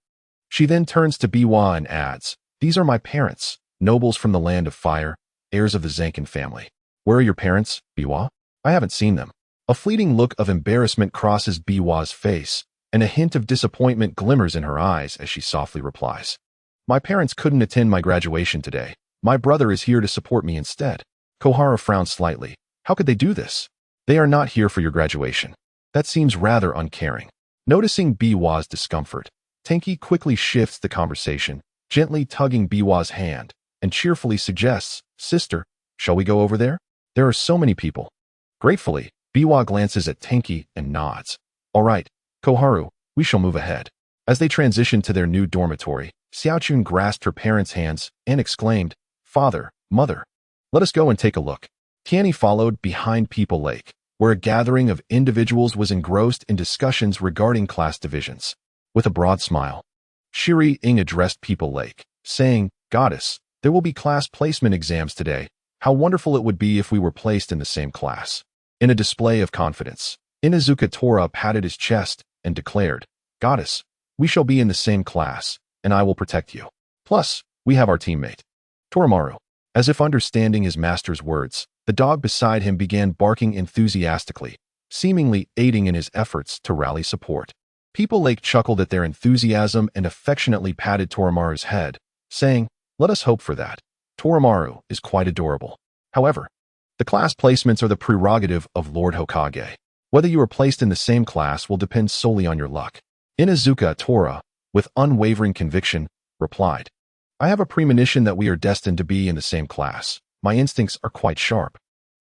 She then turns to Biwa and adds, these are my parents, nobles from the land of fire, heirs of the Zankin family. Where are your parents, Biwa? I haven't seen them. A fleeting look of embarrassment crosses Biwa's face, and a hint of disappointment glimmers in her eyes as she softly replies. My parents couldn't attend my graduation today. My brother is here to support me instead. Koharu frowned slightly. How could they do this? They are not here for your graduation. That seems rather uncaring. Noticing Biwa's discomfort, Tenki quickly shifts the conversation, gently tugging Biwa's hand, and cheerfully suggests, Sister, shall we go over there? There are so many people. Gratefully, Biwa glances at Tenki and nods. All right, Koharu, we shall move ahead. As they transitioned to their new dormitory, Xiaochun grasped her parents' hands and exclaimed, Father, Mother, let us go and take a look. Tianyi followed behind People Lake, where a gathering of individuals was engrossed in discussions regarding class divisions. With a broad smile, Shiri Ing addressed People Lake, saying, Goddess, there will be class placement exams today. How wonderful it would be if we were placed in the same class. In a display of confidence, Inazuka Tora patted his chest and declared, Goddess, we shall be in the same class, and I will protect you. Plus, we have our teammate, Torimaru. As if understanding his master's words, the dog beside him began barking enthusiastically, seemingly aiding in his efforts to rally support. People Lake chuckled at their enthusiasm and affectionately patted Torimaru's head, saying, Let us hope for that. Torimaru is quite adorable. However, the class placements are the prerogative of Lord Hokage. Whether you are placed in the same class will depend solely on your luck. Inazuka Tora, with unwavering conviction, replied, I have a premonition that we are destined to be in the same class. My instincts are quite sharp.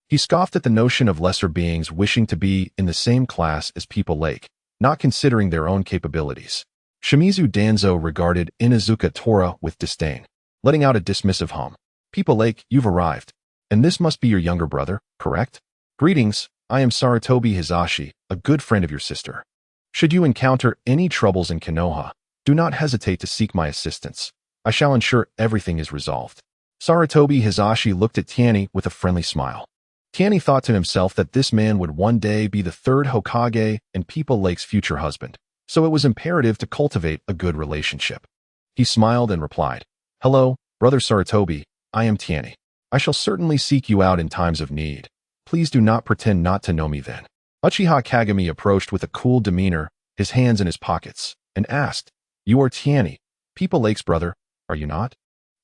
He scoffed at the notion of lesser beings wishing to be in the same class as people Lake, not considering their own capabilities. Shimizu Danzo regarded Inuzuka Tora with disdain, letting out a dismissive hum. People Lake, you've arrived. And this must be your younger brother, correct? Greetings, I am Sarutobi Hizashi, a good friend of your sister. Should you encounter any troubles in Konoha, do not hesitate to seek my assistance. I shall ensure everything is resolved. Sarutobi Hizashi looked at Tianyi with a friendly smile. Tianyi thought to himself that this man would one day be the third Hokage and People Lake's future husband, so it was imperative to cultivate a good relationship. He smiled and replied, Hello, Brother Sarutobi, I am Tianyi. I shall certainly seek you out in times of need. Please do not pretend not to know me then. Uchiha Kagami approached with a cool demeanor, his hands in his pockets, and asked, You are Tianyi, People Lake's brother, are you not?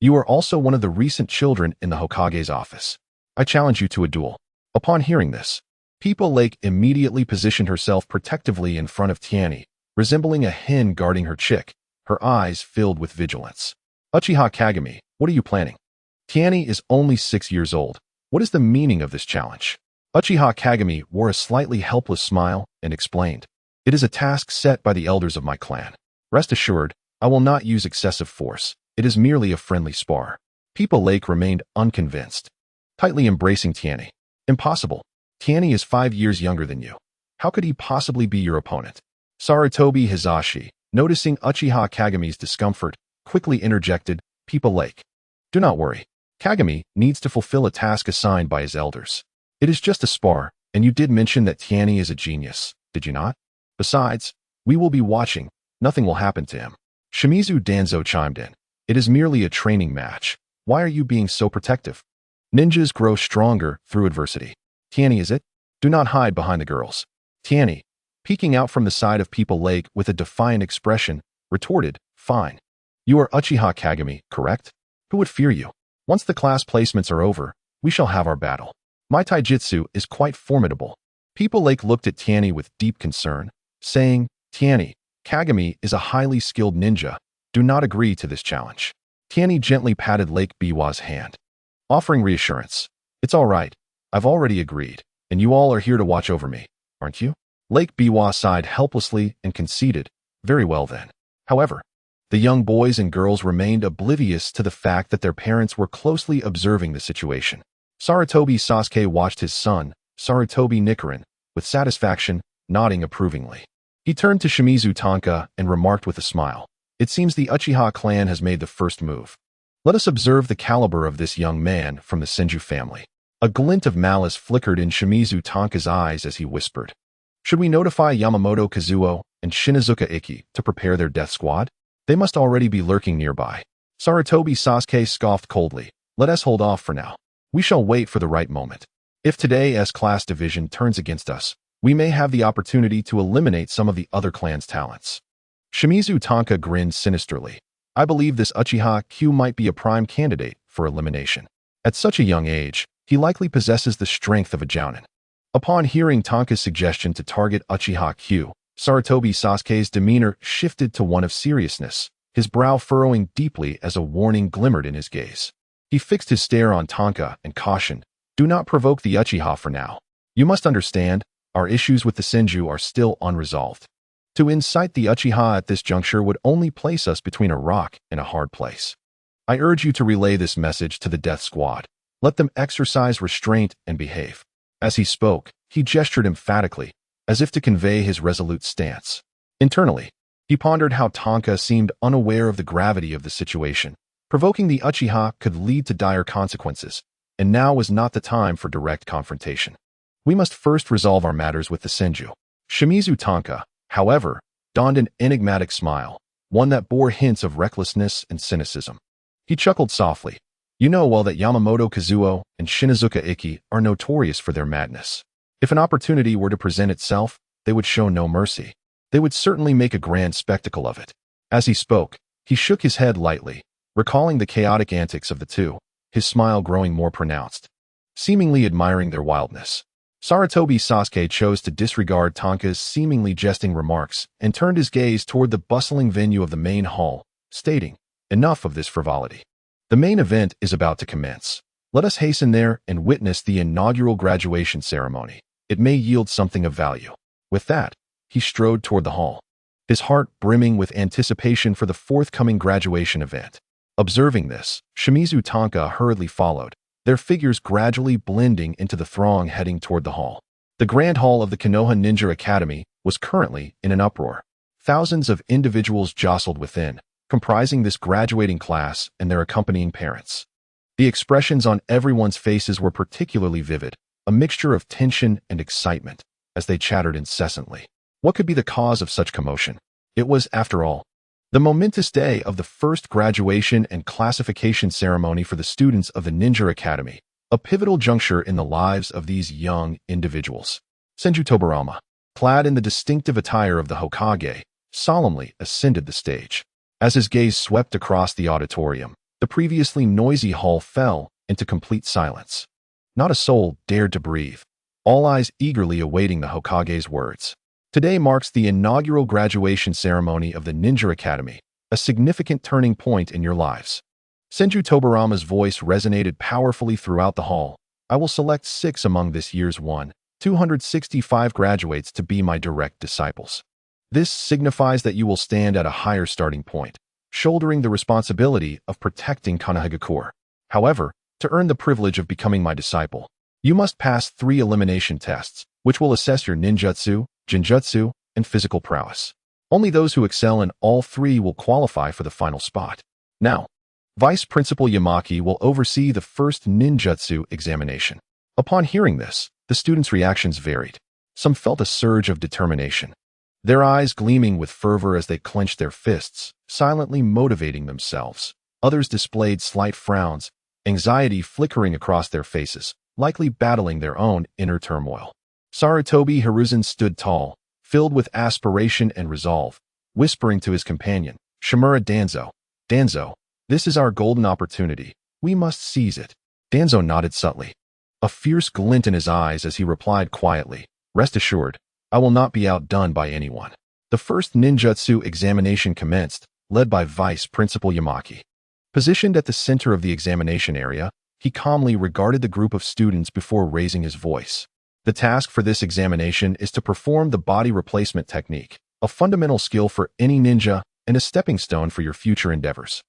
You are also one of the recent children in the Hokage's office. I challenge you to a duel. Upon hearing this, People Lake immediately positioned herself protectively in front of Tianyi, resembling a hen guarding her chick, her eyes filled with vigilance. Uchiha Kagami, what are you planning? Tianyi is only 6 years old. What is the meaning of this challenge? Uchiha Kagami wore a slightly helpless smile and explained, It is a task set by the elders of my clan. Rest assured, I will not use excessive force. It is merely a friendly spar. People Lake remained unconvinced, tightly embracing Tianyi. Impossible. Tianyi is 5 years younger than you. How could he possibly be your opponent? Sarutobi Hizashi, noticing Uchiha Kagami's discomfort, quickly interjected, People Lake. Do not worry. Kagami needs to fulfill a task assigned by his elders. It is just a spar, and you did mention that Tianyi is a genius, did you not? Besides, we will be watching. Nothing will happen to him. Shimizu Danzo chimed in. It is merely a training match. Why are you being so protective? Ninjas grow stronger through adversity. Tianyi, is it? Do not hide behind the girls. Tianyi, peeking out from the side of People Lake with a defiant expression, retorted, Fine. You are Uchiha Kagami, correct? Who would fear you? Once the class placements are over, we shall have our battle. My taijutsu is quite formidable. People Lake looked at Tianyi with deep concern, saying, Tianyi, Kagami is a highly skilled ninja. Do not agree to this challenge. Tianyi gently patted Lake Biwa's hand, offering reassurance. It's all right. I've already agreed, and you all are here to watch over me, aren't you? Lake Biwa sighed helplessly and conceded, Very well then. However, the young boys and girls remained oblivious to the fact that their parents were closely observing the situation. Sarutobi Sasuke watched his son, Sarutobi Nichiren, with satisfaction, nodding approvingly. He turned to Shimizu Tanka and remarked with a smile, It seems the Uchiha clan has made the first move. Let us observe the caliber of this young man from the Senju family. A glint of malice flickered in Shimizu Tanka's eyes as he whispered, Should we notify Yamamoto Kazuo and Shinazuka Ikki to prepare their death squad? They must already be lurking nearby. Sarutobi Sasuke scoffed coldly, Let us hold off for now. We shall wait for the right moment. If today's class division turns against us, we may have the opportunity to eliminate some of the other clan's talents. Shimizu Tanka grinned sinisterly. I believe this Uchiha Q might be a prime candidate for elimination. At such a young age, he likely possesses the strength of a jounin. Upon hearing Tanka's suggestion to target Uchiha Q, Sarutobi Sasuke's demeanor shifted to one of seriousness, his brow furrowing deeply as a warning glimmered in his gaze. He fixed his stare on Tanka and cautioned, Do not provoke the Uchiha for now. You must understand, our issues with the Senju are still unresolved. To incite the Uchiha at this juncture would only place us between a rock and a hard place. I urge you to relay this message to the death squad. Let them exercise restraint and behave. As he spoke, he gestured emphatically, as if to convey his resolute stance. Internally, he pondered how Tanka seemed unaware of the gravity of the situation. Provoking the Uchiha could lead to dire consequences, and now was not the time for direct confrontation. We must first resolve our matters with the Senju. Shimizu Tanka, however, donned an enigmatic smile, one that bore hints of recklessness and cynicism. He chuckled softly. You know well that Yamamoto Kazuo and Shinazuka Ikki are notorious for their madness. If an opportunity were to present itself, they would show no mercy. They would certainly make a grand spectacle of it. As he spoke, he shook his head lightly, recalling the chaotic antics of the two, his smile growing more pronounced, seemingly admiring their wildness. Sarutobi Sasuke chose to disregard Tanka's seemingly jesting remarks and turned his gaze toward the bustling venue of the main hall, stating, Enough of this frivolity. The main event is about to commence. Let us hasten there and witness the inaugural graduation ceremony. It may yield something of value. With that, he strode toward the hall, his heart brimming with anticipation for the forthcoming graduation event. Observing this, Shimizu Tonka hurriedly followed, their figures gradually blending into the throng heading toward the hall. The Grand Hall of the Konoha Ninja Academy was currently in an uproar. Thousands of individuals jostled within, comprising this graduating class and their accompanying parents. The expressions on everyone's faces were particularly vivid, a mixture of tension and excitement, as they chattered incessantly. What could be the cause of such commotion? It was, after all, the momentous day of the first graduation and classification ceremony for the students of the Ninja Academy, a pivotal juncture in the lives of these young individuals. Senju Tobirama, clad in the distinctive attire of the Hokage, solemnly ascended the stage. As his gaze swept across the auditorium, the previously noisy hall fell into complete silence. Not a soul dared to breathe, all eyes eagerly awaiting the Hokage's words. Today marks the inaugural graduation ceremony of the Ninja Academy, a significant turning point in your lives. Senju Tobirama's voice resonated powerfully throughout the hall. I will select 6 among this year's 265 graduates to be my direct disciples. This signifies that you will stand at a higher starting point, shouldering the responsibility of protecting Konohagakure. However, to earn the privilege of becoming my disciple, you must pass 3 elimination tests, which will assess your ninjutsu, genjutsu, and physical prowess. Only those who excel in all 3 will qualify for the final spot. Now, Vice Principal Yamaki will oversee the first ninjutsu examination. Upon hearing this, the students' reactions varied. Some felt a surge of determination, their eyes gleaming with fervor as they clenched their fists, silently motivating themselves. Others displayed slight frowns, anxiety flickering across their faces, likely battling their own inner turmoil. Sarutobi Hiruzen stood tall, filled with aspiration and resolve, whispering to his companion, Shimura Danzo, "Danzo, this is our golden opportunity. We must seize it." Danzo nodded subtly, a fierce glint in his eyes as he replied quietly, "Rest assured, I will not be outdone by anyone." The first ninjutsu examination commenced, led by Vice Principal Yamaki. Positioned at the center of the examination area, he calmly regarded the group of students before raising his voice. The task for this examination is to perform the body replacement technique, a fundamental skill for any ninja and a stepping stone for your future endeavors.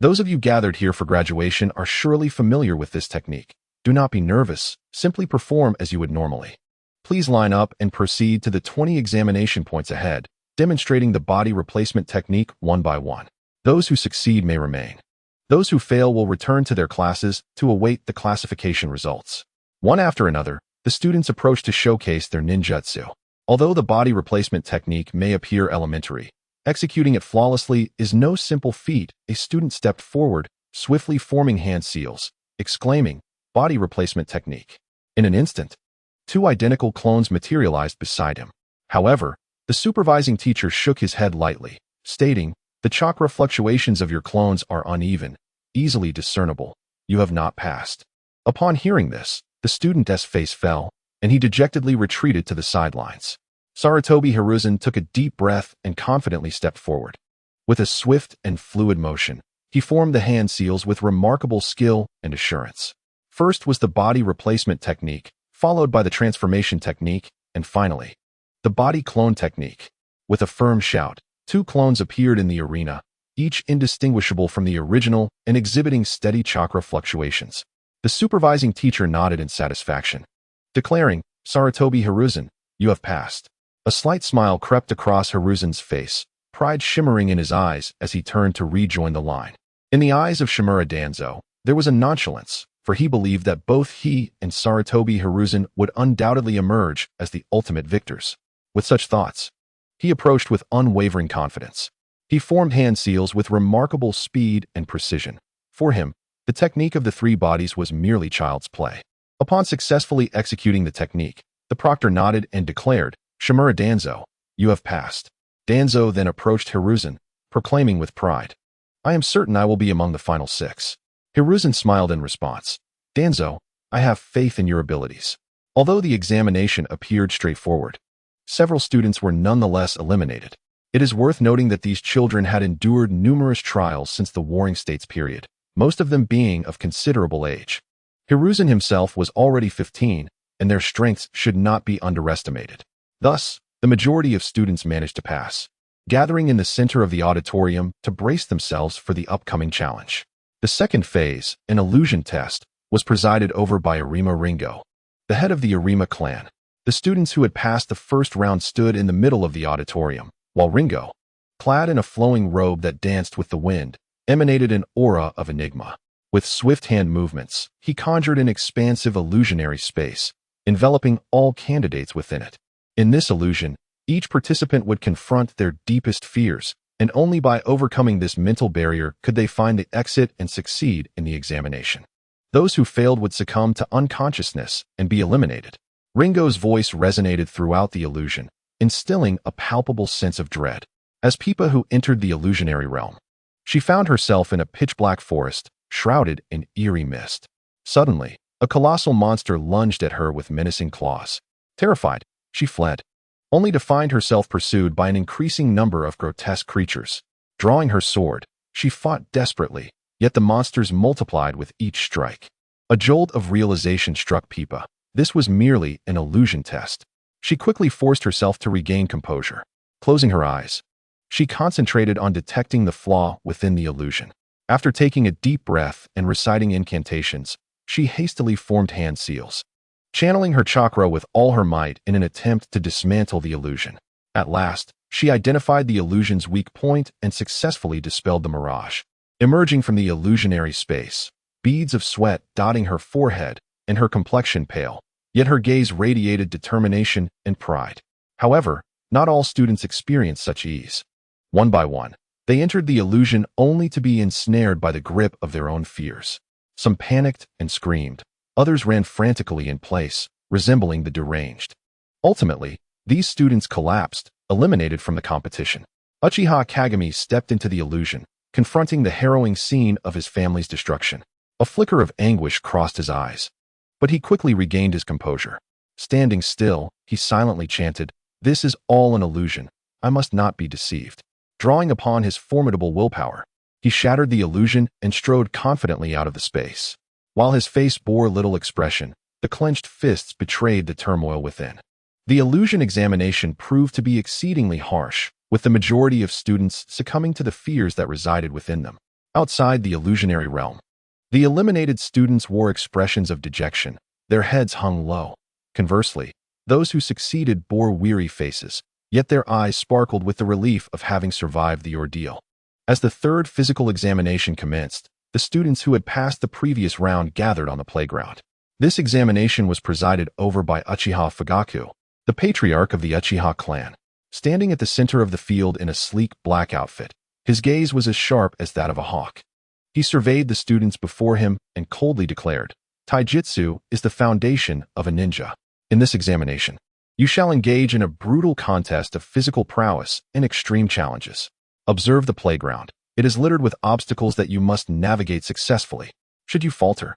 Those of you gathered here for graduation are surely familiar with this technique. Do not be nervous, simply perform as you would normally. Please line up and proceed to the 20 examination points ahead, demonstrating the body replacement technique one by one. Those who succeed may remain. Those who fail will return to their classes to await the classification results. One after another, the students approach to showcase their ninjutsu. Although the body replacement technique may appear elementary, executing it flawlessly is no simple feat. A student stepped forward, swiftly forming hand seals, exclaiming, "Body replacement technique." In an instant, 2 identical clones materialized beside him. However, the supervising teacher shook his head lightly, stating, "The chakra fluctuations of your clones are uneven, easily discernible. You have not passed." Upon hearing this, the student's face fell, and he dejectedly retreated to the sidelines. Sarutobi Hiruzen took a deep breath and confidently stepped forward. With a swift and fluid motion, he formed the hand seals with remarkable skill and assurance. First was the body replacement technique, followed by the transformation technique, and finally, the body clone technique. With a firm shout, 2 clones appeared in the arena, each indistinguishable from the original and exhibiting steady chakra fluctuations. The supervising teacher nodded in satisfaction, declaring, "Sarutobi Hiruzen, you have passed." A slight smile crept across Hiruzen's face, pride shimmering in his eyes as he turned to rejoin the line. In the eyes of Shimura Danzo, there was a nonchalance, for he believed that both he and Sarutobi Hiruzen would undoubtedly emerge as the ultimate victors. With such thoughts, he approached with unwavering confidence. He formed hand seals with remarkable speed and precision. For him, the technique of the 3 bodies was merely child's play. Upon successfully executing the technique, the proctor nodded and declared, "Shimura Danzo, you have passed." Danzo then approached Hiruzen, proclaiming with pride, "I am certain I will be among the final 6. Hiruzen smiled in response, "Danzo, I have faith in your abilities." Although the examination appeared straightforward, several students were nonetheless eliminated. It is worth noting that these children had endured numerous trials since the Warring States period, most of them being of considerable age. Hiruzen himself was already 15, and their strengths should not be underestimated. Thus, the majority of students managed to pass, gathering in the center of the auditorium to brace themselves for the upcoming challenge. The second phase, an illusion test, was presided over by Arima Ringo, the head of the Arima clan. The students who had passed the first round stood in the middle of the auditorium, while Ringo, clad in a flowing robe that danced with the wind, emanated an aura of enigma. With swift hand movements, he conjured an expansive illusionary space, enveloping all candidates within it. In this illusion, each participant would confront their deepest fears, and only by overcoming this mental barrier could they find the exit and succeed in the examination. Those who failed would succumb to unconsciousness and be eliminated. Ringo's voice resonated throughout the illusion, instilling a palpable sense of dread. As Pippa who entered the illusionary realm, she found herself in a pitch-black forest, shrouded in eerie mist. Suddenly, a colossal monster lunged at her with menacing claws. Terrified, she fled, only to find herself pursued by an increasing number of grotesque creatures. Drawing her sword, she fought desperately, yet the monsters multiplied with each strike. A jolt of realization struck Pippa. This was merely an illusion test. She quickly forced herself to regain composure. Closing her eyes, she concentrated on detecting the flaw within the illusion. After taking a deep breath and reciting incantations, she hastily formed hand seals, channeling her chakra with all her might in an attempt to dismantle the illusion. At last, she identified the illusion's weak point and successfully dispelled the mirage. Emerging from the illusionary space, beads of sweat dotting her forehead and her complexion pale, yet her gaze radiated determination and pride. However, not all students experienced such ease. One by one, they entered the illusion only to be ensnared by the grip of their own fears. Some panicked and screamed. Others ran frantically in place, resembling the deranged. Ultimately, these students collapsed, eliminated from the competition. Uchiha Kagami stepped into the illusion, confronting the harrowing scene of his family's destruction. A flicker of anguish crossed his eyes, but he quickly regained his composure. Standing still, he silently chanted, "This is all an illusion. I must not be deceived." Drawing upon his formidable willpower, he shattered the illusion and strode confidently out of the space. While his face bore little expression, the clenched fists betrayed the turmoil within. The illusion examination proved to be exceedingly harsh, with the majority of students succumbing to the fears that resided within them. Outside the illusionary realm, the eliminated students wore expressions of dejection. Their heads hung low. Conversely, those who succeeded bore weary faces, yet their eyes sparkled with the relief of having survived the ordeal. As the third physical examination commenced, the students who had passed the previous round gathered on the playground. This examination was presided over by Uchiha Fugaku, the patriarch of the Uchiha clan. Standing at the center of the field in a sleek black outfit, his gaze was as sharp as that of a hawk. He surveyed the students before him and coldly declared, "Taijutsu is the foundation of a ninja. In this examination, you shall engage in a brutal contest of physical prowess and extreme challenges. Observe the playground. It is littered with obstacles that you must navigate successfully. Should you falter,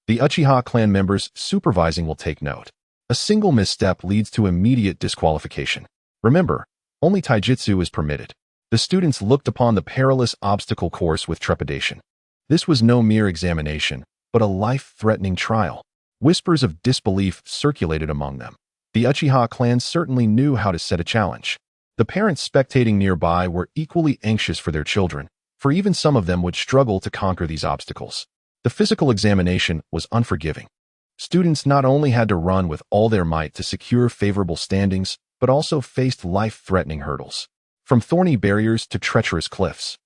the Uchiha clan members supervising will take note. A single misstep leads to immediate disqualification. Remember, only taijutsu is permitted." The students looked upon the perilous obstacle course with trepidation. This was no mere examination, but a life-threatening trial. Whispers of disbelief circulated among them. The Uchiha clan certainly knew how to set a challenge. The parents spectating nearby were equally anxious for their children, for even some of them would struggle to conquer these obstacles. The physical examination was unforgiving. Students not only had to run with all their might to secure favorable standings, but also faced life-threatening hurdles. From thorny barriers to treacherous cliffs.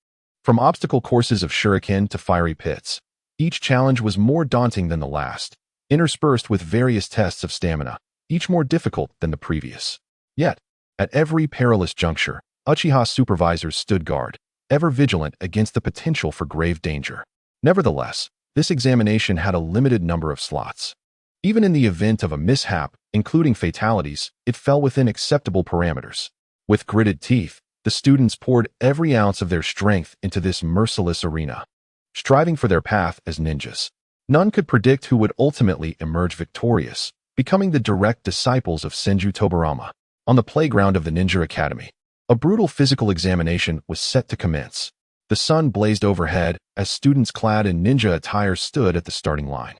From obstacle courses of shuriken to fiery pits. Each challenge was more daunting than the last, interspersed with various tests of stamina, each more difficult than the previous. Yet, at every perilous juncture, Uchiha supervisors stood guard, ever vigilant against the potential for grave danger. Nevertheless, this examination had a limited number of slots. Even in the event of a mishap, including fatalities, it fell within acceptable parameters. With gritted teeth, the students poured every ounce of their strength into this merciless arena, striving for their path as ninjas. None could predict who would ultimately emerge victorious, becoming the direct disciples of Senju Tobarama. On the playground of the Ninja Academy, a brutal physical examination was set to commence. The sun blazed overhead as students clad in ninja attire stood at the starting line.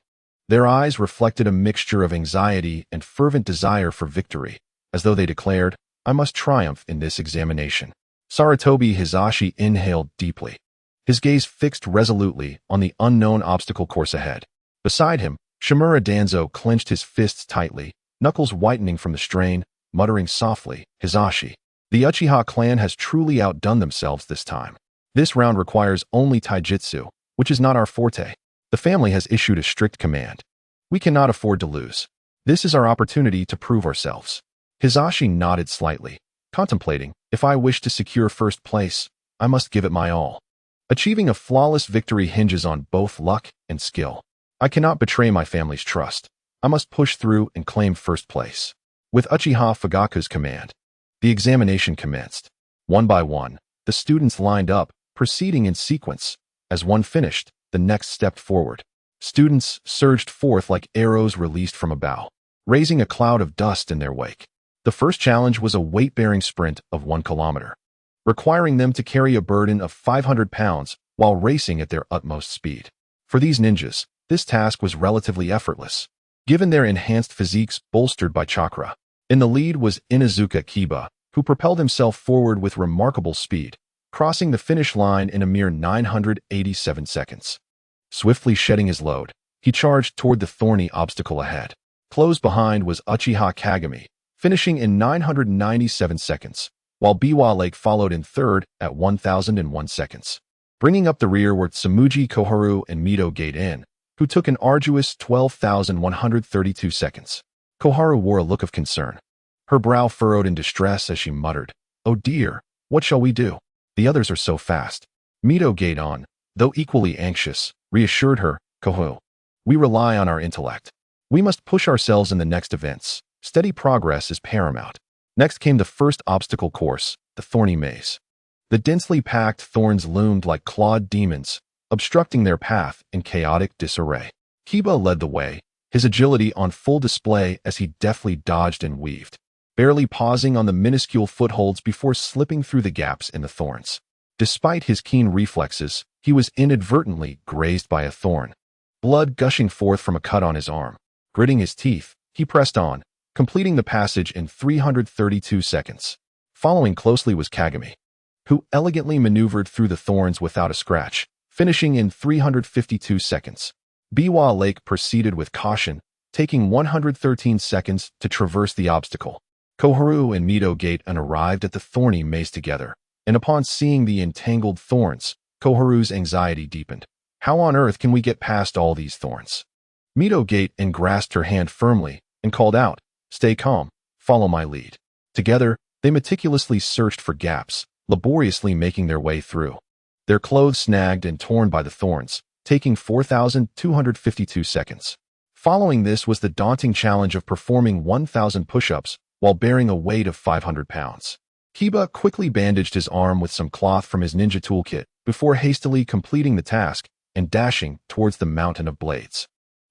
Their eyes reflected a mixture of anxiety and fervent desire for victory, as though they declared, "I must triumph in this examination." Sarutobi Hisashi inhaled deeply, his gaze fixed resolutely on the unknown obstacle course ahead. Beside him, Shimura Danzo clenched his fists tightly, knuckles whitening from the strain, muttering softly, "Hisashi, the Uchiha clan has truly outdone themselves this time. This round requires only taijutsu, which is not our forte. The family has issued a strict command. We cannot afford to lose. This is our opportunity to prove ourselves." Hisashi nodded slightly, contemplating, "If I wish to secure first place, I must give it my all. Achieving a flawless victory hinges on both luck and skill. I cannot betray my family's trust. I must push through and claim first place." With Uchiha Fugaku's command, the examination commenced. One by one, the students lined up, proceeding in sequence. As one finished, the next stepped forward. Students surged forth like arrows released from a bow, raising a cloud of dust in their wake. The first challenge was a weight-bearing sprint of 1 kilometer, requiring them to carry a burden of 500 pounds while racing at their utmost speed. For these ninjas, this task was relatively effortless, given their enhanced physiques bolstered by chakra. In the lead was Inuzuka Kiba, who propelled himself forward with remarkable speed, crossing the finish line in a mere 987 seconds. Swiftly shedding his load, he charged toward the thorny obstacle ahead. Close behind was Uchiha Kagami, finishing in 997 seconds, while Biwa Lake followed in third at 1001 seconds. Bringing up the rear were Tsumuji Koharu and Mito Gate-in, who took an arduous 12,132 seconds. Koharu wore a look of concern, her brow furrowed in distress as she muttered, "Oh dear, what shall we do? The others are so fast." Mito Gate-on, though equally anxious, reassured her, "Kohu, we rely on our intellect. We must push ourselves in the next events. Steady progress is paramount." Next came the first obstacle course, the thorny maze. The densely packed thorns loomed like clawed demons, obstructing their path in chaotic disarray. Kiba led the way, his agility on full display as he deftly dodged and weaved, barely pausing on the minuscule footholds before slipping through the gaps in the thorns. Despite his keen reflexes, he was inadvertently grazed by a thorn, blood gushing forth from a cut on his arm. Gritting his teeth, he pressed on, completing the passage in 332 seconds. Following closely was Kagami, who elegantly maneuvered through the thorns without a scratch, finishing in 352 seconds. Biwa Lake proceeded with caution, taking 113 seconds to traverse the obstacle. Koharu and Mito Gate-in arrived at the thorny maze together, and upon seeing the entangled thorns, Koharu's anxiety deepened. "How on earth can we get past all these thorns?" Mito Gate-in grasped her hand firmly and called out, "Stay calm, follow my lead." Together, they meticulously searched for gaps, laboriously making their way through. Their clothes snagged and torn by the thorns, taking 4,252 seconds. Following this was the daunting challenge of performing 1,000 push-ups while bearing a weight of 500 pounds. Kiba quickly bandaged his arm with some cloth from his ninja toolkit before hastily completing the task and dashing towards the mountain of blades.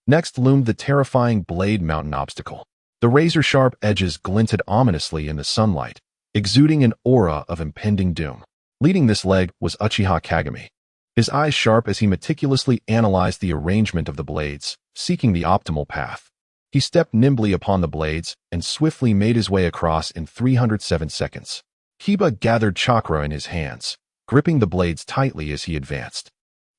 Next loomed the terrifying Blade Mountain obstacle. The razor-sharp edges glinted ominously in the sunlight, exuding an aura of impending doom. Leading this leg was Uchiha Kagami, his eyes sharp as he meticulously analyzed the arrangement of the blades, seeking the optimal path. He stepped nimbly upon the blades and swiftly made his way across in 307 seconds. Kiba gathered chakra in his hands, gripping the blades tightly as he advanced,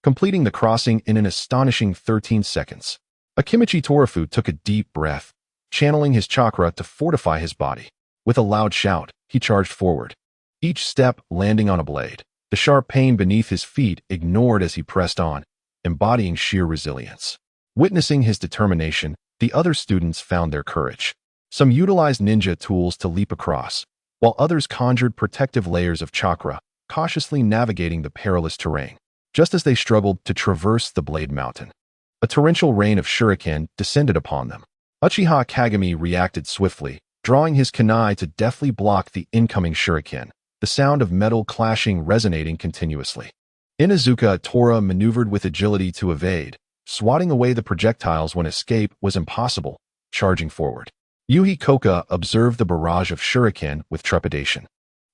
completing the crossing in an astonishing 13 seconds. Akimichi Torafu took a deep breath, channeling his chakra to fortify his body. With a loud shout, he charged forward, each step landing on a blade. The sharp pain beneath his feet ignored as he pressed on, embodying sheer resilience. Witnessing his determination, the other students found their courage. Some utilized ninja tools to leap across, while others conjured protective layers of chakra, cautiously navigating the perilous terrain. Just as they struggled to traverse the Blade Mountain, a torrential rain of shuriken descended upon them. Uchiha Kagami reacted swiftly, drawing his kunai to deftly block the incoming shuriken, the sound of metal clashing resonating continuously. Inuzuka Tora maneuvered with agility to evade, swatting away the projectiles when escape was impossible, charging forward. Yuhi Koka observed the barrage of shuriken with trepidation,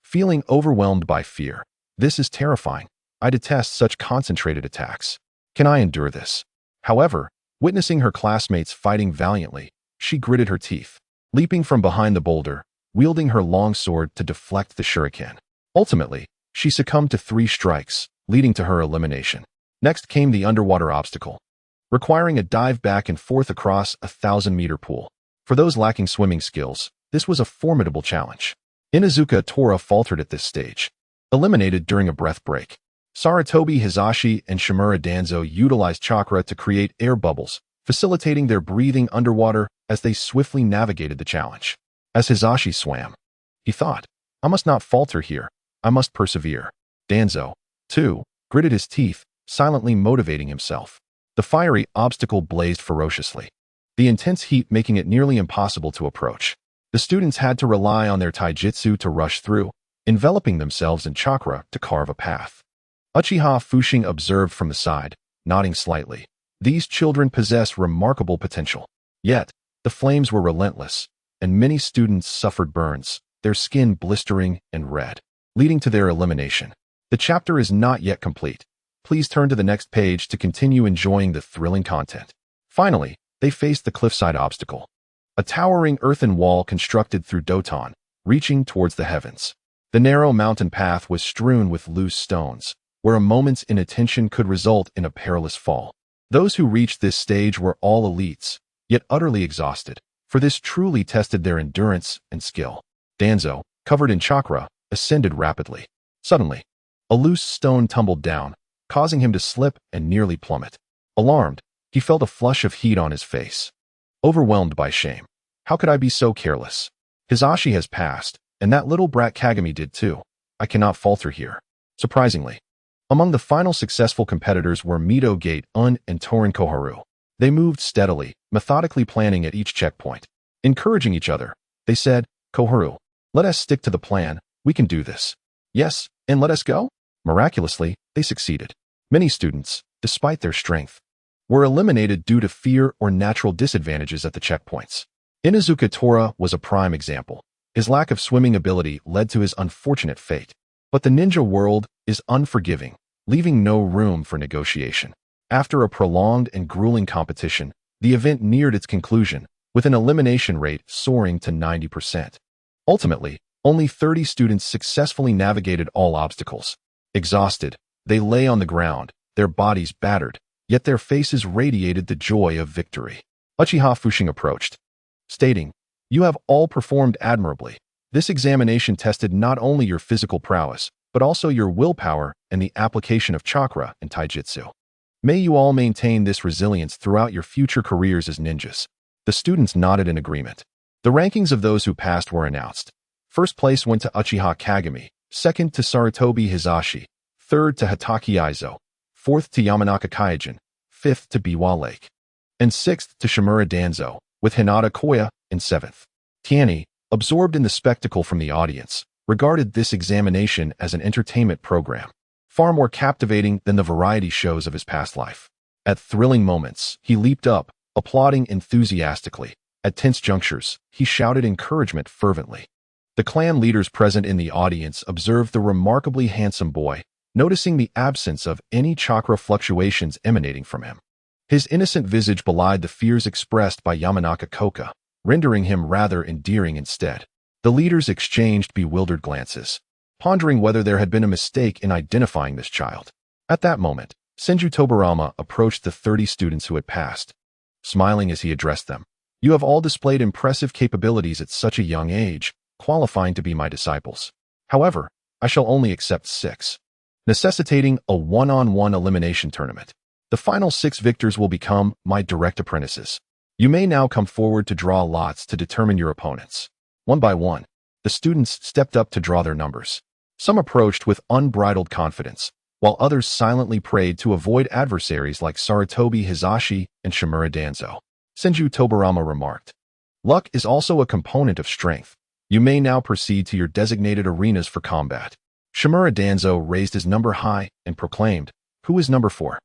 feeling overwhelmed by fear. "This is terrifying. I detest such concentrated attacks. Can I endure this?" However, Witnessing her classmates fighting valiantly, she gritted her teeth, leaping from behind the boulder, wielding her long sword to deflect the shuriken. Ultimately, she succumbed to 3 strikes, leading to her elimination. Next came the underwater obstacle, requiring a dive back and forth across a 1,000-meter pool. For those lacking swimming skills, this was a formidable challenge. Inuzuka Tora faltered at this stage, eliminated during a breath break. Sarutobi Hizashi and Shimura Danzo utilized chakra to create air bubbles, facilitating their breathing underwater as they swiftly navigated the challenge. As Hizashi swam, he thought, I must not falter here, I must persevere. Danzo, too, gritted his teeth, silently motivating himself. The fiery obstacle blazed ferociously, the intense heat making it nearly impossible to approach. The students had to rely on their taijutsu to rush through, enveloping themselves in chakra to carve a path. Uchiha Fushing observed from the side, nodding slightly. These children possess remarkable potential. Yet, the flames were relentless, and many students suffered burns, their skin blistering and red, leading to their elimination. The chapter is not yet complete. Please turn to the next page to continue enjoying the thrilling content. Finally, they faced the cliffside obstacle, a towering earthen wall constructed through Doton, reaching towards the heavens. The narrow mountain path was strewn with loose stones, where a moment's inattention could result in a perilous fall. Those who reached this stage were all elites, yet utterly exhausted, for this truly tested their endurance and skill. Danzo, covered in chakra, ascended rapidly. Suddenly, a loose stone tumbled down, causing him to slip and nearly plummet. Alarmed, he felt a flush of heat on his face. Overwhelmed by shame. How could I be so careless? Hizashi has passed, and that little brat Kagami did too. I cannot falter here. Surprisingly, among the final successful competitors were Mito Gate Un and Torin Koharu. They moved steadily, methodically planning at each checkpoint. Encouraging each other, they said, Koharu, let us stick to the plan, we can do this. Yes, and let us go? Miraculously, they succeeded. Many students, despite their strength, were eliminated due to fear or natural disadvantages at the checkpoints. Inuzuka Tora was a prime example. His lack of swimming ability led to his unfortunate fate. But the ninja world is unforgiving, leaving no room for negotiation. After a prolonged and grueling competition, the event neared its conclusion, with an elimination rate soaring to 90%. Ultimately, only 30 students successfully navigated all obstacles. Exhausted, they lay on the ground, their bodies battered, yet their faces radiated the joy of victory. Uchiha Fushing approached, stating, You have all performed admirably. This examination tested not only your physical prowess, but also your willpower and the application of chakra and taijutsu. May you all maintain this resilience throughout your future careers as ninjas. The students nodded in agreement. The rankings of those who passed were announced. First place went to Uchiha Kagami, second to Sarutobi Hizashi, third to Hitaki Aizo, fourth to Yamanaka Kaijin, fifth to Biwa Lake, and sixth to Shimura Danzo, with Hinata Koya in seventh. Tianyi, absorbed in the spectacle from the audience, regarded this examination as an entertainment program, far more captivating than the variety shows of his past life. At thrilling moments, he leaped up, applauding enthusiastically. At tense junctures, he shouted encouragement fervently. The clan leaders present in the audience observed the remarkably handsome boy, noticing the absence of any chakra fluctuations emanating from him. His innocent visage belied the fears expressed by Yamanaka Koka, rendering him rather endearing instead. The leaders exchanged bewildered glances, pondering whether there had been a mistake in identifying this child. At that moment, Senju Tobarama approached the 30 students who had passed, smiling as he addressed them. You have all displayed impressive capabilities at such a young age, qualifying to be my disciples. However, I shall only accept 6, necessitating a one-on-one elimination tournament. The final 6 victors will become my direct apprentices. You may now come forward to draw lots to determine your opponents. One by one, the students stepped up to draw their numbers. Some approached with unbridled confidence, while others silently prayed to avoid adversaries like Sarutobi Hizashi and Shimura Danzo. Senju Tobarama remarked, Luck is also a component of strength. You may now proceed to your designated arenas for combat. Shimura Danzo raised his number high and proclaimed, Who is number 4?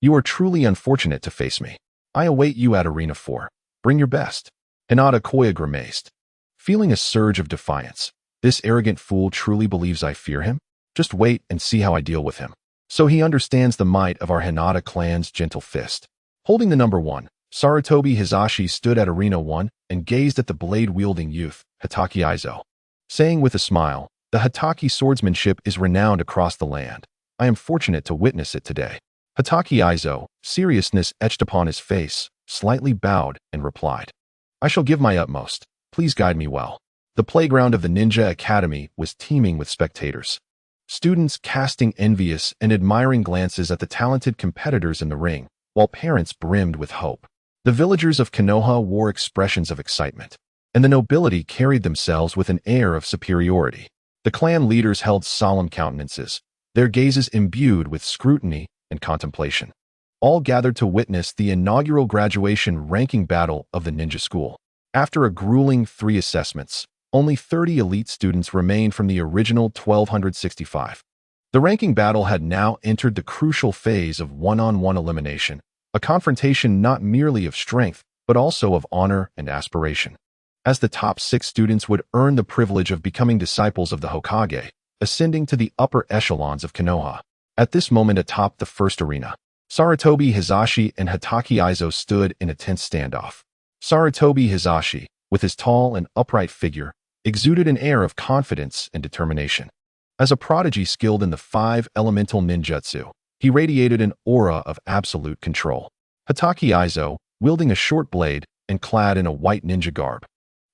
You are truly unfortunate to face me. I await you at Arena 4. Bring your best. Hinata Koya grimaced, feeling a surge of defiance. This arrogant fool truly believes I fear him? Just wait and see how I deal with him. So he understands the might of our Hinata clan's gentle fist. Holding the number 1, Sarutobi Hizashi stood at Arena 1 and gazed at the blade-wielding youth, Hatake Aizo, saying with a smile, "The Hatake swordsmanship is renowned across the land. I am fortunate to witness it today." Hatake Aizo, seriousness etched upon his face, slightly bowed and replied, "I shall give my utmost. Please guide me well." The playground of the Ninja Academy was teeming with spectators. Students casting envious and admiring glances at the talented competitors in the ring, while parents brimmed with hope. The villagers of Konoha wore expressions of excitement, and the nobility carried themselves with an air of superiority. The clan leaders held solemn countenances, their gazes imbued with scrutiny and contemplation. All gathered to witness the inaugural graduation ranking battle of the ninja school. After a grueling 3 assessments, only 30 elite students remained from the original 1,265. The ranking battle had now entered the crucial phase of one-on-one elimination, a confrontation not merely of strength, but also of honor and aspiration. As the top 6 students would earn the privilege of becoming disciples of the Hokage, ascending to the upper echelons of Konoha. At this moment atop the first arena, Sarutobi Hizashi and Hatake Aizo stood in a tense standoff. Sarutobi Hizashi, with his tall and upright figure, exuded an air of confidence and determination. As a prodigy skilled in the 5 elemental ninjutsu, he radiated an aura of absolute control. Hatake Aizo, wielding a short blade and clad in a white ninja garb,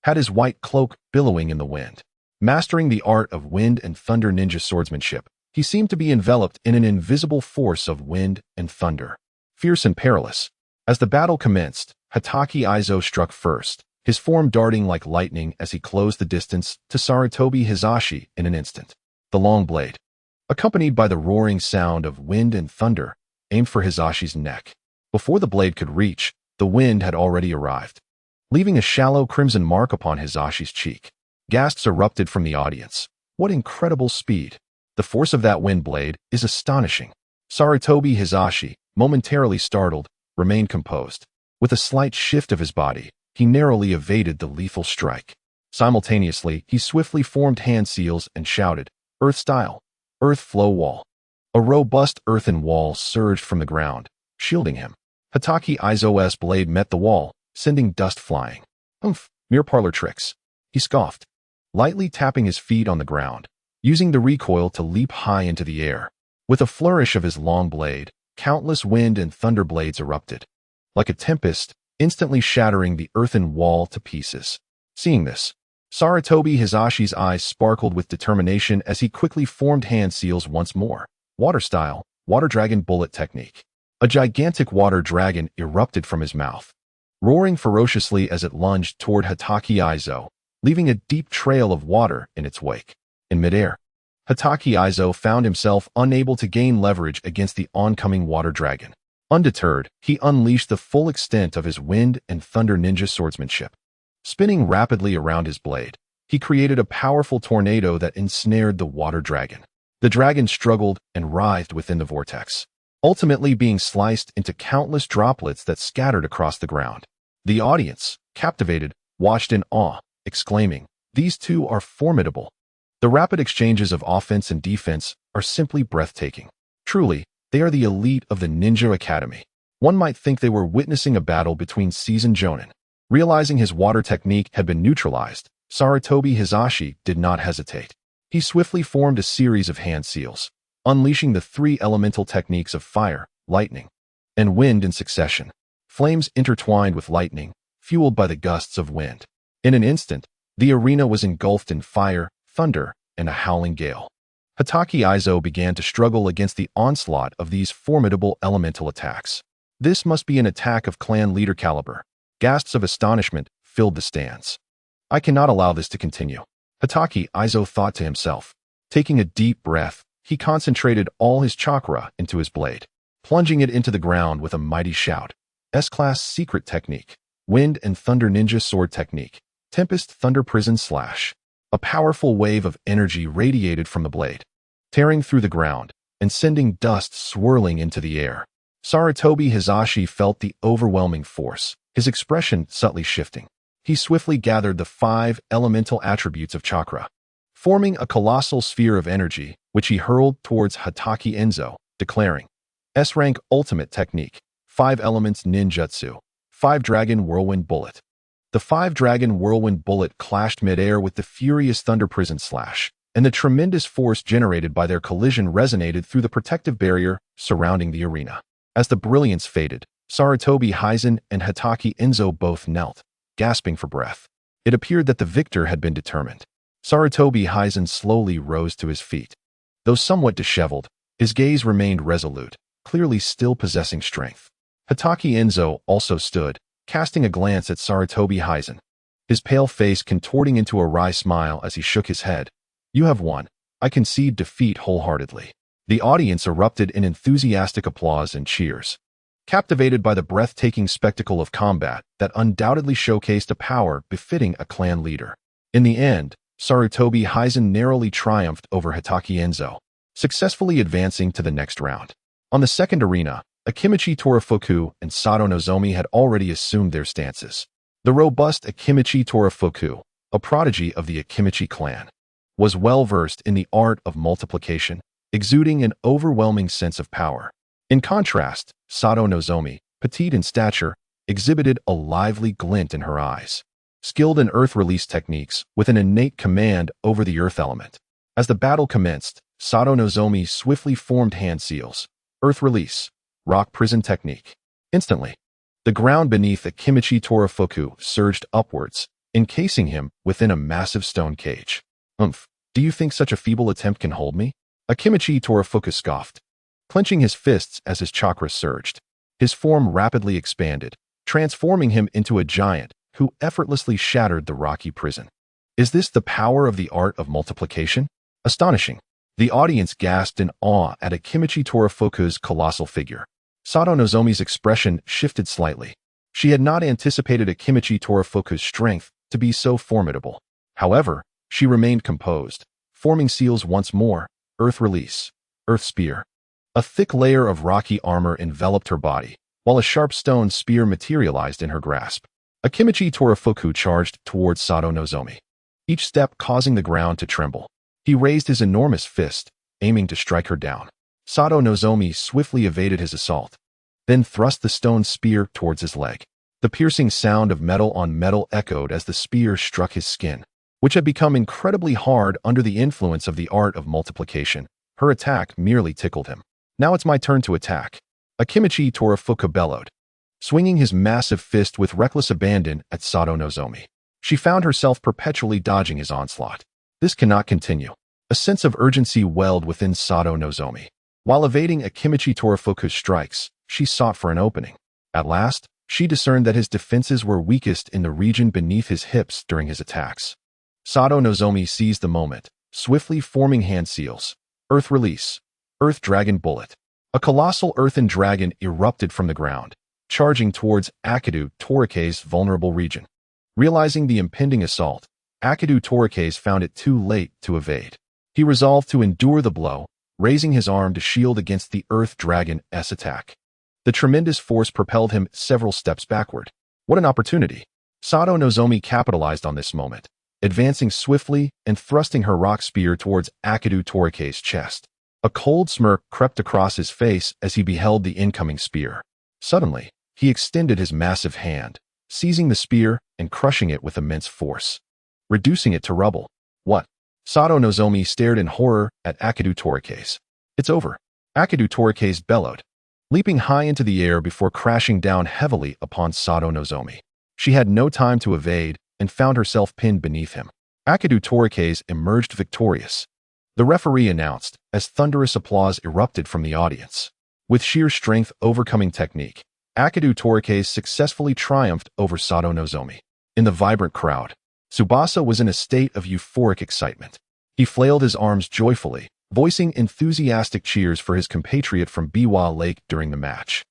had his white cloak billowing in the wind. Mastering the art of wind and thunder ninja swordsmanship, he seemed to be enveloped in an invisible force of wind and thunder. Fierce and perilous. As the battle commenced, Hatake Aizo struck first, his form darting like lightning as he closed the distance to Sarutobi Hizashi in an instant. The long blade, accompanied by the roaring sound of wind and thunder, aimed for Hizashi's neck. Before the blade could reach, the wind had already arrived, leaving a shallow crimson mark upon Hizashi's cheek. Gasps erupted from the audience. What incredible speed! The force of that wind blade is astonishing. Sarutobi Hizashi, momentarily startled, remained composed. With a slight shift of his body, he narrowly evaded the lethal strike. Simultaneously, he swiftly formed hand seals and shouted, "Earth style! Earth flow wall!" A robust earthen wall surged from the ground, shielding him. Hatake Aizo's blade met the wall, sending dust flying. "Oomph, mere parlor tricks," he scoffed, lightly tapping his feet on the ground, using the recoil to leap high into the air. With a flourish of his long blade, countless wind and thunder blades erupted, like a tempest, instantly shattering the earthen wall to pieces. Seeing this, Sarutobi Hizashi's eyes sparkled with determination as he quickly formed hand seals once more. Water style, water dragon bullet technique. A gigantic water dragon erupted from his mouth, roaring ferociously as it lunged toward Hatake Aizo, leaving a deep trail of water in its wake. In midair, Hatake Aizo found himself unable to gain leverage against the oncoming water dragon. Undeterred, he unleashed the full extent of his wind and thunder ninja swordsmanship. Spinning rapidly around his blade, he created a powerful tornado that ensnared the water dragon. The dragon struggled and writhed within the vortex, ultimately being sliced into countless droplets that scattered across the ground. The audience, captivated, watched in awe, exclaiming, "These two are formidable." The rapid exchanges of offense and defense are simply breathtaking. Truly, they are the elite of the Ninja Academy. One might think they were witnessing a battle between seasoned jonin. Realizing his water technique had been neutralized, Sarutobi Hizashi did not hesitate. He swiftly formed a series of hand seals, unleashing the 3 elemental techniques of fire, lightning, and wind in succession. Flames intertwined with lightning, fueled by the gusts of wind. In an instant, the arena was engulfed in fire, thunder, and a howling gale. Hatake Aizo began to struggle against the onslaught of these formidable elemental attacks. This must be an attack of clan leader caliber. Gasps of astonishment filled the stands. "I cannot allow this to continue," Hatake Aizo thought to himself. Taking a deep breath, he concentrated all his chakra into his blade, plunging it into the ground with a mighty shout. S-Class Secret Technique, Wind and Thunder Ninja Sword Technique, Tempest Thunder Prison Slash. A powerful wave of energy radiated from the blade, tearing through the ground and sending dust swirling into the air. Sarutobi Hizashi felt the overwhelming force, his expression subtly shifting. He swiftly gathered the 5 elemental attributes of chakra, forming a colossal sphere of energy, which he hurled towards Hatake Aizo, declaring, "S-Rank Ultimate Technique, 5 Elements Ninjutsu, Five-Dragon Whirlwind Bullet. The Five-Dragon Whirlwind Bullet clashed mid-air with the furious Thunder Prison Slash, and the tremendous force generated by their collision resonated through the protective barrier surrounding the arena. As the brilliance faded, Sarutobi Hizen and Hitaki Enzo both knelt, gasping for breath. It appeared that the victor had been determined. Sarutobi Hizen slowly rose to his feet. Though somewhat disheveled, his gaze remained resolute, clearly still possessing strength. Hitaki Enzo also stood, casting a glance at Sarutobi Hizen, his pale face contorting into a wry smile as he shook his head. "You have won. I concede defeat wholeheartedly." The audience erupted in enthusiastic applause and cheers, captivated by the breathtaking spectacle of combat that undoubtedly showcased a power befitting a clan leader. In the end, Sarutobi Hizen narrowly triumphed over Hitaki Enzo, successfully advancing to the next round. On the second arena, Akimichi Torafuku and Sato Nozomi had already assumed their stances. The robust Akimichi Torafuku, a prodigy of the Akimichi clan, was well-versed in the art of multiplication, exuding an overwhelming sense of power. In contrast, Sato Nozomi, petite in stature, exhibited a lively glint in her eyes, skilled in earth release techniques with an innate command over the earth element. As the battle commenced, Sato Nozomi swiftly formed hand seals, earth release, rock prison technique. Instantly, the ground beneath Akimichi Torafuku surged upwards, encasing him within a massive stone cage. Do you think such a feeble attempt can hold me?" Akimichi Torafuku scoffed, clenching his fists as his chakra surged. His form rapidly expanded, transforming him into a giant who effortlessly shattered the rocky prison. Is this the power of the art of multiplication? Astonishing. The audience gasped in awe at Akimichi Torafuku's colossal figure. Sato Nozomi's expression shifted slightly. She had not anticipated Akimichi Torafuku's strength to be so formidable. However, she remained composed, forming seals once more, earth release, earth spear. A thick layer of rocky armor enveloped her body, while a sharp stone spear materialized in her grasp. Akimichi Torafuku charged towards Sato Nozomi, each step causing the ground to tremble. He raised his enormous fist, aiming to strike her down. Sato Nozomi swiftly evaded his assault, then thrust the stone spear towards his leg. The piercing sound of metal on metal echoed as the spear struck his skin, which had become incredibly hard under the influence of the art of multiplication. Her attack merely tickled him. "Now it's my turn to attack," Akimichi Torafuku bellowed, swinging his massive fist with reckless abandon at Sato Nozomi. She found herself perpetually dodging his onslaught. This cannot continue. A sense of urgency welled within Sato Nozomi. While evading Akimichi Torafuku's strikes, she sought for an opening. At last, she discerned that his defenses were weakest in the region beneath his hips during his attacks. Sato Nozomi seized the moment, swiftly forming hand seals, earth release, earth dragon bullet. A colossal earthen dragon erupted from the ground, charging towards Akidu Torike's vulnerable region. Realizing the impending assault, Akidu Torike found it too late to evade. He resolved to endure the blow, raising his arm to shield against the earth dragon's attack. The tremendous force propelled him several steps backward. What an opportunity! Sato Nozomi capitalized on this moment, advancing swiftly and thrusting her rock spear towards Akidu Torike's chest. A cold smirk crept across his face as he beheld the incoming spear. Suddenly, he extended his massive hand, seizing the spear and crushing it with immense force, reducing it to rubble. "What?" Sato Nozomi stared in horror at Akidu Torike. "It's over," Akidu Torike bellowed, leaping high into the air before crashing down heavily upon Sato Nozomi. She had no time to evade and found herself pinned beneath him. Akidu Torike emerged victorious. The referee announced, as thunderous applause erupted from the audience. With sheer strength overcoming technique, Akidu Torike successfully triumphed over Sato Nozomi. In the vibrant crowd, Tsubasa was in a state of euphoric excitement. He flailed his arms joyfully, voicing enthusiastic cheers for his compatriot from Biwa Lake during the match.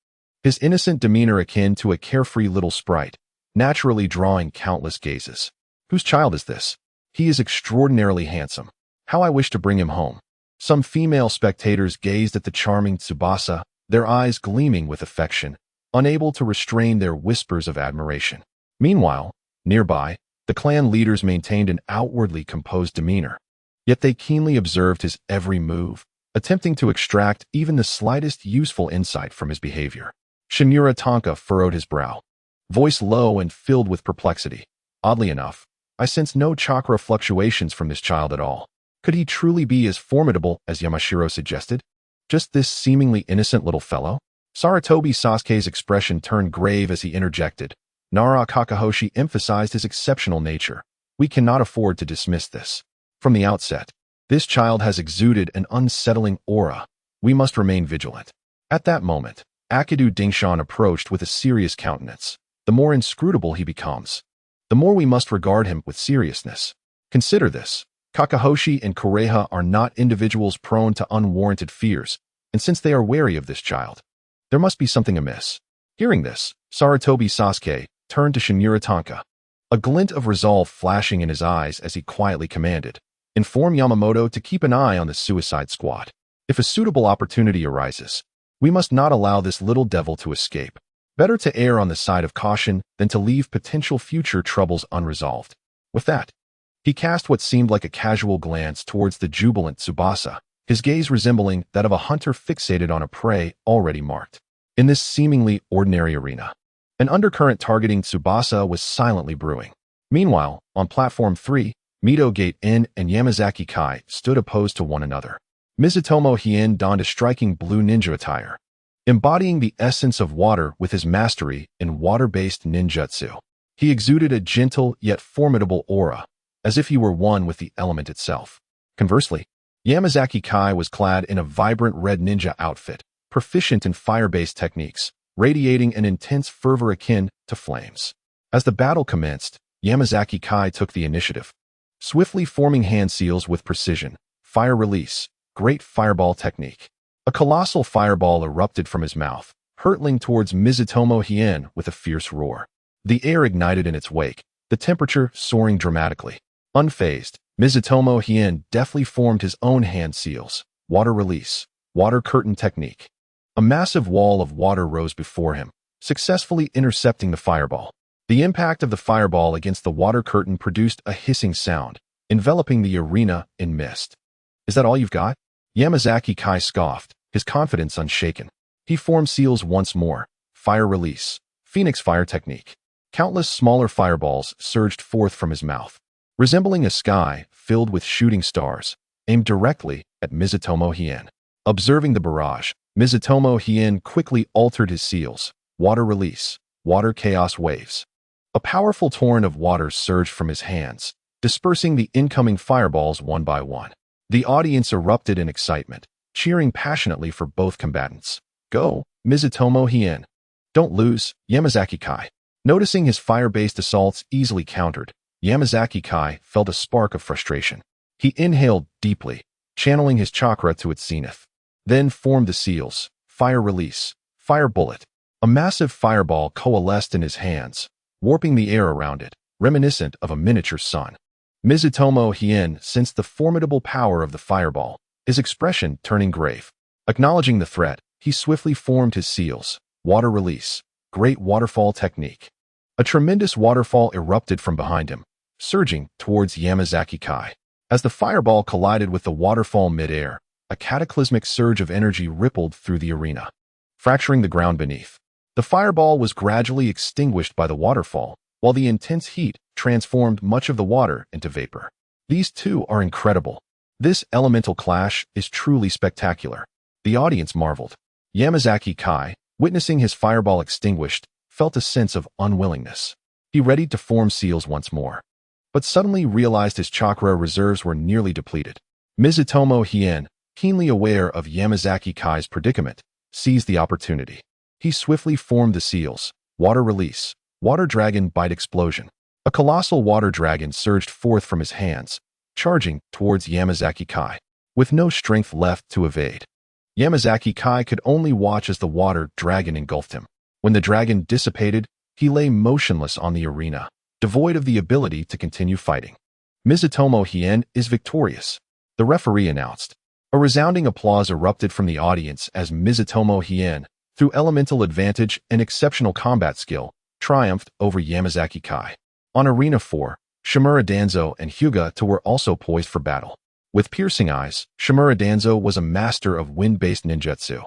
His innocent demeanor akin to a carefree little sprite, naturally drawing countless gazes. "Whose child is this? He is extraordinarily handsome. How I wish to bring him home." Some female spectators gazed at the charming Tsubasa, their eyes gleaming with affection, unable to restrain their whispers of admiration. Meanwhile, nearby, the clan leaders maintained an outwardly composed demeanor. Yet they keenly observed his every move, attempting to extract even the slightest useful insight from his behavior. Shinura Tonka furrowed his brow. voice low and filled with perplexity. Oddly enough, I sense no chakra fluctuations from this child at all. Could he truly be as formidable as Yamashiro suggested? Just this seemingly innocent little fellow? Saratobi Sasuke's expression turned grave as he interjected. Nara Kakahoshi emphasized his exceptional nature. We cannot afford to dismiss this. From the outset, this child has exuded an unsettling aura. We must remain vigilant. At that moment, Akidu Dingshan approached with a serious countenance. The more inscrutable he becomes, the more we must regard him with seriousness. Consider this. Kakahoshi and Kureha are not individuals prone to unwarranted fears, and since they are wary of this child, there must be something amiss. Hearing this, Saratobi Sasuke turned to Shinura Tanka, a glint of resolve flashing in his eyes as he quietly commanded, "Inform Yamamoto to keep an eye on the suicide squad. If a suitable opportunity arises, we must not allow this little devil to escape. Better to err on the side of caution than to leave potential future troubles unresolved." With that, he cast what seemed like a casual glance towards the jubilant Tsubasa, his gaze resembling that of a hunter fixated on a prey already marked. In this seemingly ordinary arena, an undercurrent targeting Tsubasa was silently brewing. Meanwhile, on Platform 3, Mito Gate In and Yamazaki Kai stood opposed to one another. Mizutomo Hien donned a striking blue ninja attire, embodying the essence of water with his mastery in water-based ninjutsu. He exuded a gentle yet formidable aura, as if he were one with the element itself. Conversely, Yamazaki Kai was clad in a vibrant red ninja outfit, proficient in fire-based techniques, radiating an intense fervor akin to flames. As the battle commenced, Yamazaki Kai took the initiative, swiftly forming hand seals with precision, fire release, great fireball technique. A colossal fireball erupted from his mouth, hurtling towards Mizutomo Hien with a fierce roar. The air ignited in its wake, the temperature soaring dramatically. Unfazed, Mizutomo Hien deftly formed his own hand seals, water release, water curtain technique. A massive wall of water rose before him, successfully intercepting the fireball. The impact of the fireball against the water curtain produced a hissing sound, enveloping the arena in mist. "Is that all you've got?" Yamazaki Kai scoffed, his confidence unshaken. He formed seals once more, fire release, phoenix fire technique. Countless smaller fireballs surged forth from his mouth, resembling a sky filled with shooting stars, aimed directly at Mizutomo Hien. Observing the barrage, Mizutomo Hien quickly altered his seals, water release, water chaos waves. A powerful torrent of water surged from his hands, dispersing the incoming fireballs one by one. The audience erupted in excitement, cheering passionately for both combatants. "Go, Mizutomo Hien. Don't lose, Yamazaki Kai." Noticing his fire-based assaults easily countered, Yamazaki Kai felt a spark of frustration. He inhaled deeply, channeling his chakra to its zenith. Then formed the seals, fire release, fire bullet. A massive fireball coalesced in his hands, warping the air around it, reminiscent of a miniature sun. Mizutomo Hien sensed the formidable power of the fireball, his expression turning grave. Acknowledging the threat, he swiftly formed his seals, water release, great waterfall technique. A tremendous waterfall erupted from behind him, surging towards Yamazaki Kai. As the fireball collided with the waterfall mid-air, a cataclysmic surge of energy rippled through the arena, fracturing the ground beneath. The fireball was gradually extinguished by the waterfall, while the intense heat transformed much of the water into vapor. These two are incredible. This elemental clash is truly spectacular. The audience marveled. Yamazaki Kai, witnessing his fireball extinguished, felt a sense of unwillingness. He readied to form seals once more, but suddenly realized his chakra reserves were nearly depleted. Mizutomo Hien, keenly aware of Yamazaki Kai's predicament, seized the opportunity. He swiftly formed the seals, water release, water dragon bite explosion. A colossal water dragon surged forth from his hands, charging towards Yamazaki Kai, with no strength left to evade. Yamazaki Kai could only watch as the water dragon engulfed him. When the dragon dissipated, he lay motionless on the arena, devoid of the ability to continue fighting. Mizutomo Hien is victorious, the referee announced. A resounding applause erupted from the audience as Mizutomo Hien, through elemental advantage and exceptional combat skill, triumphed over Yamazaki Kai. On Arena 4, Shimura Danzo and Hyuga were also poised for battle. With piercing eyes, Shimura Danzo was a master of wind-based ninjutsu,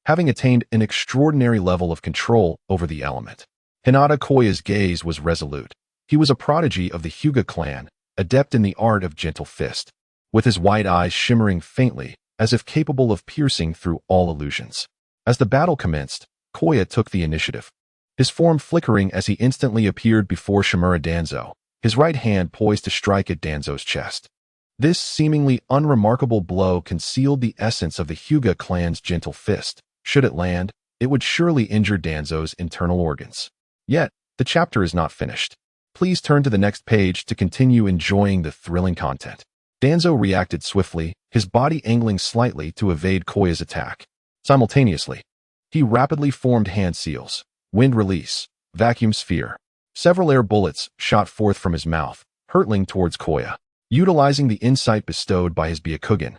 having attained an extraordinary level of control over the element. Hinata Koya's gaze was resolute. He was a prodigy of the Hyuga clan, adept in the art of gentle fist, with his white eyes shimmering faintly, as if capable of piercing through all illusions. As the battle commenced, Koya took the initiative, his form flickering as he instantly appeared before Shimura Danzo, his right hand poised to strike at Danzo's chest. This seemingly unremarkable blow concealed the essence of the Hyuga clan's gentle fist. Should it land, it would surely injure Danzo's internal organs. Yet, the chapter is not finished. Please turn to the next page to continue enjoying the thrilling content. Danzo reacted swiftly, his body angling slightly to evade Koya's attack. Simultaneously, he rapidly formed hand seals, wind release, vacuum sphere. Several air bullets shot forth from his mouth, hurtling towards Koya. Utilizing the insight bestowed by his Byakugan,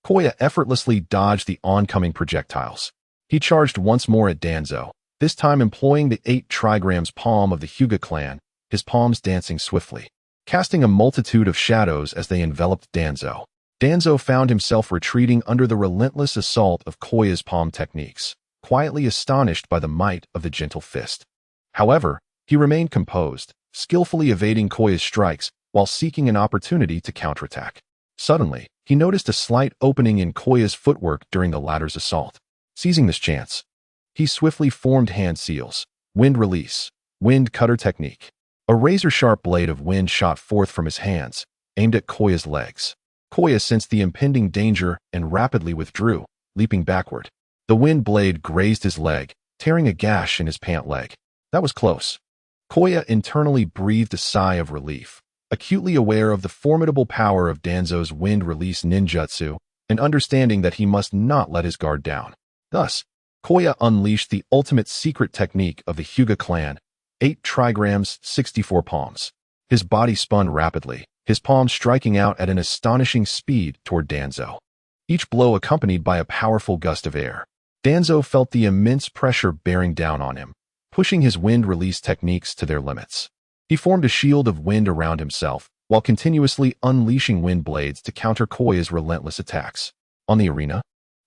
Koya effortlessly dodged the oncoming projectiles. He charged once more at Danzo, this time employing the 8 trigrams palm of the Hyuga clan, his palms dancing swiftly, casting a multitude of shadows as they enveloped Danzo. Danzo found himself retreating under the relentless assault of Koya's palm techniques, quietly astonished by the might of the gentle fist. However, he remained composed, skillfully evading Koya's strikes while seeking an opportunity to counterattack. Suddenly, he noticed a slight opening in Koya's footwork during the latter's assault. Seizing this chance, he swiftly formed hand seals, wind release, wind cutter technique. A razor-sharp blade of wind shot forth from his hands, aimed at Koya's legs. Koya sensed the impending danger and rapidly withdrew, leaping backward. The wind blade grazed his leg, tearing a gash in his pant leg. That was close. Koya internally breathed a sigh of relief, acutely aware of the formidable power of Danzo's wind release ninjutsu and understanding that he must not let his guard down. Thus, Koya unleashed the ultimate secret technique of the Hyuga clan, 8 trigrams, 64 palms. His body spun rapidly, his palms striking out at an astonishing speed toward Danzo, each blow accompanied by a powerful gust of air. Danzo felt the immense pressure bearing down on him, pushing his wind release techniques to their limits. He formed a shield of wind around himself, while continuously unleashing wind blades to counter Koya's relentless attacks. On the arena,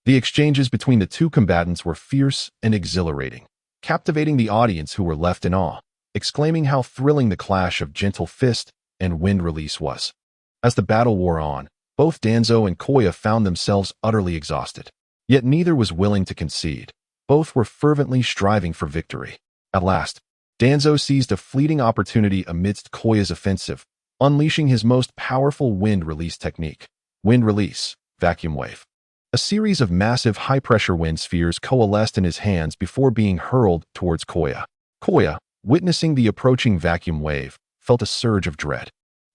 the exchanges between the two combatants were fierce and exhilarating, captivating the audience who were left in awe, exclaiming how thrilling the clash of gentle fist and wind release was. As the battle wore on, both Danzo and Koya found themselves utterly exhausted. Yet neither was willing to concede. Both were fervently striving for victory. At last, Danzo seized a fleeting opportunity amidst Koya's offensive, unleashing his most powerful wind release technique, wind release, vacuum wave. A series of massive high-pressure wind spheres coalesced in his hands before being hurled towards Koya. Koya, witnessing the approaching vacuum wave, felt a surge of dread.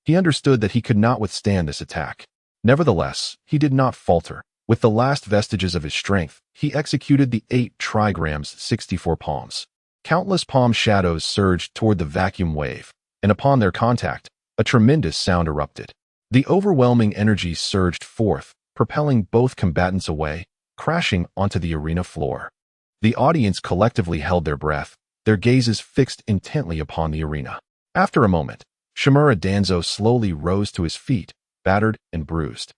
He understood that he could not withstand this attack. Nevertheless, he did not falter. With the last vestiges of his strength, he executed the 8 trigrams, 64 palms. Countless palm shadows surged toward the vacuum wave, and upon their contact, a tremendous sound erupted. The overwhelming energy surged forth, propelling both combatants away, crashing onto the arena floor. The audience collectively held their breath, their gazes fixed intently upon the arena. After a moment, Shimura Danzo slowly rose to his feet, battered and bruised.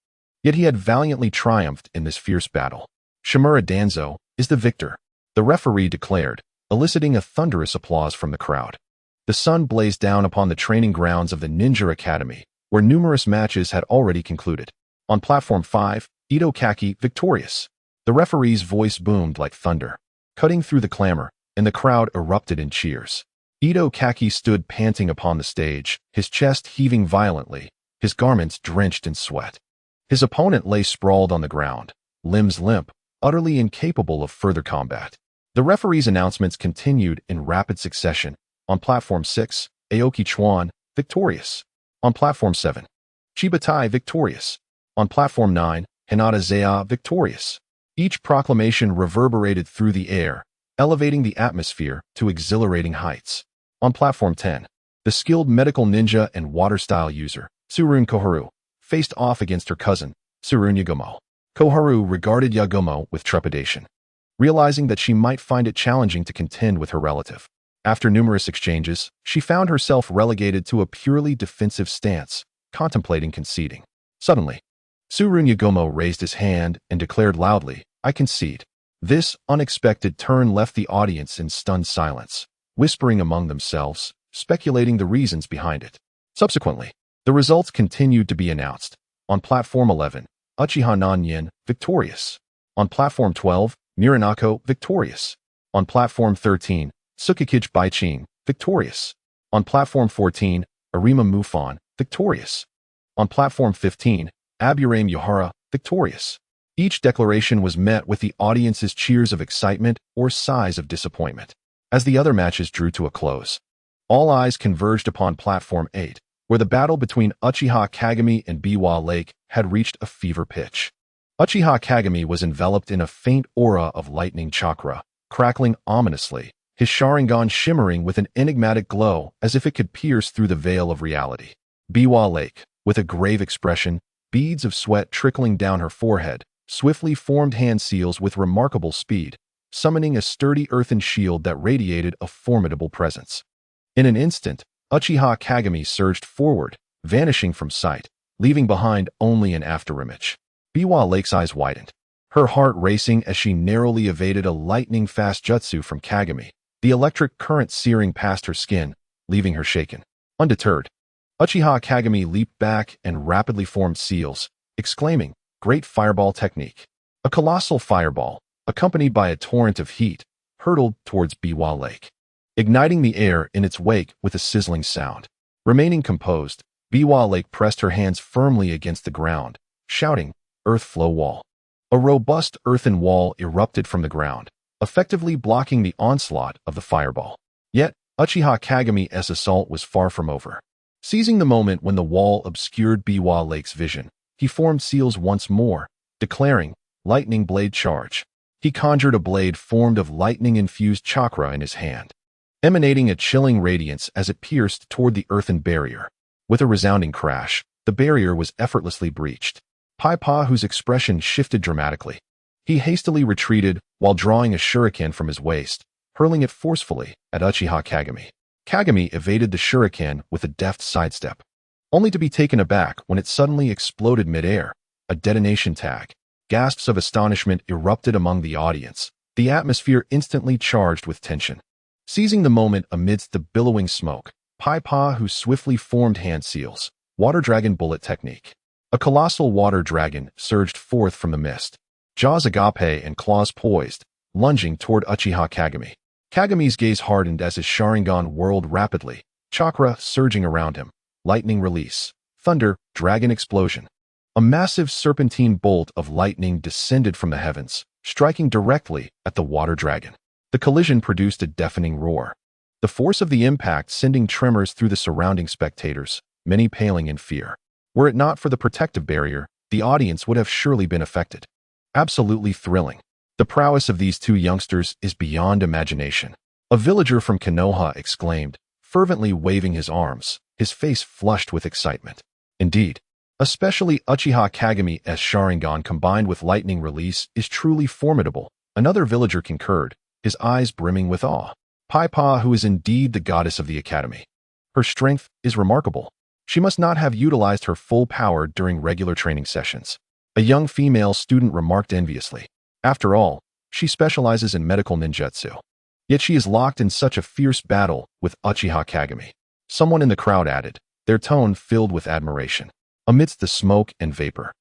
Yet he had valiantly triumphed in this fierce battle. Shimura Danzo is the victor, the referee declared, eliciting a thunderous applause from the crowd. The sun blazed down upon the training grounds of the Ninja Academy, where numerous matches had already concluded. On Platform 5, Ito Kaki victorious. The referee's voice boomed like thunder, cutting through the clamor, and the crowd erupted in cheers. Ito Kaki stood panting upon the stage, his chest heaving violently, his garments drenched in sweat. His opponent lay sprawled on the ground, limbs limp, utterly incapable of further combat. The referee's announcements continued in rapid succession. On Platform 6, Aoki Chuan, victorious. On Platform 7, Chibatai victorious. On Platform 9, Hinata Zaya victorious. Each proclamation reverberated through the air, elevating the atmosphere to exhilarating heights. On Platform 10, the skilled medical ninja and water-style user, Tsurun Koharu, faced off against her cousin, Tsurun Yagumo. Koharu regarded Yagumo with trepidation, realizing that she might find it challenging to contend with her relative. After numerous exchanges, she found herself relegated to a purely defensive stance, contemplating conceding. Suddenly, Tsurun Yagumo raised his hand and declared loudly, "I concede." This unexpected turn left the audience in stunned silence. whispering among themselves, speculating the reasons behind it. Subsequently, the results continued to be announced. On Platform 11, Uchiha Nanyin, victorious. On Platform 12, Miranako, victorious. On Platform 13, Tsukikage Baiching, victorious. On Platform 14, Arima Mufon, victorious. On Platform 15, Aburame Yohara, victorious. Each declaration was met with the audience's cheers of excitement or sighs of disappointment. As the other matches drew to a close, all eyes converged upon Platform 8, where the battle between Uchiha Kagami and Biwa Lake had reached a fever pitch. Uchiha Kagami was enveloped in a faint aura of lightning chakra, crackling ominously, his Sharingan shimmering with an enigmatic glow as if it could pierce through the veil of reality. Biwa Lake, with a grave expression, beads of sweat trickling down her forehead, swiftly formed hand seals with remarkable speed, summoning a sturdy earthen shield that radiated a formidable presence. In an instant, Uchiha Kagami surged forward, vanishing from sight, leaving behind only an afterimage. Biwa Lake's eyes widened, her heart racing as she narrowly evaded a lightning-fast jutsu from Kagami, the electric current searing past her skin, leaving her shaken. Undeterred, Uchiha Kagami leaped back and rapidly formed seals, exclaiming, "Great fireball technique." A colossal fireball, accompanied by a torrent of heat, hurtled towards Biwa Lake, igniting the air in its wake with a sizzling sound. Remaining composed, Biwa Lake pressed her hands firmly against the ground, shouting, "Earth flow wall." A robust earthen wall erupted from the ground, effectively blocking the onslaught of the fireball. Yet, Uchiha Kagami's assault was far from over. Seizing the moment when the wall obscured Biwa Lake's vision, he formed seals once more, declaring, "Lightning blade charge." He conjured a blade formed of lightning-infused chakra in his hand, emanating a chilling radiance as it pierced toward the earthen barrier. With a resounding crash, the barrier was effortlessly breached. Paipahu's expression shifted dramatically. He hastily retreated while drawing a shuriken from his waist, hurling it forcefully at Uchiha Kagami. Kagami evaded the shuriken with a deft sidestep, only to be taken aback when it suddenly exploded midair, a detonation tag. Gasps of astonishment erupted among the audience, the atmosphere instantly charged with tension. Seizing the moment amidst the billowing smoke, Paipahu swiftly formed hand seals, water dragon bullet technique. A colossal water dragon surged forth from the mist, jaws agape and claws poised, lunging toward Uchiha Kagami. Kagami's gaze hardened as his Sharingan whirled rapidly, chakra surging around him, lightning release, thunder, dragon explosion. A massive serpentine bolt of lightning descended from the heavens, striking directly at the water dragon. The collision produced a deafening roar, the force of the impact sending tremors through the surrounding spectators, many paling in fear. Were it not for the protective barrier, the audience would have surely been affected. Absolutely thrilling. The prowess of these two youngsters is beyond imagination. A villager from Konoha exclaimed, fervently waving his arms, his face flushed with excitement. Indeed, especially Uchiha Kagami's Sharingan combined with lightning release is truly formidable. Another villager concurred, his eyes brimming with awe. Paipahu is indeed the goddess of the academy. Her strength is remarkable. She must not have utilized her full power during regular training sessions. A young female student remarked enviously. After all, she specializes in medical ninjutsu. Yet she is locked in such a fierce battle with Uchiha Kagami. Someone in the crowd added, their tone filled with admiration. Amidst the smoke and vapor,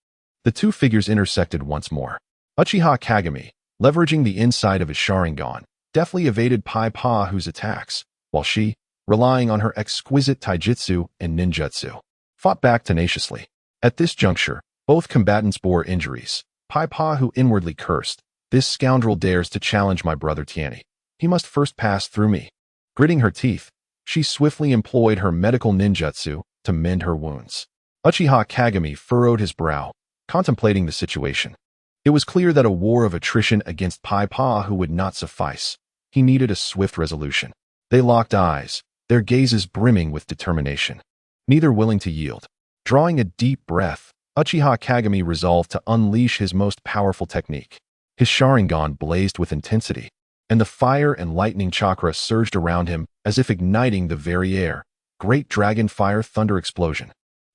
the two figures intersected once more. Uchiha Kagami, leveraging the inside of his Sharingan, deftly evaded Paipahu's attacks, while she, relying on her exquisite taijutsu and ninjutsu, fought back tenaciously. At this juncture, both combatants bore injuries. Paipahu inwardly cursed, "This scoundrel dares to challenge my brother Tianyi. He must first pass through me." Gritting her teeth, she swiftly employed her medical ninjutsu to mend her wounds. Uchiha Kagami furrowed his brow, contemplating the situation. It was clear that a war of attrition against Paipahu would not suffice. He needed a swift resolution. They locked eyes, their gazes brimming with determination, neither willing to yield. Drawing a deep breath, Uchiha Kagami resolved to unleash his most powerful technique. His Sharingan blazed with intensity, and the fire and lightning chakra surged around him as if igniting the very air. Great dragon fire thunder explosion.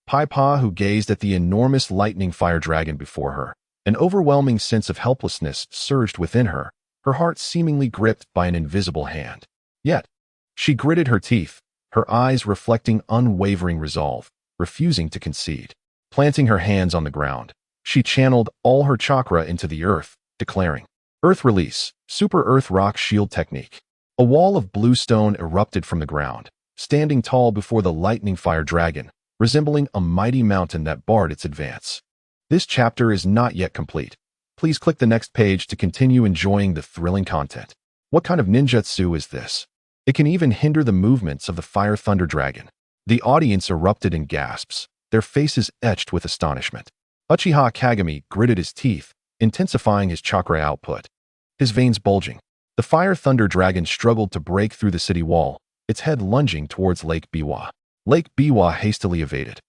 Paipahu gazed at the enormous lightning fire dragon before her. An overwhelming sense of helplessness surged within her, her heart seemingly gripped by an invisible hand. Yet, She gritted her teeth, her eyes reflecting unwavering resolve, refusing to concede. Planting her hands on the ground, she channeled all her chakra into the earth, declaring, Earth Release, Super Earth Rock Shield Technique. A wall of blue stone erupted from the ground, standing tall before the lightning fire dragon, resembling a mighty mountain that barred its advance. This chapter is not yet complete. Please click the next page to continue enjoying the thrilling content. What kind of ninjutsu is this? It can even hinder the movements of the fire thunder dragon. The audience erupted in gasps, their faces etched with astonishment. Uchiha Kagami gritted his teeth, intensifying his chakra output. His veins bulging. The fire thunder dragon struggled to break through the city wall, its head lunging towards Lake Biwa. Lake Biwa hastily evaded,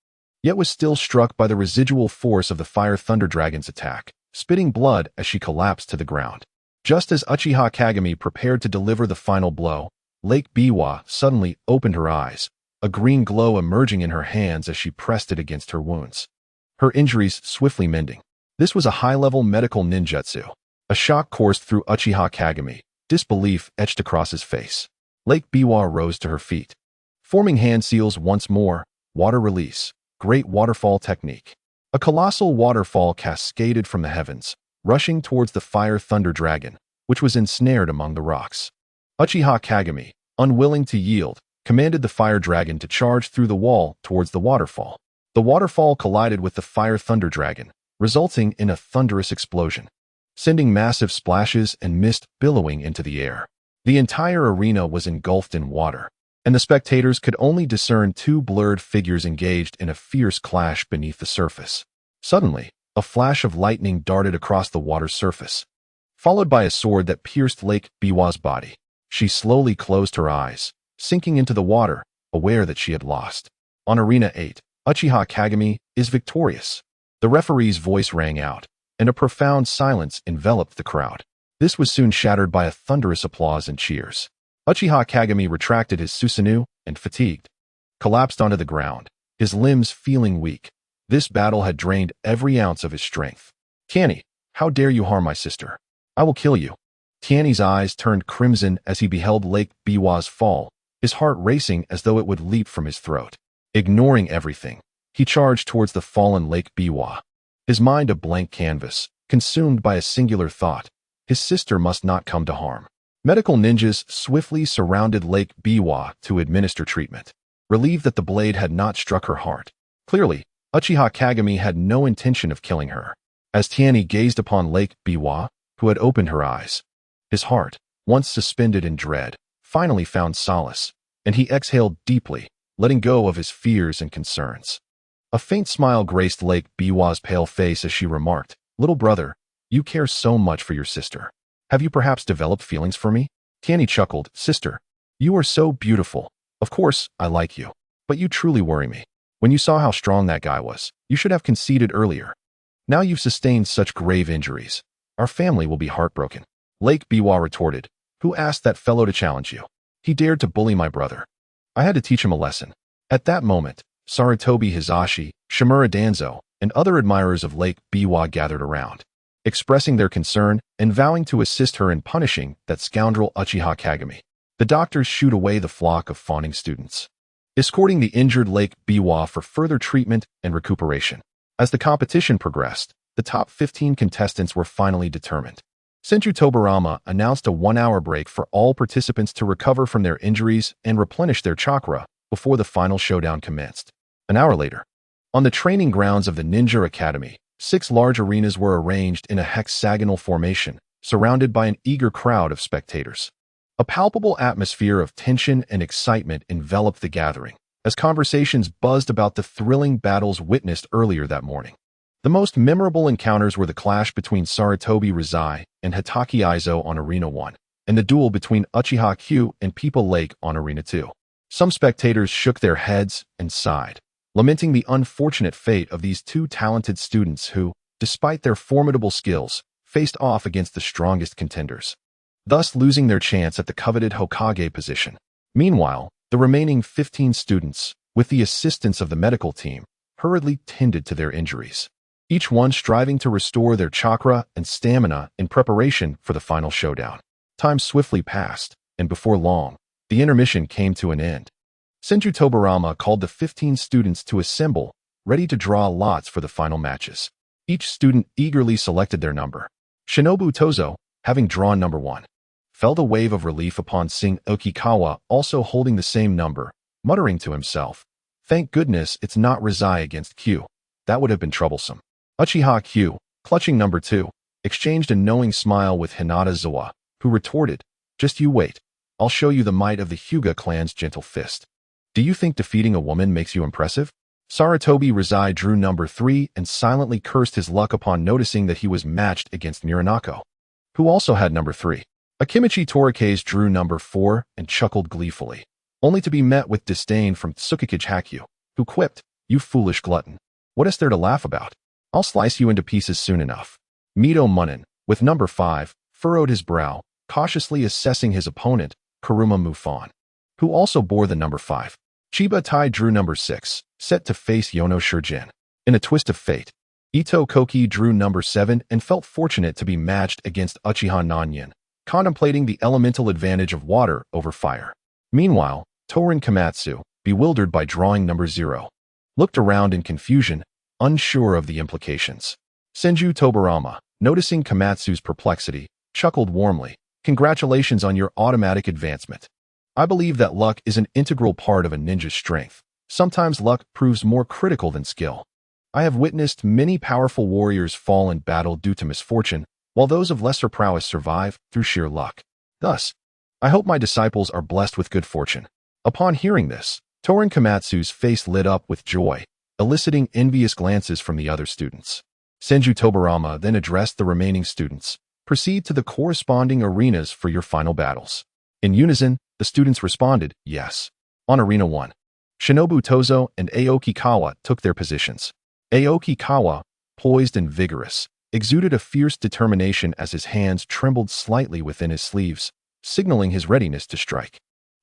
yet was still struck by the residual force of the fire thunder dragon's attack, spitting blood as she collapsed to the ground. Just as Uchiha Kagami prepared to deliver the final blow, Lake Biwa suddenly opened her eyes, a green glow emerging in her hands as she pressed it against her wounds. Her injuries swiftly mending. This was a high-level medical ninjutsu. A shock coursed through Uchiha Kagami, disbelief etched across his face. Lake Biwa rose to her feet. Forming hand seals once more, water release, great waterfall technique. A colossal waterfall cascaded from the heavens, rushing towards the fire thunder dragon, which was ensnared among the rocks. Uchiha Kagami, unwilling to yield, commanded the fire dragon to charge through the wall towards the waterfall. The waterfall collided with the fire thunder dragon, resulting in a thunderous explosion, sending massive splashes and mist billowing into the air. The entire arena was engulfed in water, and the spectators could only discern two blurred figures engaged in a fierce clash beneath the surface. Suddenly, a flash of lightning darted across the water's surface, followed by a sword that pierced Lake Biwa's body. She slowly closed her eyes, sinking into the water, aware that she had lost. On Arena 8, Uchiha Kagami is victorious. The referee's voice rang out, and a profound silence enveloped the crowd. This was soon shattered by a thunderous applause and cheers. Uchiha Kagami retracted his Susanoo and, fatigued, collapsed onto the ground, his limbs feeling weak. This battle had drained every ounce of his strength. Tianyi, how dare you harm my sister? I will kill you. Tianyi's eyes turned crimson as he beheld Lake Biwa's fall, his heart racing as though it would leap from his throat. Ignoring everything, he charged towards the fallen Lake Biwa. His mind a blank canvas, consumed by a singular thought. His sister must not come to harm. Medical ninjas swiftly surrounded Lake Biwa to administer treatment, relieved that the blade had not struck her heart. Clearly, Uchiha Kagami had no intention of killing her. As Tianyi gazed upon Lake Biwa, who had opened her eyes, his heart, once suspended in dread, finally found solace, and he exhaled deeply, letting go of his fears and concerns. A faint smile graced Lake Biwa's pale face as she remarked, Little brother, you care so much for your sister. Have you perhaps developed feelings for me? Tianyi chuckled, Sister, you are so beautiful. Of course, I like you. But you truly worry me. When you saw how strong that guy was, you should have conceded earlier. Now you've sustained such grave injuries. Our family will be heartbroken. Lake Biwa retorted, Who asked that fellow to challenge you? He dared to bully my brother. I had to teach him a lesson. At that moment, Sarutobi Hizashi, Shimura Danzo, and other admirers of Lake Biwa gathered around, expressing their concern and vowing to assist her in punishing that scoundrel Uchiha Kagami. The doctors shooed away the flock of fawning students, escorting the injured Lake Biwa for further treatment and recuperation. As the competition progressed, the top 15 contestants were finally determined. Senju Tobarama announced a 1-hour break for all participants to recover from their injuries and replenish their chakra before the final showdown commenced. An hour later, on the training grounds of the Ninja Academy, 6 large arenas were arranged in a hexagonal formation, surrounded by an eager crowd of spectators. A palpable atmosphere of tension and excitement enveloped the gathering, as conversations buzzed about the thrilling battles witnessed earlier that morning. The most memorable encounters were the clash between Sarutobi Rizai and Hitaki Aizo on Arena 1, and the duel between Uchiha Q and People Lake on Arena 2. Some spectators shook their heads and sighed, lamenting the unfortunate fate of these two talented students who, despite their formidable skills, faced off against the strongest contenders, thus losing their chance at the coveted Hokage position. Meanwhile, the remaining 15 students, with the assistance of the medical team, hurriedly tended to their injuries, each one striving to restore their chakra and stamina in preparation for the final showdown. Time swiftly passed, and before long, The intermission came to an end. Senju Tobarama called the 15 students to assemble, ready to draw lots for the final matches. Each student eagerly selected their number. Shinobu Tozo, having drawn number 1, felt a wave of relief upon seeing Okikawa also holding the same number, muttering to himself, "Thank goodness it's not Rizai against Q. That would have been troublesome." Uchiha Q, clutching number 2, exchanged a knowing smile with Hinata Zawa, who retorted, "Just you wait. I'll show you the might of the Hyuga clan's gentle fist. Do you think defeating a woman makes you impressive?" Saratobi Rizai drew number 3 and silently cursed his luck upon noticing that he was matched against Miranako, who also had number 3. Akimichi Torikase drew number 4 and chuckled gleefully, only to be met with disdain from Tsukikage Hakyu, who quipped, "You foolish glutton. What is there to laugh about? I'll slice you into pieces soon enough." Mito Munin, with number 5, furrowed his brow, cautiously assessing his opponent, Kuruma Mufon, who also bore the number 5. Chiba Tai drew number 6, set to face Yono Shurjin. In a twist of fate, Ito Koki drew number 7 and felt fortunate to be matched against Uchiha Nanyin, contemplating the elemental advantage of water over fire. Meanwhile, Torin Komatsu, bewildered by drawing number 0, looked around in confusion, unsure of the implications. Senju Tobarama, noticing Komatsu's perplexity, chuckled warmly, "Congratulations on your automatic advancement. I believe that luck is an integral part of a ninja's strength. Sometimes luck proves more critical than skill. I have witnessed many powerful warriors fall in battle due to misfortune, while those of lesser prowess survive through sheer luck. Thus, I hope my disciples are blessed with good fortune." Upon hearing this, Torin Komatsu's face lit up with joy, eliciting envious glances from the other students. Senju Tobarama then addressed the remaining students. "Proceed to the corresponding arenas for your final battles." In unison, the students responded, "Yes." On Arena 1, Shinobu Tozo and Aoki Kawa took their positions. Aoki Kawa, poised and vigorous, exuded a fierce determination as his hands trembled slightly within his sleeves, signaling his readiness to strike.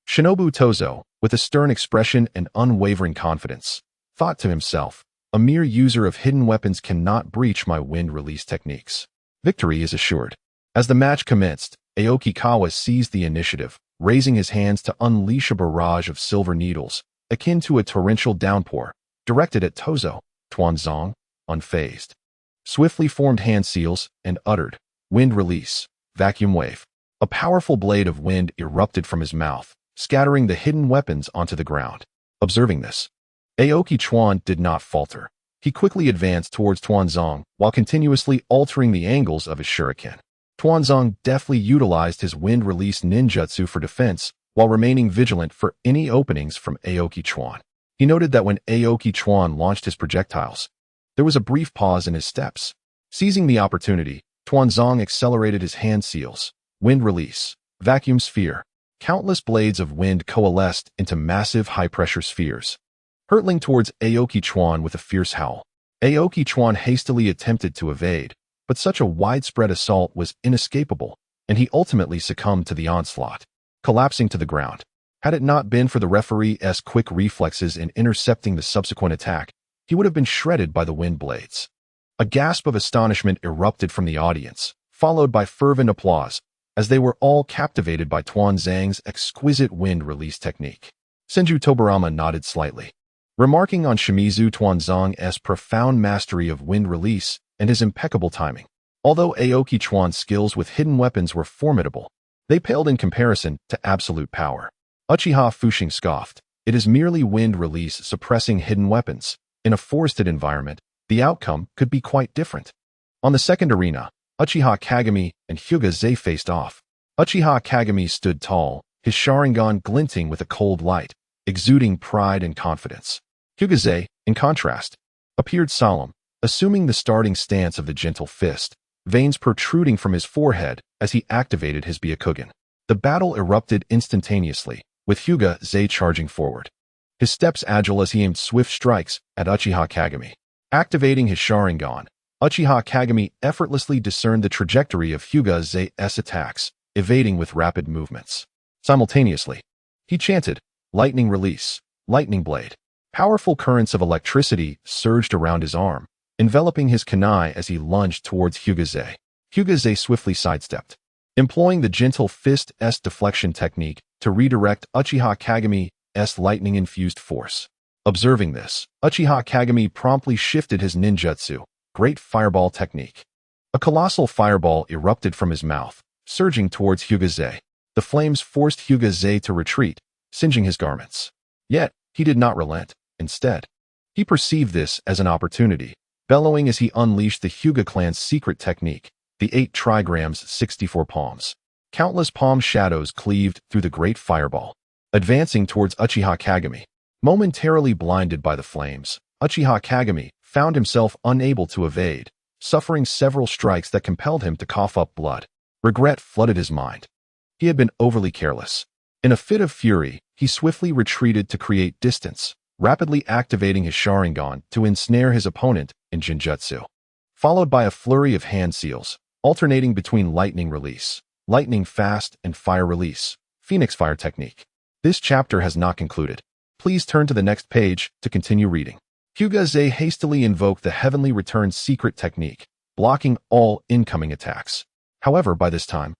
Shinobu Tozo, with a stern expression and unwavering confidence, thought to himself, "A mere user of hidden weapons cannot breach my wind release techniques. Victory is assured." As the match commenced, Aoki Kawa seized the initiative, raising his hands to unleash a barrage of silver needles, akin to a torrential downpour, directed at Tozo. Tuanzong, unfazed, swiftly formed hand seals and uttered, "Wind release, vacuum wave." A powerful blade of wind erupted from his mouth, scattering the hidden weapons onto the ground. Observing this, Aoki Chuan did not falter. He quickly advanced towards Tuanzong while continuously altering the angles of his shuriken. Tuanzong deftly utilized his wind release ninjutsu for defense while remaining vigilant for any openings from Aoki Chuan. He noted that when Aoki Chuan launched his projectiles, there was a brief pause in his steps. Seizing the opportunity, Tuanzong accelerated his hand seals, wind release, vacuum sphere. Countless blades of wind coalesced into massive high-pressure spheres, hurtling towards Aoki Chuan with a fierce howl. Aoki Chuan hastily attempted to evade, but such a widespread assault was inescapable, and he ultimately succumbed to the onslaught, collapsing to the ground. Had it not been for the referee's quick reflexes in intercepting the subsequent attack, he would have been shredded by the wind blades. A gasp of astonishment erupted from the audience, followed by fervent applause, as they were all captivated by Tuanzang's exquisite wind release technique. Senju Tobarama nodded slightly, remarking on Shimizu Tuanzang's profound mastery of wind release and his impeccable timing. Although Aoki Chuan's skills with hidden weapons were formidable, they paled in comparison to absolute power. Uchiha Fushing scoffed, "It is merely wind release suppressing hidden weapons. In a forested environment, the outcome could be quite different." On the second arena, Uchiha Kagami and Hyuga Zei faced off. Uchiha Kagami stood tall, his Sharingan glinting with a cold light, exuding pride and confidence. Hyuga Zei, in contrast, appeared solemn, assuming the starting stance of the gentle fist, veins protruding from his forehead as he activated his Byakugan. The battle erupted instantaneously, with Hyuga Zei charging forward, his steps agile as he aimed swift strikes at Uchiha Kagami. Activating his Sharingan, Uchiha Kagami effortlessly discerned the trajectory of Hyuga Zei's attacks, evading with rapid movements. Simultaneously, he chanted, "Lightning release, lightning blade." Powerful currents of electricity surged around his arm, enveloping his kunai as he lunged towards Hyuga Zei. Hyuga Zei swiftly sidestepped, employing the gentle fist's deflection technique to redirect Uchiha Kageme's lightning-infused force. Observing this, Uchiha Kagami promptly shifted his ninjutsu, Great Fireball technique. A colossal fireball erupted from his mouth, surging towards Hyuga. The flames forced Hyuga to retreat, singeing his garments. Yet, he did not relent. Instead, he perceived this as an opportunity, bellowing as he unleashed the Hyuga clan's secret technique, the 8 trigrams 64 palms. Countless palm shadows cleaved through the great fireball, advancing towards Uchiha Kagami. Momentarily blinded by the flames, Uchiha Kagami found himself unable to evade, suffering several strikes that compelled him to cough up blood. Regret flooded his mind. He had been overly careless. In a fit of fury, he swiftly retreated to create distance, rapidly activating his Sharingan to ensnare his opponent in Jinjutsu. Followed by a flurry of hand seals, alternating between lightning release, lightning fast, and fire release, Phoenix Fire technique. This chapter has not concluded. Please turn to the next page to continue reading. Hyuga hastily invoked the Heavenly Return secret technique, blocking all incoming attacks. However, by this time,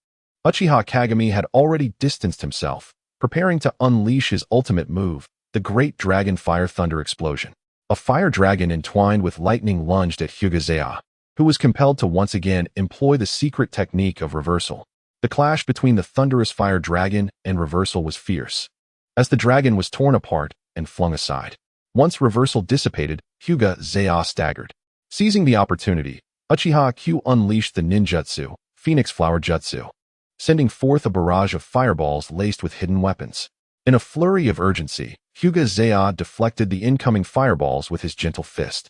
Uchiha Kagami had already distanced himself, preparing to unleash his ultimate move, the Great Dragon Fire Thunder Explosion. A fire dragon entwined with lightning lunged at Hyuga, who was compelled to once again employ the secret technique of reversal. The clash between the thunderous fire dragon and reversal was fierce, as the dragon was torn apart and flung aside. Once reversal dissipated, Hyuga staggered. Seizing the opportunity, Uchiha Q unleashed the ninjutsu, Phoenix Flower Jutsu, sending forth a barrage of fireballs laced with hidden weapons. In a flurry of urgency, Hyuga deflected the incoming fireballs with his gentle fist.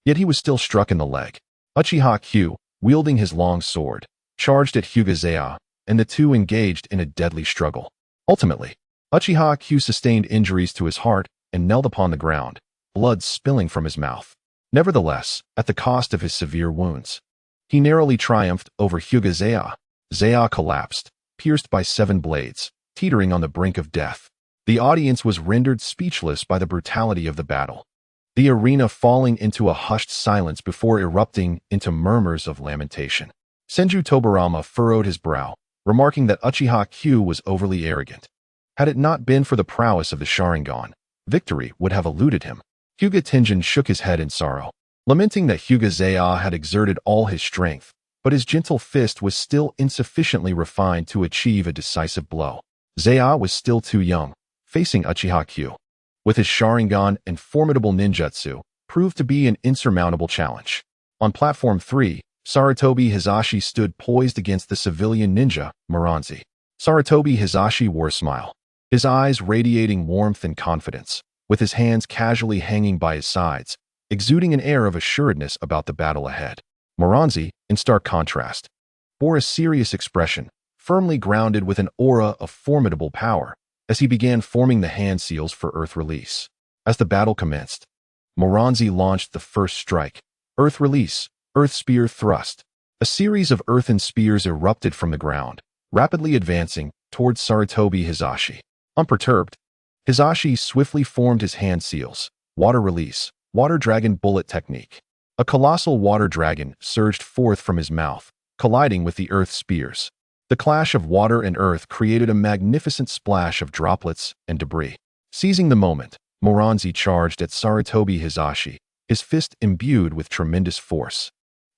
Yet he was still struck in the leg. Uchiha Q, wielding his long sword, charged at Hyuga, and the two engaged in a deadly struggle. Ultimately, Uchiha Q sustained injuries to his heart and knelt upon the ground, blood spilling from his mouth. Nevertheless, at the cost of his severe wounds, he narrowly triumphed over Hyuga. Zaya collapsed, pierced by 7 blades, teetering on the brink of death. The audience was rendered speechless by the brutality of the battle, the arena falling into a hushed silence before erupting into murmurs of lamentation. Senju Tobirama furrowed his brow, remarking that Uchiha Q was overly arrogant. Had it not been for the prowess of the Sharingan, victory would have eluded him. Hyuga Tenjin shook his head in sorrow, lamenting that Hyuga had exerted all his strength, but his gentle fist was still insufficiently refined to achieve a decisive blow. Zaya was still too young, facing Uchiha Q, with his Sharingan and formidable ninjutsu, proved to be an insurmountable challenge. On Platform 3, Sarutobi Hizashi stood poised against the civilian ninja, Muranzi. Sarutobi Hizashi wore a smile, his eyes radiating warmth and confidence, with his hands casually hanging by his sides, exuding an air of assuredness about the battle ahead. Muranzi, in stark contrast, bore a serious expression, firmly grounded with an aura of formidable power, as he began forming the hand seals for Earth release. As the battle commenced, Muranzi launched the first strike, Earth release, Earth spear thrust. A series of earthen spears erupted from the ground, rapidly advancing towards Sarutobi Hizashi. Unperturbed, Hizashi swiftly formed his hand seals, water release, water dragon bullet technique. A colossal water dragon surged forth from his mouth, colliding with the earth spears. The clash of water and earth created a magnificent splash of droplets and debris. Seizing the moment, Muranzi charged at Sarutobi Hizashi, his fist imbued with tremendous force.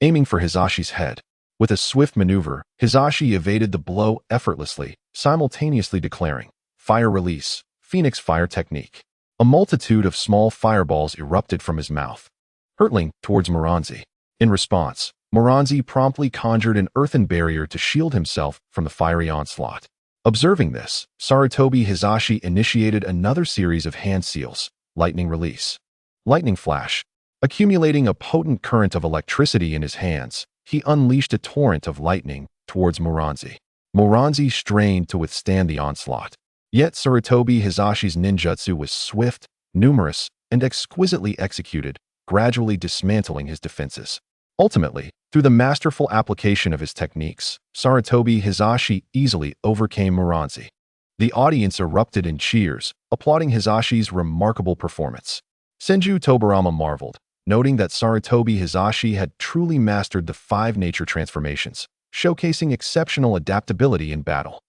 Aiming for Hizashi's head, with a swift maneuver, Hizashi evaded the blow effortlessly, simultaneously declaring, "Fire release, Phoenix Fire technique." A multitude of small fireballs erupted from his mouth, hurtling towards Muranzi. In response, Muranzi promptly conjured an earthen barrier to shield himself from the fiery onslaught. Observing this, Sarutobi Hizashi initiated another series of hand seals, lightning release, lightning flash. Accumulating a potent current of electricity in his hands, he unleashed a torrent of lightning towards Muranzi. Muranzi strained to withstand the onslaught. Yet Sarutobi Hizashi's ninjutsu was swift, numerous, and exquisitely executed, gradually dismantling his defenses. Ultimately, through the masterful application of his techniques, Sarutobi Hizashi easily overcame Muranzi. The audience erupted in cheers, applauding Hizashi's remarkable performance. Senju Tobirama marveled, noting that Sarutobi Hizashi had truly mastered the 5 nature transformations, showcasing exceptional adaptability in battle.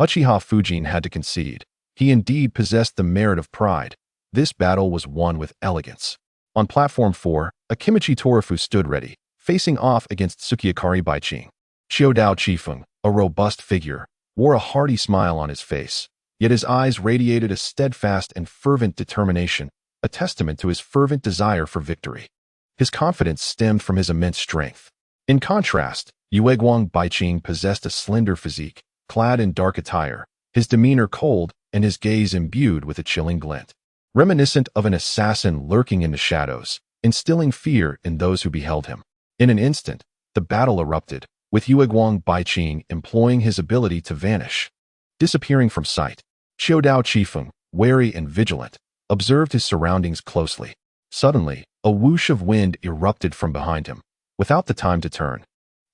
Uchiha Fujin had to concede, He indeed possessed the merit of pride. This battle was won with elegance. On platform 4, Akimichi Torafu stood ready, facing off against Tsukiyakari Baiching. Xiaodao Qifeng, a robust figure, wore a hearty smile on his face, yet his eyes radiated a steadfast and fervent determination, a testament to his fervent desire for victory. His confidence stemmed from his immense strength. In contrast, Yueguang Baiching possessed a slender physique, clad in dark attire, his demeanor cold and his gaze imbued with a chilling glint, reminiscent of an assassin lurking in the shadows, instilling fear in those who beheld him. In an instant, the battle erupted, with Yueguang Baiching employing his ability to vanish. Disappearing from sight, Xiaodao Qifeng, wary and vigilant, observed his surroundings closely. Suddenly, a whoosh of wind erupted from behind him. Without the time to turn,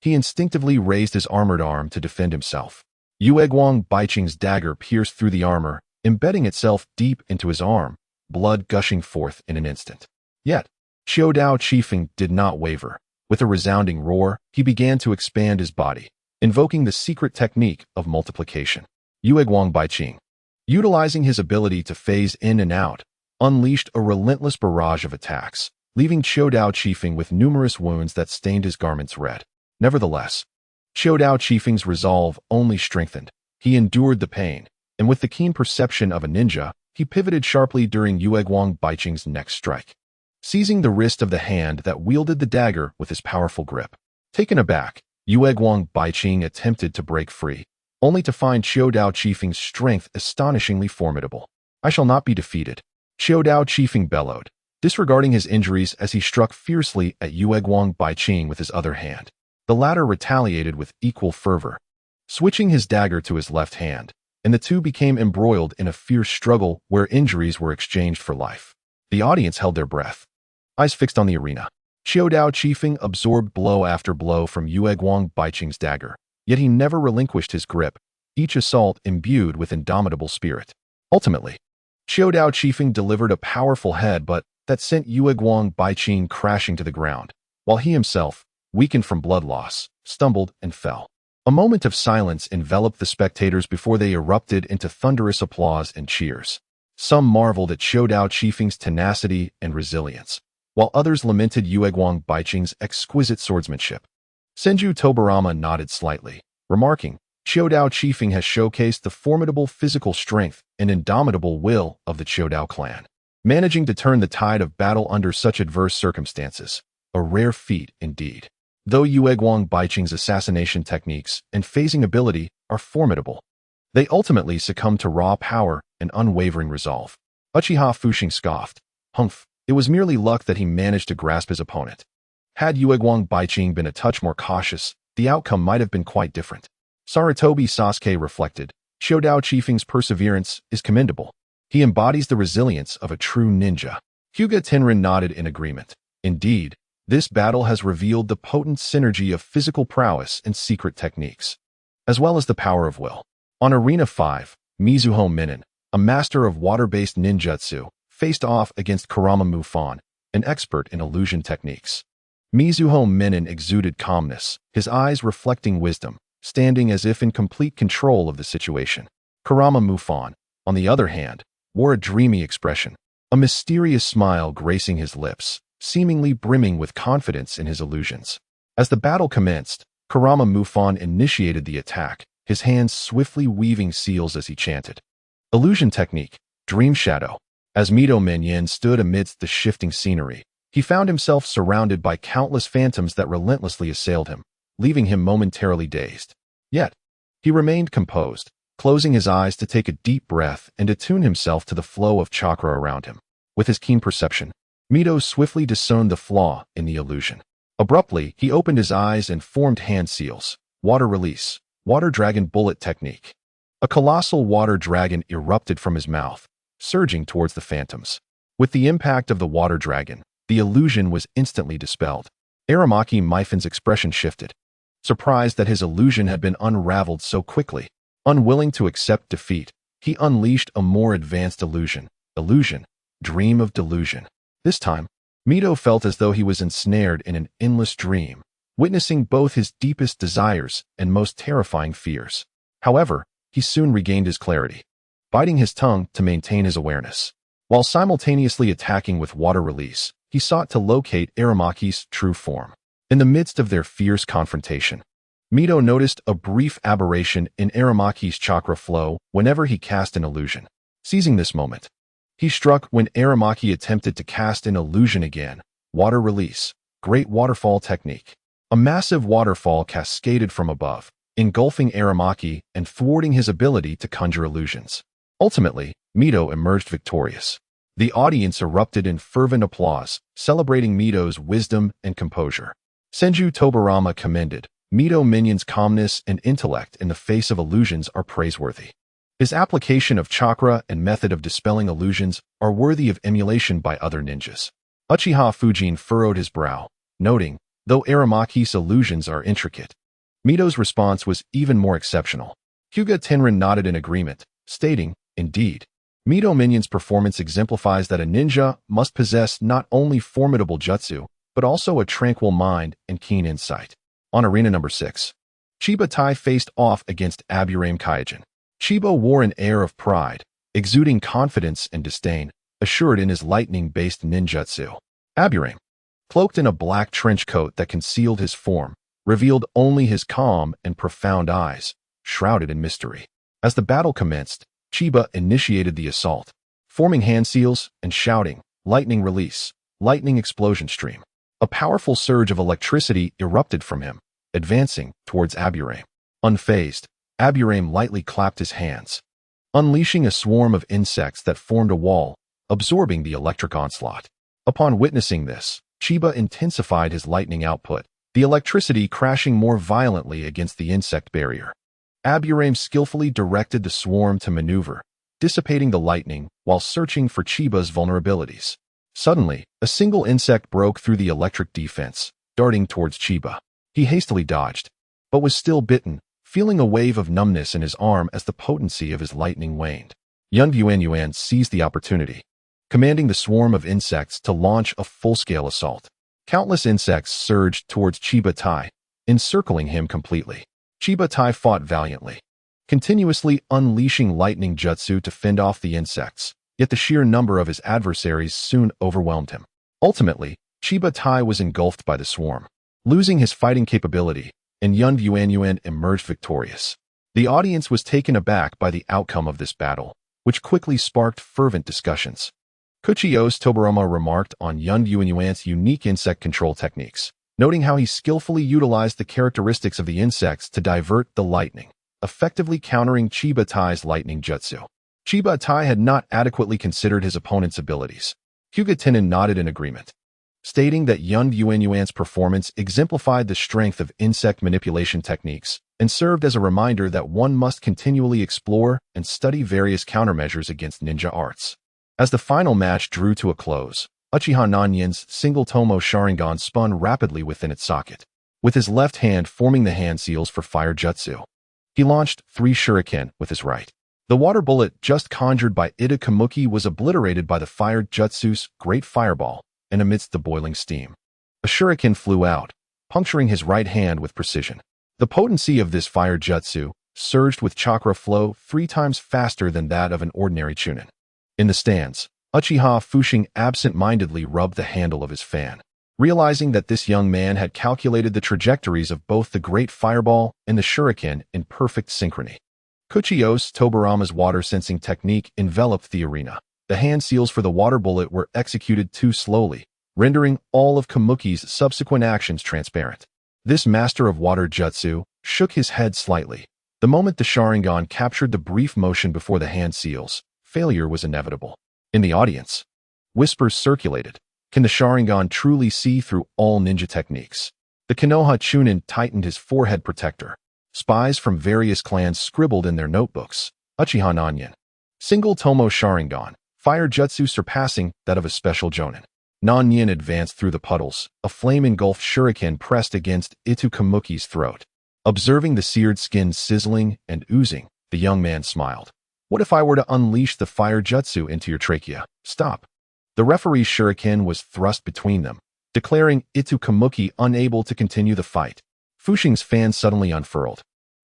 he instinctively raised his armored arm to defend himself. Yueguang Baiching's dagger pierced through the armor, embedding itself deep into his arm, blood gushing forth in an instant. Yet, Xiaodao Qifeng did not waver. With a resounding roar, he began to expand his body, invoking the secret technique of multiplication. Yueguang Baiching, utilizing his ability to phase in and out, unleashed a relentless barrage of attacks, leaving Xiaodao Qifeng with numerous wounds that stained his garments red. Nevertheless, Xiaodao Qifeng's resolve only strengthened. He endured the pain, and with the keen perception of a ninja, he pivoted sharply during Yueguang Baiching's next strike, seizing the wrist of the hand that wielded the dagger with his powerful grip. Taken aback, Yueguang Baiching attempted to break free, only to find Xiaodao Qifeng's strength astonishingly formidable. "I shall not be defeated," Xiaodao Qifeng bellowed, disregarding his injuries as he struck fiercely at Yueguang Baiching with his other hand. The latter retaliated with equal fervor, switching his dagger to his left hand, and the two became embroiled in a fierce struggle where injuries were exchanged for life. The audience held their breath, eyes fixed on the arena. Xiaodao Qifeng absorbed blow after blow from Yueguang Baiching's dagger, yet he never relinquished his grip, each assault imbued with indomitable spirit. Ultimately, Xiaodao Qifeng delivered a powerful headbutt that sent Yueguang Baiching crashing to the ground, while he himself, weakened from blood loss, stumbled and fell. A moment of silence enveloped the spectators before they erupted into thunderous applause and cheers. Some marveled at Xiaodao Qifeng's tenacity and resilience, while others lamented Yueguang Baiching's exquisite swordsmanship. Senju Tobarama nodded slightly, remarking, "Xiaodao Qifeng has showcased the formidable physical strength and indomitable will of the Xiaodao clan, managing to turn the tide of battle under such adverse circumstances. A rare feat indeed." Though Yueguang Baiching's assassination techniques and phasing ability are formidable, they ultimately succumb to raw power and unwavering resolve. Uchiha Fuxing scoffed, "Humph, it was merely luck that he managed to grasp his opponent. Had Yueguang Baiching been a touch more cautious, the outcome might have been quite different." Sarutobi Sasuke reflected, "Xiaodao Qifeng's perseverance is commendable. He embodies the resilience of a true ninja." Hyuga Tenrin nodded in agreement. Indeed, this battle has revealed the potent synergy of physical prowess and secret techniques, as well as the power of will. On Arena 5, Mizuho Minen, a master of water-based ninjutsu, faced off against Kurama Mufan, an expert in illusion techniques. Mizuho Minen exuded calmness, his eyes reflecting wisdom, standing as if in complete control of the situation. Kurama Mufan, on the other hand, wore a dreamy expression, a mysterious smile gracing his lips, seemingly brimming with confidence in his illusions. As the battle commenced, Kurama Mufan initiated the attack, his hands swiftly weaving seals as he chanted. Illusion technique, Dream Shadow. As Mido Menyen stood amidst the shifting scenery, he found himself surrounded by countless phantoms that relentlessly assailed him, leaving him momentarily dazed. Yet, he remained composed, closing his eyes to take a deep breath and attune himself to the flow of chakra around him. With his keen perception, Mido swiftly discerned the flaw in the illusion. Abruptly, he opened his eyes and formed hand seals. Water release, water dragon bullet technique. A colossal water dragon erupted from his mouth, surging towards the phantoms. With the impact of the water dragon, the illusion was instantly dispelled. Aramaki Mifen's expression shifted, surprised that his illusion had been unraveled so quickly. Unwilling to accept defeat, he unleashed a more advanced illusion, Dream of Delusion. This time, Mido felt as though he was ensnared in an endless dream, witnessing both his deepest desires and most terrifying fears. However, he soon regained his clarity. biting his tongue to maintain his awareness. While simultaneously attacking with water release, he sought to locate Aramaki's true form. In the midst of their fierce confrontation, Mito noticed a brief aberration in Aramaki's chakra flow whenever he cast an illusion. Seizing this moment, he struck when Aramaki attempted to cast an illusion again. Water release. Great waterfall technique. A massive waterfall cascaded from above, engulfing Aramaki and thwarting his ability to conjure illusions. Ultimately, Mito emerged victorious. The audience erupted in fervent applause, celebrating Mito's wisdom and composure. Senju Tobarama commended, Mito Minion's calmness and intellect in the face of illusions are praiseworthy. His application of chakra and method of dispelling illusions are worthy of emulation by other ninjas. Uchiha Fujin furrowed his brow, noting, though Aramaki's illusions are intricate, Mito's response was even more exceptional. Hyuga Tenrin nodded in agreement, stating, indeed, Mito Minion's performance exemplifies that a ninja must possess not only formidable jutsu, but also a tranquil mind and keen insight. On Arena Number 6, Chiba Tai faced off against Aburame Kaijin. Chiba wore an air of pride, exuding confidence and disdain, assured in his lightning-based ninjutsu. Aburame, cloaked in a black trench coat that concealed his form, revealed only his calm and profound eyes, shrouded in mystery. As the battle commenced, Chiba initiated the assault, forming hand seals and shouting, lightning release, lightning explosion stream. A powerful surge of electricity erupted from him, advancing towards Aburame. Unfazed, Aburame lightly clapped his hands, unleashing a swarm of insects that formed a wall, absorbing the electric onslaught. Upon witnessing this, Chiba intensified his lightning output, the electricity crashing more violently against the insect barrier. Aburame skillfully directed the swarm to maneuver, dissipating the lightning while searching for Chiba's vulnerabilities. Suddenly, a single insect broke through the electric defense, darting towards Chiba. He hastily dodged, but was still bitten, feeling a wave of numbness in his arm as the potency of his lightning waned. Yun Yuan seized the opportunity, commanding the swarm of insects to launch a full-scale assault. Countless insects surged towards Chiba Tai, encircling him completely. Chiba Tai fought valiantly, continuously unleashing lightning jutsu to fend off the insects, yet the sheer number of his adversaries soon overwhelmed him. Ultimately, Chiba Tai was engulfed by the swarm, losing his fighting capability, and Yun Yuan emerged victorious. The audience was taken aback by the outcome of this battle, which quickly sparked fervent discussions. Kuchiyose Tobarama remarked on Yun Yuan's unique insect control techniques, noting how he skillfully utilized the characteristics of the insects to divert the lightning, effectively countering Chiba Tai's lightning jutsu. Chiba Tai had not adequately considered his opponent's abilities. Hyuga Tenrin nodded in agreement, stating that Yun Yuan's performance exemplified the strength of insect manipulation techniques and served as a reminder that one must continually explore and study various countermeasures against ninja arts. As the final match drew to a close, Uchiha Nanyen's single Tomo Sharingan spun rapidly within its socket, with his left hand forming the hand seals for fire jutsu. He launched 3 shuriken with his right. The water bullet just conjured by Ida Kamuki was obliterated by the fire jutsu's great fireball, and amidst the boiling steam, a shuriken flew out, puncturing his right hand with precision. The potency of this fire jutsu surged with chakra flow 3 times faster than that of an ordinary chunin. In the stands, Uchiha Fushing absent-mindedly rubbed the handle of his fan, realizing that this young man had calculated the trajectories of both the great fireball and the shuriken in perfect synchrony. Kuchiyose Tobarama's water-sensing technique enveloped the arena. The hand seals for the water bullet were executed too slowly, rendering all of Kamuki's subsequent actions transparent. This master of water jutsu shook his head slightly. The moment the Sharingan captured the brief motion before the hand seals, failure was inevitable. In the audience, whispers circulated. Can the Sharingan truly see through all ninja techniques? The Konoha Chunin tightened his forehead protector. Spies from various clans scribbled in their notebooks. Uchiha Nanyen. Single Tomo Sharingan. Fire jutsu surpassing that of a special jonin. Nanyen advanced through the puddles. A flame-engulfed shuriken pressed against Itu Kamuki's throat. Observing the seared skin sizzling and oozing, the young man smiled. What if I were to unleash the fire jutsu into your trachea? Stop. The referee's shuriken was thrust between them, declaring Itu Kamuki unable to continue the fight. Fushing's fan suddenly unfurled,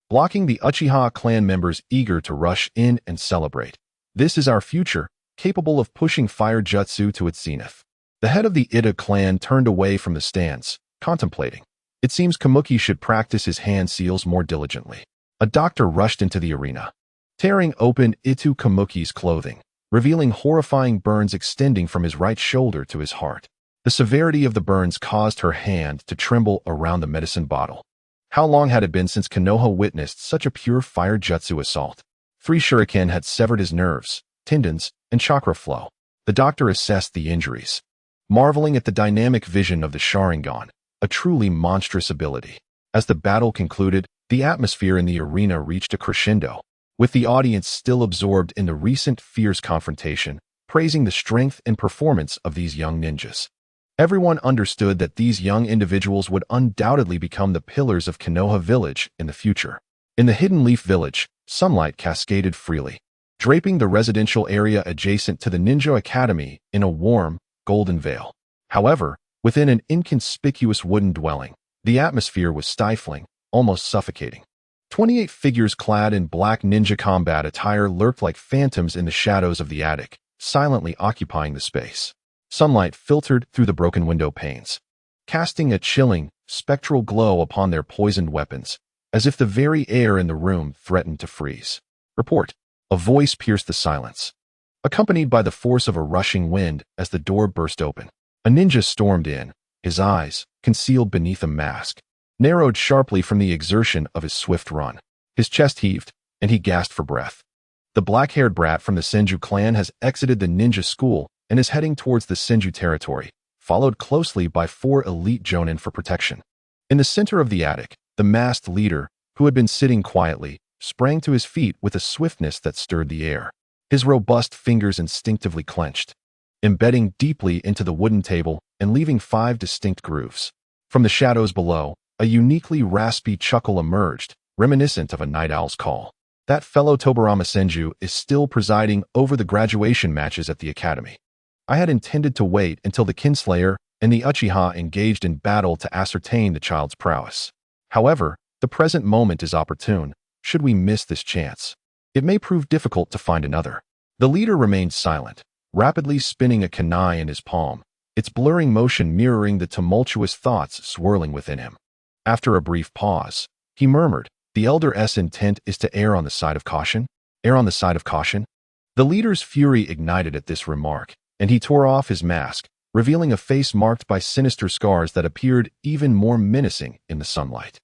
blocking the Uchiha clan members eager to rush in and celebrate. This is our future, capable of pushing fire jutsu to its zenith. The head of the Ida clan turned away from the stands, contemplating. It seems Kamuki should practice his hand seals more diligently. A doctor rushed into the arena, tearing open Itu Kamuki's clothing, revealing horrifying burns extending from his right shoulder to his heart. The severity of the burns caused her hand to tremble around the medicine bottle. How long had it been since Konoha witnessed such a pure fire jutsu assault? 3 shuriken had severed his nerves, tendons, and chakra flow. The doctor assessed the injuries, marveling at the dynamic vision of the Sharingan, a truly monstrous ability. As the battle concluded, the atmosphere in the arena reached a crescendo, with the audience still absorbed in the recent fierce confrontation, praising the strength and performance of these young ninjas. Everyone understood that these young individuals would undoubtedly become the pillars of Konoha village in the future. In the Hidden Leaf village, sunlight cascaded freely, draping the residential area adjacent to the Ninja Academy in a warm, golden veil. However, within an inconspicuous wooden dwelling, the atmosphere was stifling, almost suffocating. 28 figures clad in black ninja combat attire lurked like phantoms in the shadows of the attic, silently occupying the space. Sunlight filtered through the broken window panes, casting a chilling, spectral glow upon their poisoned weapons, as if the very air in the room threatened to freeze. Report. A voice pierced the silence, accompanied by the force of a rushing wind as the door burst open. A ninja stormed in, his eyes, concealed beneath a mask, narrowed sharply from the exertion of his swift run. His chest heaved, and he gasped for breath. The black-haired brat from the Senju clan has exited the ninja school and is heading towards the Senju territory, followed closely by 4 elite jonin for protection. In the center of the attic, the masked leader, who had been sitting quietly, sprang to his feet with a swiftness that stirred the air. His robust fingers instinctively clenched, embedding deeply into the wooden table and leaving 5 distinct grooves. From the shadows below, a uniquely raspy chuckle emerged, reminiscent of a night owl's call. That fellow Tobarama Senju is still presiding over the graduation matches at the academy. I had intended to wait until the Kinslayer and the Uchiha engaged in battle to ascertain the child's prowess. However, the present moment is opportune. Should we miss this chance, it may prove difficult to find another. The leader remained silent, rapidly spinning a kunai in his palm, its blurring motion mirroring the tumultuous thoughts swirling within him. After a brief pause, he murmured, "The Elder's intent is to err on the side of caution? Err on the side of caution?" The leader's fury ignited at this remark, and he tore off his mask, revealing a face marked by sinister scars that appeared even more menacing in the sunlight.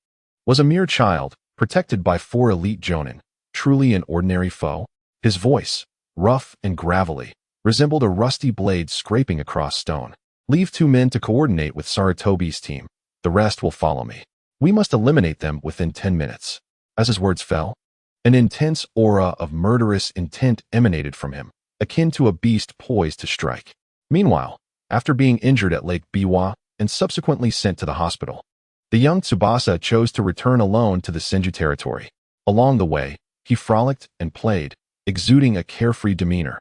Was a mere child, protected by 4 elite jonin, truly an ordinary foe? His voice, rough and gravelly, resembled a rusty blade scraping across stone. "Leave 2 men to coordinate with Sarutobi's team. The rest will follow me. We must eliminate them within 10 minutes. As his words fell, an intense aura of murderous intent emanated from him, akin to a beast poised to strike. Meanwhile, after being injured at Lake Biwa and subsequently sent to the hospital, the young Tsubasa chose to return alone to the Senju territory. Along the way, he frolicked and played, exuding a carefree demeanor,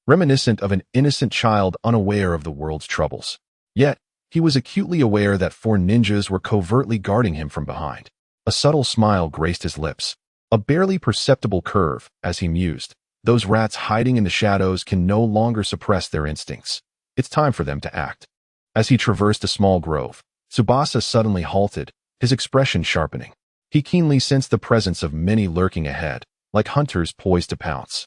reminiscent of an innocent child unaware of the world's troubles. Yet, he was acutely aware that 4 ninjas were covertly guarding him from behind. A subtle smile graced his lips, a barely perceptible curve, as he mused. Those rats hiding in the shadows can no longer suppress their instincts. It's time for them to act. As he traversed a small grove, Tsubasa suddenly halted, his expression sharpening. He keenly sensed the presence of many lurking ahead, like hunters poised to pounce.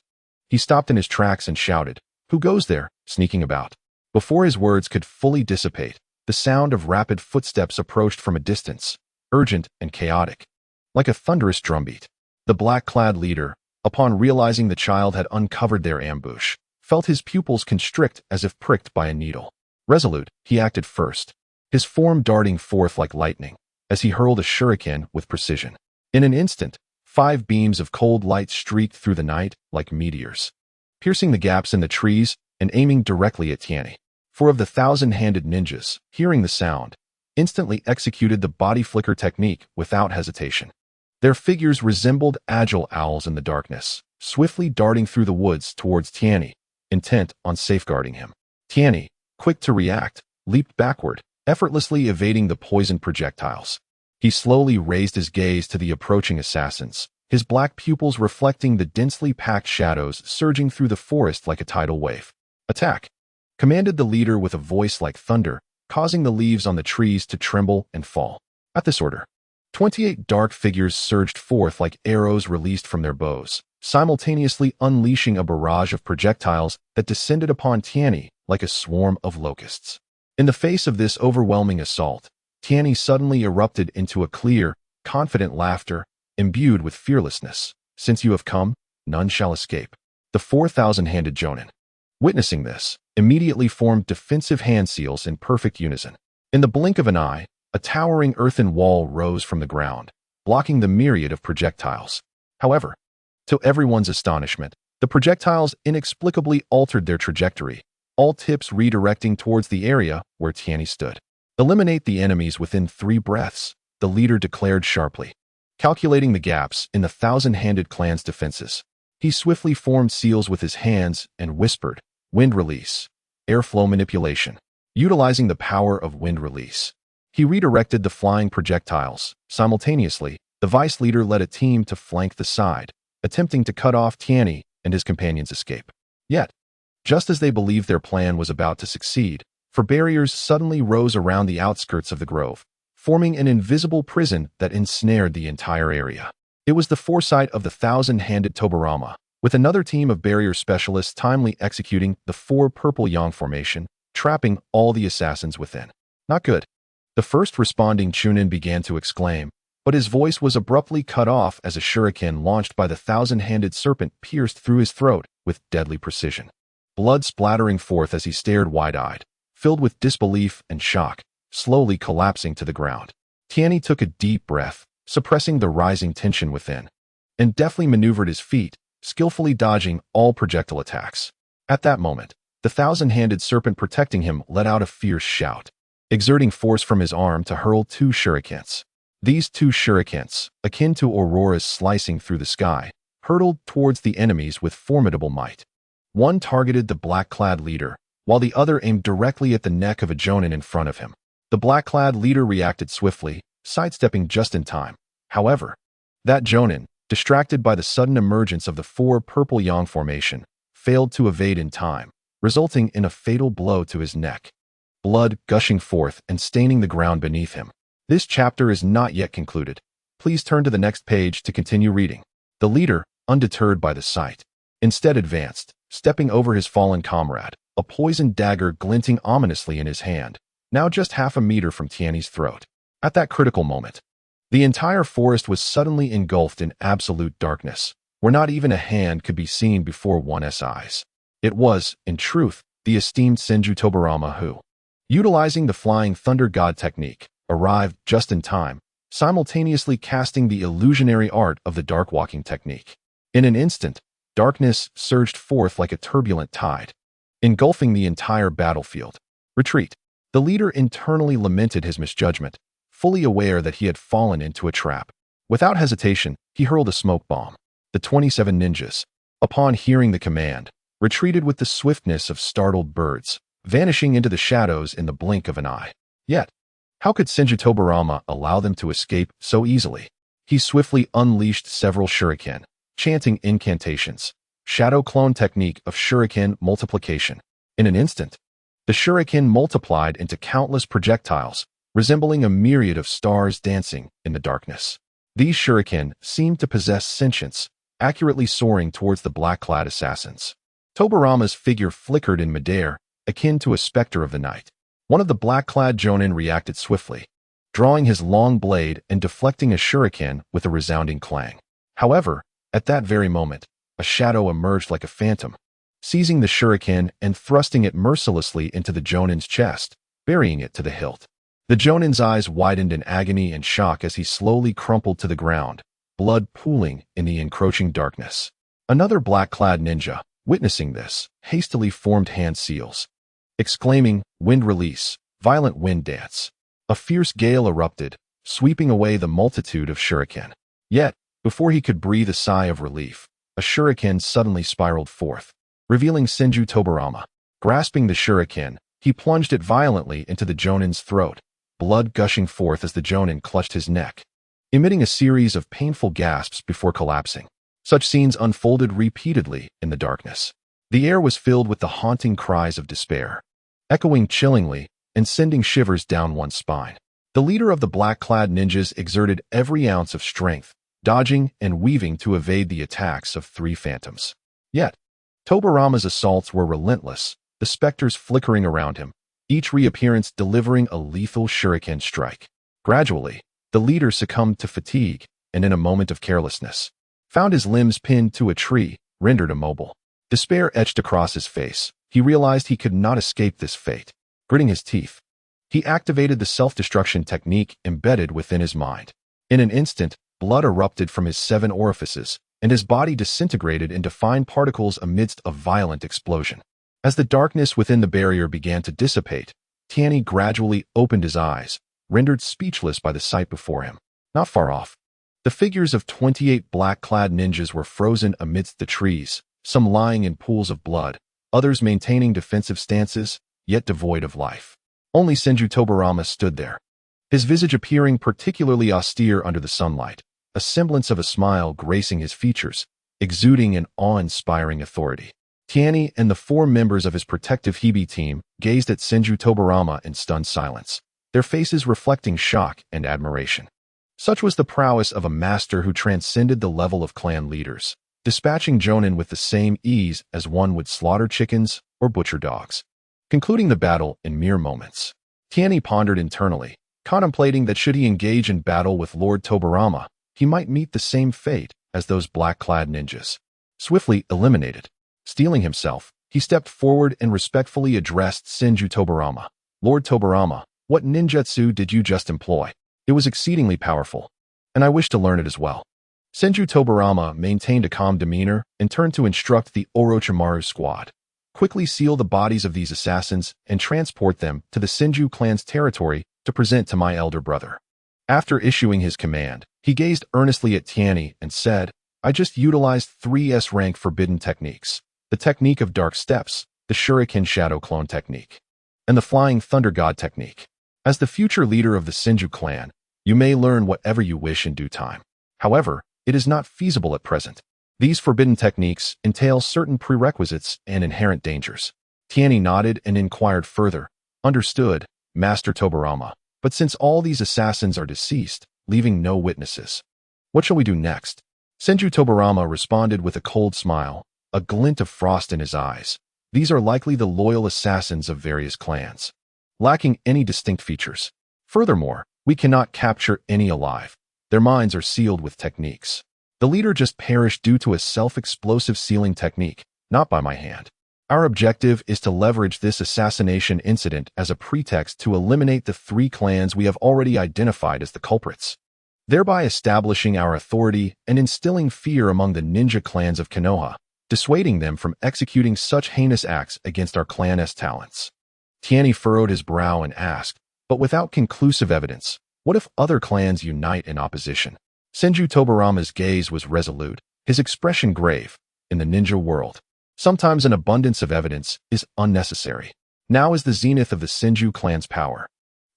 He stopped in his tracks and shouted, "Who goes there, sneaking about?" Before his words could fully dissipate, the sound of rapid footsteps approached from a distance, urgent and chaotic, like a thunderous drumbeat. The black-clad leader, upon realizing the child had uncovered their ambush, felt his pupils constrict as if pricked by a needle. Resolute, he acted first, his form darting forth like lightning, as he hurled a shuriken with precision. In an instant, 5 beams of cold light streaked through the night like meteors, piercing the gaps in the trees and aiming directly at Tianyi. 4 of the 1,000-handed ninjas, hearing the sound, instantly executed the body flicker technique without hesitation. Their figures resembled agile owls in the darkness, swiftly darting through the woods towards Tianyi, intent on safeguarding him. Tianyi, quick to react, leaped backward, effortlessly evading the poisoned projectiles. He slowly raised his gaze to the approaching assassins, his black pupils reflecting the densely packed shadows surging through the forest like a tidal wave. "Attack!" commanded the leader with a voice like thunder, causing the leaves on the trees to tremble and fall. At this order, 28 dark figures surged forth like arrows released from their bows, simultaneously unleashing a barrage of projectiles that descended upon Tianyi like a swarm of locusts. In the face of this overwhelming assault, Tianyi suddenly erupted into a clear, confident laughter, imbued with fearlessness. "Since you have come, none shall escape." The 4,000-handed Jonin, witnessing this, immediately formed defensive hand seals in perfect unison. In the blink of an eye, a towering earthen wall rose from the ground, blocking the myriad of projectiles. However, to everyone's astonishment, the projectiles inexplicably altered their trajectory, all tips redirecting towards the area where Tianyi stood. "Eliminate the enemies within 3 breaths," the leader declared sharply. Calculating the gaps in the 1,000-handed clan's defenses, he swiftly formed seals with his hands and whispered, "Wind release, airflow manipulation." Utilizing the power of wind release, he redirected the flying projectiles. Simultaneously, the vice leader led a team to flank the side, attempting to cut off Tianyi and his companions' escape. Yet, just as they believed their plan was about to succeed, barriers suddenly rose around the outskirts of the grove, forming an invisible prison that ensnared the entire area. It was the foresight of the 1,000-handed Tobarama, with another team of barrier specialists timely executing the 4 purple yang formation, trapping all the assassins within. "Not good." The first responding Chunin began to exclaim, but his voice was abruptly cut off as a shuriken launched by the 1,000-handed serpent pierced through his throat with deadly precision. Blood splattering forth as he stared wide-eyed, filled with disbelief and shock, slowly collapsing to the ground. Tianyi took a deep breath, suppressing the rising tension within, and deftly maneuvered his feet, skillfully dodging all projectile attacks. At that moment, the 1,000-handed serpent protecting him let out a fierce shout, exerting force from his arm to hurl 2 shurikens. These 2 shurikens, akin to auroras slicing through the sky, hurtled towards the enemies with formidable might. One targeted the black-clad leader, while the other aimed directly at the neck of a Jonin in front of him. The black-clad leader reacted swiftly, sidestepping just in time. However, that Jonin, distracted by the sudden emergence of the 4 purple yang formation, failed to evade in time, resulting in a fatal blow to his neck, blood gushing forth and staining the ground beneath him. This chapter is not yet concluded. Please turn to the next page to continue reading. The leader, undeterred by the sight, instead advanced, stepping over his fallen comrade, a poisoned dagger glinting ominously in his hand, now just half a meter from Tianyi's throat. At that critical moment, the entire forest was suddenly engulfed in absolute darkness, where not even a hand could be seen before one's eyes. It was, in truth, the esteemed Senju Tobarama who, utilizing the flying thunder god technique, arrived just in time, simultaneously casting the illusionary art of the dark walking technique. In an instant, darkness surged forth like a turbulent tide, engulfing the entire battlefield. "Retreat." The leader internally lamented his misjudgment, fully aware that he had fallen into a trap. Without hesitation, he hurled a smoke bomb. The 27 ninjas, upon hearing the command, retreated with the swiftness of startled birds, vanishing into the shadows in the blink of an eye. Yet, how could Senju Tobarama allow them to escape so easily? He swiftly unleashed several shuriken, chanting incantations, shadow clone technique of shuriken multiplication. In an instant, the shuriken multiplied into countless projectiles, resembling a myriad of stars dancing in the darkness. These shuriken seemed to possess sentience, accurately soaring towards the black-clad assassins. Tobarama's figure flickered in midair, akin to a specter of the night. One of the black-clad Jonin reacted swiftly, drawing his long blade and deflecting a shuriken with a resounding clang. However, at that very moment, a shadow emerged like a phantom, seizing the shuriken and thrusting it mercilessly into the Jonin's chest, burying it to the hilt. The Jonin's eyes widened in agony and shock as he slowly crumpled to the ground, blood pooling in the encroaching darkness. Another black-clad ninja, witnessing this, hastily formed hand seals, exclaiming, "Wind release, violent wind dance." A fierce gale erupted, sweeping away the multitude of shuriken. Yet, before he could breathe a sigh of relief, a shuriken suddenly spiraled forth, revealing Senju Tobarama. Grasping the shuriken, he plunged it violently into the Jonin's throat, blood gushing forth as the Jonin clutched his neck. emitting a series of painful gasps before collapsing. Such scenes unfolded repeatedly in the darkness. The air was filled with the haunting cries of despair, echoing chillingly and sending shivers down one's spine. The leader of the black-clad ninjas exerted every ounce of strength, dodging and weaving to evade the attacks of three phantoms. Yet, Tobarama's assaults were relentless, the specters flickering around him, each reappearance delivering a lethal shuriken strike. Gradually, the leader succumbed to fatigue and, in a moment of carelessness, found his limbs pinned to a tree, rendered immobile. Despair etched across his face. He realized he could not escape this fate. Gritting his teeth, he activated the self-destruction technique embedded within his mind. In an instant, blood erupted from his 7 orifices, and his body disintegrated into fine particles amidst a violent explosion. As the darkness within the barrier began to dissipate, Tianyi gradually opened his eyes, rendered speechless by the sight before him. Not far off, the figures of 28 black-clad ninjas were frozen amidst the trees, some lying in pools of blood, others maintaining defensive stances, yet devoid of life. Only Senju Tobarama stood there, his visage appearing particularly austere under the sunlight, a semblance of a smile gracing his features, exuding an awe-inspiring authority. Tianyi and the 4 members of his protective Hibi team gazed at Senju Tobarama in stunned silence, their faces reflecting shock and admiration. Such was the prowess of a master who transcended the level of clan leaders, dispatching jonin with the same ease as one would slaughter chickens or butcher dogs. Concluding the battle in mere moments, Tianyi pondered internally, contemplating that should he engage in battle with Lord Tobarama, he might meet the same fate as those black-clad ninjas. Swiftly eliminated, steeling himself, he stepped forward and respectfully addressed Senju Tobarama. Lord Tobarama, what ninjutsu did you just employ? It was exceedingly powerful, and I wish to learn it as well. Senju Tobarama maintained a calm demeanor and turned to instruct the Orochimaru squad. Quickly seal the bodies of these assassins and transport them to the Senju clan's territory to present to my elder brother. After issuing his command, he gazed earnestly at Tianyi and said, I just utilized 3 S-rank forbidden techniques, the technique of dark steps, the shuriken shadow clone technique, and the flying thunder god technique. As the future leader of the Senju clan, you may learn whatever you wish in due time. However, it is not feasible at present. These forbidden techniques entail certain prerequisites and inherent dangers. Tianyi nodded and inquired further. Understood, Master Tobarama. But since all these assassins are deceased, leaving no witnesses, what shall we do next? Senju Tobarama responded with a cold smile, a glint of frost in his eyes. These are likely the loyal assassins of various clans, lacking any distinct features. Furthermore, we cannot capture any alive. Their minds are sealed with techniques. The leader just perished due to a self-explosive sealing technique, not by my hand. Our objective is to leverage this assassination incident as a pretext to eliminate the 3 clans we have already identified as the culprits, thereby establishing our authority and instilling fear among the ninja clans of Konoha, dissuading them from executing such heinous acts against our clan's talents. Tianyi furrowed his brow and asked, but without conclusive evidence, what if other clans unite in opposition? Senju Tobarama's gaze was resolute, his expression grave. In the ninja world, sometimes an abundance of evidence is unnecessary. Now is the zenith of the Senju clan's power.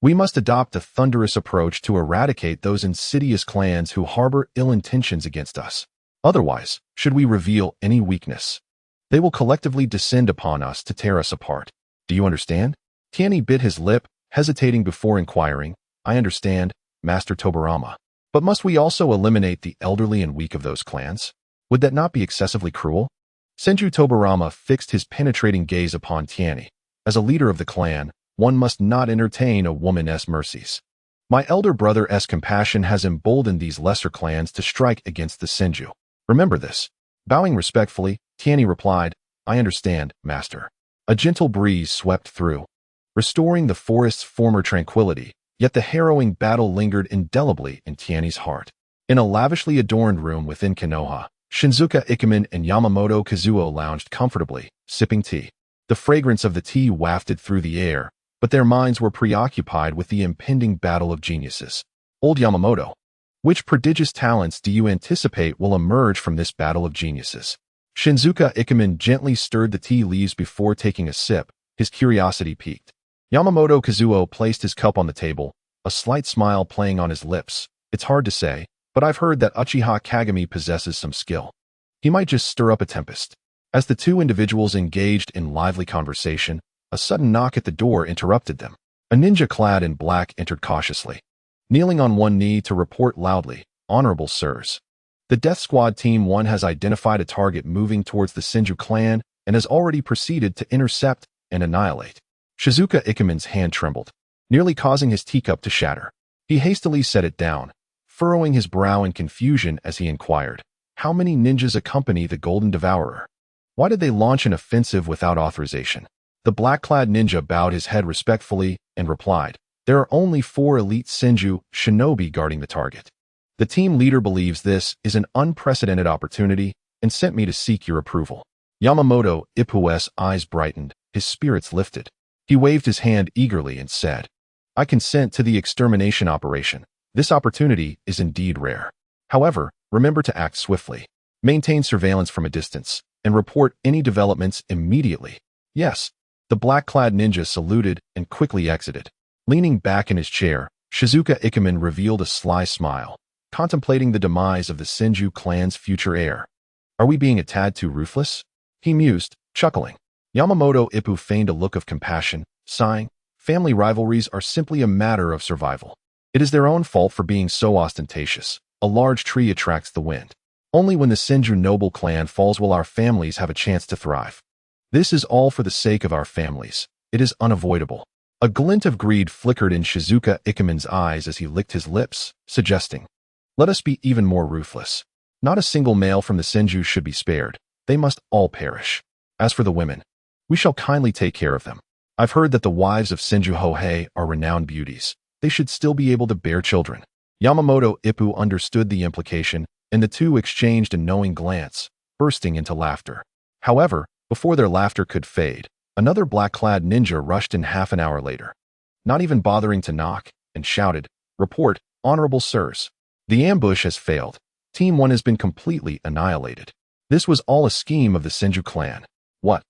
We must adopt a thunderous approach to eradicate those insidious clans who harbor ill intentions against us. Otherwise, should we reveal any weakness, they will collectively descend upon us to tear us apart. Do you understand? Tianyi bit his lip, hesitating before inquiring. I understand, Master Tobarama. But must we also eliminate the elderly and weak of those clans? Would that not be excessively cruel? Senju Tobarama fixed his penetrating gaze upon Tianyi. As a leader of the clan, one must not entertain a woman's mercies. My elder brother's compassion has emboldened these lesser clans to strike against the Senju. Remember this. Bowing respectfully, Tianyi replied, I understand, Master. A gentle breeze swept through, restoring the forest's former tranquility. Yet the harrowing battle lingered indelibly in Tianyi's heart. In a lavishly adorned room within Konoha, Shinzuka Ikemen and Yamamoto Kazuo lounged comfortably, sipping tea. The fragrance of the tea wafted through the air, but their minds were preoccupied with the impending battle of geniuses. Old Yamamoto, which prodigious talents do you anticipate will emerge from this battle of geniuses? Shinzuka Ikemen gently stirred the tea leaves before taking a sip, his curiosity piqued. Yamamoto Kazuo placed his cup on the table, a slight smile playing on his lips. It's hard to say, but I've heard that Uchiha Kagami possesses some skill. He might just stir up a tempest. As the two individuals engaged in lively conversation, a sudden knock at the door interrupted them. A ninja clad in black entered cautiously. Kneeling on one knee to report loudly, "Honorable sirs. The Death Squad Team 1 has identified a target moving towards the Senju clan and has already proceeded to intercept and annihilate." Shizuka Ikemen's hand trembled, nearly causing his teacup to shatter. He hastily set it down, furrowing his brow in confusion as he inquired, "How many ninjas accompany the Golden Devourer? Why did they launch an offensive without authorization?" The black-clad ninja bowed his head respectfully and replied, "There are only 4 elite Senju shinobi guarding the target. The team leader believes this is an unprecedented opportunity and sent me to seek your approval." Yamamoto Ippu's eyes brightened, his spirits lifted. He waved his hand eagerly and said, "I consent to the extermination operation. This opportunity is indeed rare. However, remember to act swiftly. Maintain surveillance from a distance, and report any developments immediately." "Yes." The black-clad ninja saluted and quickly exited. Leaning back in his chair, Shizuka Ikemen revealed a sly smile, contemplating the demise of the Senju clan's future heir. "Are we being a tad too ruthless?" he mused, chuckling. Yamamoto Ippu feigned a look of compassion, sighing, "Family rivalries are simply a matter of survival. It is their own fault for being so ostentatious. A large tree attracts the wind. Only when the Senju noble clan falls will our families have a chance to thrive. This is all for the sake of our families. It is unavoidable." A glint of greed flickered in Shizuka Ikemen's eyes as he licked his lips, suggesting, "Let us be even more ruthless. Not a single male from the Senju should be spared. They must all perish. As for the women, we shall kindly take care of them. I've heard that the wives of Senju Hohei are renowned beauties. They should still be able to bear children." Yamamoto Ippu understood the implication, and the two exchanged a knowing glance, bursting into laughter. However, before their laughter could fade, another black-clad ninja rushed in half an hour later, not even bothering to knock, and shouted, "Report, honorable sirs. The ambush has failed. Team 1 has been completely annihilated. This was all a scheme of the Senju clan." "What?"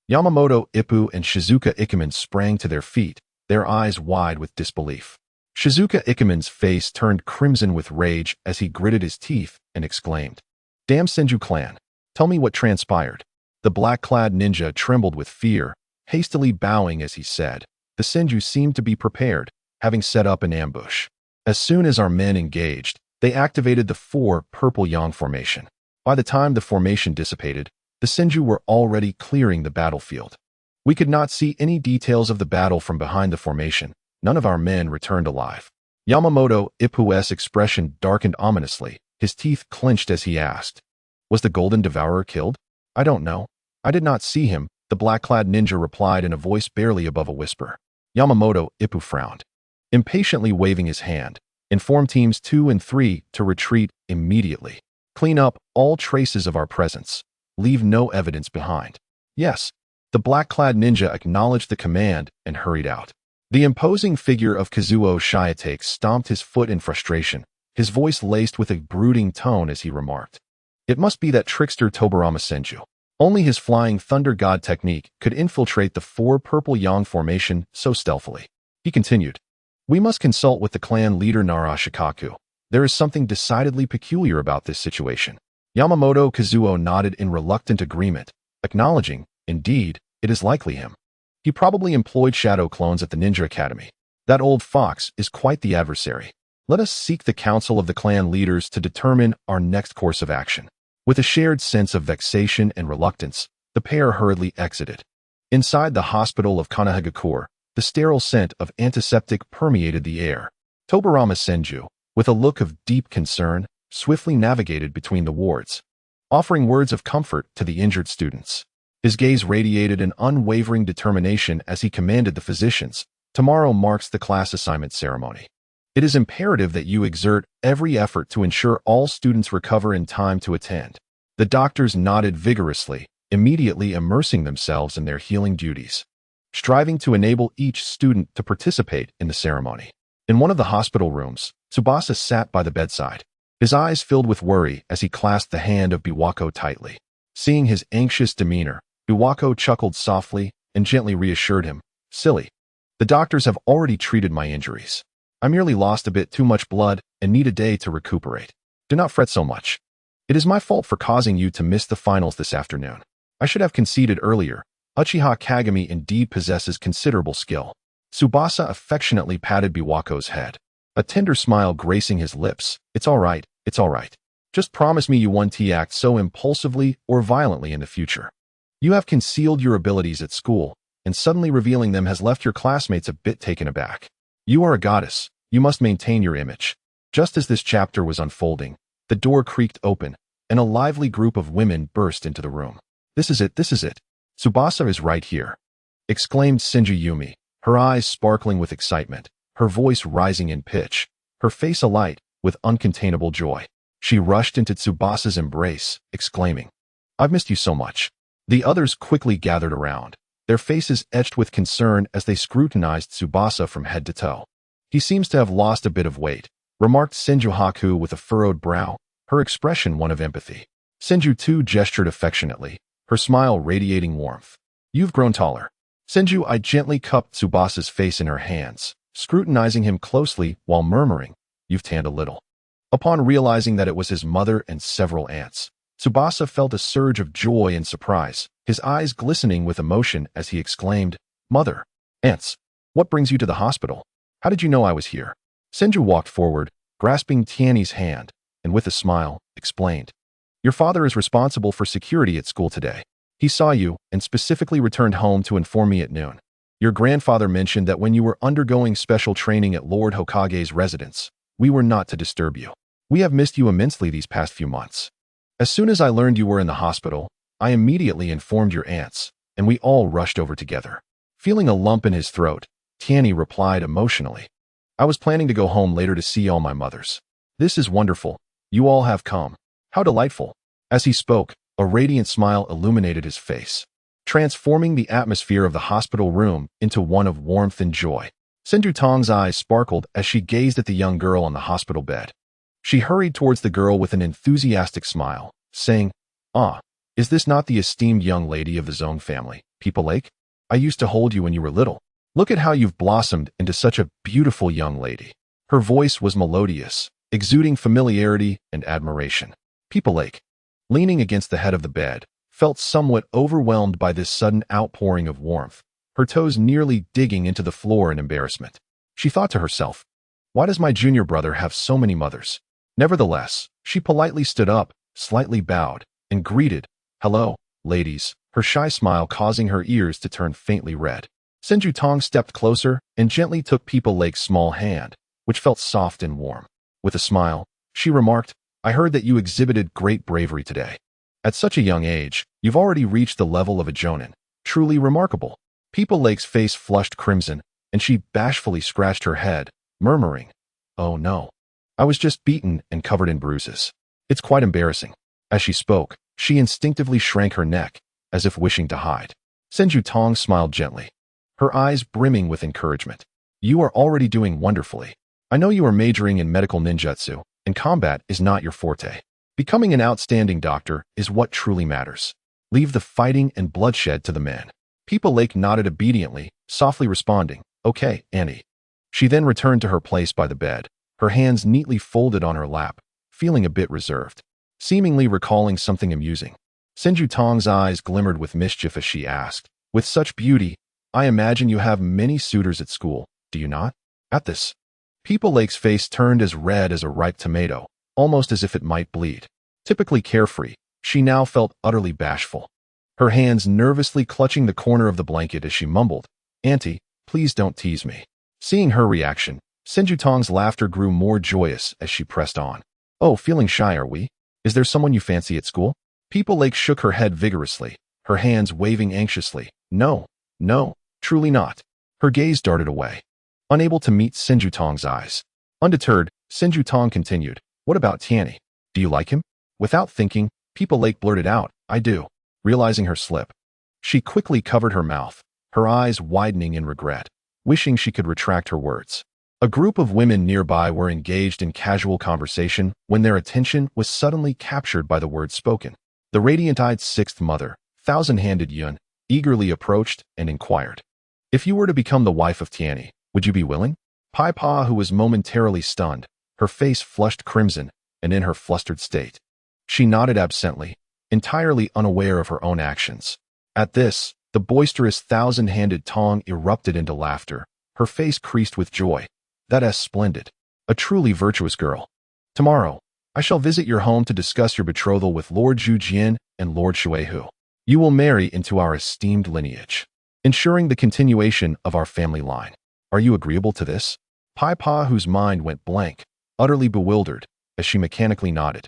Yamamoto Ippu and Shizuka Ikemen sprang to their feet, their eyes wide with disbelief. Shizuka Ikemen's face turned crimson with rage as he gritted his teeth and exclaimed, "Damn Senju clan! Tell me what transpired." The black-clad ninja trembled with fear, hastily bowing as he said, "The Senju seemed to be prepared, having set up an ambush. As soon as our men engaged, they activated the 4 purple yang formation. By the time the formation dissipated, the Senju were already clearing the battlefield. We could not see any details of the battle from behind the formation. None of our men returned alive." Yamamoto Ippu's expression darkened ominously, his teeth clenched as he asked, "Was the Golden Devourer killed?" "I don't know. I did not see him," the black-clad ninja replied in a voice barely above a whisper. Yamamoto Ippu frowned, impatiently waving his hand. "Inform teams 2 and 3 to retreat immediately. Clean up all traces of our presence. Leave no evidence behind." "Yes." The black-clad ninja acknowledged the command and hurried out. The imposing figure of Kazuo Shiitake stomped his foot in frustration, his voice laced with a brooding tone as he remarked, "It must be that trickster Tobarama Senju. Only his flying thunder god technique could infiltrate the 4 purple yang formation so stealthily." He continued, "We must consult with the clan leader Nara Shikaku. There is something decidedly peculiar about this situation." Yamamoto Kazuo nodded in reluctant agreement, acknowledging, "Indeed, it is likely him. He probably employed shadow clones at the Ninja Academy. That old fox is quite the adversary. Let us seek the counsel of the clan leaders to determine our next course of action." With a shared sense of vexation and reluctance, the pair hurriedly exited. Inside the hospital of Konoha, the sterile scent of antiseptic permeated the air. Tobarama Senju, with a look of deep concern, swiftly navigated between the wards, offering words of comfort to the injured students. His gaze radiated an unwavering determination as he commanded the physicians, "Tomorrow marks the class assignment ceremony. It is imperative that you exert every effort to ensure all students recover in time to attend." The doctors nodded vigorously, immediately immersing themselves in their healing duties, striving to enable each student to participate in the ceremony. In one of the hospital rooms, Tsubasa sat by the bedside, his eyes filled with worry as he clasped the hand of Biwako tightly. Seeing his anxious demeanor, Biwako chuckled softly and gently reassured him, "Silly. The doctors have already treated my injuries. I merely lost a bit too much blood and need a day to recuperate. Do not fret so much. It is my fault for causing you to miss the finals this afternoon. I should have conceded earlier. Uchiha Kagami indeed possesses considerable skill. Tsubasa affectionately patted Biwako's head, a tender smile gracing his lips. It's all right, it's all right. Just promise me you won't act so impulsively or violently in the future. You have concealed your abilities at school, and suddenly revealing them has left your classmates a bit taken aback. You are a goddess. You must maintain your image. Just as this chapter was unfolding, the door creaked open, and a lively group of women burst into the room. This is it, this is it. Tsubasa is right here, exclaimed Senju Yumi, her eyes sparkling with excitement, her voice rising in pitch, her face alight with uncontainable joy. She rushed into Tsubasa's embrace, exclaiming, I've missed you so much. The others quickly gathered around, their faces etched with concern as they scrutinized Tsubasa from head to toe. He seems to have lost a bit of weight, remarked Senju Haku with a furrowed brow, her expression one of empathy. Senju too gestured affectionately, her smile radiating warmth. You've grown taller. Senju I gently cupped Tsubasa's face in her hands, scrutinizing him closely while murmuring, You've tanned a little. Upon realizing that it was his mother and several aunts, Tsubasa felt a surge of joy and surprise, his eyes glistening with emotion as he exclaimed, Mother, aunts, what brings you to the hospital? How did you know I was here? Senju walked forward, grasping Tianyi's hand, and with a smile, explained, Your father is responsible for security at school today. He saw you and specifically returned home to inform me at noon. Your grandfather mentioned that when you were undergoing special training at Lord Hokage's residence, we were not to disturb you. We have missed you immensely these past few months. As soon as I learned you were in the hospital, I immediately informed your aunts, and we all rushed over together. Feeling a lump in his throat, Tianyi replied emotionally, I was planning to go home later to see all my mothers. This is wonderful. You all have come. How delightful. As he spoke, a radiant smile illuminated his face, transforming the atmosphere of the hospital room into one of warmth and joy. Senju Tong's eyes sparkled as she gazed at the young girl on the hospital bed. She hurried towards the girl with an enthusiastic smile, saying, Ah, is this not the esteemed young lady of the Zong family, People Lake? I used to hold you when you were little. Look at how you've blossomed into such a beautiful young lady. Her voice was melodious, exuding familiarity and admiration. People Lake, leaning against the head of the bed, felt somewhat overwhelmed by this sudden outpouring of warmth, her toes nearly digging into the floor in embarrassment. She thought to herself, Why does my junior brother have so many mothers? Nevertheless, she politely stood up, slightly bowed, and greeted, Hello, ladies, her shy smile causing her ears to turn faintly red. Senju Tong stepped closer and gently took People Lake's small hand, which felt soft and warm. With a smile, she remarked, I heard that you exhibited great bravery today. At such a young age, you've already reached the level of a jonin. Truly remarkable. People Lake's face flushed crimson, and she bashfully scratched her head, murmuring, Oh no. I was just beaten and covered in bruises. It's quite embarrassing. As she spoke, she instinctively shrank her neck, as if wishing to hide. Senju Tong smiled gently, her eyes brimming with encouragement. You are already doing wonderfully. I know you are majoring in medical ninjutsu, and combat is not your forte. Becoming an outstanding doctor is what truly matters. Leave the fighting and bloodshed to the men. People Lake nodded obediently, softly responding, Okay, Annie. She then returned to her place by the bed, her hands neatly folded on her lap, feeling a bit reserved, seemingly recalling something amusing. Senju Tong's eyes glimmered with mischief as she asked, With such beauty, I imagine you have many suitors at school, do you not? At this, People Lake's face turned as red as a ripe tomato, almost as if it might bleed. Typically carefree, she now felt utterly bashful, her hands nervously clutching the corner of the blanket as she mumbled, Auntie, please don't tease me. Seeing her reaction, Senju Tong's laughter grew more joyous as she pressed on. Oh, feeling shy are we? Is there someone you fancy at school? People Lake shook her head vigorously, her hands waving anxiously. No, truly not. Her gaze darted away, unable to meet Senju Tong's eyes. Undeterred, Senju Tong continued, What about Tianyi? Do you like him? Without thinking, People Lake blurted out, I do. Realizing her slip, she quickly covered her mouth, her eyes widening in regret, wishing she could retract her words. A group of women nearby were engaged in casual conversation when their attention was suddenly captured by the words spoken. The radiant-eyed sixth mother, thousand-handed Yun, eagerly approached and inquired, If you were to become the wife of Tianyi, would you be willing? Pai Pa, who was momentarily stunned, her face flushed crimson and in her flustered state. She nodded absently, entirely unaware of her own actions. At this, the boisterous thousand-handed Tong erupted into laughter, her face creased with joy. That's splendid. A truly virtuous girl. Tomorrow, I shall visit your home to discuss your betrothal with Lord Zhu Jian and Lord Shuihu. You will marry into our esteemed lineage, ensuring the continuation of our family line. Are you agreeable to this? Pai Pa, whose mind went blank, utterly bewildered, as she mechanically nodded.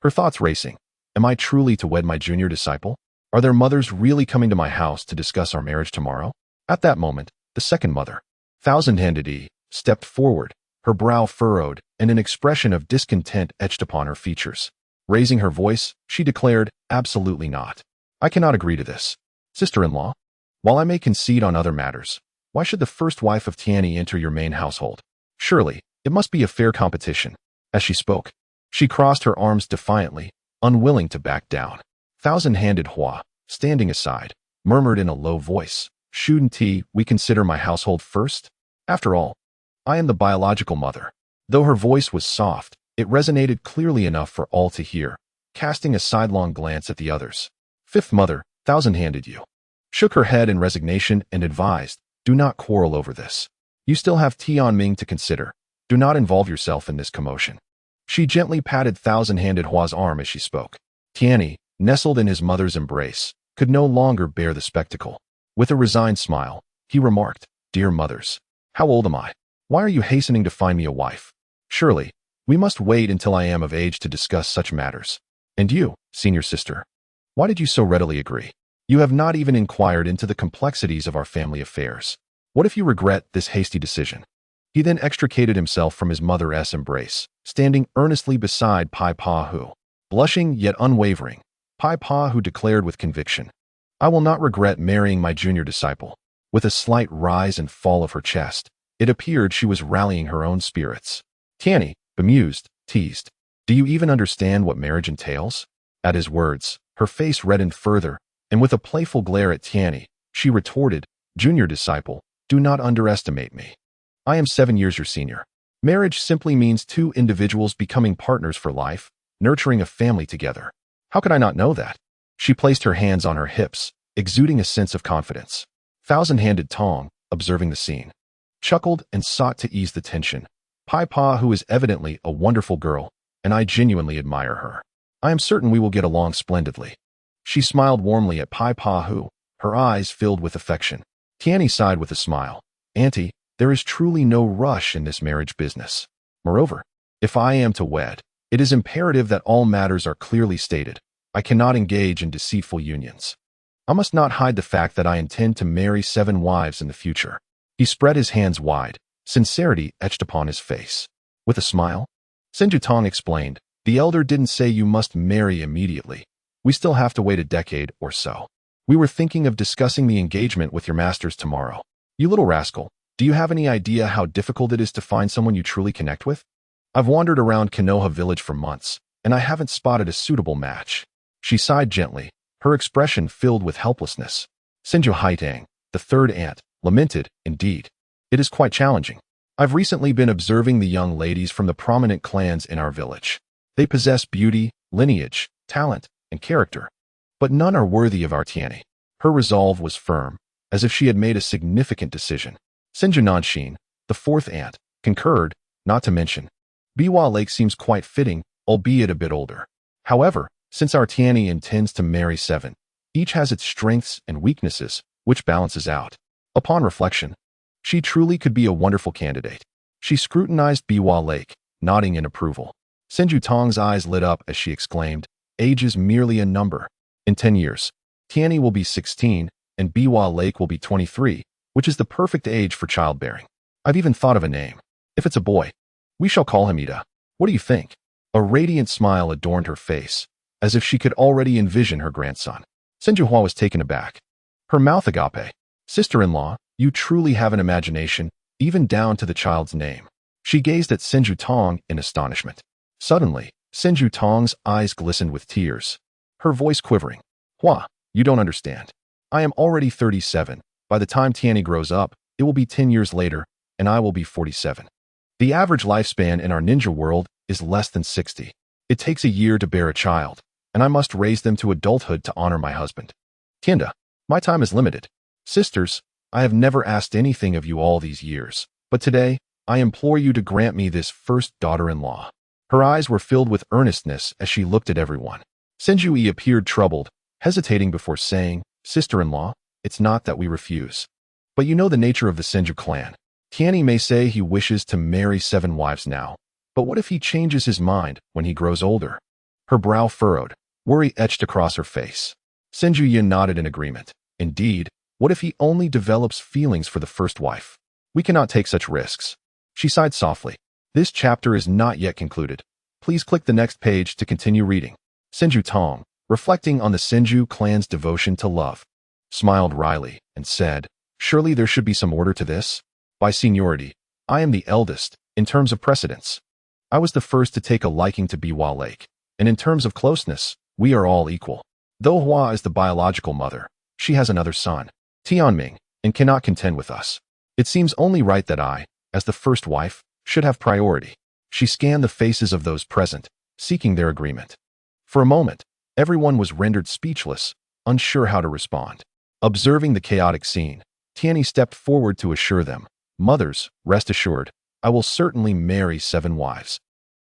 Her thoughts racing. Am I truly to wed my junior disciple? Are their mothers really coming to my house to discuss our marriage tomorrow? At that moment, the second mother, thousand-handed E, stepped forward, her brow furrowed, and an expression of discontent etched upon her features. Raising her voice, she declared, absolutely not. I cannot agree to this. Sister-in-law, while I may concede on other matters, why should the first wife of Tianyi enter your main household? Surely, it must be a fair competition. As she spoke, she crossed her arms defiantly, unwilling to back down. Thousand-handed Hua, standing aside, murmured in a low voice, Shouldn't we consider my household first? After all, I am the biological mother. Though her voice was soft, it resonated clearly enough for all to hear, casting a sidelong glance at the others. Fifth mother, thousand-handed you, shook her head in resignation and advised, do not quarrel over this. You still have Tianming to consider. Do not involve yourself in this commotion. She gently patted thousand-handed Hua's arm as she spoke. Tianyi, nestled in his mother's embrace, could no longer bear the spectacle. With a resigned smile, he remarked, Dear mothers, how old am I? Why are you hastening to find me a wife? Surely, we must wait until I am of age to discuss such matters. And you, senior sister, why did you so readily agree? You have not even inquired into the complexities of our family affairs. What if you regret this hasty decision? He then extricated himself from his mother's embrace, standing earnestly beside Pai Pa, who, blushing yet unwavering, Pai Pa, who declared with conviction, I will not regret marrying my junior disciple. With a slight rise and fall of her chest, it appeared she was rallying her own spirits. Tianyi, bemused, teased, Do you even understand what marriage entails? At his words, her face reddened further, and with a playful glare at Tianyi, she retorted, Junior disciple, do not underestimate me. I am 7 years your senior. Marriage simply means two individuals becoming partners for life, nurturing a family together. How could I not know that? She placed her hands on her hips, exuding a sense of confidence. Thousand-handed Tong, observing the scene, chuckled and sought to ease the tension. Pai Pa, who is evidently a wonderful girl, and I genuinely admire her. I am certain we will get along splendidly. She smiled warmly at Pai Pa, who, her eyes filled with affection. Tianyi sighed with a smile. Auntie, there is truly no rush in this marriage business. Moreover, if I am to wed, it is imperative that all matters are clearly stated. I cannot engage in deceitful unions. I must not hide the fact that I intend to marry 7 wives in the future. He spread his hands wide, sincerity etched upon his face. With a smile, Senju Tong explained, The elder didn't say you must marry immediately. We still have to wait a decade or so. We were thinking of discussing the engagement with your masters tomorrow. You little rascal, do you have any idea how difficult it is to find someone you truly connect with? I've wandered around Konoha village for months, and I haven't spotted a suitable match. She sighed gently, her expression filled with helplessness. Senju Haitang, the third aunt, lamented, Indeed, it is quite challenging. I've recently been observing the young ladies from the prominent clans in our village. They possess beauty, lineage, talent, and character, but none are worthy of our Tianyi. Her resolve was firm, as if she had made a significant decision. Senju Nanshin, the fourth aunt, concurred, not to mention, Biwa Lake seems quite fitting, albeit a bit older. However, since our Tianyi intends to marry 7, each has its strengths and weaknesses, which balances out. Upon reflection, she truly could be a wonderful candidate. She scrutinized Biwa Lake, nodding in approval. Senju Tong's eyes lit up as she exclaimed, Age is merely a number. In 10 years, Tianyi will be 16, and Biwa Lake will be 23, which is the perfect age for childbearing. I've even thought of a name. If it's a boy, we shall call him Ida. What do you think? A radiant smile adorned her face, as if she could already envision her grandson. Senju Hua was taken aback. Her mouth agape. Sister-in-law, you truly have an imagination, even down to the child's name. She gazed at Senju Tong in astonishment. Suddenly, Senju Tong's eyes glistened with tears, her voice quivering. Hua, you don't understand. I am already 37. By the time Tianyi grows up, it will be 10 years later, and I will be 47. The average lifespan in our ninja world is less than 60. It takes a year to bear a child, and I must raise them to adulthood to honor my husband. Tienda, my time is limited. Sisters, I have never asked anything of you all these years, but today, I implore you to grant me this first daughter-in-law. Her eyes were filled with earnestness as she looked at everyone. Senju appeared troubled, hesitating before saying, Sister-in-law, it's not that we refuse. But you know the nature of the Senju clan. Tianyi may say he wishes to marry 7 wives now, but what if he changes his mind when he grows older? Her brow furrowed, worry etched across her face. Senju nodded in agreement. Indeed, what if he only develops feelings for the first wife? We cannot take such risks. She sighed softly. This chapter is not yet concluded. Please click the next page to continue reading. Senju Tong, reflecting on the Senju clan's devotion to love, smiled wryly and said, surely there should be some order to this? By seniority, I am the eldest, in terms of precedence. I was the first to take a liking to Biwa Lake, and in terms of closeness, we are all equal. Though Hua is the biological mother, she has another son, Tianming, and cannot contend with us. It seems only right that I, as the first wife, should have priority. She scanned the faces of those present, seeking their agreement. For a moment, everyone was rendered speechless, unsure how to respond. Observing the chaotic scene, Tianyi stepped forward to assure them, mothers, rest assured, I will certainly marry 7 wives.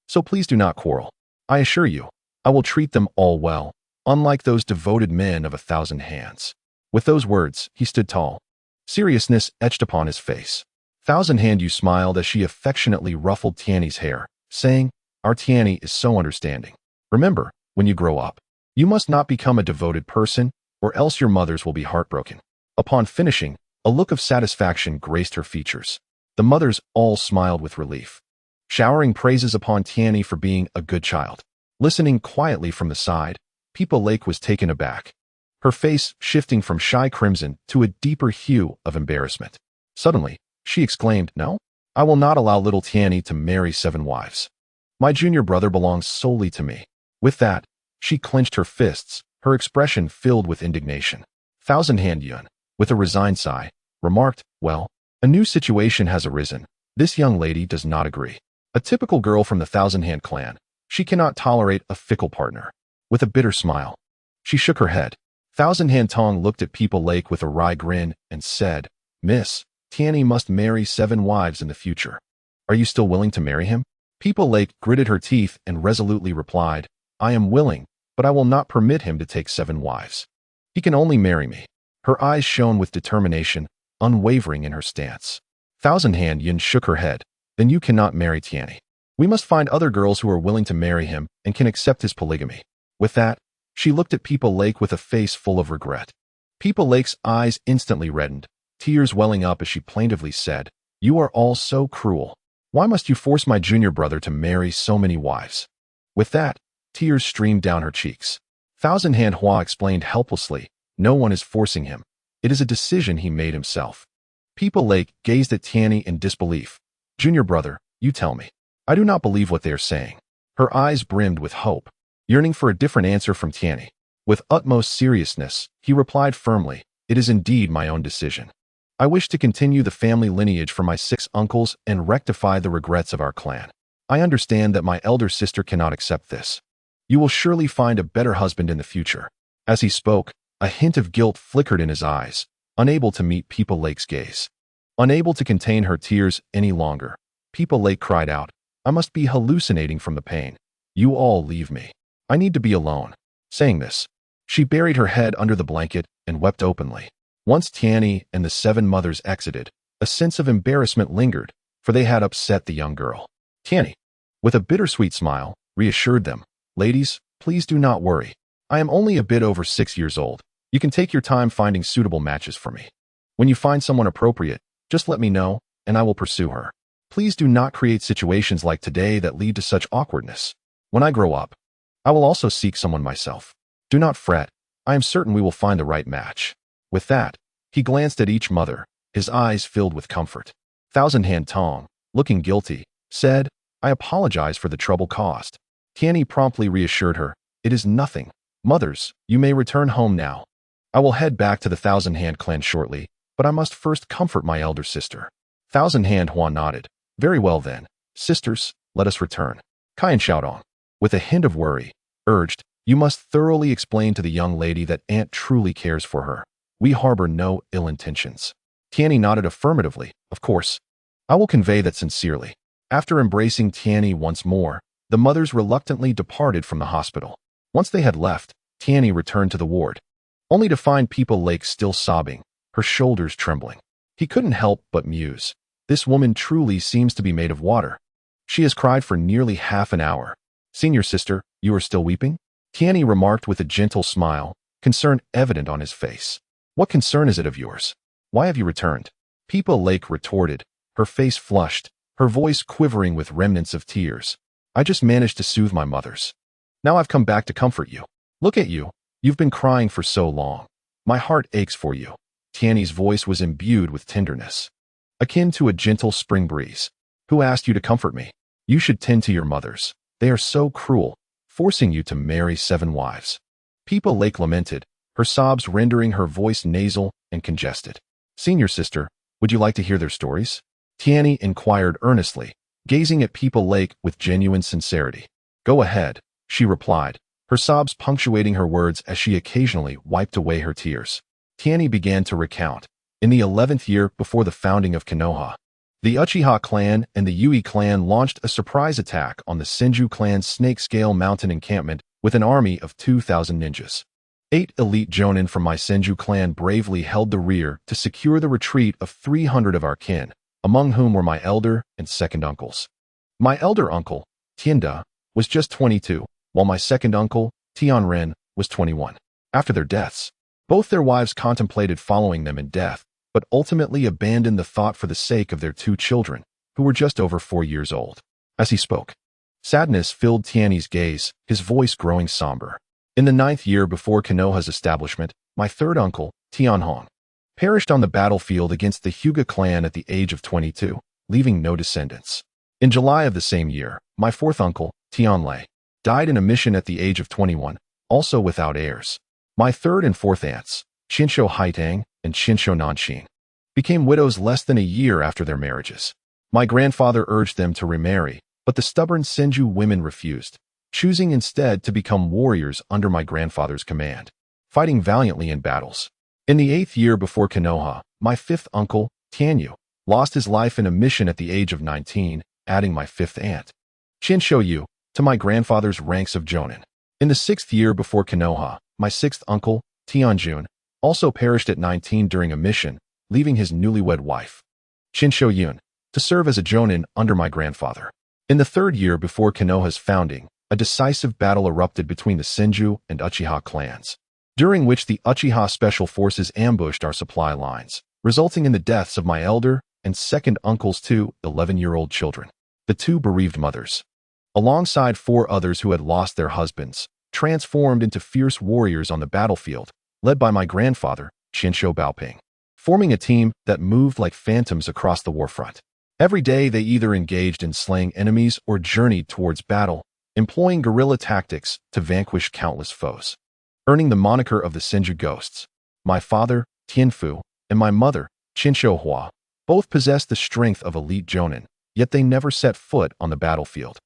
So please do not quarrel. I assure you, I will treat them all well, unlike those devoted men of 1,000 hands. With those words, he stood tall. Seriousness etched upon his face. 1,000 Hand smiled as she affectionately ruffled Tianyi's hair, saying, our Tianyi is so understanding. Remember, when you grow up, you must not become a devoted person, or else your mothers will be heartbroken. Upon finishing, a look of satisfaction graced her features. The mothers all smiled with relief, showering praises upon Tianyi for being a good child. Listening quietly from the side, Peepa Lake was taken aback, her face shifting from shy crimson to a deeper hue of embarrassment. Suddenly, she exclaimed, no, I will not allow little Tianyi to marry 7 wives. My junior brother belongs solely to me. With that, she clenched her fists, her expression filled with indignation. 1,000 Hand Yun, with a resigned sigh, remarked, well, a new situation has arisen. This young lady does not agree. A typical girl from the 1,000 Hand clan, she cannot tolerate a fickle partner. With a bitter smile, she shook her head. 1,000 Hand Tong looked at Peepa Lake with a wry grin and said, Miss, Tianyi must marry 7 wives in the future. Are you still willing to marry him? Peepa Lake gritted her teeth and resolutely replied, I am willing, but I will not permit him to take 7 wives. He can only marry me. Her eyes shone with determination, unwavering in her stance. 1,000 Hand Yun shook her head. Then you cannot marry Tianyi. We must find other girls who are willing to marry him and can accept his polygamy. With that, she looked at Peepa Lake with a face full of regret. Peepa Lake's eyes instantly reddened, tears welling up as she plaintively said, you are all so cruel. Why must you force my junior brother to marry so many wives? With that, tears streamed down her cheeks. 1,000 Hand Hua explained helplessly, no one is forcing him. It is a decision he made himself. Peepa Lake gazed at Tianyi in disbelief. Junior brother, you tell me. I do not believe what they are saying. Her eyes brimmed with hope, yearning for a different answer from Tianyi. With utmost seriousness, he replied firmly, it is indeed my own decision. I wish to continue the family lineage for my 6 uncles and rectify the regrets of our clan. I understand that my elder sister cannot accept this. You will surely find a better husband in the future. As he spoke, a hint of guilt flickered in his eyes, unable to meet Peepa Lake's gaze. Unable to contain her tears any longer, Peepa Lake cried out, I must be hallucinating from the pain. You all leave me. I need to be alone. Saying this, she buried her head under the blanket and wept openly. Once Tianyi and the 7 mothers exited, a sense of embarrassment lingered, for they had upset the young girl. Tianyi, with a bittersweet smile, reassured them, ladies, please do not worry. I am only a bit over 6 years old. You can take your time finding suitable matches for me. When you find someone appropriate, just let me know, and I will pursue her. Please do not create situations like today that lead to such awkwardness. When I grow up, I will also seek someone myself. Do not fret. I am certain we will find the right match. With that, he glanced at each mother, his eyes filled with comfort. 1,000 Hand Tong, looking guilty, said, I apologize for the trouble caused. Tianyi promptly reassured her, it is nothing. Mothers, you may return home now. I will head back to the 1,000 Hand clan shortly, but I must first comfort my elder sister. Thousand Hand Huan nodded. Very well then, sisters, let us return. Kai Xiaodong, with a hint of worry, urged, you must thoroughly explain to the young lady that Aunt truly cares for her. We harbor no ill intentions. Tianyi nodded affirmatively. Of course. I will convey that sincerely. After embracing Tianyi once more, the mothers reluctantly departed from the hospital. Once they had left, Tianyi returned to the ward, only to find People Lake still sobbing, her shoulders trembling. He couldn't help but muse. This woman truly seems to be made of water. She has cried for nearly half an hour. Senior sister, you are still weeping? Tianyi remarked with a gentle smile, concern evident on his face. What concern is it of yours? Why have you returned? People Lake retorted, her face flushed, her voice quivering with remnants of tears. I just managed to soothe my mothers. Now I've come back to comfort you. Look at you. You've been crying for so long. My heart aches for you. Tianyi's voice was imbued with tenderness, akin to a gentle spring breeze. Who asked you to comfort me? You should tend to your mothers. They are so cruel, forcing you to marry 7 wives. People Lake lamented, her sobs rendering her voice nasal and congested. Senior sister, would you like to hear their stories? Tianyi inquired earnestly, gazing at People Lake with genuine sincerity. Go ahead, she replied, her sobs punctuating her words as she occasionally wiped away her tears. Tianyi began to recount. In the 11th year before the founding of Konoha, the Uchiha clan and the Yui clan launched a surprise attack on the Senju clan's Snake-Scale Mountain encampment with an army of 2,000 ninjas. 8 elite jonin from my Senju clan bravely held the rear to secure the retreat of 300 of our kin, among whom were my elder and second uncles. My elder uncle, Tianda, was just 22, while my second uncle, Tianren, was 21. After their deaths, both their wives contemplated following them in death, but ultimately abandoned the thought for the sake of their 2 children, who were just over 4 years old. As he spoke, sadness filled Tianyi's gaze, his voice growing somber. In the 9th year before Konoha's establishment, my third uncle, Tianhong, perished on the battlefield against the Hyuga clan at the age of 22, leaving no descendants. In July of the same year, my fourth uncle, Tianlei, died in a mission at the age of 21, also without heirs. My third and fourth aunts, Qinsho Haitang and Qinsho Nanxing, became widows less than a year after their marriages. My grandfather urged them to remarry, but the stubborn Senju women refused, choosing instead to become warriors under my grandfather's command, fighting valiantly in battles. In the 8th year before Konoha, my fifth uncle, Tianyi, lost his life in a mission at the age of 19, adding my fifth aunt, Qinsho, to my grandfather's ranks of jonin. In the 6th year before Konoha, my sixth uncle, Tianjun, also perished at 19 during a mission, leaving his newlywed wife, Qinsho, to serve as a jonin under my grandfather. In the 3rd year before Konoha's founding, a decisive battle erupted between the Senju and Uchiha clans, during which the Uchiha Special Forces ambushed our supply lines, resulting in the deaths of my elder and second uncle's 2 11-year-old children, the 2 bereaved mothers, alongside 4 others who had lost their husbands, transformed into fierce warriors on the battlefield, led by my grandfather, Qinsho Baoping, forming a team that moved like phantoms across the warfront. Every day they either engaged in slaying enemies or journeyed towards battle, employing guerrilla tactics to vanquish countless foes, earning the moniker of the Senju Ghosts. My father, Tianfu, and my mother, Qinsho Hua, both possessed the strength of elite jonin, yet they never set foot on the battlefield,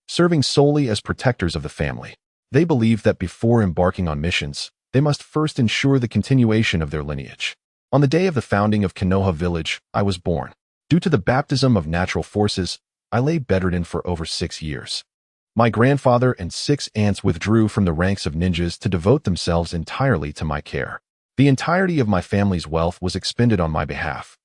serving solely as protectors of the family. They believed that before embarking on missions, they must first ensure the continuation of their lineage. On the day of the founding of Konoha village, I was born. Due to the baptism of natural forces, I lay bedridden for over 6 years. My grandfather and 6 aunts withdrew from the ranks of ninjas to devote themselves entirely to my care. The entirety of my family's wealth was expended on my behalf,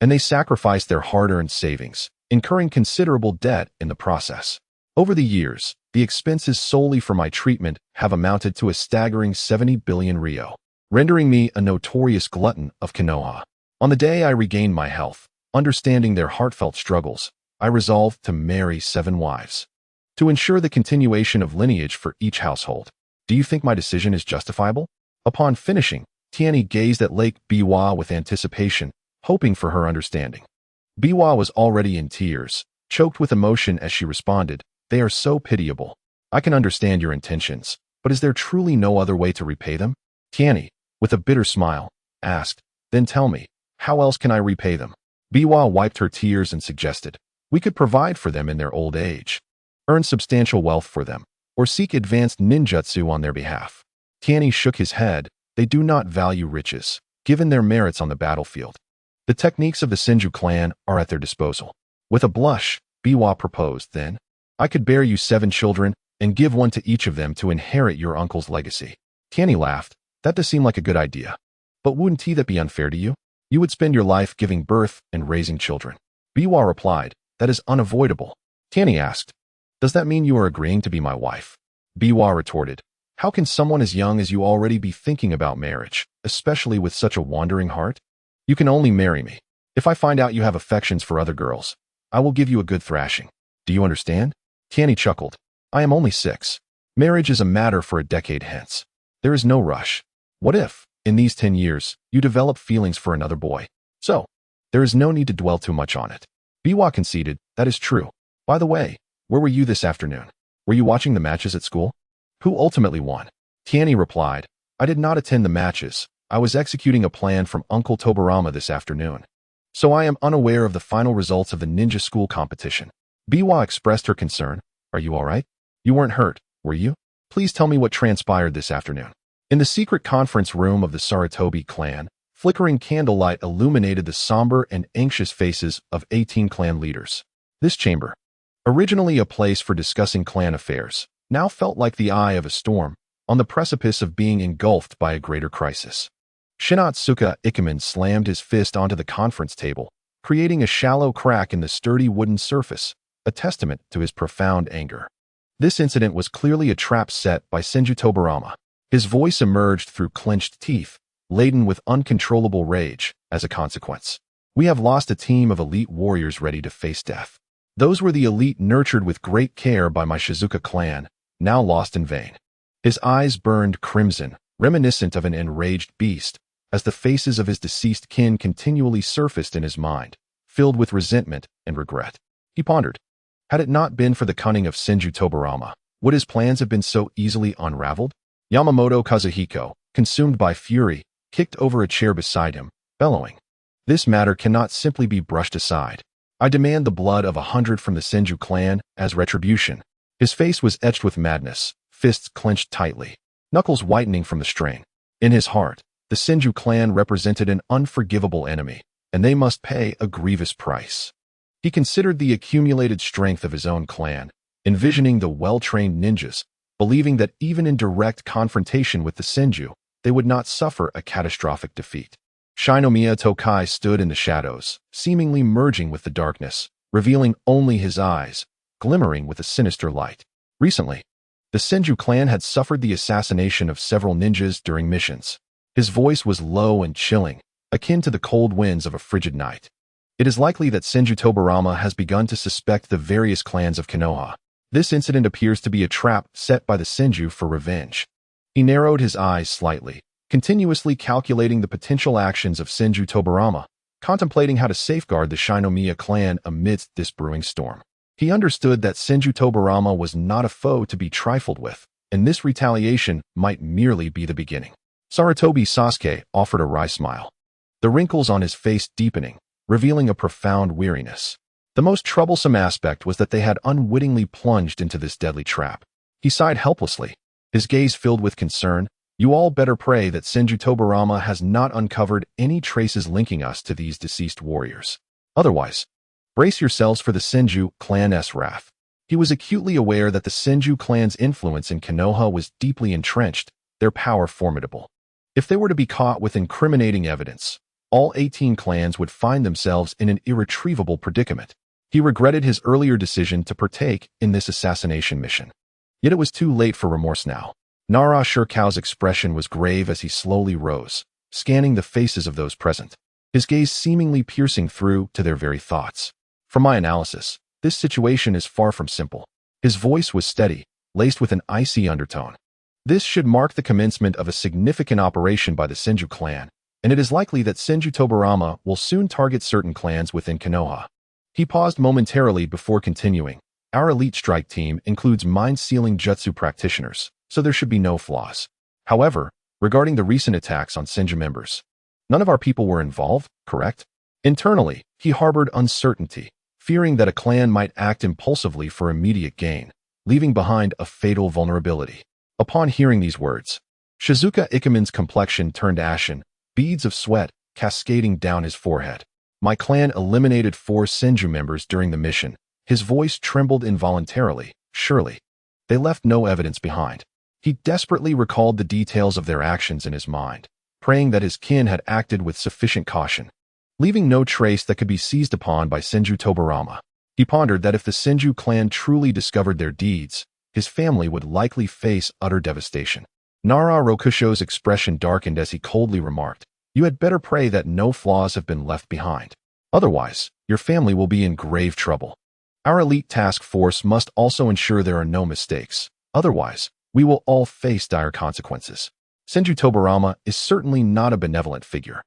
and they sacrificed their hard-earned savings, incurring considerable debt in the process. Over the years, the expenses solely for my treatment have amounted to a staggering 70 billion ryo, rendering me a notorious glutton of Konoha. On the day I regained my health, understanding their heartfelt struggles, I resolved to marry 7 wives, to ensure the continuation of lineage for each household. Do you think my decision is justifiable? Upon finishing, Tianyi gazed at Lake Biwa with anticipation, hoping for her understanding. Biwa was already in tears, choked with emotion as she responded, "They are so pitiable. I can understand your intentions, but is there truly no other way to repay them?" Tianyi, with a bitter smile, asked, "Then tell me, how else can I repay them?" Biwa wiped her tears and suggested, "We could provide for them in their old age, earn substantial wealth for them, or seek advanced ninjutsu on their behalf." Tianyi shook his head. They do not value riches, given their merits on the battlefield. The techniques of the Senju clan are at their disposal. With a blush, Biwa proposed, "Then, I could bear you 7 children and give one to each of them to inherit your uncle's legacy." Tianyi laughed. "That does seem like a good idea. But wouldn't that be unfair to you? You would spend your life giving birth and raising children." Biwa replied, "That is unavoidable." Tianyi asked, "Does that mean you are agreeing to be my wife?" Biwa retorted, "How can someone as young as you already be thinking about marriage, especially with such a wandering heart? You can only marry me. If I find out you have affections for other girls, I will give you a good thrashing. Do you understand?" Tianyi chuckled. "I am only 6. Marriage is a matter for a decade hence. There is no rush. What if, in these 10 years, you develop feelings for another boy? So, there is no need to dwell too much on it." Biwa conceded, "That is true. By the way, where were you this afternoon? Were you watching the matches at school? Who ultimately won?" Tianyi replied, "I did not attend the matches. I was executing a plan from Uncle Tobarama this afternoon. So I am unaware of the final results of the ninja school competition." Biwa expressed her concern. "Are you all right? You weren't hurt, were you? Please tell me what transpired this afternoon." In the secret conference room of the Sarutobi clan, flickering candlelight illuminated the somber and anxious faces of 18 clan leaders. This chamber, originally a place for discussing clan affairs, now felt like the eye of a storm, on the precipice of being engulfed by a greater crisis. Shinatsuka Ikemen slammed his fist onto the conference table, creating a shallow crack in the sturdy wooden surface, a testament to his profound anger. This incident was clearly a trap set by Senju Tobarama. His voice emerged through clenched teeth, laden with uncontrollable rage. As a consequence, we have lost a team of elite warriors ready to face death. Those were the elite nurtured with great care by my Shizuka clan, now lost in vain. His eyes burned crimson, reminiscent of an enraged beast, as the faces of his deceased kin continually surfaced in his mind, filled with resentment and regret. He pondered. Had it not been for the cunning of Senju Tobarama, would his plans have been so easily unraveled? Yamamoto Kazuhiko, consumed by fury, kicked over a chair beside him, bellowing, "This matter cannot simply be brushed aside. I demand the blood of 100 from the Senju clan as retribution." His face was etched with madness, fists clenched tightly, knuckles whitening from the strain. In his heart, the Senju clan represented an unforgivable enemy, and they must pay a grievous price. He considered the accumulated strength of his own clan, envisioning the well-trained ninjas, believing that even in direct confrontation with the Senju, they would not suffer a catastrophic defeat. Shinomiya Tokai stood in the shadows, seemingly merging with the darkness, revealing only his eyes, glimmering with a sinister light. Recently, the Senju clan had suffered the assassination of several ninjas during missions. His voice was low and chilling, akin to the cold winds of a frigid night. It is likely that Senju Tobarama has begun to suspect the various clans of Konoha. This incident appears to be a trap set by the Senju for revenge. He narrowed his eyes slightly, continuously calculating the potential actions of Senju Tobarama, contemplating how to safeguard the Shinomiya clan amidst this brewing storm. He understood that Senju Tobarama was not a foe to be trifled with, and this retaliation might merely be the beginning. Sarutobi Sasuke offered a wry smile, the wrinkles on his face deepening, revealing a profound weariness. The most troublesome aspect was that they had unwittingly plunged into this deadly trap. He sighed helplessly, his gaze filled with concern. "You all better pray that Senju Tobarama has not uncovered any traces linking us to these deceased warriors. Otherwise, brace yourselves for the Senju clan's wrath." He was acutely aware that the Senju clan's influence in Konoha was deeply entrenched, their power formidable. If they were to be caught with incriminating evidence, all 18 clans would find themselves in an irretrievable predicament. He regretted his earlier decision to partake in this assassination mission. Yet it was too late for remorse now. Nara Shirkao's expression was grave as he slowly rose, scanning the faces of those present, his gaze seemingly piercing through to their very thoughts. "From my analysis, this situation is far from simple." His voice was steady, laced with an icy undertone. "This should mark the commencement of a significant operation by the Senju clan, and it is likely that Senju Tobarama will soon target certain clans within Konoha." He paused momentarily before continuing. "Our elite strike team includes mind-sealing jutsu practitioners, so there should be no flaws. However, regarding the recent attacks on Senju members, none of our people were involved, correct?" Internally, he harbored uncertainty, fearing that a clan might act impulsively for immediate gain, leaving behind a fatal vulnerability. Upon hearing these words, Shizuka Ikemen's complexion turned ashen, beads of sweat cascading down his forehead. My clan eliminated 4 Senju members during the mission. His voice trembled involuntarily. Surely, they left no evidence behind. He desperately recalled the details of their actions in his mind, praying that his kin had acted with sufficient caution, leaving no trace that could be seized upon by Senju Tobarama. He pondered that if the Senju clan truly discovered their deeds, his family would likely face utter devastation. Nara Rokusho's expression darkened as he coldly remarked, "You had better pray that no flaws have been left behind. Otherwise, your family will be in grave trouble. Our elite task force must also ensure there are no mistakes. Otherwise, we will all face dire consequences." Senju Tobarama is certainly not a benevolent figure.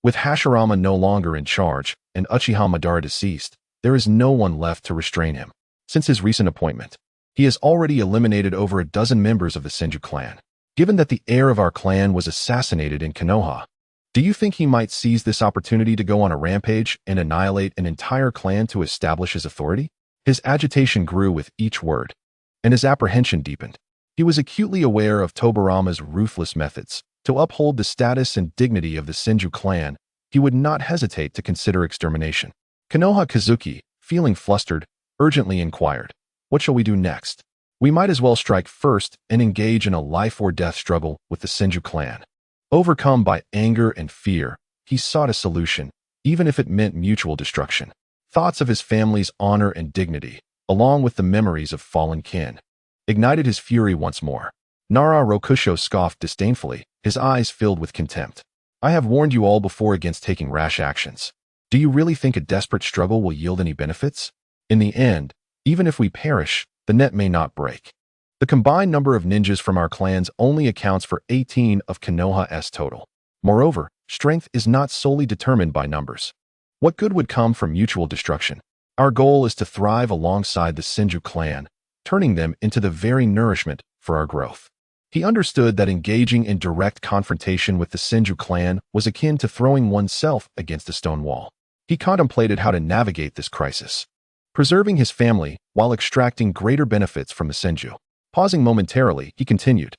With Hashirama no longer in charge and Uchiha Madara deceased, there is no one left to restrain him. Since his recent appointment, he has already eliminated over a dozen members of the Senju clan. Given that the heir of our clan was assassinated in Konoha, do you think he might seize this opportunity to go on a rampage and annihilate an entire clan to establish his authority? His agitation grew with each word, and his apprehension deepened. He was acutely aware of Tobarama's ruthless methods. To uphold the status and dignity of the Senju clan, he would not hesitate to consider extermination. Konoha Kazuki, feeling flustered, urgently inquired, "What shall we do next? We might as well strike first and engage in a life-or-death struggle with the Senju clan." Overcome by anger and fear, he sought a solution, even if it meant mutual destruction. Thoughts of his family's honor and dignity, along with the memories of fallen kin, ignited his fury once more. Nara Rokusho scoffed disdainfully, his eyes filled with contempt. "I have warned you all before against taking rash actions. Do you really think a desperate struggle will yield any benefits? In the end, even if we perish, the net may not break. The combined number of ninjas from our clans only accounts for 18 of Konoha's total. Moreover, strength is not solely determined by numbers. What good would come from mutual destruction? Our goal is to thrive alongside the Senju clan, turning them into the very nourishment for our growth." He understood that engaging in direct confrontation with the Senju clan was akin to throwing oneself against a stone wall. He contemplated how to navigate this crisis, preserving his family while extracting greater benefits from the Senju. Pausing momentarily, he continued,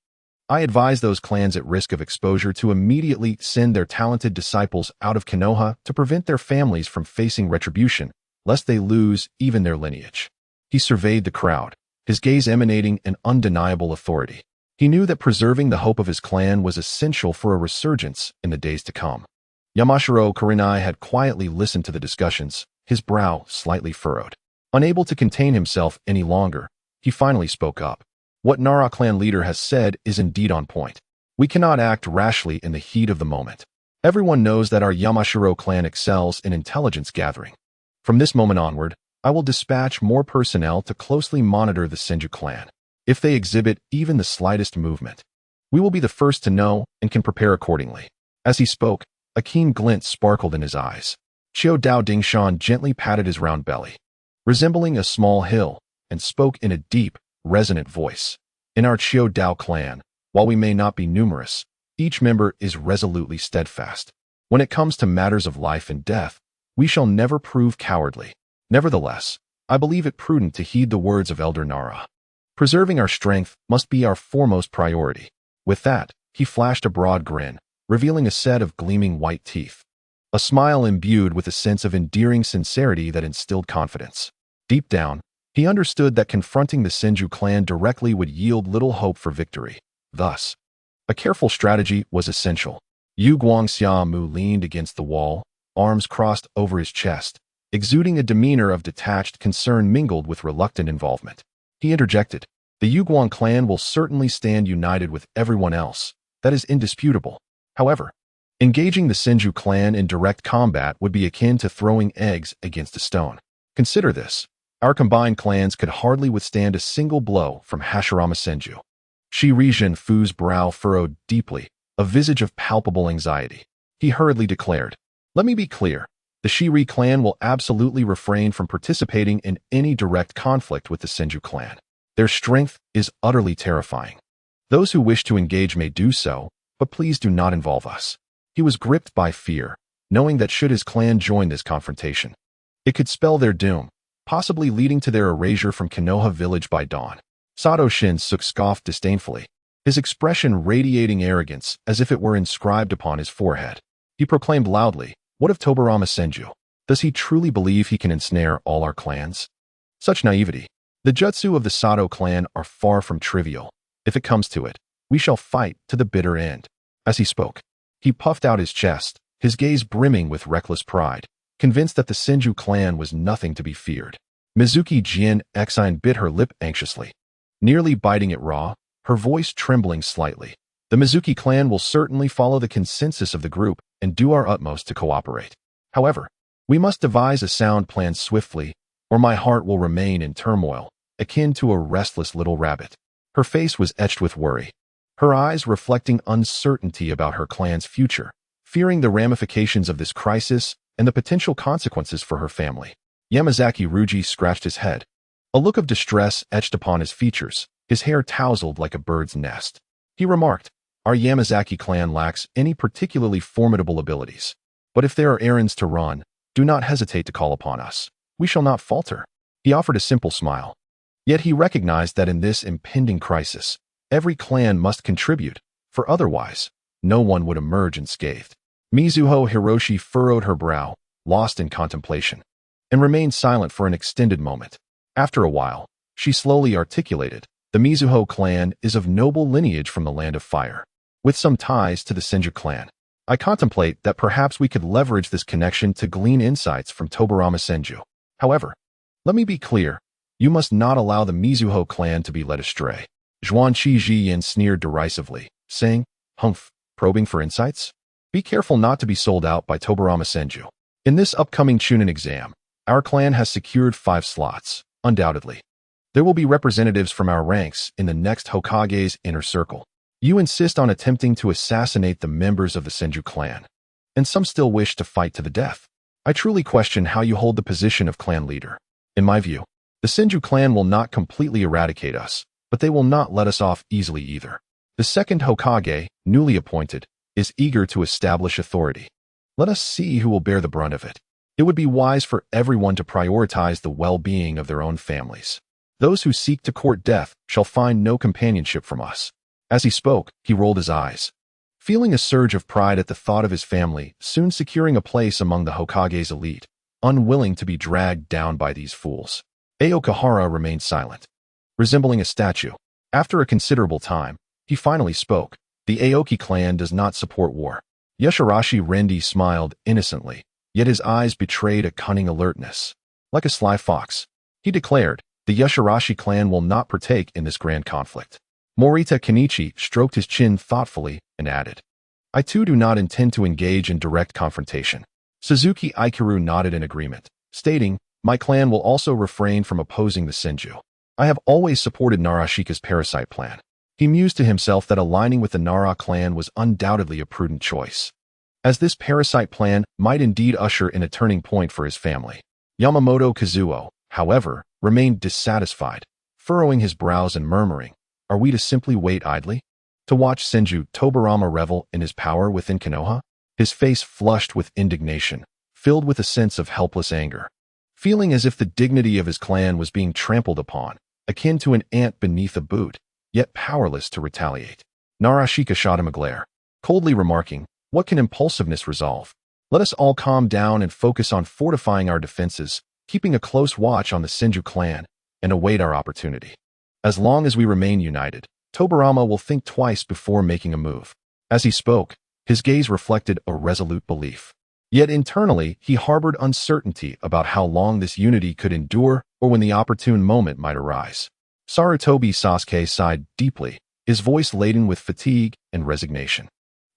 "I advise those clans at risk of exposure to immediately send their talented disciples out of Konoha to prevent their families from facing retribution, lest they lose even their lineage." He surveyed the crowd, his gaze emanating an undeniable authority. He knew that preserving the hope of his clan was essential for a resurgence in the days to come. Yamashiro Kurenai had quietly listened to the discussions, his brow slightly furrowed. Unable to contain himself any longer, he finally spoke up. "What Nara clan leader has said is indeed on point. We cannot act rashly in the heat of the moment. Everyone knows that our Yamashiro clan excels in intelligence gathering. From this moment onward, I will dispatch more personnel to closely monitor the Senju clan. If they exhibit even the slightest movement, we will be the first to know and can prepare accordingly." As he spoke, a keen glint sparkled in his eyes. Qiu Dao Dingshan gently patted his round belly, resembling a small hill, and spoke in a deep, resonant voice. "In our Qiu Dao clan, while we may not be numerous, each member is resolutely steadfast. When it comes to matters of life and death, we shall never prove cowardly. Nevertheless, I believe it prudent to heed the words of Elder Nara. Preserving our strength must be our foremost priority." With that, he flashed a broad grin, revealing a set of gleaming white teeth. A smile imbued with a sense of endearing sincerity that instilled confidence. Deep down, he understood that confronting the Senju clan directly would yield little hope for victory. Thus, a careful strategy was essential. Yu Guangxiamu leaned against the wall, arms crossed over his chest, exuding a demeanor of detached concern mingled with reluctant involvement. He interjected, "The Yuguang clan will certainly stand united with everyone else. That is indisputable. However, engaging the Senju clan in direct combat would be akin to throwing eggs against a stone. Consider this. Our combined clans could hardly withstand a single blow from Hashirama Senju." Shiri Zhenfu's brow furrowed deeply, a visage of palpable anxiety. He hurriedly declared, "Let me be clear. The Shiri clan will absolutely refrain from participating in any direct conflict with the Senju clan. Their strength is utterly terrifying. Those who wish to engage may do so, but please do not involve us." He was gripped by fear, knowing that should his clan join this confrontation, it could spell their doom, possibly leading to their erasure from Konoha village by dawn. Sato Shinsuke scoffed disdainfully, his expression radiating arrogance as if it were inscribed upon his forehead. He proclaimed loudly, "What of Tobarama Senju? Does he truly believe he can ensnare all our clans?" Such naivety. The jutsu of the Sato clan are far from trivial. If it comes to it, we shall fight to the bitter end. As he spoke, he puffed out his chest, his gaze brimming with reckless pride, convinced that the Senju clan was nothing to be feared. Mizuki Jin Exine bit her lip anxiously, nearly biting it raw, her voice trembling slightly. The Mizuki clan will certainly follow the consensus of the group and do our utmost to cooperate. However, we must devise a sound plan swiftly, or my heart will remain in turmoil, akin to a restless little rabbit. Her face was etched with worry, her eyes reflecting uncertainty about her clan's future, fearing the ramifications of this crisis and the potential consequences for her family. Yamazaki Ruji scratched his head. A look of distress etched upon his features, his hair tousled like a bird's nest. He remarked, "Our Yamazaki clan lacks any particularly formidable abilities. But if there are errands to run, do not hesitate to call upon us. We shall not falter." He offered a simple smile. Yet he recognized that in this impending crisis, every clan must contribute, for otherwise, no one would emerge unscathed. Mizuho Hiroshi furrowed her brow, lost in contemplation, and remained silent for an extended moment. After a while, she slowly articulated, "The Mizuho clan is of noble lineage from the land of fire, with some ties to the Senju clan. I contemplate that perhaps we could leverage this connection to glean insights from Tobarama Senju. However, let me be clear, you must not allow the Mizuho clan to be led astray." Zhuan Qijian sneered derisively, saying, "Humph, probing for insights? Be careful not to be sold out by Tobarama Senju. In this upcoming Chunin exam, our clan has secured 5 slots, undoubtedly. There will be representatives from our ranks in the next Hokage's inner circle. You insist on attempting to assassinate the members of the Senju clan, and some still wish to fight to the death. I truly question how you hold the position of clan leader. In my view, the Senju clan will not completely eradicate us, but they will not let us off easily either. The second Hokage, newly appointed, is eager to establish authority. Let us see who will bear the brunt of it. It would be wise for everyone to prioritize the well-being of their own families. Those who seek to court death shall find no companionship from us." As he spoke, he rolled his eyes, feeling a surge of pride at the thought of his family soon securing a place among the Hokage's elite, unwilling to be dragged down by these fools. Aokihara remained silent, resembling a statue. After a considerable time, he finally spoke, "The Aoki clan does not support war." Yashirashi Rendi smiled innocently, yet his eyes betrayed a cunning alertness. Like a sly fox, he declared, "The Yashirashi clan will not partake in this grand conflict." Morita Kenichi stroked his chin thoughtfully and added, "I too do not intend to engage in direct confrontation." Suzuki Aikiru nodded in agreement, stating, "My clan will also refrain from opposing the Senju. I have always supported Narashika's parasite plan." He mused to himself that aligning with the Nara clan was undoubtedly a prudent choice, as this parasite plan might indeed usher in a turning point for his family. Yamamoto Kazuo, however, remained dissatisfied, furrowing his brows and murmuring, "Are we to simply wait idly? To watch Senju Tobarama revel in his power within Konoha?" His face flushed with indignation, filled with a sense of helpless anger, feeling as if the dignity of his clan was being trampled upon, akin to an ant beneath a boot, yet powerless to retaliate. Narashika shot him a glare, coldly remarking, "What can impulsiveness resolve? Let us all calm down and focus on fortifying our defenses, keeping a close watch on the Senju clan, and await our opportunity. As long as we remain united, Tobarama will think twice before making a move." As he spoke, his gaze reflected a resolute belief. Yet internally, he harbored uncertainty about how long this unity could endure or when the opportune moment might arise. Sarutobi Sasuke sighed deeply, his voice laden with fatigue and resignation.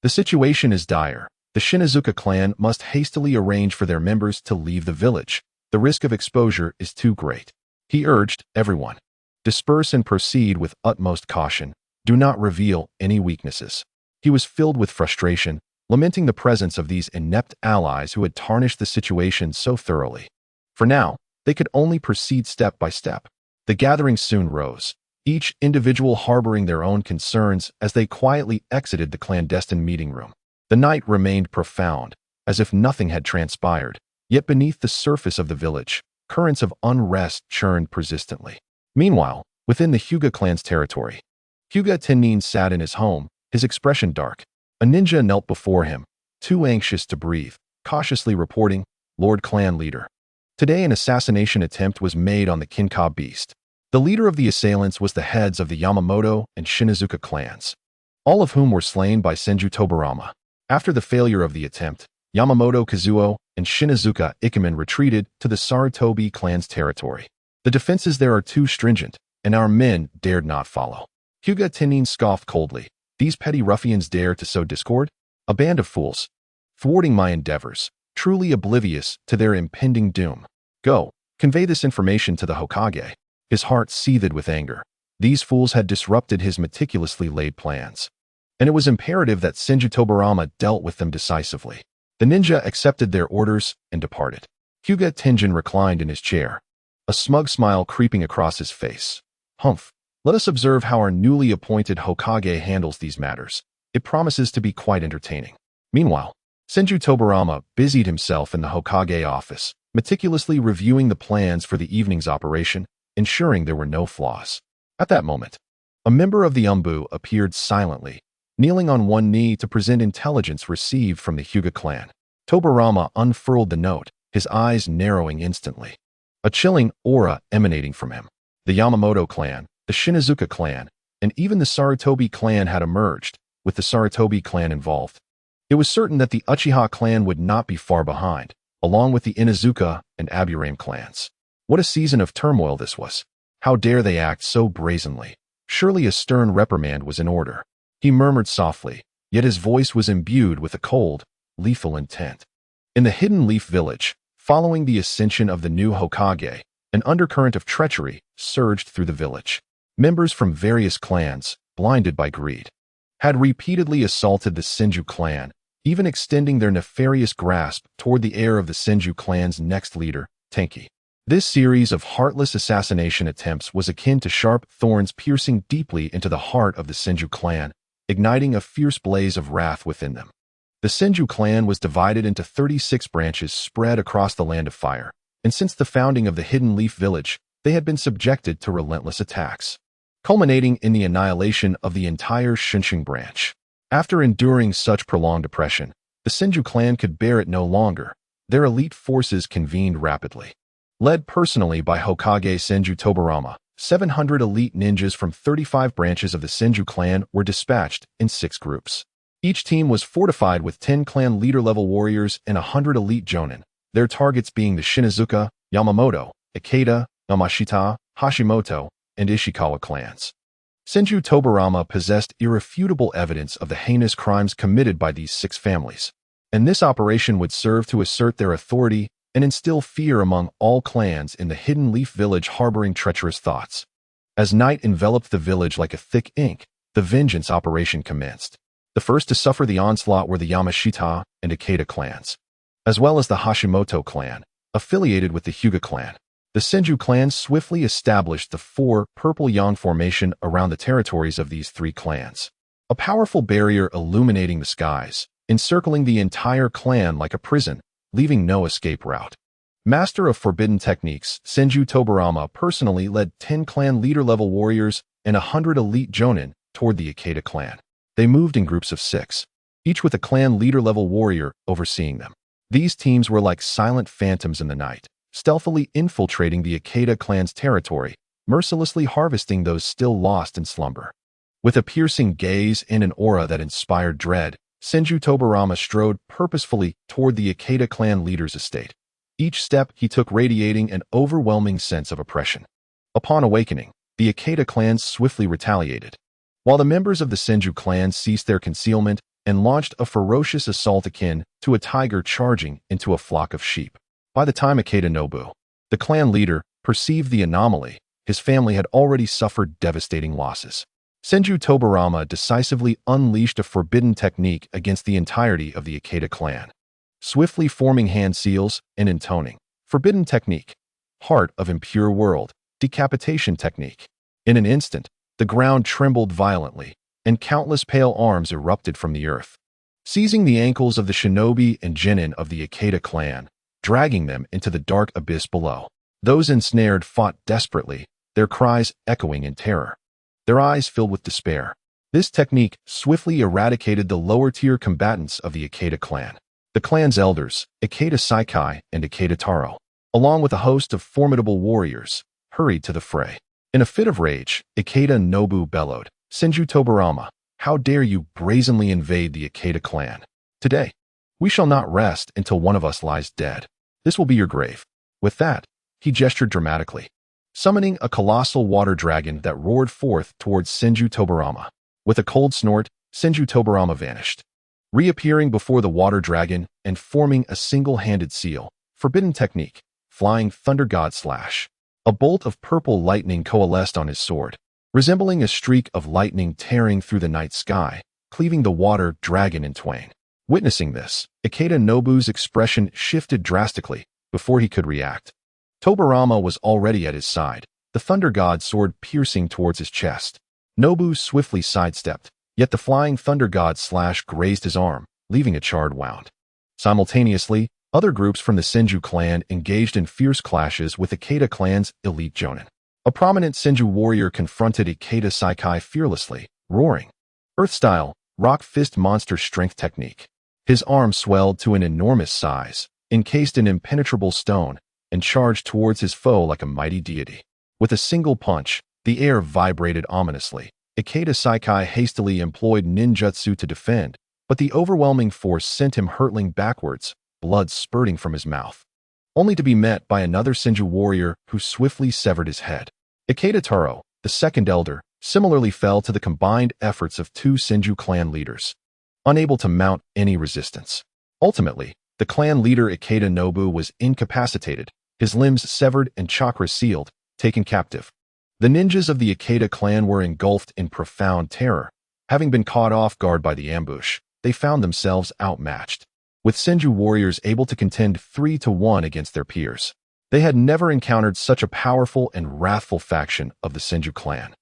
"The situation is dire. The Shinazuka clan must hastily arrange for their members to leave the village. The risk of exposure is too great." He urged everyone, "Disperse and proceed with utmost caution. Do not reveal any weaknesses." He was filled with frustration, lamenting the presence of these inept allies who had tarnished the situation so thoroughly. For now, they could only proceed step by step. The gathering soon rose, each individual harboring their own concerns as they quietly exited the clandestine meeting room. The night remained profound, as if nothing had transpired. Yet beneath the surface of the village, currents of unrest churned persistently. Meanwhile, within the Hyuga clan's territory, Hyuga Tennin sat in his home, his expression dark. A ninja knelt before him, too anxious to breathe, cautiously reporting, "Lord Clan Leader. Today an assassination attempt was made on the Kinka beast." The leader of the assailants was the heads of the Yamamoto and Shinazuka clans, all of whom were slain by Senju Tobarama. After the failure of the attempt, Yamamoto Kazuo and Shinazuka Ikemen retreated to the Sarutobi clan's territory. "The defenses there are too stringent, and our men dared not follow." Hyuga Tennin scoffed coldly. "These petty ruffians dare to sow discord? A band of fools, thwarting my endeavors, truly oblivious to their impending doom. Go, convey this information to the Hokage." His heart seethed with anger. These fools had disrupted his meticulously laid plans, and it was imperative that Senju Tobarama dealt with them decisively. The ninja accepted their orders and departed. Hyuga Tenjin reclined in his chair, a smug smile creeping across his face. "Humph, let us observe how our newly appointed Hokage handles these matters. It promises to be quite entertaining." Meanwhile, Senju Tobarama busied himself in the Hokage office, meticulously reviewing the plans for the evening's operation, ensuring there were no flaws. At that moment, a member of the Umbu appeared silently, kneeling on one knee to present intelligence received from the Hyuga clan. Tobarama unfurled the note, his eyes narrowing instantly, a chilling aura emanating from him. The Yamamoto clan, the Shinazuka clan, and even the Sarutobi clan had emerged, with the Sarutobi clan involved. It was certain that the Uchiha clan would not be far behind, along with the Inazuka and Aburame clans. What a season of turmoil this was. How dare they act so brazenly? Surely a stern reprimand was in order. He murmured softly, yet his voice was imbued with a cold, lethal intent. In the Hidden Leaf Village, following the ascension of the new Hokage, an undercurrent of treachery surged through the village. Members from various clans, blinded by greed, had repeatedly assaulted the Senju clan, even extending their nefarious grasp toward the heir of the Senju clan's next leader, Tianyi. This series of heartless assassination attempts was akin to sharp thorns piercing deeply into the heart of the Senju clan, igniting a fierce blaze of wrath within them. The Senju clan was divided into 36 branches spread across the Land of Fire, and since the founding of the Hidden Leaf Village, they had been subjected to relentless attacks, culminating in the annihilation of the entire Shunshin branch. After enduring such prolonged oppression, the Senju clan could bear it no longer. Their elite forces convened rapidly. Led personally by Hokage Senju Tobarama, 700 elite ninjas from 35 branches of the Senju clan were dispatched in 6 groups. Each team was fortified with 10 clan leader-level warriors and 100 elite jonin, their targets being the Shinazuka, Yamamoto, Ikeda, Yamashita, Hashimoto, and Ishikawa clans. Senju Tobarama possessed irrefutable evidence of the heinous crimes committed by these 6 families, and this operation would serve to assert their authority and instill fear among all clans in the Hidden Leaf Village harboring treacherous thoughts. As night enveloped the village like a thick ink, the vengeance operation commenced. The first to suffer the onslaught were the Yamashita and Ikeda clans, as well as the Hashimoto clan, affiliated with the Hyuga clan. The Senju clan swiftly established the 4 purple yang formation around the territories of these 3 clans, a powerful barrier illuminating the skies, encircling the entire clan like a prison, leaving no escape route. Master of forbidden techniques, Senju Tobarama personally led 10 clan leader-level warriors and 100 elite jonin toward the Ikeda clan. They moved in groups of 6, each with a clan leader-level warrior overseeing them. These teams were like silent phantoms in the night, stealthily infiltrating the Ikeda clan's territory, mercilessly harvesting those still lost in slumber. With a piercing gaze and an aura that inspired dread, Senju Tobarama strode purposefully toward the Ikeda clan leader's estate. Each step he took radiating an overwhelming sense of oppression. Upon awakening, the Ikeda clan swiftly retaliated, while the members of the Senju clan ceased their concealment and launched a ferocious assault akin to a tiger charging into a flock of sheep. By the time Ikeda Nobu, the clan leader, perceived the anomaly, his family had already suffered devastating losses. Senju Tobarama decisively unleashed a forbidden technique against the entirety of the Ikeda clan, swiftly forming hand seals and intoning. Forbidden technique, heart of impure world, decapitation technique. In an instant, the ground trembled violently, and countless pale arms erupted from the earth. seizing the ankles of the shinobi and genin of the Ikeda clan, dragging them into the dark abyss below. Those ensnared fought desperately, their cries echoing in terror, their eyes filled with despair. This technique swiftly eradicated the lower-tier combatants of the Ikeda clan. The clan's elders, Ikeda Saikai and Ikeda Taro, along with a host of formidable warriors, hurried to the fray. In a fit of rage, Ikeda Nobu bellowed, "Senju Tobarama, how dare you brazenly invade the Ikeda clan? Today, we shall not rest until one of us lies dead. This will be your grave." With that, he gestured dramatically, summoning a colossal water dragon that roared forth towards Senju Tobarama. With a cold snort, Senju Tobarama vanished, reappearing before the water dragon and forming a single-handed seal, forbidden technique, flying thunder god slash. A bolt of purple lightning coalesced on his sword, resembling a streak of lightning tearing through the night sky, cleaving the water dragon in twain. Witnessing this, Ikeda Nobu's expression shifted drastically before he could react. Tobarama was already at his side, the thunder god's sword piercing towards his chest. Nobu swiftly sidestepped, yet the flying thunder god slash grazed his arm, leaving a charred wound. Simultaneously, other groups from the Senju clan engaged in fierce clashes with Ikeda clan's elite jonin. A prominent Senju warrior confronted Ikeda Saikai fearlessly, roaring, Earth-style, rock fist monster strength technique. His arm swelled to an enormous size, encased in impenetrable stone, and charged towards his foe like a mighty deity. With a single punch, the air vibrated ominously. Ikeda Saikai hastily employed ninjutsu to defend, but the overwhelming force sent him hurtling backwards, blood spurting from his mouth, only to be met by another Senju warrior who swiftly severed his head. Ikeda Taro, the second elder, similarly fell to the combined efforts of two Senju clan leaders, unable to mount any resistance. Ultimately, the clan leader Ikeda Nobu was incapacitated, his limbs severed and chakras sealed, taken captive. The ninjas of the Ikeda clan were engulfed in profound terror. Having been caught off guard by the ambush, they found themselves outmatched, with Senju warriors able to contend 3-1 against their peers. They had never encountered such a powerful and wrathful faction of the Senju clan,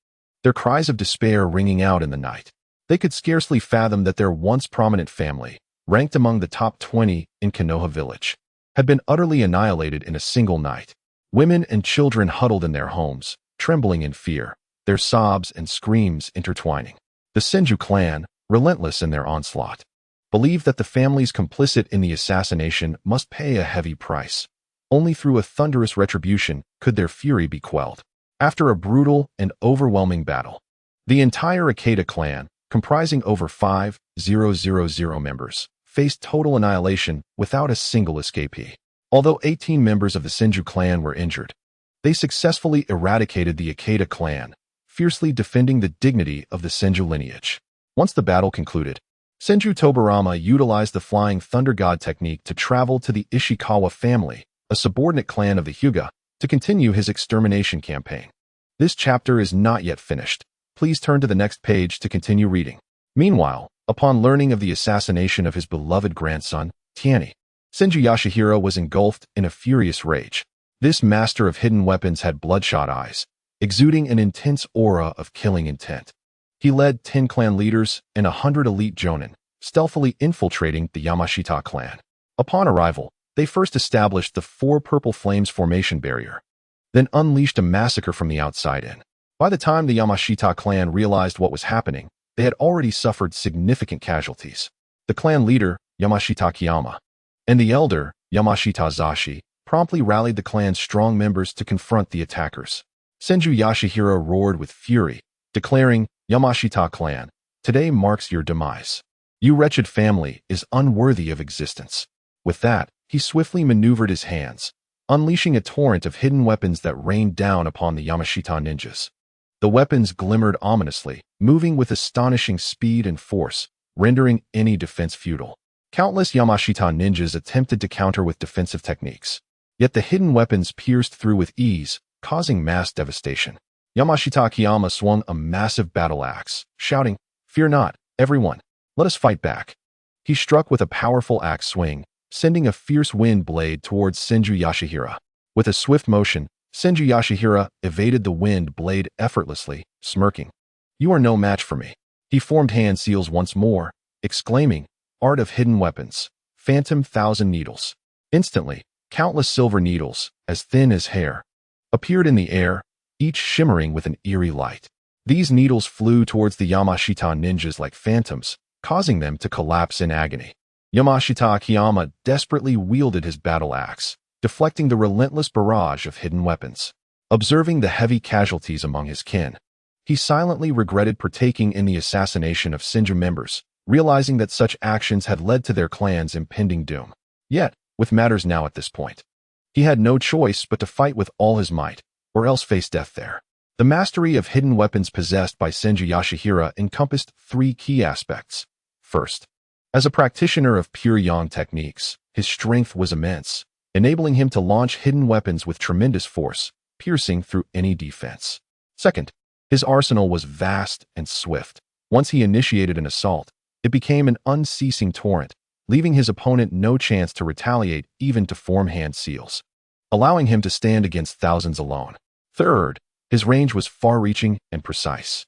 their cries of despair ringing out in the night. They could scarcely fathom that their once prominent family, ranked among the top 20 in Konoha village, had been utterly annihilated in a single night. Women and children huddled in their homes, trembling in fear, their sobs and screams intertwining. The Senju clan, relentless in their onslaught, believed that the families complicit in the assassination must pay a heavy price. Only through a thunderous retribution could their fury be quelled. After a brutal and overwhelming battle, the entire Ikeda clan, comprising over 5,000 members, faced total annihilation without a single escapee. Although 18 members of the Senju clan were injured, they successfully eradicated the Ikeda clan, fiercely defending the dignity of the Senju lineage. Once the battle concluded, Senju Tobarama utilized the Flying Thunder God technique to travel to the Ishikawa family, a subordinate clan of the Hyuga, to continue his extermination campaign. This chapter is not yet finished. Please turn to the next page to continue reading. Meanwhile, upon learning of the assassination of his beloved grandson, Tianyi, Senju Yashihira was engulfed in a furious rage. This master of hidden weapons had bloodshot eyes, exuding an intense aura of killing intent. He led 10 clan leaders and 100 elite jonin, stealthily infiltrating the Yamashita clan. Upon arrival, they first established the 4 Purple Flames formation barrier, then unleashed a massacre from the outside in. By the time the Yamashita clan realized what was happening, they had already suffered significant casualties. The clan leader, Yamashita Kiyama, and the elder, Yamashita Zashi, promptly rallied the clan's strong members to confront the attackers. Senju Yashihira roared with fury, declaring, "Yamashita clan, today marks your demise. You wretched family is unworthy of existence." With that, he swiftly maneuvered his hands, unleashing a torrent of hidden weapons that rained down upon the Yamashita ninjas. The weapons glimmered ominously, moving with astonishing speed and force, rendering any defense futile. Countless Yamashita ninjas attempted to counter with defensive techniques, yet the hidden weapons pierced through with ease, causing mass devastation. Yamashita Kiyama swung a massive battle axe, shouting, "Fear not, everyone, let us fight back." He struck with a powerful axe swing, sending a fierce wind blade towards Senju Yashihira. With a swift motion, Senju Yashihira evaded the wind blade effortlessly, smirking. "You are no match for me." He formed hand seals once more, exclaiming, Art of Hidden Weapons, Phantom Thousand Needles. Instantly, countless silver needles, as thin as hair, appeared in the air, each shimmering with an eerie light. These needles flew towards the Yamashita ninjas like phantoms, causing them to collapse in agony. Yamashita Akiyama desperately wielded his battle axe, deflecting the relentless barrage of hidden weapons. Observing the heavy casualties among his kin, he silently regretted partaking in the assassination of Senju members, realizing that such actions had led to their clan's impending doom. Yet, with matters now at this point, he had no choice but to fight with all his might, or else face death there. The mastery of hidden weapons possessed by Senju Yashihira encompassed three key aspects. First, as a practitioner of pure yang techniques, his strength was immense, enabling him to launch hidden weapons with tremendous force, piercing through any defense. Second, his arsenal was vast and swift. Once he initiated an assault, it became an unceasing torrent, leaving his opponent no chance to retaliate even to form hand seals, allowing him to stand against thousands alone. Third, his range was far-reaching and precise.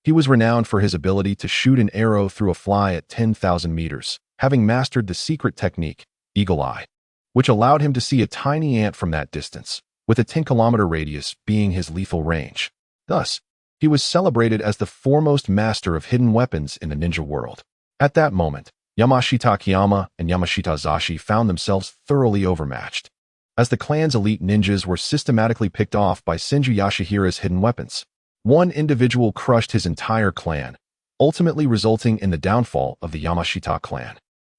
He was renowned for his ability to shoot an arrow through a fly at 10,000 meters, having mastered the secret technique, Eagle Eye, which allowed him to see a tiny ant from that distance, with a 10-kilometer radius being his lethal range. Thus, he was celebrated as the foremost master of hidden weapons in the ninja world. At that moment, Yamashita Akiyama and Yamashita Zashi found themselves thoroughly overmatched, as the clan's elite ninjas were systematically picked off by Senju Yashihira's hidden weapons. One individual crushed his entire clan, ultimately resulting in the downfall of the Yamashita clan.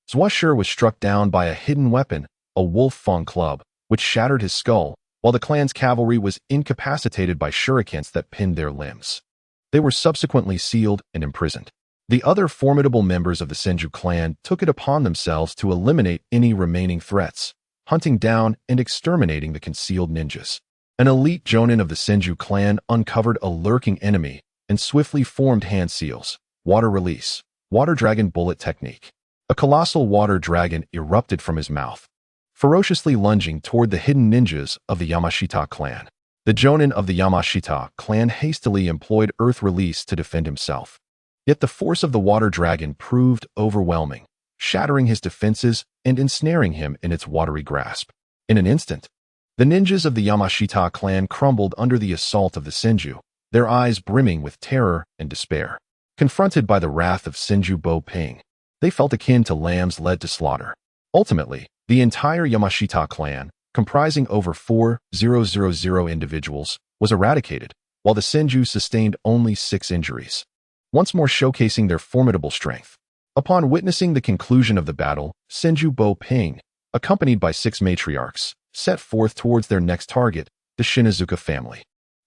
Zwashur was struck down by a hidden weapon, a wolf fang club, which shattered his skull, while the clan's cavalry was incapacitated by shurikens that pinned their limbs. They were subsequently sealed and imprisoned. The other formidable members of the Senju clan took it upon themselves to eliminate any remaining threats, hunting down and exterminating the concealed ninjas. An elite jonin of the Senju clan uncovered a lurking enemy and swiftly formed hand seals, water release, water dragon bullet technique. A colossal water dragon erupted from his mouth, ferociously lunging toward the hidden ninjas of the Yamashita clan. The jonin of the Yamashita clan hastily employed earth release to defend himself. Yet the force of the water dragon proved overwhelming, shattering his defenses and ensnaring him in its watery grasp. In an instant, the ninjas of the Yamashita clan crumbled under the assault of the Senju, their eyes brimming with terror and despair. Confronted by the wrath of Senju Bo-ping, they felt akin to lambs led to slaughter. Ultimately, the entire Yamashita clan, comprising over 4,000 individuals, was eradicated, while the Senju sustained only 6 injuries, once more showcasing their formidable strength. Upon witnessing the conclusion of the battle, Senju Bo-ping, accompanied by 6 matriarchs, set forth towards their next target, the Shinazuka family.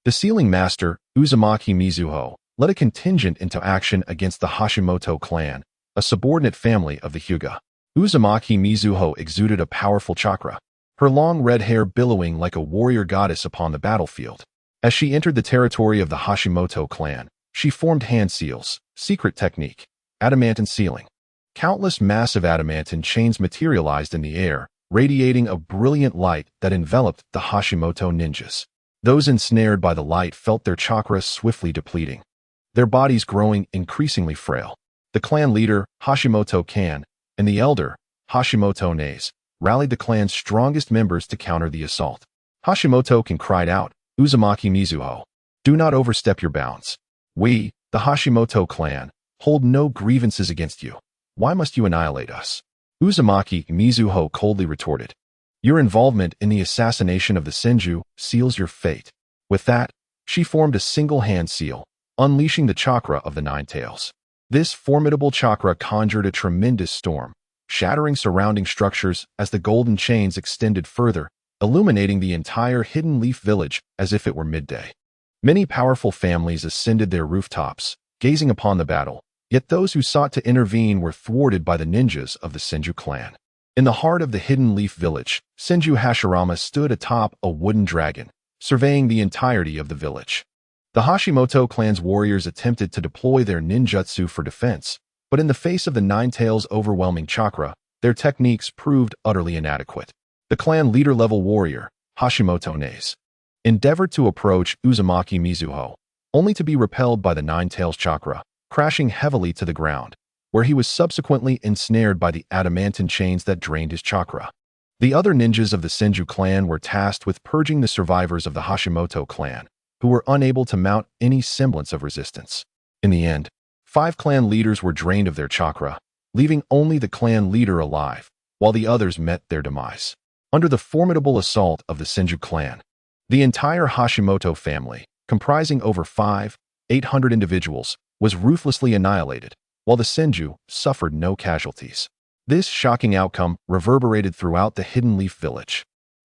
The sealing master, Uzumaki Mizuho, led a contingent into action against the Hashimoto clan, a subordinate family of the Hyuga. Uzumaki Mizuho exuded a powerful chakra, her long red hair billowing like a warrior goddess upon the battlefield. As she entered the territory of the Hashimoto clan, she formed hand seals, secret technique, adamantine sealing. Countless massive adamantine chains materialized in the air, radiating a brilliant light that enveloped the Hashimoto ninjas. Those ensnared by the light felt their chakra swiftly depleting, their bodies growing increasingly frail. The clan leader, Hashimoto Kan, and the elder, Hashimoto Naze, rallied the clan's strongest members to counter the assault. Hashimoto Kan cried out, "Uzumaki Mizuho, do not overstep your bounds. We, the Hashimoto clan, hold no grievances against you. Why must you annihilate us?" Uzumaki Mizuho coldly retorted, "Your involvement in the assassination of the Senju seals your fate." With that, she formed a single hand seal, unleashing the chakra of the Nine Tails. This formidable chakra conjured a tremendous storm, shattering surrounding structures as the golden chains extended further, illuminating the entire Hidden Leaf village as if it were midday. Many powerful families ascended their rooftops, gazing upon the battle, yet those who sought to intervene were thwarted by the ninjas of the Senju clan. In the heart of the Hidden Leaf village, Senju Hashirama stood atop a wooden dragon, surveying the entirety of the village. The Hashimoto clan's warriors attempted to deploy their ninjutsu for defense, but in the face of the Nine Tails' overwhelming chakra, their techniques proved utterly inadequate. The clan leader-level warrior, Hashimoto Naze, endeavored to approach Uzumaki Mizuho, only to be repelled by the Nine Tails chakra, crashing heavily to the ground, where he was subsequently ensnared by the adamantine chains that drained his chakra. The other ninjas of the Senju clan were tasked with purging the survivors of the Hashimoto clan, who were unable to mount any semblance of resistance. In the end, 5 clan leaders were drained of their chakra, leaving only the clan leader alive, while the others met their demise. Under the formidable assault of the Senju clan, the entire Hashimoto family, comprising over 800 individuals, was ruthlessly annihilated, while the Senju suffered no casualties. This shocking outcome reverberated throughout the Hidden Leaf village.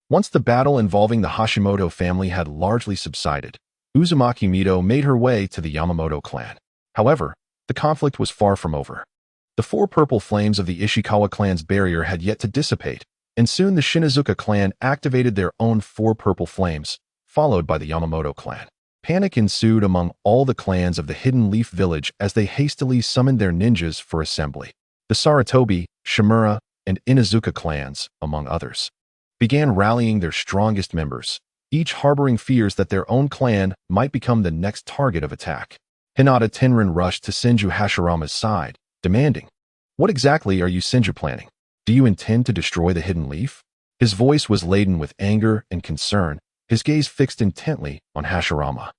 Once the battle involving the Hashimoto family had largely subsided, Uzumaki Mito made her way to the Yamamoto clan. However, the conflict was far from over. The 4 purple flames of the Ishikawa clan's barrier had yet to dissipate, and soon the Shinazuka clan activated their own 4 purple flames, followed by the Yamamoto clan. Panic ensued among all the clans of the Hidden Leaf village as they hastily summoned their ninjas for assembly. The Saratobi, Shimura, and Inazuka clans, among others, began rallying their strongest members, each harboring fears that their own clan might become the next target of attack. Hinata Tenrin rushed to Senju Hashirama's side, demanding, "What exactly are you Senju planning? Do you intend to destroy the Hidden Leaf?" His voice was laden with anger and concern, his gaze fixed intently on Hashirama.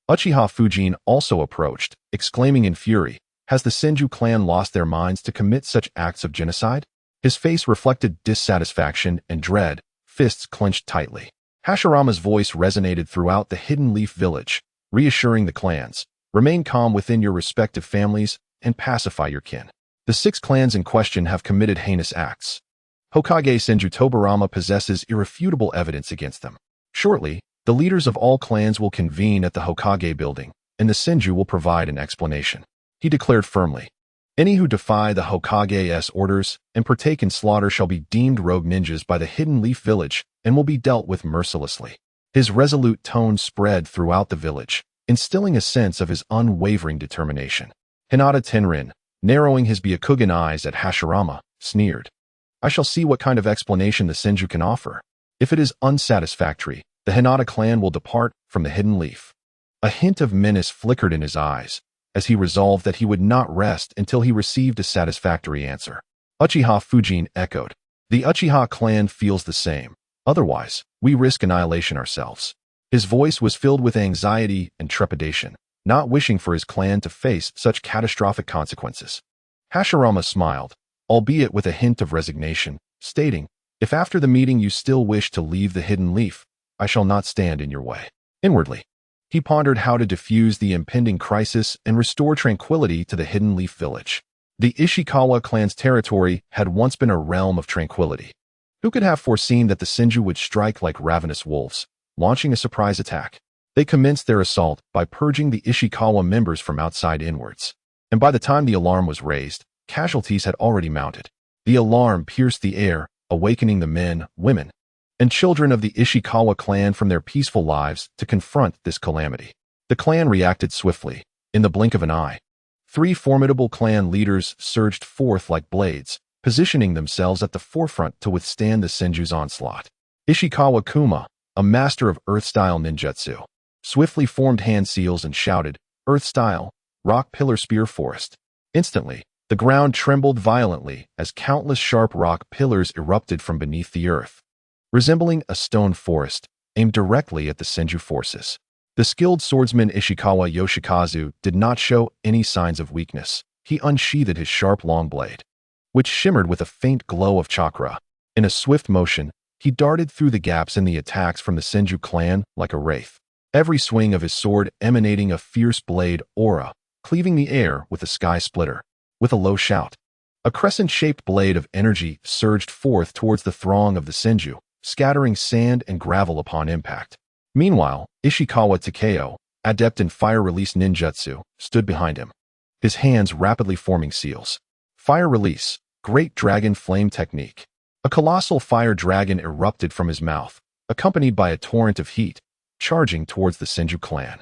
Uchiha Fujin also approached, exclaiming in fury, "Has the Senju clan lost their minds to commit such acts of genocide?" His face reflected dissatisfaction and dread, fists clenched tightly. Hashirama's voice resonated throughout the Hidden Leaf village, reassuring the clans, "Remain calm within your respective families and pacify your kin. The 6 clans in question have committed heinous acts. Hokage Senju Tobarama possesses irrefutable evidence against them. Shortly, the leaders of all clans will convene at the Hokage building, and the Senju will provide an explanation," he declared firmly. "Any who defy the Hokage's orders and partake in slaughter shall be deemed rogue ninjas by the Hidden Leaf village and will be dealt with mercilessly." His resolute tone spread throughout the village, instilling a sense of his unwavering determination. Hinata Tenrin, narrowing his Byakugan eyes at Hashirama, sneered, "I shall see what kind of explanation the Senju can offer. If it is unsatisfactory, the Hinata clan will depart from the Hidden Leaf." A hint of menace flickered in his eyes, as he resolved that he would not rest until he received a satisfactory answer. Uchiha Fujin echoed, "The Uchiha clan feels the same. Otherwise, we risk annihilation ourselves." His voice was filled with anxiety and trepidation, not wishing for his clan to face such catastrophic consequences. Hashirama smiled, albeit with a hint of resignation, stating, "If after the meeting you still wish to leave the Hidden Leaf, I shall not stand in your way." Inwardly, he pondered how to defuse the impending crisis and restore tranquility to the Hidden Leaf village. The Ishikawa clan's territory had once been a realm of tranquility. Who could have foreseen that the Senju would strike like ravenous wolves, launching a surprise attack? They commenced their assault by purging the Ishikawa members from outside inwards. And by the time the alarm was raised, casualties had already mounted. The alarm pierced the air, awakening the men, women, and children of the Ishikawa clan from their peaceful lives to confront this calamity. The clan reacted swiftly. In the blink of an eye, 3 formidable clan leaders surged forth like blades, positioning themselves at the forefront to withstand the Senju's onslaught. Ishikawa Kuma, a master of earth-style ninjutsu, swiftly formed hand seals and shouted, "Earth-style, rock pillar spear forest." Instantly, the ground trembled violently as countless sharp rock pillars erupted from beneath the earth, resembling a stone forest, aimed directly at the Senju forces. The skilled swordsman Ishikawa Yoshikazu did not show any signs of weakness. He unsheathed his sharp long blade, which shimmered with a faint glow of chakra. In a swift motion, he darted through the gaps in the attacks from the Senju clan like a wraith, every swing of his sword emanating a fierce blade aura, cleaving the air with a sky splitter. With a low shout, a crescent-shaped blade of energy surged forth towards the throng of the Senju, scattering sand and gravel upon impact. Meanwhile, Ishikawa Takeo, adept in fire-release ninjutsu, stood behind him, his hands rapidly forming seals. Fire release, Great Dragon Flame Technique. A colossal fire dragon erupted from his mouth, accompanied by a torrent of heat, charging towards the Senju clan.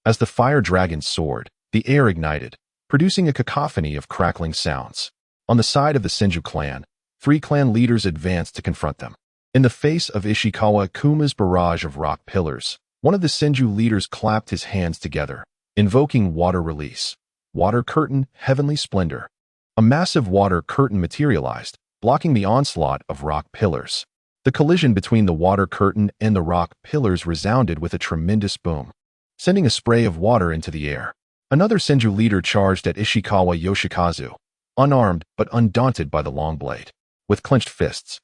As the fire dragon soared, the air ignited, producing a cacophony of crackling sounds. On the side of the Senju clan, 3 clan leaders advanced to confront them. In the face of Ishikawa Kuma's barrage of rock pillars, one of the Senju leaders clapped his hands together, invoking water release, water curtain, heavenly splendor. A massive water curtain materialized, blocking the onslaught of rock pillars. The collision between the water curtain and the rock pillars resounded with a tremendous boom, sending a spray of water into the air. Another Senju leader charged at Ishikawa Yoshikazu, unarmed but undaunted by the long blade. With clenched fists,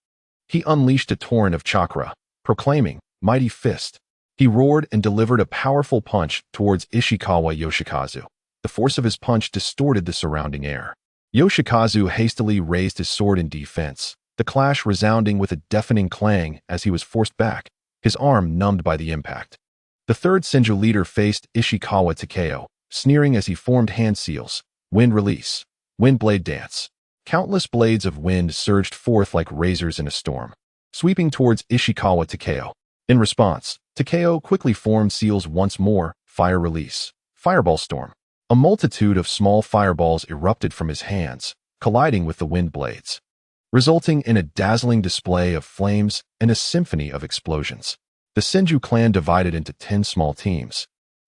he unleashed a torrent of chakra, proclaiming, "Mighty fist." He roared and delivered a powerful punch towards Ishikawa Yoshikazu. The force of his punch distorted the surrounding air. Yoshikazu hastily raised his sword in defense, the clash resounding with a deafening clang as he was forced back, his arm numbed by the impact. The third Senju leader faced Ishikawa Takeo, sneering as he formed hand seals, wind release, wind blade dance. Countless blades of wind surged forth like razors in a storm, sweeping towards Ishikawa Takeo. In response, Takeo quickly formed seals once more, fire release, fireball storm. A multitude of small fireballs erupted from his hands, colliding with the wind blades, resulting in a dazzling display of flames and a symphony of explosions. The Senju clan divided into 10 small teams,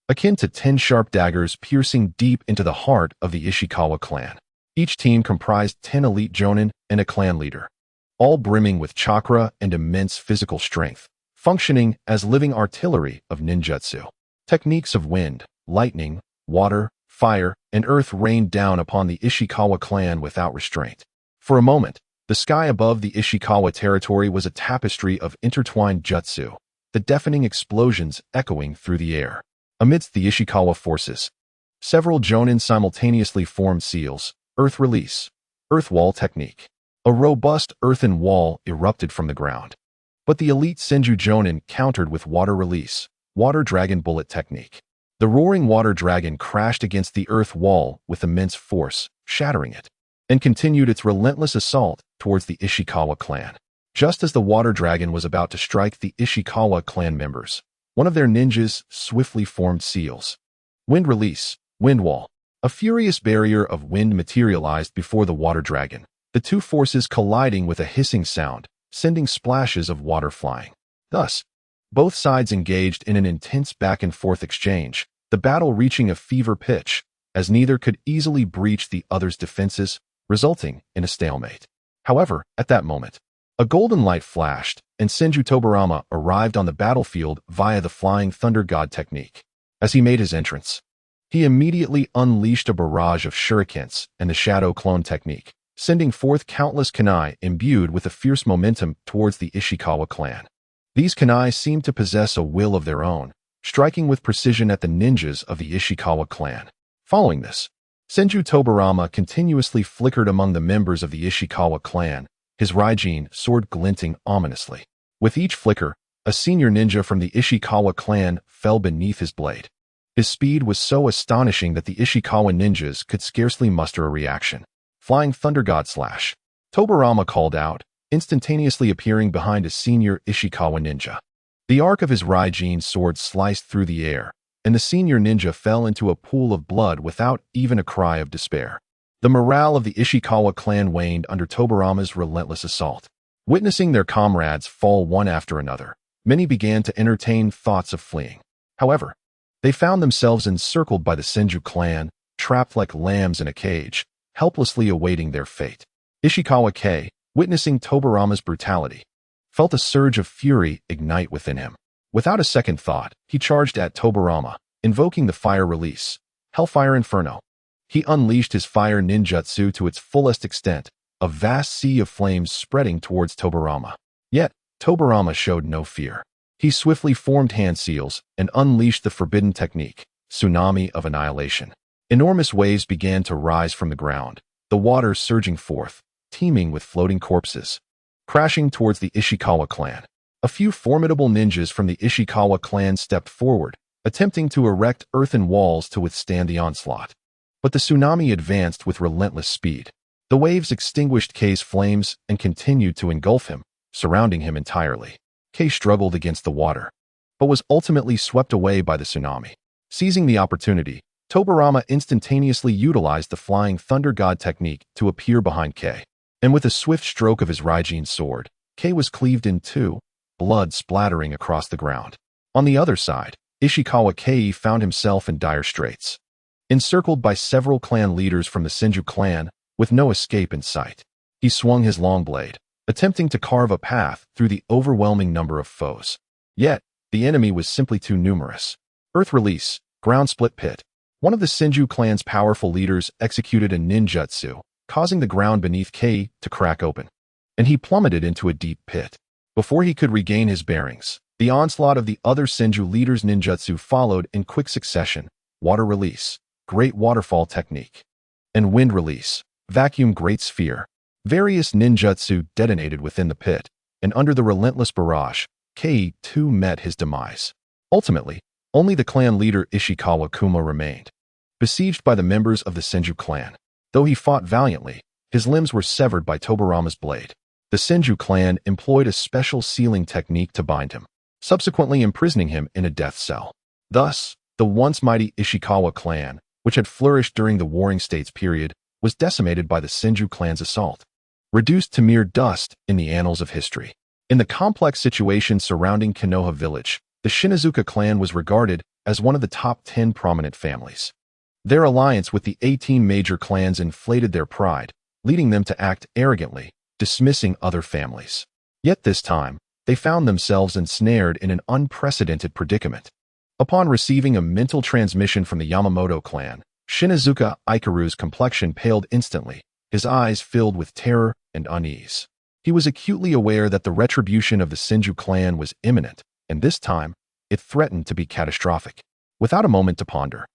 akin to 10 sharp daggers piercing deep into the heart of the Ishikawa clan. Each team comprised 10 elite jonin and a clan leader, all brimming with chakra and immense physical strength, functioning as living artillery of ninjutsu. Techniques of wind, lightning, water, fire, and earth rained down upon the Ishikawa clan without restraint. For a moment, the sky above the Ishikawa territory was a tapestry of intertwined jutsu, the deafening explosions echoing through the air. Amidst the Ishikawa forces, several jonin simultaneously formed seals, earth release, earth wall technique. A robust earthen wall erupted from the ground. But the elite Senju jonin countered with water release, water dragon bullet technique. The roaring water dragon crashed against the earth wall with immense force, shattering it, and continued its relentless assault towards the Ishikawa clan. Just as the water dragon was about to strike the Ishikawa clan members, one of their ninjas swiftly formed seals. Wind release, wind wall. A furious barrier of wind materialized before the water dragon, the two forces colliding with a hissing sound, sending splashes of water flying. Thus, both sides engaged in an intense back-and-forth exchange, the battle reaching a fever pitch, as neither could easily breach the other's defenses, resulting in a stalemate. However, at that moment, a golden light flashed, and Senju Tobarama arrived on the battlefield via the Flying Thunder God technique. As he made his entrance, he immediately unleashed a barrage of shurikens and the shadow clone technique, sending forth countless kunai imbued with a fierce momentum towards the Ishikawa clan. These kunai seemed to possess a will of their own, striking with precision at the ninjas of the Ishikawa clan. Following this, Senju Tobarama continuously flickered among the members of the Ishikawa clan, his Raijin sword glinting ominously. With each flicker, a senior ninja from the Ishikawa clan fell beneath his blade. His speed was so astonishing that the Ishikawa ninjas could scarcely muster a reaction. Flying Thunder God slash. Tobarama called out, instantaneously appearing behind a senior Ishikawa ninja. The arc of his Raijin sword sliced through the air, and the senior ninja fell into a pool of blood without even a cry of despair. The morale of the Ishikawa clan waned under Tobarama's relentless assault. Witnessing their comrades fall one after another, many began to entertain thoughts of fleeing. However, they found themselves encircled by the Senju clan, trapped like lambs in a cage, helplessly awaiting their fate. Ishikawa Kei, witnessing Tobarama's brutality, felt a surge of fury ignite within him. Without a second thought, he charged at Tobarama, invoking the fire release, Hellfire Inferno. He unleashed his fire ninjutsu to its fullest extent, a vast sea of flames spreading towards Tobarama. Yet, Tobarama showed no fear. He swiftly formed hand seals and unleashed the forbidden technique, Tsunami of Annihilation. Enormous waves began to rise from the ground, the water surging forth, teeming with floating corpses, crashing towards the Ishikawa clan. A few formidable ninjas from the Ishikawa clan stepped forward, attempting to erect earthen walls to withstand the onslaught. But the tsunami advanced with relentless speed. The waves extinguished Kei's flames and continued to engulf him, surrounding him entirely. Kei struggled against the water, but was ultimately swept away by the tsunami. Seizing the opportunity, Tobarama instantaneously utilized the Flying Thunder God technique to appear behind Kei. And with a swift stroke of his Raijin sword, Kei was cleaved in two, blood splattering across the ground. On the other side, Ishikawa Kei found himself in dire straits. Encircled by several clan leaders from the Senju clan, with no escape in sight. He swung his long blade, attempting to carve a path through the overwhelming number of foes. Yet, the enemy was simply too numerous. Earth Release, Ground Split Pit. One of the Senju clan's powerful leaders executed a ninjutsu, causing the ground beneath Kei to crack open, and he plummeted into a deep pit. Before he could regain his bearings, the onslaught of the other Senju leader's ninjutsu followed in quick succession: Water Release, Great Waterfall Technique, and Wind Release, Vacuum Great Sphere. Various ninjutsu detonated within the pit, and under the relentless barrage, Kei too met his demise. Ultimately, only the clan leader Ishikawa Kuma remained, besieged by the members of the Senju clan. Though he fought valiantly, his limbs were severed by Tobarama's blade. The Senju clan employed a special sealing technique to bind him, subsequently imprisoning him in a death cell. Thus, the once mighty Ishikawa clan, which had flourished during the Warring States period, was decimated by the Senju clan's assault, reduced to mere dust in the annals of history. In the complex situation surrounding Konoha village, the Shinazuka clan was regarded as one of the top 10 prominent families. Their alliance with the 18 major clans inflated their pride, leading them to act arrogantly, dismissing other families. Yet this time, they found themselves ensnared in an unprecedented predicament. Upon receiving a mental transmission from the Yamamoto clan, Shinazuka Ikaru's complexion paled instantly, his eyes filled with terror and unease. He was acutely aware that the retribution of the Senju clan was imminent, and this time, it threatened to be catastrophic. Without a moment to ponder,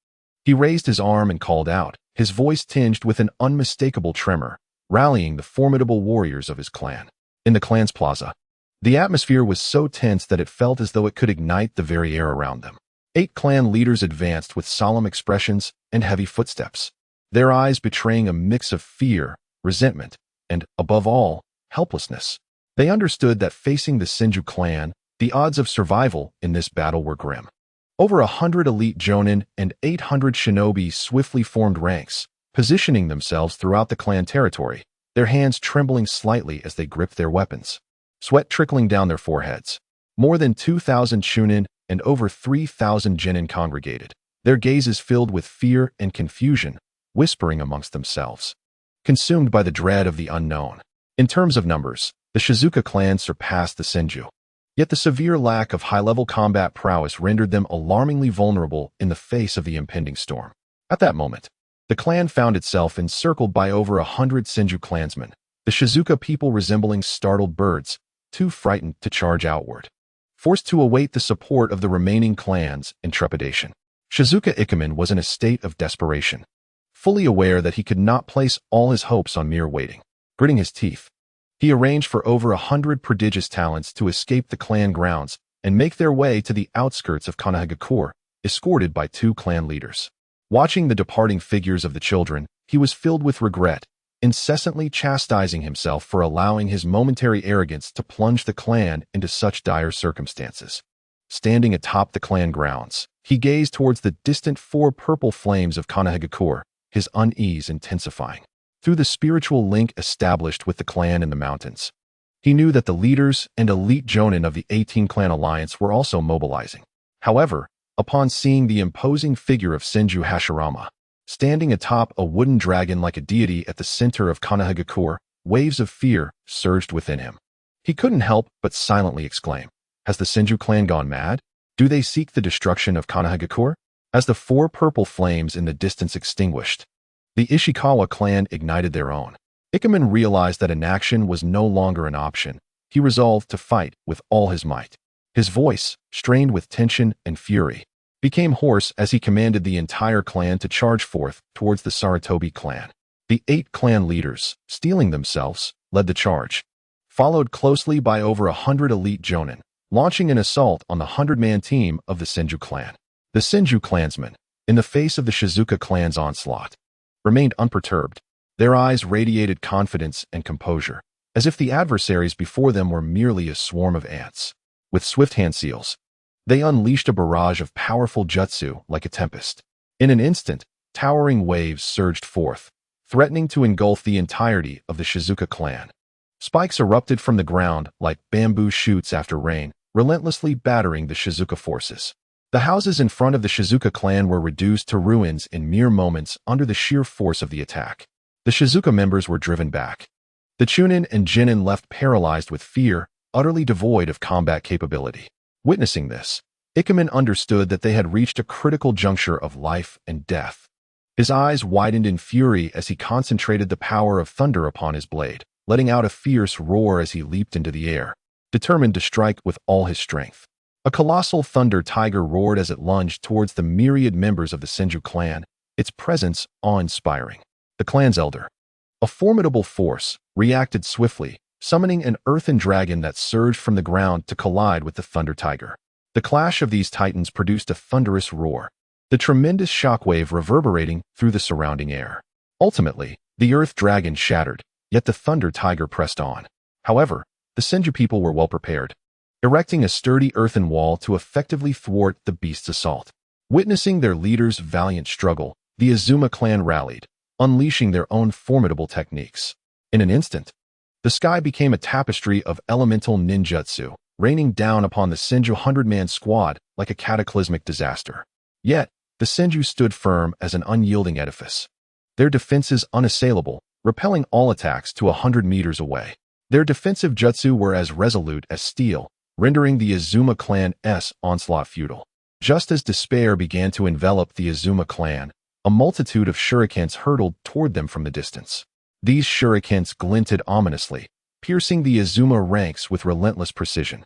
he raised his arm and called out, his voice tinged with an unmistakable tremor, rallying the formidable warriors of his clan. In the clan's plaza, the atmosphere was so tense that it felt as though it could ignite the very air around them. 8 clan leaders advanced with solemn expressions and heavy footsteps, their eyes betraying a mix of fear, resentment, and, above all, helplessness. They understood that facing the Senju clan, the odds of survival in this battle were grim. Over 100 elite jonin and 800 shinobi swiftly formed ranks, positioning themselves throughout the clan territory, their hands trembling slightly as they gripped their weapons, sweat trickling down their foreheads. More than 2,000 shunin and over 3,000 genin congregated, their gazes filled with fear and confusion, whispering amongst themselves, consumed by the dread of the unknown. In terms of numbers, the Shizuka clan surpassed the Senju. Yet the severe lack of high-level combat prowess rendered them alarmingly vulnerable in the face of the impending storm. At that moment, the clan found itself encircled by over 100 Senju clansmen, the Shizuka people resembling startled birds, too frightened to charge outward, forced to await the support of the remaining clans in trepidation. Shizuka Ikemen was in a state of desperation, fully aware that he could not place all his hopes on mere waiting. Gritting his teeth, he arranged for over 100 prodigious talents to escape the clan grounds and make their way to the outskirts of Konoha, escorted by 2 clan leaders. Watching the departing figures of the children, he was filled with regret, incessantly chastising himself for allowing his momentary arrogance to plunge the clan into such dire circumstances. Standing atop the clan grounds, he gazed towards the distant 4 purple flames of Konoha, his unease intensifying. Through the spiritual link established with the clan in the mountains, he knew that the leaders and elite jonin of the 18-clan alliance were also mobilizing. However, upon seeing the imposing figure of Senju Hashirama, standing atop a wooden dragon like a deity at the center of Konoha, waves of fear surged within him. He couldn't help but silently exclaim, "Has the Senju clan gone mad? Do they seek the destruction of Konoha?" As the 4 purple flames in the distance extinguished, the Ishikawa clan ignited their own. Ikemen realized that inaction was no longer an option. He resolved to fight with all his might. His voice, strained with tension and fury, became hoarse as he commanded the entire clan to charge forth towards the Sarutobi clan. The 8 clan leaders, steeling themselves, led the charge, followed closely by over 100 elite jonin, launching an assault on the 100-man team of the Senju clan. The Senju clansmen, in the face of the Shizuka clan's onslaught, remained unperturbed. Their eyes radiated confidence and composure, as if the adversaries before them were merely a swarm of ants. With swift hand seals, they unleashed a barrage of powerful jutsu like a tempest. In an instant, towering waves surged forth, threatening to engulf the entirety of the Shizuka clan. Spikes erupted from the ground like bamboo shoots after rain, relentlessly battering the Shizuka forces. The houses in front of the Shizuka clan were reduced to ruins in mere moments under the sheer force of the attack. The Shizuka members were driven back. The Chunin and Jinin left paralyzed with fear, utterly devoid of combat capability. Witnessing this, Ikemen understood that they had reached a critical juncture of life and death. His eyes widened in fury as he concentrated the power of thunder upon his blade, letting out a fierce roar as he leaped into the air, determined to strike with all his strength. A colossal thunder tiger roared as it lunged towards the myriad members of the Senju clan, its presence awe-inspiring. The clan's elder, a formidable force, reacted swiftly, summoning an earthen dragon that surged from the ground to collide with the thunder tiger. The clash of these titans produced a thunderous roar, the tremendous shockwave reverberating through the surrounding air. Ultimately, the earth dragon shattered, yet the thunder tiger pressed on. However, the Senju people were well prepared, erecting a sturdy earthen wall to effectively thwart the beast's assault. Witnessing their leader's valiant struggle, the Azuma clan rallied, unleashing their own formidable techniques. In an instant, the sky became a tapestry of elemental ninjutsu, raining down upon the Senju 100-man squad like a cataclysmic disaster. Yet, the Senju stood firm as an unyielding edifice, their defenses unassailable, repelling all attacks to 100 meters away. Their defensive jutsu were as resolute as steel, rendering the Azuma clan's onslaught futile. Just as despair began to envelop the Azuma clan, a multitude of shurikens hurtled toward them from the distance. These shurikens glinted ominously, piercing the Azuma ranks with relentless precision.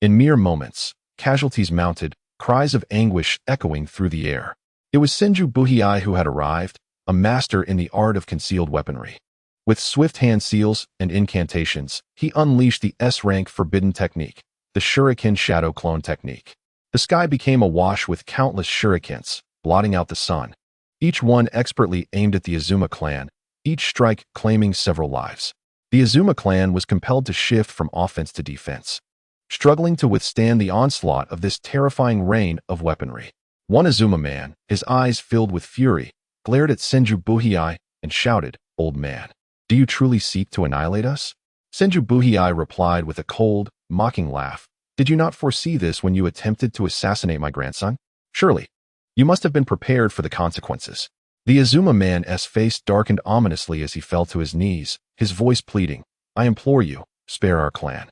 In mere moments, casualties mounted, cries of anguish echoing through the air. It was Senju Buhei who had arrived, a master in the art of concealed weaponry. With swift hand seals and incantations, he unleashed the S-rank forbidden technique, the Shuriken Shadow Clone technique. The sky became awash with countless shurikens, blotting out the sun, each one expertly aimed at the Azuma clan, each strike claiming several lives. The Azuma clan was compelled to shift from offense to defense, struggling to withstand the onslaught of this terrifying rain of weaponry. One Azuma man, his eyes filled with fury, glared at Senju Buhei and shouted, "Old man, do you truly seek to annihilate us?" Senju Buhei replied with a cold, mocking laugh, "Did you not foresee this when you attempted to assassinate my grandson? Surely, you must have been prepared for the consequences." The Azuma man's face darkened ominously as he fell to his knees, his voice pleading, "I implore you, spare our clan.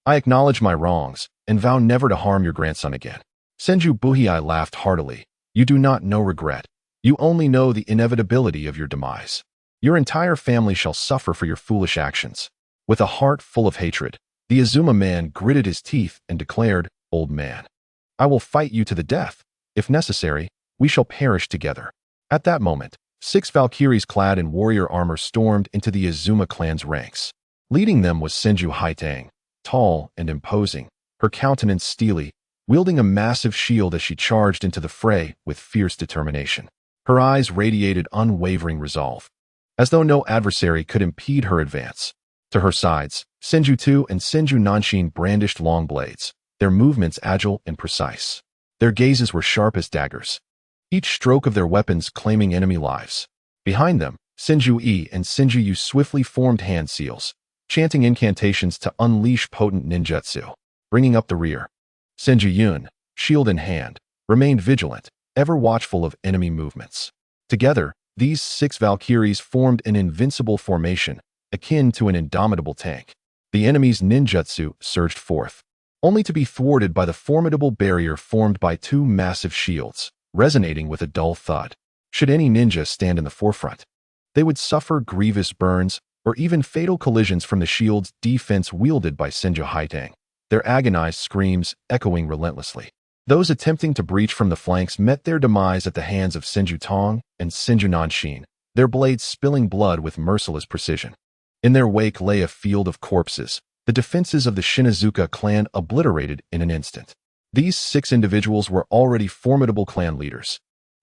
I acknowledge my wrongs, and vow never to harm your grandson again." Senju Buhei laughed heartily. "You do not know regret. You only know the inevitability of your demise. Your entire family shall suffer for your foolish actions." With a heart full of hatred, the Azuma man gritted his teeth and declared, "Old man, I will fight you to the death. If necessary, we shall perish together." At that moment, 6 Valkyries clad in warrior armor stormed into the Azuma clan's ranks. Leading them was Senju Haitang, tall and imposing, her countenance steely, wielding a massive shield as she charged into the fray with fierce determination. Her eyes radiated unwavering resolve, as though no adversary could impede her advance. To her sides, Senju Tu and Senju Nanshin brandished long blades, their movements agile and precise. Their gazes were sharp as daggers, each stroke of their weapons claiming enemy lives. Behind them, Senju E and Senju U swiftly formed hand seals, chanting incantations to unleash potent ninjutsu. Bringing up the rear, Senju Yun, shield in hand, remained vigilant, ever watchful of enemy movements. Together, these 6 Valkyries formed an invincible formation, akin to an indomitable tank. The enemy's ninjutsu surged forth, only to be thwarted by the formidable barrier formed by 2 massive shields, resonating with a dull thud. Should any ninja stand in the forefront, they would suffer grievous burns or even fatal collisions from the shield's defense wielded by Senju Haitang, their agonized screams echoing relentlessly. Those attempting to breach from the flanks met their demise at the hands of Senju Tong and Senju Nanshin, their blades spilling blood with merciless precision. In their wake lay a field of corpses, the defenses of the Shinazuka clan obliterated in an instant. These 6 individuals were already formidable clan leaders,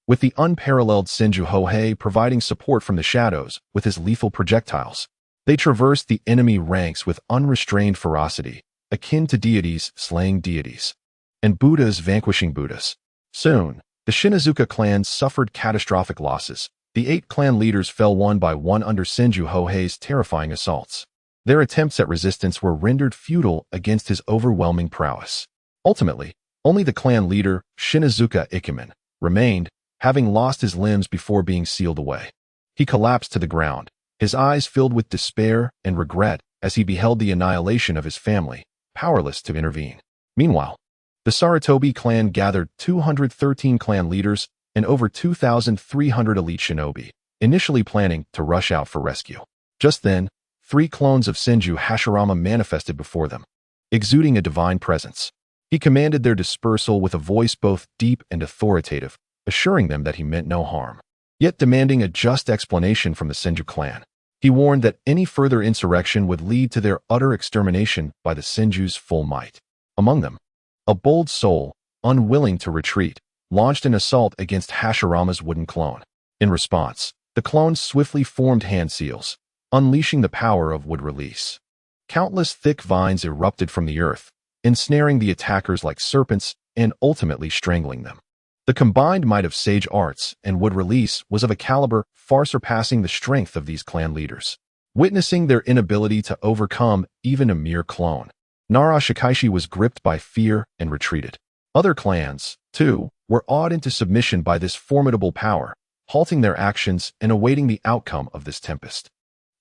with the unparalleled Senju Hohei providing support from the shadows with his lethal projectiles. They traversed the enemy ranks with unrestrained ferocity, akin to deities slaying deities, and Buddhas vanquishing Buddhas. Soon, the Shinazuka clan suffered catastrophic losses. The 8 clan leaders fell one by one under Senju Hohei's terrifying assaults. Their attempts at resistance were rendered futile against his overwhelming prowess. Ultimately, only the clan leader, Shinazuka Ikemen, remained, having lost his limbs before being sealed away. He collapsed to the ground, his eyes filled with despair and regret as he beheld the annihilation of his family, powerless to intervene. Meanwhile, the Sarutobi clan gathered 213 clan leaders and over 2,300 elite shinobi, initially planning to rush out for rescue. Just then, 3 clones of Senju Hashirama manifested before them, exuding a divine presence. He commanded their dispersal with a voice both deep and authoritative, assuring them that he meant no harm, yet demanding a just explanation from the Senju clan. He warned that any further insurrection would lead to their utter extermination by the Senju's full might. Among them, a bold soul, unwilling to retreat, launched an assault against Hashirama's wooden clone. In response, the clone swiftly formed hand seals, unleashing the power of wood release. Countless thick vines erupted from the earth, ensnaring the attackers like serpents and ultimately strangling them. The combined might of sage arts and wood release was of a caliber far surpassing the strength of these clan leaders. Witnessing their inability to overcome even a mere clone, Nara Shikaishi was gripped by fear and retreated. Other clans, too, were awed into submission by this formidable power, halting their actions and awaiting the outcome of this tempest.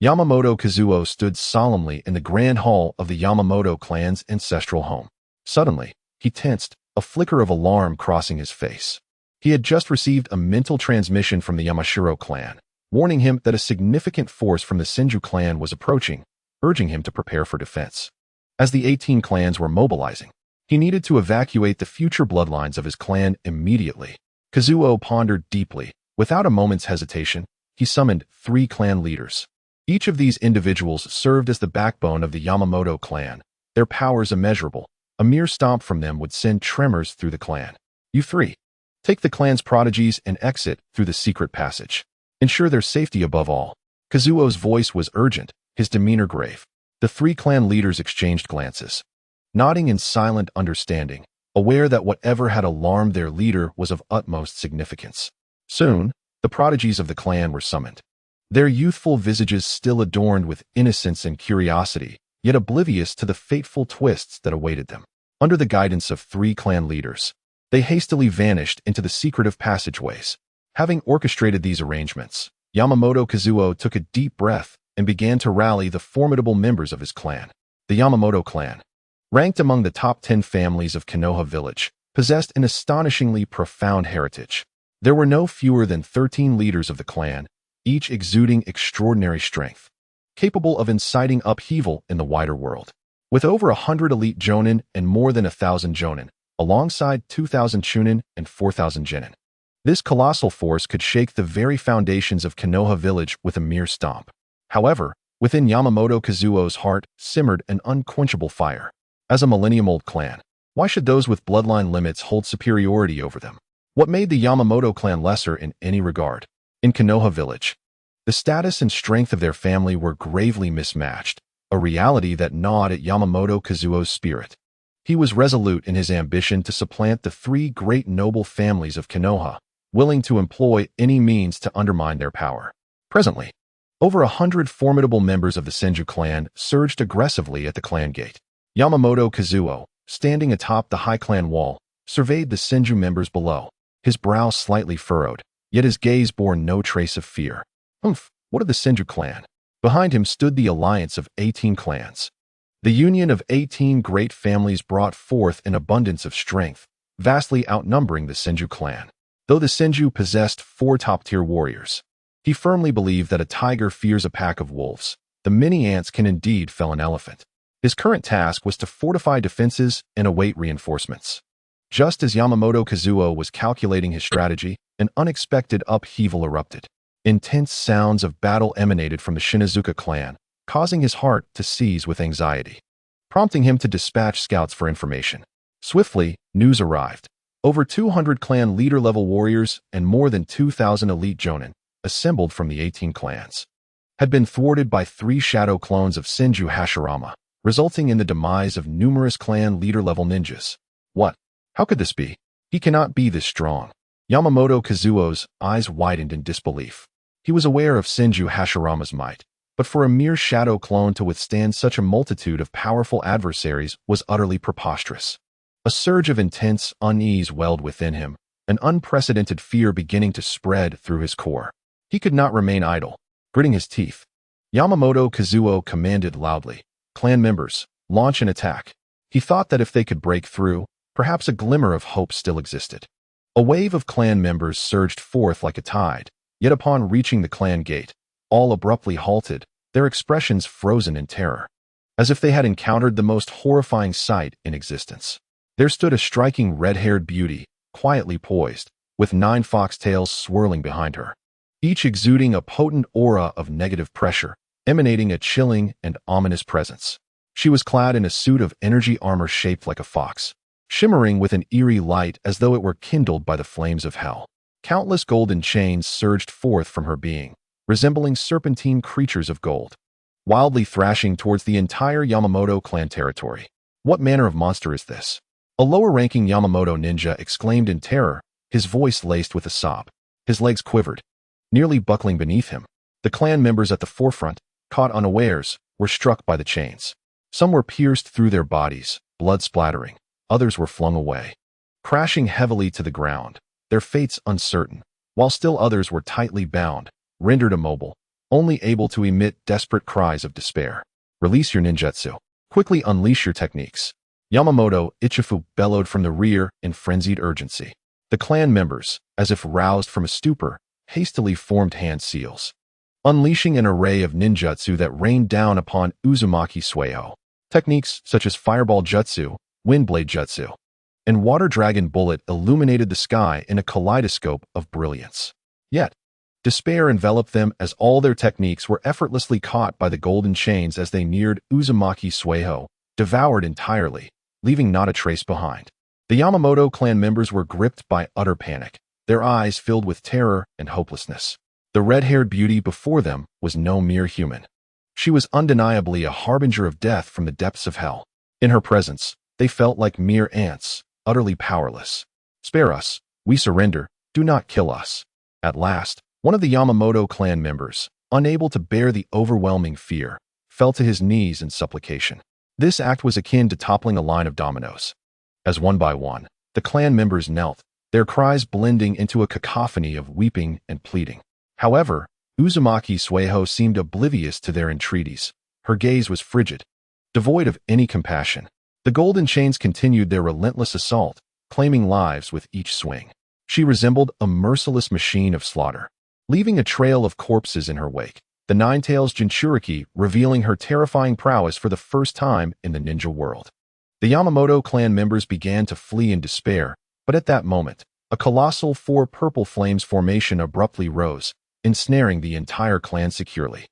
Yamamoto Kazuo stood solemnly in the grand hall of the Yamamoto clan's ancestral home. Suddenly, he tensed, a flicker of alarm crossing his face. He had just received a mental transmission from the Yamashiro clan, warning him that a significant force from the Senju clan was approaching, urging him to prepare for defense. As the 18 clans were mobilizing, he needed to evacuate the future bloodlines of his clan immediately. Kazuo pondered deeply. Without a moment's hesitation, he summoned 3 clan leaders. Each of these individuals served as the backbone of the Yamamoto clan, their powers immeasurable. A mere stomp from them would send tremors through the clan. You 3. Take the clan's prodigies and exit through the secret passage. Ensure their safety above all. Kazuo's voice was urgent, his demeanor grave. The 3 clan leaders exchanged glances, nodding in silent understanding, aware that whatever had alarmed their leader was of utmost significance. Soon, the prodigies of the clan were summoned. Their youthful visages still adorned with innocence and curiosity, yet oblivious to the fateful twists that awaited them. Under the guidance of 3 clan leaders, they hastily vanished into the secretive passageways. Having orchestrated these arrangements, Yamamoto Kazuo took a deep breath and began to rally the formidable members of his clan. The Yamamoto clan, ranked among the top 10 families of Konoha village, possessed an astonishingly profound heritage. There were no fewer than 13 leaders of the clan, each exuding extraordinary strength, capable of inciting upheaval in the wider world. With over 100 elite jonin and more than 1,000 jonin, alongside 2,000 chunin and 4,000 genin, this colossal force could shake the very foundations of Konoha village with a mere stomp. However, within Yamamoto Kazuo's heart simmered an unquenchable fire. As a millennium-old clan, why should those with bloodline limits hold superiority over them? What made the Yamamoto clan lesser in any regard? In Konoha village, the status and strength of their family were gravely mismatched, a reality that gnawed at Yamamoto Kazuo's spirit. He was resolute in his ambition to supplant the 3 great noble families of Konoha, willing to employ any means to undermine their power. Presently, over 100 formidable members of the Senju clan surged aggressively at the clan gate. Yamamoto Kazuo, standing atop the high clan wall, surveyed the Senju members below, his brow slightly furrowed, yet his gaze bore no trace of fear. What of the Senju clan? Behind him stood the alliance of 18 clans. The union of 18 great families brought forth an abundance of strength, vastly outnumbering the Senju clan. Though the Senju possessed 4 top-tier warriors, he firmly believed that a tiger fears a pack of wolves. The many ants can indeed fell an elephant. His current task was to fortify defenses and await reinforcements. Just as Yamamoto Kazuo was calculating his strategy, an unexpected upheaval erupted. Intense sounds of battle emanated from the Shinazuka clan, causing his heart to seize with anxiety, prompting him to dispatch scouts for information. Swiftly, news arrived. Over 200 clan leader-level warriors and more than 2,000 elite jonin, assembled from the 18 clans, had been thwarted by 3 shadow clones of Senju Hashirama, resulting in the demise of numerous clan leader-level ninjas. What? How could this be? He cannot be this strong. Yamamoto Kazuo's eyes widened in disbelief. He was aware of Senju Hashirama's might, but for a mere shadow clone to withstand such a multitude of powerful adversaries was utterly preposterous. A surge of intense unease welled within him, an unprecedented fear beginning to spread through his core. He could not remain idle. Gritting his teeth, Yamamoto Kazuo commanded loudly, "Clan members, launch an attack." He thought that if they could break through, perhaps a glimmer of hope still existed. A wave of clan members surged forth like a tide, yet upon reaching the clan gate, all abruptly halted, their expressions frozen in terror, as if they had encountered the most horrifying sight in existence. There stood a striking red-haired beauty, quietly poised, with 9 foxtails swirling behind her, each exuding a potent aura of negative pressure, emanating a chilling and ominous presence. She was clad in a suit of energy armor shaped like a fox, shimmering with an eerie light as though it were kindled by the flames of hell. Countless golden chains surged forth from her being, resembling serpentine creatures of gold, wildly thrashing towards the entire Yamamoto clan territory. What manner of monster is this? A lower-ranking Yamamoto ninja exclaimed in terror, his voice laced with a sob. His legs quivered, nearly buckling beneath him. The clan members at the forefront, caught unawares, were struck by the chains. Some were pierced through their bodies, blood splattering. Others were flung away, crashing heavily to the ground, their fates uncertain, while still others were tightly bound, rendered immobile, only able to emit desperate cries of despair. Release your ninjutsu. Quickly unleash your techniques. Yamamoto Ichifu bellowed from the rear in frenzied urgency. The clan members, as if roused from a stupor, hastily formed hand seals, unleashing an array of ninjutsu that rained down upon Uzumaki Sueho. Techniques such as fireball jutsu, windblade jutsu, and water dragon bullet illuminated the sky in a kaleidoscope of brilliance. Yet, despair enveloped them as all their techniques were effortlessly caught by the golden chains as they neared Uzumaki Sueho, devoured entirely, leaving not a trace behind. The Yamamoto clan members were gripped by utter panic, their eyes filled with terror and hopelessness. The red-haired beauty before them was no mere human. She was undeniably a harbinger of death from the depths of hell. In her presence, they felt like mere ants, utterly powerless. "Spare us, we surrender, do not kill us." At last, one of the Yamamoto clan members, unable to bear the overwhelming fear, fell to his knees in supplication. This act was akin to toppling a line of dominoes. As one by one, the clan members knelt, their cries blending into a cacophony of weeping and pleading. However, Uzumaki Sueho seemed oblivious to their entreaties. Her gaze was frigid, devoid of any compassion. The golden chains continued their relentless assault, claiming lives with each swing. She resembled a merciless machine of slaughter, leaving a trail of corpses in her wake. The Nine-Tails Jinchuriki revealing her terrifying prowess for the first time in the ninja world. The Yamamoto clan members began to flee in despair, but at that moment, a colossal 4 purple flames formation abruptly rose, ensnaring the entire clan securely.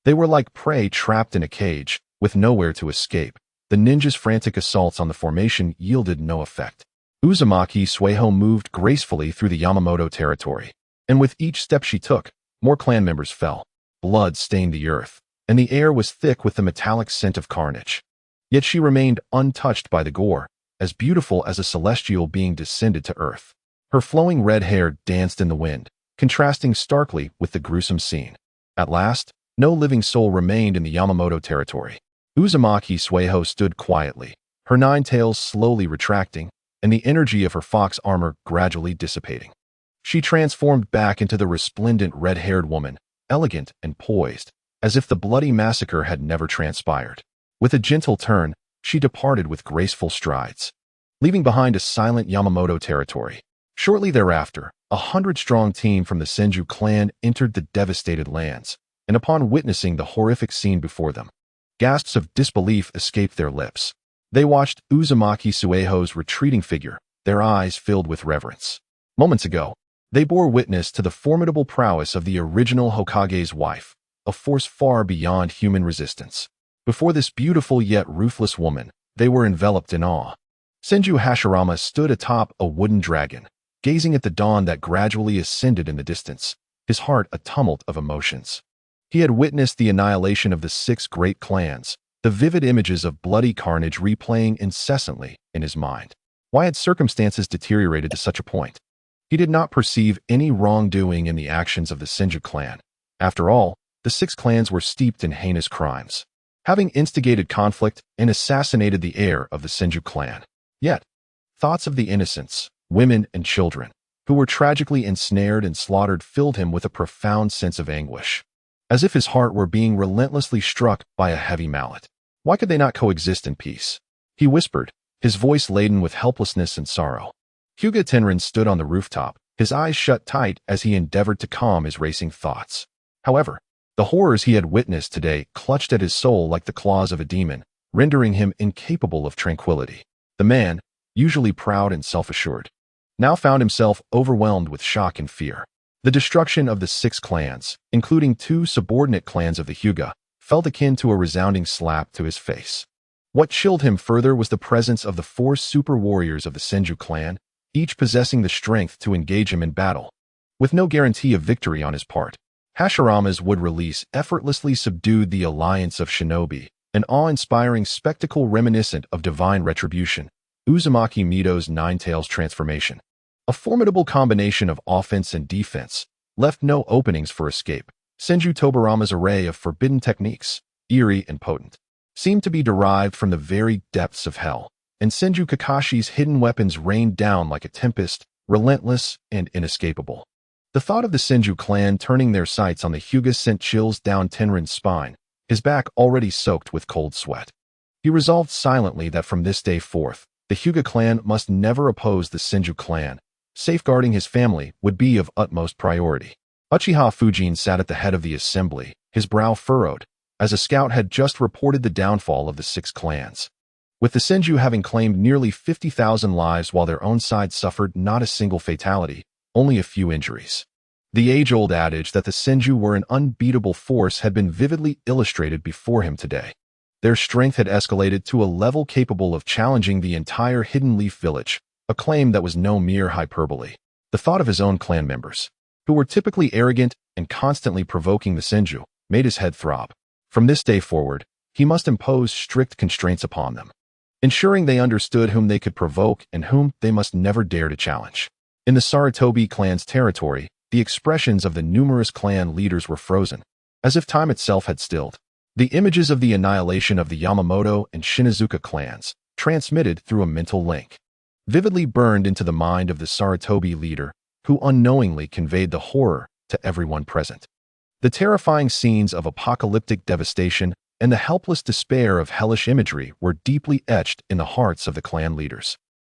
They were like prey trapped in a cage, with nowhere to escape. The ninjas' frantic assaults on the formation yielded no effect. Uzumaki Sueho moved gracefully through the Yamamoto territory, and with each step she took, more clan members fell. Blood stained the earth, and the air was thick with the metallic scent of carnage. Yet she remained untouched by the gore, as beautiful as a celestial being descended to earth. Her flowing red hair danced in the wind, contrasting starkly with the gruesome scene. At last, no living soul remained in the Yamamoto territory. Uzumaki Sueho stood quietly, her 9 tails slowly retracting, and the energy of her fox armor gradually dissipating. She transformed back into the resplendent red-haired woman, elegant and poised, as if the bloody massacre had never transpired. With a gentle turn, she departed with graceful strides, leaving behind a silent Yamamoto territory. Shortly thereafter, a 100-strong team from the Senju clan entered the devastated lands, and upon witnessing the horrific scene before them, gasps of disbelief escaped their lips. They watched Uzumaki Sueho's retreating figure, their eyes filled with reverence. Moments ago, they bore witness to the formidable prowess of the original Hokage's wife, a force far beyond human resistance. Before this beautiful yet ruthless woman, they were enveloped in awe. Senju Hashirama stood atop a wooden dragon, gazing at the dawn that gradually ascended in the distance, his heart a tumult of emotions. He had witnessed the annihilation of the 6 great clans, the vivid images of bloody carnage replaying incessantly in his mind. Why had circumstances deteriorated to such a point? He did not perceive any wrongdoing in the actions of the Senju clan. After all, the 6 clans were steeped in heinous crimes, having instigated conflict and assassinated the heir of the Senju clan. Yet, thoughts of the innocents, women and children, who were tragically ensnared and slaughtered filled him with a profound sense of anguish. as if his heart were being relentlessly struck by a heavy mallet. Why could they not coexist in peace? He whispered, his voice laden with helplessness and sorrow. Hyuga Tenrin stood on the rooftop, his eyes shut tight as he endeavored to calm his racing thoughts. However, the horrors he had witnessed today clutched at his soul like the claws of a demon, rendering him incapable of tranquility. The man, usually proud and self-assured, now found himself overwhelmed with shock and fear. The destruction of the 6 clans, including 2 subordinate clans of the Hyuga, felt akin to a resounding slap to his face. What chilled him further was the presence of the 4 super warriors of the Senju clan, each possessing the strength to engage him in battle. With no guarantee of victory on his part, Hashirama's would release effortlessly subdued the alliance of shinobi, an awe-inspiring spectacle reminiscent of divine retribution, Uzumaki Mito's Nine-Tails transformation. A formidable combination of offense and defense left no openings for escape. Senju Tobarama's array of forbidden techniques, eerie and potent, seemed to be derived from the very depths of hell, and Senju Kakashi's hidden weapons rained down like a tempest, relentless and inescapable. The thought of the Senju clan turning their sights on the Hyuga sent chills down Tenrin's spine, his back already soaked with cold sweat. He resolved silently that from this day forth, the Hyuga clan must never oppose the Senju clan. Safeguarding his family would be of utmost priority. Uchiha Fujin sat at the head of the assembly, his brow furrowed, as a scout had just reported the downfall of the 6 clans. With the Senju having claimed nearly 50,000 lives while their own side suffered not a single fatality, only a few injuries. The age-old adage that the Senju were an unbeatable force had been vividly illustrated before him today. Their strength had escalated to a level capable of challenging the entire Hidden Leaf village, a claim that was no mere hyperbole. The thought of his own clan members, who were typically arrogant and constantly provoking the Senju, made his head throb. From this day forward, he must impose strict constraints upon them, ensuring they understood whom they could provoke and whom they must never dare to challenge. In the Sarutobi clan's territory, the expressions of the numerous clan leaders were frozen, as if time itself had stilled. The images of the annihilation of the Yamamoto and Shinazuka clans, transmitted through a mental link, vividly burned into the mind of the Sarutobi leader, who unknowingly conveyed the horror to everyone present. The terrifying scenes of apocalyptic devastation and the helpless despair of hellish imagery were deeply etched in the hearts of the clan leaders.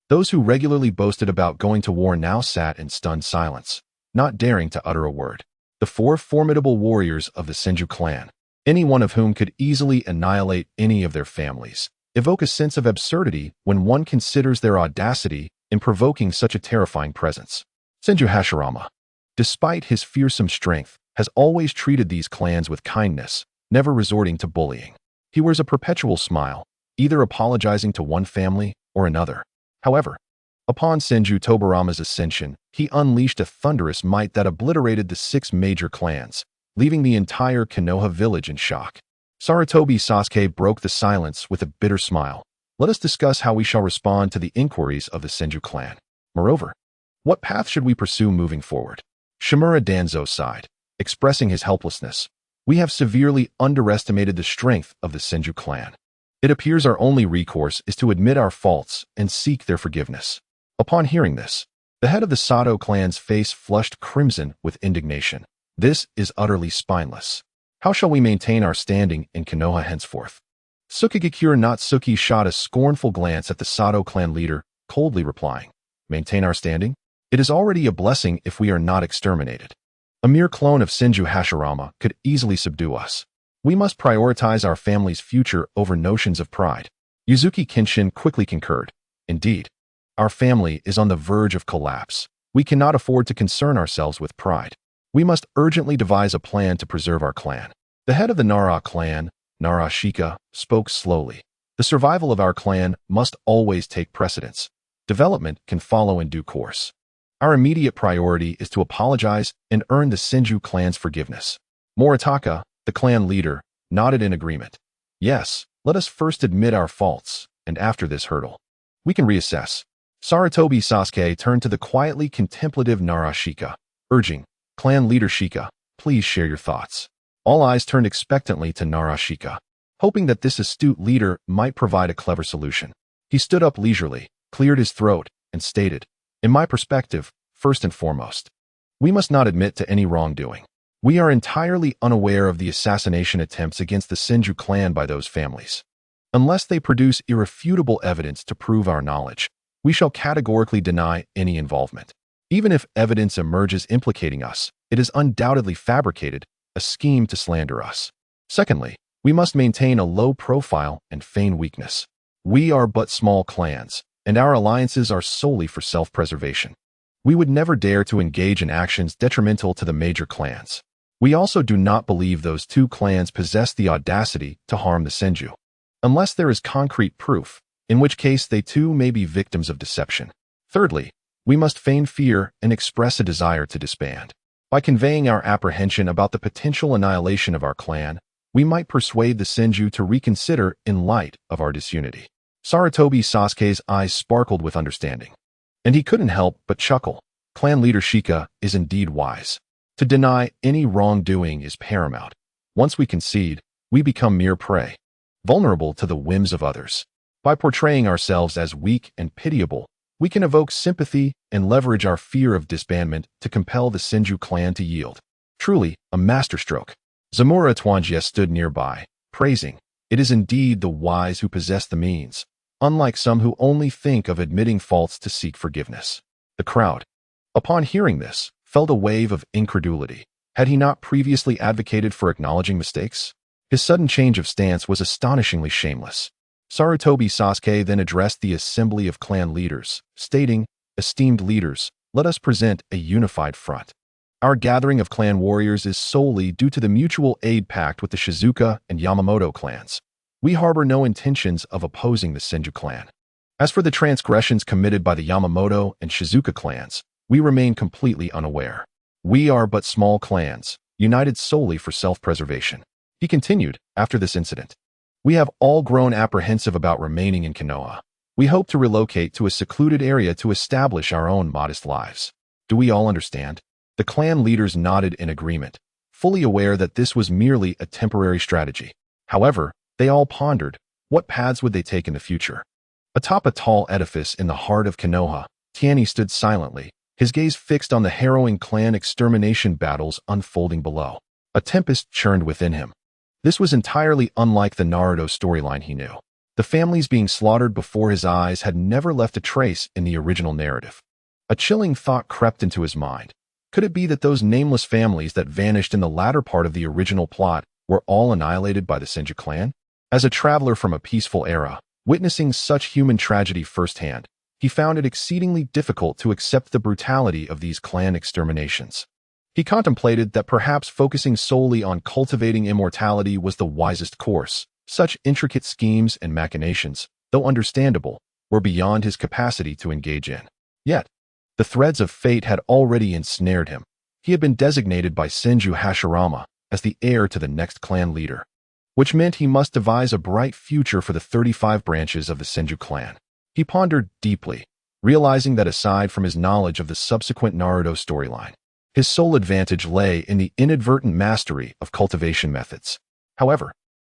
Those who regularly boasted about going to war now sat in stunned silence, not daring to utter a word. The 4 formidable warriors of the Senju clan, any one of whom could easily annihilate any of their families, evoke a sense of absurdity when one considers their audacity in provoking such a terrifying presence. Senju Hashirama, despite his fearsome strength, has always treated these clans with kindness, never resorting to bullying. He wears a perpetual smile, either apologizing to one family or another. However, upon Senju Tobarama's ascension, he unleashed a thunderous might that obliterated the 6 major clans, leaving the entire Konoha village in shock. Sarutobi Sasuke broke the silence with a bitter smile. Let us discuss how we shall respond to the inquiries of the Senju clan. Moreover, what path should we pursue moving forward? Shimura Danzo sighed, expressing his helplessness. We have severely underestimated the strength of the Senju clan. It appears our only recourse is to admit our faults and seek their forgiveness. Upon hearing this, the head of the Sato clan's face flushed crimson with indignation. This is utterly spineless. How shall we maintain our standing in Konoha henceforth? Tsukigakure Natsuki shot a scornful glance at the Sato clan leader, coldly replying, Maintain our standing? It is already a blessing if we are not exterminated. A mere clone of Senju Hashirama could easily subdue us. We must prioritize our family's future over notions of pride. Yuzuki Kenshin quickly concurred. Indeed, our family is on the verge of collapse. We cannot afford to concern ourselves with pride. We must urgently devise a plan to preserve our clan. The head of the Nara clan, Narashika, spoke slowly. The survival of our clan must always take precedence. Development can follow in due course. Our immediate priority is to apologize and earn the Senju clan's forgiveness. Moritaka, the clan leader, nodded in agreement. Yes, let us first admit our faults, and after this hurdle, we can reassess. Sarutobi Sasuke turned to the quietly contemplative Narashika, urging, Clan leader Shika, please share your thoughts. All eyes turned expectantly to Narashika, hoping that this astute leader might provide a clever solution. He stood up leisurely, cleared his throat, and stated, In my perspective, first and foremost, we must not admit to any wrongdoing. We are entirely unaware of the assassination attempts against the Senju clan by those families. Unless they produce irrefutable evidence to prove our knowledge, we shall categorically deny any involvement. Even if evidence emerges implicating us, it is undoubtedly fabricated, a scheme to slander us. Secondly, we must maintain a low profile and feign weakness. We are but small clans, and our alliances are solely for self-preservation. We would never dare to engage in actions detrimental to the major clans. We also do not believe those two clans possess the audacity to harm the Senju, unless there is concrete proof, in which case they too may be victims of deception. Thirdly, we must feign fear and express a desire to disband. By conveying our apprehension about the potential annihilation of our clan, we might persuade the Senju to reconsider in light of our disunity. Sarutobi Sasuke's eyes sparkled with understanding, and he couldn't help but chuckle. Clan leader Shika is indeed wise. To deny any wrongdoing is paramount. Once we concede, we become mere prey, vulnerable to the whims of others. By portraying ourselves as weak and pitiable, we can evoke sympathy and leverage our fear of disbandment to compel the Senju clan to yield. Truly, a masterstroke. Zamura Twanjia stood nearby, praising, "It is indeed the wise who possess the means, unlike some who only think of admitting faults to seek forgiveness." The crowd, upon hearing this, felt a wave of incredulity. Had he not previously advocated for acknowledging mistakes? His sudden change of stance was astonishingly shameless. Sarutobi Sasuke then addressed the assembly of clan leaders, stating, "Esteemed leaders, let us present a unified front. Our gathering of clan warriors is solely due to the mutual aid pact with the Shizuka and Yamamoto clans. We harbor no intentions of opposing the Senju clan. As for the transgressions committed by the Yamamoto and Shizuka clans, we remain completely unaware. We are but small clans, united solely for self-preservation." He continued, "After this incident, we have all grown apprehensive about remaining in Konoha. We hope to relocate to a secluded area to establish our own modest lives. Do we all understand?" The clan leaders nodded in agreement, fully aware that this was merely a temporary strategy. However, they all pondered, what paths would they take in the future? Atop a tall edifice in the heart of Konoha, Tianyi stood silently, his gaze fixed on the harrowing clan extermination battles unfolding below. A tempest churned within him. This was entirely unlike the Naruto storyline he knew. The families being slaughtered before his eyes had never left a trace in the original narrative. A chilling thought crept into his mind. Could it be that those nameless families that vanished in the latter part of the original plot were all annihilated by the Senju clan? As a traveler from a peaceful era, witnessing such human tragedy firsthand, he found it exceedingly difficult to accept the brutality of these clan exterminations. He contemplated that perhaps focusing solely on cultivating immortality was the wisest course. Such intricate schemes and machinations, though understandable, were beyond his capacity to engage in. Yet, the threads of fate had already ensnared him. He had been designated by Senju Hashirama as the heir to the next clan leader, which meant he must devise a bright future for the 35 branches of the Senju clan. He pondered deeply, realizing that aside from his knowledge of the subsequent Naruto storyline, his sole advantage lay in the inadvertent mastery of cultivation methods. However,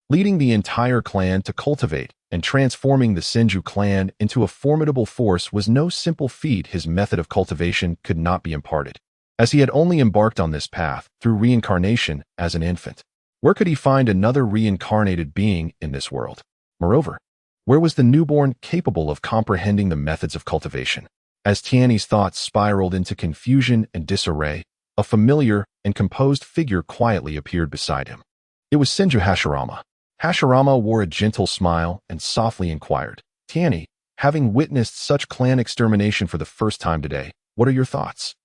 leading the entire clan to cultivate and transforming the Senju clan into a formidable force was no simple feat. His method of cultivation could not be imparted, as he had only embarked on this path through reincarnation as an infant. Where could he find another reincarnated being in this world? Moreover, where was the newborn capable of comprehending the methods of cultivation? As Tianyi's thoughts spiraled into confusion and disarray, a familiar and composed figure quietly appeared beside him. It was Senju Hashirama. Hashirama wore a gentle smile and softly inquired, "Tianyi, having witnessed such clan extermination for the first time today, what are your thoughts?"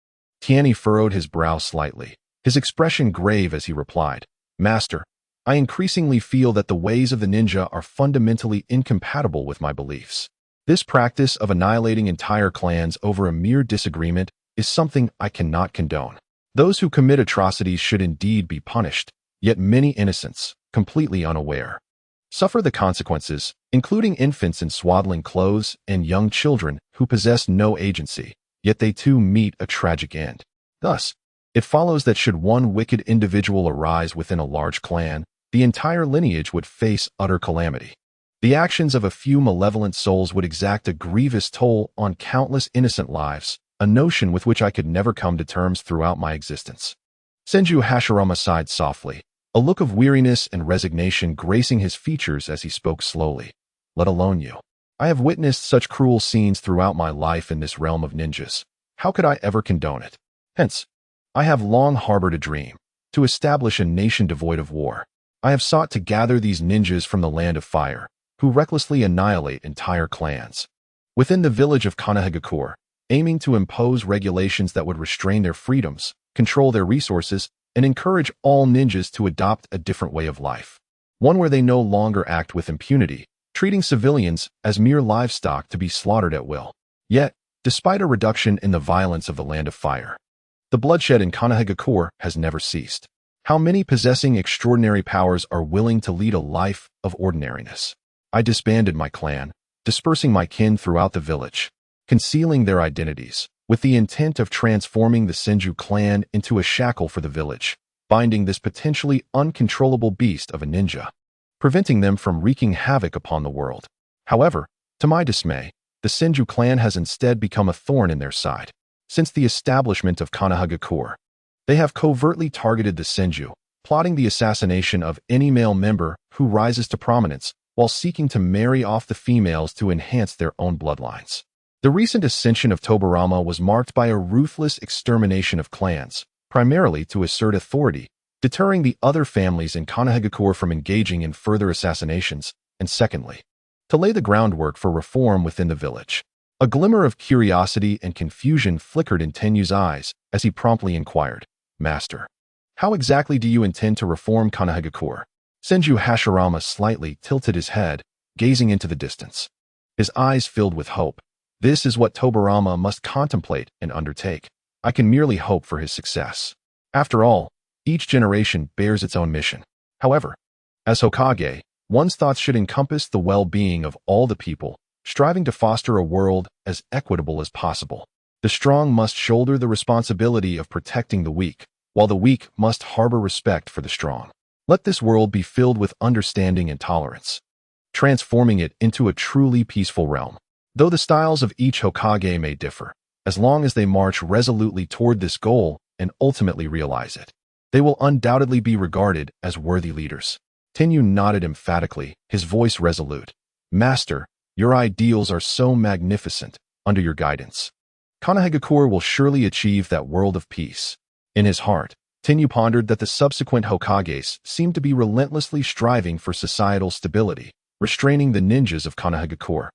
Tianyi furrowed his brow slightly, his expression grave as he replied, "Master, I increasingly feel that the ways of the ninja are fundamentally incompatible with my beliefs. This practice of annihilating entire clans over a mere disagreement is something I cannot condone. Those who commit atrocities should indeed be punished, yet many innocents, completely unaware, suffer the consequences, including infants in swaddling clothes and young children who possess no agency, yet they too meet a tragic end. Thus, it follows that should one wicked individual arise within a large clan, the entire lineage would face utter calamity. The actions of a few malevolent souls would exact a grievous toll on countless innocent lives, a notion with which I could never come to terms throughout my existence." Senju Hashirama sighed softly, a look of weariness and resignation gracing his features as he spoke slowly. Let alone you. I have witnessed such cruel scenes throughout my life in this realm of ninjas. How could I ever condone it? Hence, I have long harbored a dream, to establish a nation devoid of war. I have sought to gather these ninjas from the land of fire, who recklessly annihilate entire clans. Within the village of Konoha, aiming to impose regulations that would restrain their freedoms, control their resources, and encourage all ninjas to adopt a different way of life. One where they no longer act with impunity, treating civilians as mere livestock to be slaughtered at will. Yet, despite a reduction in the violence of the land of fire, the bloodshed in Konoha has never ceased. How many possessing extraordinary powers are willing to lead a life of ordinariness? I disbanded my clan, dispersing my kin throughout the village, concealing their identities, with the intent of transforming the Senju clan into a shackle for the village, binding this potentially uncontrollable beast of a ninja, preventing them from wreaking havoc upon the world. However, to my dismay, the Senju clan has instead become a thorn in their side. Since the establishment of Konoha, they have covertly targeted the Senju, plotting the assassination of any male member who rises to prominence, while seeking to marry off the females to enhance their own bloodlines. The recent ascension of Tobirama was marked by a ruthless extermination of clans, primarily to assert authority, deterring the other families in Konoha from engaging in further assassinations, and secondly, to lay the groundwork for reform within the village. A glimmer of curiosity and confusion flickered in Tenyu's eyes as he promptly inquired, Master, how exactly do you intend to reform Konoha? Senju Hashirama slightly tilted his head, gazing into the distance. His eyes filled with hope. This is what Tobirama must contemplate and undertake. I can merely hope for his success. After all, each generation bears its own mission. However, as Hokage, one's thoughts should encompass the well-being of all the people, striving to foster a world as equitable as possible. The strong must shoulder the responsibility of protecting the weak, while the weak must harbor respect for the strong. Let this world be filled with understanding and tolerance, transforming it into a truly peaceful realm. Though the styles of each Hokage may differ, as long as they march resolutely toward this goal and ultimately realize it, they will undoubtedly be regarded as worthy leaders. Tenyu nodded emphatically, his voice resolute. Master, your ideals are so magnificent. Under your guidance, Konoha will surely achieve that world of peace. In his heart, Tenyu pondered that the subsequent Hokages seemed to be relentlessly striving for societal stability, restraining the ninjas of Konoha,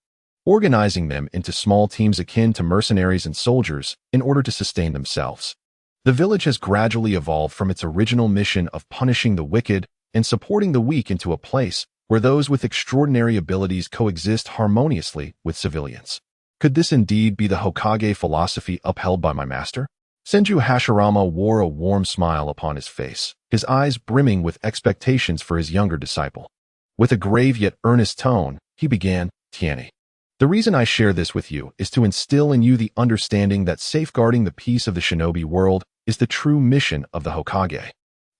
organizing them into small teams akin to mercenaries and soldiers in order to sustain themselves. The village has gradually evolved from its original mission of punishing the wicked and supporting the weak into a place where those with extraordinary abilities coexist harmoniously with civilians. Could this indeed be the Hokage philosophy upheld by my master? Senju Hashirama wore a warm smile upon his face, his eyes brimming with expectations for his younger disciple. With a grave yet earnest tone, he began, Tianyi, the reason I share this with you is to instill in you the understanding that safeguarding the peace of the shinobi world is the true mission of the Hokage.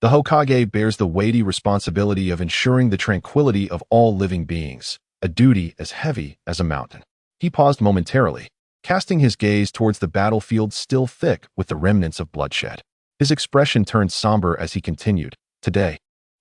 The Hokage bears the weighty responsibility of ensuring the tranquility of all living beings, a duty as heavy as a mountain. He paused momentarily, casting his gaze towards the battlefield still thick with the remnants of bloodshed. His expression turned somber as he continued, Today,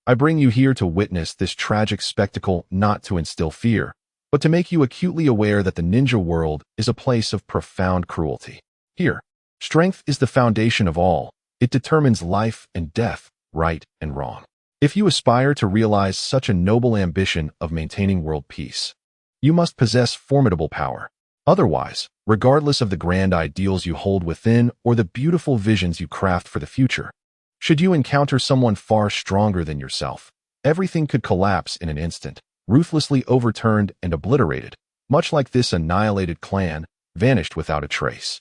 I bring you here to witness this tragic spectacle not to instill fear, but to make you acutely aware that the ninja world is a place of profound cruelty. Here, strength is the foundation of all. It determines life and death, right and wrong. If you aspire to realize such a noble ambition of maintaining world peace, you must possess formidable power. Otherwise, regardless of the grand ideals you hold within or the beautiful visions you craft for the future, should you encounter someone far stronger than yourself, everything could collapse in an instant, ruthlessly overturned and obliterated, much like this annihilated clan, vanished without a trace.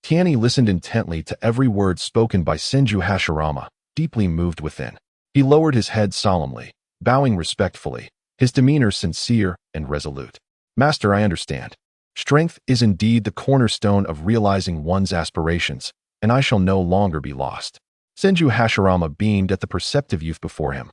Tianyi listened intently to every word spoken by Senju Hashirama, deeply moved within. He lowered his head solemnly, bowing respectfully, his demeanor sincere and resolute. Master, I understand. Strength is indeed the cornerstone of realizing one's aspirations, and I shall no longer be lost. Senju Hashirama beamed at the perceptive youth before him,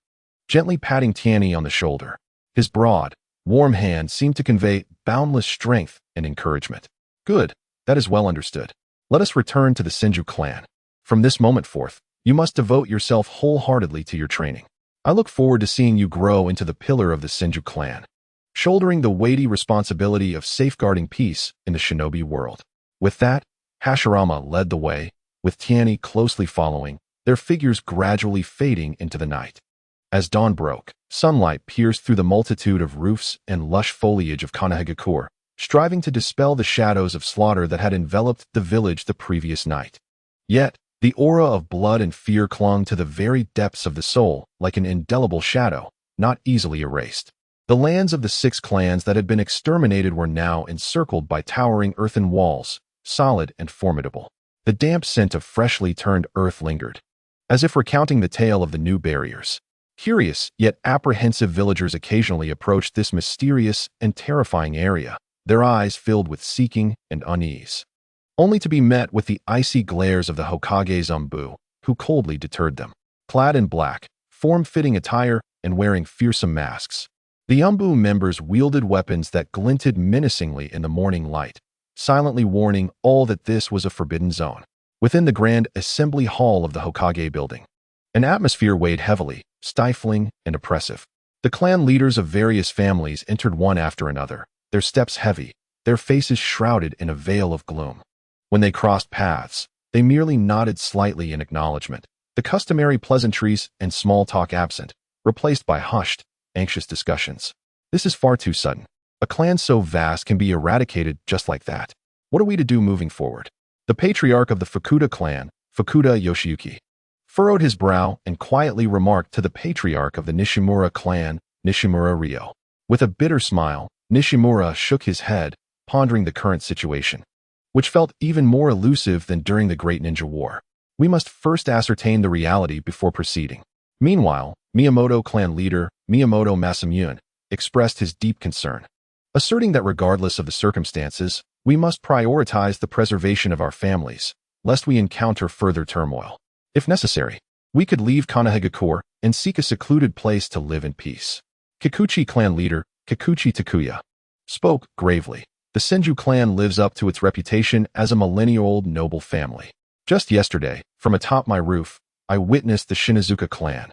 gently patting Tianyi on the shoulder. His broad, warm hand seemed to convey boundless strength and encouragement. Good, that is well understood. Let us return to the Senju clan. From this moment forth, You must devote yourself wholeheartedly to your training. I look forward to seeing you grow into the pillar of the Senju clan, shouldering the weighty responsibility of safeguarding peace in the shinobi world." With that, Hashirama led the way, with Tianyi closely following, their figures gradually fading into the night. As dawn broke, sunlight pierced through the multitude of roofs and lush foliage of Konoha, striving to dispel the shadows of slaughter that had enveloped the village the previous night. Yet, the aura of blood and fear clung to the very depths of the soul like an indelible shadow, not easily erased. The lands of the 6 clans that had been exterminated were now encircled by towering earthen walls, solid and formidable. The damp scent of freshly turned earth lingered, as if recounting the tale of the new barriers. Curious yet apprehensive villagers occasionally approached this mysterious and terrifying area, their eyes filled with seeking and unease, only to be met with the icy glares of the Hokage's Umbu, who coldly deterred them. Clad in black, form-fitting attire and wearing fearsome masks, the Umbu members wielded weapons that glinted menacingly in the morning light, silently warning all that this was a forbidden zone. Within the grand assembly hall of the Hokage building, an atmosphere weighed heavily, stifling and oppressive. The clan leaders of various families entered one after another, their steps heavy, their faces shrouded in a veil of gloom. When they crossed paths, they merely nodded slightly in acknowledgement, the customary pleasantries and small talk absent, replaced by hushed, anxious discussions. This is far too sudden. A clan so vast can be eradicated just like that. What are we to do moving forward? The patriarch of the Fukuda clan, Fukuda Yoshiyuki, furrowed his brow and quietly remarked to the patriarch of the Nishimura clan, Nishimura Ryo. With a bitter smile, Nishimura shook his head, pondering the current situation, which felt even more elusive than during the Great Ninja War. We must first ascertain the reality before proceeding. Meanwhile, Miyamoto clan leader, Miyamoto Masamune, expressed his deep concern, asserting that regardless of the circumstances, we must prioritize the preservation of our families, lest we encounter further turmoil. If necessary, we could leave Konoha and seek a secluded place to live in peace. Kikuchi clan leader, Kikuchi Takuya, spoke gravely. The Senju clan lives up to its reputation as a millennia-old noble family. Just yesterday, from atop my roof, I witnessed the Shinazuka clan,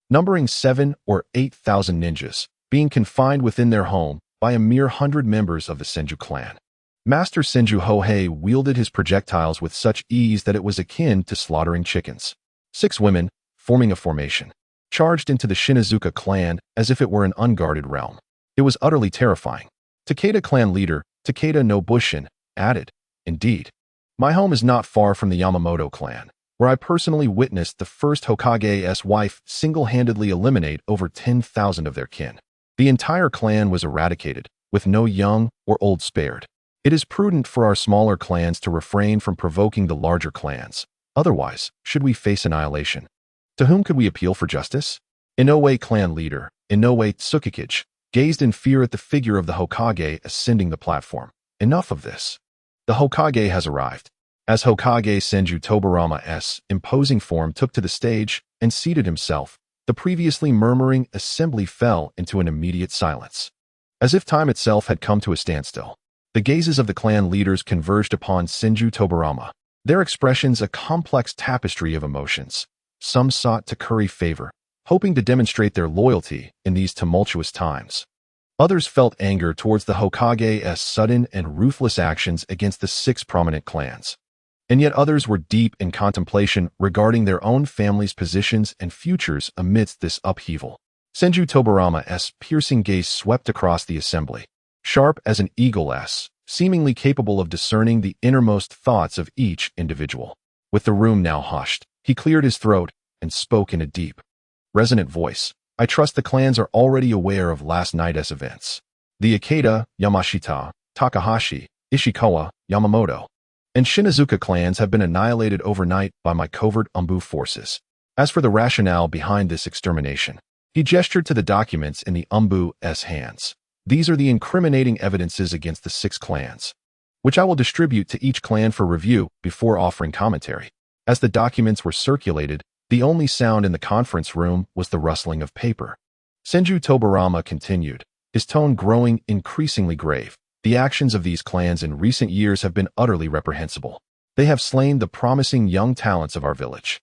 numbering 7,000 or 8,000 ninjas, being confined within their home by a mere 100 members of the Senju clan. Master Senju Hohei wielded his projectiles with such ease that it was akin to slaughtering chickens. 6 women, forming a formation, charged into the Shinazuka clan as if it were an unguarded realm. It was utterly terrifying. Takeda clan leader, Takeda no Bushin, added, "Indeed, my home is not far from the Yamamoto clan, where I personally witnessed the first Hokage's wife single-handedly eliminate over 10,000 of their kin. The entire clan was eradicated, with no young or old spared. It is prudent for our smaller clans to refrain from provoking the larger clans. Otherwise, should we face annihilation, to whom could we appeal for justice?" Inoue clan leader, Inoue Tsukikage, gazed in fear at the figure of the Hokage ascending the platform. Enough of this. The Hokage has arrived. As Hokage Senju Tobarama's imposing form took to the stage and seated himself, the previously murmuring assembly fell into an immediate silence, as if time itself had come to a standstill. The gazes of the clan leaders converged upon Senju Tobarama, their expressions a complex tapestry of emotions. Some sought to curry favor, hoping to demonstrate their loyalty in these tumultuous times. Others felt anger towards the Hokage's sudden and ruthless actions against the 6 prominent clans. And yet others were deep in contemplation regarding their own families' positions and futures amidst this upheaval. Senju Tobarama's piercing gaze swept across the assembly, sharp as an eagle's, seemingly capable of discerning the innermost thoughts of each individual. With the room now hushed, he cleared his throat and spoke in a deep, resonant voice. "I trust the clans are already aware of last night's events. The Ikeda, Yamashita, Takahashi, Ishikawa, Yamamoto, and Shinazuka clans have been annihilated overnight by my covert Umbu forces. As for the rationale behind this extermination," he gestured to the documents in the Umbu's hands. "These are the incriminating evidences against the 6 clans, which I will distribute to each clan for review before offering commentary." As the documents were circulated, the only sound in the conference room was the rustling of paper. Senju Tobarama continued, his tone growing increasingly grave. "The actions of these clans in recent years have been utterly reprehensible. They have slain the promising young talents of our village,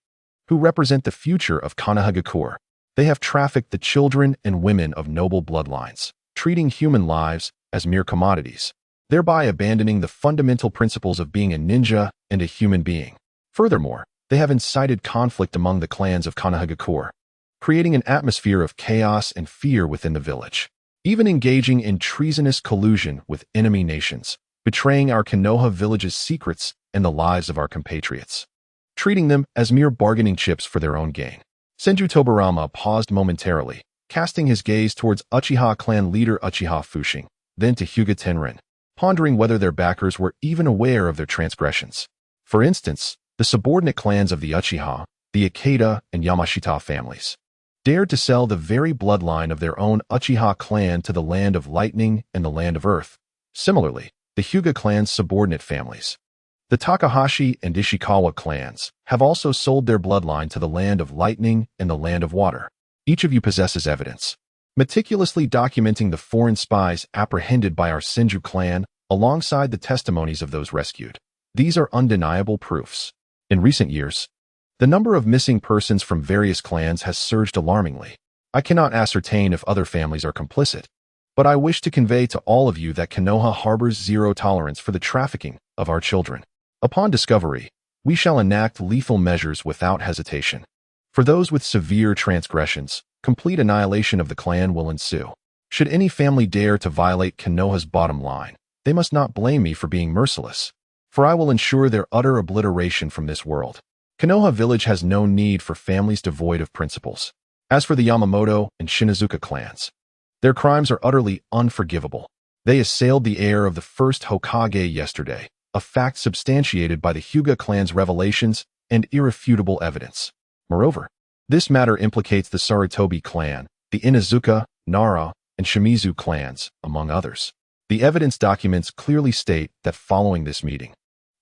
who represent the future of Konoha. They have trafficked the children and women of noble bloodlines, treating human lives as mere commodities, thereby abandoning the fundamental principles of being a ninja and a human being. Furthermore, they have incited conflict among the clans of Konoha, creating an atmosphere of chaos and fear within the village, even engaging in treasonous collusion with enemy nations, betraying our Konoha village's secrets and the lives of our compatriots, treating them as mere bargaining chips for their own gain. Senju Tobarama paused momentarily, casting his gaze towards Uchiha clan leader Uchiha Fushing, then to Hyuga Tenrin, pondering whether their backers were even aware of their transgressions. For instance, the subordinate clans of the Uchiha, the Ikeda and Yamashita families, dared to sell the very bloodline of their own Uchiha clan to the land of lightning and the land of earth. Similarly, the Hyuga clan's subordinate families, the Takahashi and Ishikawa clans, have also sold their bloodline to the land of lightning and the land of water. Each of you possesses evidence, meticulously documenting the foreign spies apprehended by our Senju clan alongside the testimonies of those rescued. These are undeniable proofs. In recent years, the number of missing persons from various clans has surged alarmingly. I cannot ascertain if other families are complicit, but I wish to convey to all of you that Konoha harbors zero tolerance for the trafficking of our children. Upon discovery, we shall enact lethal measures without hesitation. For those with severe transgressions, complete annihilation of the clan will ensue. Should any family dare to violate Konoha's bottom line, they must not blame me for being merciless, for I will ensure their utter obliteration from this world. Konoha village has no need for families devoid of principles. As for the Yamamoto and Shinazuka clans, their crimes are utterly unforgivable. They assailed the heir of the first Hokage yesterday, a fact substantiated by the Hyuga clan's revelations and irrefutable evidence. Moreover, this matter implicates the Sarutobi clan, the Inuzuka, Nara, and Shimizu clans, among others. The evidence documents clearly state that following this meeting,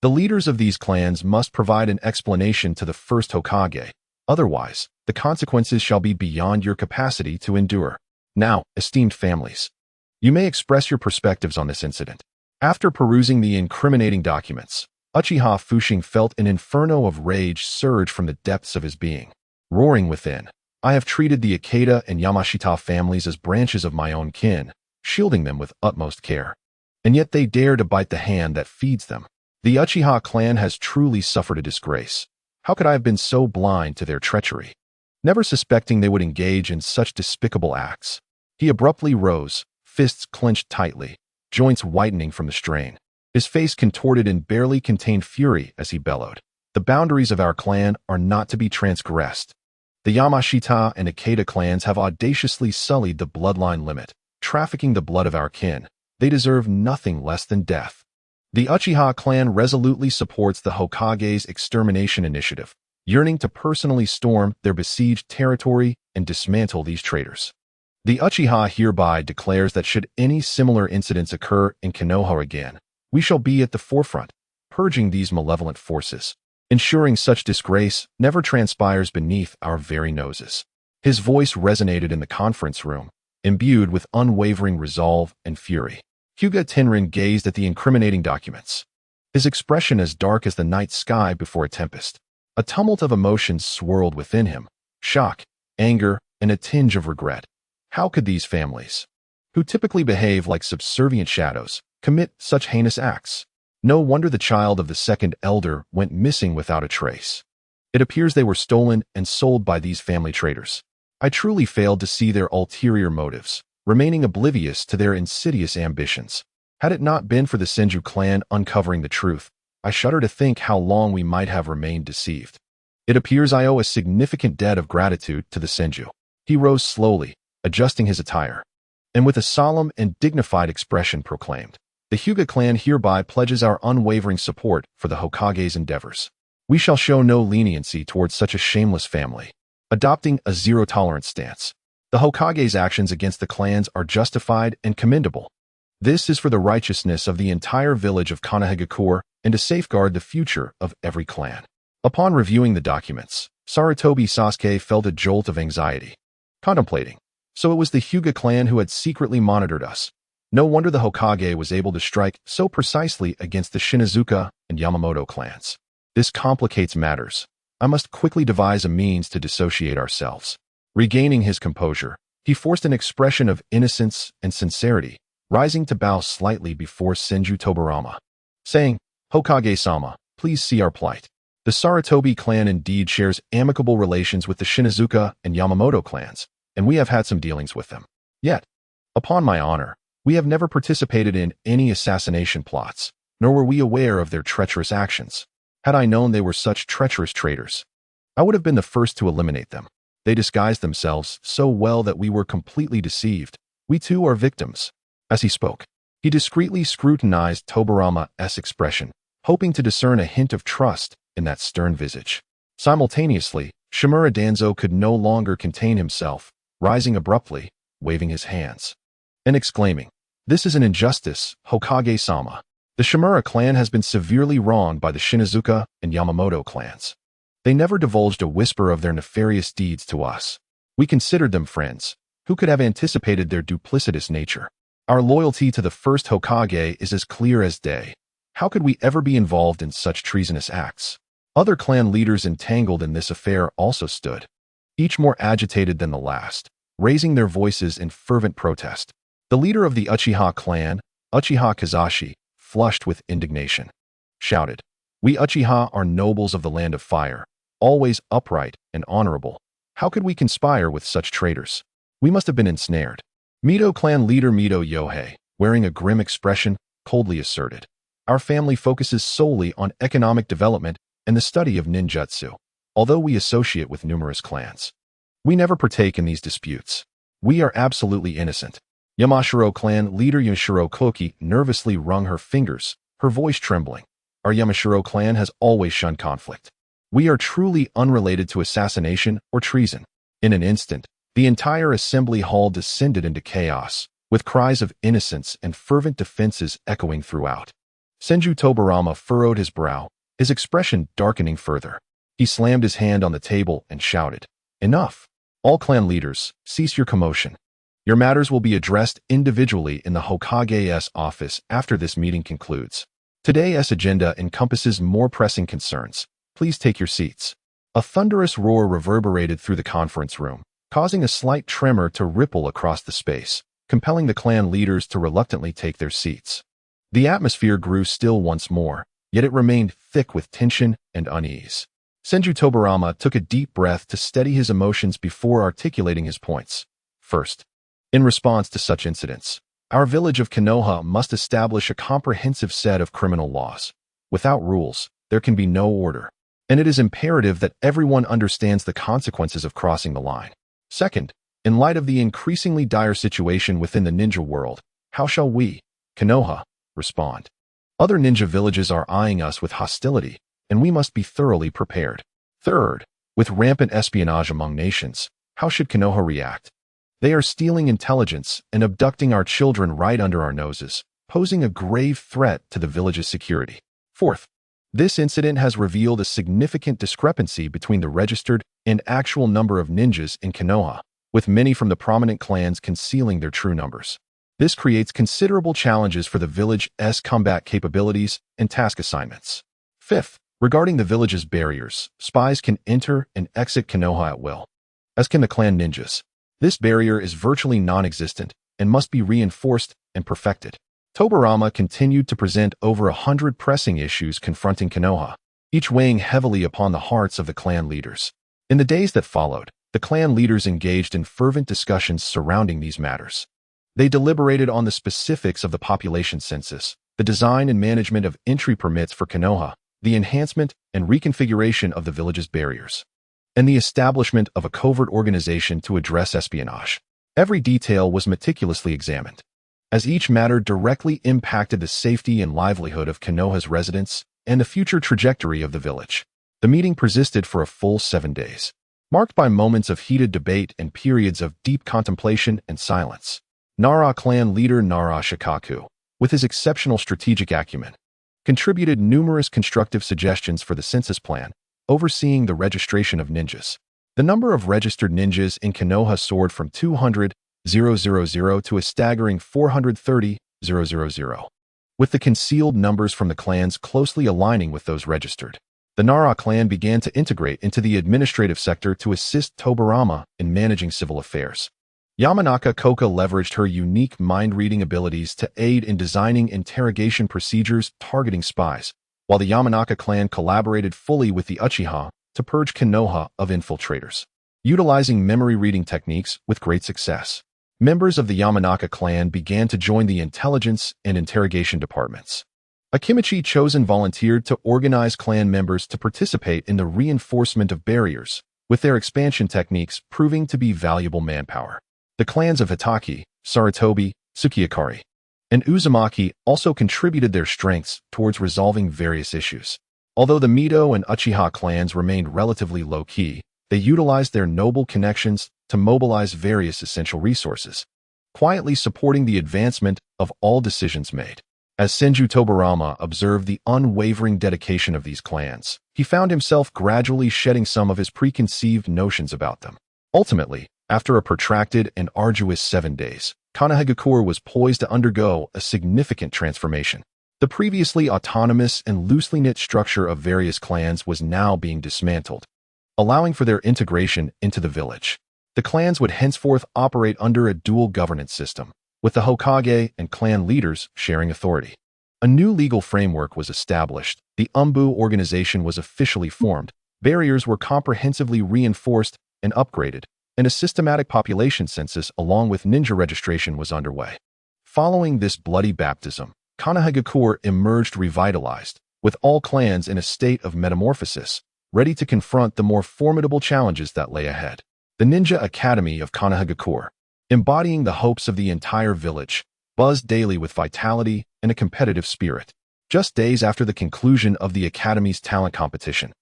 the leaders of these clans must provide an explanation to the first Hokage. Otherwise, the consequences shall be beyond your capacity to endure. Now, esteemed families, you may express your perspectives on this incident. After perusing the incriminating documents, Uchiha Fushing felt an inferno of rage surge from the depths of his being. Roaring within, I have treated the Ikeda and Yamashita families as branches of my own kin, shielding them with utmost care. And yet they dare to bite the hand that feeds them. The Uchiha clan has truly suffered a disgrace. How could I have been so blind to their treachery? Never suspecting they would engage in such despicable acts. He abruptly rose, fists clenched tightly, joints whitening from the strain. His face contorted in barely contained fury as he bellowed. The boundaries of our clan are not to be transgressed. The Yamashita and Ikeda clans have audaciously sullied the bloodline limit, trafficking the blood of our kin. They deserve nothing less than death. The Uchiha clan resolutely supports the Hokage's extermination initiative, yearning to personally storm their besieged territory and dismantle these traitors. The Uchiha hereby declares that should any similar incidents occur in Konoha again, we shall be at the forefront, purging these malevolent forces, ensuring such disgrace never transpires beneath our very noses. His voice resonated in the conference room, imbued with unwavering resolve and fury. Hyuga Tenrin gazed at the incriminating documents, his expression as dark as the night sky before a tempest. A tumult of emotions swirled within him, shock, anger, and a tinge of regret. How could these families, who typically behave like subservient shadows, commit such heinous acts? No wonder the child of the second elder went missing without a trace. It appears they were stolen and sold by these family traitors. I truly failed to see their ulterior motives, remaining oblivious to their insidious ambitions. Had it not been for the Senju clan uncovering the truth, I shudder to think how long we might have remained deceived. It appears I owe a significant debt of gratitude to the Senju. He rose slowly, adjusting his attire, and with a solemn and dignified expression proclaimed, "The Hyuga clan hereby pledges our unwavering support for the Hokage's endeavors. We shall show no leniency towards such a shameless family, adopting a zero-tolerance stance. The Hokage's actions against the clans are justified and commendable. This is for the righteousness of the entire village of Konoha and to safeguard the future of every clan." Upon reviewing the documents, Sarutobi Sasuke felt a jolt of anxiety, contemplating. So it was the Hyuga clan who had secretly monitored us. No wonder the Hokage was able to strike so precisely against the Shinazuka and Yamamoto clans. This complicates matters. I must quickly devise a means to dissociate ourselves. Regaining his composure, he forced an expression of innocence and sincerity, rising to bow slightly before Senju Tobarama, saying, "Hokage-sama, please see our plight. The Sarutobi clan indeed shares amicable relations with the Shinazuka and Yamamoto clans, and we have had some dealings with them. Yet, upon my honor, we have never participated in any assassination plots, nor were we aware of their treacherous actions. Had I known they were such treacherous traitors, I would have been the first to eliminate them. They disguised themselves so well that we were completely deceived. We too are victims." As he spoke, he discreetly scrutinized Tobarama's expression, hoping to discern a hint of trust in that stern visage. Simultaneously, Shimura Danzo could no longer contain himself, rising abruptly, waving his hands, and exclaiming, "This is an injustice, Hokage-sama. The Shimura clan has been severely wronged by the Shinazuka and Yamamoto clans. They never divulged a whisper of their nefarious deeds to us. We considered them friends. Who could have anticipated their duplicitous nature? Our loyalty to the first Hokage is as clear as day. How could we ever be involved in such treasonous acts?" Other clan leaders entangled in this affair also stood, each more agitated than the last, raising their voices in fervent protest. The leader of the Uchiha clan, Uchiha Kazashi, flushed with indignation, shouted, "We Uchiha are nobles of the land of fire, always upright and honorable. How could we conspire with such traitors? We must have been ensnared." Mito clan leader Mito Yohei, wearing a grim expression, coldly asserted, "Our family focuses solely on economic development and the study of ninjutsu, although we associate with numerous clans. We never partake in these disputes. We are absolutely innocent." Yamashiro clan leader Yamashiro Koki nervously wrung her fingers, her voice trembling. "Our Yamashiro clan has always shunned conflict. We are truly unrelated to assassination or treason." In an instant, the entire assembly hall descended into chaos, with cries of innocence and fervent defenses echoing throughout. Senju Tobarama furrowed his brow, his expression darkening further. He slammed his hand on the table and shouted, "Enough! All clan leaders, cease your commotion. Your matters will be addressed individually in the Hokage's office after this meeting concludes. Today's agenda encompasses more pressing concerns. Please take your seats." A thunderous roar reverberated through the conference room, causing a slight tremor to ripple across the space, compelling the clan leaders to reluctantly take their seats. The atmosphere grew still once more, yet it remained thick with tension and unease. Senju Tobarama took a deep breath to steady his emotions before articulating his points. "First, in response to such incidents, our village of Konoha must establish a comprehensive set of criminal laws. Without rules, there can be no order, and it is imperative that everyone understands the consequences of crossing the line. Second, in light of the increasingly dire situation within the ninja world, how shall we, Konoha, respond? Other ninja villages are eyeing us with hostility, and we must be thoroughly prepared. Third, with rampant espionage among nations, how should Konoha react? They are stealing intelligence and abducting our children right under our noses, posing a grave threat to the village's security. Fourth, this incident has revealed a significant discrepancy between the registered and actual number of ninjas in Konoha, with many from the prominent clans concealing their true numbers. This creates considerable challenges for the village's combat capabilities and task assignments. Fifth, regarding the village's barriers, spies can enter and exit Konoha at will, as can the clan ninjas. This barrier is virtually non-existent and must be reinforced and perfected. Tobarama continued to present over 100 pressing issues confronting Konoha, each weighing heavily upon the hearts of the clan leaders. In the days that followed, the clan leaders engaged in fervent discussions surrounding these matters. They deliberated on the specifics of the population census, the design and management of entry permits for Konoha, the enhancement and reconfiguration of the village's barriers, and the establishment of a covert organization to address espionage. Every detail was meticulously examined, as each matter directly impacted the safety and livelihood of Konoha's residents and the future trajectory of the village. The meeting persisted for a full 7 days, marked by moments of heated debate and periods of deep contemplation and silence. Nara clan leader Nara Shikaku, with his exceptional strategic acumen, contributed numerous constructive suggestions for the census plan, overseeing the registration of ninjas. The number of registered ninjas in Konoha soared from 200,000 to a staggering 430,000, with the concealed numbers from the clans closely aligning with those registered. The Nara clan began to integrate into the administrative sector to assist Tobirama in managing civil affairs. Yamanaka Koka leveraged her unique mind-reading abilities to aid in designing interrogation procedures targeting spies, while the Yamanaka clan collaborated fully with the Uchiha to purge Konoha of infiltrators, utilizing memory-reading techniques with great success. Members of the Yamanaka clan began to join the intelligence and interrogation departments. Akimichi chosen volunteered to organize clan members to participate in the reinforcement of barriers, with their expansion techniques proving to be valuable manpower. The clans of Hitaki, Sarutobi, Tsukiyakari, and Uzumaki also contributed their strengths towards resolving various issues. Although the Mito and Uchiha clans remained relatively low-key, they utilized their noble connections to mobilize various essential resources, quietly supporting the advancement of all decisions made. As Senju Tobirama observed the unwavering dedication of these clans, he found himself gradually shedding some of his preconceived notions about them. Ultimately, after a protracted and arduous 7 days, Konoha was poised to undergo a significant transformation. The previously autonomous and loosely knit structure of various clans was now being dismantled, allowing for their integration into the village. The clans would henceforth operate under a dual governance system, with the Hokage and clan leaders sharing authority. A new legal framework was established, the Umbu organization was officially formed, barriers were comprehensively reinforced and upgraded, and a systematic population census along with ninja registration was underway. Following this bloody baptism, Konoha emerged revitalized, with all clans in a state of metamorphosis, ready to confront the more formidable challenges that lay ahead. The Ninja Academy of Konoha, embodying the hopes of the entire village, buzzed daily with vitality and a competitive spirit. Just days after the conclusion of the Academy's talent competition,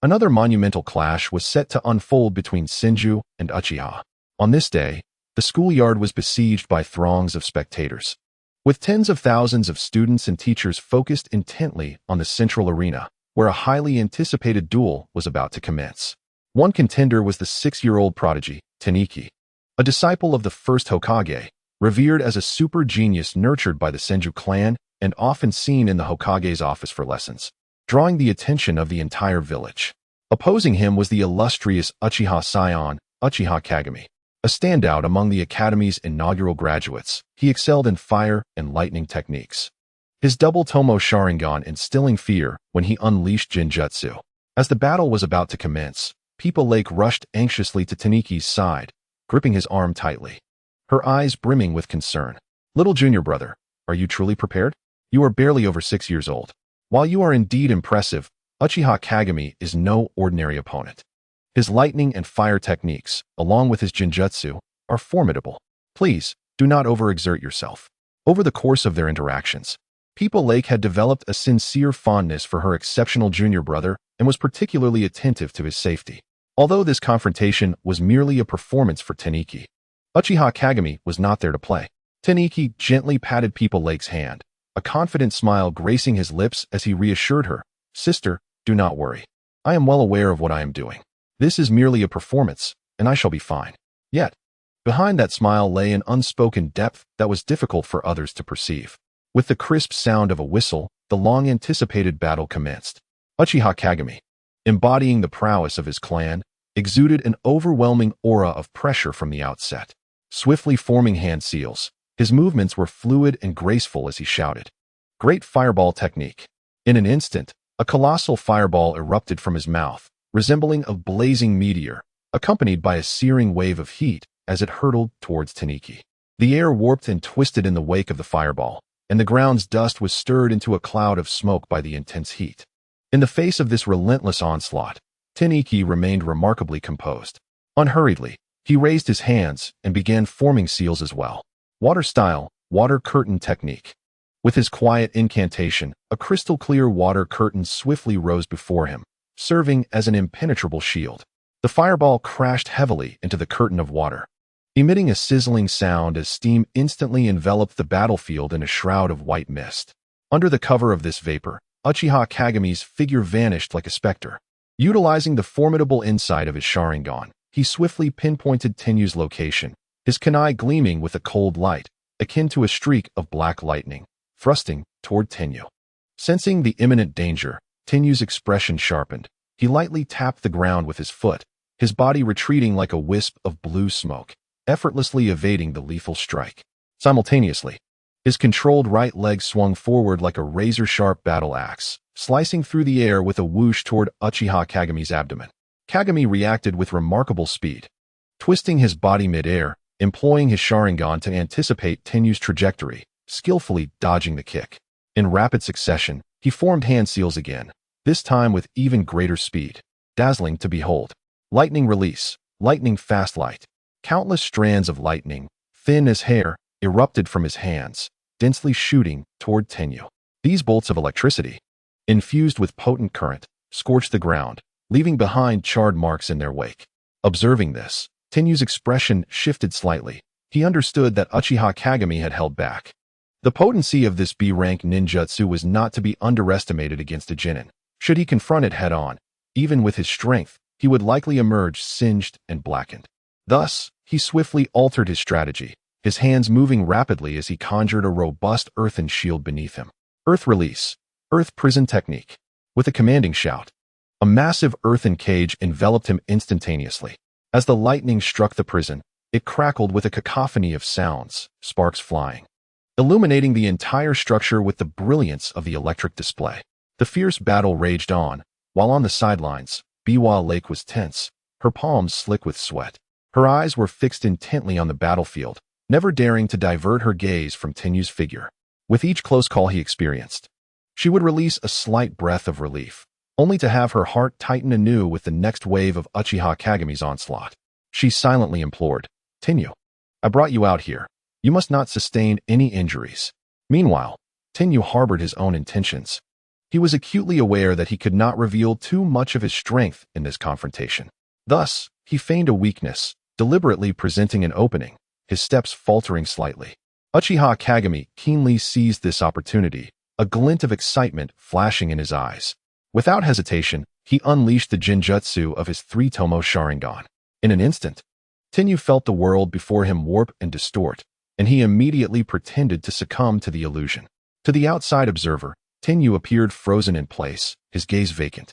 another monumental clash was set to unfold between Senju and Uchiha. On this day, the schoolyard was besieged by throngs of spectators, with tens of thousands of students and teachers focused intently on the central arena, where a highly anticipated duel was about to commence. One contender was the 6-year-old prodigy, Teniki, a disciple of the first Hokage, revered as a super genius nurtured by the Senju clan and often seen in the Hokage's office for lessons, drawing the attention of the entire village. Opposing him was the illustrious Uchiha scion, Uchiha Kagami. A standout among the Academy's inaugural graduates, he excelled in fire and lightning techniques, his double Tomo Sharingan instilling fear when he unleashed Jinjutsu. As the battle was about to commence, People Lake rushed anxiously to Taniki's side, gripping his arm tightly, her eyes brimming with concern. "Little junior brother, are you truly prepared? You are barely over 6 years old. While you are indeed impressive, Uchiha Kagami is no ordinary opponent. His lightning and fire techniques, along with his Jinjutsu, are formidable. Please, do not overexert yourself." Over the course of their interactions, People Lake had developed a sincere fondness for her exceptional junior brother and was particularly attentive to his safety. Although this confrontation was merely a performance for Teniki, Uchiha Kagami was not there to play. Teniki gently patted People Lake's hand, a confident smile gracing his lips as he reassured her, "Sister, do not worry. I am well aware of what I am doing. This is merely a performance, and I shall be fine." Yet, behind that smile lay an unspoken depth that was difficult for others to perceive. With the crisp sound of a whistle, the long-anticipated battle commenced. Uchiha Kagami, embodying the prowess of his clan, exuded an overwhelming aura of pressure from the outset. Swiftly forming hand seals, his movements were fluid and graceful as he shouted, "Great fireball technique." In an instant, a colossal fireball erupted from his mouth, resembling a blazing meteor, accompanied by a searing wave of heat as it hurtled towards Teniki. The air warped and twisted in the wake of the fireball, and the ground's dust was stirred into a cloud of smoke by the intense heat. In the face of this relentless onslaught, Teniki remained remarkably composed. Unhurriedly, he raised his hands and began forming seals as well. Water style, water curtain technique. With his quiet incantation, a crystal-clear water curtain swiftly rose before him, serving as an impenetrable shield. The fireball crashed heavily into the curtain of water, emitting a sizzling sound as steam instantly enveloped the battlefield in a shroud of white mist. Under the cover of this vapor, Uchiha Kagami's figure vanished like a specter. Utilizing the formidable insight of his Sharingan, he swiftly pinpointed Tenyu's location, his kunai gleaming with a cold light, akin to a streak of black lightning, thrusting toward Tenyu. Sensing the imminent danger, Tinyu's expression sharpened. He lightly tapped the ground with his foot, his body retreating like a wisp of blue smoke, effortlessly evading the lethal strike. Simultaneously, his controlled right leg swung forward like a razor-sharp battle axe, slicing through the air with a whoosh toward Uchiha Kagami's abdomen. Kagami reacted with remarkable speed, twisting his body mid-air, employing his Sharingan to anticipate Tinyu's trajectory, skillfully dodging the kick. In rapid succession, he formed hand seals again, this time with even greater speed. Dazzling to behold. Lightning release, lightning fast light. Countless strands of lightning, thin as hair, erupted from his hands, densely shooting toward Tenyu. These bolts of electricity, infused with potent current, scorched the ground, leaving behind charred marks in their wake. Observing this, Tenyu's expression shifted slightly. He understood that Uchiha Kagami had held back. The potency of this B-rank ninjutsu was not to be underestimated against a Genin. Should he confront it head-on, even with his strength, he would likely emerge singed and blackened. Thus, he swiftly altered his strategy, his hands moving rapidly as he conjured a robust earthen shield beneath him. Earth release, earth prison technique. With a commanding shout, a massive earthen cage enveloped him instantaneously. As the lightning struck the prison, it crackled with a cacophony of sounds, sparks flying, illuminating the entire structure with the brilliance of the electric display. The fierce battle raged on, while on the sidelines, Biwa Lake was tense, her palms slick with sweat. Her eyes were fixed intently on the battlefield, never daring to divert her gaze from Tenyu's figure. With each close call he experienced, she would release a slight breath of relief, only to have her heart tighten anew with the next wave of Uchiha Kagami's onslaught. She silently implored, "Tenyu, I brought you out here. You must not sustain any injuries." Meanwhile, Tenyu harbored his own intentions. He was acutely aware that he could not reveal too much of his strength in this confrontation. Thus, he feigned a weakness, deliberately presenting an opening, his steps faltering slightly. Uchiha Kagami keenly seized this opportunity, a glint of excitement flashing in his eyes. Without hesitation, he unleashed the genjutsu of his three-tomo Sharingan. In an instant, Tenyu felt the world before him warp and distort, and he immediately pretended to succumb to the illusion. To the outside observer, Tenyu appeared frozen in place, his gaze vacant,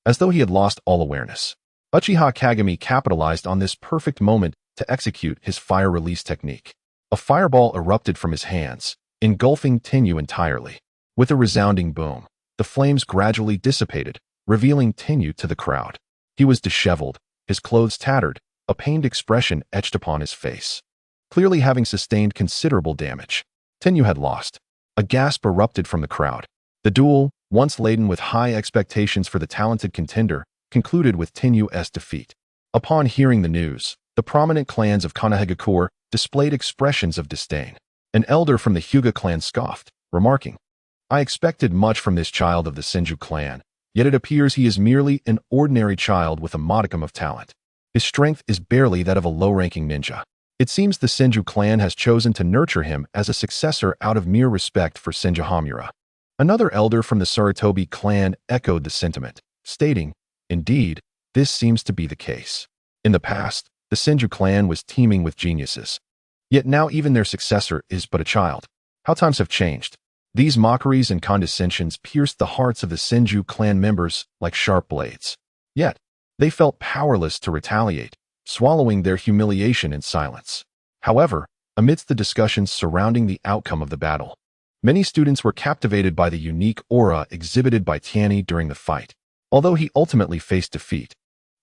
as though he had lost all awareness. Uchiha Kagami capitalized on this perfect moment to execute his fire release technique. A fireball erupted from his hands, engulfing Tenyu entirely. With a resounding boom, the flames gradually dissipated, revealing Tenyu to the crowd. He was disheveled, his clothes tattered, a pained expression etched upon his face. Clearly having sustained considerable damage, Tenyu had lost. A gasp erupted from the crowd. The duel, once laden with high expectations for the talented contender, concluded with Tenyu's defeat. Upon hearing the news, the prominent clans of Konoha displayed expressions of disdain. An elder from the Hyuga clan scoffed, remarking, "I expected much from this child of the Senju clan, yet it appears he is merely an ordinary child with a modicum of talent. His strength is barely that of a low-ranking ninja. It seems the Senju clan has chosen to nurture him as a successor out of mere respect for Senju Hamura." Another elder from the Sarutobi clan echoed the sentiment, stating, "Indeed, this seems to be the case. In the past, the Senju clan was teeming with geniuses. Yet now even their successor is but a child. How times have changed." These mockeries and condescensions pierced the hearts of the Senju clan members like sharp blades. Yet, they felt powerless to retaliate, swallowing their humiliation in silence. However, amidst the discussions surrounding the outcome of the battle, many students were captivated by the unique aura exhibited by Tianyi during the fight. Although he ultimately faced defeat,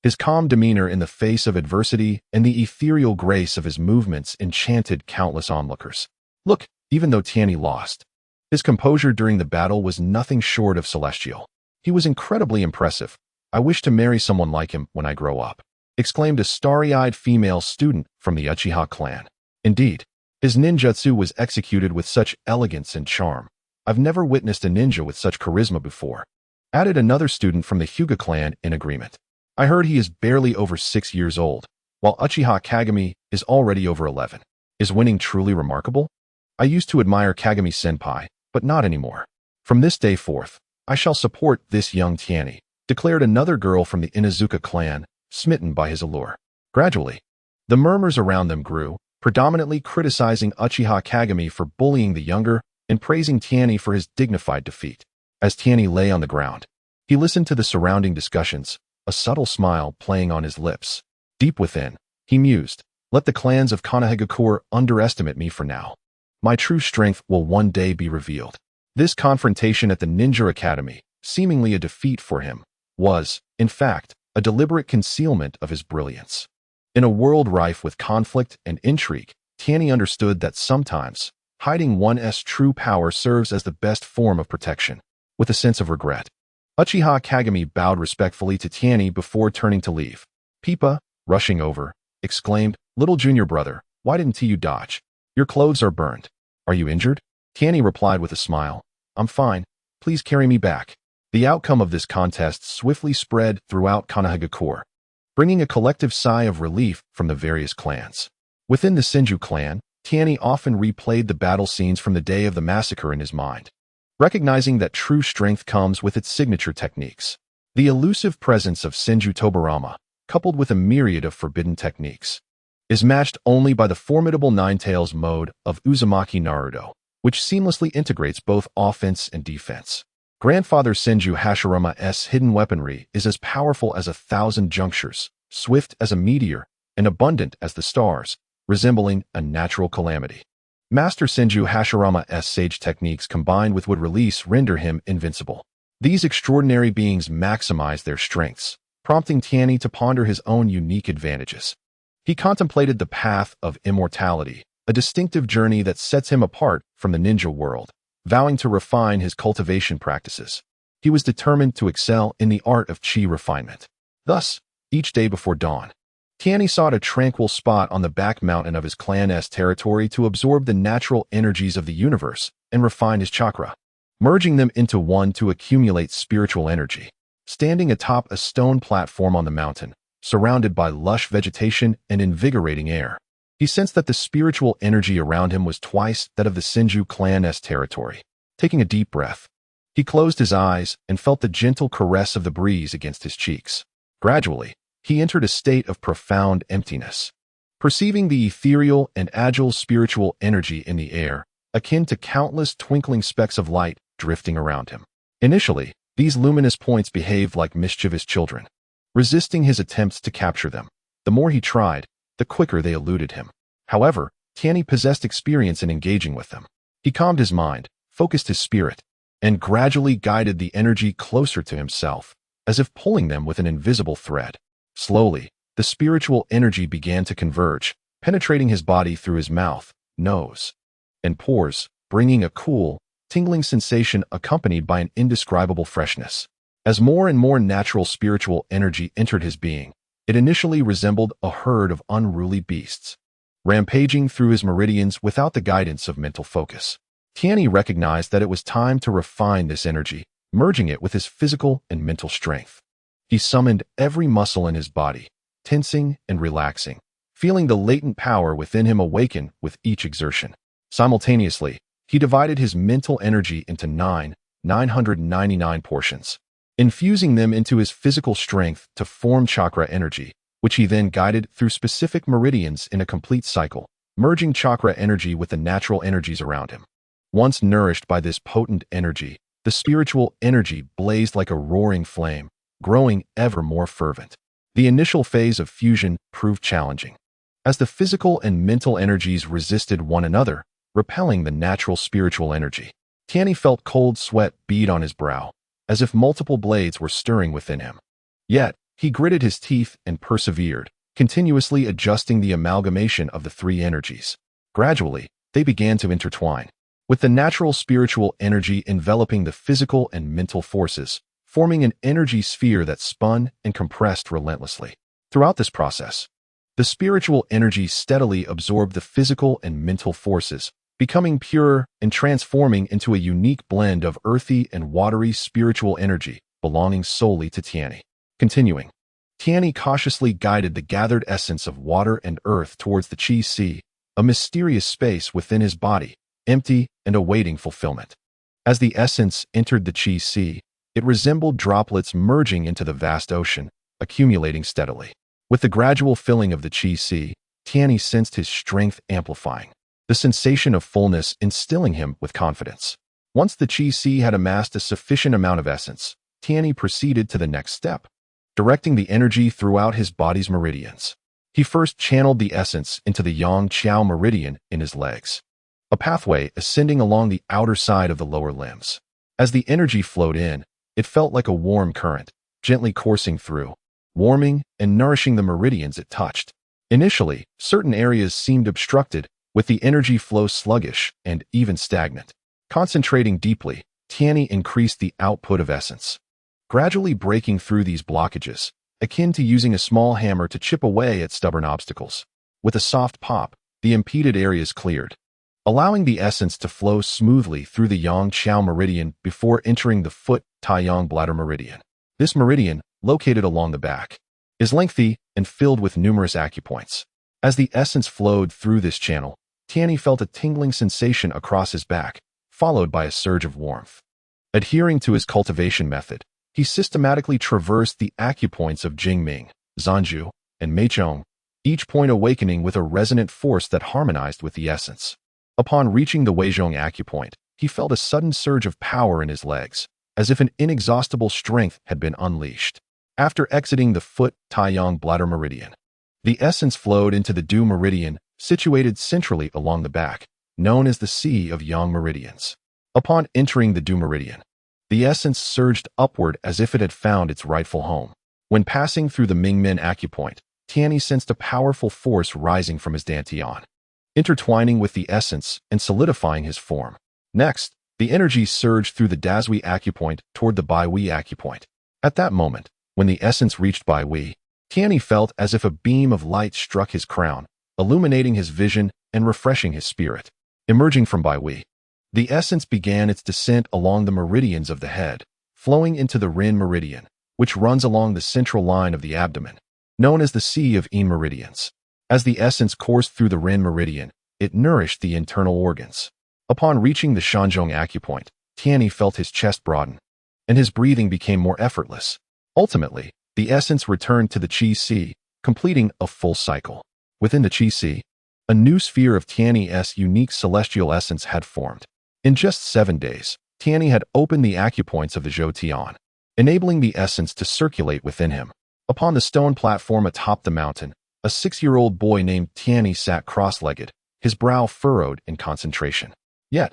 his calm demeanor in the face of adversity and the ethereal grace of his movements enchanted countless onlookers. Look, even though Tianyi lost, his composure during the battle was nothing short of celestial. He was incredibly impressive. "I wish to marry someone like him when I grow up," exclaimed a starry-eyed female student from the Uchiha clan. "Indeed, his ninjutsu was executed with such elegance and charm. I've never witnessed a ninja with such charisma before," added another student from the Hyuga clan in agreement. "I heard he is barely over 6 years old, while Uchiha Kagami is already over 11. Is winning truly remarkable? I used to admire Kagami-senpai, but not anymore. From this day forth, I shall support this young Tianyi," declared another girl from the Inuzuka clan, smitten by his allure. Gradually, the murmurs around them grew, predominantly criticizing Uchiha Kagami for bullying the younger and praising Tianyi for his dignified defeat. As Tianyi lay on the ground, He listened to the surrounding discussions, a subtle smile playing on his lips. Deep within, he mused, "Let the clans of Konoha underestimate me for now. My true strength will one day be revealed." This confrontation at the Ninja Academy, seemingly a defeat for him, was, in fact, a deliberate concealment of his brilliance. In a world rife with conflict and intrigue, Tianyi understood that sometimes, hiding one's true power serves as the best form of protection. With a sense of regret, Uchiha Kagami bowed respectfully to Tianyi before turning to leave. Pipa, rushing over, exclaimed, "Little junior brother, why didn't you dodge? Your clothes are burned. Are you injured?" Tianyi replied with a smile, "I'm fine. Please carry me back." The outcome of this contest swiftly spread throughout Konoha, bringing a collective sigh of relief from the various clans. Within the Senju clan, Tianyi often replayed the battle scenes from the day of the massacre in his mind, recognizing that true strength comes with its signature techniques. The elusive presence of Senju Tobarama, coupled with a myriad of forbidden techniques, is matched only by the formidable Nine-Tails mode of Uzumaki Naruto, which seamlessly integrates both offense and defense. Grandfather Senju Hashirama's hidden weaponry is as powerful as 1,000 junctures, swift as a meteor, and abundant as the stars, resembling a natural calamity. Master Senju Hashirama's sage techniques combined with would release render him invincible. These extraordinary beings maximize their strengths, prompting Tianyi to ponder his own unique advantages. He contemplated the path of immortality, a distinctive journey that sets him apart from the ninja world, vowing to refine his cultivation practices. He was determined to excel in the art of chi refinement. Thus, each day before dawn, Tianyi sought a tranquil spot on the back mountain of his clan's territory to absorb the natural energies of the universe and refine his chakra, merging them into one to accumulate spiritual energy. Standing atop a stone platform on the mountain, surrounded by lush vegetation and invigorating air, he sensed that the spiritual energy around him was twice that of the Senju clan's territory. Taking a deep breath, he closed his eyes and felt the gentle caress of the breeze against his cheeks. Gradually, he entered a state of profound emptiness, perceiving the ethereal and agile spiritual energy in the air, akin to countless twinkling specks of light drifting around him. Initially, these luminous points behaved like mischievous children, resisting his attempts to capture them. The more he tried, the quicker they eluded him. However, Tianyi possessed experience in engaging with them. He calmed his mind, focused his spirit, and gradually guided the energy closer to himself, as if pulling them with an invisible thread. Slowly, the spiritual energy began to converge, penetrating his body through his mouth, nose, and pores, bringing a cool, tingling sensation accompanied by an indescribable freshness. As more and more natural spiritual energy entered his being, it initially resembled a herd of unruly beasts, rampaging through his meridians without the guidance of mental focus. Tianyi recognized that it was time to refine this energy, merging it with his physical and mental strength. He summoned every muscle in his body, tensing and relaxing, feeling the latent power within him awaken with each exertion. Simultaneously, he divided his mental energy into 999 portions, infusing them into his physical strength to form chakra energy, which he then guided through specific meridians in a complete cycle, merging chakra energy with the natural energies around him. Once nourished by this potent energy, the spiritual energy blazed like a roaring flame, growing ever more fervent. The initial phase of fusion proved challenging, as the physical and mental energies resisted one another, repelling the natural spiritual energy. Tianyi felt cold sweat bead on his brow, as if multiple blades were stirring within him. Yet, he gritted his teeth and persevered, continuously adjusting the amalgamation of the three energies. Gradually, they began to intertwine, with the natural spiritual energy enveloping the physical and mental forces, forming an energy sphere that spun and compressed relentlessly. Throughout this process, the spiritual energy steadily absorbed the physical and mental forces, becoming purer and transforming into a unique blend of earthy and watery spiritual energy belonging solely to Tianyi. Continuing, Tianyi cautiously guided the gathered essence of water and earth towards the Chi Sea, a mysterious space within his body, empty and awaiting fulfillment. As the essence entered the Chi Sea, it resembled droplets merging into the vast ocean, accumulating steadily. With the gradual filling of the Chi Sea, Tianyi sensed his strength amplifying, the sensation of fullness instilling him with confidence. Once the Chi Sea had amassed a sufficient amount of essence, Tianyi proceeded to the next step, directing the energy throughout his body's meridians. He first channeled the essence into the Yang Qiao meridian in his legs, a pathway ascending along the outer side of the lower limbs. As the energy flowed in, it felt like a warm current, gently coursing through, warming and nourishing the meridians it touched. Initially, certain areas seemed obstructed, with the energy flow sluggish and even stagnant. Concentrating deeply, Tianyi increased the output of essence, gradually breaking through these blockages, akin to using a small hammer to chip away at stubborn obstacles. With a soft pop, the impeded areas cleared, allowing the essence to flow smoothly through the Yang Qiao meridian before entering the foot Taiyang bladder meridian. This meridian, located along the back, is lengthy and filled with numerous acupoints. As the essence flowed through this channel, Tianyi felt a tingling sensation across his back, followed by a surge of warmth. Adhering to his cultivation method, he systematically traversed the acupoints of Jingming, Senju, and Meichong, each point awakening with a resonant force that harmonized with the essence. Upon reaching the Weizhong acupoint, he felt a sudden surge of power in his legs, as if an inexhaustible strength had been unleashed. After exiting the foot Taiyang bladder meridian, the essence flowed into the Du meridian, situated centrally along the back, known as the Sea of Yang meridians. Upon entering the Du meridian, the essence surged upward as if it had found its rightful home. When passing through the Mingmen acupoint, Tianyi sensed a powerful force rising from his dantian, intertwining with the essence and solidifying his form. Next, the energy surged through the Dazhui acupoint toward the Baihui acupoint. At that moment, when the essence reached Baihui, Tianyi felt as if a beam of light struck his crown, illuminating his vision and refreshing his spirit. Emerging from Baihui, the essence began its descent along the meridians of the head, flowing into the Ren meridian, which runs along the central line of the abdomen, known as the Sea of Yin meridians. As the essence coursed through the Ren meridian, it nourished the internal organs. Upon reaching the Shanzhong acupoint, Tianyi felt his chest broaden, and his breathing became more effortless. Ultimately, the essence returned to the Qi Sea, completing a full cycle. Within the Qi Sea, a new sphere of Tianyi's unique celestial essence had formed. In just 7 days, Tianyi had opened the acupoints of the Zhou Tian, enabling the essence to circulate within him. Upon the stone platform atop the mountain, a 6-year-old boy named Tianyi sat cross-legged, his brow furrowed in concentration. Yet,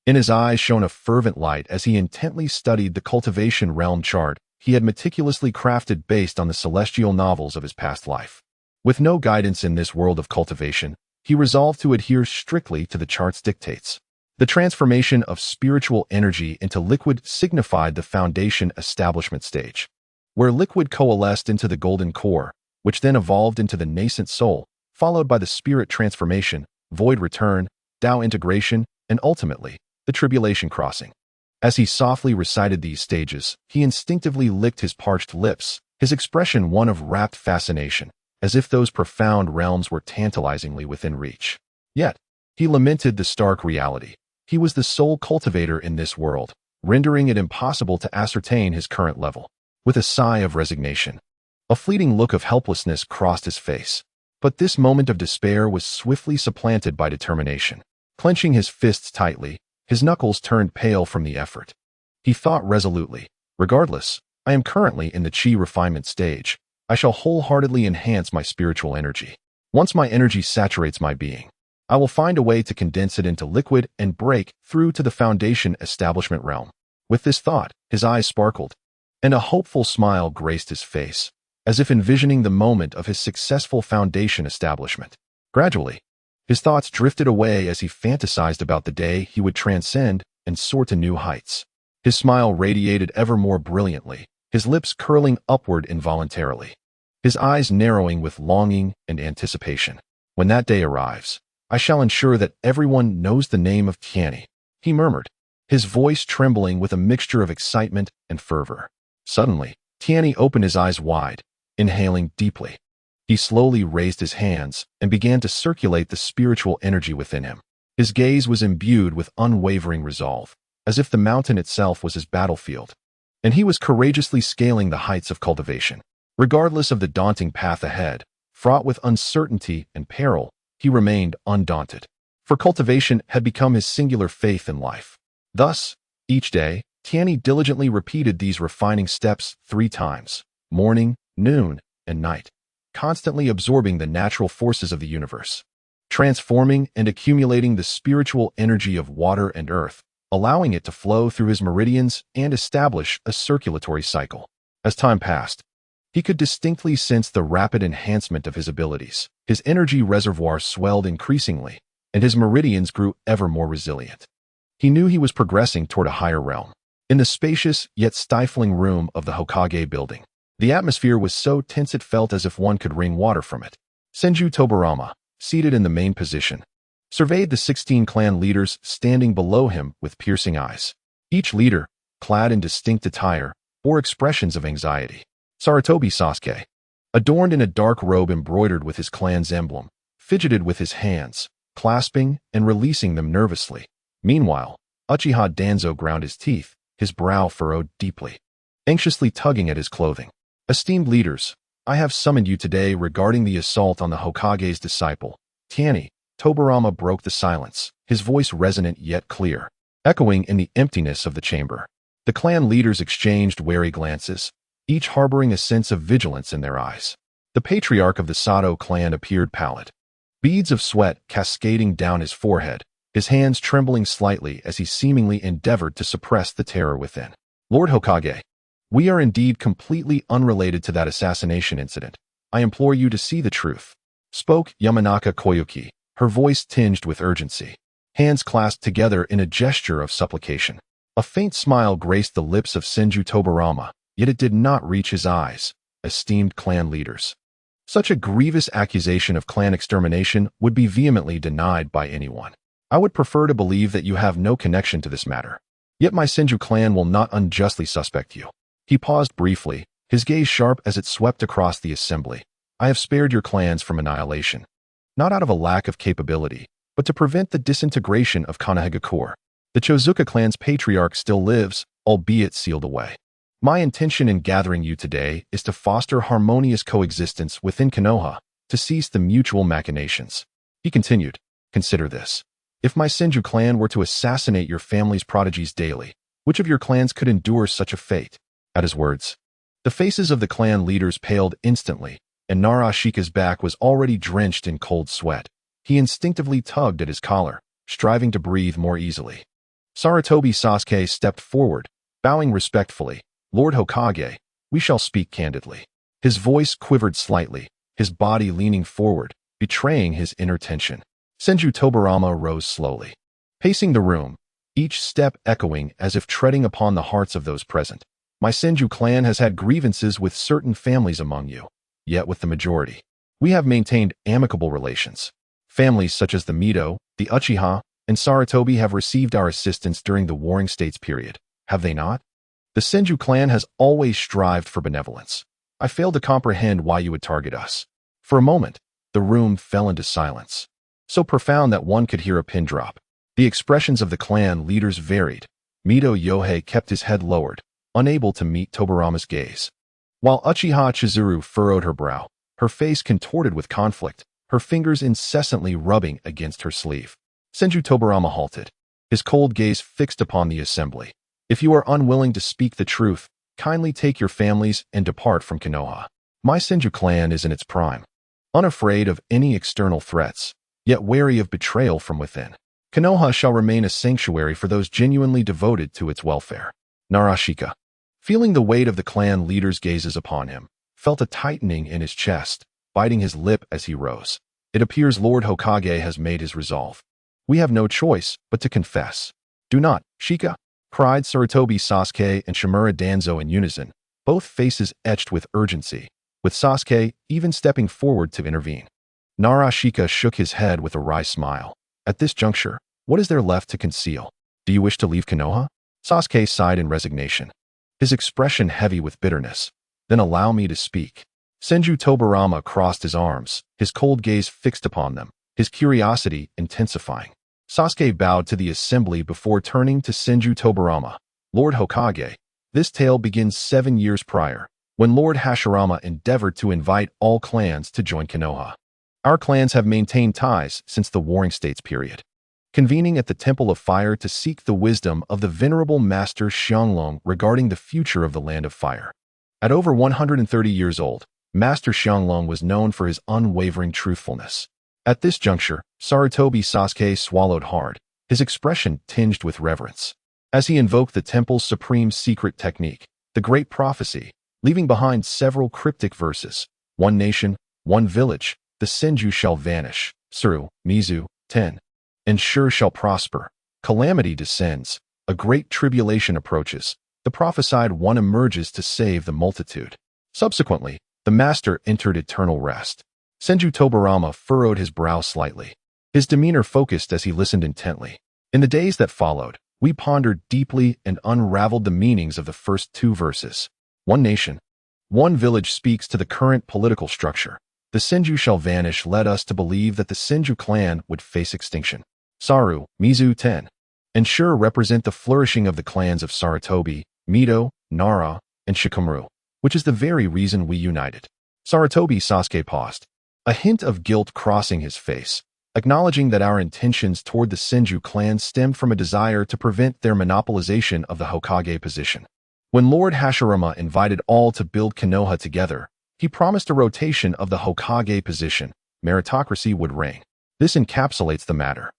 in his eyes shone a fervent light as he intently studied the cultivation realm chart he had meticulously crafted based on the celestial novels of his past life. With no guidance in this world of cultivation, he resolved to adhere strictly to the chart's dictates. The transformation of spiritual energy into liquid signified the foundation establishment stage, where liquid coalesced into the golden core, which then evolved into the nascent soul, followed by the spirit transformation, void return, Tao integration, and ultimately, the tribulation crossing. As he softly recited these stages, he instinctively licked his parched lips, his expression one of rapt fascination, as if those profound realms were tantalizingly within reach. Yet, he lamented the stark reality. He was the sole cultivator in this world, rendering it impossible to ascertain his current level. With a sigh of resignation, a fleeting look of helplessness crossed his face. But this moment of despair was swiftly supplanted by determination. Clenching his fists tightly, his knuckles turned pale from the effort. He thought resolutely, regardless, I am currently in the Qi refinement stage. I shall wholeheartedly enhance my spiritual energy. Once my energy saturates my being, I will find a way to condense it into liquid and break through to the foundation establishment realm. With this thought, his eyes sparkled, and a hopeful smile graced his face, as if envisioning the moment of his successful foundation establishment. Gradually, his thoughts drifted away as he fantasized about the day he would transcend and soar to new heights. His smile radiated ever more brilliantly, his lips curling upward involuntarily, his eyes narrowing with longing and anticipation. When that day arrives, I shall ensure that everyone knows the name of Tianyi, he murmured, his voice trembling with a mixture of excitement and fervor. Suddenly, Tianyi opened his eyes wide, inhaling deeply. He slowly raised his hands and began to circulate the spiritual energy within him. His gaze was imbued with unwavering resolve, as if the mountain itself was his battlefield, and he was courageously scaling the heights of cultivation. Regardless of the daunting path ahead, fraught with uncertainty and peril, he remained undaunted. For cultivation had become his singular faith in life. Thus, each day, Tianyi diligently repeated these refining steps 3 times, morning, noon, and night, constantly absorbing the natural forces of the universe, transforming and accumulating the spiritual energy of water and earth, allowing it to flow through his meridians and establish a circulatory cycle. As time passed, he could distinctly sense the rapid enhancement of his abilities. His energy reservoir swelled increasingly, and his meridians grew ever more resilient. He knew he was progressing toward a higher realm. In the spacious yet stifling room of the Hokage building, the atmosphere was so tense it felt as if one could wring water from it. Senju Tobarama, seated in the main position, surveyed the 16 clan leaders standing below him with piercing eyes. Each leader, clad in distinct attire, bore expressions of anxiety. Sarutobi Sasuke, adorned in a dark robe embroidered with his clan's emblem, fidgeted with his hands, clasping and releasing them nervously. Meanwhile, Uchiha Danzo ground his teeth, his brow furrowed deeply, anxiously tugging at his clothing. Esteemed leaders, I have summoned you today regarding the assault on the Hokage's disciple. Tianyi Tobarama broke the silence, his voice resonant yet clear, echoing in the emptiness of the chamber. The clan leaders exchanged wary glances, each harboring a sense of vigilance in their eyes. The patriarch of the Sato clan appeared pallid, beads of sweat cascading down his forehead, his hands trembling slightly as he seemingly endeavored to suppress the terror within. Lord Hokage, we are indeed completely unrelated to that assassination incident. I implore you to see the truth, spoke Yamanaka Koyuki, her voice tinged with urgency, hands clasped together in a gesture of supplication. A faint smile graced the lips of Senju Tobarama, yet it did not reach his eyes. Esteemed clan leaders, such a grievous accusation of clan extermination would be vehemently denied by anyone. I would prefer to believe that you have no connection to this matter. Yet my Senju clan will not unjustly suspect you. He paused briefly, his gaze sharp as it swept across the assembly. I have spared your clans from annihilation, not out of a lack of capability, but to prevent the disintegration of Konoha. The Chozuka clan's patriarch still lives, albeit sealed away. My intention in gathering you today is to foster harmonious coexistence within Konoha, to cease the mutual machinations. He continued, consider this. If my Senju clan were to assassinate your family's prodigies daily, which of your clans could endure such a fate? At his words, the faces of the clan leaders paled instantly, and Narashika's back was already drenched in cold sweat. He instinctively tugged at his collar, striving to breathe more easily. Sarutobi Sasuke stepped forward, bowing respectfully. Lord Hokage, we shall speak candidly. His voice quivered slightly, his body leaning forward, betraying his inner tension. Senju Tobarama rose slowly, pacing the room, each step echoing as if treading upon the hearts of those present. My Senju clan has had grievances with certain families among you, yet with the majority, we have maintained amicable relations. Families such as the Mito, the Uchiha, and Sarutobi have received our assistance during the Warring States period, have they not? The Senju clan has always strived for benevolence. I fail to comprehend why you would target us. For a moment, the room fell into silence, so profound that one could hear a pin drop. The expressions of the clan leaders varied. Mito Yohei kept his head lowered, unable to meet Tobarama's gaze, while Uchiha Chizuru furrowed her brow, her face contorted with conflict, her fingers incessantly rubbing against her sleeve. Senju Tobarama halted, his cold gaze fixed upon the assembly. If you are unwilling to speak the truth, kindly take your families and depart from Konoha. My Senju clan is in its prime, unafraid of any external threats, yet wary of betrayal from within. Konoha shall remain a sanctuary for those genuinely devoted to its welfare. Narashika, feeling the weight of the clan leader's gazes upon him, felt a tightening in his chest, biting his lip as he rose. It appears Lord Hokage has made his resolve. We have no choice but to confess. Do not, Shika, cried Sarutobi Sasuke and Shimura Danzo in unison, both faces etched with urgency, with Sasuke even stepping forward to intervene. Narashika shook his head with a wry smile. At this juncture, what is there left to conceal? Do you wish to leave Konoha? Sasuke sighed in resignation, his expression heavy with bitterness. Then allow me to speak. Senju Tobarama crossed his arms, his cold gaze fixed upon them, his curiosity intensifying. Sasuke bowed to the assembly before turning to Senju Tobarama. Lord Hokage, this tale begins 7 years prior, when Lord Hashirama endeavored to invite all clans to join Konoha. Our clans have maintained ties since the Warring States period. convening at the Temple of Fire to seek the wisdom of the venerable Master Xianglong regarding the future of the Land of Fire. At over 130 years old, Master Xianglong was known for his unwavering truthfulness. At this juncture, Sarutobi Sasuke swallowed hard, his expression tinged with reverence, as he invoked the temple's supreme secret technique, the Great Prophecy, leaving behind several cryptic verses. One nation, one village, the Senju shall vanish, Suru, Mizu, 10. And sure shall prosper. Calamity descends, a great tribulation approaches. The prophesied one emerges to save the multitude. Subsequently, the master entered eternal rest. Senju Tobarama furrowed his brow slightly, his demeanor focused as he listened intently. In the days that followed, we pondered deeply and unraveled the meanings of the first two verses. One nation, one village speaks to the current political structure. The Senju shall vanish led us to believe that the Senju clan would face extinction. Saru, Mizu 10. And sure represent the flourishing of the clans of Sarutobi, Mito, Nara, and Shikamaru, which is the very reason we united. Sarutobi Sasuke paused, a hint of guilt crossing his face, acknowledging that our intentions toward the Senju clan stemmed from a desire to prevent their monopolization of the Hokage position. When Lord Hashirama invited all to build Konoha together, he promised a rotation of the Hokage position. Meritocracy would reign. This encapsulates the matter.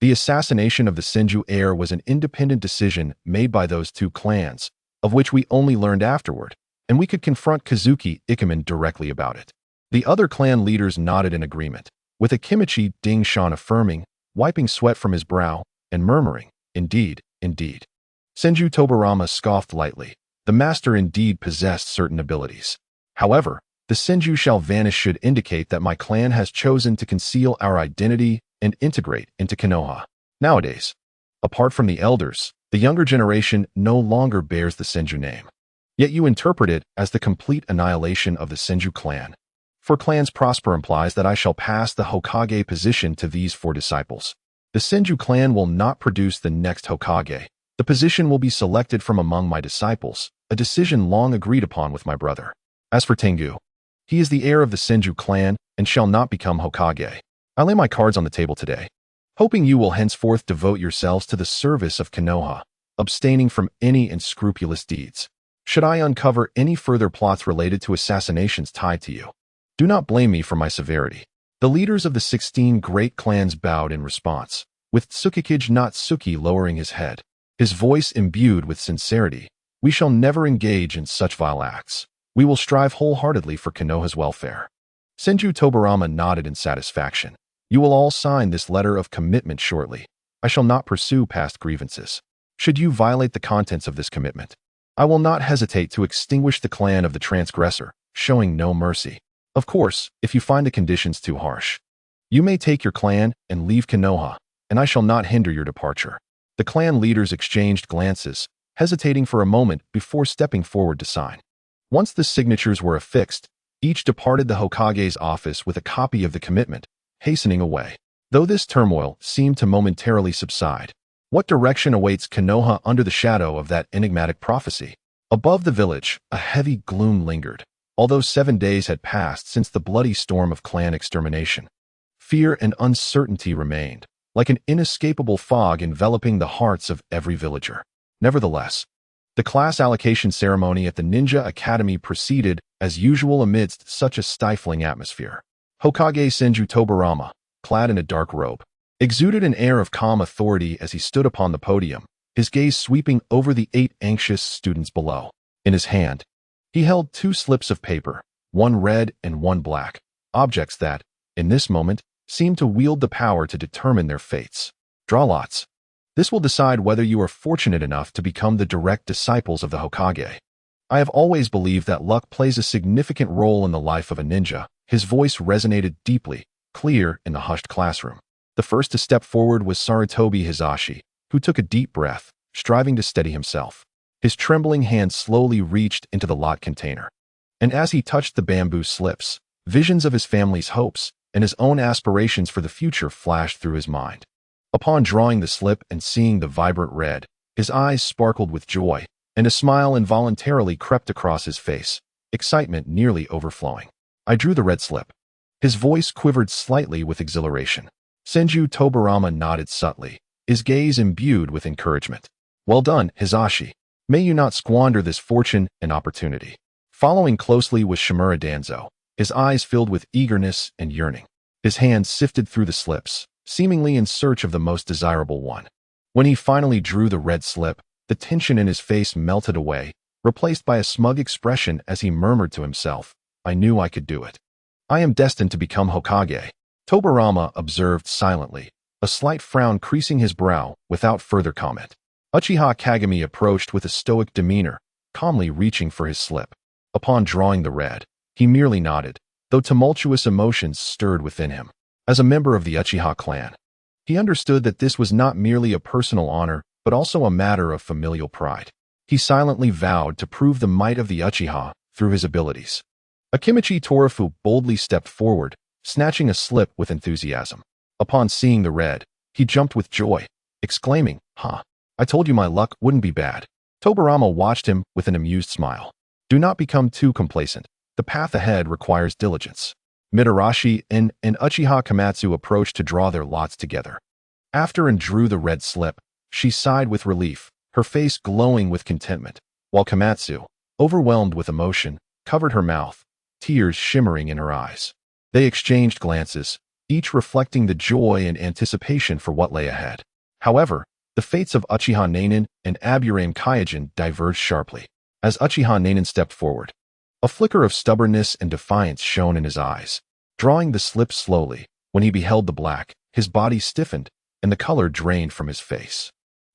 The assassination of the Senju heir was an independent decision made by those two clans, of which we only learned afterward, and we could confront Kazuki Ikemen directly about it. The other clan leaders nodded in agreement, with Akimichi Dingshan affirming, wiping sweat from his brow, and murmuring, "Indeed, indeed." Senju Tobarama scoffed lightly. The master indeed possessed certain abilities. However, the Senju shall vanish should indicate that my clan has chosen to conceal our identity and integrate into Konoha. Nowadays, apart from the elders, the younger generation no longer bears the Senju name. Yet you interpret it as the complete annihilation of the Senju clan. For clans prosper implies that I shall pass the Hokage position to these four disciples. The Senju clan will not produce the next Hokage. The position will be selected from among my disciples, a decision long agreed upon with my brother. As for Tengu, he is the heir of the Senju clan and shall not become Hokage. I lay my cards on the table today, hoping you will henceforth devote yourselves to the service of Konoha, abstaining from any unscrupulous deeds. Should I uncover any further plots related to assassinations tied to you, do not blame me for my severity. The leaders of the 16 great clans bowed in response, with Tsukikage Natsuki lowering his head, his voice imbued with sincerity. We shall never engage in such vile acts. We will strive wholeheartedly for Konoha's welfare. Senju Tobarama nodded in satisfaction. You will all sign this letter of commitment shortly. I shall not pursue past grievances. Should you violate the contents of this commitment, I will not hesitate to extinguish the clan of the transgressor, showing no mercy. Of course, if you find the conditions too harsh, you may take your clan and leave Konoha, and I shall not hinder your departure. The clan leaders exchanged glances, hesitating for a moment before stepping forward to sign. Once the signatures were affixed, each departed the Hokage's office with a copy of the commitment, hastening away. Though this turmoil seemed to momentarily subside, what direction awaits Konoha under the shadow of that enigmatic prophecy? Above the village, a heavy gloom lingered, although 7 days had passed since the bloody storm of clan extermination. Fear and uncertainty remained, like an inescapable fog enveloping the hearts of every villager. Nevertheless, the class allocation ceremony at the Ninja Academy proceeded as usual amidst such a stifling atmosphere. Hokage Senju Tobarama, clad in a dark robe, exuded an air of calm authority as he stood upon the podium, his gaze sweeping over the 8 anxious students below. In his hand, he held 2 slips of paper, one red and one black, objects that, in this moment, seemed to wield the power to determine their fates. Draw lots. This will decide whether you are fortunate enough to become the direct disciples of the Hokage. I have always believed that luck plays a significant role in the life of a ninja. His voice resonated deeply, clear in the hushed classroom. The first to step forward was Sarutobi Hisashi, who took a deep breath, striving to steady himself. His trembling hand slowly reached into the lot container, and as he touched the bamboo slips, visions of his family's hopes and his own aspirations for the future flashed through his mind. Upon drawing the slip and seeing the vibrant red, his eyes sparkled with joy, and a smile involuntarily crept across his face, excitement nearly overflowing. I drew the red slip. His voice quivered slightly with exhilaration. Senju Tobarama nodded subtly, his gaze imbued with encouragement. Well done, Hisashi. May you not squander this fortune and opportunity. Following closely was Shimura Danzo, his eyes filled with eagerness and yearning. His hands sifted through the slips, seemingly in search of the most desirable one. When he finally drew the red slip, the tension in his face melted away, replaced by a smug expression as he murmured to himself, I knew I could do it. I am destined to become Hokage. Tobarama observed silently, a slight frown creasing his brow without further comment. Uchiha Kagami approached with a stoic demeanor, calmly reaching for his slip. Upon drawing the red, he merely nodded, though tumultuous emotions stirred within him. As a member of the Uchiha clan, he understood that this was not merely a personal honor, but also a matter of familial pride. He silently vowed to prove the might of the Uchiha through his abilities. Akimichi Torafu boldly stepped forward, snatching a slip with enthusiasm. Upon seeing the red, he jumped with joy, exclaiming, I told you my luck wouldn't be bad. Tobarama watched him with an amused smile. Do not become too complacent. The path ahead requires diligence. Mitarashi and Uchiha Komatsu approached to draw their lots together. After and drew the red slip, she sighed with relief, her face glowing with contentment, while Komatsu, overwhelmed with emotion, covered her mouth, tears shimmering in her eyes. They exchanged glances, each reflecting the joy and anticipation for what lay ahead. However, the fates of Uchiha Nanin and Aburame Kyogen diverged sharply. As Uchiha Nanin stepped forward, a flicker of stubbornness and defiance shone in his eyes. Drawing the slip slowly, when he beheld the black, his body stiffened, and the color drained from his face.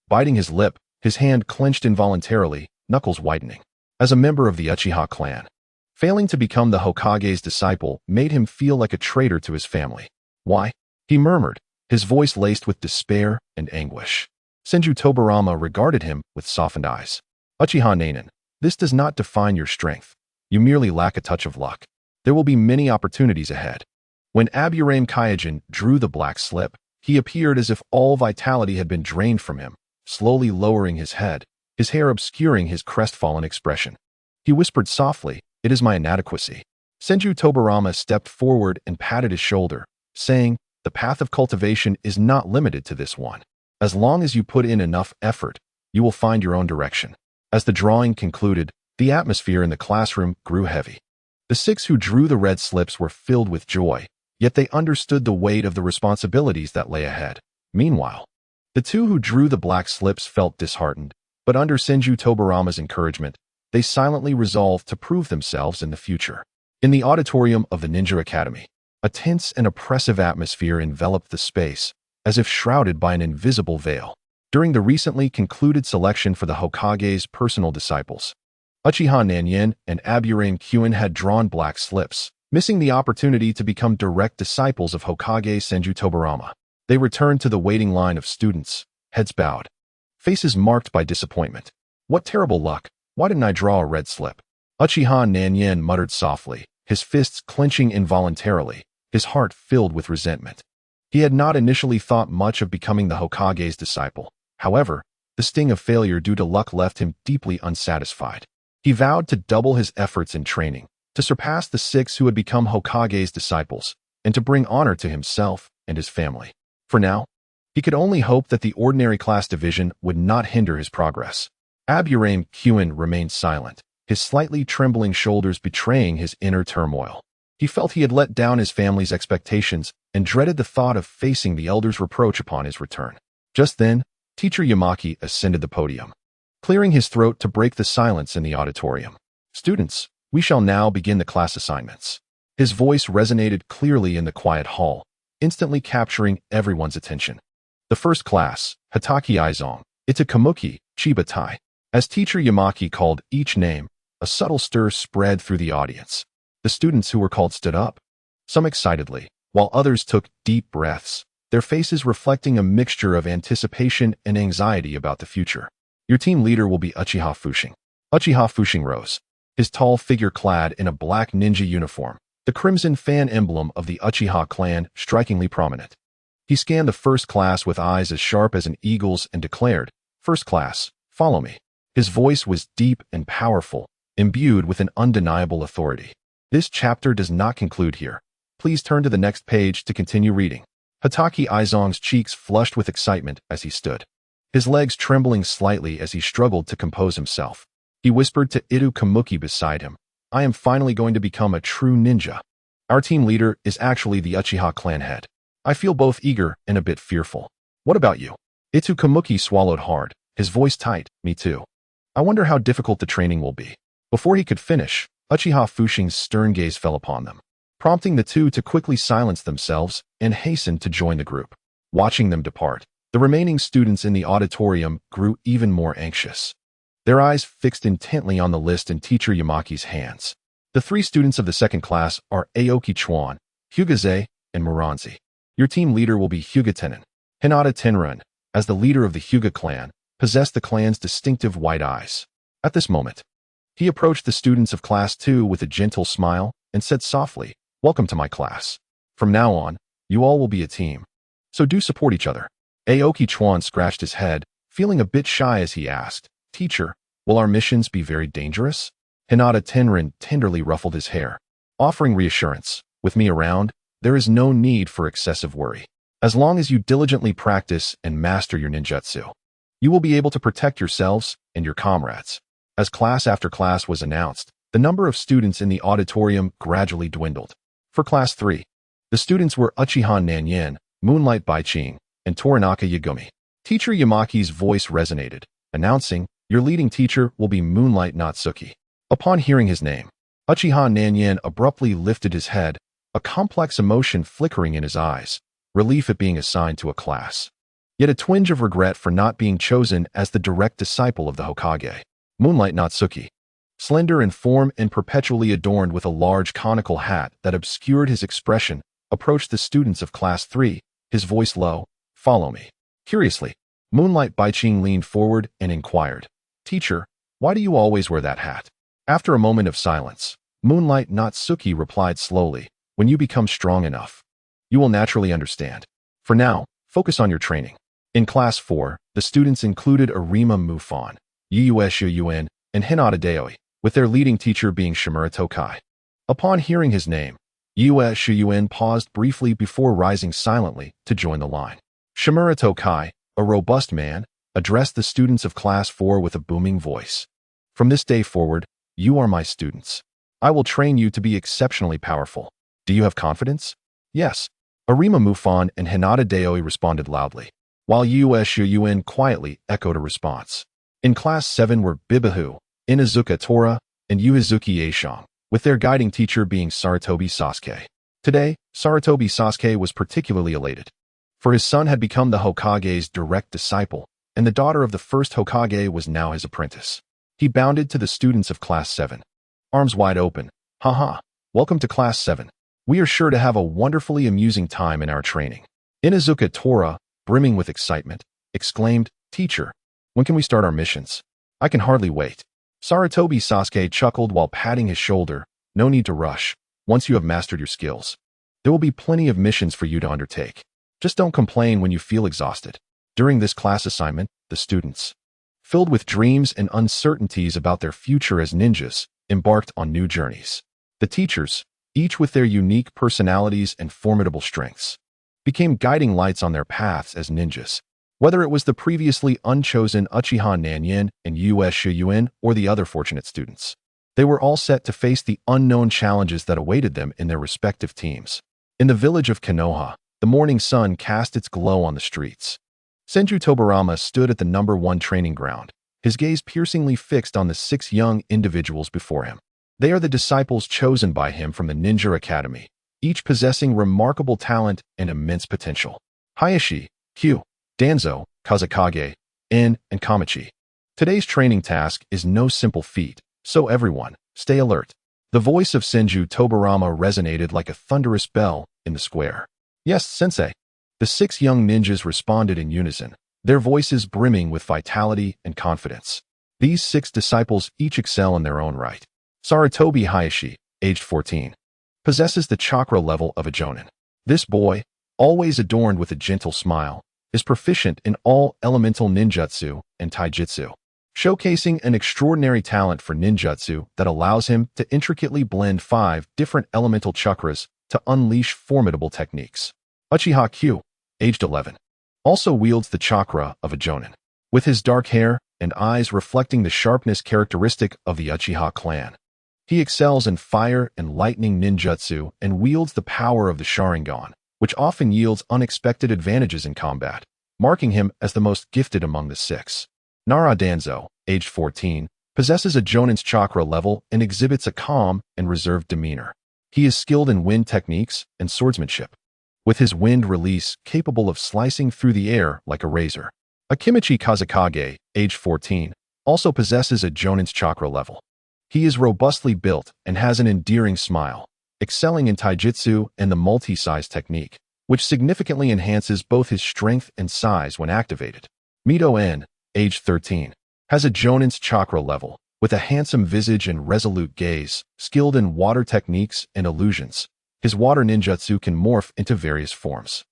Biting his lip, his hand clenched involuntarily, knuckles whitening. As a member of the Uchiha clan, failing to become the Hokage's disciple made him feel like a traitor to his family. Why? He murmured, his voice laced with despair and anguish. Senju Tobarama regarded him with softened eyes. Uchiha Nanin, this does not define your strength. You merely lack a touch of luck. There will be many opportunities ahead. When Aburame Kyogen drew the black slip, he appeared as if all vitality had been drained from him, slowly lowering his head, his hair obscuring his crestfallen expression. He whispered softly, It is my inadequacy. Senju Tobarama stepped forward and patted his shoulder, saying, The path of cultivation is not limited to this one. As long as you put in enough effort, you will find your own direction. As the drawing concluded, the atmosphere in the classroom grew heavy. The six who drew the red slips were filled with joy, yet they understood the weight of the responsibilities that lay ahead. Meanwhile, the two who drew the black slips felt disheartened, but under Senju Tobarama's encouragement, they silently resolved to prove themselves in the future. In the auditorium of the Ninja Academy, a tense and oppressive atmosphere enveloped the space, as if shrouded by an invisible veil. During the recently concluded selection for the Hokage's personal disciples, Uchiha Nanin and Aburame Kyogen had drawn black slips, missing the opportunity to become direct disciples of Hokage Senju Tobarama. They returned to the waiting line of students, heads bowed, faces marked by disappointment. What terrible luck! Why didn't I draw a red slip? Uchiha Nanin muttered softly, his fists clenching involuntarily, his heart filled with resentment. He had not initially thought much of becoming the Hokage's disciple. However, the sting of failure due to luck left him deeply unsatisfied. He vowed to double his efforts in training, to surpass the six who had become Hokage's disciples, and to bring honor to himself and his family. For now, he could only hope that the ordinary class division would not hinder his progress. Aburame Kyogen remained silent, his slightly trembling shoulders betraying his inner turmoil. He felt he had let down his family's expectations and dreaded the thought of facing the elders' reproach upon his return. Just then, Teacher Yamaki ascended the podium, clearing his throat to break the silence in the auditorium. Students, we shall now begin the class assignments. His voice resonated clearly in the quiet hall, instantly capturing everyone's attention. The first class, Hataki Aizong, Itakamuki, Chibatai. As Teacher Yamaki called each name, a subtle stir spread through the audience. The students who were called stood up, some excitedly, while others took deep breaths, their faces reflecting a mixture of anticipation and anxiety about the future. Your team leader will be Uchiha Fushing. Uchiha Fushing rose, his tall figure clad in a black ninja uniform, the crimson fan emblem of the Uchiha clan strikingly prominent. He scanned the first class with eyes as sharp as an eagle's and declared, First class, follow me. His voice was deep and powerful, imbued with an undeniable authority. This chapter does not conclude here. Please turn to the next page to continue reading. Hatake Aizong's cheeks flushed with excitement as he stood, his legs trembling slightly as he struggled to compose himself. He whispered to Itu Kamuki beside him, "I am finally going to become a true ninja. Our team leader is actually the Uchiha clan head. I feel both eager and a bit fearful. What about you?" Itu Kamuki swallowed hard, his voice tight. "Me too. I wonder how difficult the training will be." Before he could finish, Uchiha Fushing's stern gaze fell upon them, prompting the two to quickly silence themselves and hasten to join the group. Watching them depart, the remaining students in the auditorium grew even more anxious, their eyes fixed intently on the list in teacher Yamaki's hands. The three students of the second class are Aoki Chuan, Hyugaze, and Muranzi. Your team leader will be Hyuga Tenin. Hinata Tenrun, as the leader of the Hyuga clan, possessed the clan's distinctive white eyes. At this moment, he approached the students of Class 2 with a gentle smile and said softly, "Welcome to my class. From now on, you all will be a team. So do support each other." Aoki Chuan scratched his head, feeling a bit shy as he asked, "Teacher, will our missions be very dangerous?" Hinata Tenrin tenderly ruffled his hair, offering reassurance. "With me around, there is no need for excessive worry. As long as you diligently practice and master your ninjutsu, you will be able to protect yourselves and your comrades." As class after class was announced, the number of students in the auditorium gradually dwindled. For Class 3, the students were Uchiha Nanyin, Moonlight Baiching, and Toranaka Yagumi. Teacher Yamaki's voice resonated, announcing, "Your leading teacher will be Moonlight Natsuki." Upon hearing his name, Uchiha Nanyin abruptly lifted his head, a complex emotion flickering in his eyes, relief at being assigned to a class, yet a twinge of regret for not being chosen as the direct disciple of the Hokage. Moonlight Natsuki, slender in form and perpetually adorned with a large conical hat that obscured his expression, approached the students of Class 3, his voice low, "Follow me." Curiously, Moonlight Baiching leaned forward and inquired, "Teacher, why do you always wear that hat?" After a moment of silence, Moonlight Natsuki replied slowly, "When you become strong enough, you will naturally understand. For now, focus on your training." In Class 4, the students included Arima Mufon, Yuyueshu Yuen, and Hinata Daoi, with their leading teacher being Shimura Tokai. Upon hearing his name, Yuyueshu Yuen paused briefly before rising silently to join the line. Shimura Tokai, a robust man, addressed the students of Class 4 with a booming voice. "From this day forward, you are my students. I will train you to be exceptionally powerful. Do you have confidence?" "Yes." Arima Mufon and Hinata Daoi responded loudly, while Yuyueshu Yuen quietly echoed a response. In Class 7 were Bibahu, Inazuka Tora, and Yuizuki Aishong, with their guiding teacher being Sarutobi Sasuke. Today, Sarutobi Sasuke was particularly elated, for his son had become the Hokage's direct disciple, and the daughter of the first Hokage was now his apprentice. He bounded to the students of Class 7, arms wide open. "Haha, welcome to Class 7. We are sure to have a wonderfully amusing time in our training." Inazuka Tora, brimming with excitement, exclaimed, "Teacher, when can we start our missions? I can hardly wait." Sarutobi Sasuke chuckled while patting his shoulder, "No need to rush. Once you have mastered your skills, there will be plenty of missions for you to undertake. Just don't complain when you feel exhausted." During this class assignment, the students, filled with dreams and uncertainties about their future as ninjas, embarked on new journeys. The teachers, each with their unique personalities and formidable strengths, became guiding lights on their paths as ninjas. Whether it was the previously unchosen Uchiha Nanyin and Yueshu Yuen or the other fortunate students, they were all set to face the unknown challenges that awaited them in their respective teams. In the village of Konoha, the morning sun cast its glow on the streets. Senju Tobarama stood at the #1 training ground, his gaze piercingly fixed on the 6 young individuals before him. They are the disciples chosen by him from the Ninja Academy, each possessing remarkable talent and immense potential. Hayashi, Kyu, Danzo, Kazakage, En, and Kamachi. Today's training task is no simple feat, so everyone, stay alert. The voice of Senju Tobarama resonated like a thunderous bell in the square. "Yes, sensei." The 6 young ninjas responded in unison, their voices brimming with vitality and confidence. These 6 disciples each excel in their own right. Sarutobi Hayashi, aged 14, possesses the chakra level of a jonin. This boy, always adorned with a gentle smile, is proficient in all elemental ninjutsu and taijutsu, showcasing an extraordinary talent for ninjutsu that allows him to intricately blend 5 different elemental chakras to unleash formidable techniques. Uchiha Kyu, aged 11, also wields the chakra of a jonin, with his dark hair and eyes reflecting the sharpness characteristic of the Uchiha clan. He excels in fire and lightning ninjutsu and wields the power of the Sharingan, which often yields unexpected advantages in combat, marking him as the most gifted among the six. Nara Danzo, aged 14, possesses a Jonin's chakra level and exhibits a calm and reserved demeanor. He is skilled in wind techniques and swordsmanship, with his wind release capable of slicing through the air like a razor. Akimichi Kazakage, aged 14, also possesses a Jonin's chakra level. He is robustly built and has an endearing smile, excelling in taijutsu and the multi-size technique, which significantly enhances both his strength and size when activated. Mito En, aged 13, has a Jonin's chakra level, with a handsome visage and resolute gaze, skilled in water techniques and illusions. His water ninjutsu can morph into various forms,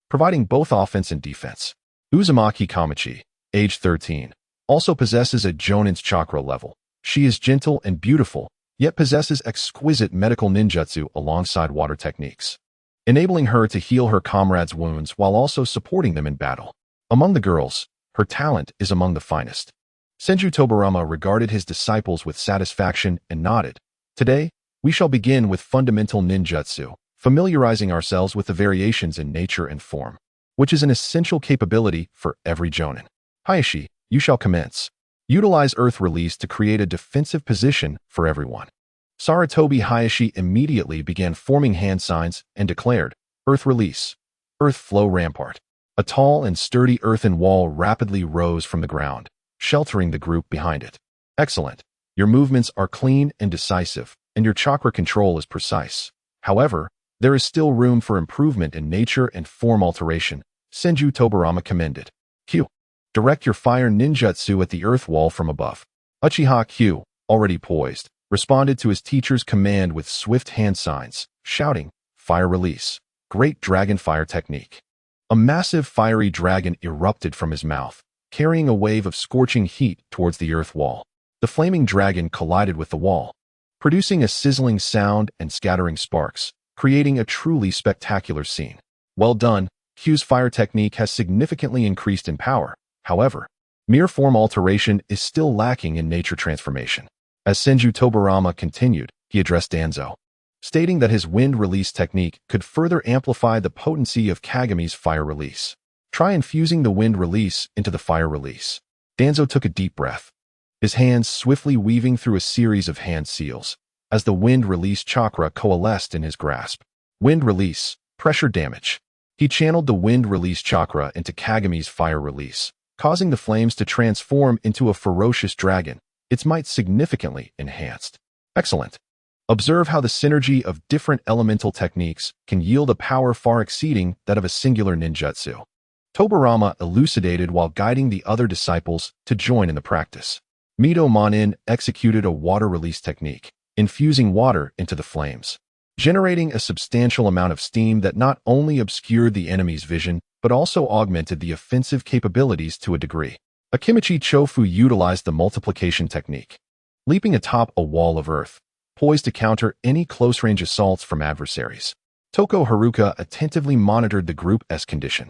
providing both offense and defense. Uzumaki Kamachi, aged 13, also possesses a Jonin's chakra level. She is gentle and beautiful, yet possesses exquisite medical ninjutsu alongside water techniques, enabling her to heal her comrades' wounds while also supporting them in battle. Among the girls, her talent is among the finest. Senju Tobarama regarded his disciples with satisfaction and nodded. Today, we shall begin with fundamental ninjutsu, familiarizing ourselves with the variations in nature and form, which is an essential capability for every jonin. Hayashi, you shall commence. Utilize Earth Release to create a defensive position for everyone. Saratobi Hayashi immediately began forming hand signs and declared, Earth Release, Earth Flow Rampart. A tall and sturdy earthen wall rapidly rose from the ground, sheltering the group behind it. Excellent. Your movements are clean and decisive, and your chakra control is precise. However, there is still room for improvement in nature and form alteration, Senju Tobarama commended. Q. Direct your fire ninjutsu at the earth wall from above. Uchiha Q, already poised, responded to his teacher's command with swift hand signs, shouting, Fire Release, Great Dragon Fire Technique. A massive fiery dragon erupted from his mouth, carrying a wave of scorching heat towards the earth wall. The flaming dragon collided with the wall, producing a sizzling sound and scattering sparks, creating a truly spectacular scene. Well done, Q's fire technique has significantly increased in power. However, mere form alteration is still lacking in nature transformation. As Senju Tobarama continued, he addressed Danzo, stating that his wind release technique could further amplify the potency of Kagami's fire release. Try infusing the wind release into the fire release. Danzo took a deep breath, his hands swiftly weaving through a series of hand seals, as the wind release chakra coalesced in his grasp. Wind release, pressure damage. He channeled the wind release chakra into Kagami's fire release, causing the flames to transform into a ferocious dragon, its might significantly enhanced. Excellent. Observe how the synergy of different elemental techniques can yield a power far exceeding that of a singular ninjutsu. Tobarama elucidated while guiding the other disciples to join in the practice. Mito Manin executed a water release technique, infusing water into the flames, generating a substantial amount of steam that not only obscured the enemy's vision, but also augmented the offensive capabilities to a degree. Akimichi Chofu utilized the multiplication technique, leaping atop a wall of earth, poised to counter any close-range assaults from adversaries. Toko Haruka attentively monitored the group's condition,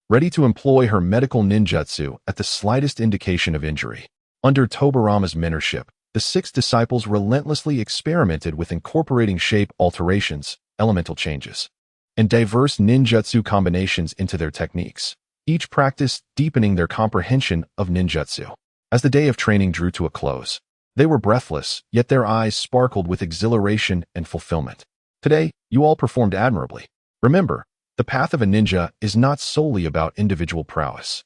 ready to employ her medical ninjutsu at the slightest indication of injury. Under Tobarama's mentorship, the six disciples relentlessly experimented with incorporating shape alterations, elemental changes, and diverse ninjutsu combinations into their techniques, each practice deepening their comprehension of ninjutsu. As the day of training drew to a close, they were breathless, yet their eyes sparkled with exhilaration and fulfillment. Today, you all performed admirably. Remember, the path of a ninja is not solely about individual prowess.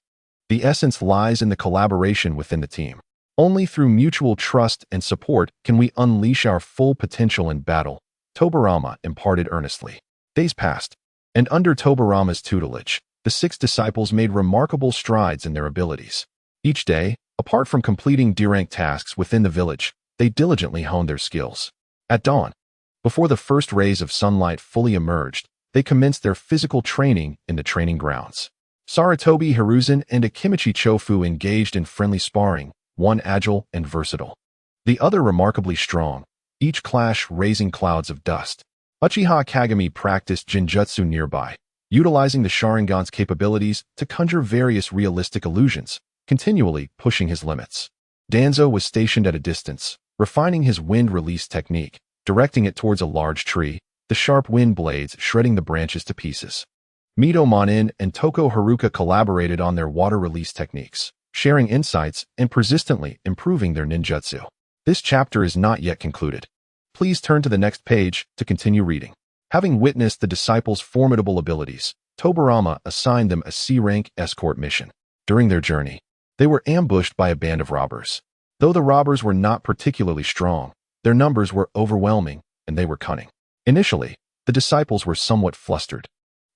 The essence lies in the collaboration within the team. Only through mutual trust and support can we unleash our full potential in battle, Tobarama imparted earnestly. Days passed, and under Tobarama's tutelage, the six disciples made remarkable strides in their abilities. Each day, apart from completing D-rank tasks within the village, they diligently honed their skills. At dawn, before the first rays of sunlight fully emerged, they commenced their physical training in the training grounds. Saratobi Hiruzen and Akimichi Chofu engaged in friendly sparring, one agile and versatile, the other remarkably strong, each clash raising clouds of dust. Uchiha Kagami practiced Jinjutsu nearby, utilizing the Sharingan's capabilities to conjure various realistic illusions, continually pushing his limits. Danzo was stationed at a distance, refining his wind release technique, directing it towards a large tree, the sharp wind blades shredding the branches to pieces. Mito Manin and Toko Haruka collaborated on their water release techniques, sharing insights and persistently improving their ninjutsu. This chapter is not yet concluded. Please turn to the next page to continue reading. Having witnessed the disciples' formidable abilities, Tobirama assigned them a C-rank escort mission. During their journey, they were ambushed by a band of robbers. Though the robbers were not particularly strong, their numbers were overwhelming and they were cunning. Initially, the disciples were somewhat flustered,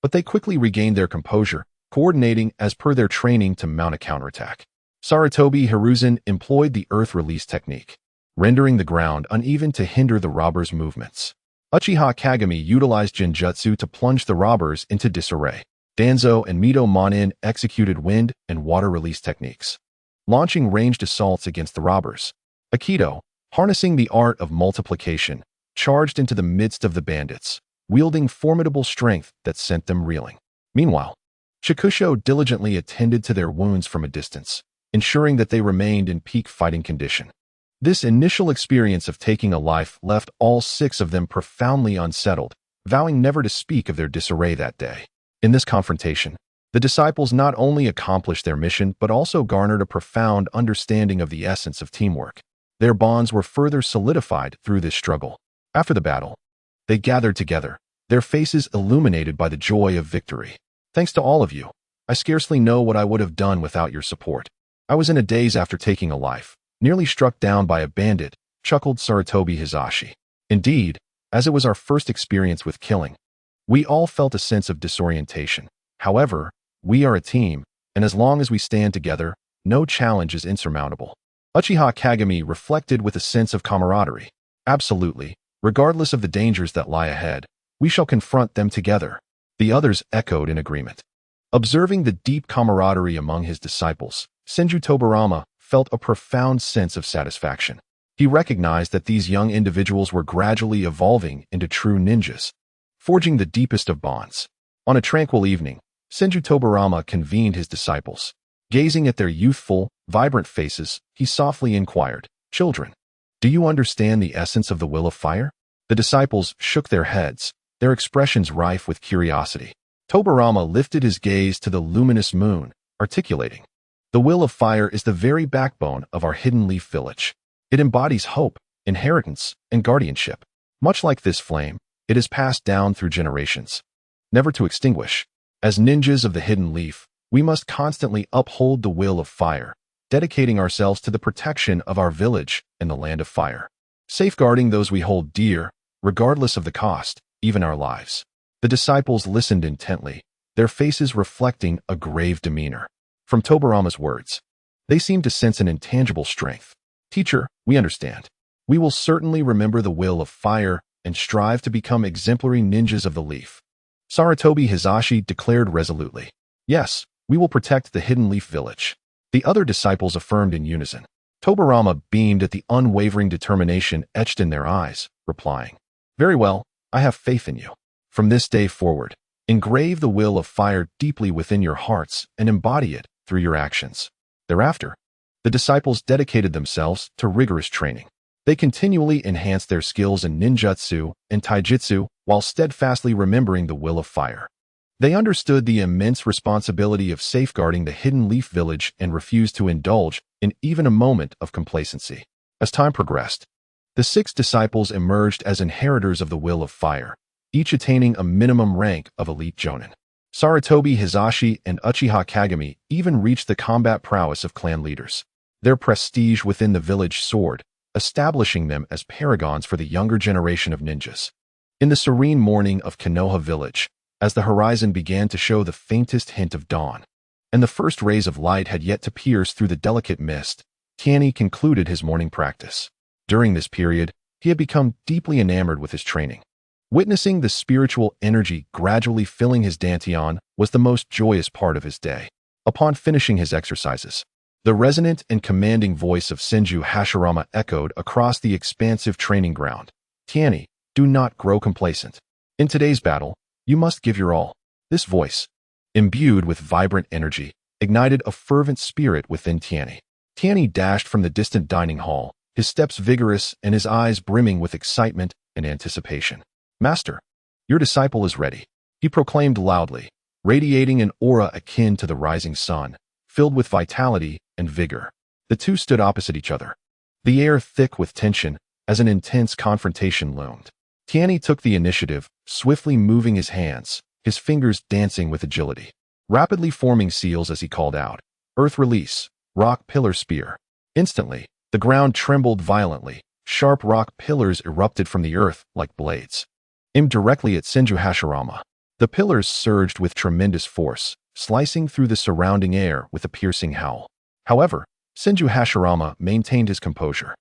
but they quickly regained their composure, coordinating as per their training to mount a counterattack. Sarutobi Hiruzen employed the earth release technique, rendering the ground uneven to hinder the robbers' movements. Uchiha Kagami utilized Genjutsu to plunge the robbers into disarray. Danzo and Mito Manin executed wind and water release techniques, launching ranged assaults against the robbers. Aikido, harnessing the art of multiplication, charged into the midst of the bandits, wielding formidable strength that sent them reeling. Meanwhile, Shikusho diligently attended to their wounds from a distance, ensuring that they remained in peak fighting condition. This initial experience of taking a life left all 6 of them profoundly unsettled, vowing never to speak of their disarray that day. In this confrontation, the disciples not only accomplished their mission but also garnered a profound understanding of the essence of teamwork. Their bonds were further solidified through this struggle. After the battle, they gathered together, their faces illuminated by the joy of victory. Thanks to all of you. I scarcely know what I would have done without your support. I was in a daze after taking a life, nearly struck down by a bandit, chuckled Sarutobi Hizashi. Indeed, as it was our first experience with killing, we all felt a sense of disorientation. However, we are a team, and as long as we stand together, no challenge is insurmountable. Uchiha Kagami reflected with a sense of camaraderie. Absolutely, regardless of the dangers that lie ahead, we shall confront them together. The others echoed in agreement. Observing the deep camaraderie among his disciples, Senju Tobirama felt a profound sense of satisfaction. He recognized that these young individuals were gradually evolving into true ninjas, forging the deepest of bonds. On a tranquil evening, Senju Tobirama convened his disciples. Gazing at their youthful, vibrant faces, he softly inquired, "Children, do you understand the essence of the will of fire?" The disciples shook their heads, their expressions rife with curiosity. Tobirama lifted his gaze to the luminous moon, articulating, "The will of fire is the very backbone of our hidden leaf village. It embodies hope, inheritance, and guardianship. Much like this flame, it is passed down through generations, never to extinguish. As ninjas of the hidden leaf, we must constantly uphold the will of fire, dedicating ourselves to the protection of our village and the land of fire, safeguarding those we hold dear, regardless of the cost, even our lives." The disciples listened intently, their faces reflecting a grave demeanor. From Tobirama's words, they seemed to sense an intangible strength. "Teacher, we understand. We will certainly remember the will of fire and strive to become exemplary ninjas of the leaf." Sarutobi Hizashi declared resolutely, "Yes, we will protect the hidden leaf village." The other disciples affirmed in unison. Tobirama beamed at the unwavering determination etched in their eyes, replying, "Very well, I have faith in you. From this day forward, engrave the will of fire deeply within your hearts and embody it through your actions." Thereafter, the disciples dedicated themselves to rigorous training. They continually enhanced their skills in ninjutsu and taijutsu while steadfastly remembering the will of fire. They understood the immense responsibility of safeguarding the hidden leaf village and refused to indulge in even a moment of complacency. As time progressed, the 6 disciples emerged as inheritors of the will of fire, each attaining a minimum rank of elite jonin. Sarutobi Hizashi and Uchiha Kagami even reached the combat prowess of clan leaders. Their prestige within the village soared, establishing them as paragons for the younger generation of ninjas. In the serene morning of Konoha village, as the horizon began to show the faintest hint of dawn, and the first rays of light had yet to pierce through the delicate mist, Tianyi concluded his morning practice. During this period, he had become deeply enamored with his training. Witnessing the spiritual energy gradually filling his dantian was the most joyous part of his day. Upon finishing his exercises, the resonant and commanding voice of Senju Hashirama echoed across the expansive training ground. "Tianyi, do not grow complacent. In today's battle, you must give your all. This voice, imbued with vibrant energy, ignited a fervent spirit within Tianyi. Tianyi dashed from the distant dining hall, his steps vigorous and his eyes brimming with excitement and anticipation. "Master, your disciple is ready," he proclaimed loudly, radiating an aura akin to the rising sun, filled with vitality and vigor. The two stood opposite each other, the air thick with tension as an intense confrontation loomed. Tianyi took the initiative, swiftly moving his hands, his fingers dancing with agility, rapidly forming seals as he called out, "Earth release, rock pillar spear." Instantly, the ground trembled violently. Sharp rock pillars erupted from the earth like blades, aimed directly at Senju Hashirama. The pillars surged with tremendous force, slicing through the surrounding air with a piercing howl. However, Senju Hashirama maintained his composure,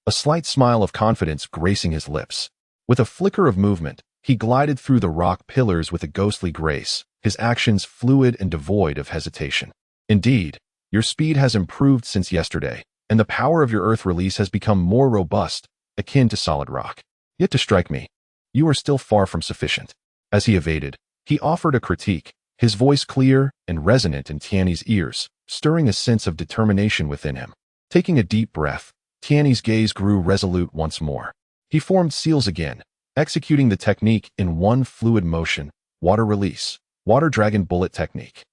a slight smile of confidence gracing his lips. With a flicker of movement, he glided through the rock pillars with a ghostly grace, his actions fluid and devoid of hesitation. "Indeed, your speed has improved since yesterday, and the power of your earth release has become more robust, akin to solid rock. Yet to strike me, you are still far from sufficient." As he evaded, he offered a critique, his voice clear and resonant in Tianyi's ears, stirring a sense of determination within him. Taking a deep breath, Tianyi's gaze grew resolute once more. He formed seals again, executing the technique in one fluid motion, water release, water dragon bullet technique.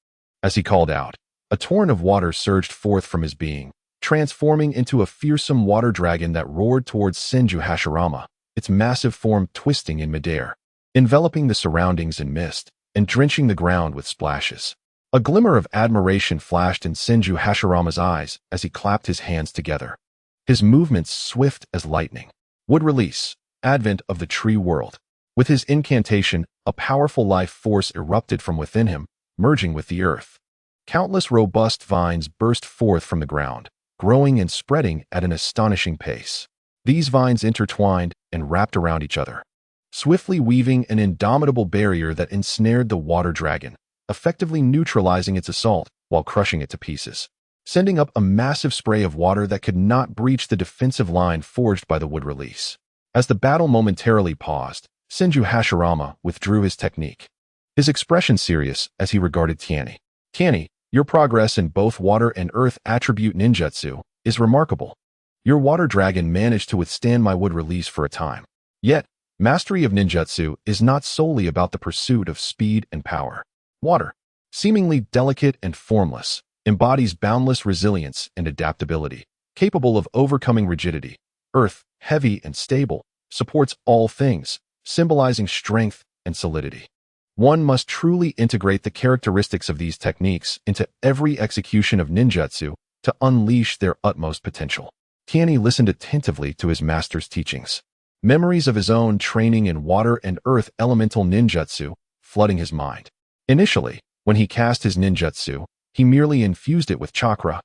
As he called out, a torrent of water surged forth from his being, transforming into a fearsome water dragon that roared towards Senju Hashirama, its massive form twisting in midair, enveloping the surroundings in mist and drenching the ground with splashes. A glimmer of admiration flashed in Senju Hashirama's eyes as he clapped his hands together, his movements swift as lightning. Wood release, advent of the tree world. With his incantation, a powerful life force erupted from within him, merging with the earth. Countless robust vines burst forth from the ground, growing and spreading at an astonishing pace. These vines intertwined and wrapped around each other, swiftly weaving an indomitable barrier that ensnared the water dragon, effectively neutralizing its assault while crushing it to pieces, sending up a massive spray of water that could not breach the defensive line forged by the wood release. As the battle momentarily paused, Senju Hashirama withdrew his technique, his expression serious as he regarded Tianyi. "Tianyi, your progress in both water and earth attribute ninjutsu is remarkable. Your water dragon managed to withstand my wood release for a time. Yet, mastery of ninjutsu is not solely about the pursuit of speed and power. Water, seemingly delicate and formless, embodies boundless resilience and adaptability, capable of overcoming rigidity. Earth, heavy and stable, supports all things, symbolizing strength and solidity. One must truly integrate the characteristics of these techniques into every execution of ninjutsu to unleash their utmost potential." Tianyi listened attentively to his master's teachings, memories of his own training in water and earth elemental ninjutsu flooding his mind. Initially, when he cast his ninjutsu, he merely infused it with chakra,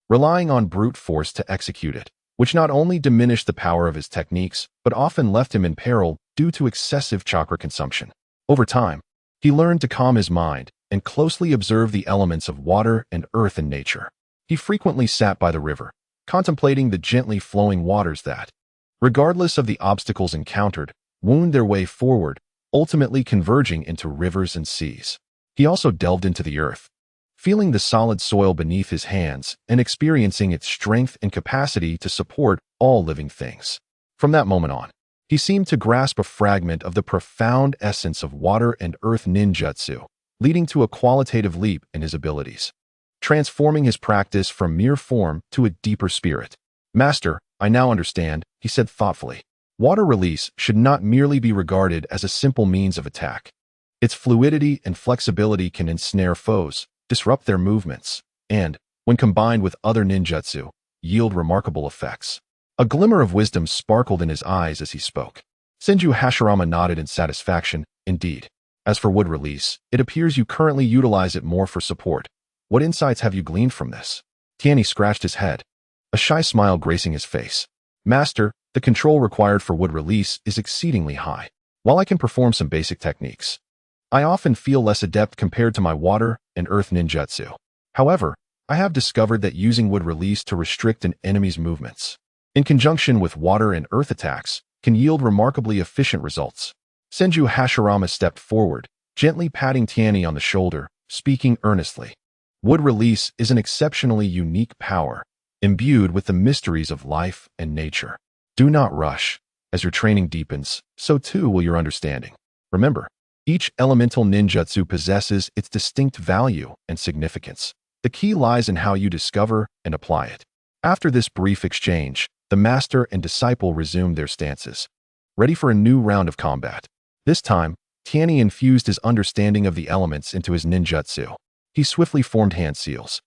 relying on brute force to execute it, which not only diminished the power of his techniques, but often left him in peril due to excessive chakra consumption. Over time, he learned to calm his mind and closely observe the elements of water and earth in nature. He frequently sat by the river, contemplating the gently flowing waters that, regardless of the obstacles encountered, wound their way forward, ultimately converging into rivers and seas. He also delved into the earth, feeling the solid soil beneath his hands and experiencing its strength and capacity to support all living things. From that moment on, he seemed to grasp a fragment of the profound essence of water and earth ninjutsu, leading to a qualitative leap in his abilities, transforming his practice from mere form to a deeper spirit. "Master, I now understand," he said thoughtfully. "Water release should not merely be regarded as a simple means of attack. Its fluidity and flexibility can ensnare foes, disrupt their movements, and, when combined with other ninjutsu, yield remarkable effects." A glimmer of wisdom sparkled in his eyes as he spoke. Senju Hashirama nodded in satisfaction. "Indeed. As for wood release, it appears you currently utilize it more for support. What insights have you gleaned from this?" Tianyi scratched his head, a shy smile gracing his face. "Master, the control required for wood release is exceedingly high. While I can perform some basic techniques, I often feel less adept compared to my water and earth ninjutsu. However, I have discovered that using wood release to restrict an enemy's movements, in conjunction with water and earth attacks, can yield remarkably efficient results." Senju Hashirama stepped forward, gently patting Tianyi on the shoulder, speaking earnestly. Wood release is an exceptionally unique power, imbued with the mysteries of life and nature. Do not rush. As your training deepens, so too will your understanding. Remember, each elemental ninjutsu possesses its distinct value and significance. The key lies in how you discover and apply it. After this brief exchange, the master and disciple resumed their stances, ready for a new round of combat. This time, Tianyi infused his understanding of the elements into his ninjutsu. He swiftly formed hand seals,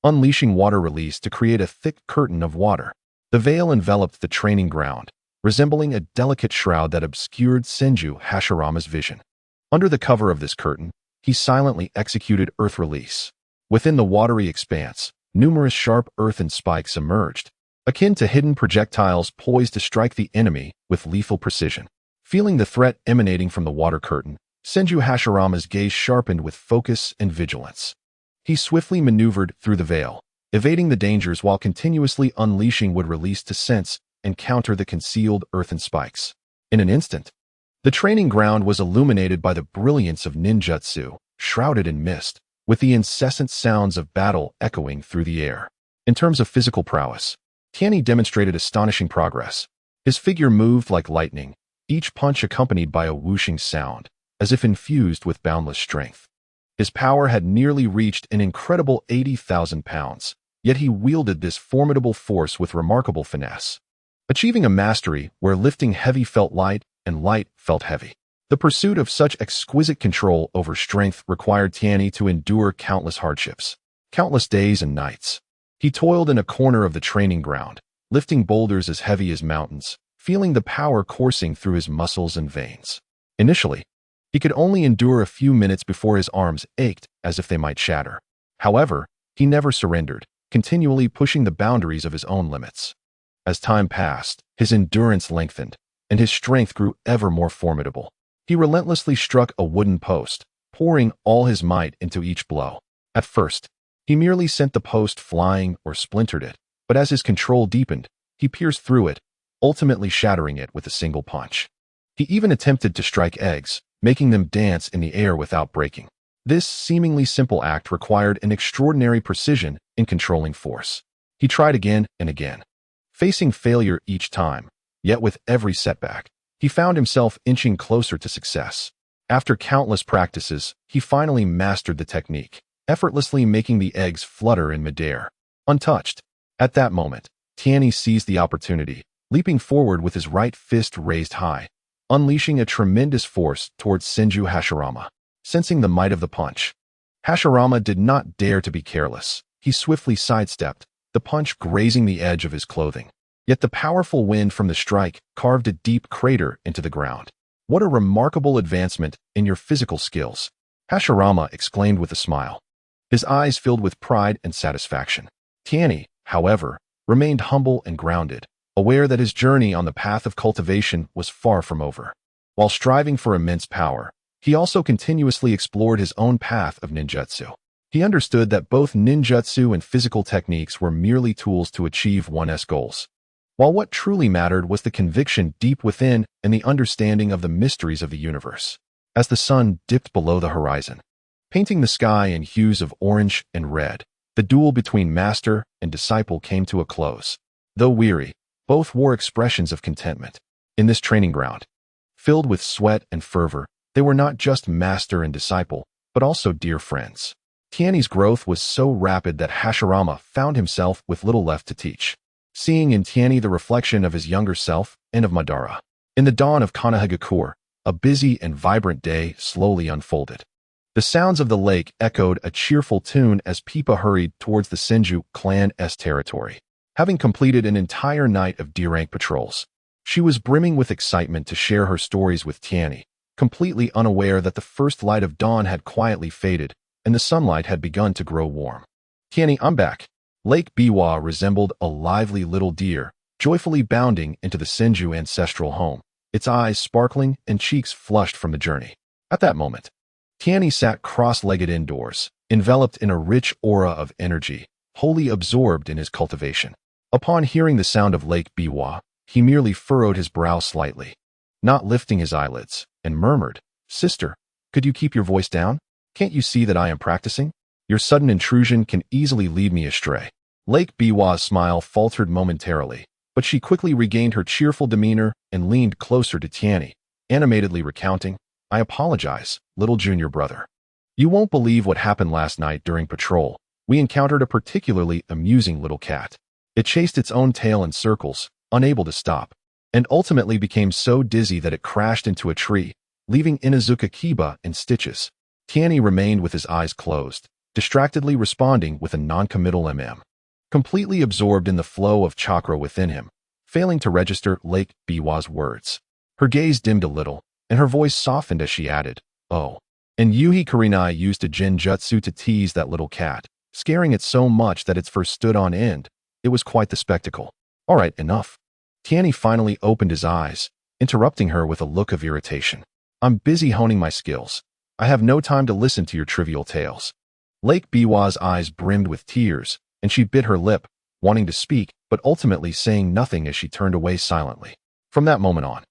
unleashing water release to create a thick curtain of water. The veil enveloped the training ground, resembling a delicate shroud that obscured Senju Hashirama's vision. Under the cover of this curtain, he silently executed earth release. Within the watery expanse, numerous sharp earthen spikes emerged, akin to hidden projectiles poised to strike the enemy with lethal precision. Feeling the threat emanating from the water curtain, Senju Hashirama's gaze sharpened with focus and vigilance. He swiftly maneuvered through the veil, evading the dangers while continuously unleashing wood release to sense and counter the concealed earthen spikes. In an instant, the training ground was illuminated by the brilliance of ninjutsu, shrouded in mist, with the incessant sounds of battle echoing through the air. In terms of physical prowess, Tianyi demonstrated astonishing progress. His figure moved like lightning, each punch accompanied by a whooshing sound, as if infused with boundless strength. His power had nearly reached an incredible 80,000 pounds, yet he wielded this formidable force with remarkable finesse, achieving a mastery where lifting heavy felt light and light felt heavy. The pursuit of such exquisite control over strength required Tianyi to endure countless hardships, countless days and nights. He toiled in a corner of the training ground, lifting boulders as heavy as mountains, feeling the power coursing through his muscles and veins. Initially, he could only endure a few minutes before his arms ached as if they might shatter. However, he never surrendered, continually pushing the boundaries of his own limits. As time passed, his endurance lengthened, and his strength grew ever more formidable. He relentlessly struck a wooden post, pouring all his might into each blow. At first, he merely sent the post flying or splintered it, but as his control deepened, he pierced through it, ultimately shattering it with a single punch. He even attempted to strike eggs, making them dance in the air without breaking. This seemingly simple act required an extraordinary precision in controlling force. He tried again and again, facing failure each time, yet with every setback, he found himself inching closer to success. After countless practices, he finally mastered the technique, effortlessly making the eggs flutter in midair, untouched. At that moment, Tianyi seized the opportunity, leaping forward with his right fist raised high, unleashing a tremendous force towards Senju Hashirama. Sensing the might of the punch, Hashirama did not dare to be careless. He swiftly sidestepped, the punch grazing the edge of his clothing. Yet the powerful wind from the strike carved a deep crater into the ground. What a remarkable advancement in your physical skills, Hashirama exclaimed with a smile, his eyes filled with pride and satisfaction. Tianyi, however, remained humble and grounded, aware that his journey on the path of cultivation was far from over. While striving for immense power, he also continuously explored his own path of ninjutsu. He understood that both ninjutsu and physical techniques were merely tools to achieve one's goals, while what truly mattered was the conviction deep within and the understanding of the mysteries of the universe. As the sun dipped below the horizon, painting the sky in hues of orange and red, the duel between master and disciple came to a close. Though weary, both wore expressions of contentment. In this training ground, filled with sweat and fervor, they were not just master and disciple, but also dear friends. Tianyi's growth was so rapid that Hashirama found himself with little left to teach, seeing in Tianyi the reflection of his younger self and of Madara. In the dawn of Konoha, a busy and vibrant day slowly unfolded. The sounds of the lake echoed a cheerful tune as Pipa hurried towards the Senju clan's territory. Having completed an entire night of D-rank patrols, she was brimming with excitement to share her stories with Tianyi, completely unaware that the first light of dawn had quietly faded and the sunlight had begun to grow warm. Tianyi, I'm back. Lake Biwa resembled a lively little deer, joyfully bounding into the Senju ancestral home, its eyes sparkling and cheeks flushed from the journey. At that moment, Tianyi sat cross-legged indoors, enveloped in a rich aura of energy, wholly absorbed in his cultivation. Upon hearing the sound of Lake Biwa, he merely furrowed his brow slightly, not lifting his eyelids, and murmured, "Sister, Could you keep your voice down? Can't you see that I am practicing? Your sudden intrusion can easily lead me astray. Lake Biwa's smile faltered momentarily, but she quickly regained her cheerful demeanor and leaned closer to Tianyi, animatedly recounting, I apologize, little junior brother. You won't believe what happened last night during patrol. We encountered a particularly amusing little cat. It chased its own tail in circles, unable to stop, and ultimately became so dizzy that it crashed into a tree, leaving Inuzuka Kiba in stitches. Tianyi remained with his eyes closed, distractedly responding with a non-committal completely absorbed in the flow of chakra within him, failing to register Lake Biwa's words. Her gaze dimmed a little, and her voice softened as she added, oh. And Yuhi Kurenai used a genjutsu to tease that little cat, scaring it so much that its fur stood on end. It was quite the spectacle. All right, enough. Tianyi finally opened his eyes, interrupting her with a look of irritation. I'm busy honing my skills. I have no time to listen to your trivial tales. Lake Biwa's eyes brimmed with tears, and she bit her lip, wanting to speak, but ultimately saying nothing as she turned away silently. From that moment on,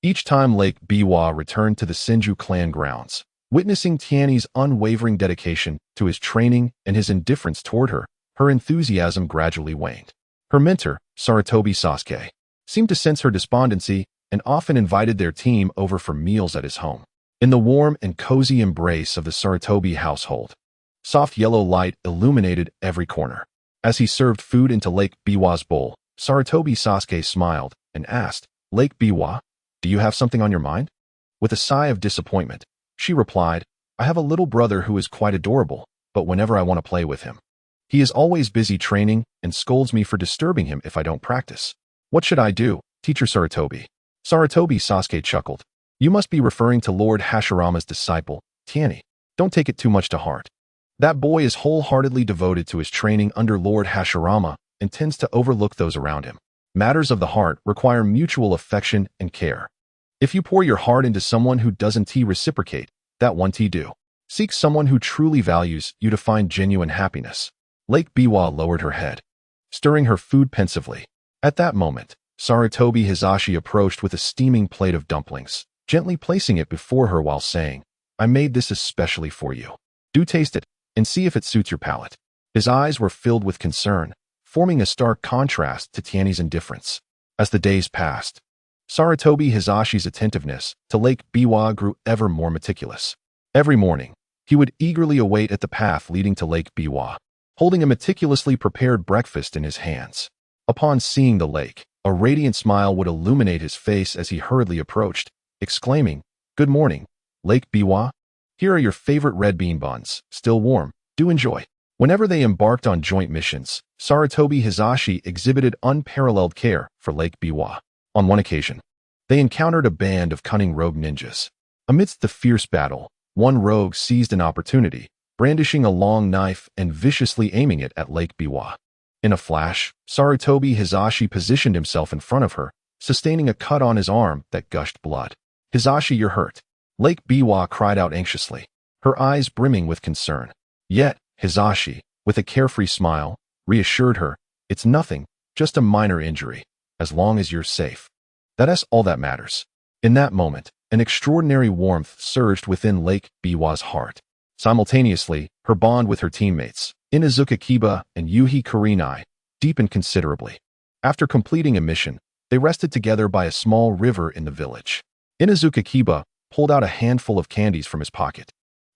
each time Lake Biwa returned to the Senju clan grounds, witnessing Tianyi's unwavering dedication to his training and his indifference toward her, her enthusiasm gradually waned. Her mentor, Sarutobi Sasuke, seemed to sense her despondency and often invited their team over for meals at his home. In the warm and cozy embrace of the Sarutobi household, soft yellow light illuminated every corner. As he served food into Lake Biwa's bowl, Sarutobi Sasuke smiled and asked, Lake Biwa, do you have something on your mind? With a sigh of disappointment, she replied, I have a little brother who is quite adorable, but whenever I want to play with him, he is always busy training and scolds me for disturbing him if I don't practice. What should I do, Teacher Sarutobi? Sarutobi Sasuke chuckled. You must be referring to Lord Hashirama's disciple, Tianyi. Don't take it too much to heart. That boy is wholeheartedly devoted to his training under Lord Hashirama and tends to overlook those around him. Matters of the heart require mutual affection and care. If you pour your heart into someone who doesn't reciprocate, that won't do. Seek someone who truly values you to find genuine happiness. Lake Biwa lowered her head, stirring her food pensively. At that moment, Sarutobi Hizashi approached with a steaming plate of dumplings, gently placing it before her while saying, I made this especially for you. Do taste it, and see if it suits your palate. His eyes were filled with concern, forming a stark contrast to Tianyi's indifference. As the days passed, Sarutobi Hizashi's attentiveness to Lake Biwa grew ever more meticulous. Every morning, he would eagerly await at the path leading to Lake Biwa, holding a meticulously prepared breakfast in his hands. Upon seeing the lake, a radiant smile would illuminate his face as he hurriedly approached, exclaiming, Good morning, Lake Biwa. Here are your favorite red bean buns, still warm. Do enjoy. Whenever they embarked on joint missions, Sarutobi Hizashi exhibited unparalleled care for Lake Biwa. On one occasion, they encountered a band of cunning rogue ninjas. Amidst the fierce battle, one rogue seized an opportunity, brandishing a long knife and viciously aiming it at Lake Biwa. In a flash, Sarutobi Hizashi positioned himself in front of her, sustaining a cut on his arm that gushed blood. Hizashi, you're hurt. Lake Biwa cried out anxiously, her eyes brimming with concern. Yet, Hizashi, with a carefree smile, reassured her, it's nothing, just a minor injury. As long as you're safe. That's all that matters. In that moment, an extraordinary warmth surged within Lake Biwa's heart. Simultaneously, her bond with her teammates, Inuzuka Kiba and Yuhi Kurenai, deepened considerably. After completing a mission, they rested together by a small river in the village. Inuzuka Kiba pulled out a handful of candies from his pocket,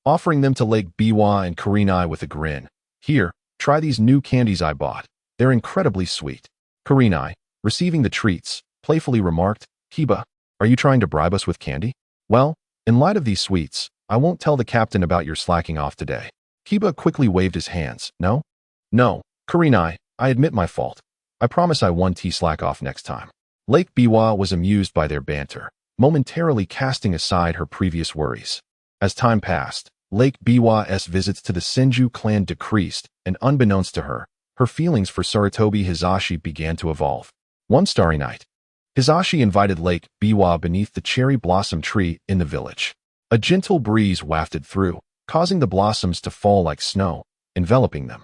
offering them to Lake Biwa and Kurenai with a grin. Here, try these new candies I bought. They're incredibly sweet. Kurenai, receiving the treats, playfully remarked, Kiba, are you trying to bribe us with candy? Well, in light of these sweets, I won't tell the captain about your slacking off today. Kiba quickly waved his hands. No, Kurenai, I admit my fault. I promise I won't slack off next time. Lake Biwa was amused by their banter, momentarily casting aside her previous worries. As time passed, Lake Biwa's visits to the Senju clan decreased, and unbeknownst to her, her feelings for Sarutobi Hizashi began to evolve. One starry night, Hizashi invited Lake Biwa beneath the cherry blossom tree in the village. A gentle breeze wafted through, causing the blossoms to fall like snow, enveloping them.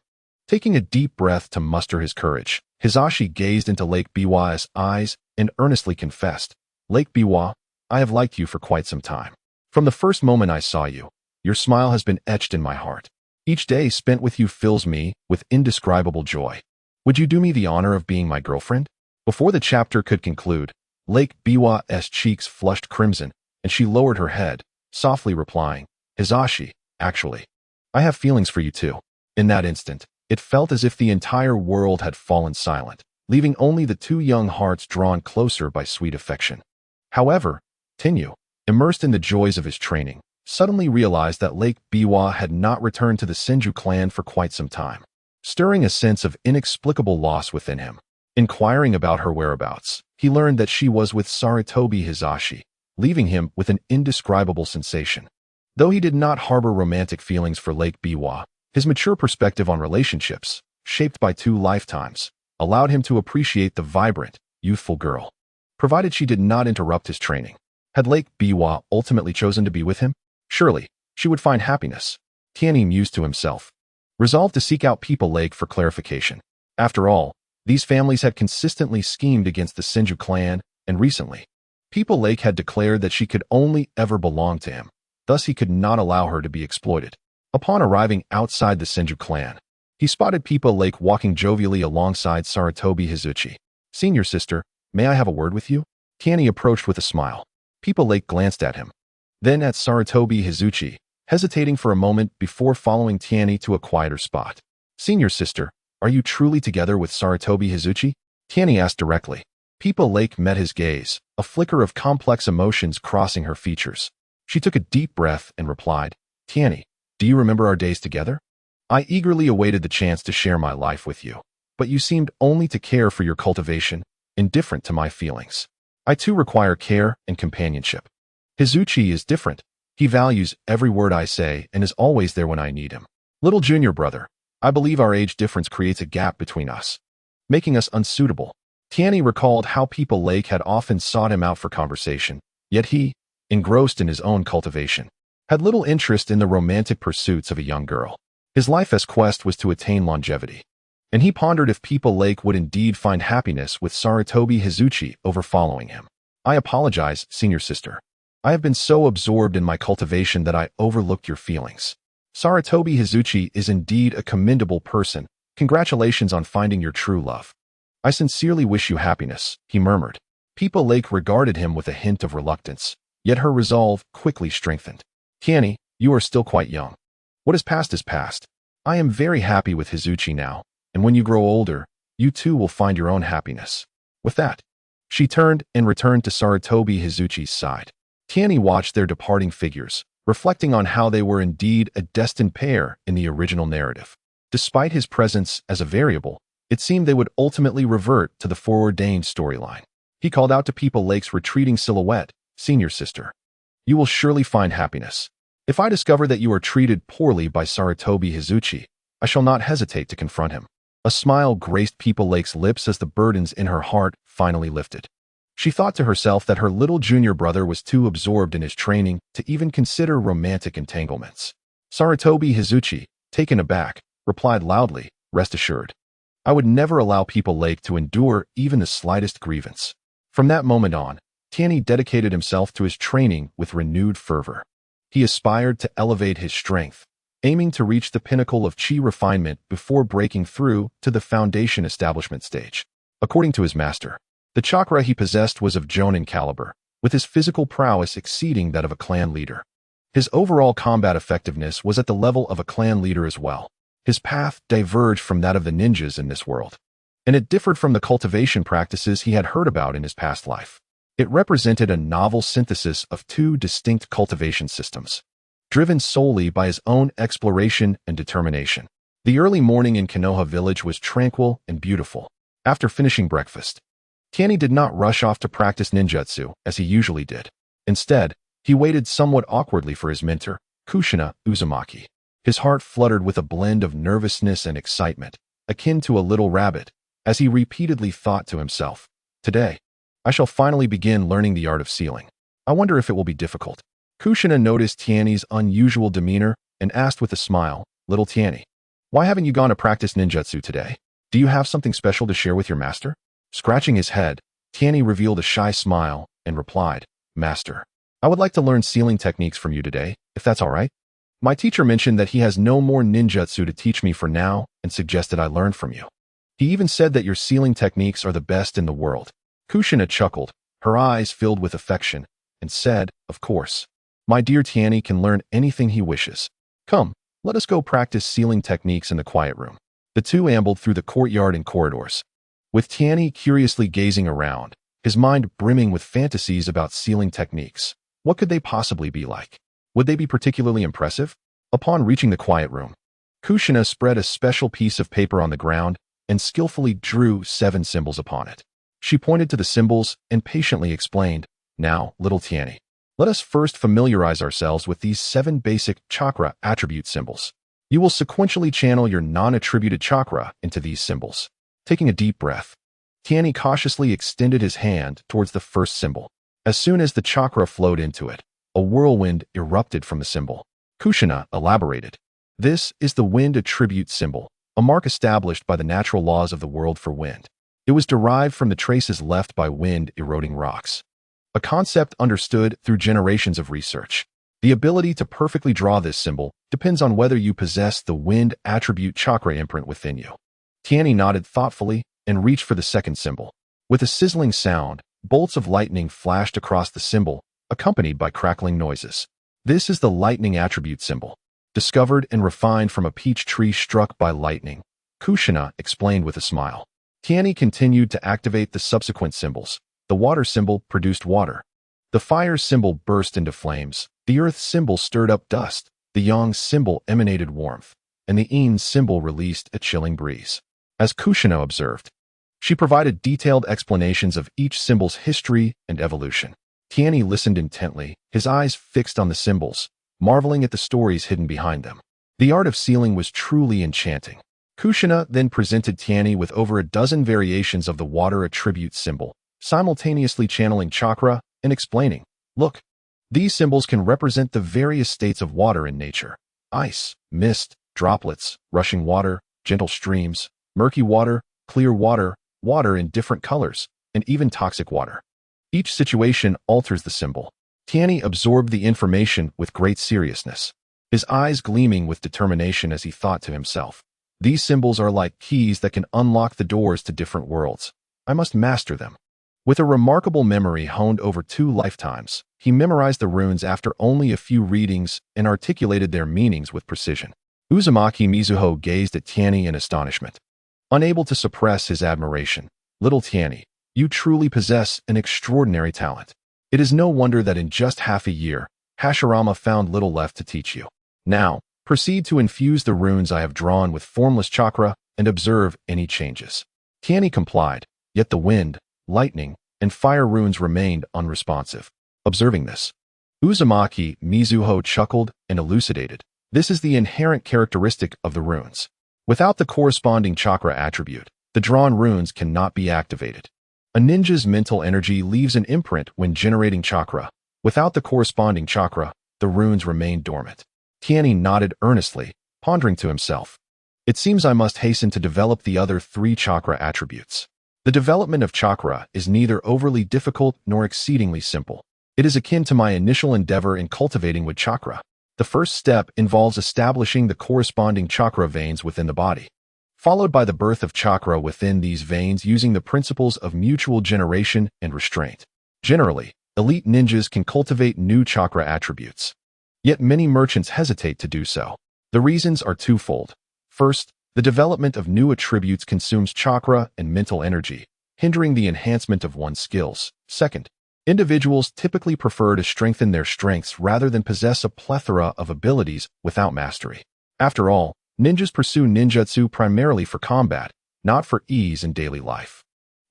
Taking a deep breath to muster his courage, Hizashi gazed into Lake Biwa's eyes and earnestly confessed, Lake Biwa, I have liked you for quite some time. From the first moment I saw you, your smile has been etched in my heart. Each day spent with you fills me with indescribable joy. Would you do me the honor of being my girlfriend? Before the chapter could conclude, Lake Biwa's cheeks flushed crimson, and she lowered her head, softly replying, Hizashi, actually, I have feelings for you too. In that instant, it felt as if the entire world had fallen silent, leaving only the two young hearts drawn closer by sweet affection. However, Tenyu, immersed in the joys of his training, suddenly realized that Lake Biwa had not returned to the Senju clan for quite some time, stirring a sense of inexplicable loss within him. Inquiring about her whereabouts, he learned that she was with Sarutobi Hizashi, leaving him with an indescribable sensation. Though he did not harbor romantic feelings for Lake Biwa, his mature perspective on relationships, shaped by 2 lifetimes, allowed him to appreciate the vibrant, youthful girl, provided she did not interrupt his training. Had Lake Biwa ultimately chosen to be with him, surely she would find happiness, Tianyi mused to himself, resolved to seek out People Lake for clarification. After all, these families had consistently schemed against the Senju clan, and recently, People Lake had declared that she could only ever belong to him, thus he could not allow her to be exploited. Upon arriving outside the Senju clan, he spotted People Lake walking jovially alongside Sarutobi Hizuchi. Senior sister, may I have a word with you? Tianyi approached with a smile. People Lake glanced at him, then at Sarutobi Hizuchi, hesitating for a moment before following Tianyi to a quieter spot. Senior sister, are you truly together with Sarutobi Hizuchi? Tianyi asked directly. People Lake met his gaze, a flicker of complex emotions crossing her features. She took a deep breath and replied, Tianyi, do you remember our days together? I eagerly awaited the chance to share my life with you, but you seemed only to care for your cultivation, indifferent to my feelings. I too require care and companionship. Hizuchi is different. He values every word I say and is always there when I need him. Little junior brother, I believe our age difference creates a gap between us, making us unsuitable. Tianyi recalled how People Lake had often sought him out for conversation, yet he, engrossed in his own cultivation, had little interest in the romantic pursuits of a young girl. His life's quest was to attain longevity, and he pondered if People Lake would indeed find happiness with Sarutobi Hizuchi over following him. I apologize, senior sister. I have been so absorbed in my cultivation that I overlooked your feelings. Sarutobi Hizuchi is indeed a commendable person. Congratulations on finding your true love. I sincerely wish you happiness, he murmured. People Lake regarded him with a hint of reluctance, yet her resolve quickly strengthened. Tianyi, you are still quite young. What is past is past. I am very happy with Hizuchi now, and when you grow older, you too will find your own happiness. With that, she turned and returned to Sarutobi Hizuchi's side. Tianyi watched their departing figures, reflecting on how they were indeed a destined pair in the original narrative. Despite his presence as a variable, it seemed they would ultimately revert to the foreordained storyline. He called out to People Lake's retreating silhouette, Senior sister, you will surely find happiness. If I discover that you are treated poorly by Sarutobi Hizuchi, I shall not hesitate to confront him. A smile graced People Lake's lips as the burdens in her heart finally lifted. She thought to herself that her little junior brother was too absorbed in his training to even consider romantic entanglements. Sarutobi Hizuchi, taken aback, replied loudly, rest assured. I would never allow People Lake to endure even the slightest grievance. From that moment on, Tianyi dedicated himself to his training with renewed fervor. He aspired to elevate his strength, aiming to reach the pinnacle of chi refinement before breaking through to the foundation establishment stage. According to his master, the chakra he possessed was of Jonin caliber, with his physical prowess exceeding that of a clan leader. His overall combat effectiveness was at the level of a clan leader as well. His path diverged from that of the ninjas in this world, and it differed from the cultivation practices he had heard about in his past life. It represented a novel synthesis of 2 distinct cultivation systems, driven solely by his own exploration and determination. The early morning in Konoha village was tranquil and beautiful. After finishing breakfast, Tianyi did not rush off to practice ninjutsu as he usually did. Instead, he waited somewhat awkwardly for his mentor, Kushina Uzumaki. His heart fluttered with a blend of nervousness and excitement, akin to a little rabbit, as he repeatedly thought to himself, today, I shall finally begin learning the art of sealing. I wonder if it will be difficult. Kushina noticed Tianyi's unusual demeanor and asked with a smile, Little Tianyi, why haven't you gone to practice ninjutsu today? Do you have something special to share with your master? Scratching his head, Tianyi revealed a shy smile and replied, Master, I would like to learn sealing techniques from you today, if that's all right. My teacher mentioned that he has no more ninjutsu to teach me for now and suggested I learn from you. He even said that your sealing techniques are the best in the world. Kushina chuckled, her eyes filled with affection, and said, of course. My dear Tianyi can learn anything he wishes. Come, let us go practice sealing techniques in the quiet room. The two ambled through the courtyard and corridors, with Tianyi curiously gazing around, his mind brimming with fantasies about sealing techniques. What could they possibly be like? Would they be particularly impressive? Upon reaching the quiet room, Kushina spread a special piece of paper on the ground and skillfully drew 7 symbols upon it. She pointed to the symbols and patiently explained, now, little Tianyi, let us first familiarize ourselves with these 7 basic chakra attribute symbols. You will sequentially channel your non-attributed chakra into these symbols. Taking a deep breath, Tianyi cautiously extended his hand towards the first symbol. As soon as the chakra flowed into it, a whirlwind erupted from the symbol. Kushina elaborated. This is the wind attribute symbol, a mark established by the natural laws of the world for wind. It was derived from the traces left by wind eroding rocks, a concept understood through generations of research. The ability to perfectly draw this symbol depends on whether you possess the wind attribute chakra imprint within you. Tianyi nodded thoughtfully and reached for the second symbol. With a sizzling sound, bolts of lightning flashed across the symbol, accompanied by crackling noises. This is the lightning attribute symbol, discovered and refined from a peach tree struck by lightning, Kushina explained with a smile. Tianyi continued to activate the subsequent symbols. The water symbol produced water. The fire symbol burst into flames. The earth symbol stirred up dust. The yang symbol emanated warmth. And the yin symbol released a chilling breeze. As Kushina observed, she provided detailed explanations of each symbol's history and evolution. Tianyi listened intently, his eyes fixed on the symbols, marveling at the stories hidden behind them. The art of sealing was truly enchanting. Kushina then presented Tianyi with over a dozen variations of the water attribute symbol, simultaneously channeling chakra and explaining, look, these symbols can represent the various states of water in nature. Ice, mist, droplets, rushing water, gentle streams, murky water, clear water, water in different colors, and even toxic water. Each situation alters the symbol. Tianyi absorbed the information with great seriousness, his eyes gleaming with determination as he thought to himself. These symbols are like keys that can unlock the doors to different worlds. I must master them. With a remarkable memory honed over 2 lifetimes, he memorized the runes after only a few readings and articulated their meanings with precision. Uzumaki Mizuho gazed at Tianyi in astonishment, unable to suppress his admiration. Little Tianyi, you truly possess an extraordinary talent. It is no wonder that in just half a year, Hashirama found little left to teach you. Now, proceed to infuse the runes I have drawn with formless chakra and observe any changes. Tianyi complied, yet the wind, lightning, and fire runes remained unresponsive. Observing this, Uzumaki Mizuho chuckled and elucidated. This is the inherent characteristic of the runes. Without the corresponding chakra attribute, the drawn runes cannot be activated. A ninja's mental energy leaves an imprint when generating chakra. Without the corresponding chakra, the runes remain dormant. Tianyi nodded earnestly, pondering to himself. It seems I must hasten to develop the other 3 chakra attributes. The development of chakra is neither overly difficult nor exceedingly simple. It is akin to my initial endeavor in cultivating with chakra. The first step involves establishing the corresponding chakra veins within the body, followed by the birth of chakra within these veins using the principles of mutual generation and restraint. Generally, elite ninjas can cultivate new chakra attributes. Yet many merchants hesitate to do so. The reasons are twofold. First, the development of new attributes consumes chakra and mental energy, hindering the enhancement of one's skills. Second, individuals typically prefer to strengthen their strengths rather than possess a plethora of abilities without mastery. After all, ninjas pursue ninjutsu primarily for combat, not for ease in daily life.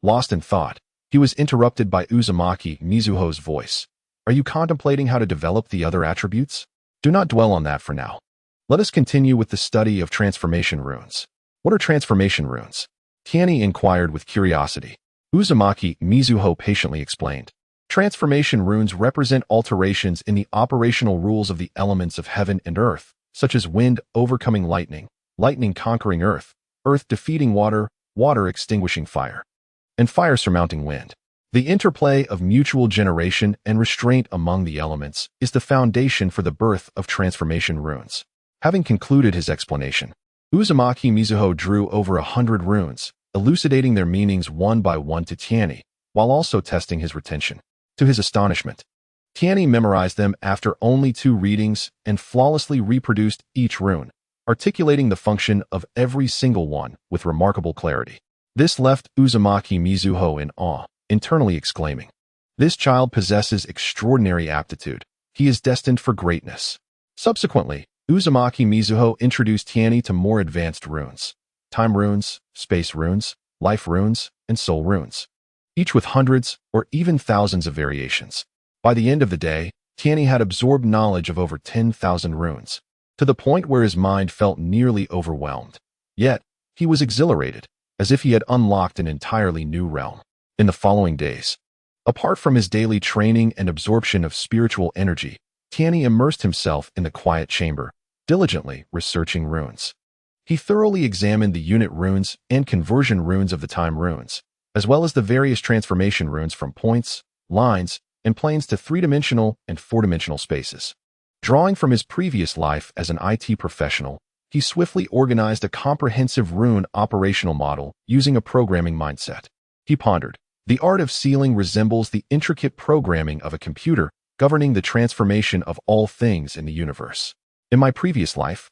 Lost in thought, he was interrupted by Uzumaki Mizuho's voice. Are you contemplating how to develop the other attributes? Do not dwell on that for now. Let us continue with the study of transformation runes. What are transformation runes? Tianyi inquired with curiosity. Uzumaki Mizuho patiently explained. Transformation runes represent alterations in the operational rules of the elements of heaven and earth, such as wind overcoming lightning, lightning conquering earth, earth defeating water, water extinguishing fire, and fire surmounting wind. The interplay of mutual generation and restraint among the elements is the foundation for the birth of transformation runes. Having concluded his explanation, Uzumaki Mizuho drew over 100 runes, elucidating their meanings one by one to Tianyi, while also testing his retention. To his astonishment, Tianyi memorized them after only 2 readings and flawlessly reproduced each rune, articulating the function of every single one with remarkable clarity. This left Uzumaki Mizuho in awe, internally exclaiming, "This child possesses extraordinary aptitude. He is destined for greatness." Subsequently, Uzumaki Mizuho introduced Tianyi to more advanced runes: time runes, space runes, life runes, and soul runes, each with hundreds or even thousands of variations. By the end of the day, Tianyi had absorbed knowledge of over 10,000 runes, to the point where his mind felt nearly overwhelmed. Yet, he was exhilarated, as if he had unlocked an entirely new realm. In the following days, apart from his daily training and absorption of spiritual energy, Tianyi immersed himself in the quiet chamber, diligently researching runes. He thoroughly examined the unit runes and conversion runes of the time runes, as well as the various transformation runes from points, lines, and planes to 3-dimensional and 4-dimensional spaces. Drawing from his previous life as an IT professional, he swiftly organized a comprehensive rune operational model using a programming mindset. He pondered, "The art of sealing resembles the intricate programming of a computer governing the transformation of all things in the universe. In my previous life,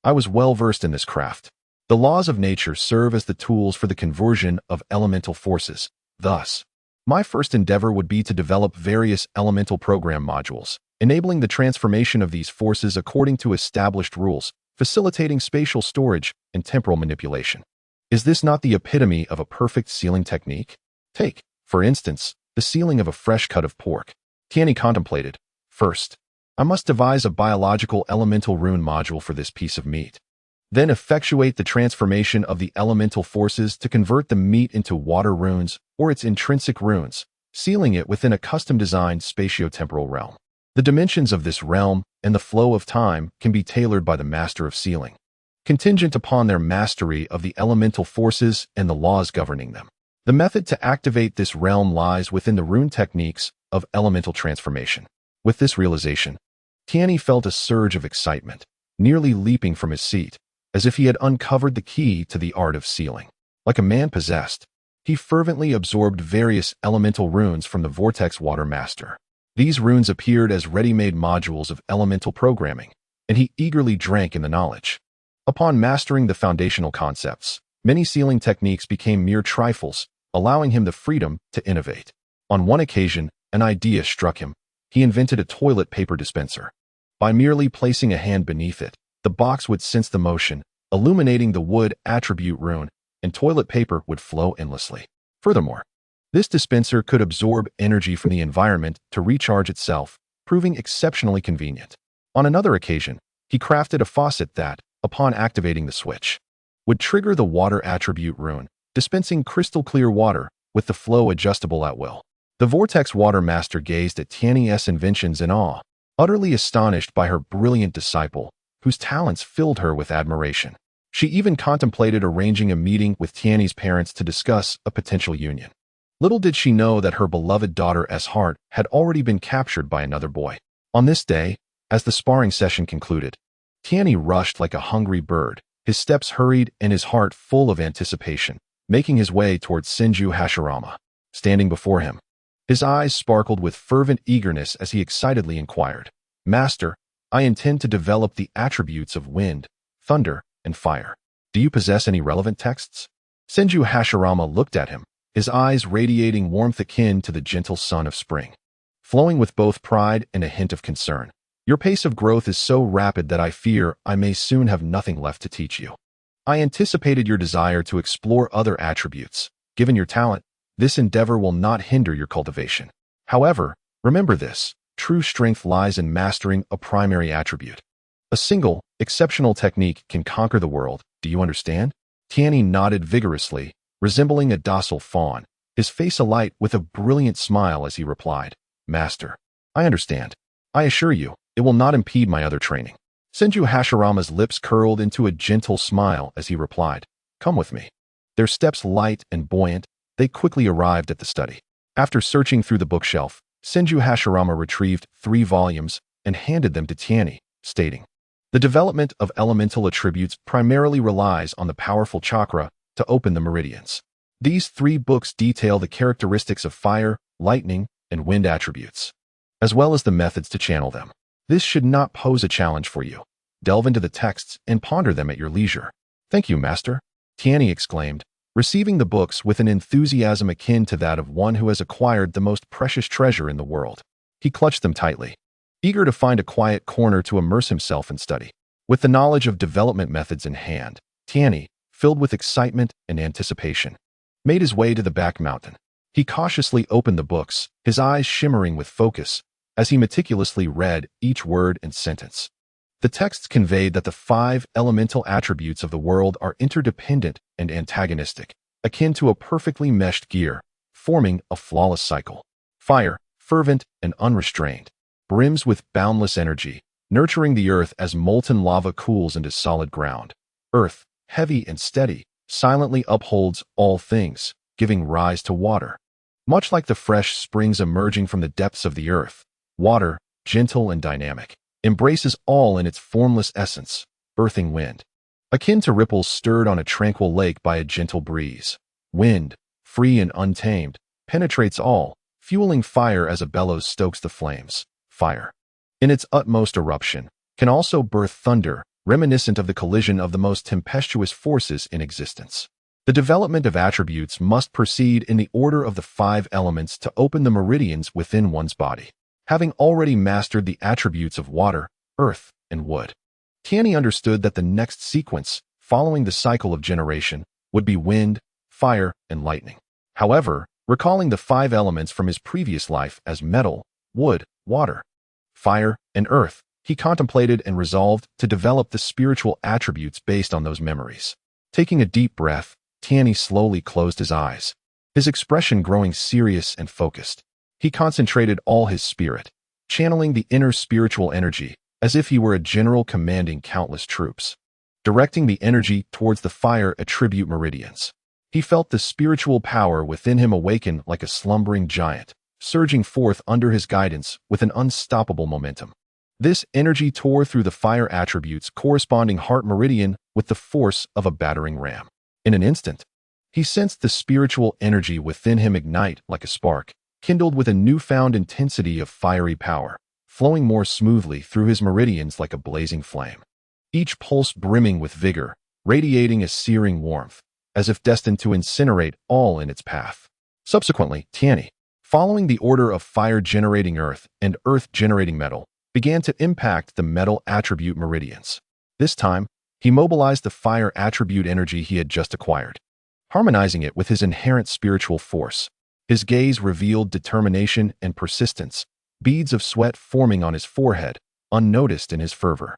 I was well versed in this craft. The laws of nature serve as the tools for the conversion of elemental forces. Thus, my first endeavor would be to develop various elemental program modules, enabling the transformation of these forces according to established rules, facilitating spatial storage and temporal manipulation." Is this not the epitome of a perfect sealing technique? Take, for instance, the sealing of a fresh cut of pork. Tianyi contemplated, "First, I must devise a biological elemental rune module for this piece of meat. Then effectuate the transformation of the elemental forces to convert the meat into water runes or its intrinsic runes, sealing it within a custom-designed spatio-temporal realm. The dimensions of this realm and the flow of time can be tailored by the master of sealing, contingent upon their mastery of the elemental forces and the laws governing them. The method to activate this realm lies within the rune techniques of elemental transformation." With this realization, Tianyi felt a surge of excitement, nearly leaping from his seat, as if he had uncovered the key to the art of sealing. Like a man possessed, he fervently absorbed various elemental runes from the Vortex Water Master. These runes appeared as ready-made modules of elemental programming, and he eagerly drank in the knowledge. Upon mastering the foundational concepts, many sealing techniques became mere trifles, allowing him the freedom to innovate. On one occasion, an idea struck him. He invented a toilet paper dispenser. By merely placing a hand beneath it, the box would sense the motion, illuminating the wood attribute rune, and toilet paper would flow endlessly. Furthermore, this dispenser could absorb energy from the environment to recharge itself, proving exceptionally convenient. On another occasion, he crafted a faucet that, upon activating the switch, would trigger the water attribute rune, dispensing crystal-clear water with the flow adjustable at will. The Vortex Water Master gazed at Tianyi's inventions in awe, utterly astonished by her brilliant disciple, whose talents filled her with admiration. She even contemplated arranging a meeting with Tianyi's parents to discuss a potential union. Little did she know that her beloved daughter's heart had already been captured by another boy. On this day, as the sparring session concluded, Tianyi rushed like a hungry bird, his steps hurried and his heart full of anticipation, making his way towards Senju Hashirama. Standing before him, his eyes sparkled with fervent eagerness as he excitedly inquired, "Master, I intend to develop the attributes of wind, thunder, and fire. Do you possess any relevant texts?" Senju Hashirama looked at him, his eyes radiating warmth akin to the gentle sun of spring, flowing with both pride and a hint of concern. "Your pace of growth is so rapid that I fear I may soon have nothing left to teach you. I anticipated your desire to explore other attributes. Given your talent, this endeavor will not hinder your cultivation. However, remember this: true strength lies in mastering a primary attribute. A single, exceptional technique can conquer the world. Do you understand?" Tianyi nodded vigorously, resembling a docile fawn, his face alight with a brilliant smile as he replied, "Master, I understand. I assure you, it will not impede my other training." Senju Hashirama's lips curled into a gentle smile as he replied, "Come with me." Their steps light and buoyant, they quickly arrived at the study. After searching through the bookshelf, Senju Hashirama retrieved 3 volumes and handed them to Tianyi, stating, "The development of elemental attributes primarily relies on the powerful chakra to open the meridians. These 3 books detail the characteristics of fire, lightning, and wind attributes, as well as the methods to channel them. This should not pose a challenge for you. Delve into the texts and ponder them at your leisure." "Thank you, Master," Tianyi exclaimed, receiving the books with an enthusiasm akin to that of one who has acquired the most precious treasure in the world. He clutched them tightly, eager to find a quiet corner to immerse himself in study. With the knowledge of development methods in hand, Tianyi, filled with excitement and anticipation, made his way to the back mountain. He cautiously opened the books, his eyes shimmering with focus, as he meticulously read each word and sentence. The texts conveyed that the 5 elemental attributes of the world are interdependent and antagonistic, akin to a perfectly meshed gear, forming a flawless cycle. Fire, fervent and unrestrained, brims with boundless energy, nurturing the earth as molten lava cools into solid ground. Earth, heavy and steady, silently upholds all things, giving rise to water. Much like the fresh springs emerging from the depths of the earth, water, gentle and dynamic, embraces all in its formless essence. Earthing wind, akin to ripples stirred on a tranquil lake by a gentle breeze. Wind, free and untamed, penetrates all, fueling fire as a bellows stokes the flames. Fire, in its utmost eruption, can also birth thunder, reminiscent of the collision of the most tempestuous forces in existence. The development of attributes must proceed in the order of the 5 elements to open the meridians within one's body. Having already mastered the attributes of water, earth, and wood, Tianyi understood that the next sequence, following the cycle of generation, would be wind, fire, and lightning. However, recalling the 5 elements from his previous life as metal, wood, water, fire, and earth, he contemplated and resolved to develop the spiritual attributes based on those memories. Taking a deep breath, Tianyi slowly closed his eyes, his expression growing serious and focused. He concentrated all his spirit, channeling the inner spiritual energy as if he were a general commanding countless troops, directing the energy towards the fire attribute meridians. He felt the spiritual power within him awaken like a slumbering giant, surging forth under his guidance with an unstoppable momentum. This energy tore through the fire attributes' corresponding heart meridian with the force of a battering ram. In an instant, he sensed the spiritual energy within him ignite like a spark, kindled with a newfound intensity of fiery power, flowing more smoothly through his meridians like a blazing flame. Each pulse brimming with vigor, radiating a searing warmth, as if destined to incinerate all in its path. Subsequently, Tianyi, following the order of fire-generating earth and earth-generating metal, began to impact the metal attribute meridians. This time, he mobilized the fire attribute energy he had just acquired, harmonizing it with his inherent spiritual force. His gaze revealed determination and persistence, beads of sweat forming on his forehead, unnoticed in his fervor.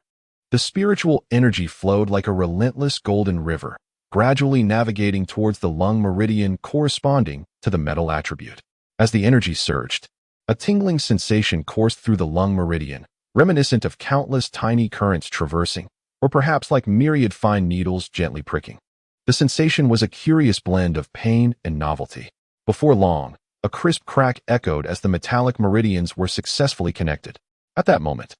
The spiritual energy flowed like a relentless golden river, gradually navigating towards the lung meridian corresponding to the metal attribute. As the energy surged, a tingling sensation coursed through the lung meridian, reminiscent of countless tiny currents traversing, or perhaps like myriad fine needles gently pricking. The sensation was a curious blend of pain and novelty. Before long, a crisp crack echoed as the metallic meridians were successfully connected. At that moment,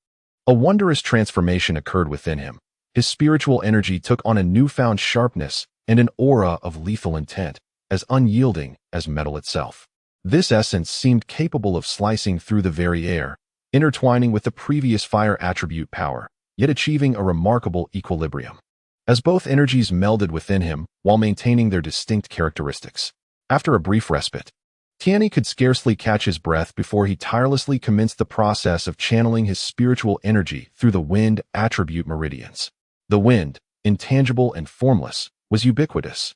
a wondrous transformation occurred within him. His spiritual energy took on a newfound sharpness and an aura of lethal intent, as unyielding as metal itself. This essence seemed capable of slicing through the very air, intertwining with the previous fire attribute power, yet achieving a remarkable equilibrium, as both energies melded within him while maintaining their distinct characteristics. After a brief respite, Tianyi could scarcely catch his breath before he tirelessly commenced the process of channeling his spiritual energy through the wind attribute meridians. The wind, intangible and formless, was ubiquitous.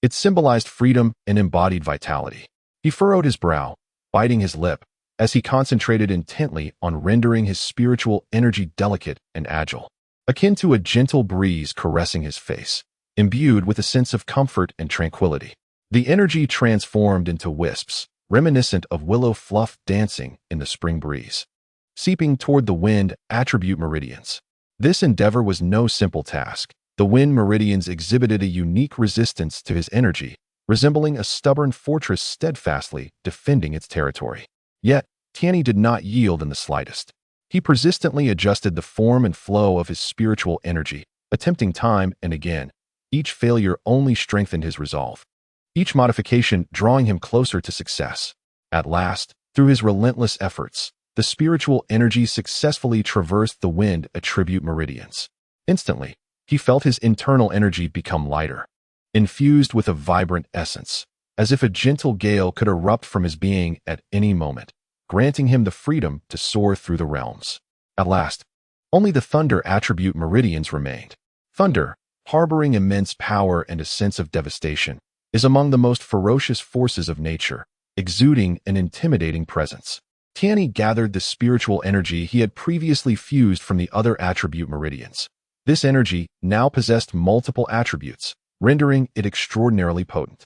It symbolized freedom and embodied vitality. He furrowed his brow, biting his lip, as he concentrated intently on rendering his spiritual energy delicate and agile, akin to a gentle breeze caressing his face, imbued with a sense of comfort and tranquility. The energy transformed into wisps, reminiscent of willow fluff dancing in the spring breeze, seeping toward the wind attribute meridians. This endeavor was no simple task. The wind meridians exhibited a unique resistance to his energy, resembling a stubborn fortress steadfastly defending its territory. Yet, Tianyi did not yield in the slightest. He persistently adjusted the form and flow of his spiritual energy, attempting time and again. Each failure only strengthened his resolve, each modification drawing him closer to success. At last, through his relentless efforts, the spiritual energy successfully traversed the wind attribute meridians. Instantly, he felt his internal energy become lighter, infused with a vibrant essence, as if a gentle gale could erupt from his being at any moment, granting him the freedom to soar through the realms. At last, only the thunder attribute meridians remained. Thunder, harboring immense power and a sense of devastation, is among the most ferocious forces of nature, exuding an intimidating presence. Tianyi gathered the spiritual energy he had previously fused from the other attribute meridians. This energy now possessed multiple attributes, rendering it extraordinarily potent.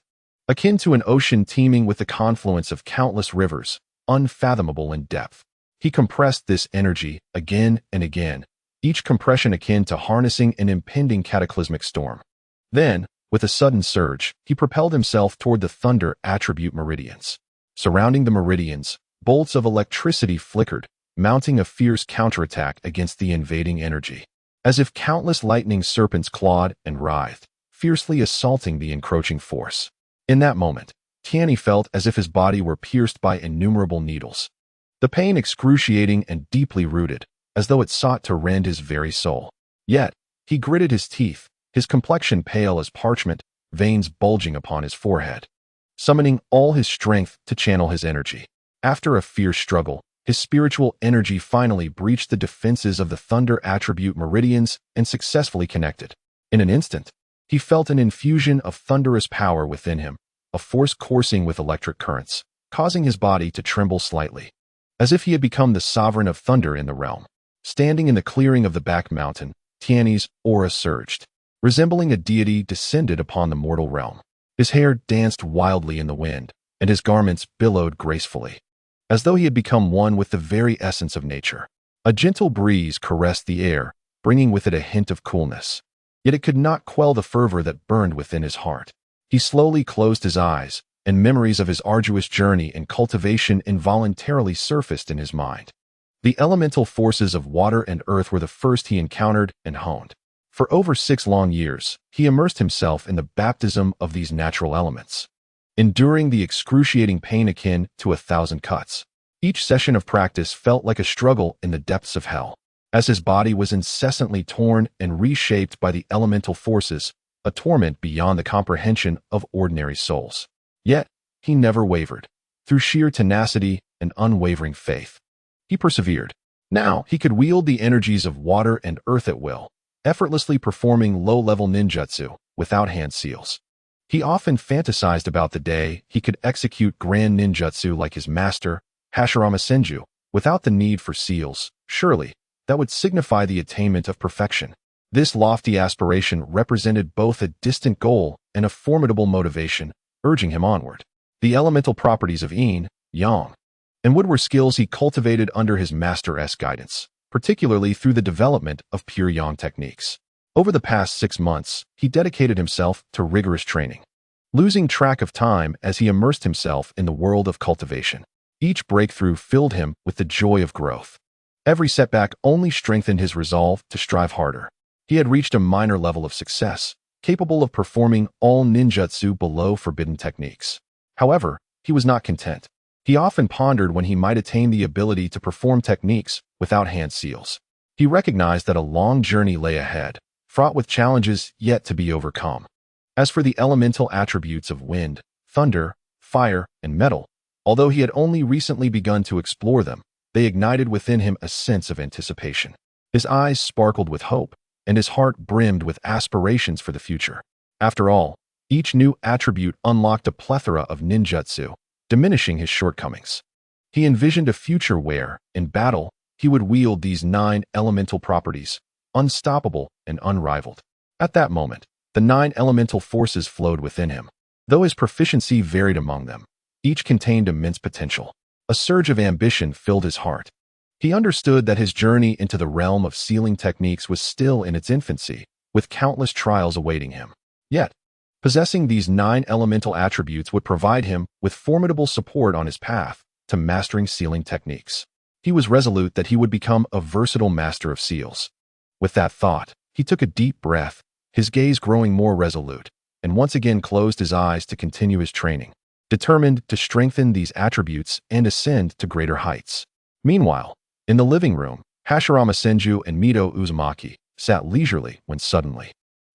Akin to an ocean teeming with the confluence of countless rivers, unfathomable in depth. He compressed this energy again and again, each compression akin to harnessing an impending cataclysmic storm. Then, with a sudden surge, he propelled himself toward the thunder attribute meridians. Surrounding the meridians, bolts of electricity flickered, mounting a fierce counterattack against the invading energy, as if countless lightning serpents clawed and writhed, fiercely assaulting the encroaching force. In that moment, Tianyi felt as if his body were pierced by innumerable needles, the pain excruciating and deeply rooted, as though it sought to rend his very soul. Yet, he gritted his teeth, his complexion pale as parchment, veins bulging upon his forehead, summoning all his strength to channel his energy. After a fierce struggle, his spiritual energy finally breached the defenses of the thunder attribute meridians and successfully connected. In an instant, he felt an infusion of thunderous power within him, a force coursing with electric currents, causing his body to tremble slightly, as if he had become the sovereign of thunder in the realm. Standing in the clearing of the back mountain, Tianyi's aura surged, resembling a deity descended upon the mortal realm. His hair danced wildly in the wind, and his garments billowed gracefully, as though he had become one with the very essence of nature. A gentle breeze caressed the air, bringing with it a hint of coolness. Yet it could not quell the fervor that burned within his heart. He slowly closed his eyes, and memories of his arduous journey and cultivation involuntarily surfaced in his mind. The elemental forces of water and earth were the first he encountered and honed. For over 6 long years, he immersed himself in the baptism of these natural elements, enduring the excruciating pain akin to 1,000 cuts. Each session of practice felt like a struggle in the depths of hell, as his body was incessantly torn and reshaped by the elemental forces, a torment beyond the comprehension of ordinary souls. Yet, he never wavered. Through sheer tenacity and unwavering faith, he persevered. Now, he could wield the energies of water and earth at will, effortlessly performing low-level ninjutsu without hand seals. He often fantasized about the day he could execute grand ninjutsu like his master, Hashirama Senju, without the need for seals. Surely, that would signify the attainment of perfection. This lofty aspiration represented both a distant goal and a formidable motivation, urging him onward. The elemental properties of yin, yang, and wood were skills he cultivated under his master's guidance, particularly through the development of pure yang techniques. Over the past 6 months, he dedicated himself to rigorous training, losing track of time as he immersed himself in the world of cultivation. Each breakthrough filled him with the joy of growth. Every setback only strengthened his resolve to strive harder. He had reached a minor level of success, capable of performing all ninjutsu below forbidden techniques. However, he was not content. He often pondered when he might attain the ability to perform techniques without hand seals. He recognized that a long journey lay ahead, fraught with challenges yet to be overcome. As for the elemental attributes of wind, thunder, fire, and metal, although he had only recently begun to explore them, they ignited within him a sense of anticipation. His eyes sparkled with hope, and his heart brimmed with aspirations for the future. After all, each new attribute unlocked a plethora of ninjutsu, diminishing his shortcomings. He envisioned a future where, in battle, he would wield these 9 elemental properties, unstoppable and unrivaled. At that moment, the 9 elemental forces flowed within him. Though his proficiency varied among them, each contained immense potential. A surge of ambition filled his heart. He understood that his journey into the realm of sealing techniques was still in its infancy, with countless trials awaiting him. Yet, Possessing these 9 elemental attributes would provide him with formidable support on his path to mastering sealing techniques. He was resolute that he would become a versatile master of seals. With that thought, he took a deep breath, his gaze growing more resolute, and once again closed his eyes to continue his training, determined to strengthen these attributes and ascend to greater heights. Meanwhile, in the living room, Hashirama Senju and Mito Uzumaki sat leisurely when suddenly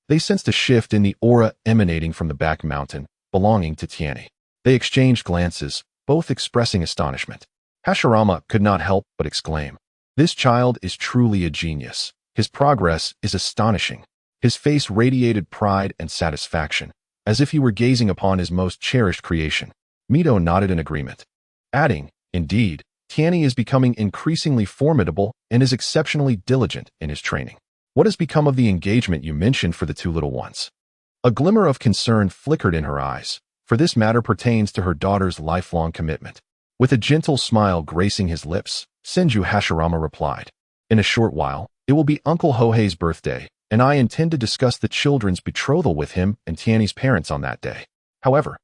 they sensed a shift in the aura emanating from the back mountain belonging to Tianyi. They exchanged glances, both expressing astonishment. Hashirama could not help but exclaim, "This child is truly a genius. His progress is astonishing." His face radiated pride and satisfaction, as if he were gazing upon his most cherished creation. Mito nodded in agreement, adding, "Indeed, Tianyi is becoming increasingly formidable and is exceptionally diligent in his training. What has become of the engagement you mentioned for the 2 little ones?" A glimmer of concern flickered in her eyes, for this matter pertains to her daughter's lifelong commitment. With a gentle smile gracing his lips, Senju Hashirama replied, "In a short while, it will be Uncle Hohei's birthday, and I intend to discuss the children's betrothal with him and Tianyi's parents on that day. However,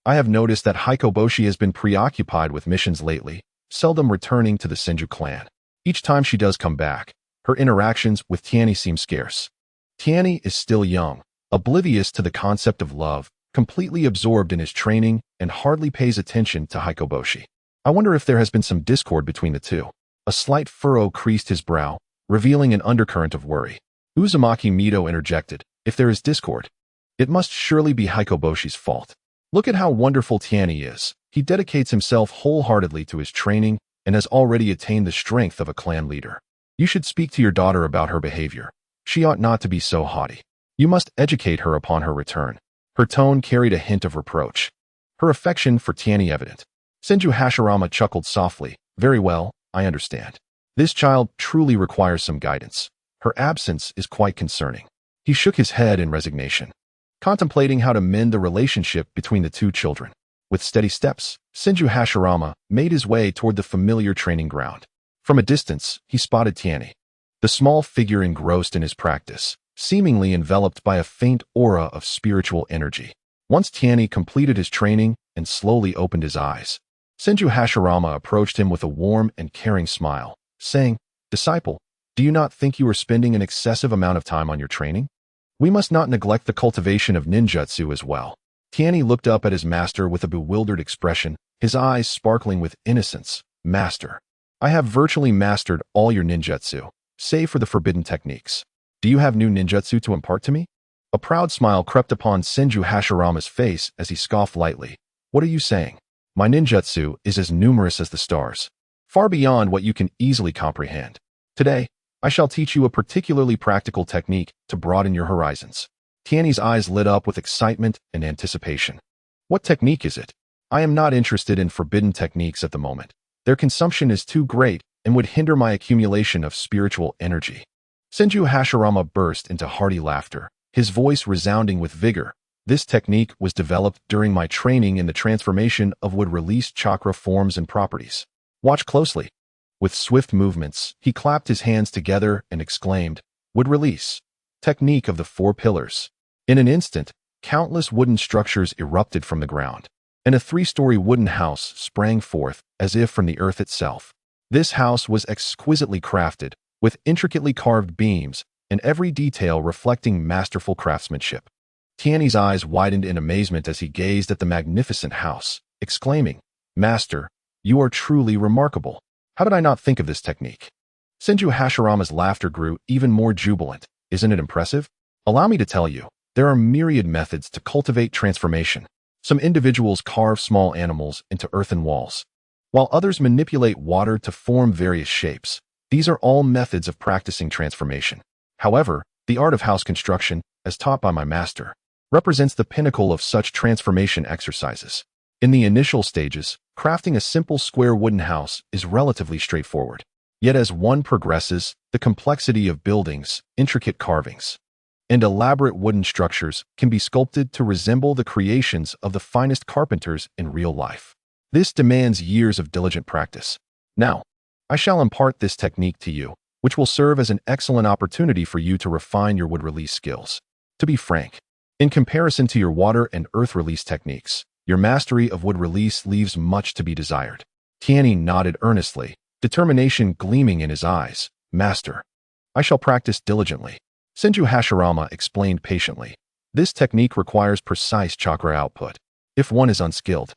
I have noticed that Hikoboshi has been preoccupied with missions lately, seldom returning to the Senju clan. Each time she does come back, her interactions with Tianyi seem scarce. Tianyi is still young, oblivious to the concept of love, completely absorbed in his training, and hardly pays attention to Hikoboshi. I wonder if there has been some discord between the two." A slight furrow creased his brow, revealing an undercurrent of worry. Uzumaki Mito interjected, "If there is discord, it must surely be Hikoboshi's fault. Look at how wonderful Tianyi is. He dedicates himself wholeheartedly to his training and has already attained the strength of a clan leader. You should speak to your daughter about her behavior. She ought not to be so haughty. You must educate her upon her return." Her tone carried a hint of reproach, her affection for Tianyi evident. Senju Hashirama chuckled softly, "Very well, I understand. This child truly requires some guidance. Her absence is quite concerning." He shook his head in resignation, contemplating how to mend the relationship between the 2 children. With steady steps, Senju Hashirama made his way toward the familiar training ground. From a distance, he spotted Tianyi, the small figure engrossed in his practice, seemingly enveloped by a faint aura of spiritual energy. Once Tianyi completed his training and slowly opened his eyes, Senju Hashirama approached him with a warm and caring smile, saying, "Disciple, do you not think you are spending an excessive amount of time on your training? We must not neglect the cultivation of ninjutsu as well." Tianyi looked up at his master with a bewildered expression, his eyes sparkling with innocence. "Master, I have virtually mastered all your ninjutsu, save for the forbidden techniques. Do you have new ninjutsu to impart to me?" A proud smile crept upon Senju Hashirama's face as he scoffed lightly. "What are you saying? My ninjutsu is as numerous as the stars, far beyond what you can easily comprehend. Today, I shall teach you a particularly practical technique to broaden your horizons." Tianyi's eyes lit up with excitement and anticipation. "What technique is it? I am not interested in forbidden techniques at the moment. Their consumption is too great and would hinder my accumulation of spiritual energy." Senju Hashirama burst into hearty laughter, his voice resounding with vigor. "This technique was developed during my training in the transformation of wood-released chakra forms and properties. Watch closely." With swift movements, he clapped his hands together and exclaimed, "Wood release. Technique of the 4 pillars." In an instant, countless wooden structures erupted from the ground, and a 3-story wooden house sprang forth as if from the earth itself. This house was exquisitely crafted, with intricately carved beams and every detail reflecting masterful craftsmanship. Tianyi's eyes widened in amazement as he gazed at the magnificent house, exclaiming, "Master, you are truly remarkable. How did I not think of this technique?" Senju Hashirama's laughter grew even more jubilant. "Isn't it impressive? Allow me to tell you, there are myriad methods to cultivate transformation. Some individuals carve small animals into earthen walls, while others manipulate water to form various shapes. These are all methods of practicing transformation. However, the art of house construction, as taught by my master, represents the pinnacle of such transformation exercises. In the initial stages, crafting a simple square wooden house is relatively straightforward. Yet as one progresses, the complexity of buildings, intricate carvings, and elaborate wooden structures can be sculpted to resemble the creations of the finest carpenters in real life. This demands years of diligent practice. Now, I shall impart this technique to you, which will serve as an excellent opportunity for you to refine your wood release skills. To be frank, In comparison to your water and earth release techniques, your mastery of wood release leaves much to be desired. Tianyi nodded earnestly, determination gleaming in his eyes. Master, I shall practice diligently. Senju Hashirama explained patiently. This technique requires precise chakra output. If one is unskilled,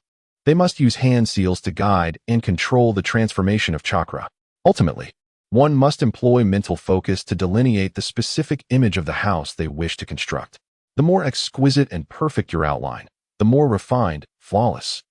they must use hand seals to guide and control the transformation of chakra. Ultimately, one must employ mental focus to delineate the specific image of the house they wish to construct. The more exquisite and perfect your outline, the more refined, flawless,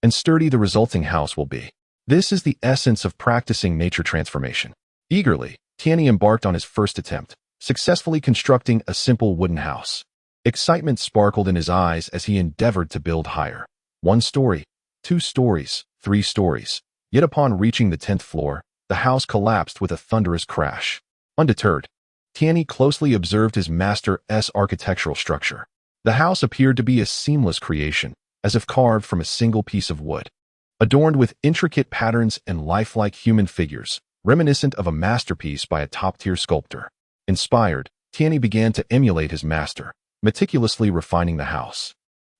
and sturdy the resulting house will be. This is the essence of practicing nature transformation. Eagerly, Tianyi embarked on his first attempt, successfully constructing a simple wooden house. Excitement sparkled in his eyes as he endeavored to build higher. 1 story, 2 stories, 3 stories. Yet upon reaching the 10th floor, the house collapsed with a thunderous crash. Undeterred, Tianyi closely observed his master's architectural structure. The house appeared to be a seamless creation, as if carved from a single piece of wood. Adorned with intricate patterns and lifelike human figures, reminiscent of a masterpiece by a top-tier sculptor. Inspired, Tianyi began to emulate his master, meticulously refining the house.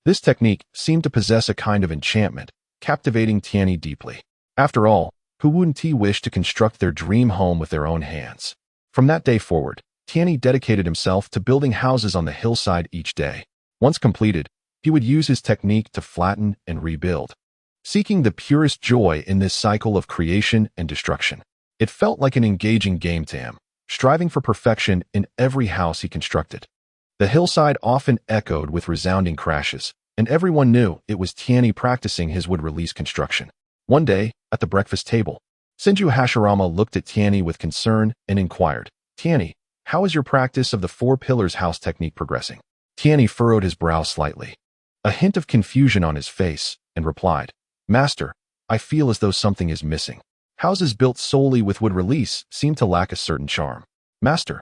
This technique seemed to possess a kind of enchantment, captivating Tianyi deeply. After all, who wouldn't wish to construct their dream home with their own hands? From that day forward, Tianyi dedicated himself to building houses on the hillside each day. Once completed, he would use his technique to flatten and rebuild, seeking the purest joy in this cycle of creation and destruction. It felt like an engaging game to him, striving for perfection in every house he constructed. The hillside often echoed with resounding crashes, and everyone knew it was Tianyi practicing his wood release construction. One day, at the breakfast table, Senju Hashirama looked at Tianyi with concern and inquired, "Tianyi, how is your practice of the 4 pillars house technique progressing?" Tianyi furrowed his brow slightly, a hint of confusion on his face, and replied, "Master, I feel as though something is missing. Houses built solely with wood release seem to lack a certain charm. Master,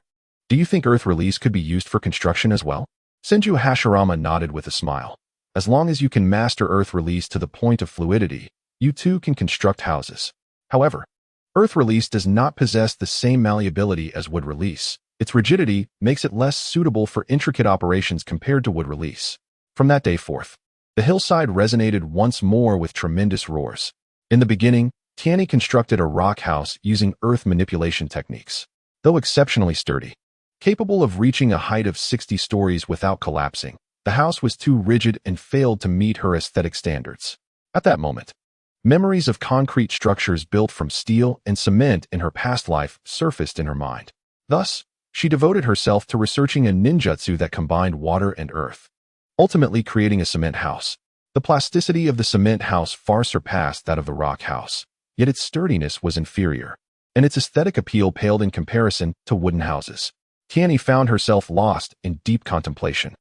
do you think earth release could be used for construction as well?" Senju Hashirama nodded with a smile. "As long as you can master earth release to the point of fluidity, you too can construct houses. However, earth release does not possess the same malleability as wood release. Its rigidity makes it less suitable for intricate operations compared to wood release." From that day forth, the hillside resonated once more with tremendous roars. In the beginning, Tianyi constructed a rock house using earth manipulation techniques. Though exceptionally sturdy, capable of reaching a height of 60 stories without collapsing, the house was too rigid and failed to meet her aesthetic standards. At that moment, memories of concrete structures built from steel and cement in her past life surfaced in her mind. Thus, she devoted herself to researching a ninjutsu that combined water and earth, ultimately creating a cement house. The plasticity of the cement house far surpassed that of the rock house, yet its sturdiness was inferior, and its aesthetic appeal paled in comparison to wooden houses. Tianyi found herself lost in deep contemplation,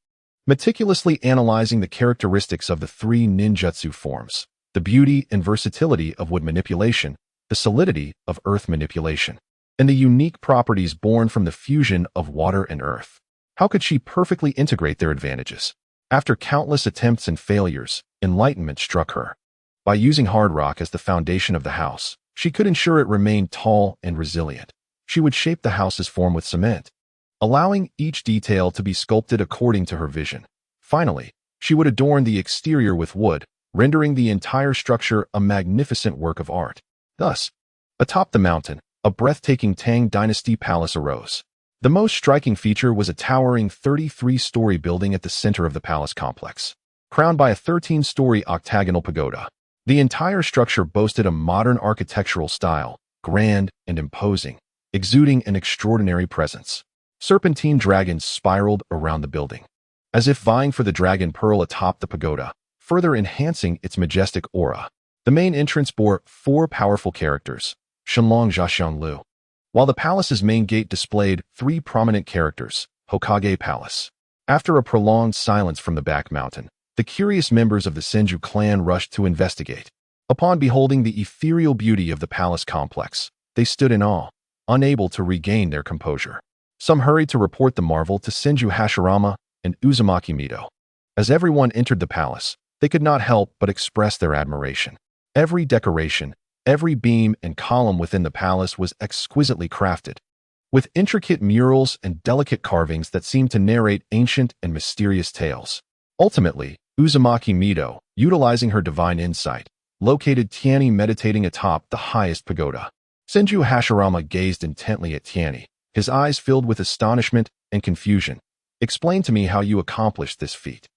meticulously analyzing the characteristics of the 3 ninjutsu forms: the beauty and versatility of wood manipulation, the solidity of earth manipulation, and the unique properties born from the fusion of water and earth. How could she perfectly integrate their advantages? After countless attempts and failures, enlightenment struck her. By using hard rock as the foundation of the house, she could ensure it remained tall and resilient. She would shape the house's form with cement, allowing each detail to be sculpted according to her vision. Finally, she would adorn the exterior with wood, rendering the entire structure a magnificent work of art. Thus, atop the mountain, a breathtaking Tang Dynasty palace arose. The most striking feature was a towering 33-story building at the center of the palace complex, crowned by a 13-story octagonal pagoda. The entire structure boasted a modern architectural style, grand and imposing, exuding an extraordinary presence. Serpentine dragons spiraled around the building, as if vying for the dragon pearl atop the pagoda, further enhancing its majestic aura. The main entrance bore 4 powerful characters, Shenlong Jiaxiang Lu, while the palace's main gate displayed 3 prominent characters, Hokage Palace. After a prolonged silence from the back mountain, the curious members of the Senju clan rushed to investigate. Upon beholding the ethereal beauty of the palace complex, they stood in awe, unable to regain their composure. Some hurried to report the marvel to Senju Hashirama and Uzumaki Mito. As everyone entered the palace, they could not help but express their admiration. Every decoration, every beam and column within the palace was exquisitely crafted, with intricate murals and delicate carvings that seem to narrate ancient and mysterious tales. Ultimately, Uzumaki Mido, utilizing her divine insight, located Tianyi meditating atop the highest pagoda. Senju Hashirama gazed intently at Tianyi, his eyes filled with astonishment and confusion. Explain to me how you accomplished this feat.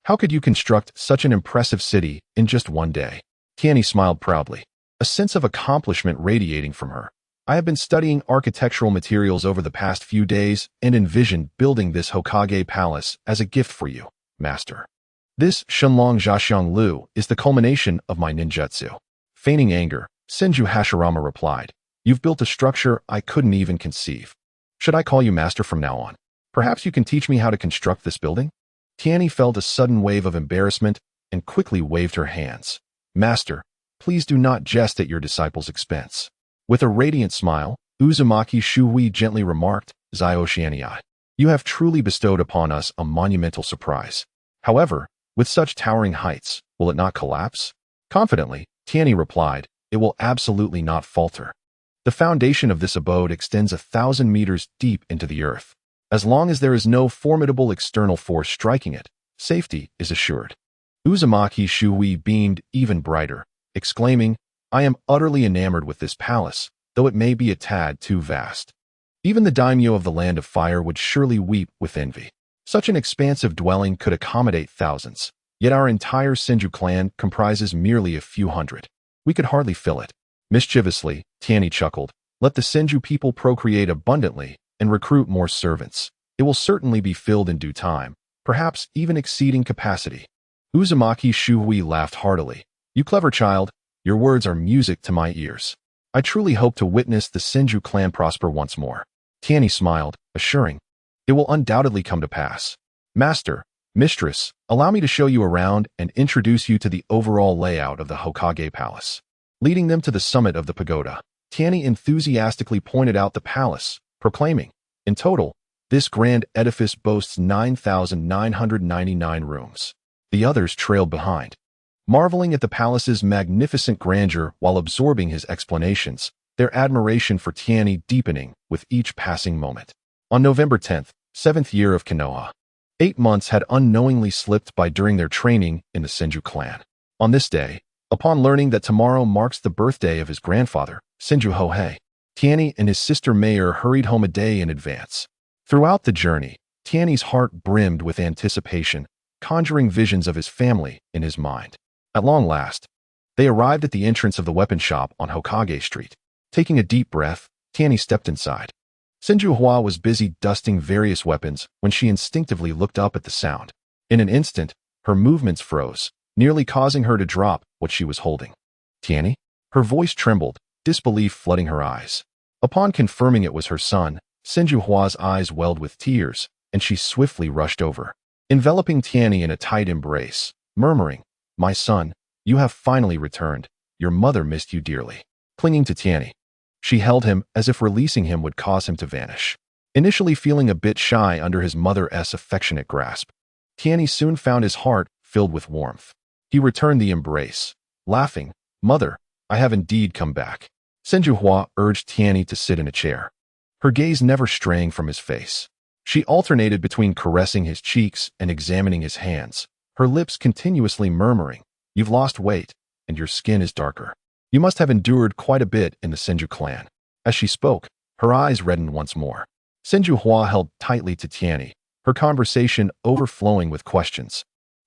How could you construct such an impressive city in just one day? Tianyi smiled proudly, a sense of accomplishment radiating from her. I have been studying architectural materials over the past few days and envisioned building this Hokage palace as a gift for you, master. This Shenlong Jiaxiang Lu is the culmination of my ninjutsu. Feigning anger, Senju Hashirama replied, You've built a structure I couldn't even conceive. Should I call you master from now on? Perhaps you can teach me how to construct this building? Tianyi felt a sudden wave of embarrassment and quickly waved her hands. Master, please do not jest at your disciple's expense. With a radiant smile, Uzumaki Shuhui gently remarked, Zioxianii, you have truly bestowed upon us a monumental surprise. However, with such towering heights, will it not collapse? Confidently, Tianyi replied, It will absolutely not falter. The foundation of this abode extends 1,000 meters deep into the earth. As long as there is no formidable external force striking it, safety is assured. Uzumaki Shuhui beamed even brighter, exclaiming, I am utterly enamored with this palace, though it may be a tad too vast. Even the daimyo of the Land of Fire would surely weep with envy. Such an expansive dwelling could accommodate thousands, yet our entire Senju clan comprises merely a few hundred. We could hardly fill it. Mischievously, Tianyi chuckled, Let the Senju people procreate abundantly and recruit more servants. It will certainly be filled in due time, perhaps even exceeding capacity. Uzumaki Shuhui laughed heartily. You clever child, your words are music to my ears. I truly hope to witness the Senju clan prosper once more. Tianyi smiled, assuring, It will undoubtedly come to pass. Master, mistress, allow me to show you around and introduce you to the overall layout of the Hokage palace. Leading them to the summit of the pagoda, Tianyi enthusiastically pointed out the palace, proclaiming, In total, this grand edifice boasts 9,999 rooms. The others trailed behind. Marveling at the palace's magnificent grandeur while absorbing his explanations, their admiration for Tianyi deepening with each passing moment. On November 10th, 7th year of Konoha, 8 months had unknowingly slipped by during their training in the Senju clan. On this day, upon learning that tomorrow marks the birthday of his grandfather, Senju Hohei, Tianyi and his sister Mayer hurried home a day in advance. Throughout the journey, Tianyi's heart brimmed with anticipation, conjuring visions of his family in his mind. At long last, they arrived at the entrance of the weapon shop on Hokage Street. Taking a deep breath, Tianyi stepped inside. Senju Hua was busy dusting various weapons when she instinctively looked up at the sound. In an instant, her movements froze, nearly causing her to drop what she was holding. Tianyi? Her voice trembled, disbelief flooding her eyes. Upon confirming it was her son, Senju Hua's eyes welled with tears, and she swiftly rushed over, enveloping Tianyi in a tight embrace, murmuring, My son, you have finally returned. Your mother missed you dearly. Clinging to Tianyi, she held him as if releasing him would cause him to vanish. Initially feeling a bit shy under his mother's affectionate grasp, Tianyi soon found his heart filled with warmth. He returned the embrace, laughing, Mother, I have indeed come back. Senju Hua urged Tianyi to sit in a chair, her gaze never straying from his face. She alternated between caressing his cheeks and examining his hands, her lips continuously murmuring, You've lost weight, and your skin is darker. You must have endured quite a bit in the Senju clan. As she spoke, her eyes reddened once more. Senju Hua held tightly to Tianyi, her conversation overflowing with questions.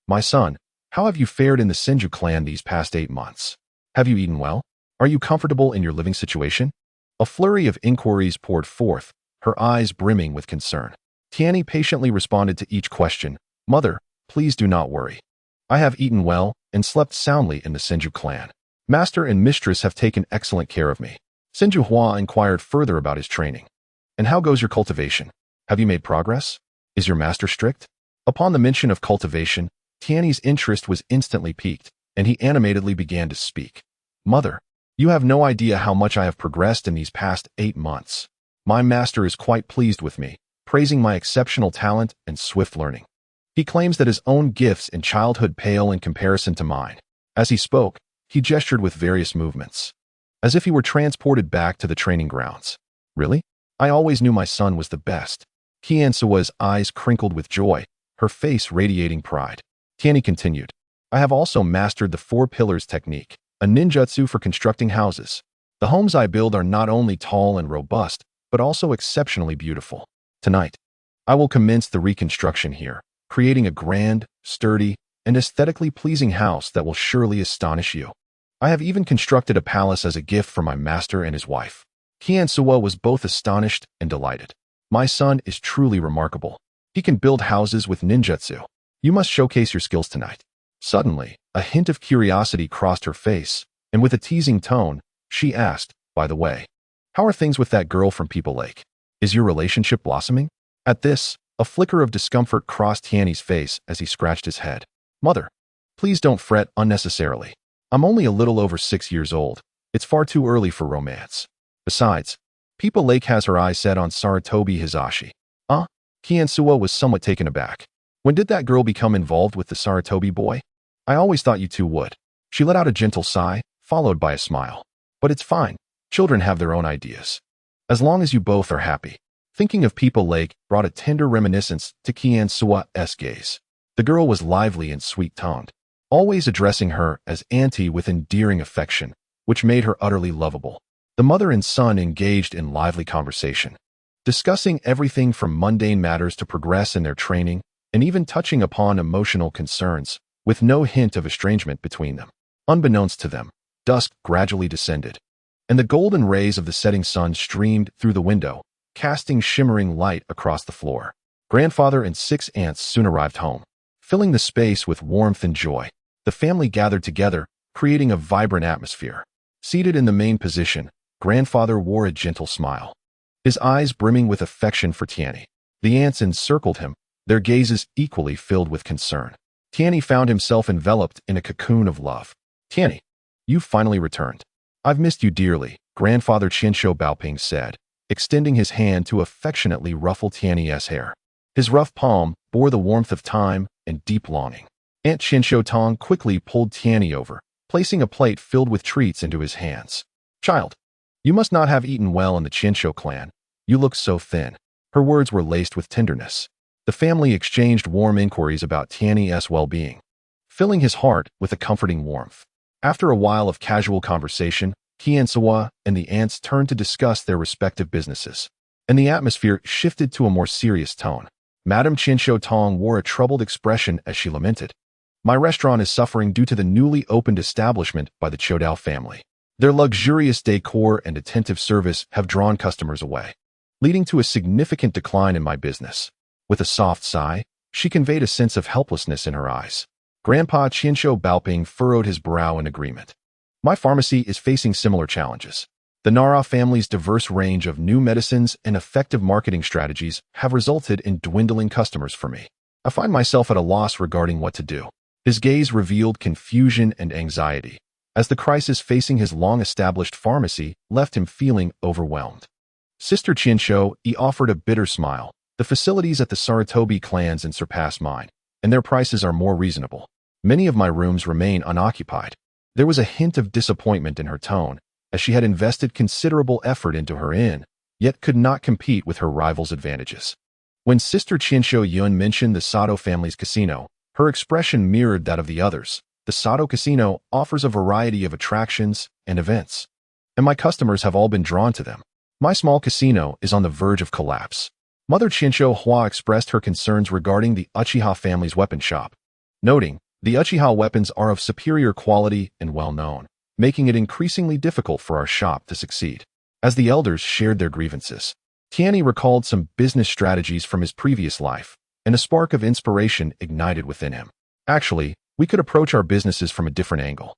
My son, how have you fared in the Senju clan these past 8 months? Have you eaten well? Are you comfortable in your living situation? A flurry of inquiries poured forth, her eyes brimming with concern. Tianyi patiently responded to each question. Mother, please do not worry. I have eaten well and slept soundly in the Senju clan. Master and mistress have taken excellent care of me. Senju Hua inquired further about his training. And how goes your cultivation? Have you made progress? Is your master strict? Upon the mention of cultivation, Tianyi's interest was instantly piqued, and he animatedly began to speak. Mother, you have no idea how much I have progressed in these past 8 months. My master is quite pleased with me, praising my exceptional talent and swift learning. He claims that his own gifts in childhood pale in comparison to mine. As he spoke, he gestured with various movements, as if he were transported back to the training grounds. Really? I always knew my son was the best. Kiansua's eyes crinkled with joy, her face radiating pride. Tianyi continued, I have also mastered the 4 pillars technique, a ninjutsu for constructing houses. The homes I build are not only tall and robust, but also exceptionally beautiful. Tonight, I will commence the reconstruction here, creating a grand, sturdy, and aesthetically pleasing house that will surely astonish you. I have even constructed a palace as a gift for my master and his wife. Kiansuwa was both astonished and delighted. My son is truly remarkable. He can build houses with ninjutsu. You must showcase your skills tonight. Suddenly, a hint of curiosity crossed her face, and with a teasing tone, she asked, by the way, how are things with that girl from People Lake? Is your relationship blossoming? At this, a flicker of discomfort crossed Tianyi's face as he scratched his head. Mother, please don't fret unnecessarily. I'm only a little over 6 years old. It's far too early for romance. Besides, People Lake has her eyes set on Sarutobi Hisashi. Kiansuwa was somewhat taken aback. When did that girl become involved with the Sarutobi boy? I always thought you two would. She let out a gentle sigh, followed by a smile. But it's fine. Children have their own ideas. As long as you both are happy. Thinking of People Lake brought a tender reminiscence to Kiansua's gaze. The girl was lively and sweet-tongued, always addressing her as auntie with endearing affection, which made her utterly lovable. The mother and son engaged in lively conversation, discussing everything from mundane matters to progress in their training, and even touching upon emotional concerns, with no hint of estrangement between them. Unbeknownst to them, dusk gradually descended, and the golden rays of the setting sun streamed through the window, casting shimmering light across the floor. Grandfather and 6 aunts soon arrived home, filling the space with warmth and joy. The family gathered together, creating a vibrant atmosphere. Seated in the main position, Grandfather wore a gentle smile, his eyes brimming with affection for Tianyi. The aunts encircled him, their gazes equally filled with concern. Tianyi found himself enveloped in a cocoon of love. Tianyi, you've finally returned. I've missed you dearly, Grandfather Qinsho Baoping said, extending his hand to affectionately ruffle Tianyi's hair. His rough palm bore the warmth of time and deep longing. Aunt Qinsho Tong quickly pulled Tianyi over, placing a plate filled with treats into his hands. Child, you must not have eaten well in the Qinsho clan. You look so thin. Her words were laced with tenderness. The family exchanged warm inquiries about Tianyi's well-being, filling his heart with a comforting warmth. After a while of casual conversation, Kiansuwa and the aunts turned to discuss their respective businesses, and the atmosphere shifted to a more serious tone. Madame Qinsho Tong wore a troubled expression as she lamented, My restaurant is suffering due to the newly opened establishment by the Chodao family. Their luxurious decor and attentive service have drawn customers away, leading to a significant decline in my business. With a soft sigh, she conveyed a sense of helplessness in her eyes. Grandpa Qinsho Baoping furrowed his brow in agreement. My pharmacy is facing similar challenges. The Nara family's diverse range of new medicines and effective marketing strategies have resulted in dwindling customers for me. I find myself at a loss regarding what to do. His gaze revealed confusion and anxiety, as the crisis facing his long-established pharmacy left him feeling overwhelmed. Sister Qinsho offered a bitter smile. The facilities at the Sarutobi clans surpass mine, and their prices are more reasonable. Many of my rooms remain unoccupied. There was a hint of disappointment in her tone, as she had invested considerable effort into her inn, yet could not compete with her rival's advantages. When Sister Qinsho Yun mentioned the Sato family's casino, her expression mirrored that of the others. The Sato Casino offers a variety of attractions and events, and my customers have all been drawn to them. My small casino is on the verge of collapse. Mother Qinsho Hua expressed her concerns regarding the Uchiha family's weapon shop, noting, the Uchiha weapons are of superior quality and well-known, making it increasingly difficult for our shop to succeed. As the elders shared their grievances, Tianyi recalled some business strategies from his previous life, and a spark of inspiration ignited within him. Actually, we could approach our businesses from a different angle.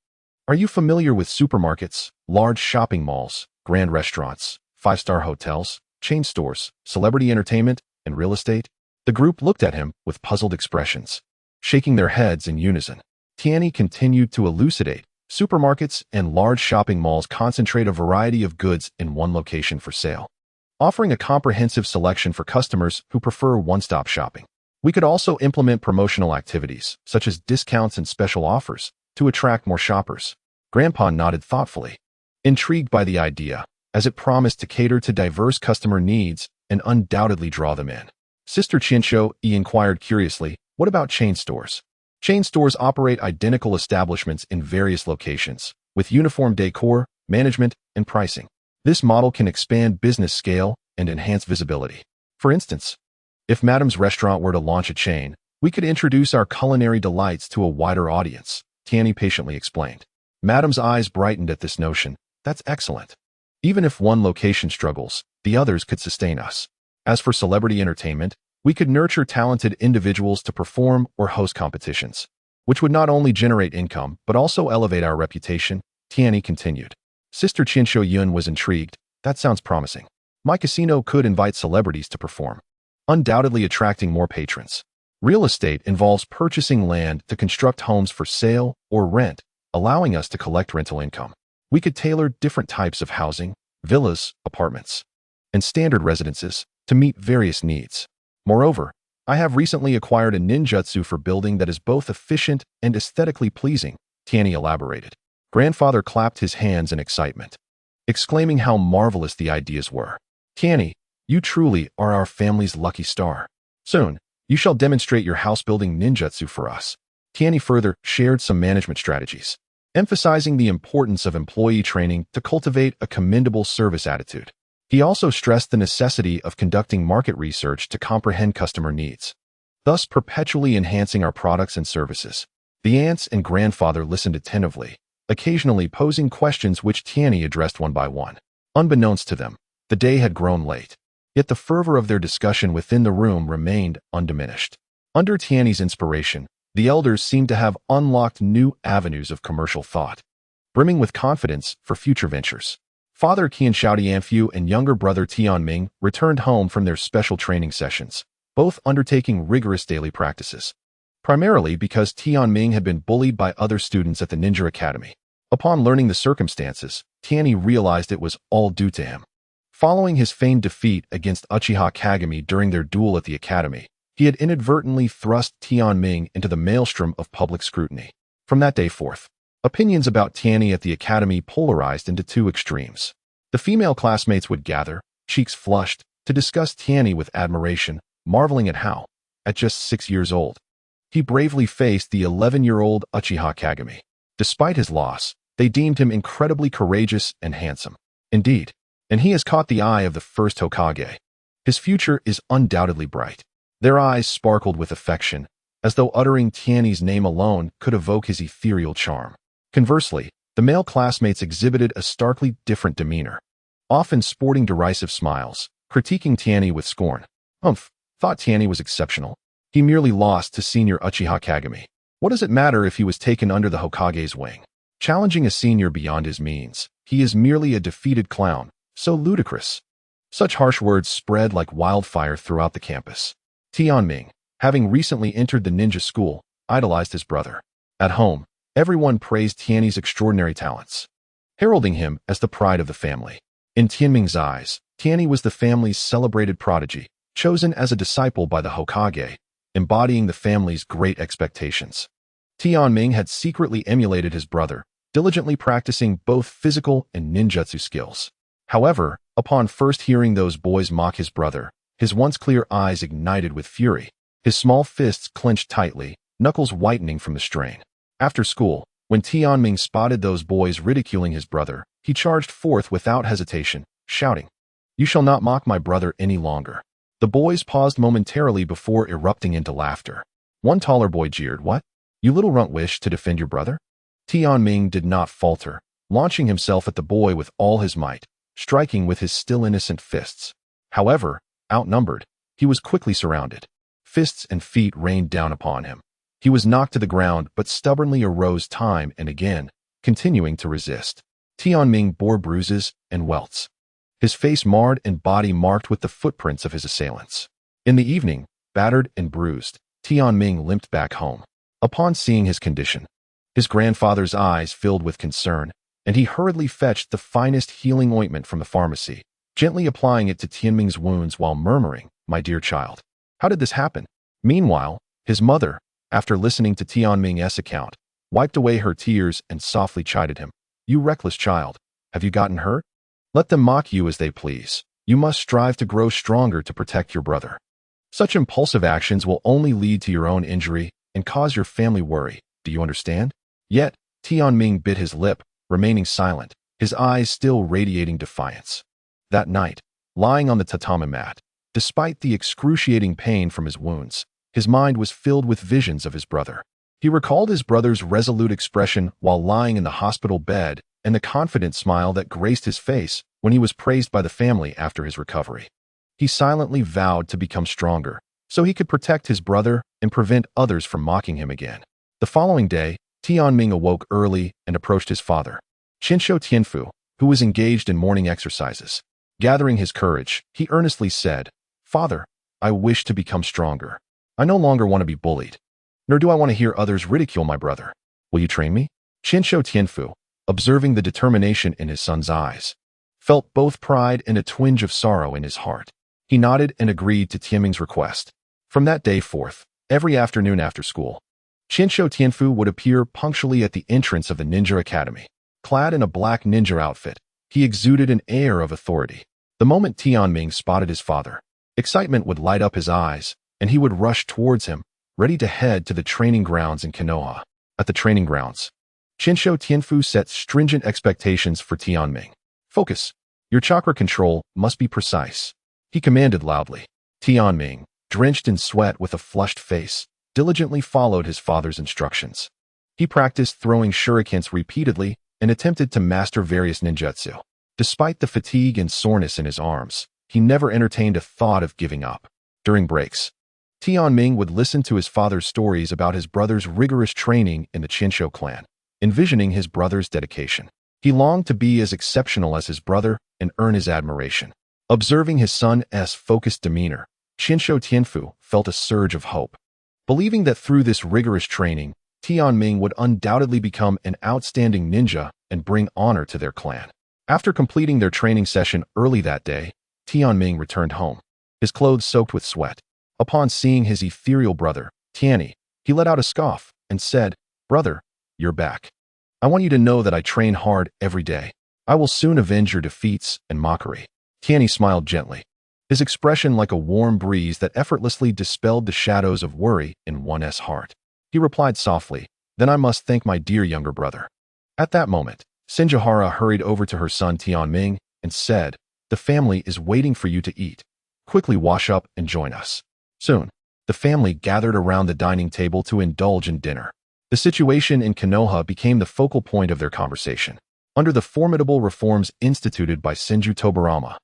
Are you familiar with supermarkets, large shopping malls, grand restaurants, 5-star hotels, chain stores, celebrity entertainment, and real estate? The group looked at him with puzzled expressions, shaking their heads in unison. Tianyi continued to elucidate. Supermarkets and large shopping malls concentrate a variety of goods in one location for sale, offering a comprehensive selection for customers who prefer one-stop shopping. We could also implement promotional activities, such as discounts and special offers, to attract more shoppers. Grandpa nodded thoughtfully, intrigued by the idea. as it promised to cater to diverse customer needs and undoubtedly draw them in. Sister Chinsho inquired curiously, what about chain stores? Chain stores operate identical establishments in various locations, with uniform decor, management, and pricing. This model can expand business scale and enhance visibility. For instance, if Madam's restaurant were to launch a chain, we could introduce our culinary delights to a wider audience, Tianyi patiently explained. Madam's eyes brightened at this notion. That's excellent. Even if one location struggles, the others could sustain us. As for celebrity entertainment, we could nurture talented individuals to perform or host competitions, which would not only generate income but also elevate our reputation, Tianyi continued. Sister Chinsho Yun was intrigued. That sounds promising. My casino could invite celebrities to perform, undoubtedly attracting more patrons. Real estate involves purchasing land to construct homes for sale or rent, allowing us to collect rental income. We could tailor different types of housing, villas, apartments, and standard residences to meet various needs. Moreover, I have recently acquired a ninjutsu for building that is both efficient and aesthetically pleasing, Tianyi elaborated. Grandfather clapped his hands in excitement, exclaiming how marvelous the ideas were. Tianyi, you truly are our family's lucky star. Soon, you shall demonstrate your house-building ninjutsu for us. Tianyi further shared some management strategies, emphasizing the importance of employee training to cultivate a commendable service attitude. He also stressed the necessity of conducting market research to comprehend customer needs, thus perpetually enhancing our products and services. The aunts and grandfather listened attentively, occasionally posing questions which Tianyi addressed one by one. Unbeknownst to them, the day had grown late, yet the fervor of their discussion within the room remained undiminished. Under Tianyi's inspiration, the elders seemed to have unlocked new avenues of commercial thought, brimming with confidence for future ventures. Father Qian Xiaodianfu and younger brother Tianming returned home from their special training sessions, both undertaking rigorous daily practices, primarily because Tianming had been bullied by other students at the Ninja Academy. Upon learning the circumstances, Tianyi realized it was all due to him. Following his feigned defeat against Uchiha Kagami during their duel at the academy, he had inadvertently thrust Tianming into the maelstrom of public scrutiny. From that day forth, opinions about Tianyi at the academy polarized into two extremes. The female classmates would gather, cheeks flushed, to discuss Tianyi with admiration, marveling at how, at just 6 years old, he bravely faced the 11-year-old Uchiha Kagami. Despite his loss, they deemed him incredibly courageous and handsome. Indeed, and he has caught the eye of the first Hokage. His future is undoubtedly bright. Their eyes sparkled with affection, as though uttering Tianyi's name alone could evoke his ethereal charm. Conversely, the male classmates exhibited a starkly different demeanor, often sporting derisive smiles, critiquing Tianyi with scorn. Thought Tianyi was exceptional. He merely lost to senior Uchiha Kagami. What does it matter if he was taken under the Hokage's wing? Challenging a senior beyond his means, he is merely a defeated clown, so ludicrous. Such harsh words spread like wildfire throughout the campus. Tianming, having recently entered the ninja school, idolized his brother. At home, everyone praised Tianyi's extraordinary talents, heralding him as the pride of the family. In Tianming's eyes, Tianyi was the family's celebrated prodigy, chosen as a disciple by the Hokage, embodying the family's great expectations. Tianming had secretly emulated his brother, diligently practicing both physical and ninjutsu skills. However, upon first hearing those boys mock his brother, his once clear eyes ignited with fury. His small fists clenched tightly, knuckles whitening from the strain. After school, when Tianming spotted those boys ridiculing his brother, he charged forth without hesitation, shouting, "You shall not mock my brother any longer." The boys paused momentarily before erupting into laughter. One taller boy jeered, "What? You little runt wish to defend your brother?" Tianming did not falter, launching himself at the boy with all his might, striking with his still innocent fists. However, outnumbered, he was quickly surrounded. Fists and feet rained down upon him. He was knocked to the ground but stubbornly arose time and again, continuing to resist. Tianming bore bruises and welts, his face marred and body marked with the footprints of his assailants. In the evening, battered and bruised, Tianming limped back home. Upon seeing his condition, his grandfather's eyes filled with concern, and he hurriedly fetched the finest healing ointment from the pharmacy, gently applying it to Tianming's wounds while murmuring, "My dear child, how did this happen?" Meanwhile, his mother, after listening to Tianming's account, wiped away her tears and softly chided him. "You reckless child, have you gotten hurt? Let them mock you as they please. You must strive to grow stronger to protect your brother. Such impulsive actions will only lead to your own injury and cause your family worry. Do you understand? Yet, Tianming bit his lip, remaining silent, his eyes still radiating defiance. That night, lying on the tatami mat, despite the excruciating pain from his wounds, his mind was filled with visions of his brother. He recalled his brother's resolute expression while lying in the hospital bed and the confident smile that graced his face when he was praised by the family after his recovery. He silently vowed to become stronger so he could protect his brother and prevent others from mocking him again. The following day, Tianming awoke early and approached his father, Qinshu Tianfu, who was engaged in morning exercises. Gathering his courage, he earnestly said, "Father, I wish to become stronger. I no longer want to be bullied, nor do I want to hear others ridicule my brother. Will you train me?" Qinshu Tianfu, observing the determination in his son's eyes, felt both pride and a twinge of sorrow in his heart. He nodded and agreed to Tianming's request. From that day forth, every afternoon after school, Qinshu Tianfu would appear punctually at the entrance of the ninja academy. Clad in a black ninja outfit, he exuded an air of authority. The moment Tianming spotted his father, excitement would light up his eyes, and he would rush towards him, ready to head to the training grounds in Konoha. At the training grounds, Qinshu Tianfu set stringent expectations for Tianming. "Focus. Your chakra control must be precise," he commanded loudly. Tianming, drenched in sweat with a flushed face, diligently followed his father's instructions. He practiced throwing shurikens repeatedly and attempted to master various ninjutsu. Despite the fatigue and soreness in his arms, he never entertained a thought of giving up. During breaks, Tianming would listen to his father's stories about his brother's rigorous training in the Qinshu clan, envisioning his brother's dedication. He longed to be as exceptional as his brother and earn his admiration. Observing his son's focused demeanor, Qinshu Tianfu felt a surge of hope. Believing that through this rigorous training, Tianming would undoubtedly become an outstanding ninja and bring honor to their clan. After completing their training session early that day, Tianming returned home, his clothes soaked with sweat. Upon seeing his ethereal brother, Tianyi, he let out a scoff and said, "Brother, you're back. I want you to know that I train hard every day. I will soon avenge your defeats and mockery." Tianyi smiled gently, his expression like a warm breeze that effortlessly dispelled the shadows of worry in one's heart. He replied softly, "Then I must thank my dear younger brother." At that moment, Senju hurried over to her son Tianming and said, "The family is waiting for you to eat. Quickly wash up and join us." Soon, the family gathered around the dining table to indulge in dinner. The situation in Konoha became the focal point of their conversation. Under the formidable reforms instituted by Senju Tobarama,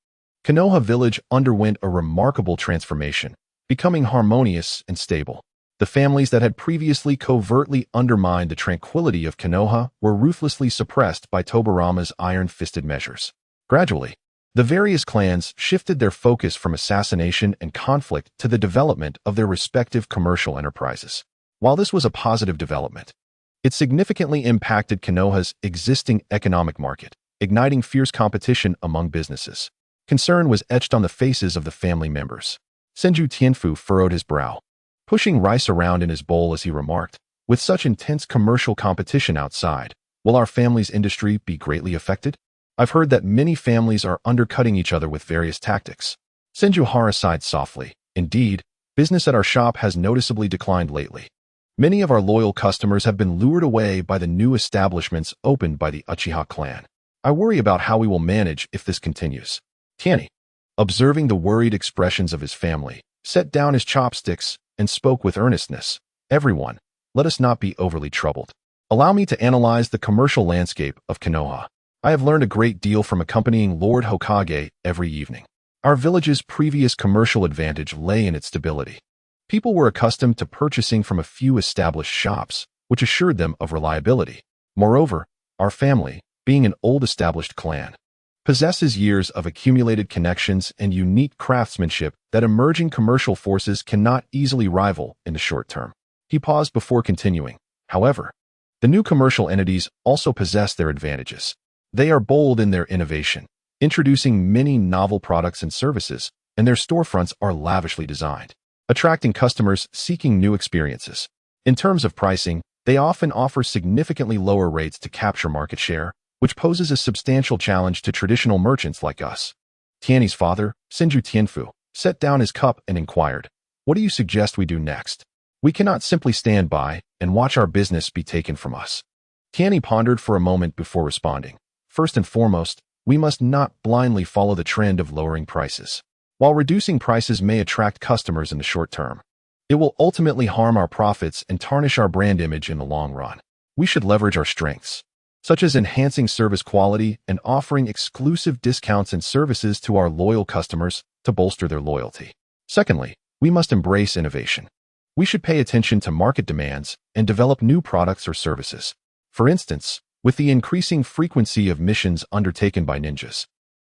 Konoha village underwent a remarkable transformation, becoming harmonious and stable. The families that had previously covertly undermined the tranquility of Konoha were ruthlessly suppressed by Tobarama's iron-fisted measures. Gradually, the various clans shifted their focus from assassination and conflict to the development of their respective commercial enterprises. While this was a positive development, it significantly impacted Konoha's existing economic market, igniting fierce competition among businesses. Concern was etched on the faces of the family members. Senju Tianfu furrowed his brow, pushing rice around in his bowl as he remarked, "With such intense commercial competition outside, will our family's industry be greatly affected? I've heard that many families are undercutting each other with various tactics." Senju sighed softly. "Indeed, business at our shop has noticeably declined lately. Many of our loyal customers have been lured away by the new establishments opened by the Uchiha clan. I worry about how we will manage if this continues." Tianyi, observing the worried expressions of his family, set down his chopsticks and spoke with earnestness. "Everyone, let us not be overly troubled. Allow me to analyze the commercial landscape of Konoha. I have learned a great deal from accompanying Lord Hokage every evening. Our village's previous commercial advantage lay in its stability. People were accustomed to purchasing from a few established shops, which assured them of reliability. Moreover, our family, being an old established clan, possesses years of accumulated connections and unique craftsmanship that emerging commercial forces cannot easily rival in the short term." He paused before continuing. "However, the new commercial entities also possess their advantages. They are bold in their innovation, introducing many novel products and services, and their storefronts are lavishly designed, attracting customers seeking new experiences. In terms of pricing, they often offer significantly lower rates to capture market share, which poses a substantial challenge to traditional merchants like us. Tianyi's father, Senju Tianfu, set down his cup and inquired, "What do you suggest we do next? We cannot simply stand by and watch our business be taken from us." Tianyi pondered for a moment before responding. "First and foremost, we must not blindly follow the trend of lowering prices. While reducing prices may attract customers in the short term, it will ultimately harm our profits and tarnish our brand image in the long run. We should leverage our strengths, such as enhancing service quality and offering exclusive discounts and services to our loyal customers to bolster their loyalty. Secondly, we must embrace innovation. We should pay attention to market demands and develop new products or services. For instance, with the increasing frequency of missions undertaken by ninjas,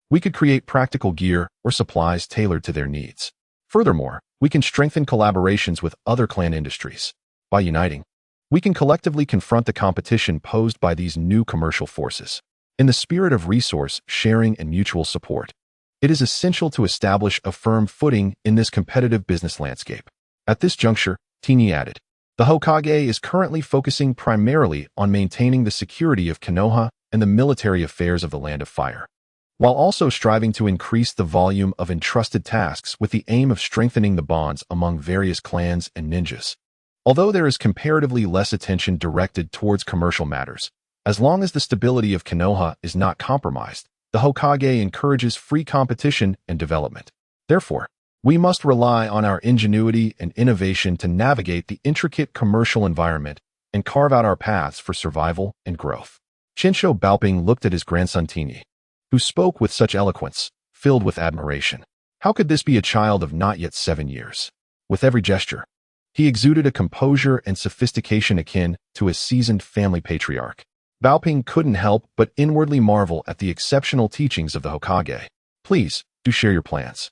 we could create practical gear or supplies tailored to their needs. Furthermore, we can strengthen collaborations with other clan industries. By uniting, we can collectively confront the competition posed by these new commercial forces. In the spirit of resource sharing and mutual support, it is essential to establish a firm footing in this competitive business landscape. At this juncture, Tianyi added, "The Hokage is currently focusing primarily on maintaining the security of Konoha and the military affairs of the Land of Fire, while also striving to increase the volume of entrusted tasks with the aim of strengthening the bonds among various clans and ninjas. Although there is comparatively less attention directed towards commercial matters, as long as the stability of Konoha is not compromised, the Hokage encourages free competition and development. Therefore, we must rely on our ingenuity and innovation to navigate the intricate commercial environment and carve out our paths for survival and growth." Qinshu Baoping looked at his grandson Tianyi, who spoke with such eloquence, filled with admiration. How could this be a child of not yet 7 years? With every gesture, he exuded a composure and sophistication akin to a seasoned family patriarch. Baoping couldn't help but inwardly marvel at the exceptional teachings of the Hokage. "Please, do share your plans,"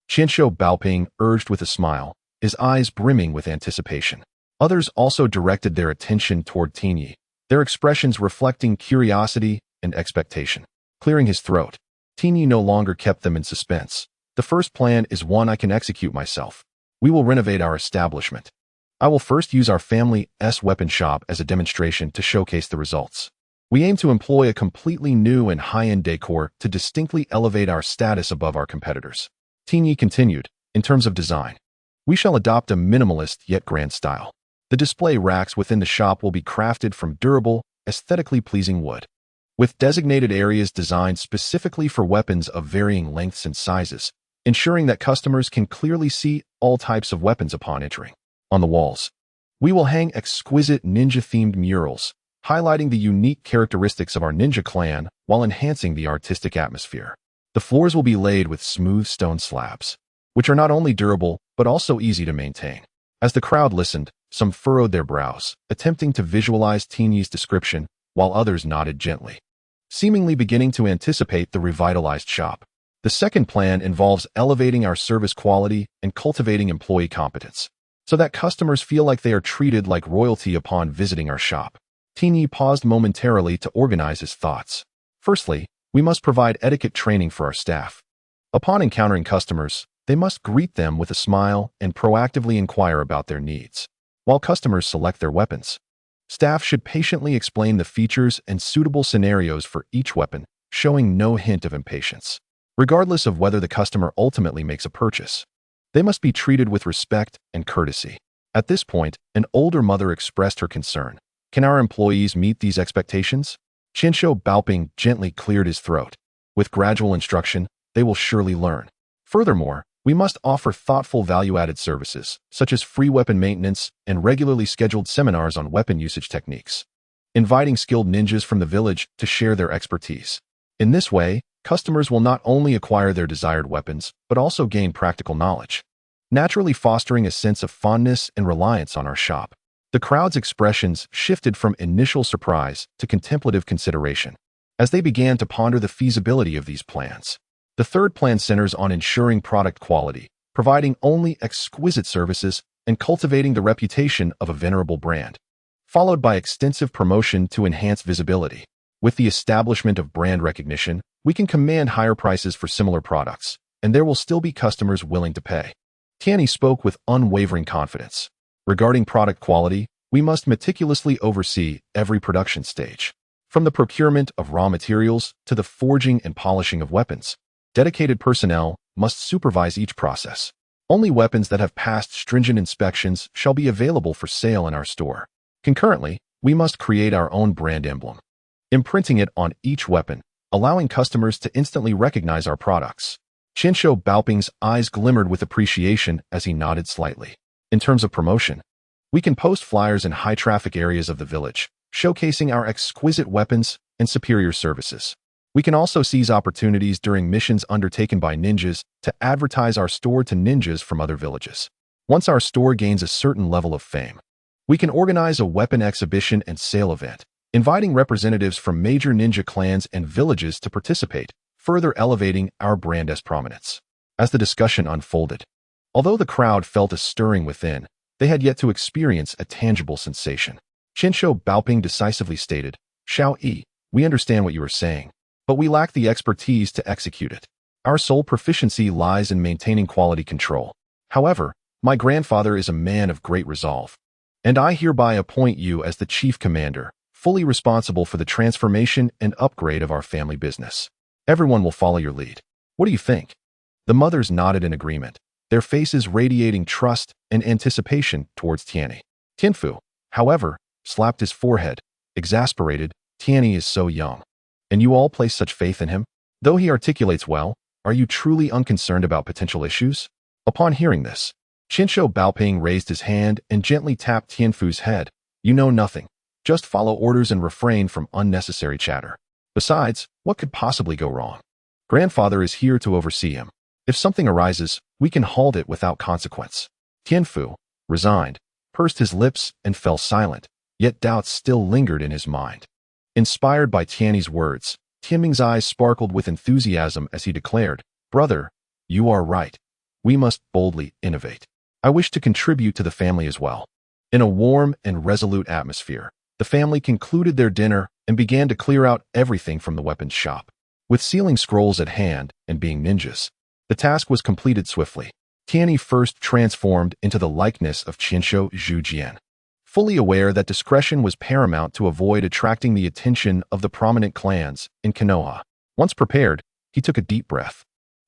Qinshu Baoping urged with a smile, his eyes brimming with anticipation. Others also directed their attention toward Tianyi, their expressions reflecting curiosity and expectation. Clearing his throat, Tianyi no longer kept them in suspense. "The first plan is one I can execute myself. We will renovate our establishment. I will first use our family's weapon shop as a demonstration to showcase the results. We aim to employ a completely new and high-end decor to distinctly elevate our status above our competitors." Tianyi continued, "In terms of design, we shall adopt a minimalist yet grand style. The display racks within the shop will be crafted from durable, aesthetically pleasing wood, with designated areas designed specifically for weapons of varying lengths and sizes, ensuring that customers can clearly see all types of weapons upon entering. On the walls, we will hang exquisite ninja-themed murals, highlighting the unique characteristics of our ninja clan while enhancing the artistic atmosphere. The floors will be laid with smooth stone slabs, which are not only durable but also easy to maintain." As the crowd listened, some furrowed their brows, attempting to visualize Tianyi's description, while others nodded gently, seemingly beginning to anticipate the revitalized shop. The second plan involves elevating our service quality and cultivating employee competence, so that customers feel like they are treated like royalty upon visiting our shop. Tianyi paused momentarily to organize his thoughts. "Firstly, we must provide etiquette training for our staff. Upon encountering customers, they must greet them with a smile and proactively inquire about their needs. While customers select their weapons, staff should patiently explain the features and suitable scenarios for each weapon, showing no hint of impatience. Regardless of whether the customer ultimately makes a purchase, they must be treated with respect and courtesy." At this point, an older mother expressed her concern. "Can our employees meet these expectations?" Qinshu Baoping gently cleared his throat. "With gradual instruction, they will surely learn. Furthermore, we must offer thoughtful value-added services, such as free weapon maintenance and regularly scheduled seminars on weapon usage techniques, inviting skilled ninjas from the village to share their expertise. In this way, customers will not only acquire their desired weapons, but also gain practical knowledge, naturally fostering a sense of fondness and reliance on our shop." The crowd's expressions shifted from initial surprise to contemplative consideration as they began to ponder the feasibility of these plans. The third plan centers on ensuring product quality, providing only exquisite services, and cultivating the reputation of a venerable brand, followed by extensive promotion to enhance visibility. With the establishment of brand recognition, we can command higher prices for similar products, and there will still be customers willing to pay. Tianyi spoke with unwavering confidence. "Regarding product quality, we must meticulously oversee every production stage. From the procurement of raw materials to the forging and polishing of weapons, dedicated personnel must supervise each process. Only weapons that have passed stringent inspections shall be available for sale in our store. Concurrently, we must create our own brand emblem, imprinting it on each weapon, allowing customers to instantly recognize our products. Qinshu Baoping's eyes glimmered with appreciation as he nodded slightly. In terms of promotion, we can post flyers in high-traffic areas of the village, showcasing our exquisite weapons and superior services. We can also seize opportunities during missions undertaken by ninjas to advertise our store to ninjas from other villages. Once our store gains a certain level of fame, we can organize a weapon exhibition and sale event, inviting representatives from major ninja clans and villages to participate, further elevating our brand's prominence. As the discussion unfolded, although the crowd felt a stirring within, they had yet to experience a tangible sensation. Qinshu Baoping decisively stated, "Xiao Yi, we understand what you are saying, but we lack the expertise to execute it. Our sole proficiency lies in maintaining quality control. However, my grandfather is a man of great resolve, and I hereby appoint you as the chief commander, fully responsible for the transformation and upgrade of our family business. Everyone will follow your lead. What do you think?" The mothers nodded in agreement, their faces radiating trust and anticipation towards Tianyi. Tianfu, however, slapped his forehead, exasperated. "Tianyi is so young, and you all place such faith in him? Though he articulates well, are you truly unconcerned about potential issues?" Upon hearing this, Qinshu Baoping raised his hand and gently tapped Tianfu's head. "You know nothing. Just follow orders and refrain from unnecessary chatter. Besides, what could possibly go wrong? Grandfather is here to oversee him. If something arises, we can halt it without consequence." Tianfu, resigned, pursed his lips and fell silent, yet doubts still lingered in his mind. Inspired by Tianyi's words, Tianming's eyes sparkled with enthusiasm as he declared, "Brother, you are right. We must boldly innovate. I wish to contribute to the family as well." In a warm and resolute atmosphere, the family concluded their dinner and began to clear out everything from the weapons shop. With sealing scrolls at hand and being ninjas, the task was completed swiftly. Tianyi first transformed into the likeness of Qinshu Zhujian, fully aware that discretion was paramount to avoid attracting the attention of the prominent clans in Konoha. Once prepared, he took a deep breath,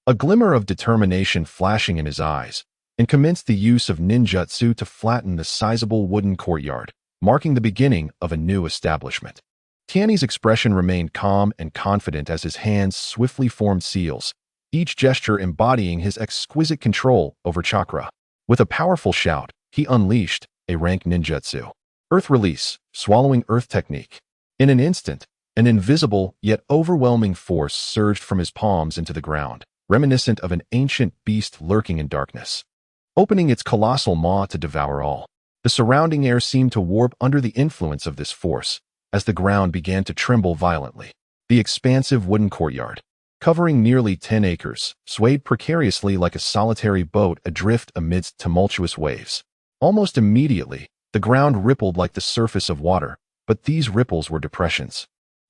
a glimmer of determination flashing in his eyes, and commenced the use of ninjutsu to flatten the sizable wooden courtyard, marking the beginning of a new establishment. Tianyi's expression remained calm and confident as his hands swiftly formed seals, each gesture embodying his exquisite control over chakra. With a powerful shout, he unleashed a rank ninjutsu. Earth release, swallowing earth technique. In an instant, an invisible yet overwhelming force surged from his palms into the ground, reminiscent of an ancient beast lurking in darkness, opening its colossal maw to devour all. The surrounding air seemed to warp under the influence of this force, as the ground began to tremble violently. The expansive wooden courtyard, covering nearly 10 acres, swayed precariously like a solitary boat adrift amidst tumultuous waves. Almost immediately, the ground rippled like the surface of water, but these ripples were depressions,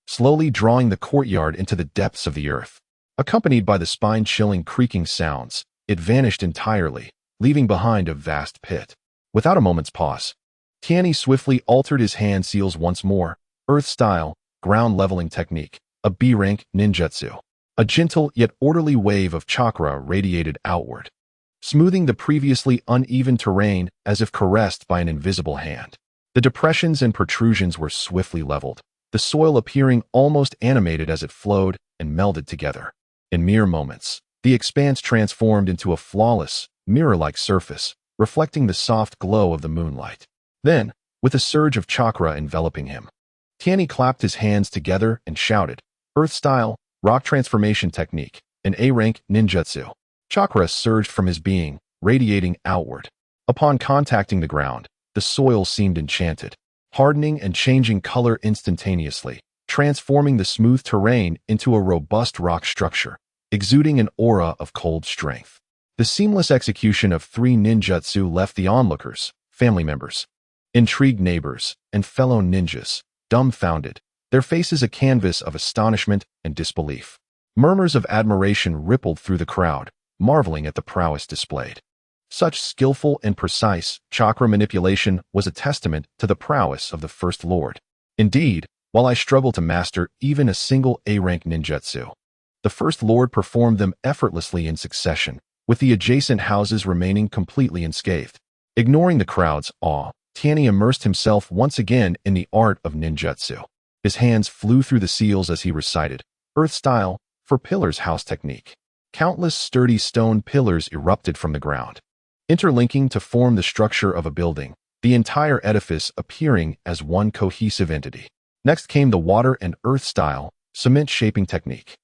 slowly drawing the courtyard into the depths of the earth. Accompanied by the spine-chilling creaking sounds, it vanished entirely, leaving behind a vast pit. Without a moment's pause, Tianyi swiftly altered his hand seals once more, earth-style, ground-leveling technique, a B-rank ninjutsu. A gentle yet orderly wave of chakra radiated outward, smoothing the previously uneven terrain as if caressed by an invisible hand. The depressions and protrusions were swiftly leveled, the soil appearing almost animated as it flowed and melded together. In mere moments, the expanse transformed into a flawless, mirror-like surface, reflecting the soft glow of the moonlight. Then, with a surge of chakra enveloping him, Tianyi clapped his hands together and shouted, "Earth-style, rock transformation technique, an A-rank ninjutsu." Chakra surged from his being, radiating outward. Upon contacting the ground, the soil seemed enchanted, hardening and changing color instantaneously, transforming the smooth terrain into a robust rock structure, exuding an aura of cold strength. The seamless execution of 3 ninjutsu left the onlookers, family members, intrigued neighbors, and fellow ninjas, dumbfounded, their faces a canvas of astonishment and disbelief. Murmurs of admiration rippled through the crowd, marveling at the prowess displayed. Such skillful and precise chakra manipulation was a testament to the prowess of the First Lord. Indeed, while I struggle to master even a single A-rank ninjutsu. The First Lord performed them effortlessly in succession, with the adjacent houses remaining completely unscathed. Ignoring the crowd's awe, Tianyi immersed himself once again in the art of ninjutsu. His hands flew through the seals as he recited, Earth style, for pillars house technique. Countless sturdy stone pillars erupted from the ground, interlinking to form the structure of a building, the entire edifice appearing as one cohesive entity. Next came the water and earth style, cement shaping technique.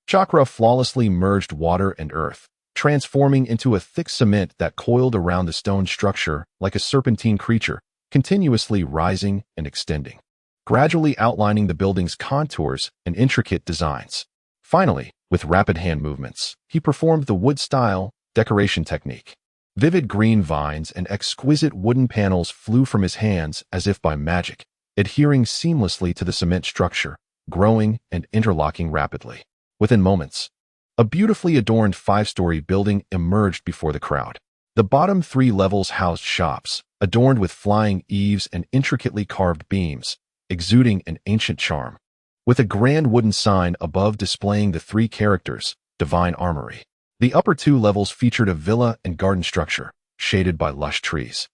Chakra flawlessly merged water and earth, transforming into a thick cement that coiled around the stone structure like a serpentine creature, continuously rising and extending, gradually outlining the building's contours and intricate designs. Finally, with rapid hand movements, he performed the wood-style decoration technique. Vivid green vines and exquisite wooden panels flew from his hands as if by magic, adhering seamlessly to the cement structure, growing and interlocking rapidly. Within moments, a beautifully adorned 5-story building emerged before the crowd. The bottom 3 levels housed shops, adorned with flying eaves and intricately carved beams, exuding an ancient charm, with a grand wooden sign above displaying the 3 characters, Divine Armory. The upper 2 levels featured a villa and garden structure, shaded by lush trees,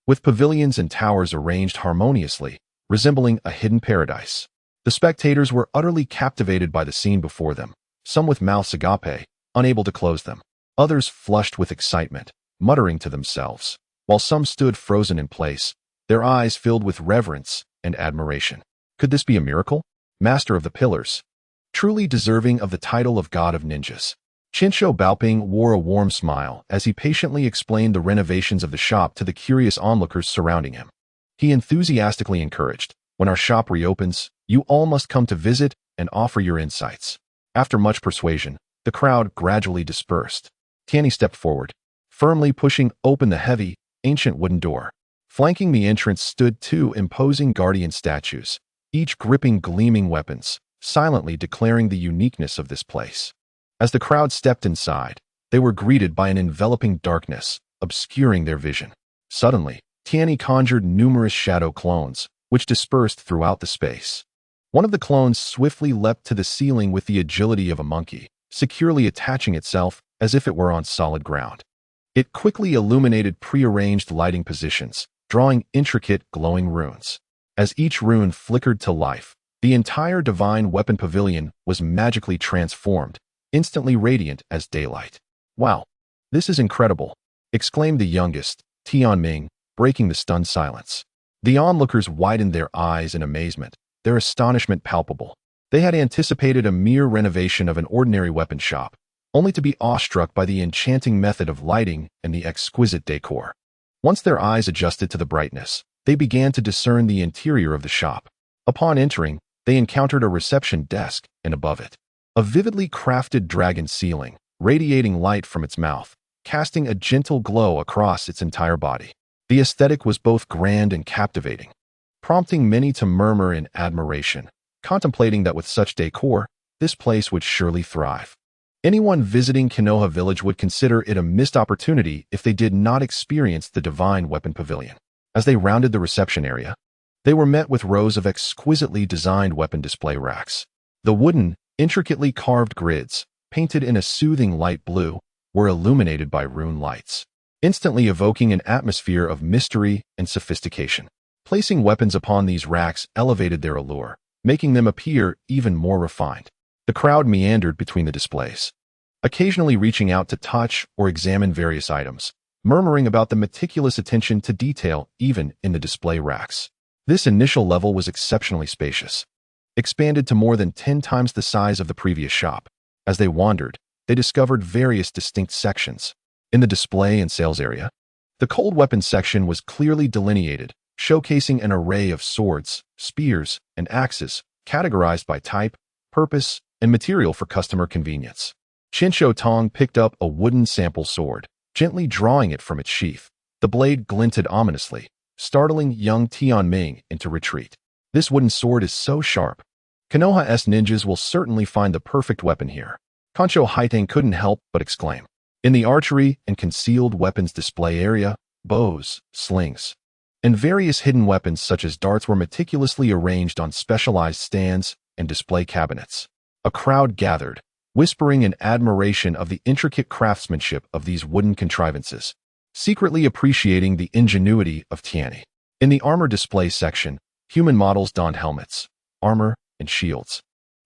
with pavilions and towers arranged harmoniously, resembling a hidden paradise. The spectators were utterly captivated by the scene before them, some with mouths agape, unable to close them, others flushed with excitement, muttering to themselves, while some stood frozen in place, their eyes filled with reverence and admiration. Could this be a miracle? Master of the Pillars, truly deserving of the title of God of Ninjas. Chincho Baoping wore a warm smile as he patiently explained the renovations of the shop to the curious onlookers surrounding him. He enthusiastically encouraged, when our shop reopens, you all must come to visit and offer your insights. After much persuasion, the crowd gradually dispersed. Tianyi stepped forward, firmly pushing open the heavy, ancient wooden door. Flanking the entrance stood 2 imposing guardian statues, each gripping gleaming weapons, silently declaring the uniqueness of this place. As the crowd stepped inside, they were greeted by an enveloping darkness, obscuring their vision. Suddenly, Tianyi conjured numerous shadow clones, which dispersed throughout the space. One of the clones swiftly leapt to the ceiling with the agility of a monkey, securely attaching itself as if it were on solid ground. It quickly illuminated prearranged lighting positions, drawing intricate glowing runes. As each rune flickered to life, the entire divine weapon pavilion was magically transformed, instantly radiant as daylight. Wow, this is incredible, exclaimed the youngest, Tianming, breaking the stunned silence. The onlookers widened their eyes in amazement, their astonishment palpable. They had anticipated a mere renovation of an ordinary weapon shop, only to be awestruck by the enchanting method of lighting and the exquisite decor. Once their eyes adjusted to the brightness, they began to discern the interior of the shop. Upon entering, they encountered a reception desk, and above it, a vividly crafted dragon ceiling, radiating light from its mouth, casting a gentle glow across its entire body. The aesthetic was both grand and captivating, prompting many to murmur in admiration, contemplating that with such decor, this place would surely thrive. Anyone visiting Konoha village would consider it a missed opportunity if they did not experience the divine weapon pavilion. As they rounded the reception area, they were met with rows of exquisitely designed weapon display racks. The wooden, intricately carved grids, painted in a soothing light blue, were illuminated by rune lights, instantly evoking an atmosphere of mystery and sophistication. Placing weapons upon these racks elevated their allure, making them appear even more refined. The crowd meandered between the displays, occasionally reaching out to touch or examine various items, murmuring about the meticulous attention to detail even in the display racks. This initial level was exceptionally spacious, expanded to more than 10 times the size of the previous shop. As they wandered, they discovered various distinct sections. In the display and sales area, the cold weapons section was clearly delineated, showcasing an array of swords, spears, and axes, categorized by type, purpose, and material for customer convenience. Chincho Tong picked up a wooden sample sword, gently drawing it from its sheath. The blade glinted ominously, startling young Tianming into retreat. This wooden sword is so sharp. Konoha's ninjas will certainly find the perfect weapon here. Concho Haiteng couldn't help but exclaim. In the archery and concealed weapons display area, bows, slings, and various hidden weapons such as darts were meticulously arranged on specialized stands and display cabinets. A crowd gathered, whispering in admiration of the intricate craftsmanship of these wooden contrivances, secretly appreciating the ingenuity of Tianyi. In the armor display section, human models donned helmets, armor, and shields,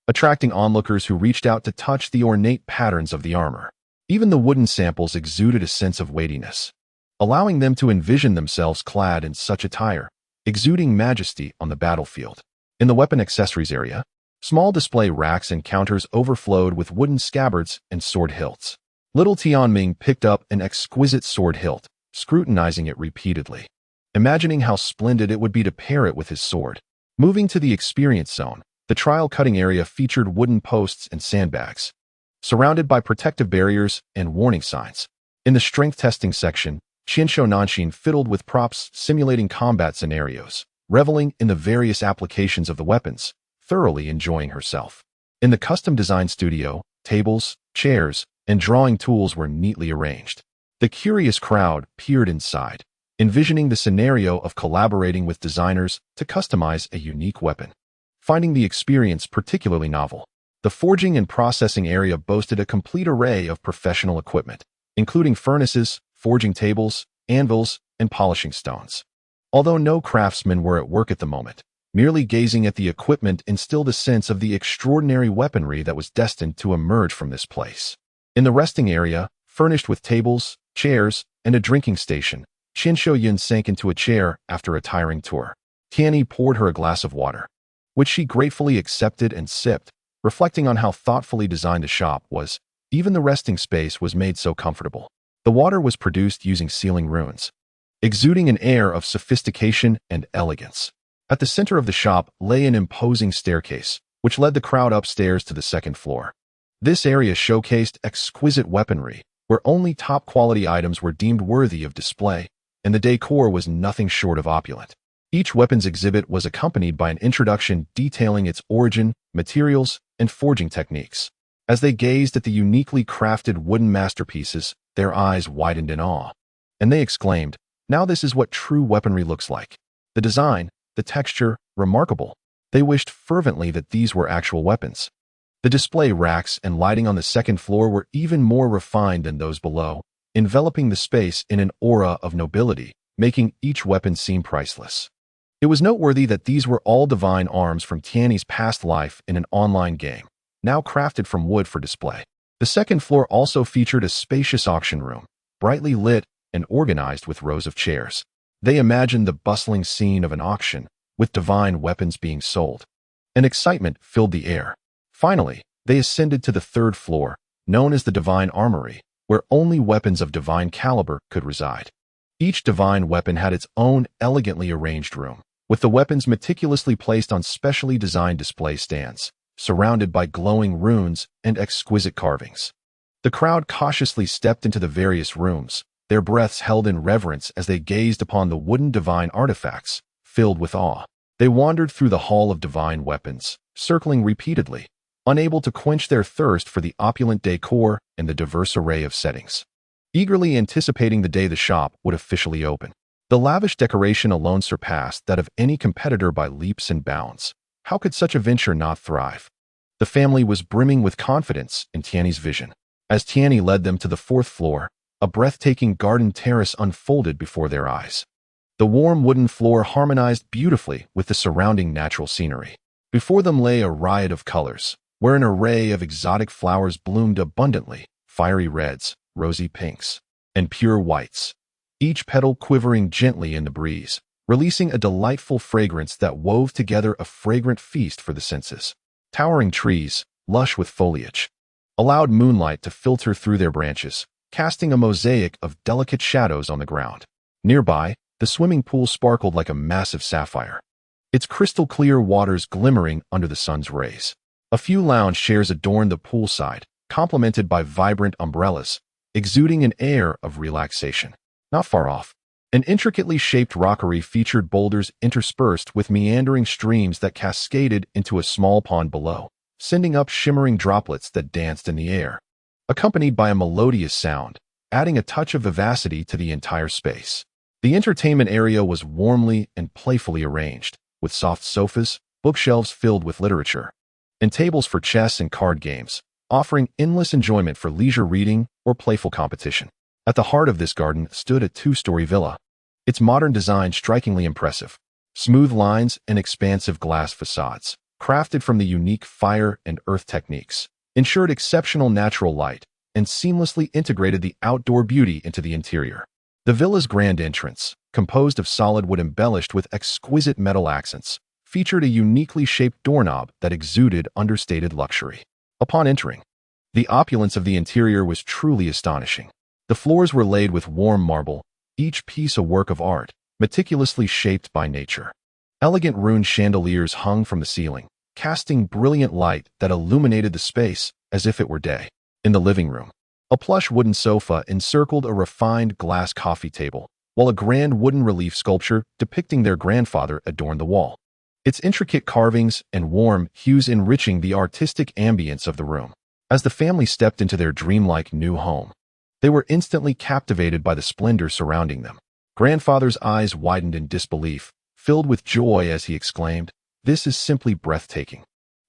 attracting onlookers who reached out to touch the ornate patterns of the armor. Even the wooden samples exuded a sense of weightiness, allowing them to envision themselves clad in such attire, exuding majesty on the battlefield. In the weapon accessories area, small display racks and counters overflowed with wooden scabbards and sword hilts. Little Tianming picked up an exquisite sword hilt, scrutinizing it repeatedly, imagining how splendid it would be to pair it with his sword. Moving to the experience zone, the trial cutting area featured wooden posts and sandbags, surrounded by protective barriers and warning signs. In the strength testing section, Qianshou Nanshin fiddled with props simulating combat scenarios, reveling in the various applications of the weapons, thoroughly enjoying herself. In the custom design studio, tables, chairs, and drawing tools were neatly arranged. The curious crowd peered inside, envisioning the scenario of collaborating with designers to customize a unique weapon, finding the experience particularly novel. The forging and processing area boasted a complete array of professional equipment, including furnaces, forging tables, anvils, and polishing stones. Although no craftsmen were at work at the moment, merely gazing at the equipment instilled a sense of the extraordinary weaponry that was destined to emerge from this place. In the resting area, furnished with tables, chairs, and a drinking station, Qin Shouyun sank into a chair after a tiring tour. Tianyi poured her a glass of water, which she gratefully accepted and sipped, reflecting on how thoughtfully designed the shop was. Even the resting space was made so comfortable. The water was produced using sealing runes, exuding an air of sophistication and elegance. At the center of the shop lay an imposing staircase, which led the crowd upstairs to the second floor. This area showcased exquisite weaponry, where only top-quality items were deemed worthy of display, and the decor was nothing short of opulent. Each weapons exhibit was accompanied by an introduction detailing its origin, materials, and forging techniques. As they gazed at the uniquely crafted wooden masterpieces, their eyes widened in awe, and they exclaimed, "Now this is what true weaponry looks like. The design, the texture, remarkable." They wished fervently that these were actual weapons. The display racks and lighting on the second floor were even more refined than those below, enveloping the space in an aura of nobility, making each weapon seem priceless. It was noteworthy that these were all divine arms from Tianyi's past life in an online game, now crafted from wood for display. The second floor also featured a spacious auction room, brightly lit and organized with rows of chairs. They imagined the bustling scene of an auction, with divine weapons being sold, and excitement filled the air. Finally, they ascended to the third floor, known as the Divine Armory, where only weapons of divine caliber could reside. Each divine weapon had its own elegantly arranged room, with the weapons meticulously placed on specially designed display stands, surrounded by glowing runes and exquisite carvings. The crowd cautiously stepped into the various rooms, their breaths held in reverence as they gazed upon the wooden divine artifacts, filled with awe. They wandered through the Hall of Divine Weapons, circling repeatedly, unable to quench their thirst for the opulent decor and the diverse array of settings, eagerly anticipating the day the shop would officially open. The lavish decoration alone surpassed that of any competitor by leaps and bounds. How could such a venture not thrive? The family was brimming with confidence in Tianyi's vision. As Tianyi led them to the fourth floor, a breathtaking garden terrace unfolded before their eyes. The warm wooden floor harmonized beautifully with the surrounding natural scenery. Before them lay a riot of colors, where an array of exotic flowers bloomed abundantly, fiery reds, rosy pinks, and pure whites, each petal quivering gently in the breeze, releasing a delightful fragrance that wove together a fragrant feast for the senses. Towering trees, lush with foliage, allowed moonlight to filter through their branches, casting a mosaic of delicate shadows on the ground. Nearby, the swimming pool sparkled like a massive sapphire, its crystal-clear waters glimmering under the sun's rays. A few lounge chairs adorned the poolside, complemented by vibrant umbrellas, exuding an air of relaxation. Not far off, an intricately shaped rockery featured boulders interspersed with meandering streams that cascaded into a small pond below, sending up shimmering droplets that danced in the air, accompanied by a melodious sound, adding a touch of vivacity to the entire space. The entertainment area was warmly and playfully arranged, with soft sofas, bookshelves filled with literature, and tables for chess and card games, offering endless enjoyment for leisure reading or playful competition. At the heart of this garden stood a two-story villa, its modern design strikingly impressive. Smooth lines and expansive glass facades, crafted from the unique fire and earth techniques, ensured exceptional natural light and seamlessly integrated the outdoor beauty into the interior. The villa's grand entrance, composed of solid wood embellished with exquisite metal accents, featured a uniquely shaped doorknob that exuded understated luxury. Upon entering, the opulence of the interior was truly astonishing. The floors were laid with warm marble, each piece a work of art, meticulously shaped by nature. Elegant ruined chandeliers hung from the ceiling, casting brilliant light that illuminated the space as if it were day. In the living room, a plush wooden sofa encircled a refined glass coffee table, while a grand wooden relief sculpture depicting their grandfather adorned the wall, its intricate carvings and warm hues enriching the artistic ambience of the room. As the family stepped into their dreamlike new home, they were instantly captivated by the splendor surrounding them. Grandfather's eyes widened in disbelief, filled with joy as he exclaimed, "This is simply breathtaking.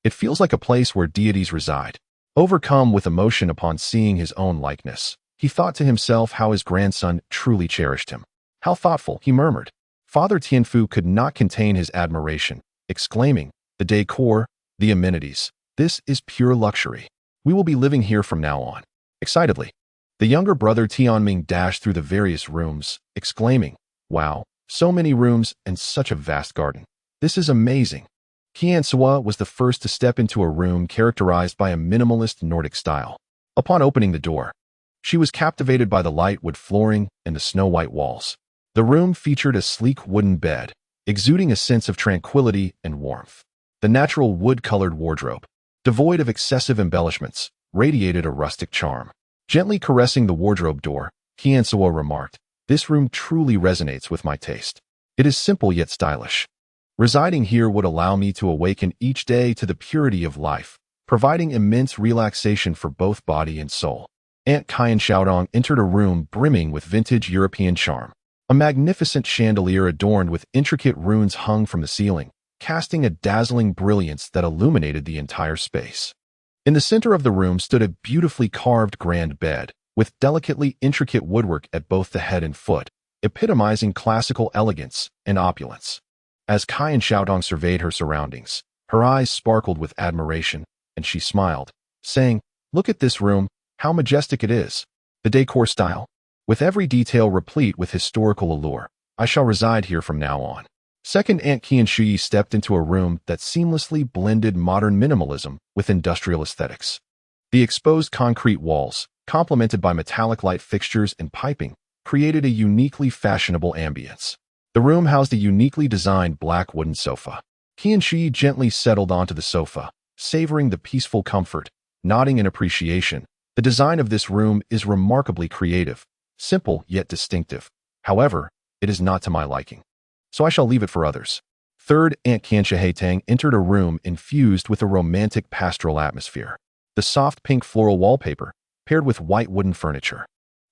It feels like a place where deities reside." Overcome with emotion upon seeing his own likeness, he thought to himself how his grandson truly cherished him. "How thoughtful," he murmured. Father Tianfu could not contain his admiration, exclaiming, "The decor, the amenities, this is pure luxury. We will be living here from now on." Excitedly, the younger brother Tianming dashed through the various rooms, exclaiming, "Wow, so many rooms and such a vast garden. This is amazing." Qiansuo was the first to step into a room characterized by a minimalist Nordic style. Upon opening the door, she was captivated by the light wood flooring and the snow-white walls. The room featured a sleek wooden bed, exuding a sense of tranquility and warmth. The natural wood-colored wardrobe, devoid of excessive embellishments, radiated a rustic charm. Gently caressing the wardrobe door, Qiansuo remarked, "This room truly resonates with my taste. It is simple yet stylish. Residing here would allow me to awaken each day to the purity of life, providing immense relaxation for both body and soul." Aunt Qian Xiaodong entered a room brimming with vintage European charm. A magnificent chandelier adorned with intricate runes hung from the ceiling, casting a dazzling brilliance that illuminated the entire space. In the center of the room stood a beautifully carved grand bed, with delicately intricate woodwork at both the head and foot, epitomizing classical elegance and opulence. As Qian Xiaodong surveyed her surroundings, her eyes sparkled with admiration, and she smiled, saying, "Look at this room, how majestic it is. The decor style, with every detail replete with historical allure. I shall reside here from now on." Second Aunt Qian Shui stepped into a room that seamlessly blended modern minimalism with industrial aesthetics. The exposed concrete walls, complemented by metallic light fixtures and piping, created a uniquely fashionable ambience. The room housed a uniquely designed black wooden sofa. Qian Shui gently settled onto the sofa, savoring the peaceful comfort, nodding in appreciation. The design of this room is remarkably creative, simple yet distinctive. However, it is not to my liking, so I shall leave it for others. Third Aunt Qianshi entered a room infused with a romantic pastoral atmosphere. The soft pink floral wallpaper, paired with white wooden furniture,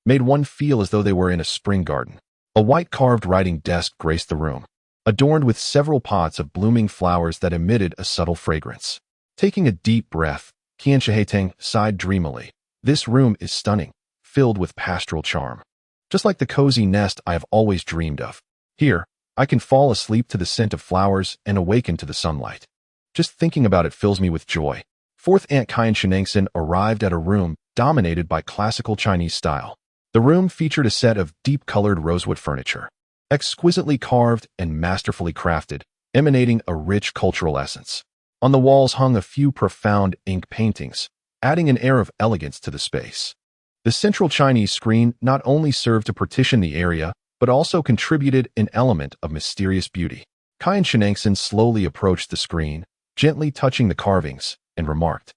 made one feel as though they were in a spring garden. A white carved writing desk graced the room, adorned with several pots of blooming flowers that emitted a subtle fragrance. Taking a deep breath, Qianshi sighed dreamily. "This room is stunning, filled with pastoral charm. Just like the cozy nest I have always dreamed of. Here, I can fall asleep to the scent of flowers and awaken to the sunlight. Just thinking about it fills me with joy." Fourth Aunt Qian Shenengsen arrived at a room dominated by classical Chinese style. The room featured a set of deep-colored rosewood furniture, exquisitely carved and masterfully crafted, emanating a rich cultural essence. On the walls hung a few profound ink paintings, adding an air of elegance to the space. The central Chinese screen not only served to partition the area, but also contributed an element of mysterious beauty. Qian Shenengsen slowly approached the screen, gently touching the carvings, and remarked,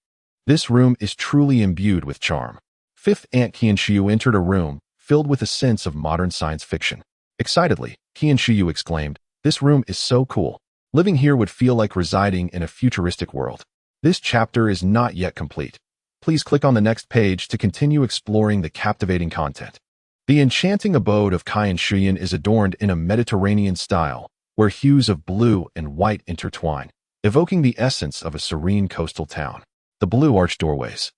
"This room is truly imbued with charm." Fifth Aunt Qian Shiyu entered a room filled with a sense of modern science fiction. Excitedly, Qian Shiyu exclaimed, "This room is so cool. Living here would feel like residing in a futuristic world." This chapter is not yet complete. Please click on the next page to continue exploring the captivating content. The enchanting abode of Tianyi is adorned in a Mediterranean style, where hues of blue and white intertwine, evoking the essence of a serene coastal town. The blue arched doorways,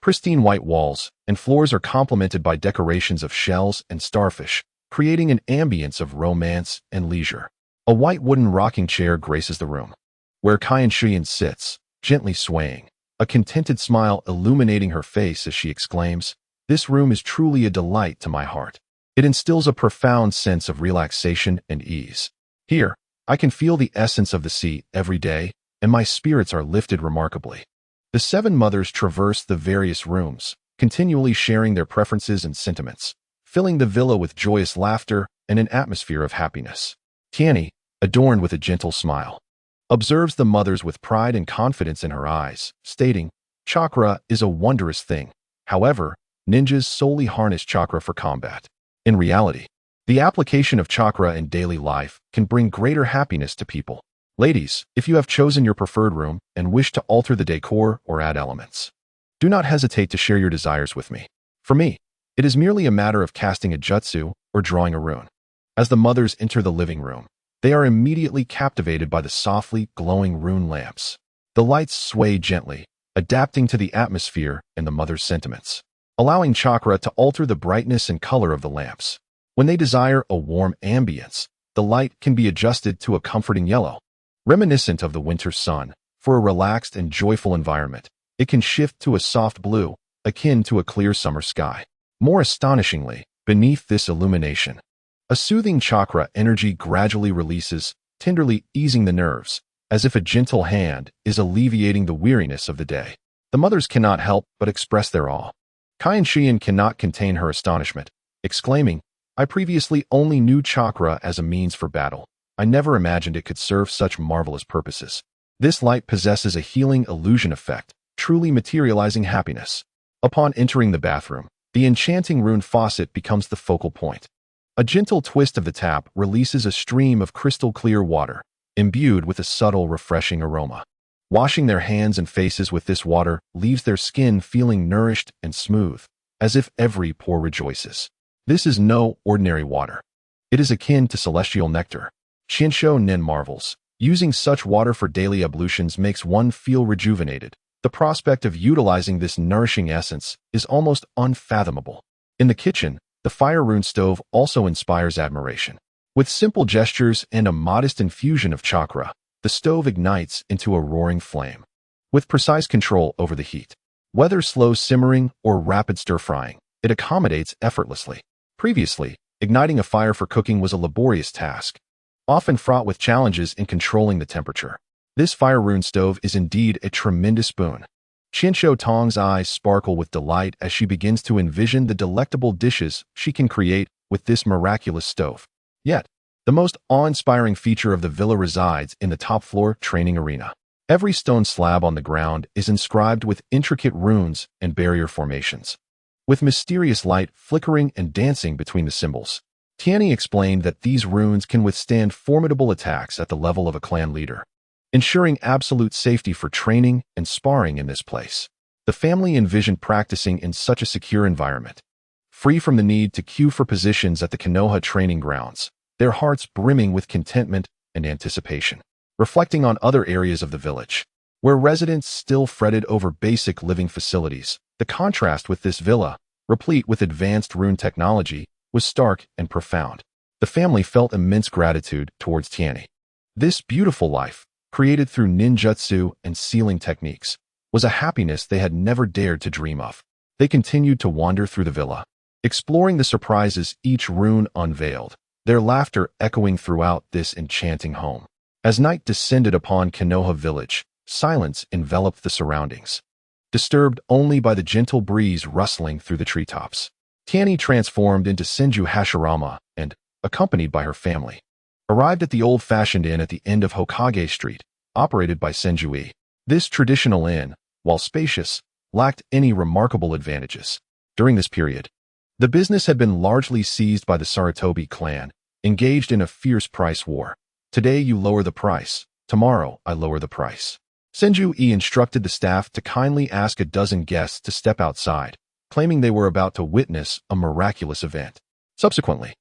pristine white walls, and floors are complemented by decorations of shells and starfish, creating an ambience of romance and leisure. A white wooden rocking chair graces the room, where Tianyi sits, gently swaying, a contented smile illuminating her face as she exclaims, "This room is truly a delight to my heart. It instills a profound sense of relaxation and ease. Here, I can feel the essence of the sea every day, and my spirits are lifted remarkably." The seven mothers traverse the various rooms, continually sharing their preferences and sentiments, filling the villa with joyous laughter and an atmosphere of happiness. Tianyi, adorned with a gentle smile, observes the mothers with pride and confidence in her eyes, stating, "Chakra is a wondrous thing. However, ninjas solely harness chakra for combat. In reality, the application of chakra in daily life can bring greater happiness to people. Ladies, if you have chosen your preferred room and wish to alter the decor or add elements, do not hesitate to share your desires with me. For me, it is merely a matter of casting a jutsu or drawing a rune." As the mothers enter the living room, they are immediately captivated by the softly glowing rune lamps. The lights sway gently, adapting to the atmosphere and the mother's sentiments, allowing chakra to alter the brightness and color of the lamps. When they desire a warm ambience, the light can be adjusted to a comforting yellow, reminiscent of the winter sun. For a relaxed and joyful environment, it can shift to a soft blue, akin to a clear summer sky. More astonishingly, beneath this illumination, a soothing chakra energy gradually releases, tenderly easing the nerves, as if a gentle hand is alleviating the weariness of the day. The mothers cannot help but express their awe. Tianyi cannot contain her astonishment, exclaiming, "I previously only knew chakra as a means for battle. I never imagined it could serve such marvelous purposes. This light possesses a healing illusion effect, truly materializing happiness." Upon entering the bathroom, the enchanting rune faucet becomes the focal point. A gentle twist of the tap releases a stream of crystal-clear water, imbued with a subtle, refreshing aroma. Washing their hands and faces with this water leaves their skin feeling nourished and smooth, as if every pore rejoices. This is no ordinary water. It is akin to celestial nectar. Shinsho Nin marvels. Using such water for daily ablutions makes one feel rejuvenated. The prospect of utilizing this nourishing essence is almost unfathomable. In the kitchen, the fire rune stove also inspires admiration. With simple gestures and a modest infusion of chakra, the stove ignites into a roaring flame. With precise control over the heat, whether slow simmering or rapid stir-frying, it accommodates effortlessly. Previously, igniting a fire for cooking was a laborious task, often fraught with challenges in controlling the temperature. This fire rune stove is indeed a tremendous boon. Shinsho Tong's eyes sparkle with delight as she begins to envision the delectable dishes she can create with this miraculous stove. Yet, the most awe-inspiring feature of the villa resides in the top-floor training arena. Every stone slab on the ground is inscribed with intricate runes and barrier formations, with mysterious light flickering and dancing between the symbols. Tianyi explained that these runes can withstand formidable attacks at the level of a clan leader, ensuring absolute safety for training and sparring in this place. The family envisioned practicing in such a secure environment, free from the need to queue for positions at the Konoha training grounds, their hearts brimming with contentment and anticipation. Reflecting on other areas of the village, where residents still fretted over basic living facilities, the contrast with this villa, replete with advanced rune technology, was stark and profound. The family felt immense gratitude towards Tianyi. This beautiful life, created through ninjutsu and sealing techniques, was a happiness they had never dared to dream of. They continued to wander through the villa, exploring the surprises each rune unveiled, their laughter echoing throughout this enchanting home. As night descended upon Konoha village, silence enveloped the surroundings, disturbed only by the gentle breeze rustling through the treetops. Tianyi transformed into Senju Hashirama and, accompanied by her family, arrived at the old-fashioned inn at the end of Hokage Street, operated by Senju. This traditional inn, while spacious, lacked any remarkable advantages. During this period, the business had been largely seized by the Sarutobi clan, engaged in a fierce price war. "Today you lower the price, tomorrow I lower the price." Senju instructed the staff to kindly ask a dozen guests to step outside, claiming they were about to witness a miraculous event. Subsequently,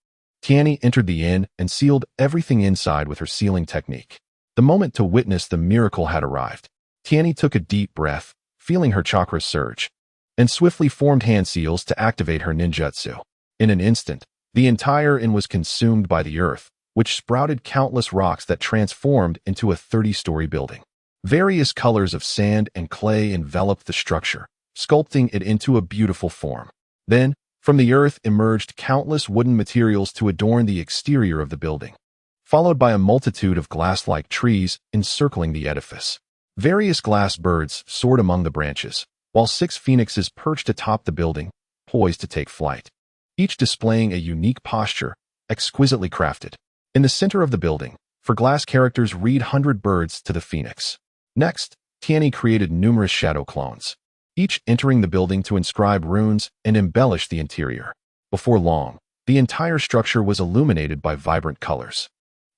Tianyi entered the inn and sealed everything inside with her sealing technique. The moment to witness the miracle had arrived. Tianyi took a deep breath, feeling her chakras surge, and swiftly formed hand seals to activate her ninjutsu. In an instant, the entire inn was consumed by the earth, which sprouted countless rocks that transformed into a 30-story building. Various colors of sand and clay enveloped the structure, sculpting it into a beautiful form. Then, from the earth emerged countless wooden materials to adorn the exterior of the building, followed by a multitude of glass-like trees encircling the edifice. Various glass birds soared among the branches, while 6 phoenixes perched atop the building, poised to take flight, each displaying a unique posture, exquisitely crafted. In the center of the building, for glass characters read 100 birds to the phoenix. Next, Tianyi created numerous shadow clones, each entering the building to inscribe runes and embellish the interior. Before long, the entire structure was illuminated by vibrant colors.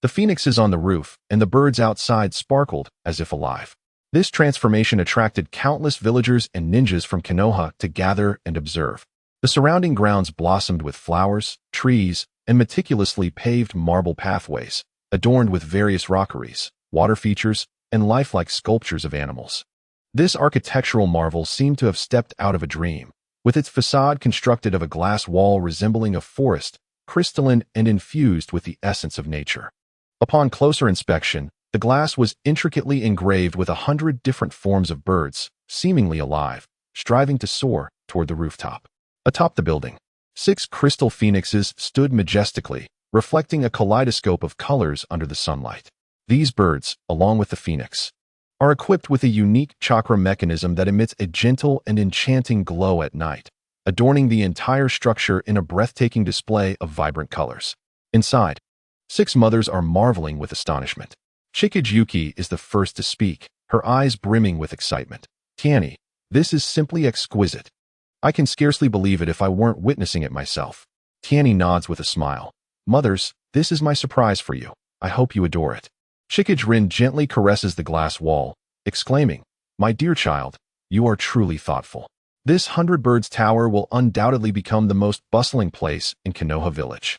The phoenixes on the roof and the birds outside sparkled as if alive. This transformation attracted countless villagers and ninjas from Konoha to gather and observe. The surrounding grounds blossomed with flowers, trees, and meticulously paved marble pathways, adorned with various rockeries, water features, and lifelike sculptures of animals. This architectural marvel seemed to have stepped out of a dream, with its facade constructed of a glass wall resembling a forest, crystalline and infused with the essence of nature. Upon closer inspection, the glass was intricately engraved with 100 different forms of birds, seemingly alive, striving to soar toward the rooftop. Atop the building, 6 crystal phoenixes stood majestically, reflecting a kaleidoscope of colors under the sunlight. These birds, along with the phoenix, are equipped with a unique chakra mechanism that emits a gentle and enchanting glow at night, adorning the entire structure in a breathtaking display of vibrant colors. Inside, 6 mothers are marveling with astonishment. Chikage is the first to speak, her eyes brimming with excitement. Tianyi, this is simply exquisite. I can scarcely believe it if I weren't witnessing it myself. Tianyi nods with a smile. Mothers, this is my surprise for you. I hope you adore it. Chikage gently caresses the glass wall, exclaiming, My dear child, you are truly thoughtful. This 100 birds tower will undoubtedly become the most bustling place in Konoha village.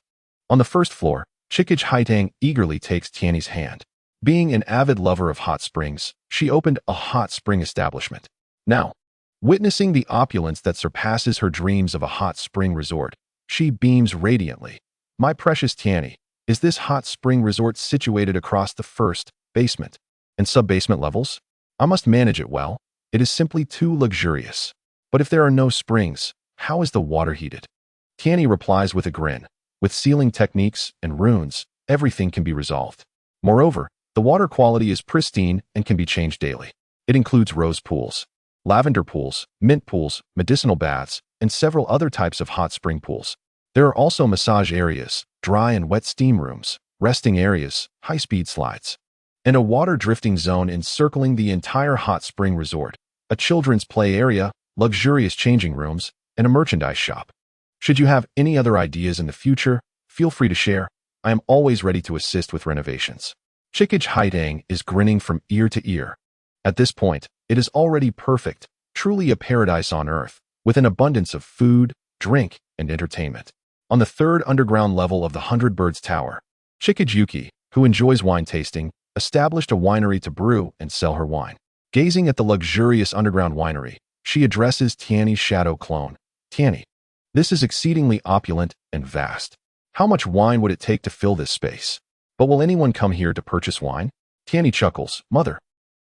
On the first floor, Chikage eagerly takes Tianyi's hand. Being an avid lover of hot springs, she opened a hot spring establishment. Now, witnessing the opulence that surpasses her dreams of a hot spring resort, she beams radiantly. My precious Tianyi, is this hot spring resort situated across the first, basement, and sub-basement levels? I must manage it well. It is simply too luxurious. But if there are no springs, how is the water heated? Tianyi replies with a grin. With sealing techniques and runes, everything can be resolved. Moreover, the water quality is pristine and can be changed daily. It includes rose pools, lavender pools, mint pools, medicinal baths, and several other types of hot spring pools. There are also massage areas, dry and wet steam rooms, resting areas, high-speed slides, and a water drifting zone encircling the entire hot spring resort, a children's play area, luxurious changing rooms, and a merchandise shop. Should you have any other ideas in the future, feel free to share. I am always ready to assist with renovations. Chikage is grinning from ear to ear. At this point, it is already perfect, truly a paradise on earth, with an abundance of food, drink, and entertainment. On the 3rd underground level of the 100 Birds Tower, Chikage, who enjoys wine tasting, established a winery to brew and sell her wine. Gazing at the luxurious underground winery, she addresses Tianyi's shadow clone. Tianyi, this is exceedingly opulent and vast. How much wine would it take to fill this space? But will anyone come here to purchase wine? Tianyi chuckles. Mother,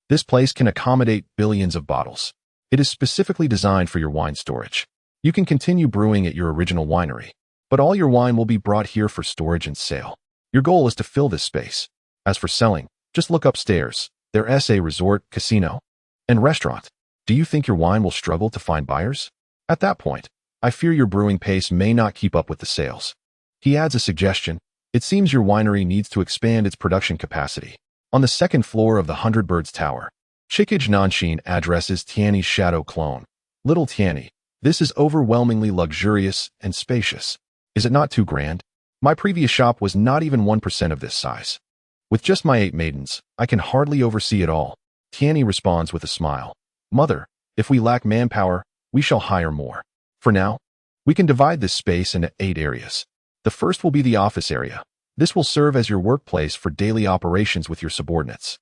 this place can accommodate billions of bottles. It is specifically designed for your wine storage. You can continue brewing at your original winery, but all your wine will be brought here for storage and sale. Your goal is to fill this space. As for selling, just look upstairs. There's a resort, casino, and restaurant. Do you think your wine will struggle to find buyers? At that point, I fear your brewing pace may not keep up with the sales. He adds a suggestion. It seems your winery needs to expand its production capacity. On the 2nd floor of the 100 Birds Tower, Chikage Nanshin addresses Tianyi's shadow clone. Little Tianyi, this is overwhelmingly luxurious and spacious. Is it not too grand? My previous shop was not even 1% of this size. With just my 8 maidens, I can hardly oversee it all. Tianyi responds with a smile. Mother, if we lack manpower, we shall hire more. For now, we can divide this space into 8 areas. The first will be the office area. This will serve as your workplace for daily operations with your subordinates.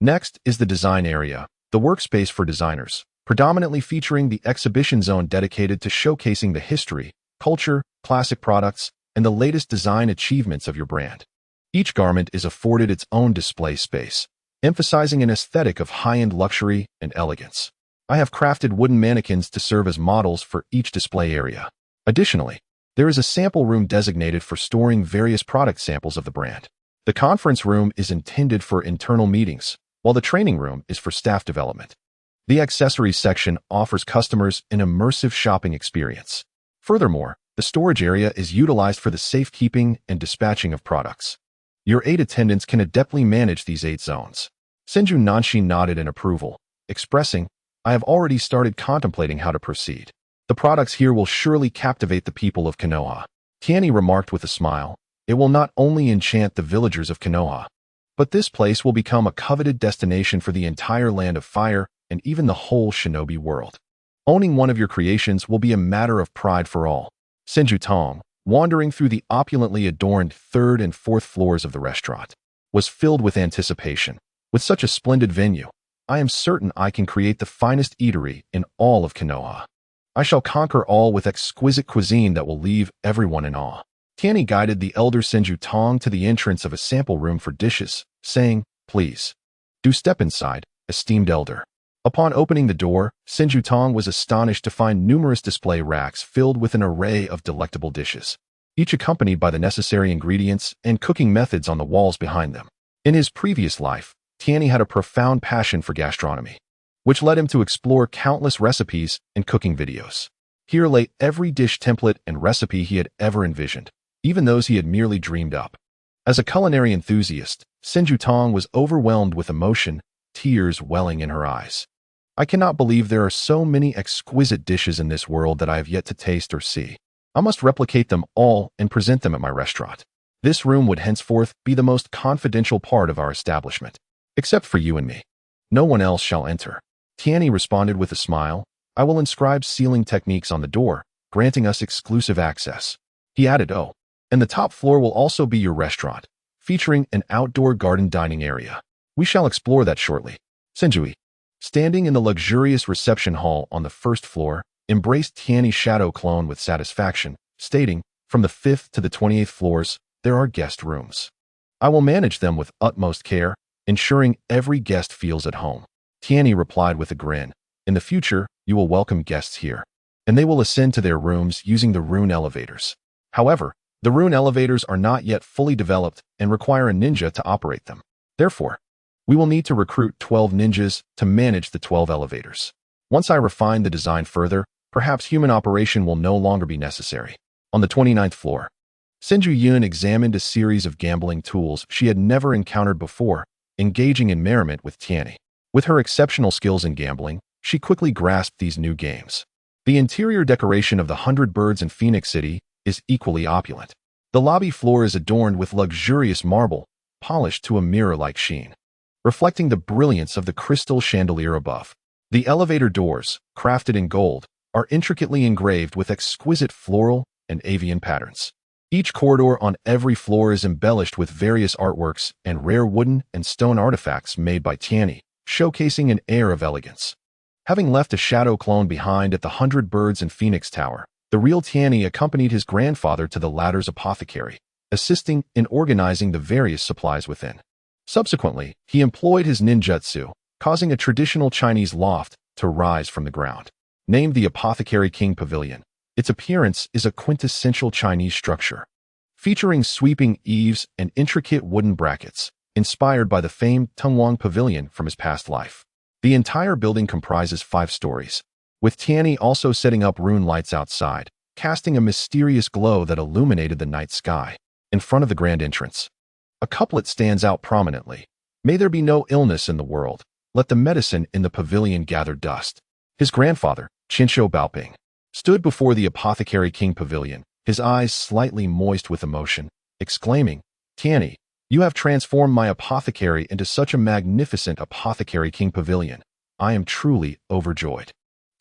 Next is the design area, the workspace for designers, predominantly featuring the exhibition zone dedicated to showcasing the history, culture, classic products, and the latest design achievements of your brand. Each garment is afforded its own display space, emphasizing an aesthetic of high-end luxury and elegance. I have crafted wooden mannequins to serve as models for each display area. Additionally, there is a sample room designated for storing various product samples of the brand. The conference room is intended for internal meetings, while the training room is for staff development. The accessories section offers customers an immersive shopping experience. Furthermore, the storage area is utilized for the safekeeping and dispatching of products. Your 8 attendants can adeptly manage these 8 zones. Senju Nanshin nodded in approval, expressing, I have already started contemplating how to proceed. The products here will surely captivate the people of Konoha. Tianyi remarked with a smile, it will not only enchant the villagers of Konoha, but this place will become a coveted destination for the entire land of fire and even the whole shinobi world. Owning one of your creations will be a matter of pride for all. Senju Tong, wandering through the opulently adorned 3rd and 4th floors of the restaurant, was filled with anticipation. With such a splendid venue, I am certain I can create the finest eatery in all of Konoha. I shall conquer all with exquisite cuisine that will leave everyone in awe. Tianyi guided the elder Senju Tong to the entrance of a sample room for dishes, saying, Please, do step inside, esteemed elder. Upon opening the door, Senju Tong was astonished to find numerous display racks filled with an array of delectable dishes, each accompanied by the necessary ingredients and cooking methods on the walls behind them. In his previous life, Tianyi had a profound passion for gastronomy, which led him to explore countless recipes and cooking videos. Here lay every dish template and recipe he had ever envisioned, even those he had merely dreamed up. As a culinary enthusiast, Senju Tong was overwhelmed with emotion, tears welling in her eyes. I cannot believe there are so many exquisite dishes in this world that I have yet to taste or see. I must replicate them all and present them at my restaurant. This room would henceforth be the most confidential part of our establishment. Except for you and me. No one else shall enter. Tianyi responded with a smile, I will inscribe sealing techniques on the door, granting us exclusive access. He added, Oh, and the top floor will also be your restaurant, featuring an outdoor garden dining area. We shall explore that shortly. Senju, standing in the luxurious reception hall on the 1st floor, embraced Tianyi's shadow clone with satisfaction, stating, From the 5th to the 28th floors, there are guest rooms. I will manage them with utmost care, ensuring every guest feels at home. Tianyi replied with a grin, In the future, you will welcome guests here, and they will ascend to their rooms using the rune elevators. However, the rune elevators are not yet fully developed and require a ninja to operate them. Therefore, we will need to recruit 12 ninjas to manage the 12 elevators. Once I refine the design further, perhaps human operation will no longer be necessary. On the 29th floor, Senju Yun examined a series of gambling tools she had never encountered before, engaging in merriment with Tianyi. With her exceptional skills in gambling, she quickly grasped these new games. The interior decoration of the 100 Birds in Phoenix City is equally opulent. The lobby floor is adorned with luxurious marble, polished to a mirror-like sheen, reflecting the brilliance of the crystal chandelier above. The elevator doors, crafted in gold, are intricately engraved with exquisite floral and avian patterns. Each corridor on every floor is embellished with various artworks and rare wooden and stone artifacts made by Tianyi, showcasing an air of elegance. Having left a shadow clone behind at the 100 Birds in Phoenix Tower, the real Tianyi accompanied his grandfather to the latter's apothecary, assisting in organizing the various supplies within. Subsequently, he employed his ninjutsu, causing a traditional Chinese loft to rise from the ground. Named the Apothecary King Pavilion, its appearance is a quintessential Chinese structure, featuring sweeping eaves and intricate wooden brackets, inspired by the famed Tungwang Pavilion from his past life. The entire building comprises 5 stories, with Tianyi also setting up rune lights outside, casting a mysterious glow that illuminated the night sky. In front of the grand entrance, a couplet stands out prominently. May there be no illness in the world. Let the medicine in the pavilion gather dust. His grandfather, Qinsho Baoping, stood before the Apothecary King Pavilion, his eyes slightly moist with emotion, exclaiming, Tianyi, you have transformed my apothecary into such a magnificent Apothecary King Pavilion. I am truly overjoyed.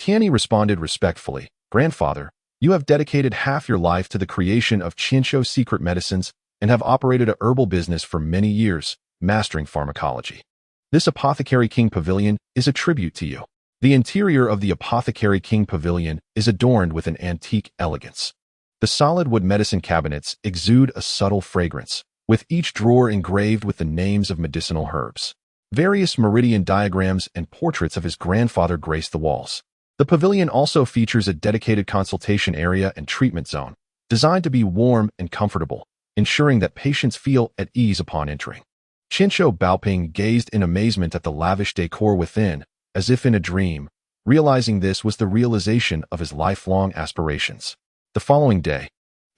Tianyi responded respectfully, Grandfather, You have dedicated half your life to the creation of Shinsho secret medicines and have operated a herbal business for many years, mastering pharmacology. This Apothecary King Pavilion is a tribute to you. The interior of the Apothecary King Pavilion is adorned with an antique elegance. The solid wood medicine cabinets exude a subtle fragrance, with each drawer engraved with the names of medicinal herbs. Various meridian diagrams and portraits of his grandfather grace the walls. The pavilion also features a dedicated consultation area and treatment zone, designed to be warm and comfortable, ensuring that patients feel at ease upon entering. Shinsho Baoping gazed in amazement at the lavish decor within, as if in a dream, realizing this was the realization of his lifelong aspirations. The following day,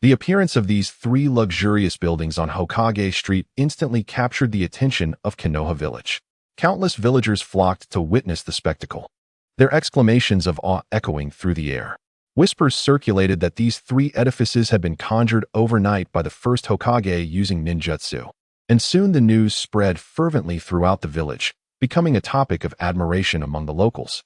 the appearance of these three luxurious buildings on Hokage Street instantly captured the attention of Konoha Village. Countless villagers flocked to witness the spectacle, their exclamations of awe echoing through the air. Whispers circulated that these three edifices had been conjured overnight by the first Hokage using ninjutsu, and soon the news spread fervently throughout the village, becoming a topic of admiration among the locals.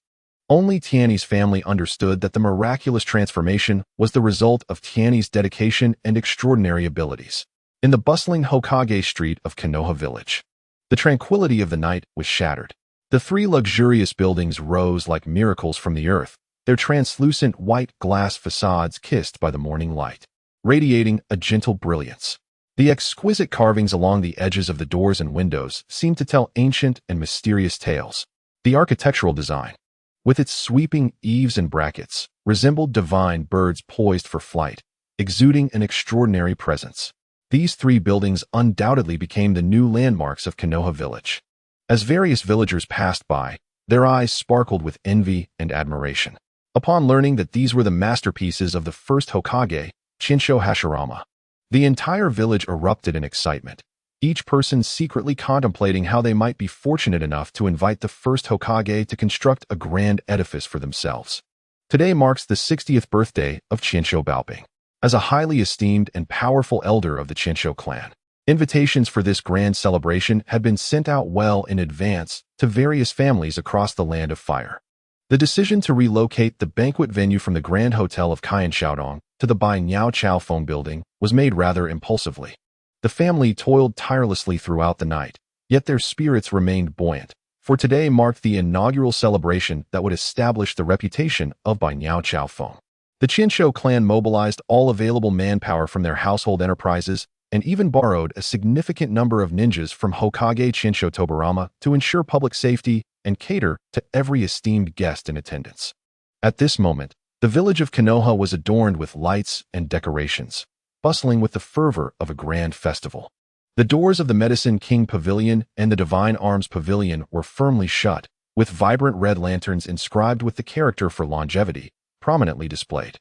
Only Tianyi's family understood that the miraculous transformation was the result of Tianyi's dedication and extraordinary abilities. In the bustling Hokage Street of Konoha Village, the tranquility of the night was shattered. The three luxurious buildings rose like miracles from the earth, their translucent white glass facades kissed by the morning light, radiating a gentle brilliance. The exquisite carvings along the edges of the doors and windows seemed to tell ancient and mysterious tales. The architectural design, with its sweeping eaves and brackets, resembled divine birds poised for flight, exuding an extraordinary presence. These three buildings undoubtedly became the new landmarks of Konoha Village. As various villagers passed by, their eyes sparkled with envy and admiration. Upon learning that these were the masterpieces of the first Hokage, Shinsho Hashirama, the entire village erupted in excitement, each person secretly contemplating how they might be fortunate enough to invite the first Hokage to construct a grand edifice for themselves. Today marks the 60th birthday of Shinsho Baoping. As a highly esteemed and powerful elder of the Shinsho clan, invitations for this grand celebration had been sent out well in advance to various families across the Land of Fire. The decision to relocate the banquet venue from the Grand Hotel of Qianshaodong to the Bai Niao Chao Phone building was made rather impulsively. The family toiled tirelessly throughout the night, yet their spirits remained buoyant, for today marked the inaugural celebration that would establish the reputation of Bai Niao Chao Phone. The Shinsho clan mobilized all available manpower from their household enterprises and even borrowed a significant number of ninjas from Hokage Shinsho Tobarama to ensure public safety and cater to every esteemed guest in attendance. At this moment, the village of Konoha was adorned with lights and decorations, bustling with the fervor of a grand festival. The doors of the Medicine King Pavilion and the Divine Arms Pavilion were firmly shut, with vibrant red lanterns inscribed with the character for longevity prominently displayed,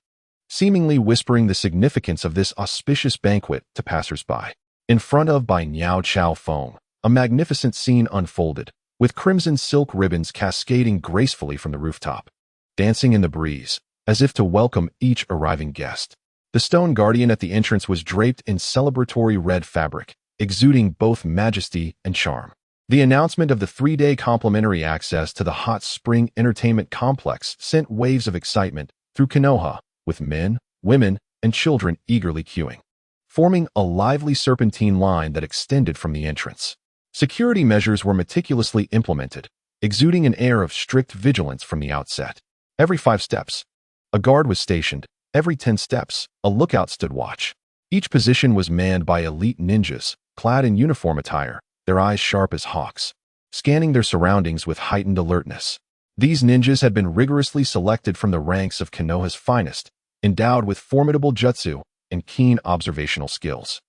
seemingly whispering the significance of this auspicious banquet to passers-by. In front of Bai Niao Chao Phone, a magnificent scene unfolded, with crimson silk ribbons cascading gracefully from the rooftop, dancing in the breeze, as if to welcome each arriving guest. The stone guardian at the entrance was draped in celebratory red fabric, exuding both majesty and charm. The announcement of the 3-day complimentary access to the hot spring entertainment complex sent waves of excitement through Konoha, with men, women, and children eagerly queuing, forming a lively serpentine line that extended from the entrance. Security measures were meticulously implemented, exuding an air of strict vigilance from the outset. Every 5 steps, a guard was stationed. Every 10 steps, a lookout stood watch. Each position was manned by elite ninjas, clad in uniform attire, their eyes sharp as hawks, scanning their surroundings with heightened alertness. These ninjas had been rigorously selected from the ranks of Konoha's finest, endowed with formidable jutsu and keen observational skills.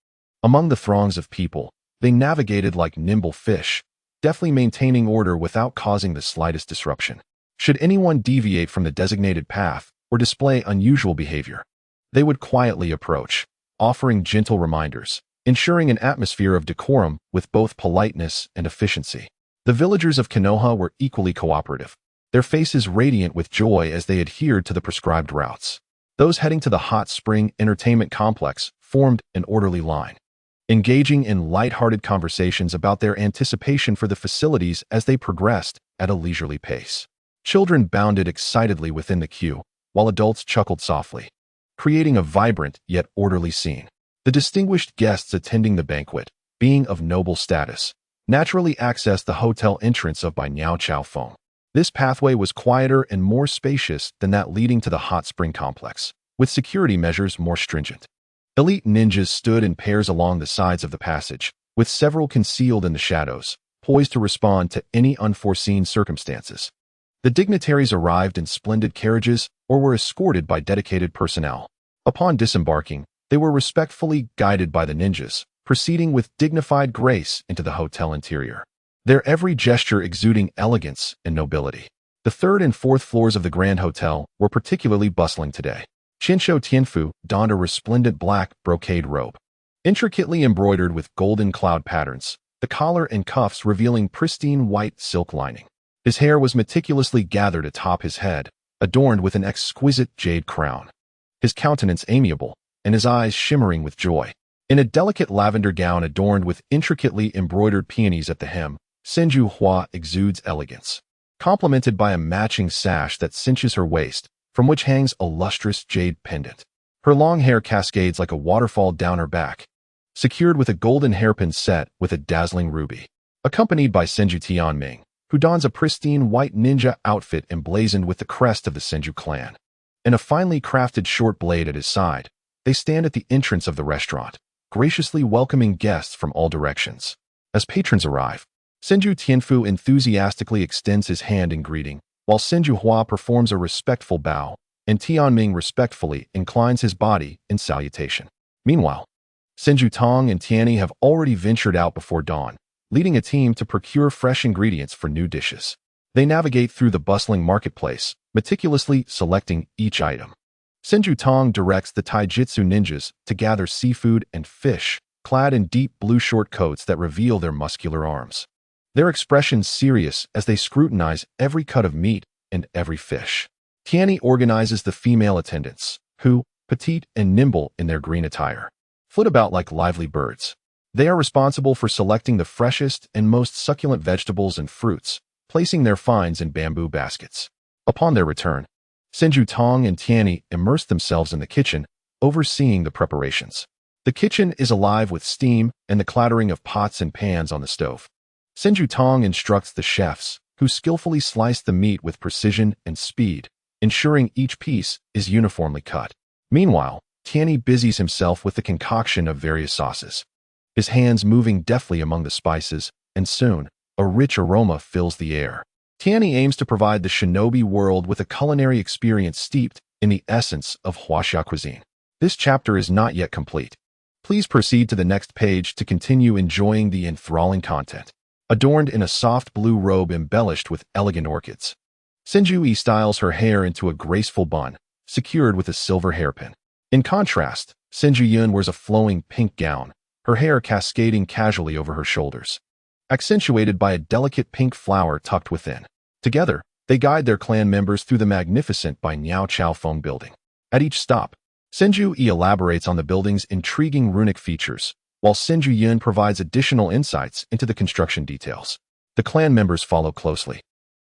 Among the throngs of people, they navigated like nimble fish, deftly maintaining order without causing the slightest disruption. Should anyone deviate from the designated path or display unusual behavior, they would quietly approach, offering gentle reminders, ensuring an atmosphere of decorum with both politeness and efficiency. The villagers of Konoha were equally cooperative, their faces radiant with joy as they adhered to the prescribed routes. Those heading to the hot spring entertainment complex formed an orderly line, engaging in light-hearted conversations about their anticipation for the facilities as they progressed at a leisurely pace. Children bounded excitedly within the queue, while adults chuckled softly, creating a vibrant yet orderly scene. The distinguished guests attending the banquet, being of noble status, naturally accessed the hotel entrance of by Niao Chao Feng. This pathway was quieter and more spacious than that leading to the hot spring complex, with security measures more stringent. Elite ninjas stood in pairs along the sides of the passage, with several concealed in the shadows, poised to respond to any unforeseen circumstances. The dignitaries arrived in splendid carriages or were escorted by dedicated personnel. Upon disembarking, they were respectfully guided by the ninjas, proceeding with dignified grace into the hotel interior, their every gesture exuding elegance and nobility. The third and fourth floors of the Grand Hotel were particularly bustling today. Qinshu Tianfu donned a resplendent black brocade robe, intricately embroidered with golden cloud patterns, the collar and cuffs revealing pristine white silk lining. His hair was meticulously gathered atop his head, adorned with an exquisite jade crown. His countenance amiable, and his eyes shimmering with joy. In a delicate lavender gown adorned with intricately embroidered peonies at the hem, Senju Hua exudes elegance, complemented by a matching sash that cinches her waist, from which hangs a lustrous jade pendant. Her long hair cascades like a waterfall down her back, secured with a golden hairpin set with a dazzling ruby. Accompanied by Senju Tianming, who dons a pristine white ninja outfit emblazoned with the crest of the Senju clan, and a finely crafted short blade at his side, they stand at the entrance of the restaurant, graciously welcoming guests from all directions. As patrons arrive, Senju Tianfu enthusiastically extends his hand in greeting, while Senju Hua performs a respectful bow, and Tianming respectfully inclines his body in salutation. Meanwhile, Senju Tong and Tianyi have already ventured out before dawn, leading a team to procure fresh ingredients for new dishes. They navigate through the bustling marketplace, meticulously selecting each item. Senju Tong directs the taijutsu ninjas to gather seafood and fish, clad in deep blue short coats that reveal their muscular arms. Their expressions serious as they scrutinize every cut of meat and every fish. Tianyi organizes the female attendants, who, petite and nimble in their green attire, flit about like lively birds. They are responsible for selecting the freshest and most succulent vegetables and fruits, placing their finds in bamboo baskets. Upon their return, Senju Tong and Tianyi immerse themselves in the kitchen, overseeing the preparations. The kitchen is alive with steam and the clattering of pots and pans on the stove. Senju Tong instructs the chefs, who skillfully slice the meat with precision and speed, ensuring each piece is uniformly cut. Meanwhile, Tianyi busies himself with the concoction of various sauces, his hands moving deftly among the spices, and soon, a rich aroma fills the air. Tianyi aims to provide the shinobi world with a culinary experience steeped in the essence of Huaxia cuisine. This chapter is not yet complete. Please proceed to the next page to continue enjoying the enthralling content. Adorned in a soft blue robe embellished with elegant orchids, Senju styles her hair into a graceful bun, secured with a silver hairpin. In contrast, Senju Yun wears a flowing pink gown, her hair cascading casually over her shoulders, accentuated by a delicate pink flower tucked within. Together, they guide their clan members through the magnificent by Niao Chao Feng building. At each stop, Senju elaborates on the building's intriguing runic features, while Senju Yun provides additional insights into the construction details. The clan members follow closely,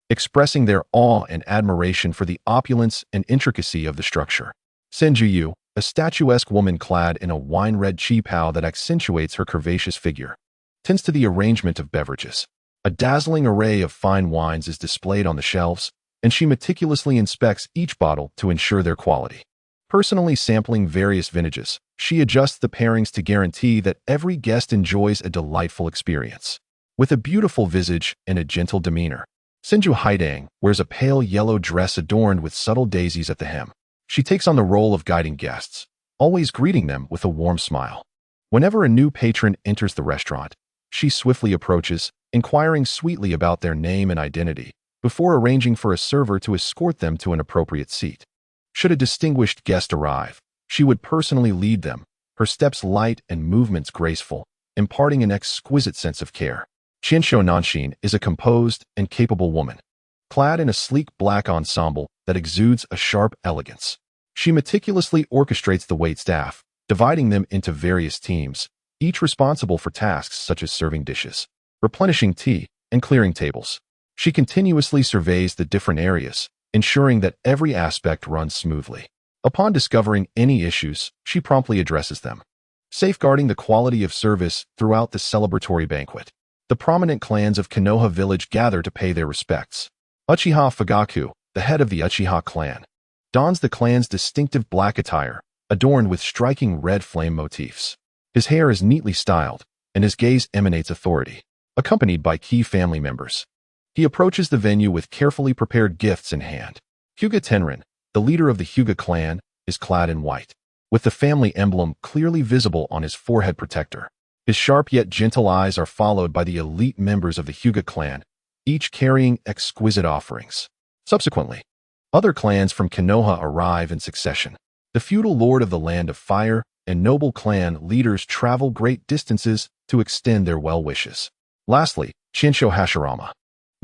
expressing their awe and admiration for the opulence and intricacy of the structure. Senju Yu, a statuesque woman clad in a wine-red qipao that accentuates her curvaceous figure, tends to the arrangement of beverages. A dazzling array of fine wines is displayed on the shelves, and she meticulously inspects each bottle to ensure their quality. Personally sampling various vintages, she adjusts the pairings to guarantee that every guest enjoys a delightful experience. With a beautiful visage and a gentle demeanor, Senju Haidang wears a pale yellow dress adorned with subtle daisies at the hem. She takes on the role of guiding guests, always greeting them with a warm smile. Whenever a new patron enters the restaurant, she swiftly approaches, inquiring sweetly about their name and identity, before arranging for a server to escort them to an appropriate seat. Should a distinguished guest arrive, she would personally lead them, her steps light and movements graceful, imparting an exquisite sense of care. Qinshu Nanshin is a composed and capable woman, clad in a sleek black ensemble that exudes a sharp elegance. She meticulously orchestrates the waitstaff, dividing them into various teams, each responsible for tasks such as serving dishes, replenishing tea, and clearing tables. She continuously surveys the different areas, ensuring that every aspect runs smoothly. Upon discovering any issues, she promptly addresses them, safeguarding the quality of service throughout the celebratory banquet. The prominent clans of Konoha village gather to pay their respects. Uchiha Fugaku, the head of the Uchiha clan, dons the clan's distinctive black attire, adorned with striking red flame motifs. His hair is neatly styled, and his gaze emanates authority. Accompanied by key family members, he approaches the venue with carefully prepared gifts in hand. Hyuga Tenrin, the leader of the Hyuga clan, is clad in white, with the family emblem clearly visible on his forehead protector. His sharp yet gentle eyes are followed by the elite members of the Hyuga clan, each carrying exquisite offerings. Subsequently, other clans from Konoha arrive in succession. The feudal lord of the Land of Fire and noble clan leaders travel great distances to extend their well wishes. Lastly, Shinsho Hashirama,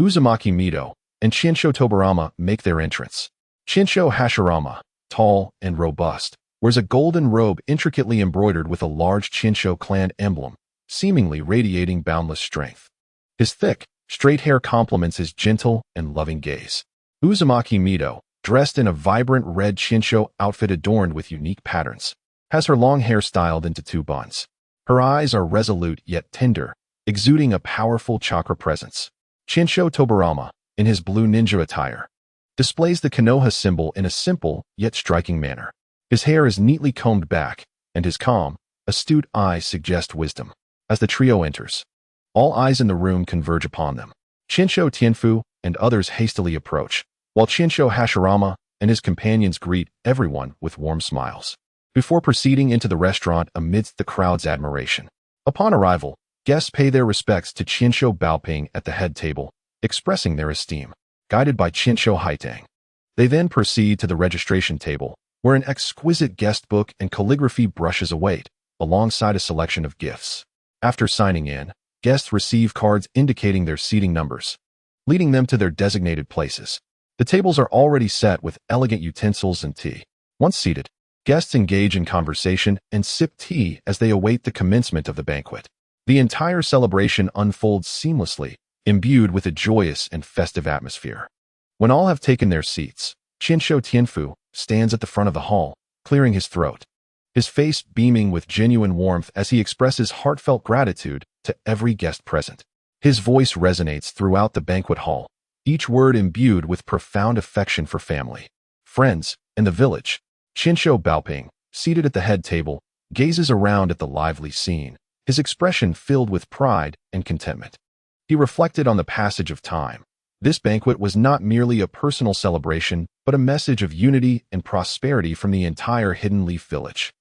Uzumaki Mido, and Shinsho Tobarama make their entrance. Shinsho Hashirama, tall and robust, wears a golden robe intricately embroidered with a large Shinsho clan emblem, seemingly radiating boundless strength. His thick, straight hair complements his gentle and loving gaze. Uzumaki Mido, dressed in a vibrant red Shinsho outfit adorned with unique patterns, has her long hair styled into two buns. Her eyes are resolute yet tender, exuding a powerful chakra presence. Shinsho Tobarama, in his blue ninja attire, displays the Konoha symbol in a simple yet striking manner. His hair is neatly combed back, and his calm, astute eyes suggest wisdom. As the trio enters, all eyes in the room converge upon them. Shinsho Tianfu and others hastily approach, while Shinsho Hashirama and his companions greet everyone with warm smiles, before proceeding into the restaurant amidst the crowd's admiration. Upon arrival, guests pay their respects to Shinsho Baoping at the head table, expressing their esteem. Guided by Shinsho Haitang, they then proceed to the registration table, where an exquisite guest book and calligraphy brushes await, alongside a selection of gifts. After signing in, guests receive cards indicating their seating numbers, leading them to their designated places. The tables are already set with elegant utensils and tea. Once seated, guests engage in conversation and sip tea as they await the commencement of the banquet. The entire celebration unfolds seamlessly, imbued with a joyous and festive atmosphere. When all have taken their seats, Shinsho Tianfu stands at the front of the hall, clearing his throat, his face beaming with genuine warmth as he expresses heartfelt gratitude to every guest present. His voice resonates throughout the banquet hall, each word imbued with profound affection for family, friends, and the village. Shinsho Baoping, seated at the head table, gazes around at the lively scene, his expression filled with pride and contentment. He reflected on the passage of time. This banquet was not merely a personal celebration, but a message of unity and prosperity from the entire Hidden Leaf village.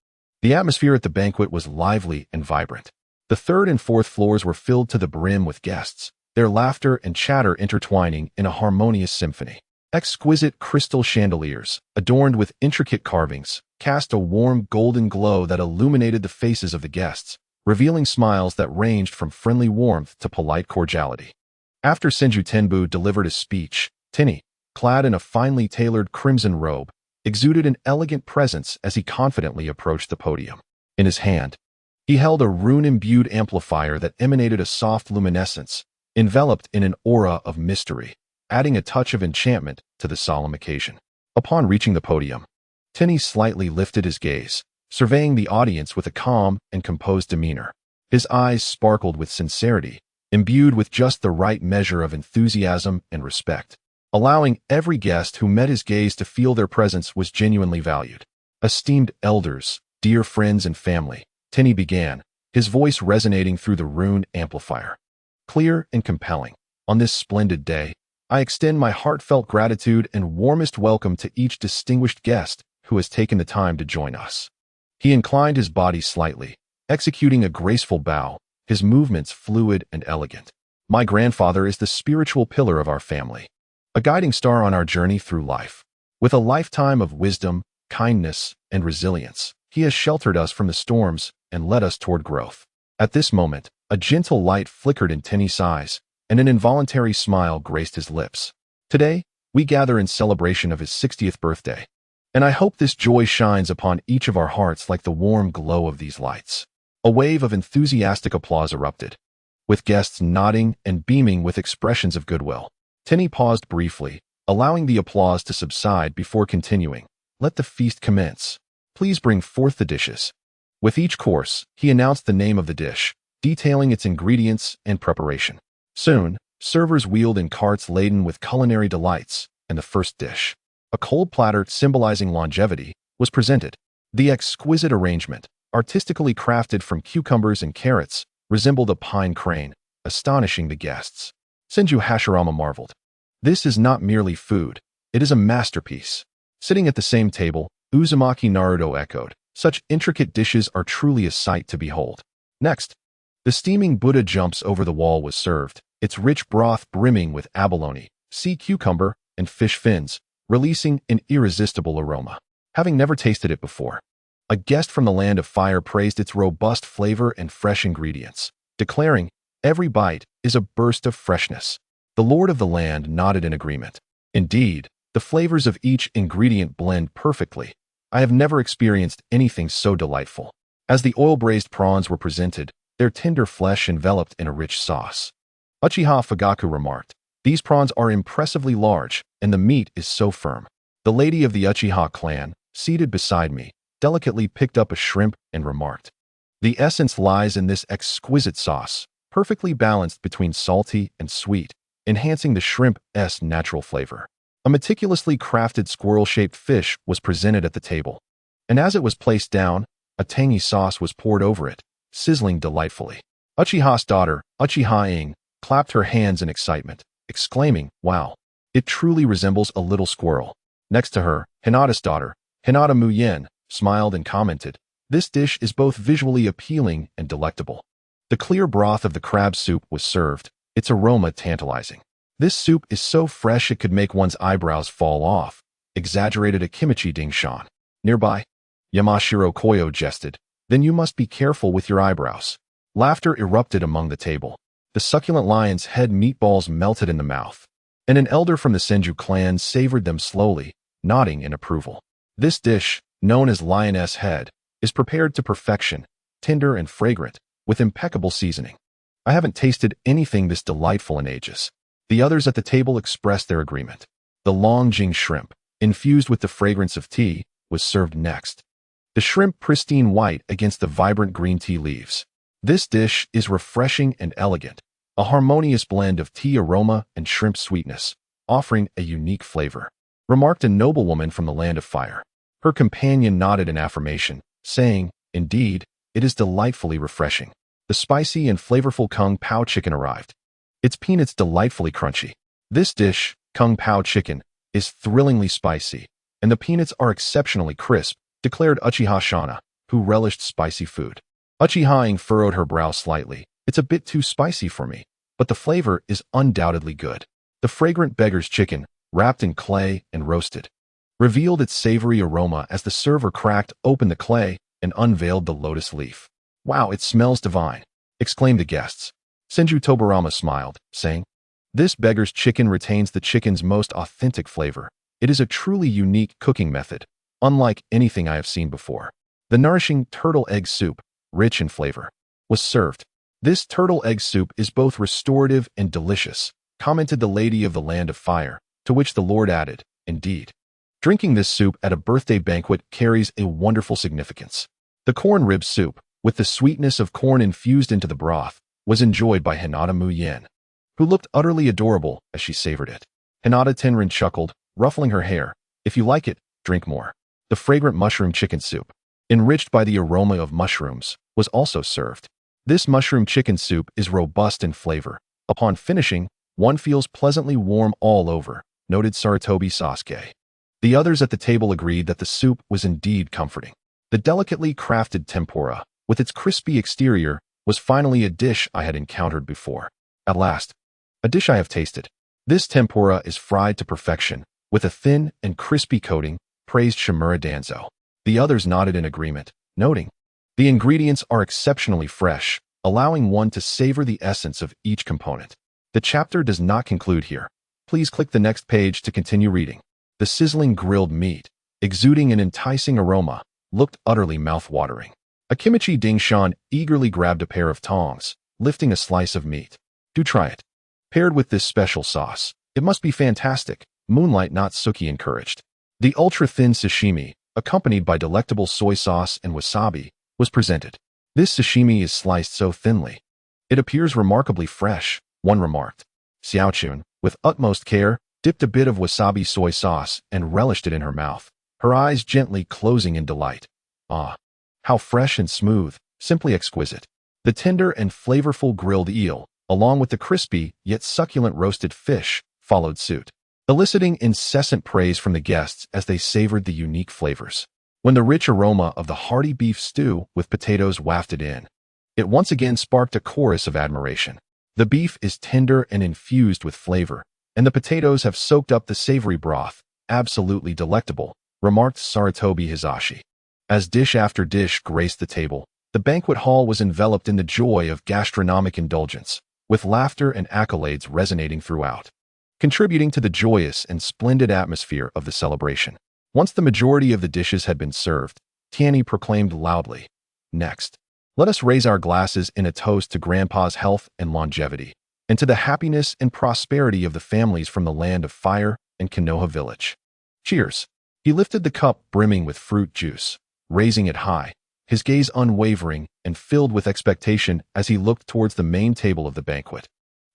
The atmosphere at the banquet was lively and vibrant. The third and fourth floors were filled to the brim with guests, their laughter and chatter intertwining in a harmonious symphony. Exquisite crystal chandeliers, adorned with intricate carvings, cast a warm golden glow that illuminated the faces of the guests, revealing smiles that ranged from friendly warmth to polite cordiality. After Senju Tenbu delivered his speech, Tianyi, clad in a finely tailored crimson robe, exuded an elegant presence as he confidently approached the podium. In his hand, he held a rune-imbued amplifier that emanated a soft luminescence, enveloped in an aura of mystery, adding a touch of enchantment to the solemn occasion. Upon reaching the podium, Tianyi slightly lifted his gaze, surveying the audience with a calm and composed demeanor. His eyes sparkled with sincerity, imbued with just the right measure of enthusiasm and respect, allowing every guest who met his gaze to feel their presence was genuinely valued. Esteemed elders, dear friends and family, Tianyi began, his voice resonating through the rune amplifier. Clear and compelling, on this splendid day, I extend my heartfelt gratitude and warmest welcome to each distinguished guest who has taken the time to join us. He inclined his body slightly, executing a graceful bow, his movements fluid and elegant. My grandfather is the spiritual pillar of our family, a guiding star on our journey through life. With a lifetime of wisdom, kindness, and resilience, he has sheltered us from the storms and led us toward growth. At this moment, a gentle light flickered in Tianyi's eyes, and an involuntary smile graced his lips. Today, we gather in celebration of his 60th birthday, and I hope this joy shines upon each of our hearts like the warm glow of these lights. A wave of enthusiastic applause erupted, with guests nodding and beaming with expressions of goodwill. Tianyi paused briefly, allowing the applause to subside before continuing. let the feast commence. Please bring forth the dishes. With each course, he announced the name of the dish, detailing its ingredients and preparation. Soon, servers wheeled in carts laden with culinary delights, and the first dish, a cold platter symbolizing longevity, was presented. The exquisite arrangement, artistically crafted from cucumbers and carrots, resembled a pine crane, astonishing the guests. Senju Hashirama marveled. This is not merely food, it is a masterpiece. Sitting at the same table, Uzumaki Naruto echoed, such intricate dishes are truly a sight to behold. Next, the steaming Buddha jumps over the wall was served, its rich broth brimming with abalone, sea cucumber, and fish fins, releasing an irresistible aroma. Having never tasted it before, a guest from the land of fire praised its robust flavor and fresh ingredients, declaring, "Every bite is a burst of freshness." The lord of the land nodded in agreement. Indeed, the flavors of each ingredient blend perfectly. I have never experienced anything so delightful. As the oil-braised prawns were presented, their tender flesh enveloped in a rich sauce. Uchiha Fugaku remarked, "These prawns are impressively large, and the meat is so firm." The lady of the Uchiha clan, seated beside me, delicately picked up a shrimp and remarked, "The essence lies in this exquisite sauce, perfectly balanced between salty and sweet, enhancing the shrimp's natural flavor." A meticulously crafted squirrel-shaped fish was presented at the table, and as it was placed down, a tangy sauce was poured over it, sizzling delightfully. Uchiha's daughter, Uchiha Ing, clapped her hands in excitement, exclaiming, "Wow, it truly resembles a little squirrel." Next to her, Hinata's daughter, Hinata Muyen, smiled and commented, "This dish is both visually appealing and delectable." The clear broth of the crab soup was served, its aroma tantalizing. "This soup is so fresh it could make one's eyebrows fall off," exaggerated a kimchi dingshan. Nearby, Yamashiro Koyo jested, "Then you must be careful with your eyebrows." Laughter erupted among the table. The succulent lion's head meatballs melted in the mouth, and an elder from the Senju clan savored them slowly, nodding in approval. This dish, known as lioness head, is prepared to perfection, tender and fragrant, with impeccable seasoning. I haven't tasted anything this delightful in ages. The others at the table expressed their agreement. The longjing shrimp, infused with the fragrance of tea, was served next. The shrimp pristine white against the vibrant green tea leaves. This dish is refreshing and elegant, a harmonious blend of tea aroma and shrimp sweetness, offering a unique flavor, remarked a noblewoman from the land of fire. Her companion nodded in affirmation, saying, "Indeed, it is delightfully refreshing." The spicy and flavorful Kung Pao chicken arrived, its peanuts delightfully crunchy. This dish, Kung Pao chicken, is thrillingly spicy, and the peanuts are exceptionally crisp, declared Uchiha Shana, who relished spicy food. Uchiha Ing furrowed her brow slightly. "It's a bit too spicy for me, but the flavor is undoubtedly good." The fragrant beggar's chicken, wrapped in clay and roasted, revealed its savory aroma as the server cracked open the clay and unveiled the lotus leaf. "Wow, it smells divine," exclaimed the guests. Senju Tobarama smiled, saying, "This beggar's chicken retains the chicken's most authentic flavor. It is a truly unique cooking method, unlike anything I have seen before." The nourishing turtle egg soup, rich in flavor, was served. "This turtle egg soup is both restorative and delicious," commented the lady of the land of fire, to which the lord added, "Indeed, drinking this soup at a birthday banquet carries a wonderful significance." The corn rib soup, with the sweetness of corn infused into the broth, was enjoyed by Hinata Muyen, who looked utterly adorable as she savored it. Hinata Tenrin chuckled, ruffling her hair, "If you like it, drink more." The fragrant mushroom chicken soup, enriched by the aroma of mushrooms, was also served. This mushroom chicken soup is robust in flavor. Upon finishing, one feels pleasantly warm all over, noted Saratobi Sasuke. The others at the table agreed that the soup was indeed comforting. The delicately crafted tempura, with its crispy exterior, was finally a dish I had encountered before. At last, a dish I have tasted. This tempura is fried to perfection, with a thin and crispy coating, praised Shimura Danzo. The others nodded in agreement, noting, "The ingredients are exceptionally fresh, allowing one to savor the essence of each component." The chapter does not conclude here. Please click the next page to continue reading. The sizzling grilled meat, exuding an enticing aroma, looked utterly mouth-watering. A kimchi dingshan eagerly grabbed a pair of tongs, lifting a slice of meat. "Do try it. Paired with this special sauce, it must be fantastic," Moonlight Not Suki encouraged. The ultra-thin sashimi, accompanied by delectable soy sauce and wasabi, was presented. This sashimi is sliced so thinly. It appears remarkably fresh, one remarked. Xiaochun, with utmost care, dipped a bit of wasabi soy sauce and relished it in her mouth, her eyes gently closing in delight. Ah, how fresh and smooth, simply exquisite. The tender and flavorful grilled eel, along with the crispy yet succulent roasted fish, followed suit, eliciting incessant praise from the guests as they savored the unique flavors. When the rich aroma of the hearty beef stew with potatoes wafted in, it once again sparked a chorus of admiration. The beef is tender and infused with flavor, and the potatoes have soaked up the savory broth. Absolutely delectable, remarked Sarutobi Hisashi. As dish after dish graced the table, the banquet hall was enveloped in the joy of gastronomic indulgence, with laughter and accolades resonating throughout, contributing to the joyous and splendid atmosphere of the celebration. Once the majority of the dishes had been served, Tianyi proclaimed loudly, "Next, let us raise our glasses in a toast to Grandpa's health and longevity, and to the happiness and prosperity of the families from the land of fire and Konoha village. Cheers." He lifted the cup brimming with fruit juice, raising it high, his gaze unwavering and filled with expectation as he looked towards the main table of the banquet,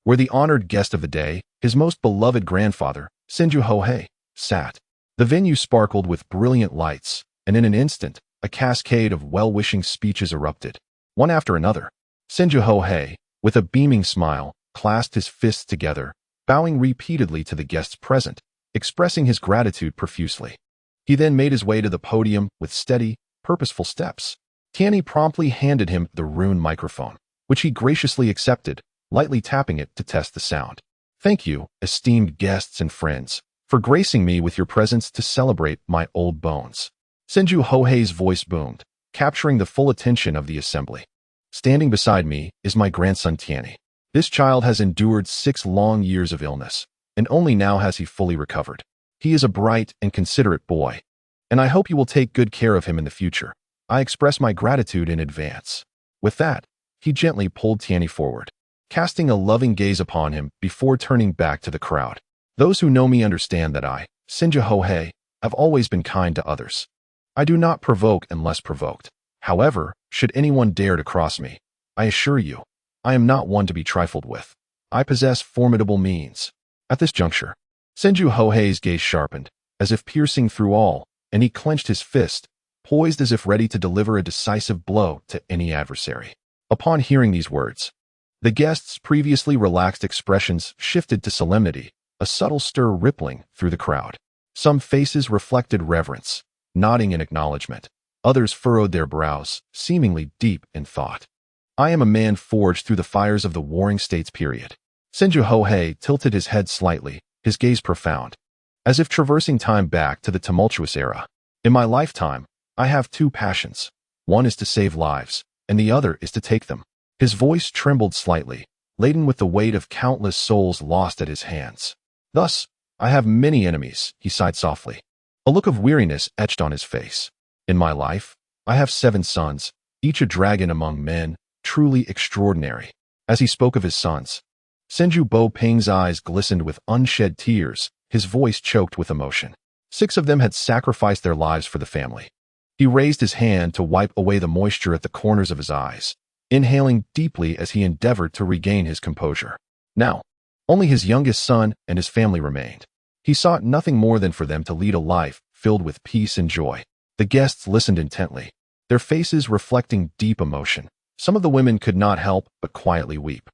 where the honored guest of the day, his most beloved grandfather, Senju Hohei, sat. The venue sparkled with brilliant lights, and in an instant, a cascade of well-wishing speeches erupted, one after another. Senju Hohei, with a beaming smile, clasped his fists together, bowing repeatedly to the guests present, expressing his gratitude profusely. He then made his way to the podium with steady, purposeful steps. Tianyi promptly handed him the rune microphone, which he graciously accepted, lightly tapping it to test the sound. "Thank you, esteemed guests and friends, for gracing me with your presence to celebrate my old bones." Senju Hohei's voice boomed, capturing the full attention of the assembly. "Standing beside me is my grandson Tianyi. This child has endured 6 long years of illness, and only now has he fully recovered. He is a bright and considerate boy, and I hope you will take good care of him in the future. I express my gratitude in advance." With that, he gently pulled Tianyi forward, casting a loving gaze upon him before turning back to the crowd. "Those who know me understand that I, Senju Hohei, have always been kind to others. I do not provoke unless provoked. However, should anyone dare to cross me, I assure you, I am not one to be trifled with. I possess formidable means." At this juncture, Senju Hohei's gaze sharpened, as if piercing through all, and he clenched his fist, poised as if ready to deliver a decisive blow to any adversary. Upon hearing these words, the guests' previously relaxed expressions shifted to solemnity, a subtle stir rippling through the crowd. Some faces reflected reverence, nodding in acknowledgement. Others furrowed their brows, seemingly deep in thought. "I am a man forged through the fires of the Warring States period." Senju Hohei tilted his head slightly, his gaze profound, as if traversing time back to the tumultuous era. "In my lifetime, I have 2 passions. One is to save lives, and the other is to take them." His voice trembled slightly, laden with the weight of countless souls lost at his hands. "Thus, I have many enemies," he sighed softly. A look of weariness etched on his face. "In my life, I have 7 sons, each a dragon among men, truly extraordinary." As he spoke of his sons, Senju Bo Ping's eyes glistened with unshed tears, his voice choked with emotion. 6 of them had sacrificed their lives for the family. He raised his hand to wipe away the moisture at the corners of his eyes, inhaling deeply as he endeavored to regain his composure. Now, only his youngest son and his family remained. He sought nothing more than for them to lead a life filled with peace and joy. The guests listened intently, their faces reflecting deep emotion. Some of the women could not help but quietly weep.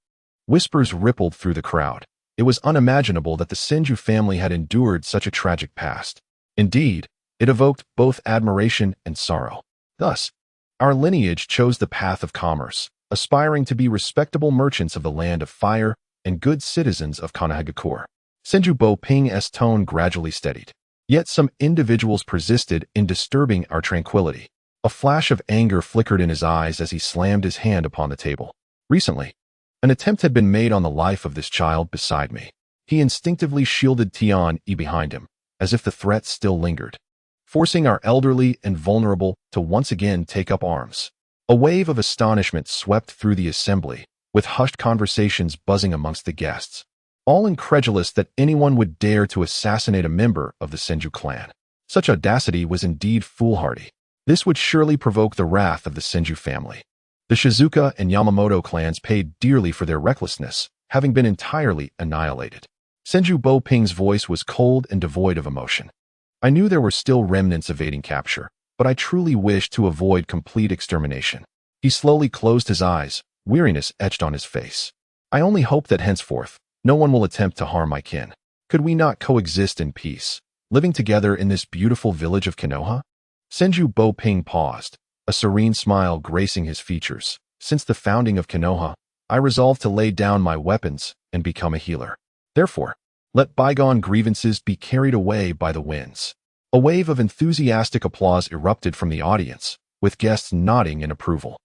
Whispers rippled through the crowd. It was unimaginable that the Senju family had endured such a tragic past. Indeed, it evoked both admiration and sorrow. Thus, our lineage chose the path of commerce, aspiring to be respectable merchants of the land of fire and good citizens of Konoha. Senju Bo Ping's tone gradually steadied. Yet some individuals persisted in disturbing our tranquility. A flash of anger flickered in his eyes as he slammed his hand upon the table. Recently, an attempt had been made on the life of this child beside me. He instinctively shielded Tianyi behind him, as if the threat still lingered, forcing our elderly and vulnerable to once again take up arms. A wave of astonishment swept through the assembly, with hushed conversations buzzing amongst the guests, all incredulous that anyone would dare to assassinate a member of the Senju clan. Such audacity was indeed foolhardy. This would surely provoke the wrath of the Senju family. The Shizuka and Yamamoto clans paid dearly for their recklessness, having been entirely annihilated. Senju Bo-ping's voice was cold and devoid of emotion. I knew there were still remnants evading capture, but I truly wished to avoid complete extermination. He slowly closed his eyes, weariness etched on his face. I only hope that henceforth, no one will attempt to harm my kin. Could we not coexist in peace, living together in this beautiful village of Konoha? Senju Bo-ping paused, a serene smile gracing his features. Since the founding of Konoha, I resolved to lay down my weapons and become a healer. Therefore, let bygone grievances be carried away by the winds. A wave of enthusiastic applause erupted from the audience, with guests nodding in approval.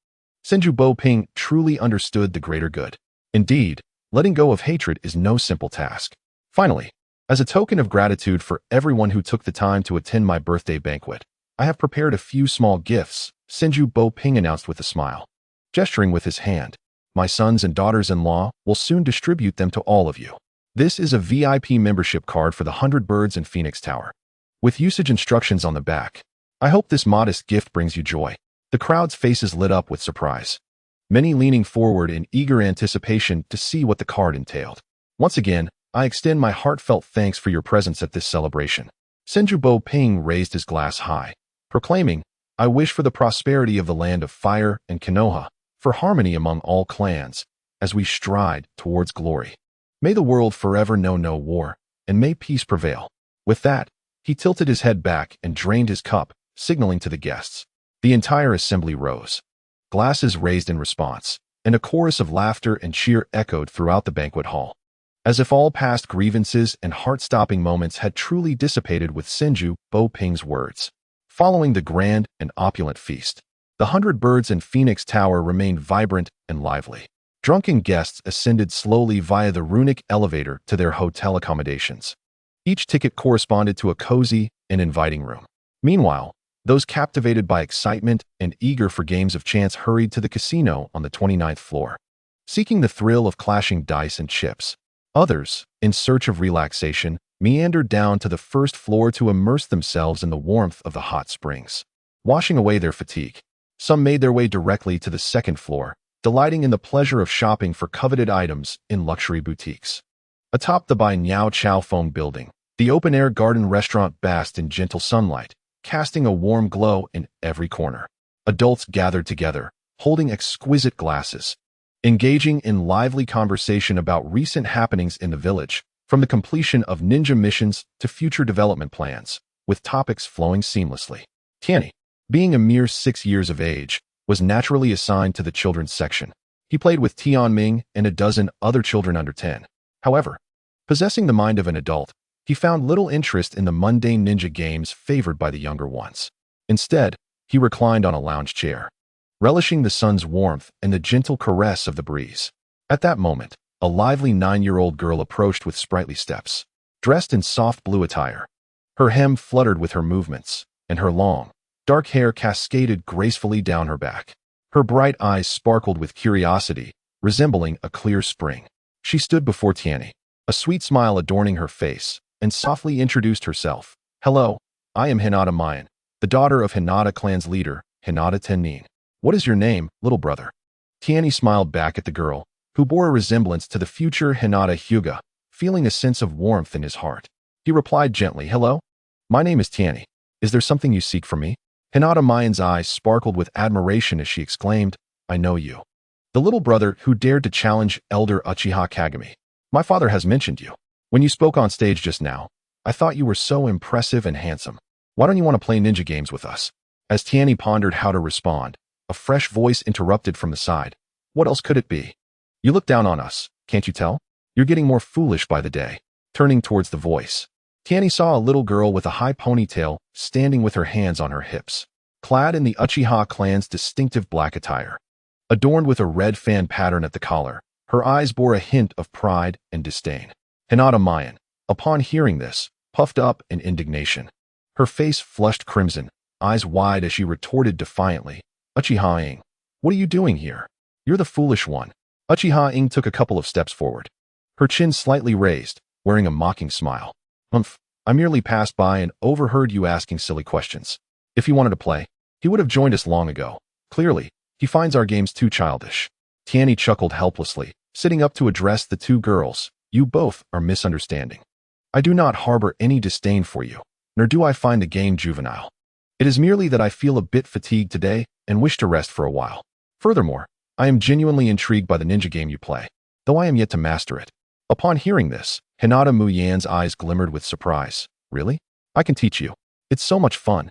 Senju Bo-ping truly understood the greater good. Indeed, letting go of hatred is no simple task. Finally, as a token of gratitude for everyone who took the time to attend my birthday banquet, I have prepared a few small gifts, Senju Bo-ping announced with a smile. Gesturing with his hand, my sons and daughters-in-law will soon distribute them to all of you. This is a VIP membership card for the 100 Birds in Phoenix Tower, with usage instructions on the back. I hope this modest gift brings you joy. The crowd's faces lit up with surprise, many leaning forward in eager anticipation to see what the card entailed. Once again, I extend my heartfelt thanks for your presence at this celebration. Senju Bo-ping raised his glass high, proclaiming, I wish for the prosperity of the land of fire and Konoha, for harmony among all clans, as we stride towards glory. May the world forever know no war, and may peace prevail. With that, he tilted his head back and drained his cup, signaling to the guests. The entire assembly rose. Glasses raised in response, and a chorus of laughter and cheer echoed throughout the banquet hall. As if all past grievances and heart-stopping moments had truly dissipated with Senju Bo-ping's words. Following the grand and opulent feast, the 100 Birds in Phoenix Tower remained vibrant and lively. Drunken guests ascended slowly via the runic elevator to their hotel accommodations. Each ticket corresponded to a cozy and inviting room. Meanwhile, those captivated by excitement and eager for games of chance hurried to the casino on the 29th floor, seeking the thrill of clashing dice and chips. Others, in search of relaxation, meandered down to the first floor to immerse themselves in the warmth of the hot springs, washing away their fatigue. Some made their way directly to the second floor, delighting in the pleasure of shopping for coveted items in luxury boutiques. Atop the Bai Niao Chao Feng building, the open-air garden restaurant basked in gentle sunlight, casting a warm glow in every corner. Adults gathered together, holding exquisite glasses, engaging in lively conversation about recent happenings in the village, from the completion of ninja missions to future development plans, with topics flowing seamlessly. Tianyi, being a mere 6 years of age, was naturally assigned to the children's section. He played with Tianming and a dozen other children under 10. However, possessing the mind of an adult, he found little interest in the mundane ninja games favored by the younger ones. Instead, he reclined on a lounge chair, relishing the sun's warmth and the gentle caress of the breeze. At that moment, a lively 9-year-old girl approached with sprightly steps, dressed in soft blue attire. Her hem fluttered with her movements, and her long, dark hair cascaded gracefully down her back. Her bright eyes sparkled with curiosity, resembling a clear spring. She stood before Tianyi, a sweet smile adorning her face, and softly introduced herself. Hello, I am Hinata Mayan, the daughter of Hinata clan's leader, Hinata Tennin. What is your name, little brother? Tianyi smiled back at the girl, who bore a resemblance to the future Hinata Hyuga, feeling a sense of warmth in his heart. He replied gently, Hello, my name is Tianyi. Is there something you seek from me? Hinata Mayan's eyes sparkled with admiration as she exclaimed, I know you. The little brother who dared to challenge Elder Uchiha Kagami. My father has mentioned you. When you spoke on stage just now, I thought you were so impressive and handsome. Why don't you want to play ninja games with us? As Tianyi pondered how to respond, a fresh voice interrupted from the side. What else could it be? You look down on us, can't you tell? You're getting more foolish by the day. Turning towards the voice, Tianyi saw a little girl with a high ponytail standing with her hands on her hips, clad in the Uchiha clan's distinctive black attire. Adorned with a red fan pattern at the collar, her eyes bore a hint of pride and disdain. Hinata Mayan, upon hearing this, puffed up in indignation. Her face flushed crimson, eyes wide as she retorted defiantly, Uchiha-ing, what are you doing here? You're the foolish one. Uchiha-ing took a couple of steps forward, her chin slightly raised, wearing a mocking smile. I merely passed by and overheard you asking silly questions. If he wanted to play, he would have joined us long ago. Clearly, he finds our games too childish. Tianyi chuckled helplessly, sitting up to address the two girls. You both are misunderstanding. I do not harbor any disdain for you, nor do I find the game juvenile. It is merely that I feel a bit fatigued today and wish to rest for a while. Furthermore, I am genuinely intrigued by the ninja game you play, though I am yet to master it. Upon hearing this, Hinata Muyan's eyes glimmered with surprise. Really? I can teach you. It's so much fun.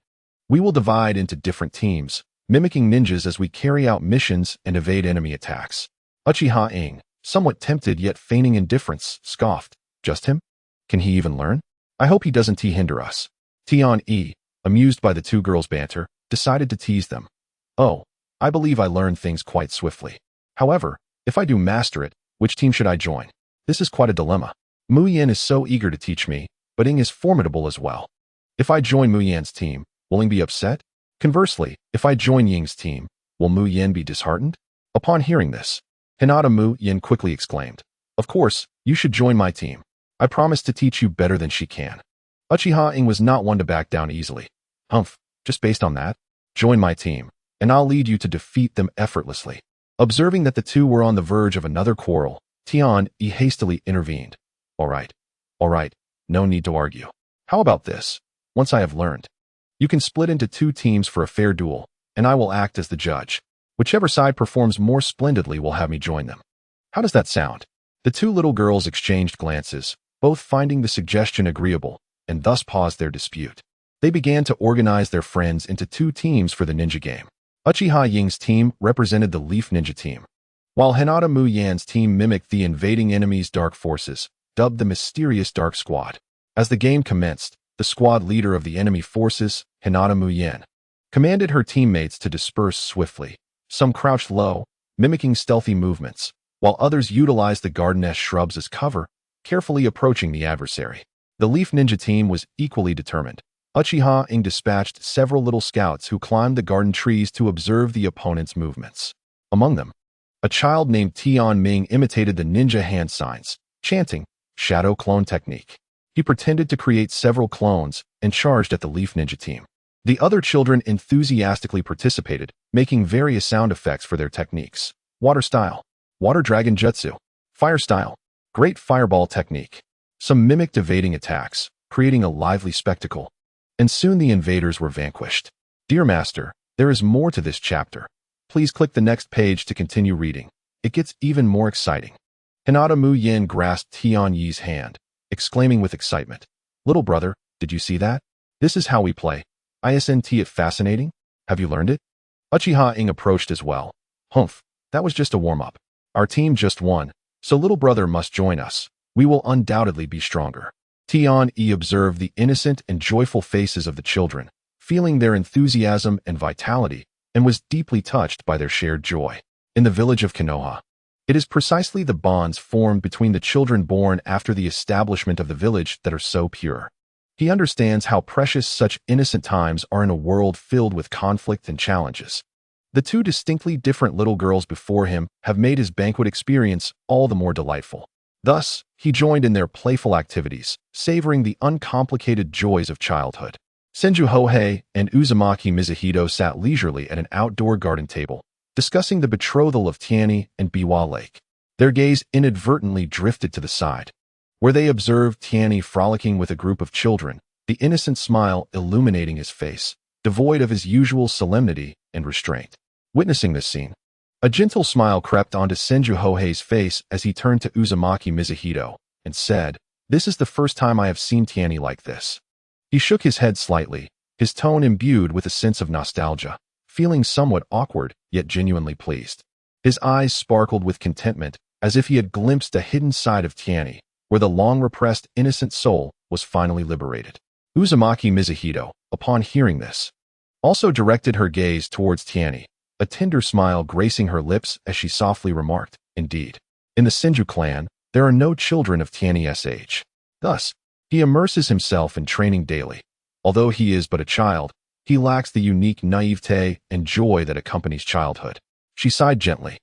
We will divide into different teams, mimicking ninjas as we carry out missions and evade enemy attacks. Uchiha Ing, somewhat tempted yet feigning indifference, scoffed. Just him? Can he even learn? I hope he doesn't hinder us. Tianyi, amused by the two girls' banter, decided to tease them. Oh, I believe I learned things quite swiftly. However, if I do master it, which team should I join? This is quite a dilemma. Muyan is so eager to teach me, but Ing is formidable as well. If I join Muyan's team, will Ing be upset? Conversely, if I join Ying's team, will Muyan be disheartened? Upon hearing this, Hinata Muyan quickly exclaimed, Of course, you should join my team. I promise to teach you better than she can. Uchiha Ing was not one to back down easily. Humph, just based on that? Join my team, and I'll lead you to defeat them effortlessly. Observing that the two were on the verge of another quarrel, Tianyi hastily intervened. All right, no need to argue. How about this? Once I have learned, you can split into two teams for a fair duel, and I will act as the judge. Whichever side performs more splendidly will have me join them. How does that sound? The two little girls exchanged glances, both finding the suggestion agreeable, and thus paused their dispute. They began to organize their friends into two teams for the ninja game. Uchiha Ying's team represented the Leaf Ninja team, while Hinata Muyan's team mimicked the invading enemy's dark forces, dubbed the Mysterious Dark Squad. As the game commenced, the squad leader of the enemy forces, Hinata Muyan, commanded her teammates to disperse swiftly. Some crouched low, mimicking stealthy movements, while others utilized the garden-esque shrubs as cover, carefully approaching the adversary. The Leaf Ninja team was equally determined. Uchiha Ing dispatched several little scouts who climbed the garden trees to observe the opponent's movements. Among them, a child named Tian Ming imitated the ninja hand signs, chanting, Shadow Clone Technique. He pretended to create several clones and charged at the Leaf Ninja team. The other children enthusiastically participated, making various sound effects for their techniques. Water style, water dragon jutsu, fire style, great fireball technique. Some mimicked evading attacks, creating a lively spectacle. And soon the invaders were vanquished. Dear Master, there is more to this chapter. Please click the next page to continue reading. It gets even more exciting. Hinata Muyan grasped Tianyi's hand, exclaiming with excitement, Little brother, did you see that? This is how we play. Isn't it fascinating? Have you learned it? Uchiha Ing approached as well. Humph, that was just a warm-up. Our team just won, so little brother must join us. We will undoubtedly be stronger. Tianyi observed the innocent and joyful faces of the children, feeling their enthusiasm and vitality, and was deeply touched by their shared joy. In the village of Konoha, it is precisely the bonds formed between the children born after the establishment of the village that are so pure. He understands how precious such innocent times are in a world filled with conflict and challenges. The two distinctly different little girls before him have made his banquet experience all the more delightful. Thus, he joined in their playful activities, savoring the uncomplicated joys of childhood. Senju Hohei and Uzumaki Mizuhito sat leisurely at an outdoor garden table, discussing the betrothal of Tianyi and Biwa Lake. Their gaze inadvertently drifted to the side, where they observed Tianyi frolicking with a group of children, the innocent smile illuminating his face, devoid of his usual solemnity and restraint. Witnessing this scene, a gentle smile crept onto Senju Hohei's face as he turned to Uzumaki Mizuhito and said, This is the first time I have seen Tianyi like this. He shook his head slightly, his tone imbued with a sense of nostalgia, feeling somewhat awkward yet genuinely pleased. His eyes sparkled with contentment, as if he had glimpsed a hidden side of Tianyi, where the long-repressed innocent soul was finally liberated. Uzumaki Mizuhito, upon hearing this, also directed her gaze towards Tianyi, a tender smile gracing her lips as she softly remarked, Indeed, in the Senju clan, there are no children of Tianyi's age. Thus, he immerses himself in training daily. Although he is but a child, he lacks the unique naivete and joy that accompanies childhood. She sighed gently,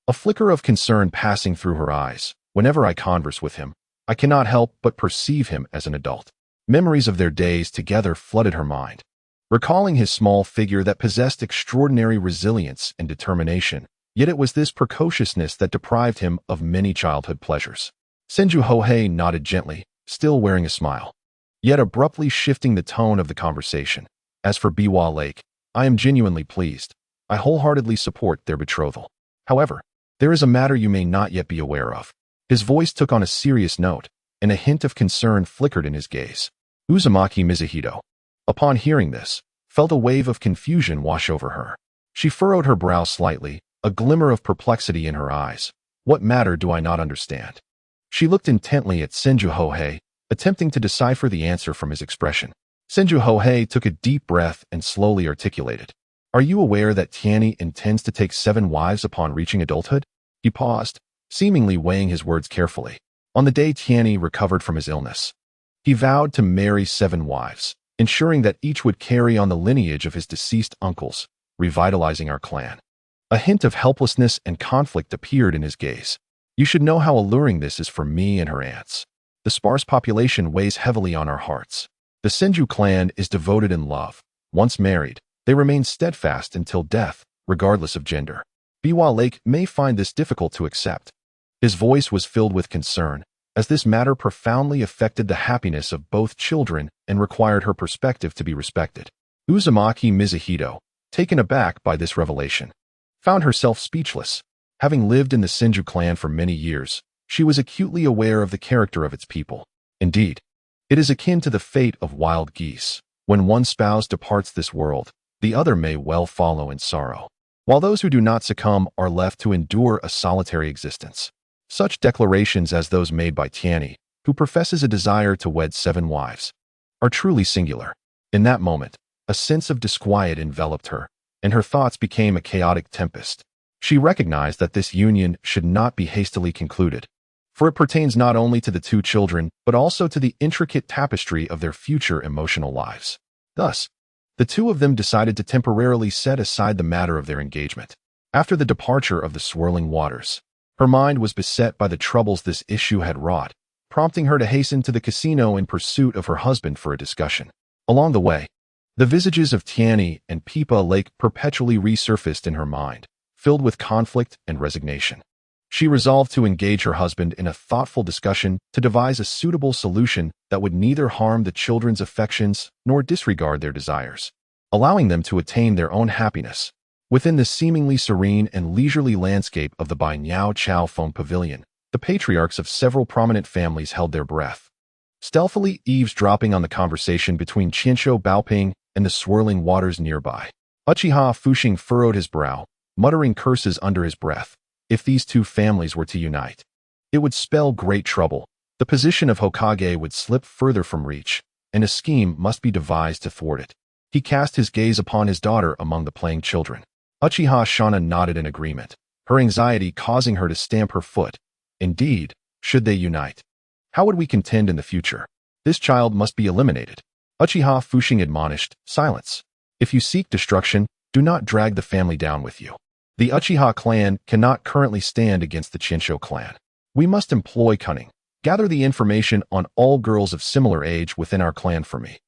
a flicker of concern passing through her eyes. Whenever I converse with him, I cannot help but perceive him as an adult. Memories of their days together flooded her mind. Recalling his small figure that possessed extraordinary resilience and determination, yet it was this precociousness that deprived him of many childhood pleasures. Senju Hohei nodded gently, still wearing a smile, yet abruptly shifting the tone of the conversation. As for Biwa Lake, I am genuinely pleased. I wholeheartedly support their betrothal. However, there is a matter you may not yet be aware of. His voice took on a serious note, and a hint of concern flickered in his gaze. Uzumaki Mizuhito, upon hearing this, felt a wave of confusion wash over her. She furrowed her brow slightly, a glimmer of perplexity in her eyes. What matter do I not understand? She looked intently at Senju Hohei, attempting to decipher the answer from his expression. Senju Hohei took a deep breath and slowly articulated. Are you aware that Tianyi intends to take 7 wives upon reaching adulthood? He paused, seemingly weighing his words carefully. On the day Tianyi recovered from his illness, he vowed to marry 7 wives, ensuring that each would carry on the lineage of his deceased uncles, revitalizing our clan. A hint of helplessness and conflict appeared in his gaze. You should know how alluring this is for me and her aunts. The sparse population weighs heavily on our hearts. The Senju clan is devoted in love. Once married, they remain steadfast until death, regardless of gender. Biwa Lake may find this difficult to accept. His voice was filled with concern, as this matter profoundly affected the happiness of both children and required her perspective to be respected. Uzumaki Mizuhito, taken aback by this revelation, found herself speechless. Having lived in the Senju clan for many years, she was acutely aware of the character of its people. Indeed, it is akin to the fate of wild geese. When one spouse departs this world, the other may well follow in sorrow, while those who do not succumb are left to endure a solitary existence. Such declarations as those made by Tianyi, who professes a desire to wed 7 wives, are truly singular. In that moment, a sense of disquiet enveloped her, and her thoughts became a chaotic tempest. She recognized that this union should not be hastily concluded, for it pertains not only to the 2 children, but also to the intricate tapestry of their future emotional lives. Thus, the 2 of them decided to temporarily set aside the matter of their engagement. After the departure of the swirling waters, her mind was beset by the troubles this issue had wrought, prompting her to hasten to the casino in pursuit of her husband for a discussion. Along the way, the visages of Tianyi and Biwa Lake perpetually resurfaced in her mind, filled with conflict and resignation. She resolved to engage her husband in a thoughtful discussion to devise a suitable solution that would neither harm the children's affections nor disregard their desires, allowing them to attain their own happiness. Within the seemingly serene and leisurely landscape of the Bainyao Chao Phone Pavilion, the patriarchs of several prominent families held their breath, stealthily eavesdropping on the conversation between Qinsho Baoping and the swirling waters nearby. Uchiha Fuxing furrowed his brow, muttering curses under his breath. If these 2 families were to unite, it would spell great trouble. The position of Hokage would slip further from reach, and a scheme must be devised to thwart it. He cast his gaze upon his daughter among the playing children. Uchiha Shana nodded in agreement, her anxiety causing her to stamp her foot. Indeed, should they unite, how would we contend in the future? This child must be eliminated. Uchiha Fuxing admonished, silence. If you seek destruction, do not drag the family down with you. The Uchiha clan cannot currently stand against the Qinsho clan. We must employ cunning. Gather the information on all girls of similar age within our clan for me.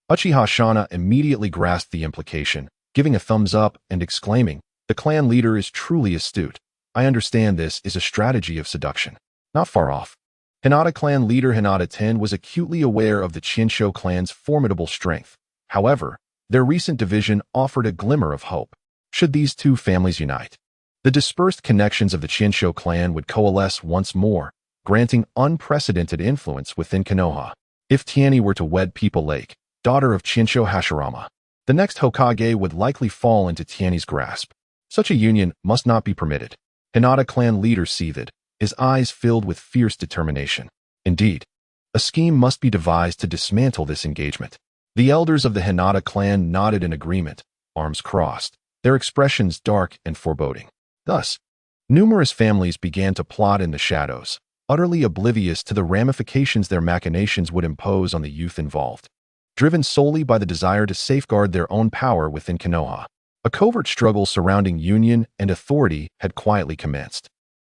Uchiha Shana immediately grasped the implication, giving a thumbs up and exclaiming, the clan leader is truly astute. I understand this is a strategy of seduction. Not far off, Hinata clan leader Hinata Ten was acutely aware of the Qinsho clan's formidable strength. However, their recent division offered a glimmer of hope. Should these 2 families unite, the dispersed connections of the Qinsho clan would coalesce once more, granting unprecedented influence within Konoha. If Tianyi were to wed Biwa Lake, daughter of Qinsho Hashirama, the next Hokage would likely fall into Tianyi's grasp. Such a union must not be permitted. Hinata clan leader seethed, his eyes filled with fierce determination. Indeed, a scheme must be devised to dismantle this engagement. The elders of the Hinata clan nodded in agreement, arms crossed, their expressions dark and foreboding. Thus, numerous families began to plot in the shadows, utterly oblivious to the ramifications their machinations would impose on the youth involved. Driven solely by the desire to safeguard their own power within Konoha, a covert struggle surrounding union and authority had quietly commenced.